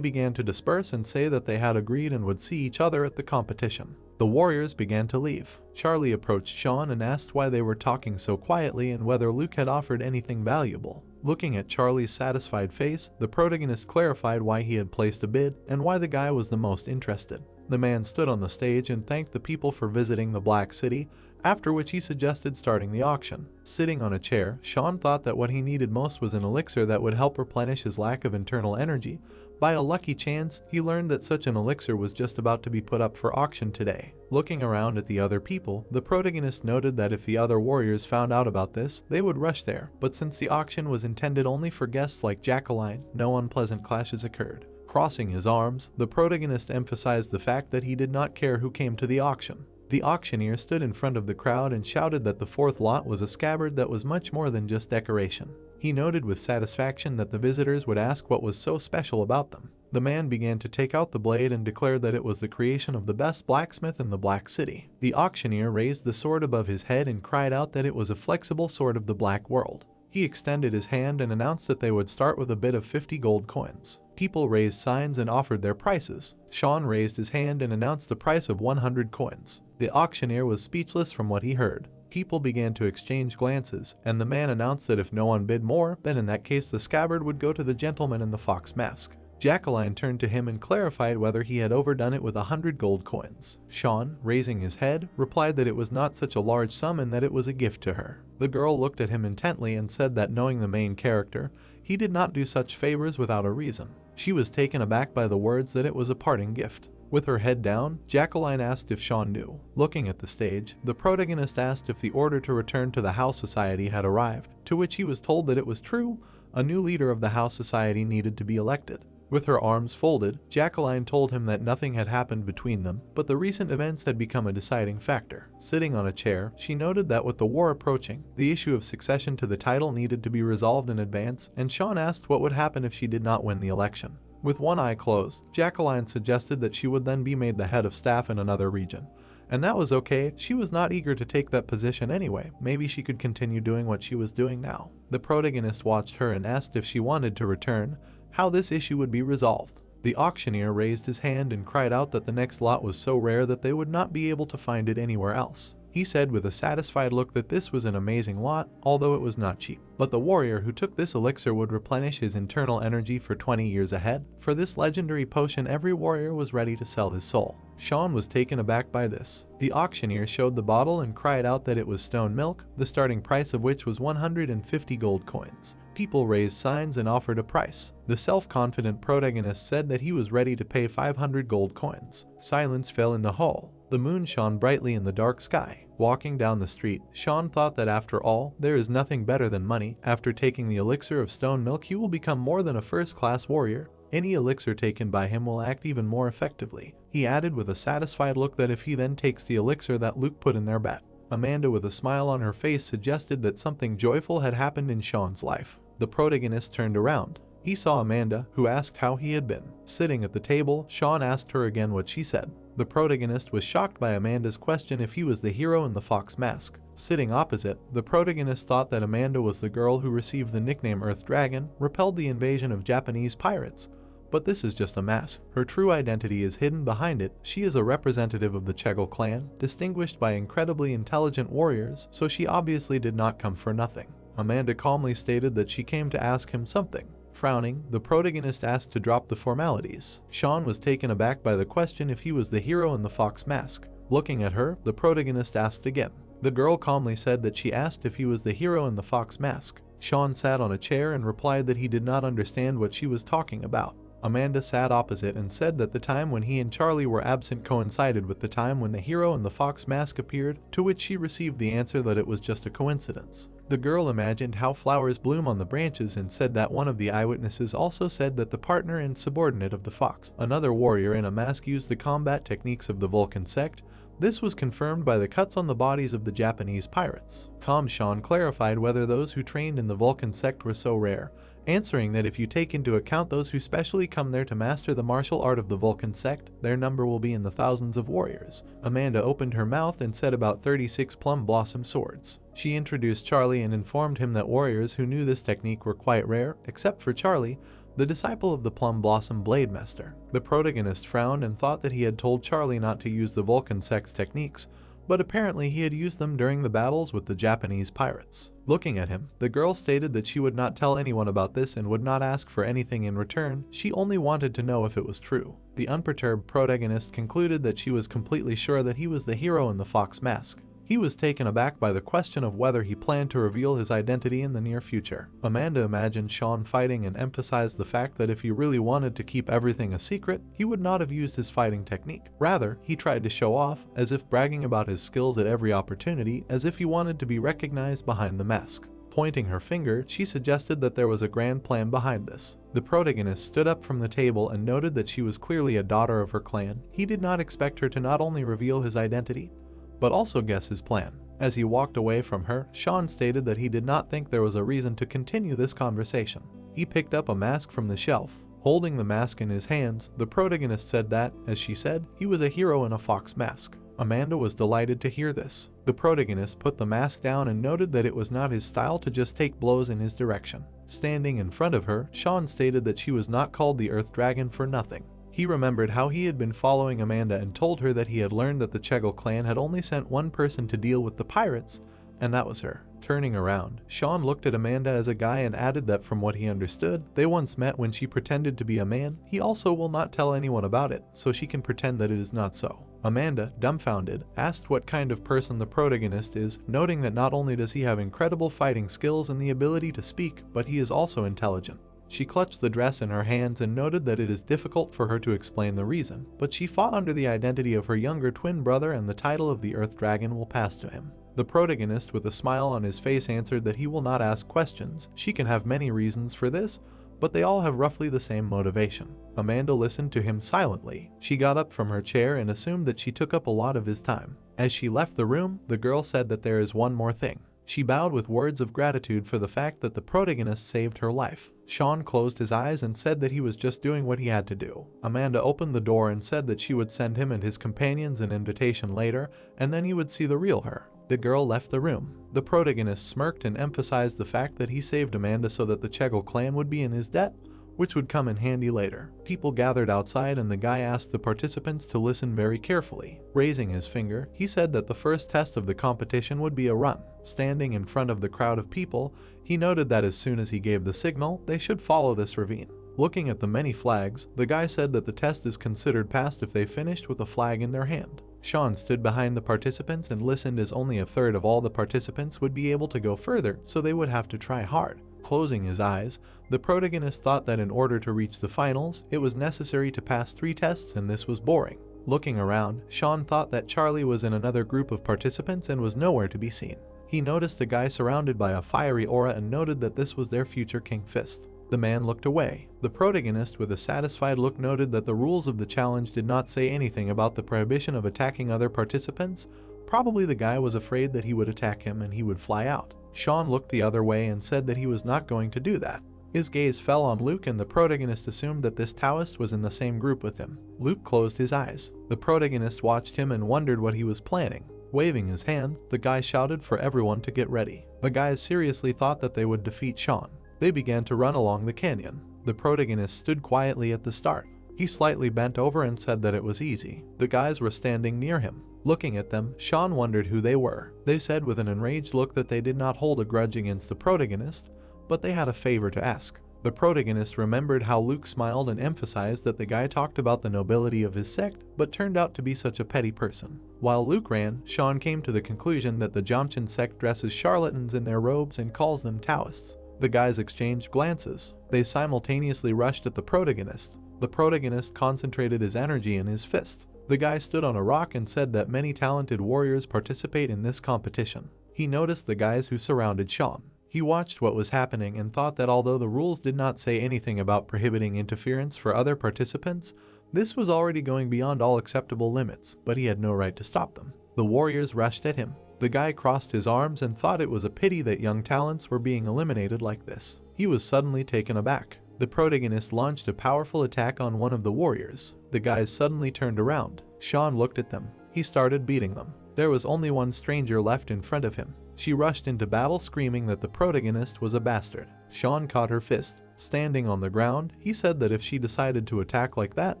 began to disperse and say that they had agreed and would see each other at the competition. The warriors began to leave. Charlie approached Sean and asked why they were talking so quietly and whether Luke had offered anything valuable. Looking at Charlie's satisfied face, the protagonist clarified why he had placed a bid and why the guy was the most interested. The man stood on the stage and thanked the people for visiting the Black City, after which he suggested starting the auction. Sitting on a chair, Sean thought that what he needed most was an elixir that would help replenish his lack of internal energy. By a lucky chance, he learned that such an elixir was just about to be put up for auction today. Looking around at the other people, the protagonist noted that if the other warriors found out about this, they would rush there, but since the auction was intended only for guests like Jacqueline, no unpleasant clashes occurred. Crossing his arms, the protagonist emphasized the fact that he did not care who came to the auction. The auctioneer stood in front of the crowd and shouted that the fourth lot was a scabbard that was much more than just decoration. He noted with satisfaction that the visitors would ask what was so special about them. The man began to take out the blade and declared that it was the creation of the best blacksmith in the Black City. The auctioneer raised the sword above his head and cried out that it was a flexible sword of the Black World. He extended his hand and announced that they would start with a bid of 50 gold coins. People raised signs and offered their prices. Sean raised his hand and announced the price of 100 coins. The auctioneer was speechless from what he heard. People began to exchange glances, and the man announced that if no one bid more, then in that case the scabbard would go to the gentleman in the fox mask. Jacqueline turned to him and clarified whether he had overdone it with 100 gold coins. Sean, raising his head, replied that it was not such a large sum and that it was a gift to her. The girl looked at him intently and said that knowing the main character, he did not do such favors without a reason. She was taken aback by the words that it was a parting gift. With her head down, Jacqueline asked if Sean knew. Looking at the stage, the protagonist asked if the order to return to the House Society had arrived, to which he was told that it was true. A new leader of the House Society needed to be elected. With her arms folded, Jacqueline told him that nothing had happened between them, but the recent events had become a deciding factor. Sitting on a chair, she noted that with the war approaching, the issue of succession to the title needed to be resolved in advance, and Sean asked what would happen if she did not win the election. With one eye closed, Jacqueline suggested that she would then be made the head of staff in another region. And that was okay, she was not eager to take that position anyway, maybe she could continue doing what she was doing now. The protagonist watched her and asked if she wanted to return, how this issue would be resolved. The auctioneer raised his hand and cried out that the next lot was so rare that they would not be able to find it anywhere else. He said with a satisfied look that this was an amazing lot, although it was not cheap. But the warrior who took this elixir would replenish his internal energy for 20 years ahead. For this legendary potion, every warrior was ready to sell his soul. Sean was taken aback by this. The auctioneer showed the bottle and cried out that it was stone milk, the starting price of which was 150 gold coins. People raised signs and offered a price. The self-confident protagonist said that he was ready to pay 500 gold coins. Silence fell in the hall. The moon shone brightly in the dark sky. Walking down the street, Sean thought that after all, there is nothing better than money. After taking the elixir of stone milk, he will become more than a first-class warrior. Any elixir taken by him will act even more effectively. He added with a satisfied look that if he then takes the elixir that Luke put in their bet. Amanda, with a smile on her face, suggested that something joyful had happened in Sean's life. The protagonist turned around. He saw Amanda, who asked how he had been. Sitting at the table, Sean asked her again what she said. The protagonist was shocked by Amanda's question if he was the hero in the fox mask. Sitting opposite, the protagonist thought that Amanda was the girl who received the nickname Earth Dragon, repelled the invasion of Japanese pirates. But this is just a mask. Her true identity is hidden behind it. She is a representative of the Chegel clan, distinguished by incredibly intelligent warriors, so she obviously did not come for nothing. Amanda calmly stated that she came to ask him something. Frowning, the protagonist asked to drop the formalities. Sean was taken aback by the question if he was the hero in the fox mask. Looking at her, the protagonist asked again. The girl calmly said that she asked if he was the hero in the fox mask. Sean sat on a chair and replied that he did not understand what she was talking about. Amanda sat opposite and said that the time when he and Charlie were absent coincided with the time when the hero in the fox mask appeared, to which she received the answer that it was just a coincidence. The girl imagined how flowers bloom on the branches and said that one of the eyewitnesses also said that the partner and subordinate of the fox, another warrior in a mask, used the combat techniques of the Vulcan sect. This was confirmed by the cuts on the bodies of the Japanese pirates. Sean clarified whether those who trained in the Vulcan sect were so rare, answering that if you take into account those who specially come there to master the martial art of the Vulcan sect, their number will be in the thousands of warriors. Amanda opened her mouth and said about 36 plum blossom swords. She introduced Charlie and informed him that warriors who knew this technique were quite rare, except for Charlie, the disciple of the Plum Blossom Blade Master. The protagonist frowned and thought that he had told Charlie not to use the Vulcan sect's techniques, but apparently he had used them during the battles with the Japanese pirates. Looking at him, the girl stated that she would not tell anyone about this and would not ask for anything in return. She only wanted to know if it was true. The unperturbed protagonist concluded that she was completely sure that he was the hero in the fox mask. He was taken aback by the question of whether he planned to reveal his identity in the near future. Amanda imagined Sean fighting and emphasized the fact that if he really wanted to keep everything a secret, he would not have used his fighting technique. Rather, he tried to show off, as if bragging about his skills at every opportunity, as if he wanted to be recognized behind the mask. Pointing her finger, she suggested that there was a grand plan behind this. The protagonist stood up from the table and noted that she was clearly a daughter of her clan. He did not expect her to not only reveal his identity, but also guess his plan. As he walked away from her, Sean stated that he did not think there was a reason to continue this conversation. He picked up a mask from the shelf. Holding the mask in his hands, the protagonist said that, as she said, he was a hero in a fox mask. Amanda was delighted to hear this. The protagonist put the mask down and noted that it was not his style to just take blows in his direction. Standing in front of her, Sean stated that she was not called the Earth Dragon for nothing. He remembered how he had been following Amanda and told her that he had learned that the Chegel clan had only sent one person to deal with the pirates, and that was her. Turning around, Sean looked at Amanda as a guy and added that from what he understood, they once met when she pretended to be a man. He also will not tell anyone about it, so she can pretend that it is not so. Amanda, dumbfounded, asked what kind of person the protagonist is, noting that not only does he have incredible fighting skills and the ability to speak, but he is also intelligent. She clutched the dress in her hands and noted that it is difficult for her to explain the reason, but she fought under the identity of her younger twin brother and the title of the Earth Dragon will pass to him. The protagonist, with a smile on his face, answered that he will not ask questions. She can have many reasons for this, but they all have roughly the same motivation. Amanda listened to him silently. She got up from her chair and assumed that she took up a lot of his time. As she left the room, the girl said that there is one more thing. She bowed with words of gratitude for the fact that the protagonist saved her life. Sean closed his eyes and said that he was just doing what he had to do. Amanda opened the door and said that she would send him and his companions an invitation later, and then he would see the real her. The girl left the room. The protagonist smirked and emphasized the fact that he saved Amanda so that the Chegel clan would be in his debt. which would come in handy later. People gathered outside and the guy asked the participants to listen very carefully. Raising his finger, he said that the first test of the competition would be a run. Standing in front of the crowd of people, he noted that as soon as he gave the signal, they should follow this ravine. Looking at the many flags, the guy said that the test is considered passed if they finished with a flag in their hand. Sean stood behind the participants and listened as only a third of all the participants would be able to go further, so they would have to try hard. Closing his eyes, the protagonist thought that in order to reach the finals, it was necessary to pass 3 tests and this was boring. Looking around, Sean thought that Charlie was in another group of participants and was nowhere to be seen. He noticed a guy surrounded by a fiery aura and noted that this was their future King Fist. The man looked away. The protagonist with a satisfied look noted that the rules of the challenge did not say anything about the prohibition of attacking other participants. Probably the guy was afraid that he would attack him and he would fly out. Sean looked the other way and said that he was not going to do that. His gaze fell on Luke and the protagonist assumed that this Taoist was in the same group with him. Luke closed his eyes. The protagonist watched him and wondered what he was planning. Waving his hand, the guy shouted for everyone to get ready. The guys seriously thought that they would defeat Sean. They began to run along the canyon. The protagonist stood quietly at the start. He slightly bent over and said that it was easy. The guys were standing near him. Looking at them, Sean wondered who they were. They said with an enraged look that they did not hold a grudge against the protagonist, but they had a favor to ask. The protagonist remembered how Luke smiled and emphasized that the guy talked about the nobility of his sect, but turned out to be such a petty person. While Luke ran, Sean came to the conclusion that the Jomchin sect dresses charlatans in their robes and calls them Taoists. The guys exchanged glances. They simultaneously rushed at the protagonist. The protagonist concentrated his energy in his fist. The guy stood on a rock and said that many talented warriors participate in this competition. He noticed the guys who surrounded Sean. He watched what was happening and thought that although the rules did not say anything about prohibiting interference for other participants, this was already going beyond all acceptable limits, but he had no right to stop them. The warriors rushed at him. The guy crossed his arms and thought it was a pity that young talents were being eliminated like this. He was suddenly taken aback. The protagonist launched a powerful attack on one of the warriors. The guys suddenly turned around. Sean looked at them. He started beating them. There was only one stranger left in front of him. She rushed into battle screaming that the protagonist was a bastard. Sean caught her fist. Standing on the ground, he said that if she decided to attack like that,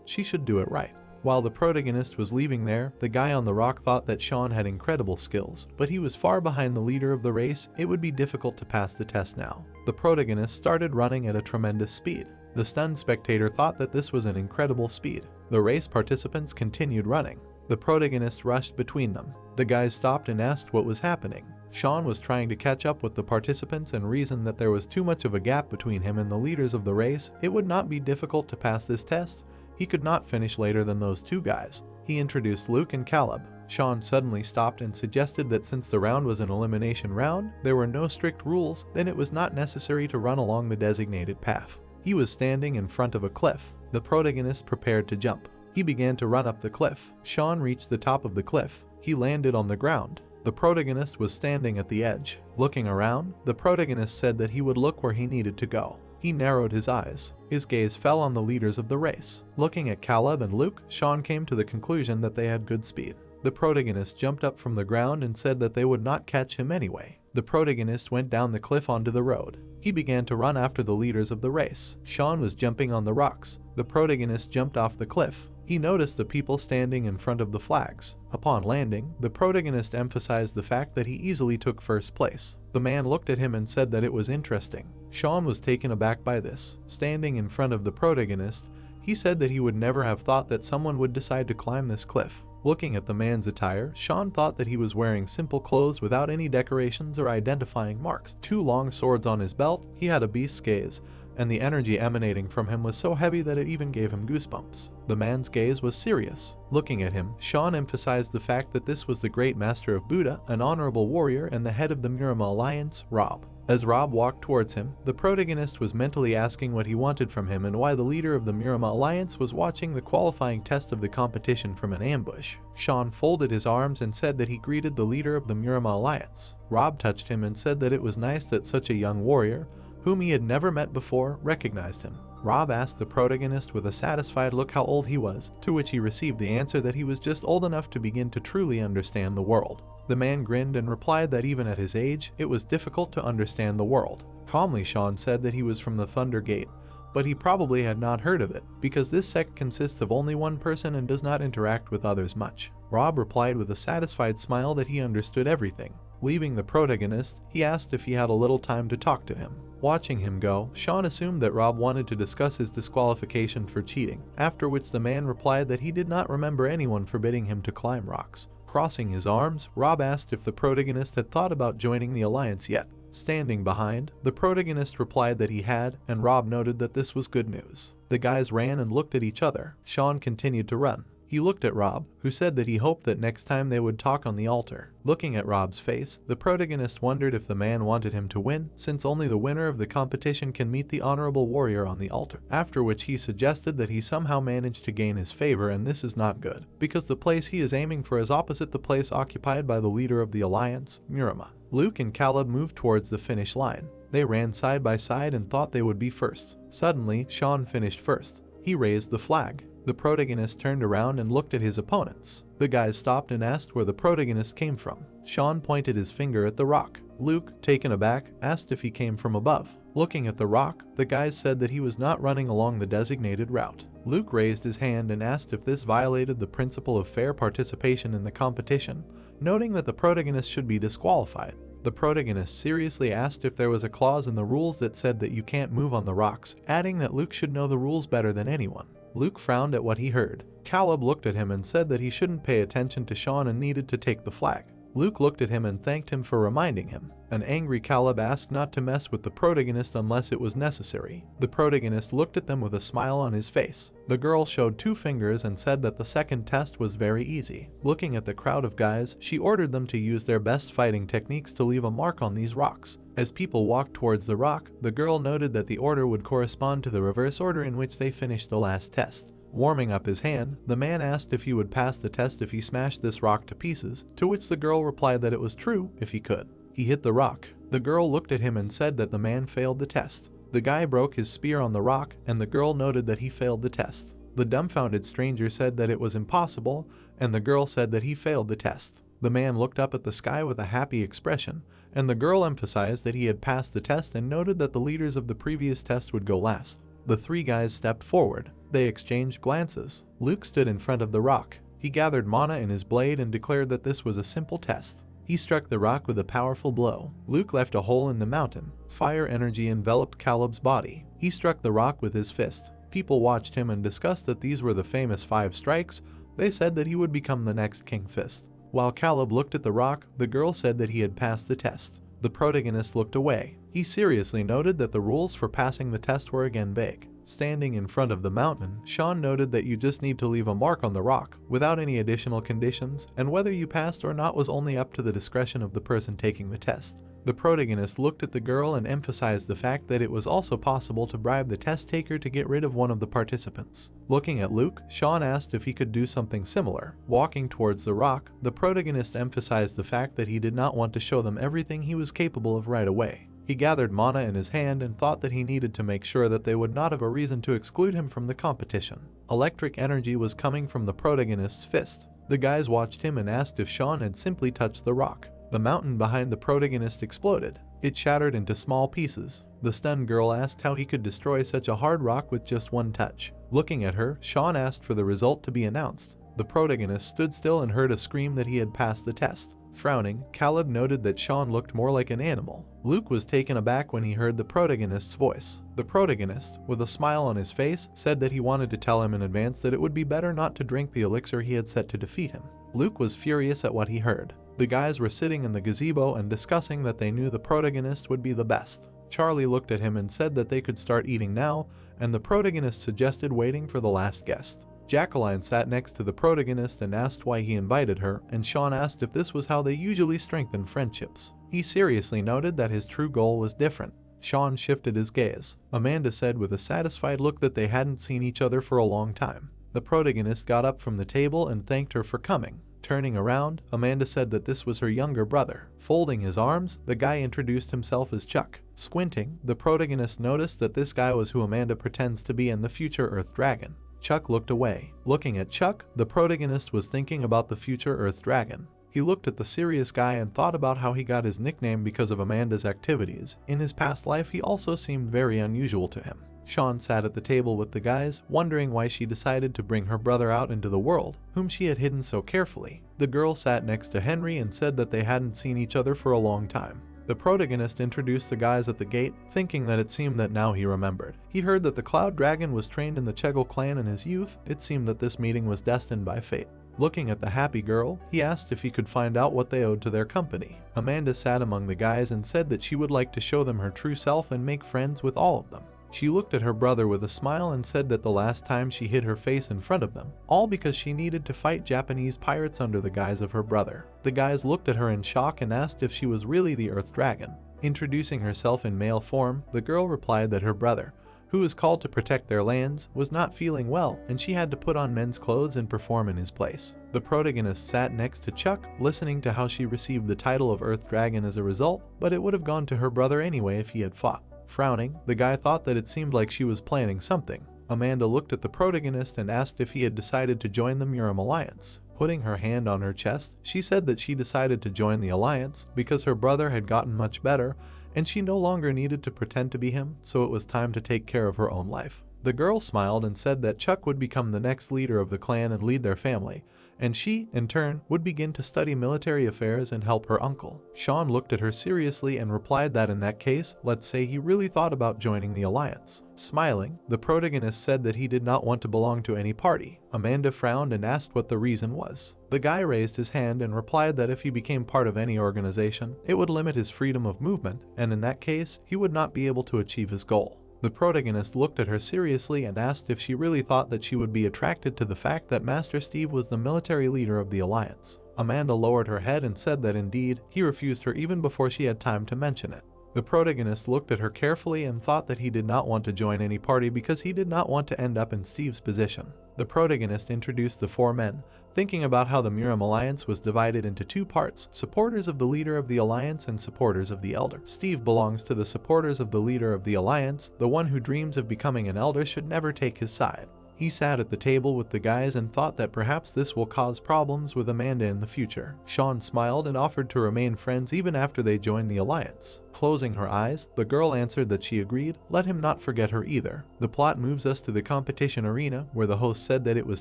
she should do it right. While the protagonist was leaving there, the guy on the rock thought that Sean had incredible skills, but he was far behind the leader of the race. It would be difficult to pass the test now. The protagonist started running at a tremendous speed. The stunned spectator thought that this was an incredible speed. The race participants continued running. The protagonist rushed between them. The guys stopped and asked what was happening. Sean was trying to catch up with the participants and reasoned that there was too much of a gap between him and the leaders of the race. It would not be difficult to pass this test. He could not finish later than those 2 guys. He introduced Luke and Caleb. Sean suddenly stopped and suggested that since the round was an elimination round, there were no strict rules, then it was not necessary to run along the designated path. He was standing in front of a cliff. The protagonist prepared to jump. He began to run up the cliff. Sean reached the top of the cliff. He landed on the ground. The protagonist was standing at the edge. Looking around, the protagonist said that he would look where he needed to go. He narrowed his eyes. His gaze fell on the leaders of the race. Looking at Caleb and Luke, Sean came to the conclusion that they had good speed. The protagonist jumped up from the ground and said that they would not catch him anyway. The protagonist went down the cliff onto the road. He began to run after the leaders of the race. Sean was jumping on the rocks. The protagonist jumped off the cliff. He noticed the people standing in front of the flags. Upon landing, the protagonist emphasized the fact that he easily took first place. The man looked at him and said that it was interesting. Sean was taken aback by this. Standing in front of the protagonist, he said that he would never have thought that someone would decide to climb this cliff. Looking at the man's attire, Sean thought that he was wearing simple clothes without any decorations or identifying marks. 2 long swords on his belt, he had a beast's gaze, and the energy emanating from him was so heavy that it even gave him goosebumps. The man's gaze was serious. Looking at him, Sean emphasized the fact that this was the great master of Buddha, an honorable warrior and the head of the Murama Alliance, Rob. As Rob walked towards him, the protagonist was mentally asking what he wanted from him and why the leader of the Murama Alliance was watching the qualifying test of the competition from an ambush. Sean folded his arms and said that he greeted the leader of the Murama Alliance. Rob touched him and said that it was nice that such a young warrior, whom he had never met before, recognized him. Rob asked the protagonist with a satisfied look how old he was, to which he received the answer that he was just old enough to begin to truly understand the world. The man grinned and replied that even at his age, it was difficult to understand the world. Calmly, Sean said that he was from the Thunder Gate, but he probably had not heard of it, because this sect consists of only one person and does not interact with others much. Rob replied with a satisfied smile that he understood everything. Leaving the protagonist, he asked if he had a little time to talk to him. Watching him go, Sean assumed that Rob wanted to discuss his disqualification for cheating, after which the man replied that he did not remember anyone forbidding him to climb rocks. Crossing his arms, Rob asked if the protagonist had thought about joining the alliance yet. Standing behind, the protagonist replied that he had, and Rob noted that this was good news. The guys ran and looked at each other. Sean continued to run. He looked at Rob, who said that he hoped that next time they would talk on the altar. Looking at Rob's face, the protagonist wondered if the man wanted him to win, since only the winner of the competition can meet the honorable warrior on the altar. After which he suggested that he somehow managed to gain his favor, and this is not good, because the place he is aiming for is opposite the place occupied by the leader of the alliance, Murama. Luke and Caleb moved towards the finish line. They ran side by side and thought they would be first. Suddenly, Sean finished first. He raised the flag. The protagonist turned around and looked at his opponents. The guys stopped and asked where the protagonist came from. Sean pointed his finger at the rock. Luke, taken aback, asked if he came from above. Looking at the rock, the guys said that he was not running along the designated route. Luke raised his hand and asked if this violated the principle of fair participation in the competition, noting that the protagonist should be disqualified. The protagonist seriously asked if there was a clause in the rules that said that you can't move on the rocks, adding that Luke should know the rules better than anyone. Luke frowned at what he heard. Caleb looked at him and said that he shouldn't pay attention to Sean and needed to take the flag. Luke looked at him and thanked him for reminding him. An angry Caleb asked not to mess with the protagonist unless it was necessary. The protagonist looked at them with a smile on his face. The girl showed 2 fingers and said that the second test was very easy. Looking at the crowd of guys, she ordered them to use their best fighting techniques to leave a mark on these rocks. As people walked towards the rock, the girl noted that the order would correspond to the reverse order in which they finished the last test. Warming up his hand, the man asked if he would pass the test if he smashed this rock to pieces, to which the girl replied that it was true if he could. He hit the rock. The girl looked at him and said that the man failed the test. The guy broke his spear on the rock, and the girl noted that he failed the test. The dumbfounded stranger said that it was impossible, and the girl said that he failed the test. The man looked up at the sky with a happy expression, and the girl emphasized that he had passed the test and noted that the leaders of the previous test would go last. The 3 guys stepped forward. They exchanged glances. Luke stood in front of the rock. He gathered mana in his blade and declared that this was a simple test. He struck the rock with a powerful blow. Luke left a hole in the mountain. Fire energy enveloped Caleb's body. He struck the rock with his fist. People watched him and discussed that these were the famous 5 strikes. They said that he would become the next King Fist. While Caleb looked at the rock, the girl said that he had passed the test. The protagonist looked away. He seriously noted that the rules for passing the test were again vague. Standing in front of the mountain, Sean noted that you just need to leave a mark on the rock, without any additional conditions, and whether you passed or not was only up to the discretion of the person taking the test. The protagonist looked at the girl and emphasized the fact that it was also possible to bribe the test taker to get rid of one of the participants. Looking at Luke, Sean asked if he could do something similar. Walking towards the rock, the protagonist emphasized the fact that he did not want to show them everything he was capable of right away. He gathered mana in his hand and thought that he needed to make sure that they would not have a reason to exclude him from the competition. Electric energy was coming from the protagonist's fist. The guys watched him and asked if Sean had simply touched the rock. The mountain behind the protagonist exploded. It shattered into small pieces. The stunned girl asked how he could destroy such a hard rock with just one touch. Looking at her, Sean asked for the result to be announced. The protagonist stood still and heard a scream that he had passed the test. Frowning, Caleb noted that Sean looked more like an animal. Luke was taken aback when he heard the protagonist's voice. The protagonist, with a smile on his face, said that he wanted to tell him in advance that it would be better not to drink the elixir he had set to defeat him. Luke was furious at what he heard. The guys were sitting in the gazebo and discussing that they knew the protagonist would be the best. Charlie looked at him and said that they could start eating now, and the protagonist suggested waiting for the last guest. Jacqueline sat next to the protagonist and asked why he invited her, and Sean asked if this was how they usually strengthen friendships. He seriously noted that his true goal was different. Sean shifted his gaze. Amanda said with a satisfied look that they hadn't seen each other for a long time. The protagonist got up from the table and thanked her for coming. Turning around, Amanda said that this was her younger brother. Folding his arms, the guy introduced himself as Chuck. Squinting, the protagonist noticed that this guy was who Amanda pretends to be in the future Earth Dragon. Chuck looked away. Looking at Chuck, the protagonist was thinking about the future Earth Dragon. He looked at the serious guy and thought about how he got his nickname because of Amanda's activities. In his past life, he also seemed very unusual to him. Sean sat at the table with the guys, wondering why she decided to bring her brother out into the world, whom she had hidden so carefully. The girl sat next to Henry and said that they hadn't seen each other for a long time. The protagonist introduced the guys at the gate, thinking that it seemed that now he remembered. He heard that the Cloud Dragon was trained in the Chegel clan in his youth. It seemed that this meeting was destined by fate. Looking at the happy girl, he asked if he could find out what they owed to their company. Amanda sat among the guys and said that she would like to show them her true self and make friends with all of them. She looked at her brother with a smile and said that the last time she hid her face in front of them, all because she needed to fight Japanese pirates under the guise of her brother. The guys looked at her in shock and asked if she was really the Earth Dragon. Introducing herself in male form, the girl replied that her brother, who was called to protect their lands, was not feeling well and she had to put on men's clothes and perform in his place. The protagonist sat next to Chuck, listening to how she received the title of Earth Dragon as a result, but it would have gone to her brother anyway if he had fought. Frowning, the guy thought that it seemed like she was planning something. Amanda looked at the protagonist and asked if he had decided to join the Muram Alliance. Putting her hand on her chest, she said that she decided to join the alliance because her brother had gotten much better and she no longer needed to pretend to be him, so it was time to take care of her own life. The girl smiled and said that Chuck would become the next leader of the clan and lead their family, and she, in turn, would begin to study military affairs and help her uncle. Sean looked at her seriously and replied that in that case, let's say he really thought about joining the alliance. Smiling, the protagonist said that he did not want to belong to any party. Amanda frowned and asked what the reason was. The guy raised his hand and replied that if he became part of any organization, it would limit his freedom of movement, and in that case, he would not be able to achieve his goal. The protagonist looked at her seriously and asked if she really thought that she would be attracted to the fact that Master Steve was the military leader of the alliance. Amanda lowered her head and said that indeed, he refused her even before she had time to mention it. The protagonist looked at her carefully and thought that he did not want to join any party because he did not want to end up in Steve's position. The protagonist introduced the four men, thinking about how the Muram Alliance was divided into two parts, supporters of the leader of the alliance and supporters of the elder. Steve belongs to the supporters of the leader of the alliance. The one who dreams of becoming an elder should never take his side. He sat at the table with the guys and thought that perhaps this will cause problems with Amanda in the future. Sean smiled and offered to remain friends even after they joined the alliance. Closing her eyes, the girl answered that she agreed. Let him not forget her either. The plot moves us to the competition arena, where the host said that it was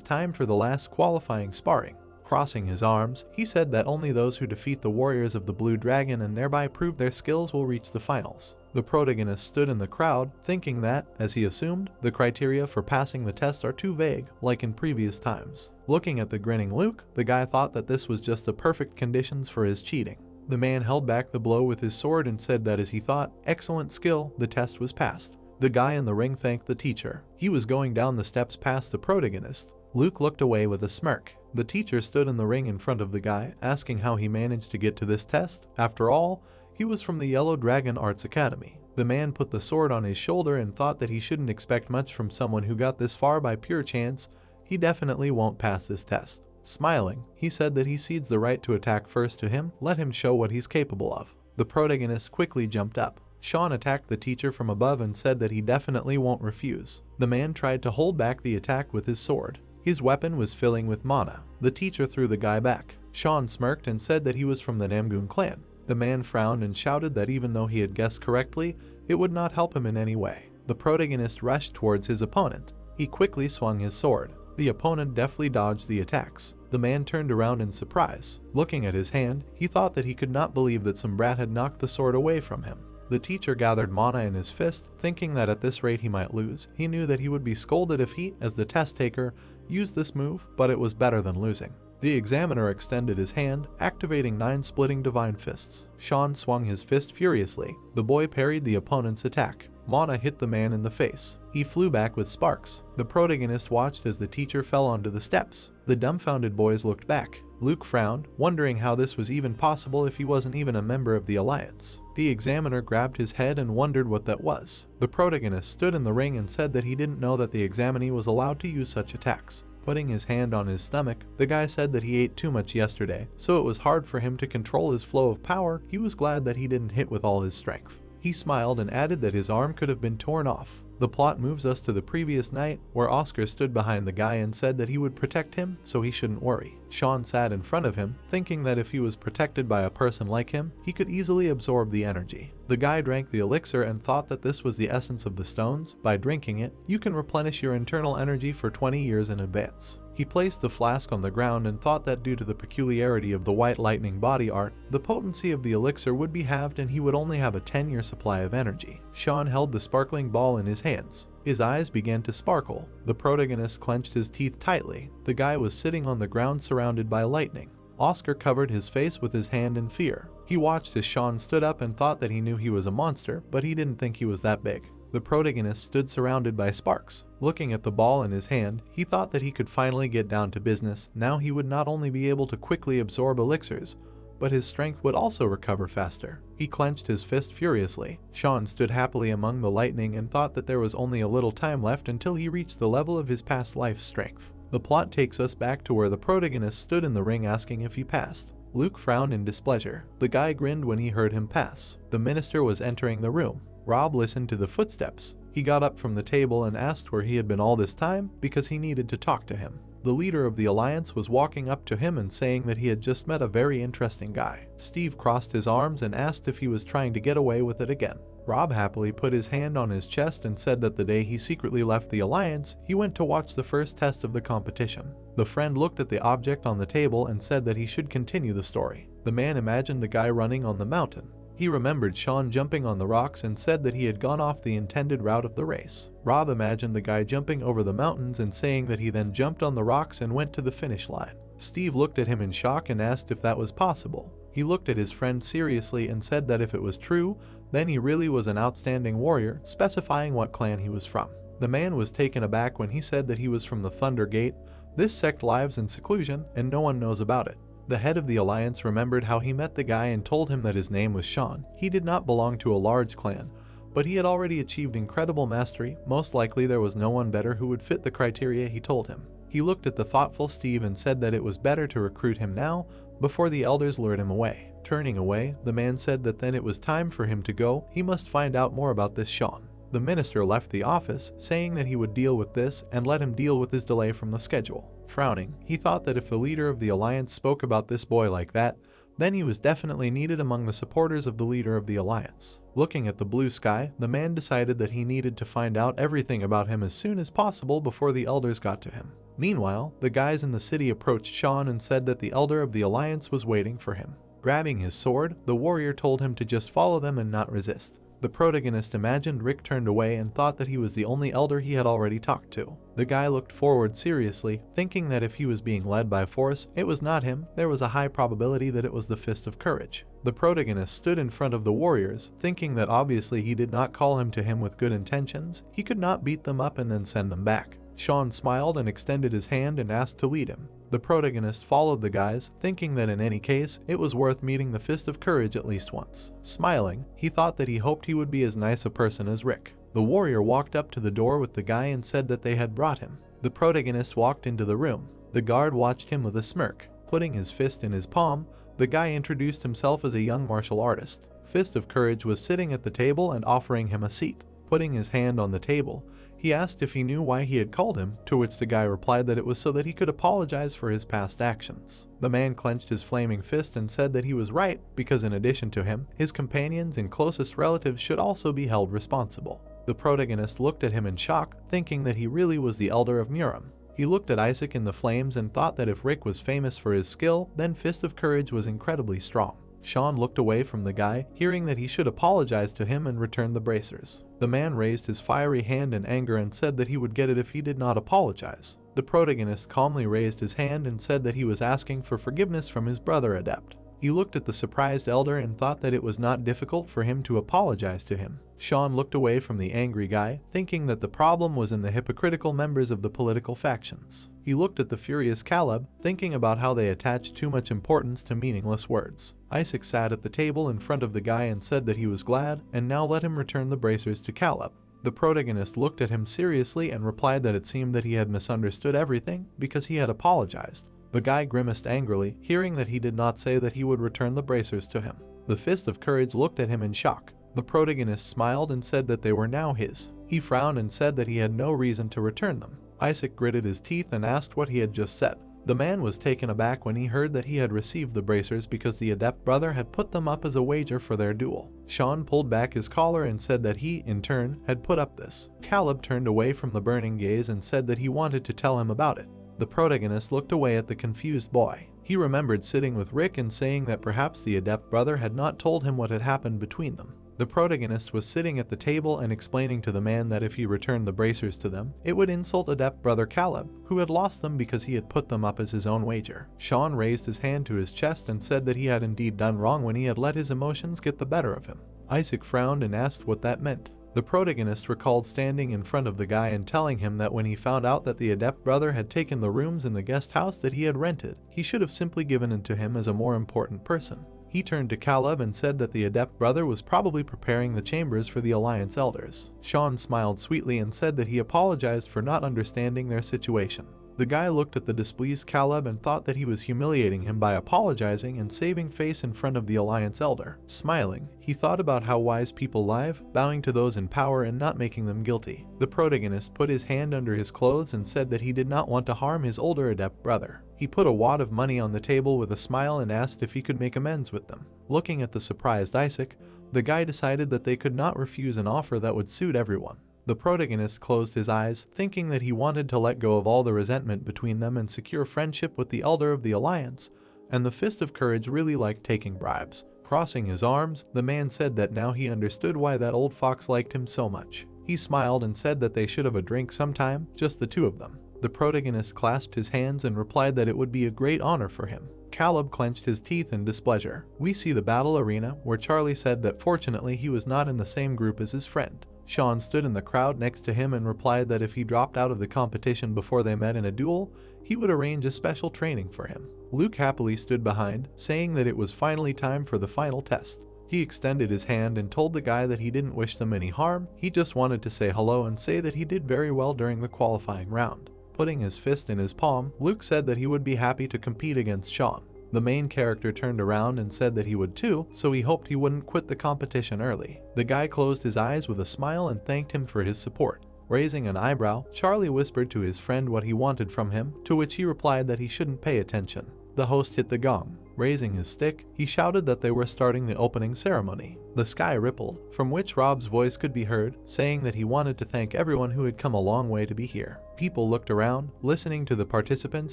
time for the last qualifying sparring. Crossing his arms, he said that only those who defeat the warriors of the Blue Dragon and thereby prove their skills will reach the finals. The protagonist stood in the crowd, thinking that, as he assumed, the criteria for passing the test are too vague, like in previous times. Looking at the grinning Luke, the guy thought that this was just the perfect conditions for his cheating. The man held back the blow with his sword and said that as he thought, excellent skill, the test was passed. The guy in the ring thanked the teacher. He was going down the steps past the protagonist. Luke looked away with a smirk. The teacher stood in the ring in front of the guy, asking how he managed to get to this test. After all, he was from the Yellow Dragon Arts Academy. The man put the sword on his shoulder and thought that he shouldn't expect much from someone who got this far by pure chance. He definitely won't pass this test. Smiling, he said that he cedes the right to attack first to him. Let him show what he's capable of. The protagonist quickly jumped up. Sean attacked the teacher from above and said that he definitely won't refuse. The man tried to hold back the attack with his sword. His weapon was filling with mana. The teacher threw the guy back. Sean smirked and said that he was from the Namgoon clan. The man frowned and shouted that even though he had guessed correctly, it would not help him in any way. The protagonist rushed towards his opponent. He quickly swung his sword. The opponent deftly dodged the attacks. The man turned around in surprise. Looking at his hand, he thought that he could not believe that some brat had knocked the sword away from him. The teacher gathered mana in his fist, thinking that at this rate he might lose. He knew that he would be scolded if he, as the test taker, used this move, but it was better than losing. The examiner extended his hand, activating 9 splitting divine fists. Sean swung his fist furiously. The boy parried the opponent's attack. Mana hit the man in the face. He flew back with sparks. The protagonist watched as the teacher fell onto the steps. The dumbfounded boys looked back. Luke frowned, wondering how this was even possible if he wasn't even a member of the alliance. The examiner grabbed his head and wondered what that was. The protagonist stood in the ring and said that he didn't know that the examinee was allowed to use such attacks. Putting his hand on his stomach, the guy said that he ate too much yesterday, so it was hard for him to control his flow of power. He was glad that he didn't hit with all his strength. He smiled and added that his arm could have been torn off. The plot moves us to the previous night, where Oscar stood behind the guy and said that he would protect him, so he shouldn't worry. Sean sat in front of him, thinking that if he was protected by a person like him, he could easily absorb the energy. The guy drank the elixir and thought that this was the essence of the stones. By drinking it, you can replenish your internal energy for 20 years in advance. He placed the flask on the ground and thought that due to the peculiarity of the white lightning body art, the potency of the elixir would be halved and he would only have a 10-year supply of energy. Sean held the sparkling ball in his hands. His eyes began to sparkle. The protagonist clenched his teeth tightly. The guy was sitting on the ground surrounded by lightning. Oscar covered his face with his hand in fear. He watched as Sean stood up and thought that he knew he was a monster, but he didn't think he was that big. The protagonist stood surrounded by sparks. Looking at the ball in his hand, he thought that he could finally get down to business. Now he would not only be able to quickly absorb elixirs, but his strength would also recover faster. He clenched his fist furiously. Sean stood happily among the lightning and thought that there was only a little time left until he reached the level of his past life's strength. The plot takes us back to where the protagonist stood in the ring asking if he passed. Luke frowned in displeasure. The guy grinned when he heard him pass. The minister was entering the room. Rob listened to the footsteps. He got up from the table and asked where he had been all this time because he needed to talk to him. The leader of the alliance was walking up to him and saying that he had just met a very interesting guy. Steve crossed his arms and asked if he was trying to get away with it again. Rob happily put his hand on his chest and said that the day he secretly left the alliance, he went to watch the first test of the competition. The friend looked at the object on the table and said that he should continue the story. The man imagined the guy running on the mountain. He remembered Sean jumping on the rocks and said that he had gone off the intended route of the race. Rob imagined the guy jumping over the mountains and saying that he then jumped on the rocks and went to the finish line. Steve looked at him in shock and asked if that was possible. He looked at his friend seriously and said that if it was true, then he really was an outstanding warrior, specifying what clan he was from. The man was taken aback when he said that he was from the Thunder Gate. This sect lives in seclusion and no one knows about it. The head of the alliance remembered how he met the guy and told him that his name was Sean. He did not belong to a large clan, but he had already achieved incredible mastery. Most likely there was no one better who would fit the criteria he told him. He looked at the thoughtful Steve and said that it was better to recruit him now before the elders lured him away. Turning away, the man said that then it was time for him to go. He must find out more about this Sean. The minister left the office, saying that he would deal with this and let him deal with his delay from the schedule. Frowning, he thought that if the leader of the alliance spoke about this boy like that, then he was definitely needed among the supporters of the leader of the alliance. Looking at the blue sky, the man decided that he needed to find out everything about him as soon as possible before the elders got to him. Meanwhile, the guys in the city approached Sean and said that the elder of the alliance was waiting for him. Grabbing his sword, the warrior told him to just follow them and not resist. The protagonist imagined Rick turned away and thought that he was the only elder he had already talked to. The guy looked forward seriously, thinking that if he was being led by force, it was not him. There was a high probability that it was the Fist of Courage. The protagonist stood in front of the warriors, thinking that obviously he did not call him to him with good intentions. He could not beat them up and then send them back. Sean smiled and extended his hand and asked to lead him. The protagonist followed the guys, thinking that in any case, it was worth meeting the Fist of Courage at least once. Smiling, he thought that he hoped he would be as nice a person as Rick. The warrior walked up to the door with the guy and said that they had brought him. The protagonist walked into the room. The guard watched him with a smirk. Putting his fist in his palm, the guy introduced himself as a young martial artist. Fist of Courage was sitting at the table and offering him a seat. Putting his hand on the table, he asked if he knew why he had called him, to which the guy replied that it was so that he could apologize for his past actions. The man clenched his flaming fist and said that he was right, because in addition to him, his companions and closest relatives should also be held responsible. The protagonist looked at him in shock, thinking that he really was the elder of Muram. He looked at Isaac in the flames and thought that if Rick was famous for his skill, then Fist of Courage was incredibly strong. Sean looked away from the guy, hearing that he should apologize to him and return the bracers. The man raised his fiery hand in anger and said that he would get it if he did not apologize. The protagonist calmly raised his hand and said that he was asking for forgiveness from his brother Adept. He looked at the surprised elder and thought that it was not difficult for him to apologize to him. Sean looked away from the angry guy, thinking that the problem was in the hypocritical members of the political factions. He looked at the furious Caleb, thinking about how they attached too much importance to meaningless words. Isaac sat at the table in front of the guy and said that he was glad, and now let him return the bracers to Caleb. The protagonist looked at him seriously and replied that it seemed that he had misunderstood everything because he had apologized. The guy grimaced angrily, hearing that he did not say that he would return the bracers to him. The Fist of Courage looked at him in shock. The protagonist smiled and said that they were now his. He frowned and said that he had no reason to return them. Isaac gritted his teeth and asked what he had just said. The man was taken aback when he heard that he had received the bracers because the adept brother had put them up as a wager for their duel. Sean pulled back his collar and said that he, in turn, had put up this. Caleb turned away from the burning gaze and said that he wanted to tell him about it. The protagonist looked away at the confused boy. He remembered sitting with Rick and saying that perhaps the adept brother had not told him what had happened between them. The protagonist was sitting at the table and explaining to the man that if he returned the bracers to them, it would insult adept brother Caleb, who had lost them because he had put them up as his own wager. Sean raised his hand to his chest and said that he had indeed done wrong when he had let his emotions get the better of him. Isaac frowned and asked what that meant. The protagonist recalled standing in front of the guy and telling him that when he found out that the adept brother had taken the rooms in the guest house that he had rented, he should have simply given it to him as a more important person. He turned to Caleb and said that the adept brother was probably preparing the chambers for the Alliance elders. Sean smiled sweetly and said that he apologized for not understanding their situation. The guy looked at the displeased Caleb and thought that he was humiliating him by apologizing and saving face in front of the Alliance elder. Smiling, he thought about how wise people live, bowing to those in power and not making them guilty. The protagonist put his hand under his clothes and said that he did not want to harm his older adept brother. He put a wad of money on the table with a smile and asked if he could make amends with them. Looking at the surprised Isaac, the guy decided that they could not refuse an offer that would suit everyone. The protagonist closed his eyes, thinking that he wanted to let go of all the resentment between them and secure friendship with the elder of the Alliance, and the Fist of Courage really liked taking bribes. Crossing his arms, the man said that now he understood why that old fox liked him so much. He smiled and said that they should have a drink sometime, just the two of them. The protagonist clasped his hands and replied that it would be a great honor for him. Caleb clenched his teeth in displeasure. We see the battle arena, where Charlie said that fortunately he was not in the same group as his friend. Sean stood in the crowd next to him and replied that if he dropped out of the competition before they met in a duel, he would arrange a special training for him. Luke happily stood behind, saying that it was finally time for the final test. He extended his hand and told the guy that he didn't wish them any harm, he just wanted to say hello and say that he did very well during the qualifying round. Putting his fist in his palm, Luke said that he would be happy to compete against Sean. The main character turned around and said that he would too, so he hoped he wouldn't quit the competition early. The guy closed his eyes with a smile and thanked him for his support. Raising an eyebrow, Charlie whispered to his friend what he wanted from him, to which he replied that he shouldn't pay attention. The host hit the gong. Raising his stick, he shouted that they were starting the opening ceremony. The sky rippled, from which Rob's voice could be heard, saying that he wanted to thank everyone who had come a long way to be here. People looked around, listening to the participants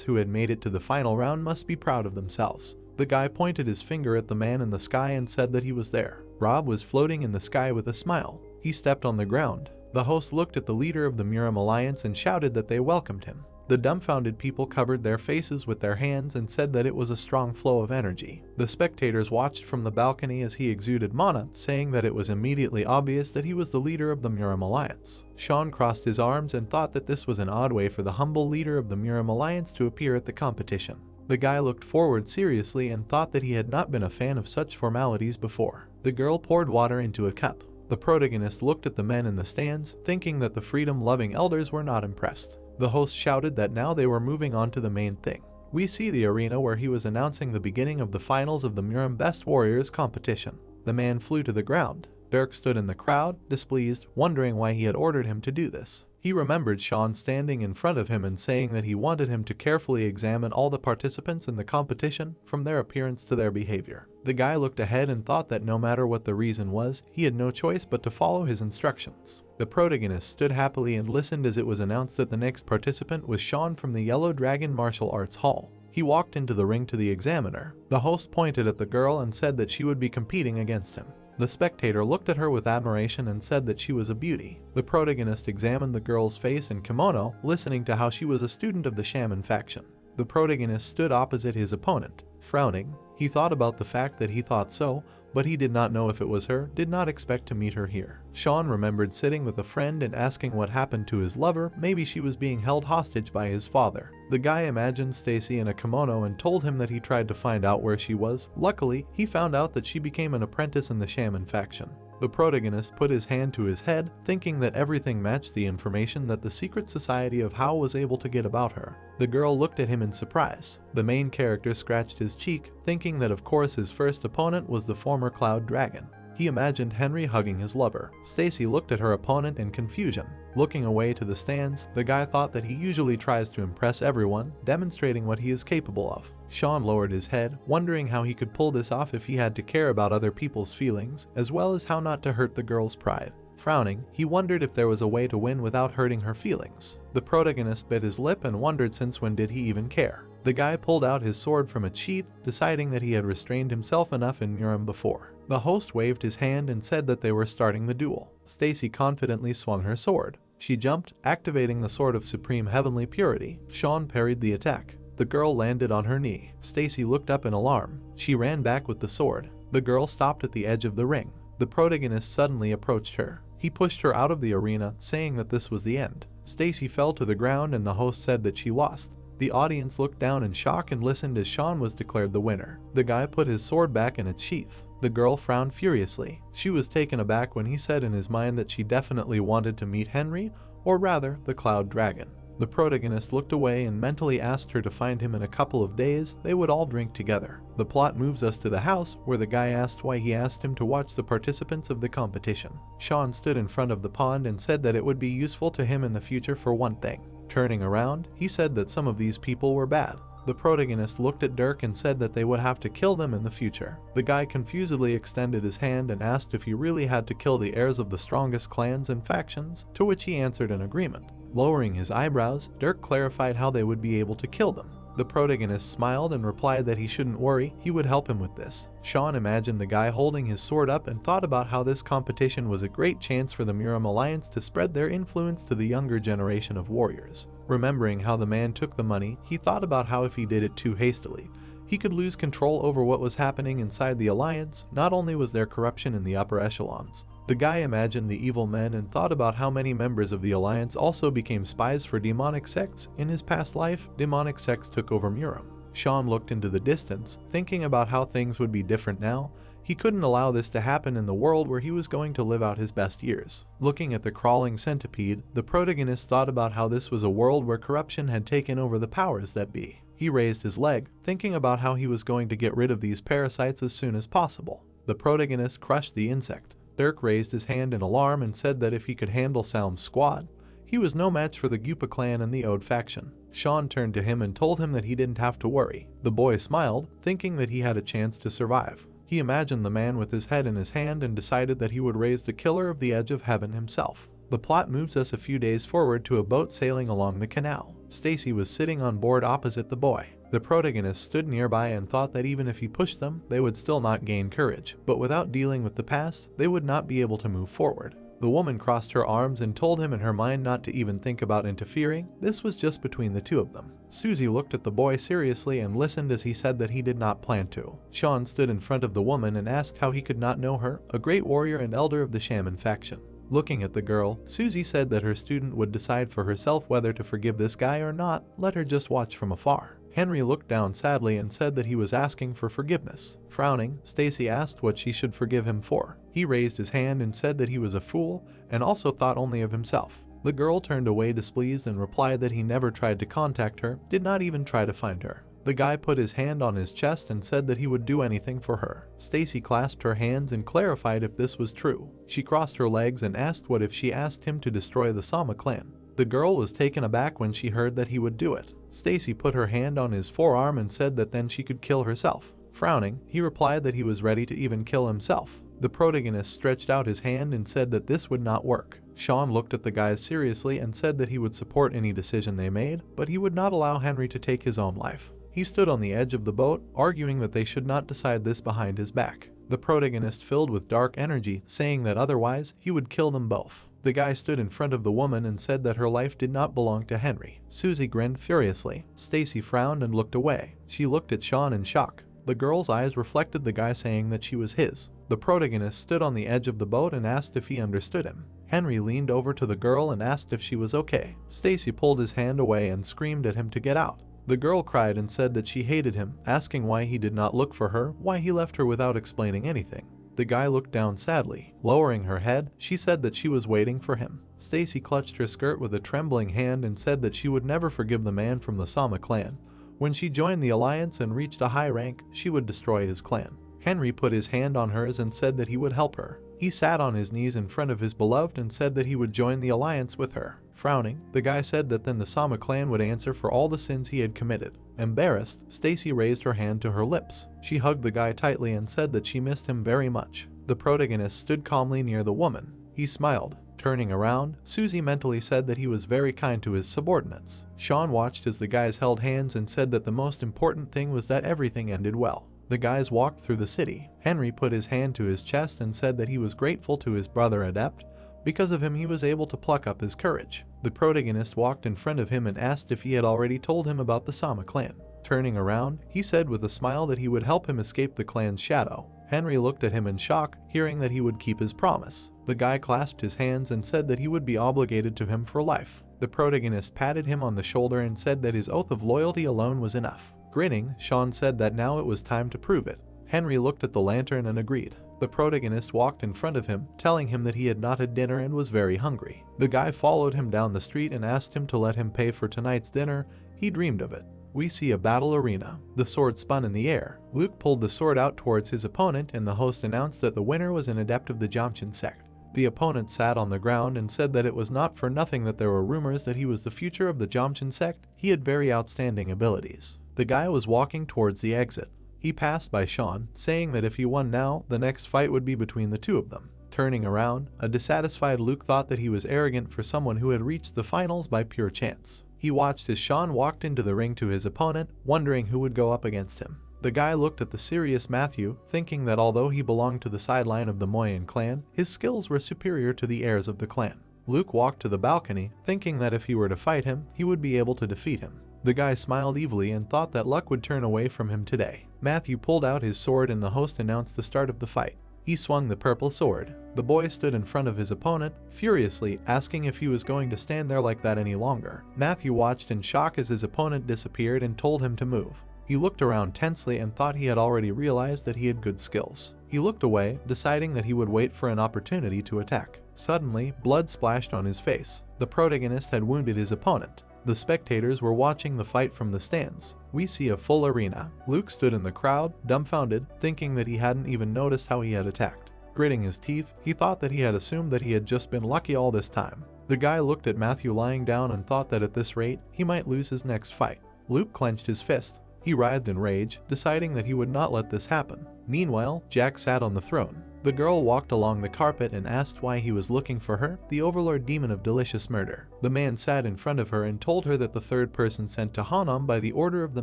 who had made it to the final round must be proud of themselves. The guy pointed his finger at the man in the sky and said that he was there. Rob was floating in the sky with a smile. He stepped on the ground. The host looked at the leader of the Muram Alliance and shouted that they welcomed him. The dumbfounded people covered their faces with their hands and said that it was a strong flow of energy. The spectators watched from the balcony as he exuded mana, saying that it was immediately obvious that he was the leader of the Muram Alliance. Sean crossed his arms and thought that this was an odd way for the humble leader of the Muram Alliance to appear at the competition. The guy looked forward seriously and thought that he had not been a fan of such formalities before. The girl poured water into a cup. The protagonist looked at the men in the stands, thinking that the freedom-loving elders were not impressed. The host shouted that now they were moving on to the main thing. We see the arena where he was announcing the beginning of the finals of the Muram Best Warriors competition. The man flew to the ground. Dirk stood in the crowd, displeased, wondering why he had ordered him to do this. He remembered Sean standing in front of him and saying that he wanted him to carefully examine all the participants in the competition, from their appearance to their behavior. The guy looked ahead and thought that no matter what the reason was, he had no choice but to follow his instructions. The protagonist stood happily and listened as it was announced that the next participant was Sean from the Yellow Dragon Martial Arts Hall. He walked into the ring to the examiner. The host pointed at the girl and said that she would be competing against him. The spectator looked at her with admiration and said that she was a beauty. The protagonist examined the girl's face and kimono, listening to how she was a student of the shaman faction. The protagonist stood opposite his opponent. Frowning, he thought about the fact that he thought so, but he did not know if it was her, did not expect to meet her here. Sean remembered sitting with a friend and asking what happened to his lover, maybe she was being held hostage by his father. The guy imagined Stacy in a kimono and told him that he tried to find out where she was. Luckily, he found out that she became an apprentice in the shaman faction. The protagonist put his hand to his head, thinking that everything matched the information that the secret society of How was able to get about her. The girl looked at him in surprise. The main character scratched his cheek, thinking that of course his first opponent was the former Cloud Dragon. He imagined Henry hugging his lover. Stacy looked at her opponent in confusion. Looking away to the stands, the guy thought that he usually tries to impress everyone, demonstrating what he is capable of. Sean lowered his head, wondering how he could pull this off if he had to care about other people's feelings, as well as how not to hurt the girl's pride. Frowning, he wondered if there was a way to win without hurting her feelings. The protagonist bit his lip and wondered since when did he even care. The guy pulled out his sword from its sheath, deciding that he had restrained himself enough in Muram before. The host waved his hand and said that they were starting the duel. Stacy confidently swung her sword. She jumped, activating the Sword of Supreme Heavenly Purity. Sean parried the attack. The girl landed on her knee. Stacy looked up in alarm. She ran back with the sword. The girl stopped at the edge of the ring. The protagonist suddenly approached her. He pushed her out of the arena, saying that this was the end. Stacy fell to the ground and the host said that she lost. The audience looked down in shock and listened as Sean was declared the winner. The guy put his sword back in its sheath. The girl frowned furiously. She was taken aback when he said in his mind that she definitely wanted to meet Henry, or rather, the Cloud Dragon. The protagonist looked away and mentally asked her to find him in a couple of days. They would all drink together. The plot moves us to the house, where the guy asked why he asked him to watch the participants of the competition. Sean stood in front of the pond and said that it would be useful to him in the future for one thing. Turning around, he said that some of these people were bad. The protagonist looked at Dirk and said that they would have to kill them in the future. The guy confusedly extended his hand and asked if he really had to kill the heirs of the strongest clans and factions, to which he answered in agreement. Lowering his eyebrows, Dirk clarified how they would be able to kill them. The protagonist smiled and replied that he shouldn't worry, he would help him with this. Sean imagined the guy holding his sword up and thought about how this competition was a great chance for the Muram Alliance to spread their influence to the younger generation of warriors. Remembering how the man took the money, he thought about how if he did it too hastily, he could lose control over what was happening inside the Alliance. Not only was there corruption in the upper echelons, the guy imagined the evil men and thought about how many members of the Alliance also became spies for demonic sects. In his past life, demonic sects took over Muram. Sean looked into the distance, thinking about how things would be different now. He couldn't allow this to happen in the world where he was going to live out his best years. Looking at the crawling centipede, the protagonist thought about how this was a world where corruption had taken over the powers that be. He raised his leg, thinking about how he was going to get rid of these parasites as soon as possible. The protagonist crushed the insect. Dirk raised his hand in alarm and said that if he could handle Salm's squad, he was no match for the Gupa clan and the Ode faction. Sean turned to him and told him that he didn't have to worry. The boy smiled, thinking that he had a chance to survive. He imagined the man with his head in his hand and decided that he would raise the killer of the edge of heaven himself. The plot moves us a few days forward to a boat sailing along the canal. Stacy was sitting on board opposite the boy. The protagonist stood nearby and thought that even if he pushed them, they would still not gain courage. But without dealing with the past, they would not be able to move forward. The woman crossed her arms and told him in her mind not to even think about interfering. This was just between the two of them. Susie looked at the boy seriously and listened as he said that he did not plan to. Sean stood in front of the woman and asked how he could not know her, a great warrior and elder of the shaman faction. Looking at the girl, Susie said that her student would decide for herself whether to forgive this guy or not. Let her just watch from afar. Henry looked down sadly and said that he was asking for forgiveness. Frowning, Stacy asked what she should forgive him for. He raised his hand and said that he was a fool and also thought only of himself. The girl turned away displeased and replied that he never tried to contact her, did not even try to find her. The guy put his hand on his chest and said that he would do anything for her. Stacy clasped her hands and clarified if this was true. She crossed her legs and asked what if she asked him to destroy the Sama clan. The girl was taken aback when she heard that he would do it. Stacy put her hand on his forearm and said that then she could kill herself. Frowning, he replied that he was ready to even kill himself. The protagonist stretched out his hand and said that this would not work. Sean looked at the guys seriously and said that he would support any decision they made, but he would not allow Henry to take his own life. He stood on the edge of the boat, arguing that they should not decide this behind his back. The protagonist filled with dark energy, saying that otherwise, he would kill them both. The guy stood in front of the woman and said that her life did not belong to Henry. Susie grinned furiously. Stacy frowned and looked away. She looked at Sean in shock. The girl's eyes reflected the guy saying that she was his. The protagonist stood on the edge of the boat and asked if he understood him. Henry leaned over to the girl and asked if she was okay. Stacy pulled his hand away and screamed at him to get out. The girl cried and said that she hated him, asking why he did not look for her, why he left her without explaining anything. The guy looked down sadly. Lowering her head, she said that she was waiting for him. Stacy clutched her skirt with a trembling hand and said that she would never forgive the man from the Sama clan. When she joined the alliance and reached a high rank, she would destroy his clan. Henry put his hand on hers and said that he would help her. He sat on his knees in front of his beloved and said that he would join the alliance with her. Frowning, the guy said that then the Sama clan would answer for all the sins he had committed. Embarrassed, Stacy raised her hand to her lips. She hugged the guy tightly and said that she missed him very much. The protagonist stood calmly near the woman. He smiled. Turning around, Susie mentally said that he was very kind to his subordinates. Sean watched as the guys held hands and said that the most important thing was that everything ended well. The guys walked through the city. Henry put his hand to his chest and said that he was grateful to his brother Adept. Because of him he was able to pluck up his courage. The protagonist walked in front of him and asked if he had already told him about the Sama clan. Turning around, he said with a smile that he would help him escape the clan's shadow. Henry looked at him in shock, hearing that he would keep his promise. The guy clasped his hands and said that he would be obligated to him for life. The protagonist patted him on the shoulder and said that his oath of loyalty alone was enough. Grinning, Sean said that now it was time to prove it. Henry looked at the lantern and agreed. The protagonist walked in front of him, telling him that he had not had dinner and was very hungry. The guy followed him down the street and asked him to let him pay for tonight's dinner. He dreamed of it. We see a battle arena. The sword spun in the air. Luke pulled the sword out towards his opponent and the host announced that the winner was an adept of the Jamchin sect. The opponent sat on the ground and said that it was not for nothing that there were rumors that he was the future of the Jamchin sect. He had very outstanding abilities. The guy was walking towards the exit. He passed by Sean, saying that if he won now, the next fight would be between the two of them. Turning around, a dissatisfied Luke thought that he was arrogant for someone who had reached the finals by pure chance. He watched as Sean walked into the ring to his opponent, wondering who would go up against him. The guy looked at the serious Matthew, thinking that although he belonged to the sideline of the Moyan clan, his skills were superior to the heirs of the clan. Luke walked to the balcony, thinking that if he were to fight him, he would be able to defeat him. The guy smiled evilly and thought that luck would turn away from him today. Matthew pulled out his sword and the host announced the start of the fight. He swung the purple sword. The boy stood in front of his opponent, furiously asking if he was going to stand there like that any longer. Matthew watched in shock as his opponent disappeared and told him to move. He looked around tensely and thought he had already realized that he had good skills. He looked away, deciding that he would wait for an opportunity to attack. Suddenly, blood splashed on his face. The protagonist had wounded his opponent. The spectators were watching the fight from the stands. We see a full arena. Luke stood in the crowd, dumbfounded, thinking that he hadn't even noticed how he had attacked. Gritting his teeth, he thought that he had assumed that he had just been lucky all this time. The guy looked at Matthew lying down and thought that at this rate, he might lose his next fight. Luke clenched his fist. He writhed in rage, deciding that he would not let this happen. Meanwhile, Jack sat on the throne. The girl walked along the carpet and asked why he was looking for her, the overlord demon of delicious murder. The man sat in front of her and told her that the third person sent to Hanam by the order of the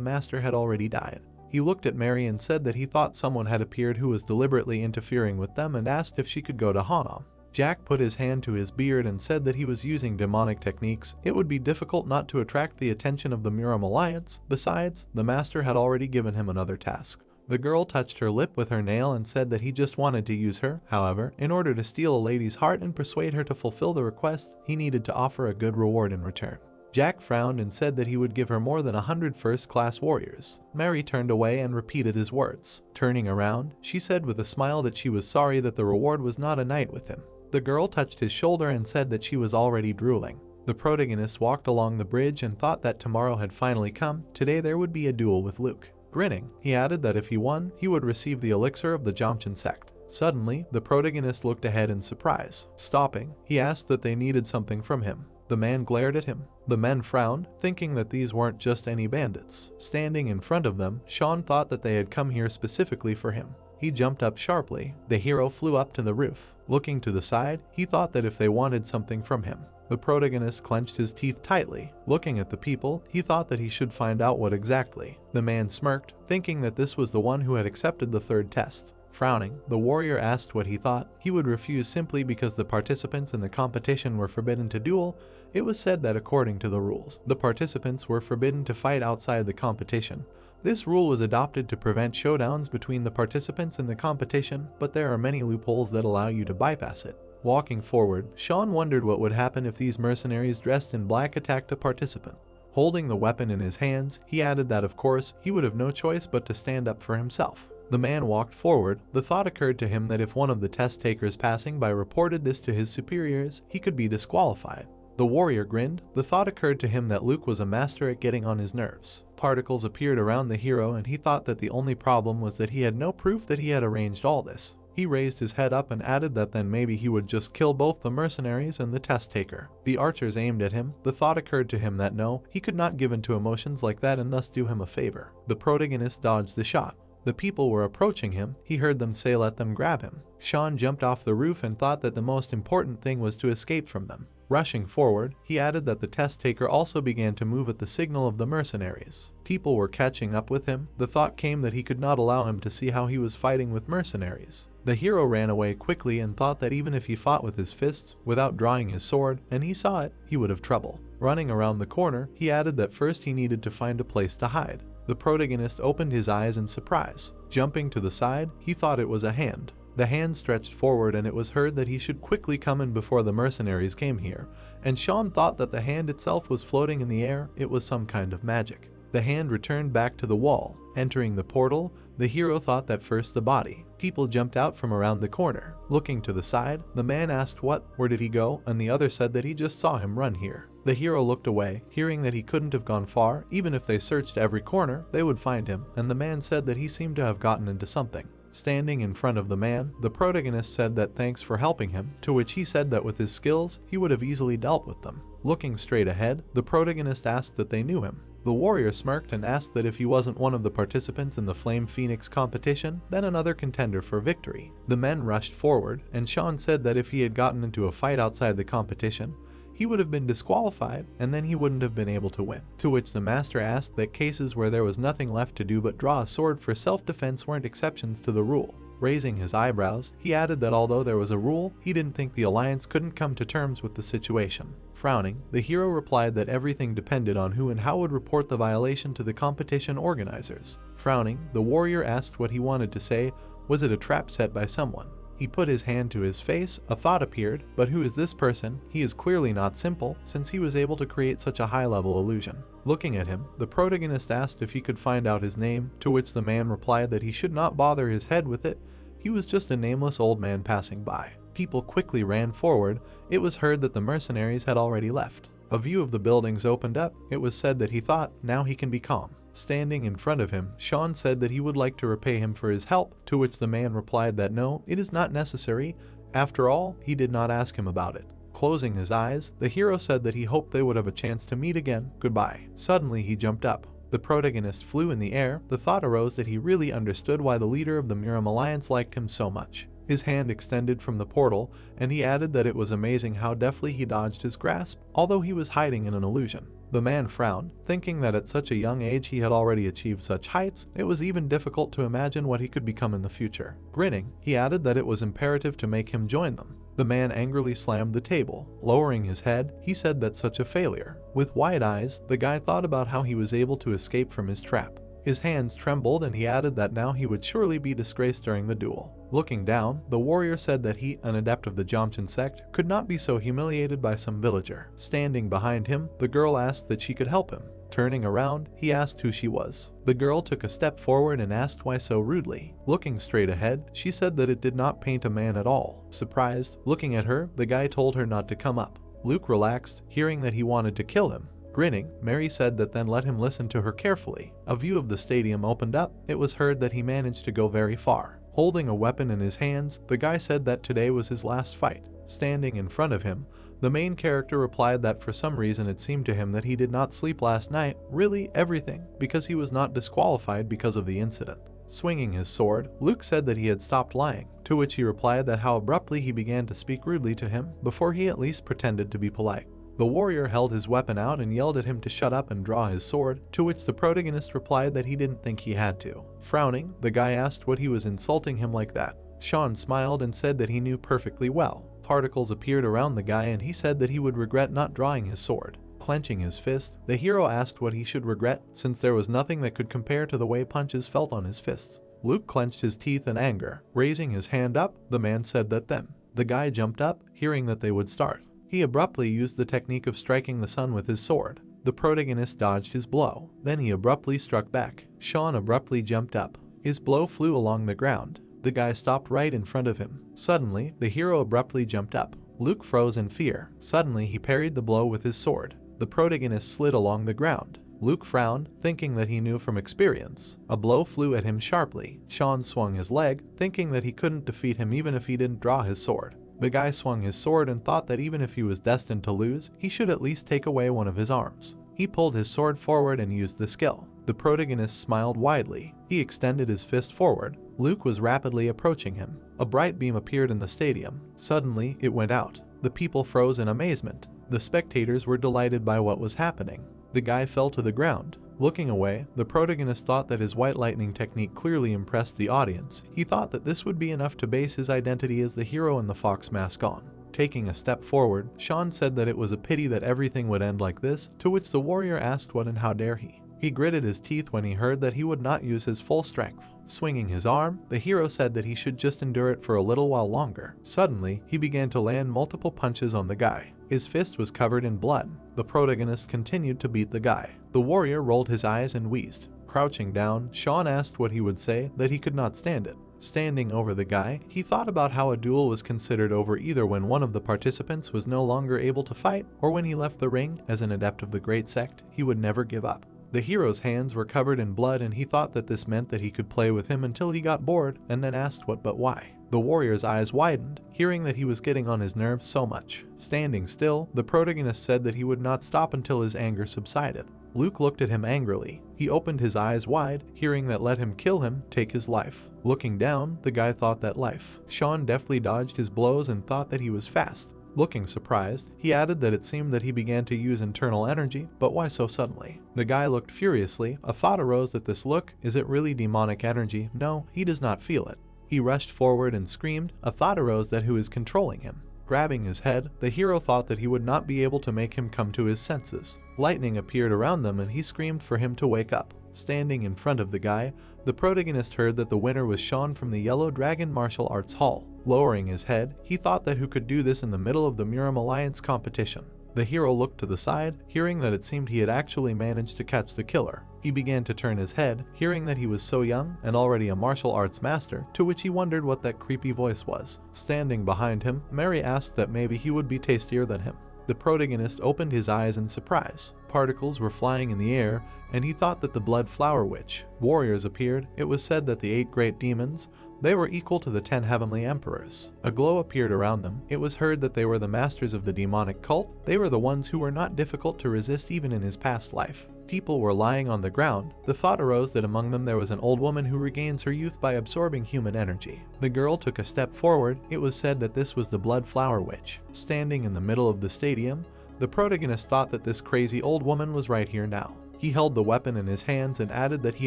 master had already died. He looked at Mary and said that he thought someone had appeared who was deliberately interfering with them and asked if she could go to Hanam. Jack put his hand to his beard and said that he was using demonic techniques. It would be difficult not to attract the attention of the Muram Alliance. Besides, the master had already given him another task. The girl touched her lip with her nail and said that he just wanted to use her. However, in order to steal a lady's heart and persuade her to fulfill the request, he needed to offer a good reward in return. Jack frowned and said that he would give her more than 100 first-class warriors. Mary turned away and repeated his words. Turning around, she said with a smile that she was sorry that the reward was not a night with him. The girl touched his shoulder and said that she was already drooling. The protagonist walked along the bridge and thought that tomorrow had finally come. Today there would be a duel with Luke. Grinning, he added that if he won, he would receive the elixir of the Jamchin sect. Suddenly, the protagonist looked ahead in surprise. Stopping, he asked that they needed something from him. The man glared at him. The men frowned, thinking that these weren't just any bandits. Standing in front of them, Sean thought that they had come here specifically for him. He jumped up sharply. The hero flew up to the roof. Looking to the side, he thought that if they wanted something from him. The protagonist clenched his teeth tightly. Looking at the people, he thought that he should find out what exactly. The man smirked, thinking that this was the one who had accepted the third test. Frowning, the warrior asked what he thought. He would refuse simply because the participants in the competition were forbidden to duel. It was said that according to the rules, the participants were forbidden to fight outside the competition. This rule was adopted to prevent showdowns between the participants in the competition, but there are many loopholes that allow you to bypass it. Walking forward, Sean wondered what would happen if these mercenaries dressed in black attacked a participant. Holding the weapon in his hands, he added that of course, he would have no choice but to stand up for himself. The man walked forward. The thought occurred to him that if one of the test takers passing by reported this to his superiors, he could be disqualified. The warrior grinned. The thought occurred to him that Luke was a master at getting on his nerves. Particles appeared around the hero and he thought that the only problem was that he had no proof that he had arranged all this. He raised his head up and added that then maybe he would just kill both the mercenaries and the test taker. The archers aimed at him. The thought occurred to him that no, he could not give in to emotions like that and thus do him a favor. The protagonist dodged the shot. The people were approaching him. He heard them say let them grab him. Sean jumped off the roof and thought that the most important thing was to escape from them. Rushing forward, he added that the test taker also began to move at the signal of the mercenaries. People were catching up with him. The thought came that he could not allow him to see how he was fighting with mercenaries. The hero ran away quickly and thought that even if he fought with his fists, without drawing his sword, and he saw it, he would have trouble. Running around the corner, he added that first he needed to find a place to hide. The protagonist opened his eyes in surprise. Jumping to the side, he thought it was a hand. The hand stretched forward and it was heard that he should quickly come in before the mercenaries came here, and Sean thought that the hand itself was floating in the air. It was some kind of magic. The hand returned back to the wall. Entering the portal, the hero thought that first the body. People jumped out from around the corner. Looking to the side, the man asked where did he go, and the other said that he just saw him run here. The hero looked away, hearing that he couldn't have gone far. Even if they searched every corner, they would find him, and the man said that he seemed to have gotten into something. Standing in front of the man, the protagonist said that thanks for helping him, to which he said that with his skills, he would have easily dealt with them. Looking straight ahead, the protagonist asked that they knew him. The warrior smirked and asked that if he wasn't one of the participants in the Flame Phoenix competition, then another contender for victory. The men rushed forward, and Sean said that if he had gotten into a fight outside the competition, he would have been disqualified, and then he wouldn't have been able to win. To which the master asked that cases where there was nothing left to do but draw a sword for self-defense weren't exceptions to the rule. Raising his eyebrows, he added that although there was a rule, he didn't think the alliance couldn't come to terms with the situation. Frowning, the hero replied that everything depended on who and how would report the violation to the competition organizers. Frowning, the warrior asked what he wanted to say. Was it a trap set by someone? He put his hand to his face. A thought appeared, but who is this person? He is clearly not simple, since he was able to create such a high-level illusion. Looking at him, the protagonist asked if he could find out his name, to which the man replied that he should not bother his head with it. He was just a nameless old man passing by. People quickly ran forward. It was heard that the mercenaries had already left. A view of the buildings opened up. It was said that he thought, now he can be calm. Standing in front of him, Sean said that he would like to repay him for his help, to which the man replied that no, it is not necessary. After all, he did not ask him about it. Closing his eyes, the hero said that he hoped they would have a chance to meet again. Goodbye. Suddenly he jumped up. The protagonist flew in the air. The thought arose that he really understood why the leader of the Miram Alliance liked him so much. His hand extended from the portal, and he added that it was amazing how deftly he dodged his grasp, although he was hiding in an illusion. The man frowned, thinking that at such a young age he had already achieved such heights. It was even difficult to imagine what he could become in the future. Grinning, he added that it was imperative to make him join them. The man angrily slammed the table. Lowering his head, he said that such a failure. With wide eyes, the guy thought about how he was able to escape from his trap. His hands trembled and he added that now he would surely be disgraced during the duel. Looking down, the warrior said that he, an adept of the Jomchin sect, could not be so humiliated by some villager. Standing behind him, the girl asked that she could help him. Turning around, he asked who she was. The girl took a step forward and asked why so rudely. Looking straight ahead, she said that it did not paint a man at all. Surprised, looking at her, the guy told her not to come up. Luke relaxed, hearing that he wanted to kill him. Grinning, Mary said that then let him listen to her carefully. A view of the stadium opened up. It was heard that he managed to go very far. Holding a weapon in his hands, the guy said that today was his last fight. Standing in front of him, the main character replied that for some reason it seemed to him that he did not sleep last night, really everything, because he was not disqualified because of the incident. Swinging his sword, Luke said that he had stopped lying, to which he replied that how abruptly he began to speak rudely to him, before he at least pretended to be polite. The warrior held his weapon out and yelled at him to shut up and draw his sword, to which the protagonist replied that he didn't think he had to. Frowning, the guy asked what he was insulting him like that. Sean smiled and said that he knew perfectly well. Particles appeared around the guy and he said that he would regret not drawing his sword. Clenching his fist, the hero asked what he should regret, since there was nothing that could compare to the way punches felt on his fists. Luke clenched his teeth in anger. Raising his hand up, the man said that then. The guy jumped up, hearing that they would start. He abruptly used the technique of striking the sun with his sword. The protagonist dodged his blow. Then he abruptly struck back. Sean abruptly jumped up. His blow flew along the ground. The guy stopped right in front of him. Suddenly, the hero abruptly jumped up. Luke froze in fear. Suddenly, he parried the blow with his sword. The protagonist slid along the ground. Luke frowned, thinking that he knew from experience. A blow flew at him sharply. Sean swung his leg, thinking that he couldn't defeat him even if he didn't draw his sword. The guy swung his sword and thought that even if he was destined to lose, he should at least take away one of his arms. He pulled his sword forward and used the skill. The protagonist smiled widely. He extended his fist forward. Luke was rapidly approaching him. A bright beam appeared in the stadium. Suddenly, it went out. The people froze in amazement. The spectators were delighted by what was happening. The guy fell to the ground. Looking away, the protagonist thought that his white lightning technique clearly impressed the audience. He thought that this would be enough to base his identity as the hero and the fox mask on. Taking a step forward, Sean said that it was a pity that everything would end like this, to which the warrior asked what and how dare he. He gritted his teeth when he heard that he would not use his full strength. Swinging his arm, the hero said that he should just endure it for a little while longer. Suddenly, he began to land multiple punches on the guy. His fist was covered in blood. The protagonist continued to beat the guy. The warrior rolled his eyes and wheezed. Crouching down, Sean asked what he would say, that he could not stand it. Standing over the guy, he thought about how a duel was considered over either when one of the participants was no longer able to fight, or when he left the ring. As an adept of the great Sect, he would never give up. The hero's hands were covered in blood and he thought that this meant that he could play with him until he got bored, and then asked what but why. The warrior's eyes widened, hearing that he was getting on his nerves so much. Standing still, the protagonist said that he would not stop until his anger subsided. Luke looked at him angrily. He opened his eyes wide, hearing that let him kill him, take his life. Looking down, the guy thought that life. Sean deftly dodged his blows and thought that he was fast. Looking surprised, he added that it seemed that he began to use internal energy, but why so suddenly? The guy looked furiously. A thought arose at this look. Is it really demonic energy? No, he does not feel it. He rushed forward and screamed. A thought arose that who is controlling him. Grabbing his head, the hero thought that he would not be able to make him come to his senses. Lightning appeared around them and he screamed for him to wake up. Standing in front of the guy, the protagonist heard that the winner was Sean from the Yellow Dragon Martial Arts Hall. Lowering his head, he thought that who could do this in the middle of the Muram Alliance competition. The hero looked to the side, hearing that it seemed he had actually managed to catch the killer. He began to turn his head, hearing that he was so young and already a martial arts master, to which he wondered what that creepy voice was. Standing behind him, Mary asked that maybe he would be tastier than him. The protagonist opened his eyes in surprise. Particles were flying in the air, and he thought that the Blood Flower Witch. Warriors appeared. It was said that the 8 great demons, they were equal to the 10 heavenly emperors. A glow appeared around them. It was heard that they were the masters of the demonic cult. They were the ones who were not difficult to resist even in his past life. People were lying on the ground. The thought arose that among them there was an old woman who regains her youth by absorbing human energy. The girl took a step forward. It was said that this was the Blood Flower Witch. Standing in the middle of the stadium, the protagonist thought that this crazy old woman was right here now. He held the weapon in his hands and added that he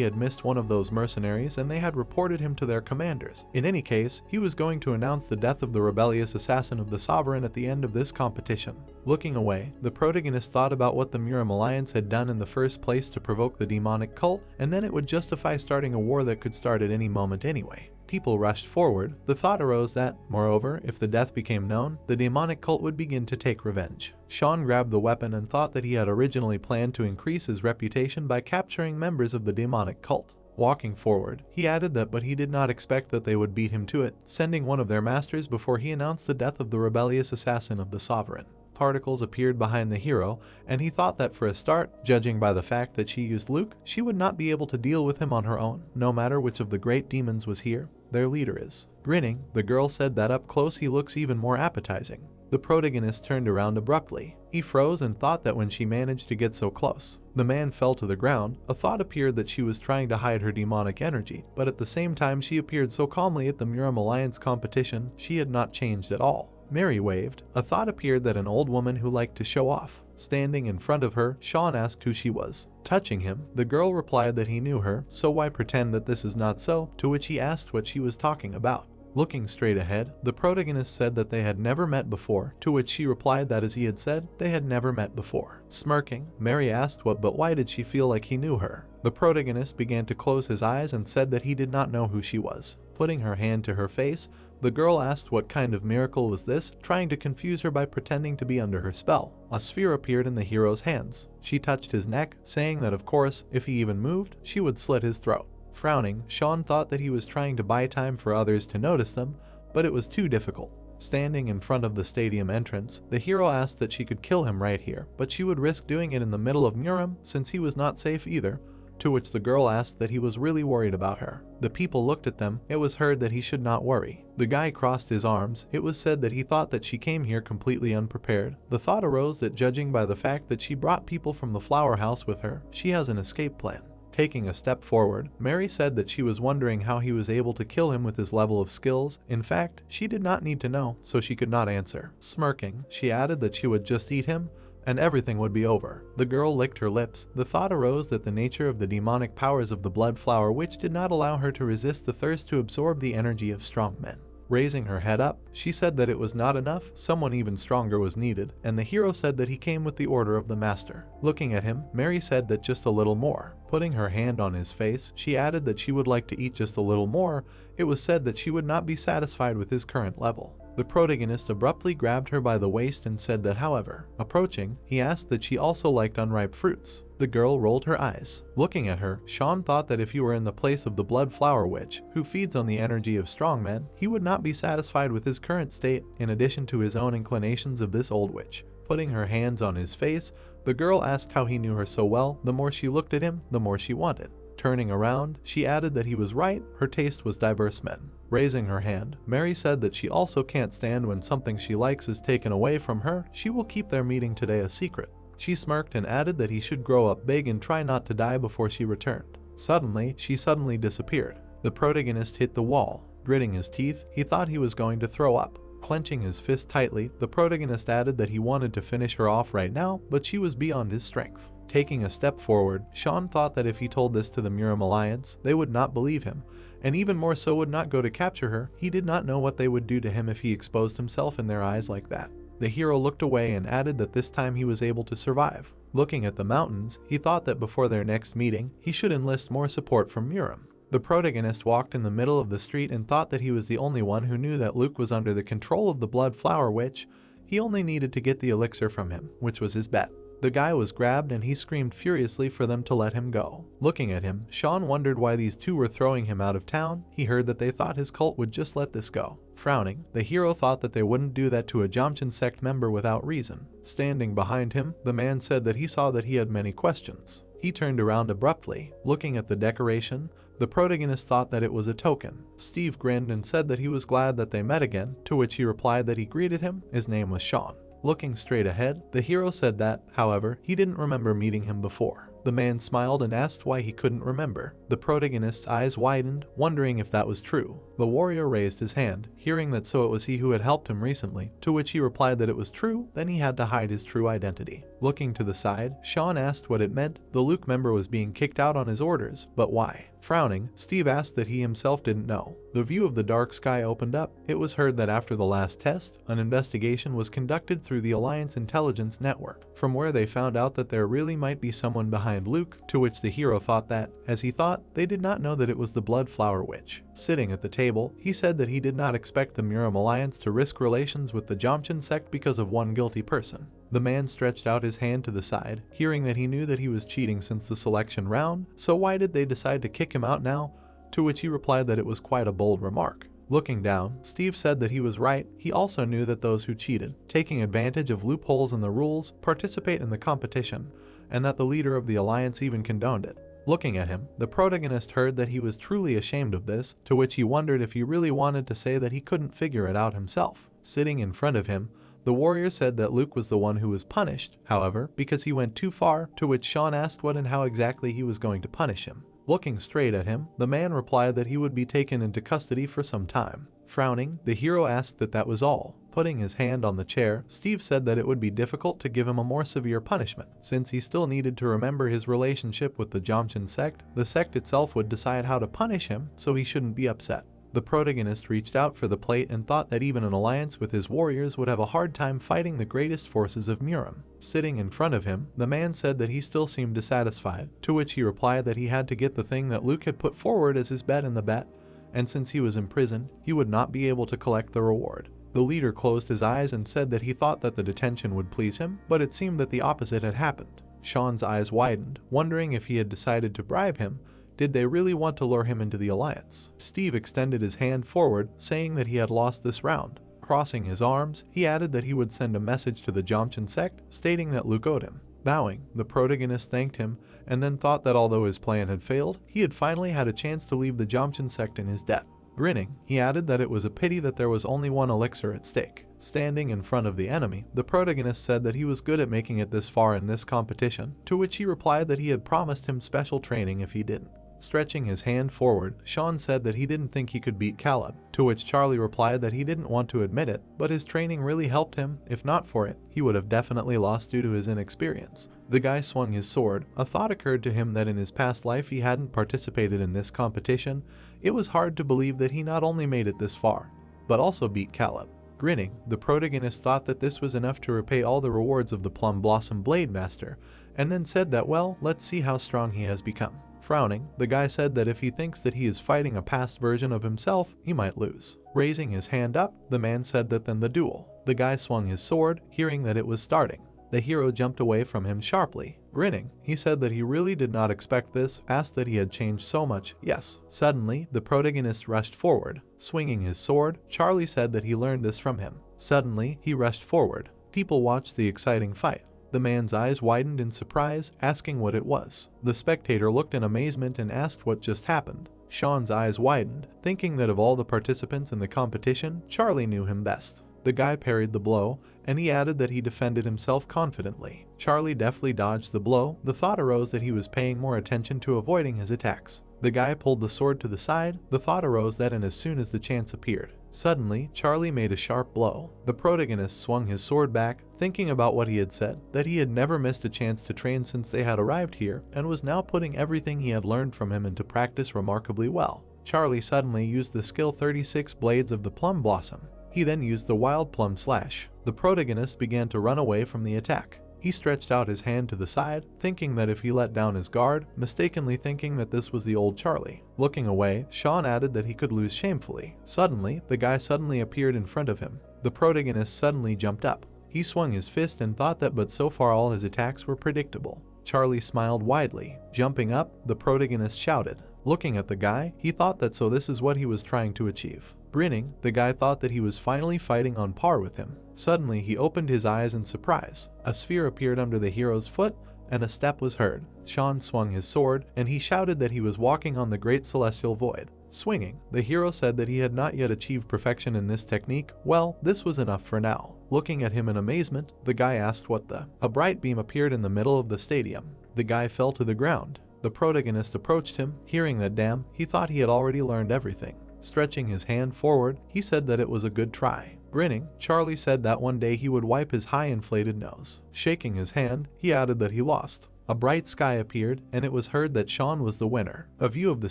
had missed one of those mercenaries and they had reported him to their commanders. In any case, he was going to announce the death of the rebellious assassin of the sovereign at the end of this competition. Looking away, the protagonist thought about what the Muram Alliance had done in the first place to provoke the demonic cult, and then it would justify starting a war that could start at any moment anyway. People rushed forward. The thought arose that, moreover, if the death became known, the demonic cult would begin to take revenge. Sean grabbed the weapon and thought that he had originally planned to increase his reputation by capturing members of the demonic cult. Walking forward, he added that but he did not expect that they would beat him to it, sending one of their masters before he announced the death of the rebellious assassin of the sovereign. Particles appeared behind the hero, and he thought that for a start, judging by the fact that she used Luke, she would not be able to deal with him on her own, no matter which of the great demons was here. Their leader is. Grinning, the girl said that up close he looks even more appetizing. The protagonist turned around abruptly. He froze and thought that when she managed to get so close. The man fell to the ground. A thought appeared that she was trying to hide her demonic energy, but at the same time she appeared so calmly at the Muram Alliance competition, she had not changed at all. Mary waved. A thought appeared that an old woman who liked to show off. Standing in front of her, Sean asked who she was. Touching him, the girl replied that he knew her, so why pretend that this is not so, to which he asked what she was talking about. Looking straight ahead, the protagonist said that they had never met before, to which she replied that as he had said, they had never met before. Smirking, Mary asked what but why did she feel like he knew her. The protagonist began to close his eyes and said that he did not know who she was. Putting her hand to her face, the girl asked what kind of miracle was this, trying to confuse her by pretending to be under her spell. A sphere appeared in the hero's hands. She touched his neck, saying that of course, if he even moved, she would slit his throat. Frowning, Sean thought that he was trying to buy time for others to notice them, but it was too difficult. Standing in front of the stadium entrance, the hero asked that she could kill him right here, but she would risk doing it in the middle of Muram since he was not safe either, to which the girl asked that he was really worried about her. The people looked at them. It was heard that he should not worry. The guy crossed his arms. It was said that he thought that she came here completely unprepared. The thought arose that judging by the fact that she brought people from the flower house with her, she has an escape plan. Taking a step forward, Mary said that she was wondering how he was able to kill him with his level of skills. In fact, she did not need to know, so she could not answer. Smirking, she added that she would just eat him, and everything would be over. The girl licked her lips. The thought arose that the nature of the demonic powers of the blood flower witch did not allow her to resist the thirst to absorb the energy of strong men. Raising her head up, she said that it was not enough, someone even stronger was needed, and the hero said that he came with the order of the master. Looking at him, Mary said that just a little more. Putting her hand on his face, she added that she would like to eat just a little more. It was said that she would not be satisfied with his current level. The protagonist abruptly grabbed her by the waist and said that, however, approaching, he asked that she also liked unripe fruits. The girl rolled her eyes. Looking at her, Sean thought that if he were in the place of the blood flower witch, who feeds on the energy of strong men, he would not be satisfied with his current state, in addition to his own inclinations of this old witch. Putting her hands on his face, the girl asked how he knew her so well. The more she looked at him, the more she wanted. Turning around, she added that he was right, her taste was diverse men. Raising her hand, Mary said that she also can't stand when something she likes is taken away from her. She will keep their meeting today a secret. She smirked and added that he should grow up big and try not to die before she returned. Suddenly, she disappeared. The protagonist hit the wall. Gritting his teeth, he thought he was going to throw up. Clenching his fist tightly, the protagonist added that he wanted to finish her off right now, but she was beyond his strength. Taking a step forward, Sean thought that if he told this to the Muram Alliance, they would not believe him, and even more so would not go to capture her. He did not know what they would do to him if he exposed himself in their eyes like that. The hero looked away and added that this time he was able to survive. Looking at the mountains, he thought that before their next meeting, he should enlist more support from Muram. The protagonist walked in the middle of the street and thought that he was the only one who knew that Luke was under the control of the blood flower witch. He only needed to get the elixir from him, which was his bet. The guy was grabbed and he screamed furiously for them to let him go. Looking at him, Sean wondered why these two were throwing him out of town. He heard that they thought his cult would just let this go. Frowning, the hero thought that they wouldn't do that to a Jamchan sect member without reason. Standing behind him, the man said that he saw that he had many questions. He turned around abruptly. Looking at the decoration, the protagonist thought that it was a token. Steve grinned and said that he was glad that they met again, to which he replied that he greeted him. His name was Sean. Looking straight ahead, the hero said that, however, he didn't remember meeting him before. The man smiled and asked why he couldn't remember. The protagonist's eyes widened, wondering if that was true. The warrior raised his hand, hearing that so it was he who had helped him recently, to which he replied that it was true. Then he had to hide his true identity. Looking to the side, Sean asked what it meant. The Luke member was being kicked out on his orders, but why? Frowning, Steve asked that he himself didn't know. The view of the dark sky opened up. It was heard that after the last test, an investigation was conducted through the Alliance Intelligence Network, from where they found out that there really might be someone behind Luke, to which the hero thought that, as he thought, they did not know that it was the blood flower witch. Sitting at the table, he said that he did not expect the Muram Alliance to risk relations with the Jamchan sect because of one guilty person. The man stretched out his hand to the side, hearing that he knew that he was cheating since the selection round, so why did they decide to kick him out now? To which he replied that it was quite a bold remark. Looking down, Steve said that he was right. He also knew that those who cheated, taking advantage of loopholes in the rules, participate in the competition, and that the leader of the alliance even condoned it. Looking at him, the protagonist heard that he was truly ashamed of this, to which he wondered if he really wanted to say that he couldn't figure it out himself. Sitting in front of him, the warrior said that Luke was the one who was punished, however, because he went too far, to which Sean asked what and how exactly he was going to punish him. Looking straight at him, the man replied that he would be taken into custody for some time. Frowning, the hero asked that that was all. Putting his hand on the chair, Steve said that it would be difficult to give him a more severe punishment, since he still needed to remember his relationship with the Jamchan sect. The sect itself would decide how to punish him, so he shouldn't be upset. The protagonist reached out for the plate and thought that even an alliance with his warriors would have a hard time fighting the greatest forces of Muram. Sitting in front of him, the man said that he still seemed dissatisfied, to which he replied that he had to get the thing that Luke had put forward as his bet in the bet, and since he was imprisoned, he would not be able to collect the reward. The leader closed his eyes and said that he thought that the detention would please him, but it seemed that the opposite had happened. Sean's eyes widened, wondering if he had decided to bribe him. Did they really want to lure him into the alliance? Steve extended his hand forward, saying that he had lost this round. Crossing his arms, he added that he would send a message to the Jomchin sect, stating that Luke owed him. Bowing, the protagonist thanked him, and then thought that although his plan had failed, he had finally had a chance to leave the Jomchin sect in his debt. Grinning, he added that it was a pity that there was only one elixir at stake. Standing in front of the enemy, the protagonist said that he was good at making it this far in this competition, to which he replied that he had promised him special training if he didn't. Stretching his hand forward, Sean said that he didn't think he could beat Caleb, to which Charlie replied that he didn't want to admit it, but his training really helped him. If not for it, he would have definitely lost due to his inexperience. The guy swung his sword. A thought occurred to him that in his past life he hadn't participated in this competition. It was hard to believe that he not only made it this far, but also beat Caleb. Grinning, the protagonist thought that this was enough to repay all the rewards of the Plum Blossom Blade Master, and then said that, well, let's see how strong he has become. Frowning, the guy said that if he thinks that he is fighting a past version of himself, he might lose. Raising his hand up, the man said that then the duel. The guy swung his sword, hearing that it was starting. The hero jumped away from him sharply. Grinning, he said that he really did not expect this, asked that he had changed so much. Yes. Suddenly, the protagonist rushed forward. Swinging his sword, Charlie said that he learned this from him. Suddenly, he rushed forward. People watched the exciting fight. The man's eyes widened in surprise, asking what it was. The spectator looked in amazement and asked what just happened. Sean's eyes widened, thinking that of all the participants in the competition, Charlie knew him best. The guy parried the blow, and he added that he defended himself confidently. Charlie deftly dodged the blow. The thought arose that he was paying more attention to avoiding his attacks. The guy pulled the sword to the side. The thought arose that and as soon as the chance appeared. Suddenly, Charlie made a sharp blow. The protagonist swung his sword back, thinking about what he had said, that he had never missed a chance to train since they had arrived here, and was now putting everything he had learned from him into practice remarkably well. Charlie suddenly used the skill 36 Blades of the Plum Blossom. He then used the Wild Plum Slash. The protagonist began to run away from the attack. He stretched out his hand to the side, thinking that if he let down his guard, mistakenly thinking that this was the old Charlie. Looking away, Sean added that he could lose shamefully. Suddenly, the guy suddenly appeared in front of him. The protagonist suddenly jumped up. He swung his fist and thought that but so far all his attacks were predictable. Charlie smiled widely. Jumping up, the protagonist shouted. Looking at the guy, he thought that so this is what he was trying to achieve. Grinning, the guy thought that he was finally fighting on par with him. Suddenly, he opened his eyes in surprise. A sphere appeared under the hero's foot, and a step was heard. Sean swung his sword, and he shouted that he was walking on the great celestial void. Swinging, the hero said that he had not yet achieved perfection in this technique. Well, this was enough for now. Looking at him in amazement, the guy asked what the... A bright beam appeared in the middle of the stadium. The guy fell to the ground. The protagonist approached him. Hearing that damn, he thought he had already learned everything. Stretching his hand forward, he said that it was a good try. Grinning, Charlie said that one day he would wipe his high inflated nose. Shaking his hand, he added that he lost. A bright sky appeared, and it was heard that Sean was the winner. A view of the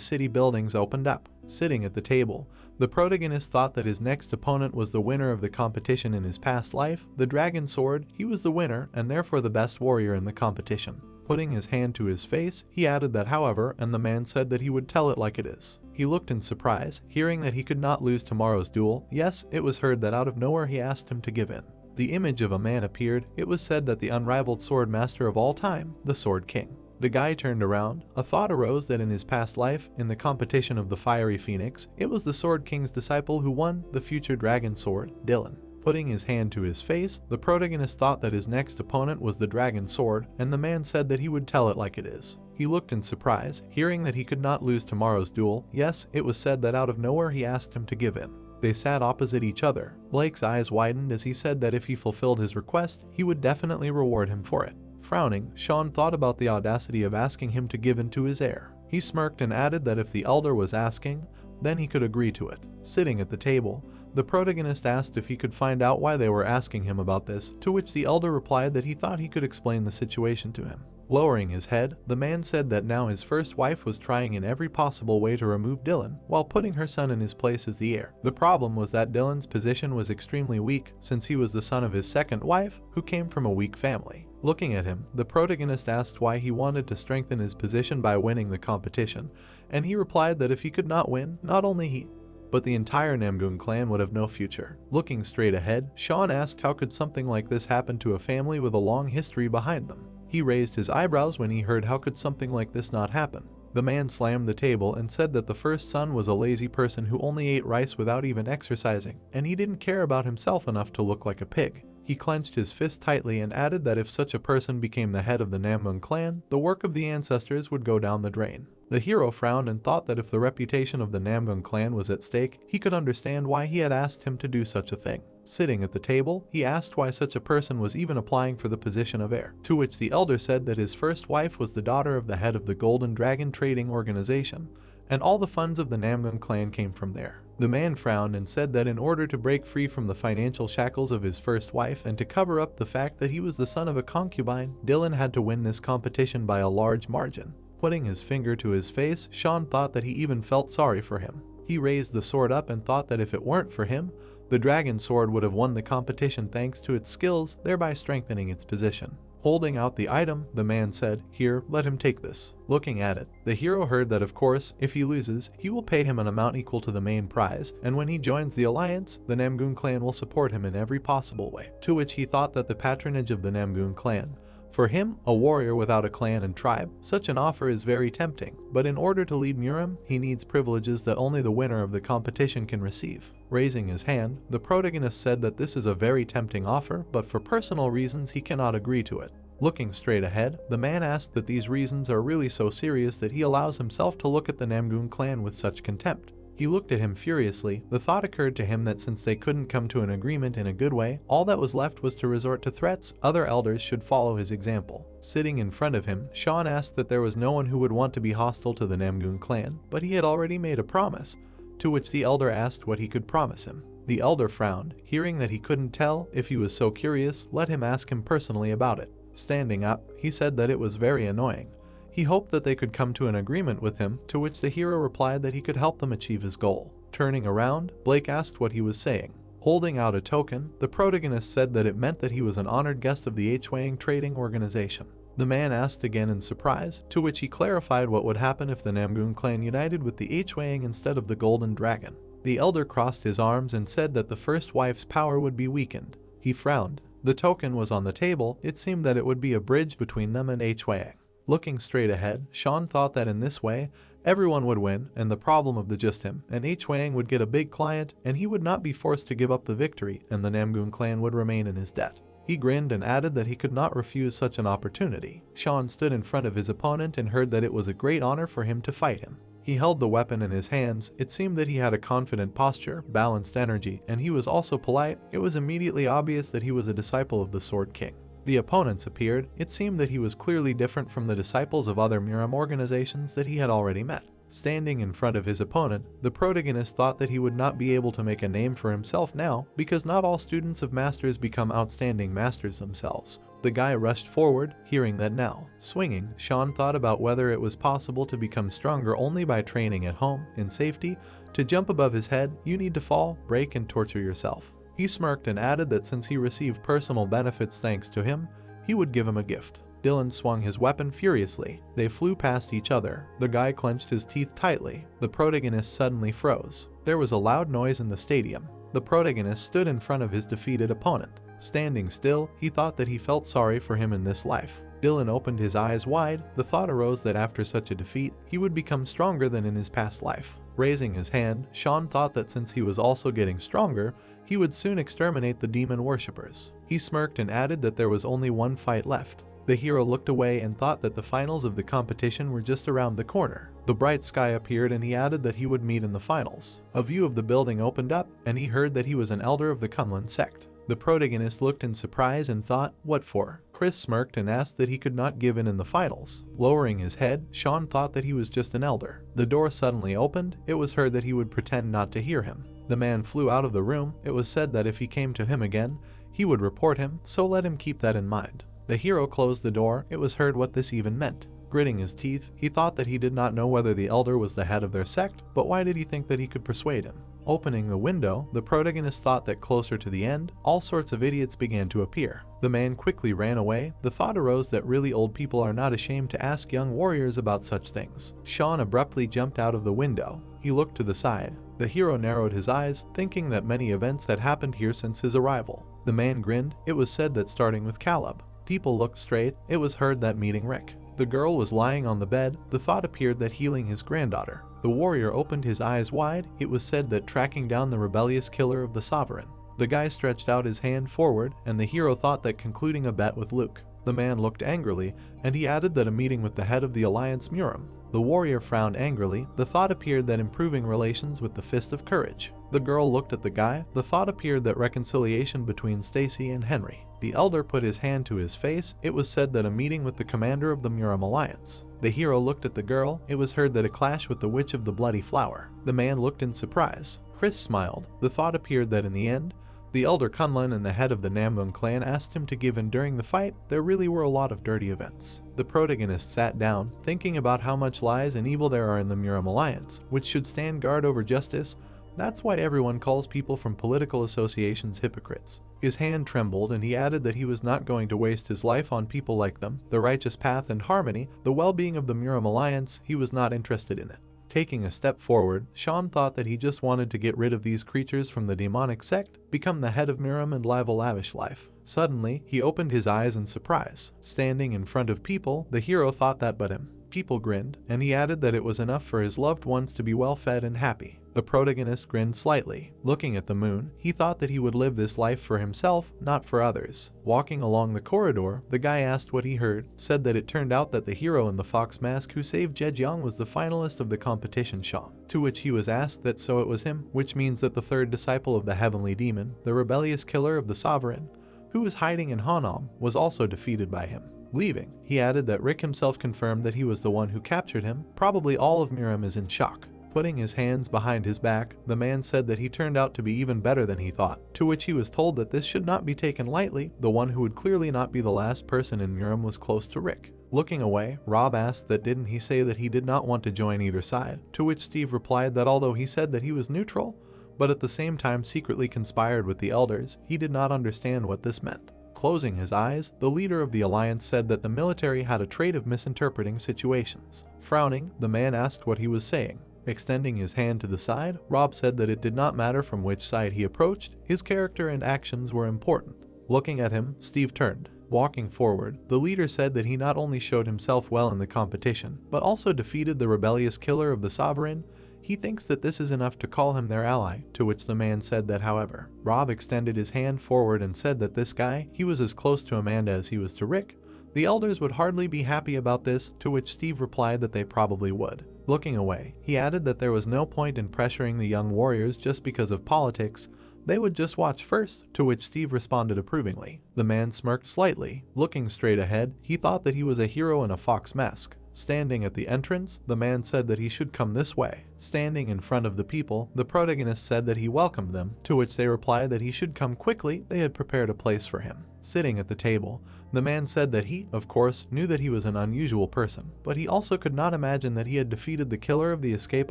city buildings opened up. Sitting at the table, the protagonist thought that his next opponent was the winner of the competition in his past life, the Dragon Sword. He was the winner, and therefore the best warrior in the competition. Putting his hand to his face, he added that however, and the man said that he would tell it like it is. He looked in surprise, hearing that he could not lose tomorrow's duel. Yes, it was heard that out of nowhere he asked him to give in. The image of a man appeared. It was said that the unrivaled sword master of all time, the Sword King. The guy turned around. A thought arose that in his past life, in the competition of the Fiery Phoenix, it was the Sword King's disciple who won the future dragon sword, Dylan. Putting his hand to his face, the protagonist thought that his next opponent was the Dragon Sword, and the man said that he would tell it like it is. He looked in surprise, hearing that he could not lose tomorrow's duel. Yes, it was said that out of nowhere he asked him to give in. They sat opposite each other. Blake's eyes widened as he said that if he fulfilled his request, he would definitely reward him for it. Frowning, Sean thought about the audacity of asking him to give in to his heir. He smirked and added that if the elder was asking, then he could agree to it. Sitting at the table, the protagonist asked if he could find out why they were asking him about this, to which the elder replied that he thought he could explain the situation to him. Lowering his head, the man said that now his first wife was trying in every possible way to remove Dylan, while putting her son in his place as the heir. The problem was that Dylan's position was extremely weak, since he was the son of his second wife, who came from a weak family. Looking at him, the protagonist asked why he wanted to strengthen his position by winning the competition, and he replied that if he could not win, not only he, but the entire Namgoon clan would have no future. Looking straight ahead, Sean asked how could something like this happen to a family with a long history behind them. He raised his eyebrows when he heard how could something like this not happen. The man slammed the table and said that the first son was a lazy person who only ate rice without even exercising, and he didn't care about himself enough to look like a pig. He clenched his fist tightly and added that if such a person became the head of the Namgun clan, the work of the ancestors would go down the drain. The hero frowned and thought that if the reputation of the Namgun clan was at stake, he could understand why he had asked him to do such a thing. Sitting at the table, he asked why such a person was even applying for the position of heir, to which the elder said that his first wife was the daughter of the head of the Golden Dragon Trading Organization, and all the funds of the Namgun clan came from there. The man frowned and said that in order to break free from the financial shackles of his first wife and to cover up the fact that he was the son of a concubine, Dylan had to win this competition by a large margin. Putting his finger to his face, Sean thought that he even felt sorry for him. He raised the sword up and thought that if it weren't for him, the dragon sword would have won the competition thanks to its skills, thereby strengthening its position. Holding out the item, the man said, "Here, let him take this." Looking at it, the hero heard that of course, if he loses, he will pay him an amount equal to the main prize, and when he joins the alliance, the Namgun clan will support him in every possible way. To which he thought that the patronage of the Namgun clan. For him, a warrior without a clan and tribe, such an offer is very tempting, but in order to lead Murim, he needs privileges that only the winner of the competition can receive. Raising his hand, the protagonist said that this is a very tempting offer, but for personal reasons he cannot agree to it. Looking straight ahead, the man asked that these reasons are really so serious that he allows himself to look at the Namgun clan with such contempt. He looked at him furiously. The thought occurred to him that since they couldn't come to an agreement in a good way, all that was left was to resort to threats. Other elders should follow his example. Sitting in front of him, Sean asked that there was no one who would want to be hostile to the Namgun clan, but he had already made a promise, to which the elder asked what he could promise him. The elder frowned, hearing that he couldn't tell. If he was so curious, let him ask him personally about it. Standing up, he said that it was very annoying. He hoped that they could come to an agreement with him, to which the hero replied that he could help them achieve his goal. Turning around, Blake asked what he was saying. Holding out a token, the protagonist said that it meant that he was an honored guest of the Hwang Trading Organization. The man asked again in surprise, to which he clarified what would happen if the Namgun clan united with the Hwang instead of the Golden Dragon. The elder crossed his arms and said that the first wife's power would be weakened. He frowned. The token was on the table. It seemed that it would be a bridge between them and Hwang. Looking straight ahead, Sean thought that in this way, everyone would win, and the problem of the just him and Hwang would get a big client, and he would not be forced to give up the victory, and the Namgun clan would remain in his debt. He grinned and added that he could not refuse such an opportunity. Sean stood in front of his opponent and heard that it was a great honor for him to fight him. He held the weapon in his hands. It seemed that he had a confident posture, balanced energy, and he was also polite. It was immediately obvious that he was a disciple of the Sword King. The opponents appeared. It seemed that he was clearly different from the disciples of other Murim organizations that he had already met. Standing in front of his opponent, the protagonist thought that he would not be able to make a name for himself now, because not all students of masters become outstanding masters themselves. The guy rushed forward, hearing that now. Swinging, Sean thought about whether it was possible to become stronger only by training at home, in safety. To jump above his head, you need to fall, break, and torture yourself. He smirked and added that since he received personal benefits thanks to him, he would give him a gift. Dylan swung his weapon furiously. They flew past each other. The guy clenched his teeth tightly. The protagonist suddenly froze. There was a loud noise in the stadium. The protagonist stood in front of his defeated opponent. Standing still, he thought that he felt sorry for him in this life. Dylan opened his eyes wide. The thought arose that after such a defeat, he would become stronger than in his past life. Raising his hand, Sean thought that since he was also getting stronger, he would soon exterminate the demon worshippers. He smirked and added that there was only one fight left. The hero looked away and thought that the finals of the competition were just around the corner. The bright sky appeared and he added that he would meet in the finals. A view of the building opened up and he heard that he was an elder of the Kunlun sect. The protagonist looked in surprise and thought, what for? Chris smirked and asked that he could not give in the finals. Lowering his head, Sean thought that he was just an elder. The door suddenly opened. It was heard that he would pretend not to hear him. The man flew out of the room. It was said that if he came to him again, he would report him, so let him keep that in mind. The hero closed the door. It was heard what this even meant. Gritting his teeth, he thought that he did not know whether the elder was the head of their sect, but why did he think that he could persuade him? Opening the window, the protagonist thought that closer to the end, all sorts of idiots began to appear. The man quickly ran away. The thought arose that really old people are not ashamed to ask young warriors about such things. Sean abruptly jumped out of the window. He looked to the side. The hero narrowed his eyes, thinking that many events had happened here since his arrival. The man grinned. It was said that starting with Caleb. People looked straight. It was heard that meeting Rick. The The girl was lying on the bed. The thought appeared that healing his granddaughter. The warrior opened his eyes wide. It was said that tracking down the rebellious killer of the sovereign. The guy stretched out his hand forward, and the hero thought that concluding a bet with Luke. The man looked angrily, and he added that a meeting with the head of the Alliance Muram. The warrior frowned angrily. The thought appeared that improving relations with the Fist of Courage. The girl looked at the guy. The thought appeared that reconciliation between Stacy and Henry. The elder put his hand to his face. It was said that a meeting with the commander of the Muram Alliance. The hero looked at the girl. It was heard that a clash with the Witch of the Bloody Flower. The man looked in surprise. Chris smiled. The thought appeared that in the end, the elder Kunlun and the head of the Namung clan asked him to give in during the fight. There really were a lot of dirty events. The protagonist sat down, thinking about how much lies and evil there are in the Muram Alliance, which should stand guard over justice. That's why everyone calls people from political associations hypocrites. His hand trembled, and he added that he was not going to waste his life on people like them. The righteous path and harmony, the well-being of the Muram Alliance, he was not interested in it. Taking a step forward, Sean thought that he just wanted to get rid of these creatures from the demonic sect, become the head of Muram and live a lavish life. Suddenly, he opened his eyes in surprise. Standing in front of people, the hero thought that but him. People grinned, and he added that it was enough for his loved ones to be well fed and happy. The protagonist grinned slightly. Looking at the moon, he thought that he would live this life for himself, not for others. Walking along the corridor, the guy asked what he heard, said that it turned out that the hero in the fox mask who saved Zhejiang was the finalist of the competition Shang. To which he was asked that so it was him, which means that the third disciple of the heavenly demon, the rebellious killer of the sovereign, who was hiding in Hanam, was also defeated by him. Leaving, he added that Rick himself confirmed that he was the one who captured him. Probably all of Muram is in shock. Putting his hands behind his back, the man said that he turned out to be even better than he thought, to which he was told that this should not be taken lightly. The one who would clearly not be the last person in Muram was close to Rick. Looking away, Rob asked that didn't he say that he did not want to join either side, to which Steve replied that although he said that he was neutral, but at the same time secretly conspired with the elders, he did not understand what this meant. Closing his eyes, the leader of the alliance said that the military had a trait of misinterpreting situations. Frowning, the man asked what he was saying. Extending his hand to the side, Rob said that it did not matter from which side he approached, his character and actions were important. Looking at him, Steve turned. Walking forward, the leader said that he not only showed himself well in the competition, but also defeated the rebellious killer of the sovereign. He thinks that this is enough to call him their ally, to which the man said that however. Rob extended his hand forward and said that this guy, he was as close to Amanda as he was to Rick. The elders would hardly be happy about this, to which Steve replied that they probably would. Looking away, he added that there was no point in pressuring the young warriors just because of politics. They would just watch first, to which Steve responded approvingly. The man smirked slightly. Looking straight ahead, he thought that he was a hero in a fox mask. Standing at the entrance, the man said that he should come this way. Standing in front of the people, the protagonist said that he welcomed them, to which they replied that he should come quickly. They had prepared a place for him. Sitting at the table, the man said that he, of course, knew that he was an unusual person, but he also could not imagine that he had defeated the killer of the escape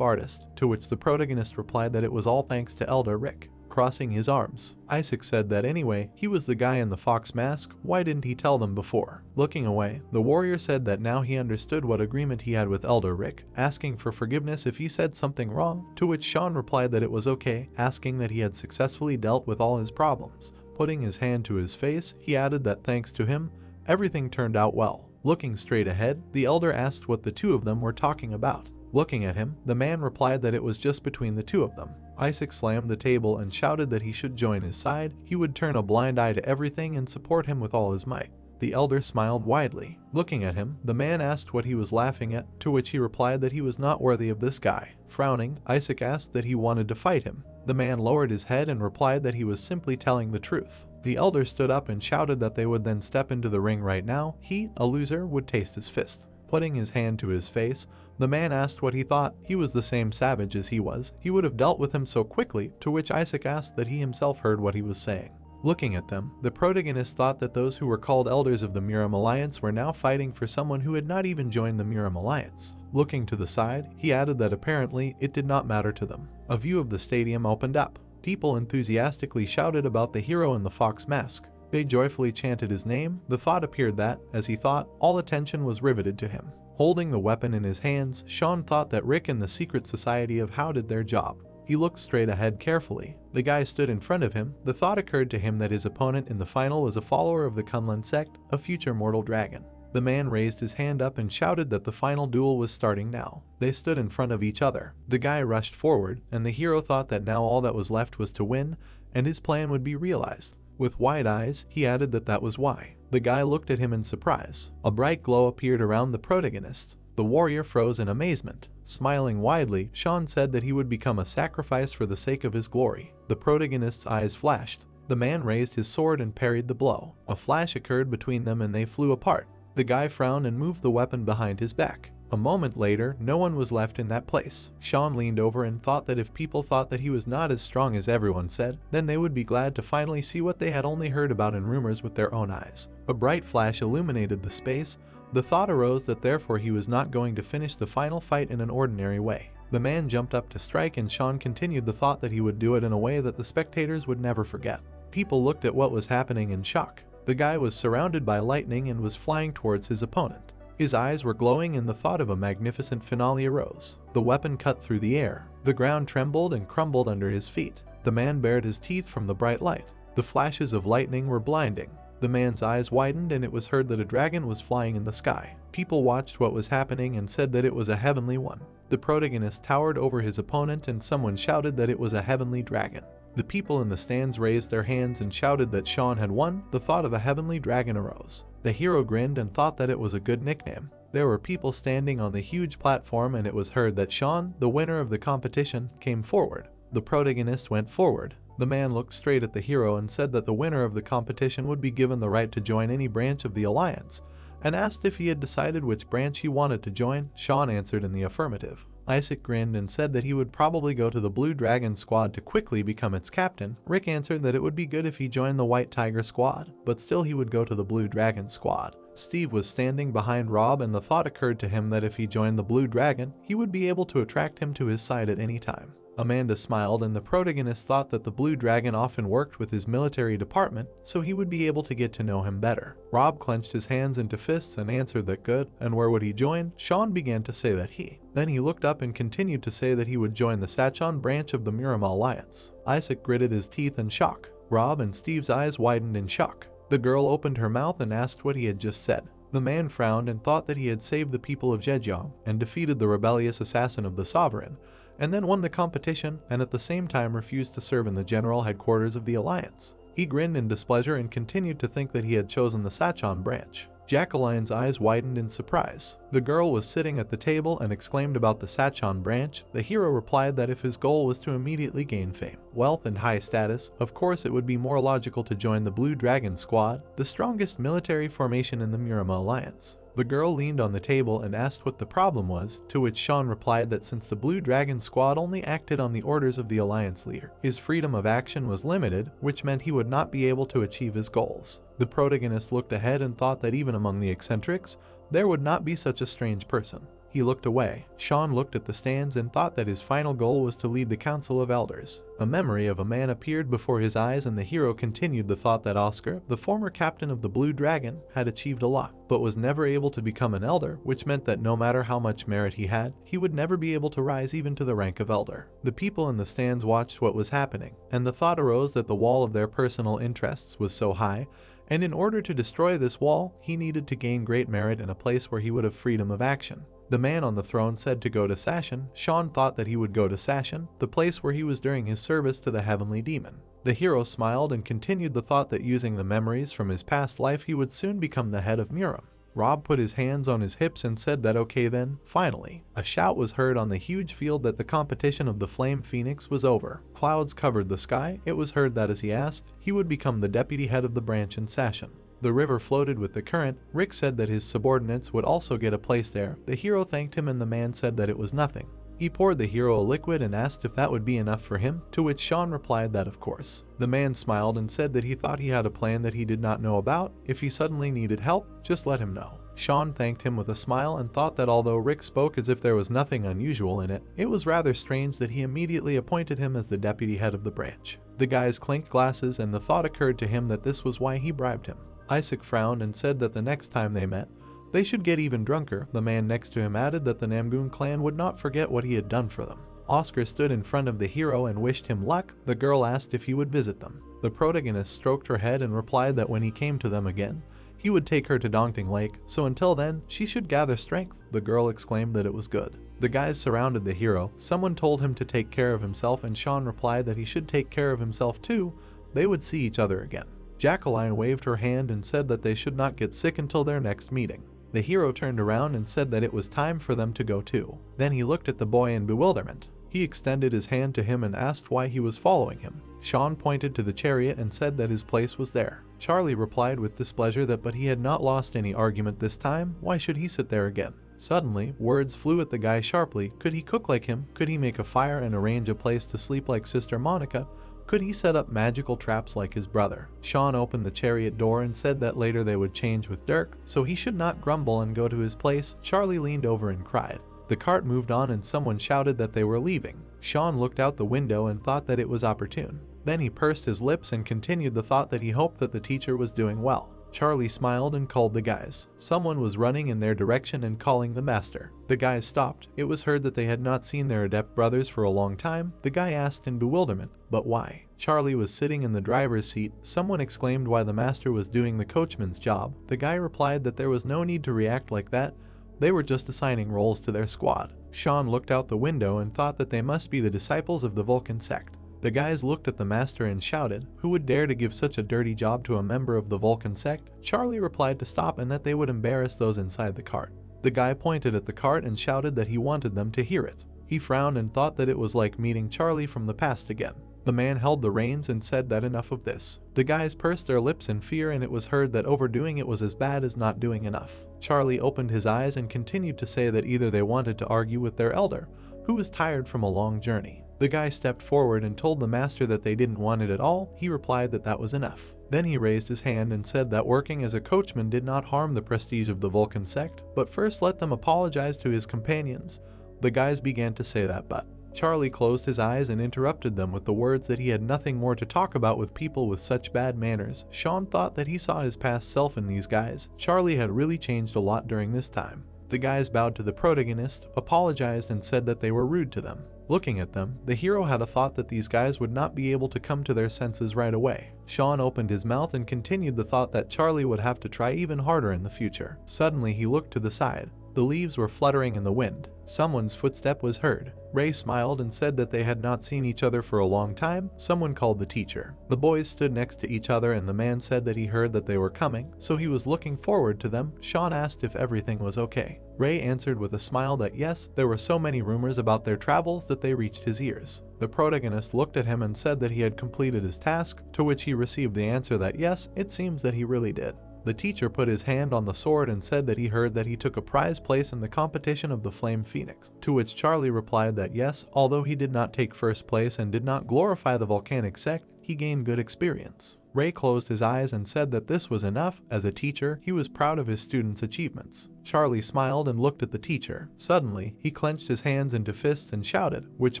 artist, to which the protagonist replied that it was all thanks to Elder Rick. Crossing his arms, Isaac said that anyway, he was the guy in the fox mask, why didn't he tell them before? Looking away, the warrior said that now he understood what agreement he had with Elder Rick, asking for forgiveness if he said something wrong, to which Sean replied that it was okay, asking that he had successfully dealt with all his problems. Putting his hand to his face, he added that thanks to him, everything turned out well. Looking straight ahead, the elder asked what the two of them were talking about. Looking at him, the man replied that it was just between the two of them. Isaac slammed the table and shouted that he should join his side. He would turn a blind eye to everything and support him with all his might. The elder smiled widely. Looking at him, the man asked what he was laughing at, to which he replied that he was not worthy of this guy. Frowning, Isaac asked that he wanted to fight him. The man lowered his head and replied that he was simply telling the truth. The elder stood up and shouted that they would then step into the ring right now. He, a loser, would taste his fist. Putting his hand to his face, the man asked what he thought. He was the same savage as he was. He would have dealt with him so quickly, to which Isaac asked that he himself heard what he was saying. Looking at them, the protagonist thought that those who were called elders of the Muram Alliance were now fighting for someone who had not even joined the Muram Alliance. Looking to the side, he added that apparently it did not matter to them. A view of the stadium opened up. People enthusiastically shouted about the hero in the fox mask. They joyfully chanted his name. The thought appeared that, as he thought, all attention was riveted to him. Holding the weapon in his hands, Sean thought that Rick and the secret society of How did their job. He looked straight ahead carefully. The guy stood in front of him. The thought occurred to him that his opponent in the final was a follower of the Kunlun sect, a future mortal dragon. The man raised his hand up and shouted that the final duel was starting now. They stood in front of each other. The guy rushed forward, and the hero thought that now all that was left was to win, and his plan would be realized. With wide eyes, he added that that was why. The guy looked at him in surprise. A bright glow appeared around the protagonist. The warrior froze in amazement. Smiling widely, Sean said that he would become a sacrifice for the sake of his glory. The protagonist's eyes flashed. The man raised his sword and parried the blow. A flash occurred between them and they flew apart. The guy frowned and moved the weapon behind his back. A moment later, no one was left in that place. Sean leaned over and thought that if people thought that he was not as strong as everyone said, then they would be glad to finally see what they had only heard about in rumors with their own eyes. A bright flash illuminated the space. The thought arose that therefore he was not going to finish the final fight in an ordinary way. The man jumped up to strike, and Sean continued the thought that he would do it in a way that the spectators would never forget. People looked at what was happening in shock. The guy was surrounded by lightning and was flying towards his opponent. His eyes were glowing, and the thought of a magnificent finale arose. The weapon cut through the air. The ground trembled and crumbled under his feet. The man bared his teeth from the bright light. The flashes of lightning were blinding. The man's eyes widened, and it was heard that a dragon was flying in the sky. People watched what was happening and said that it was a heavenly one. The protagonist towered over his opponent, and someone shouted that it was a heavenly dragon. The people in the stands raised their hands and shouted that Sean had won. The thought of a heavenly dragon arose. The hero grinned and thought that it was a good nickname. There were people standing on the huge platform, and it was heard that Sean, the winner of the competition, came forward. The protagonist went forward. The man looked straight at the hero and said that the winner of the competition would be given the right to join any branch of the alliance, and asked if he had decided which branch he wanted to join. Sean answered in the affirmative. Isaac grinned and said that he would probably go to the Blue Dragon squad to quickly become its captain. Rick answered that it would be good if he joined the White Tiger squad, but still he would go to the Blue Dragon squad. Steve was standing behind Rob, and the thought occurred to him that if he joined the Blue Dragon, he would be able to attract him to his side at any time. Amanda smiled, and the protagonist thought that the Blue Dragon often worked with his military department, so he would be able to get to know him better. Rob clenched his hands into fists and answered that good, and where would he join? Sean began to say that he. Then he looked up and continued to say that he would join the Sachon branch of the Murama Alliance. Isaac gritted his teeth in shock. Rob and Steve's eyes widened in shock. The girl opened her mouth and asked what he had just said. The man frowned and thought that he had saved the people of Zhejiang and defeated the rebellious assassin of the sovereign, and then won the competition, and at the same time refused to serve in the general headquarters of the alliance. He grinned in displeasure and continued to think that he had chosen the Sachon branch. Jacqueline's eyes widened in surprise. The girl was sitting at the table and exclaimed about the Sachon branch. The hero replied that if his goal was to immediately gain fame, wealth, and high status, of course it would be more logical to join the Blue Dragon squad, the strongest military formation in the Murama Alliance. The girl leaned on the table and asked what the problem was, to which Sean replied that since the Blue Dragon squad only acted on the orders of the alliance leader, his freedom of action was limited, which meant he would not be able to achieve his goals. The protagonist looked ahead and thought that even among the eccentrics, there would not be such a strange person. He looked away. Sean looked at the stands and thought that his final goal was to lead the Council of Elders. A memory of a man appeared before his eyes, and the hero continued the thought that Oscar, the former captain of the Blue Dragon, had achieved a lot, but was never able to become an elder, which meant that no matter how much merit he had, he would never be able to rise even to the rank of elder. The people in the stands watched what was happening, and the thought arose that the wall of their personal interests was so high, and in order to destroy this wall, he needed to gain great merit in a place where he would have freedom of action. The man on the throne said to go to Sachon. Sean thought that he would go to Sachon, the place where he was during his service to the heavenly demon. The hero smiled and continued the thought that using the memories from his past life he would soon become the head of Muram. Rob put his hands on his hips and said that okay then. Finally, a shout was heard on the huge field that the competition of the Flame Phoenix was over. Clouds covered the sky. It was heard that as he asked, he would become the deputy head of the branch in Sachon. The river floated with the current. Rick said that his subordinates would also get a place there. The hero thanked him and the man said that it was nothing. He poured the hero a liquid and asked if that would be enough for him, to which Sean replied that of course. The man smiled and said that he thought he had a plan that he did not know about. If he suddenly needed help, just let him know. Sean thanked him with a smile and thought that although Rick spoke as if there was nothing unusual in it, it was rather strange that he immediately appointed him as the deputy head of the branch. The guys clinked glasses and the thought occurred to him that this was why he bribed him. Isaac frowned and said that the next time they met, they should get even drunker. The man next to him added that the Namgoon clan would not forget what he had done for them. Oscar stood in front of the hero and wished him luck. The girl asked if he would visit them. The protagonist stroked her head and replied that when he came to them again, He would take her to Dongting Lake, so until then, she should gather strength. The girl exclaimed that it was good. The guys surrounded the hero. Someone told him to take care of himself, and Sean replied that he should take care of himself too. They would see each other again. Jacqueline waved her hand and said that they should not get sick until their next meeting. The hero turned around and said that it was time for them to go too. Then he looked at the boy in bewilderment. He extended his hand to him and asked why he was following him. Sean pointed to the chariot and said that his place was there. Charlie replied with displeasure that but he had not lost any argument this time, why should he sit there again? Suddenly, words flew at the guy sharply. Could he cook like him? Could he make a fire and arrange a place to sleep like Sister Monica? Could he set up magical traps like his brother? Sean opened the chariot door and said that later they would change with Dirk, so he should not grumble and go to his place. Charlie leaned over and cried. The cart moved on and someone shouted that they were leaving. Sean looked out the window and thought that it was opportune. Then he pursed his lips and continued the thought that he hoped that the teacher was doing well. Charlie smiled and called the guys. Someone was running in their direction and calling the master. The guys stopped. It was heard that they had not seen their adept brothers for a long time. The guy asked in bewilderment, but why? Charlie was sitting in the driver's seat. Someone exclaimed why the master was doing the coachman's job. The guy replied that there was no need to react like that. They were just assigning roles to their squad. Sean looked out the window and thought that they must be the disciples of the Vulcan sect. The guys looked at the master and shouted, who would dare to give such a dirty job to a member of the Vulcan sect? Charlie replied to stop and that they would embarrass those inside the cart. The guy pointed at the cart and shouted that he wanted them to hear it. He frowned and thought that it was like meeting Charlie from the past again. The man held the reins and said that enough of this. The guys pursed their lips in fear and it was heard that overdoing it was as bad as not doing enough. Charlie opened his eyes and continued to say that either they wanted to argue with their elder, who was tired from a long journey. The guy stepped forward and told the master that they didn't want it at all. He replied that that was enough. Then he raised his hand and said that working as a coachman did not harm the prestige of the Vulcan sect, but first let them apologize to his companions. The guys began to say that, but Charlie closed his eyes and interrupted them with the words that he had nothing more to talk about with people with such bad manners. Sean thought that he saw his past self in these guys. Charlie had really changed a lot during this time. The guys bowed to the protagonist, apologized and said that they were rude to them. Looking at them, the hero had a thought that these guys would not be able to come to their senses right away. Sean opened his mouth and continued the thought that Charlie would have to try even harder in the future. Suddenly he looked to the side. The leaves were fluttering in the wind. Someone's footstep was heard. Ray smiled and said that they had not seen each other for a long time. Someone called the teacher. The boys stood next to each other and the man said that he heard that they were coming, so he was looking forward to them. Sean asked if everything was okay. Ray answered with a smile that yes, there were so many rumors about their travels that they reached his ears. The protagonist looked at him and said that he had completed his task, to which he received the answer that yes, it seems that he really did. The teacher put his hand on the sword and said that he heard that he took a prize place in the competition of the Flame Phoenix, to which Charlie replied that yes, although he did not take first place and did not glorify the volcanic sect, he gained good experience. Ray closed his eyes and said that this was enough. As a teacher, he was proud of his students' achievements. Charlie smiled and looked at the teacher. Suddenly, he clenched his hands into fists and shouted, which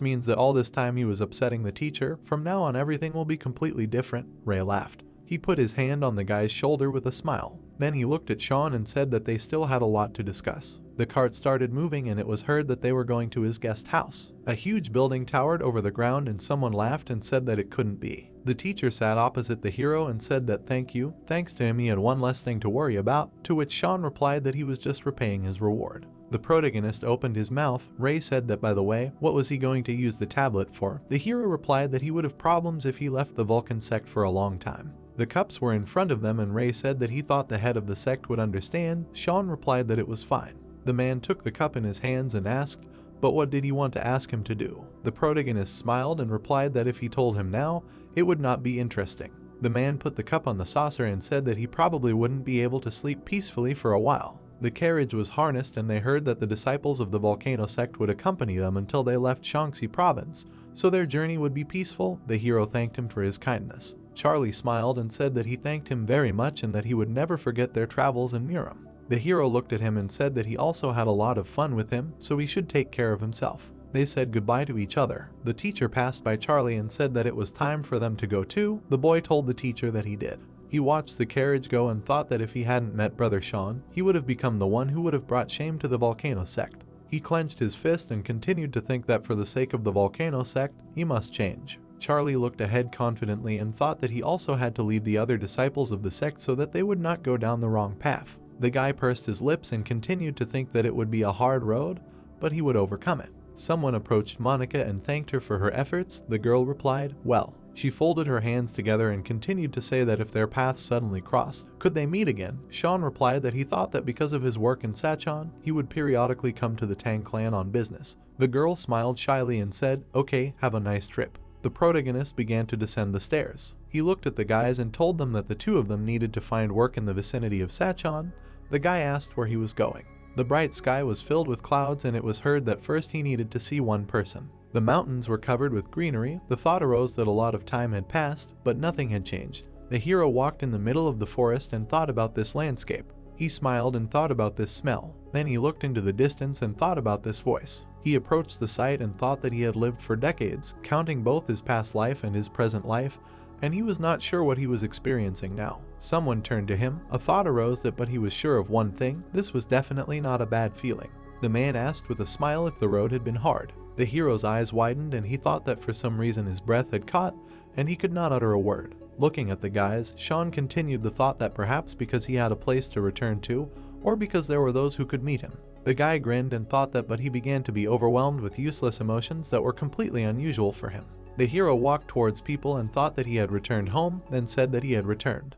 means that all this time he was upsetting the teacher. From now on everything will be completely different. Ray laughed. He put his hand on the guy's shoulder with a smile. Then he looked at Sean and said that they still had a lot to discuss. The cart started moving and it was heard that they were going to his guest house. A huge building towered over the ground and someone laughed and said that it couldn't be. The teacher sat opposite the hero and said that thank you. Thanks to him he had one less thing to worry about, to which Sean replied that he was just repaying his reward. The protagonist opened his mouth. Ray said that by the way, what was he going to use the tablet for? The hero replied that he would have problems if he left the Vulcan sect for a long time. The cups were in front of them and Ray said that he thought the head of the sect would understand. Sean replied that it was fine. The man took the cup in his hands and asked, but what did he want to ask him to do? The protagonist smiled and replied that if he told him now, it would not be interesting. The man put the cup on the saucer and said that he probably wouldn't be able to sleep peacefully for a while. The carriage was harnessed and they heard that the disciples of the volcano sect would accompany them until they left Shaanxi province, so their journey would be peaceful. The hero thanked him for his kindness. Charlie smiled and said that he thanked him very much and that he would never forget their travels in Muram. The hero looked at him and said that he also had a lot of fun with him, so he should take care of himself. They said goodbye to each other. The teacher passed by Charlie and said that it was time for them to go too. The boy told the teacher that he did. He watched the carriage go and thought that if he hadn't met brother Sean, he would have become the one who would have brought shame to the volcano sect. He clenched his fist and continued to think that for the sake of the volcano sect, he must change. Charlie looked ahead confidently and thought that he also had to lead the other disciples of the sect so that they would not go down the wrong path. The guy pursed his lips and continued to think that it would be a hard road, but he would overcome it. Someone approached Monica and thanked her for her efforts. The girl replied, well. She folded her hands together and continued to say that if their paths suddenly crossed, could they meet again? Sean replied that he thought that because of his work in Sachon, he would periodically come to the Tang clan on business. The girl smiled shyly and said, okay, have a nice trip. The protagonist began to descend the stairs. He looked at the guys and told them that the two of them needed to find work in the vicinity of Sachon. The guy asked where he was going. The bright sky was filled with clouds and it was heard that first he needed to see one person. The mountains were covered with greenery. The thought arose that a lot of time had passed, but nothing had changed. The hero walked in the middle of the forest and thought about this landscape. He smiled and thought about this smell. Then he looked into the distance and thought about this voice. He approached the site and thought that he had lived for decades, counting both his past life and his present life, and he was not sure what he was experiencing now. Someone turned to him. A thought arose but he was sure of one thing. This was definitely not a bad feeling. The man asked with a smile if the road had been hard. The hero's eyes widened and he thought that for some reason his breath had caught and he could not utter a word. Looking at the guys, Sean continued the thought that perhaps because he had a place to return to, or because there were those who could meet him. The guy grinned and thought that, but he began to be overwhelmed with useless emotions that were completely unusual for him. The hero walked towards people and thought that he had returned home, then said that he had returned.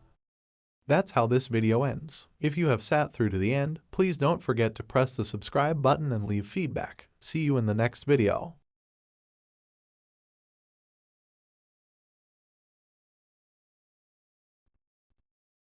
That's how this video ends. If you have sat through to the end, please don't forget to press the subscribe button and leave feedback. See you in the next video.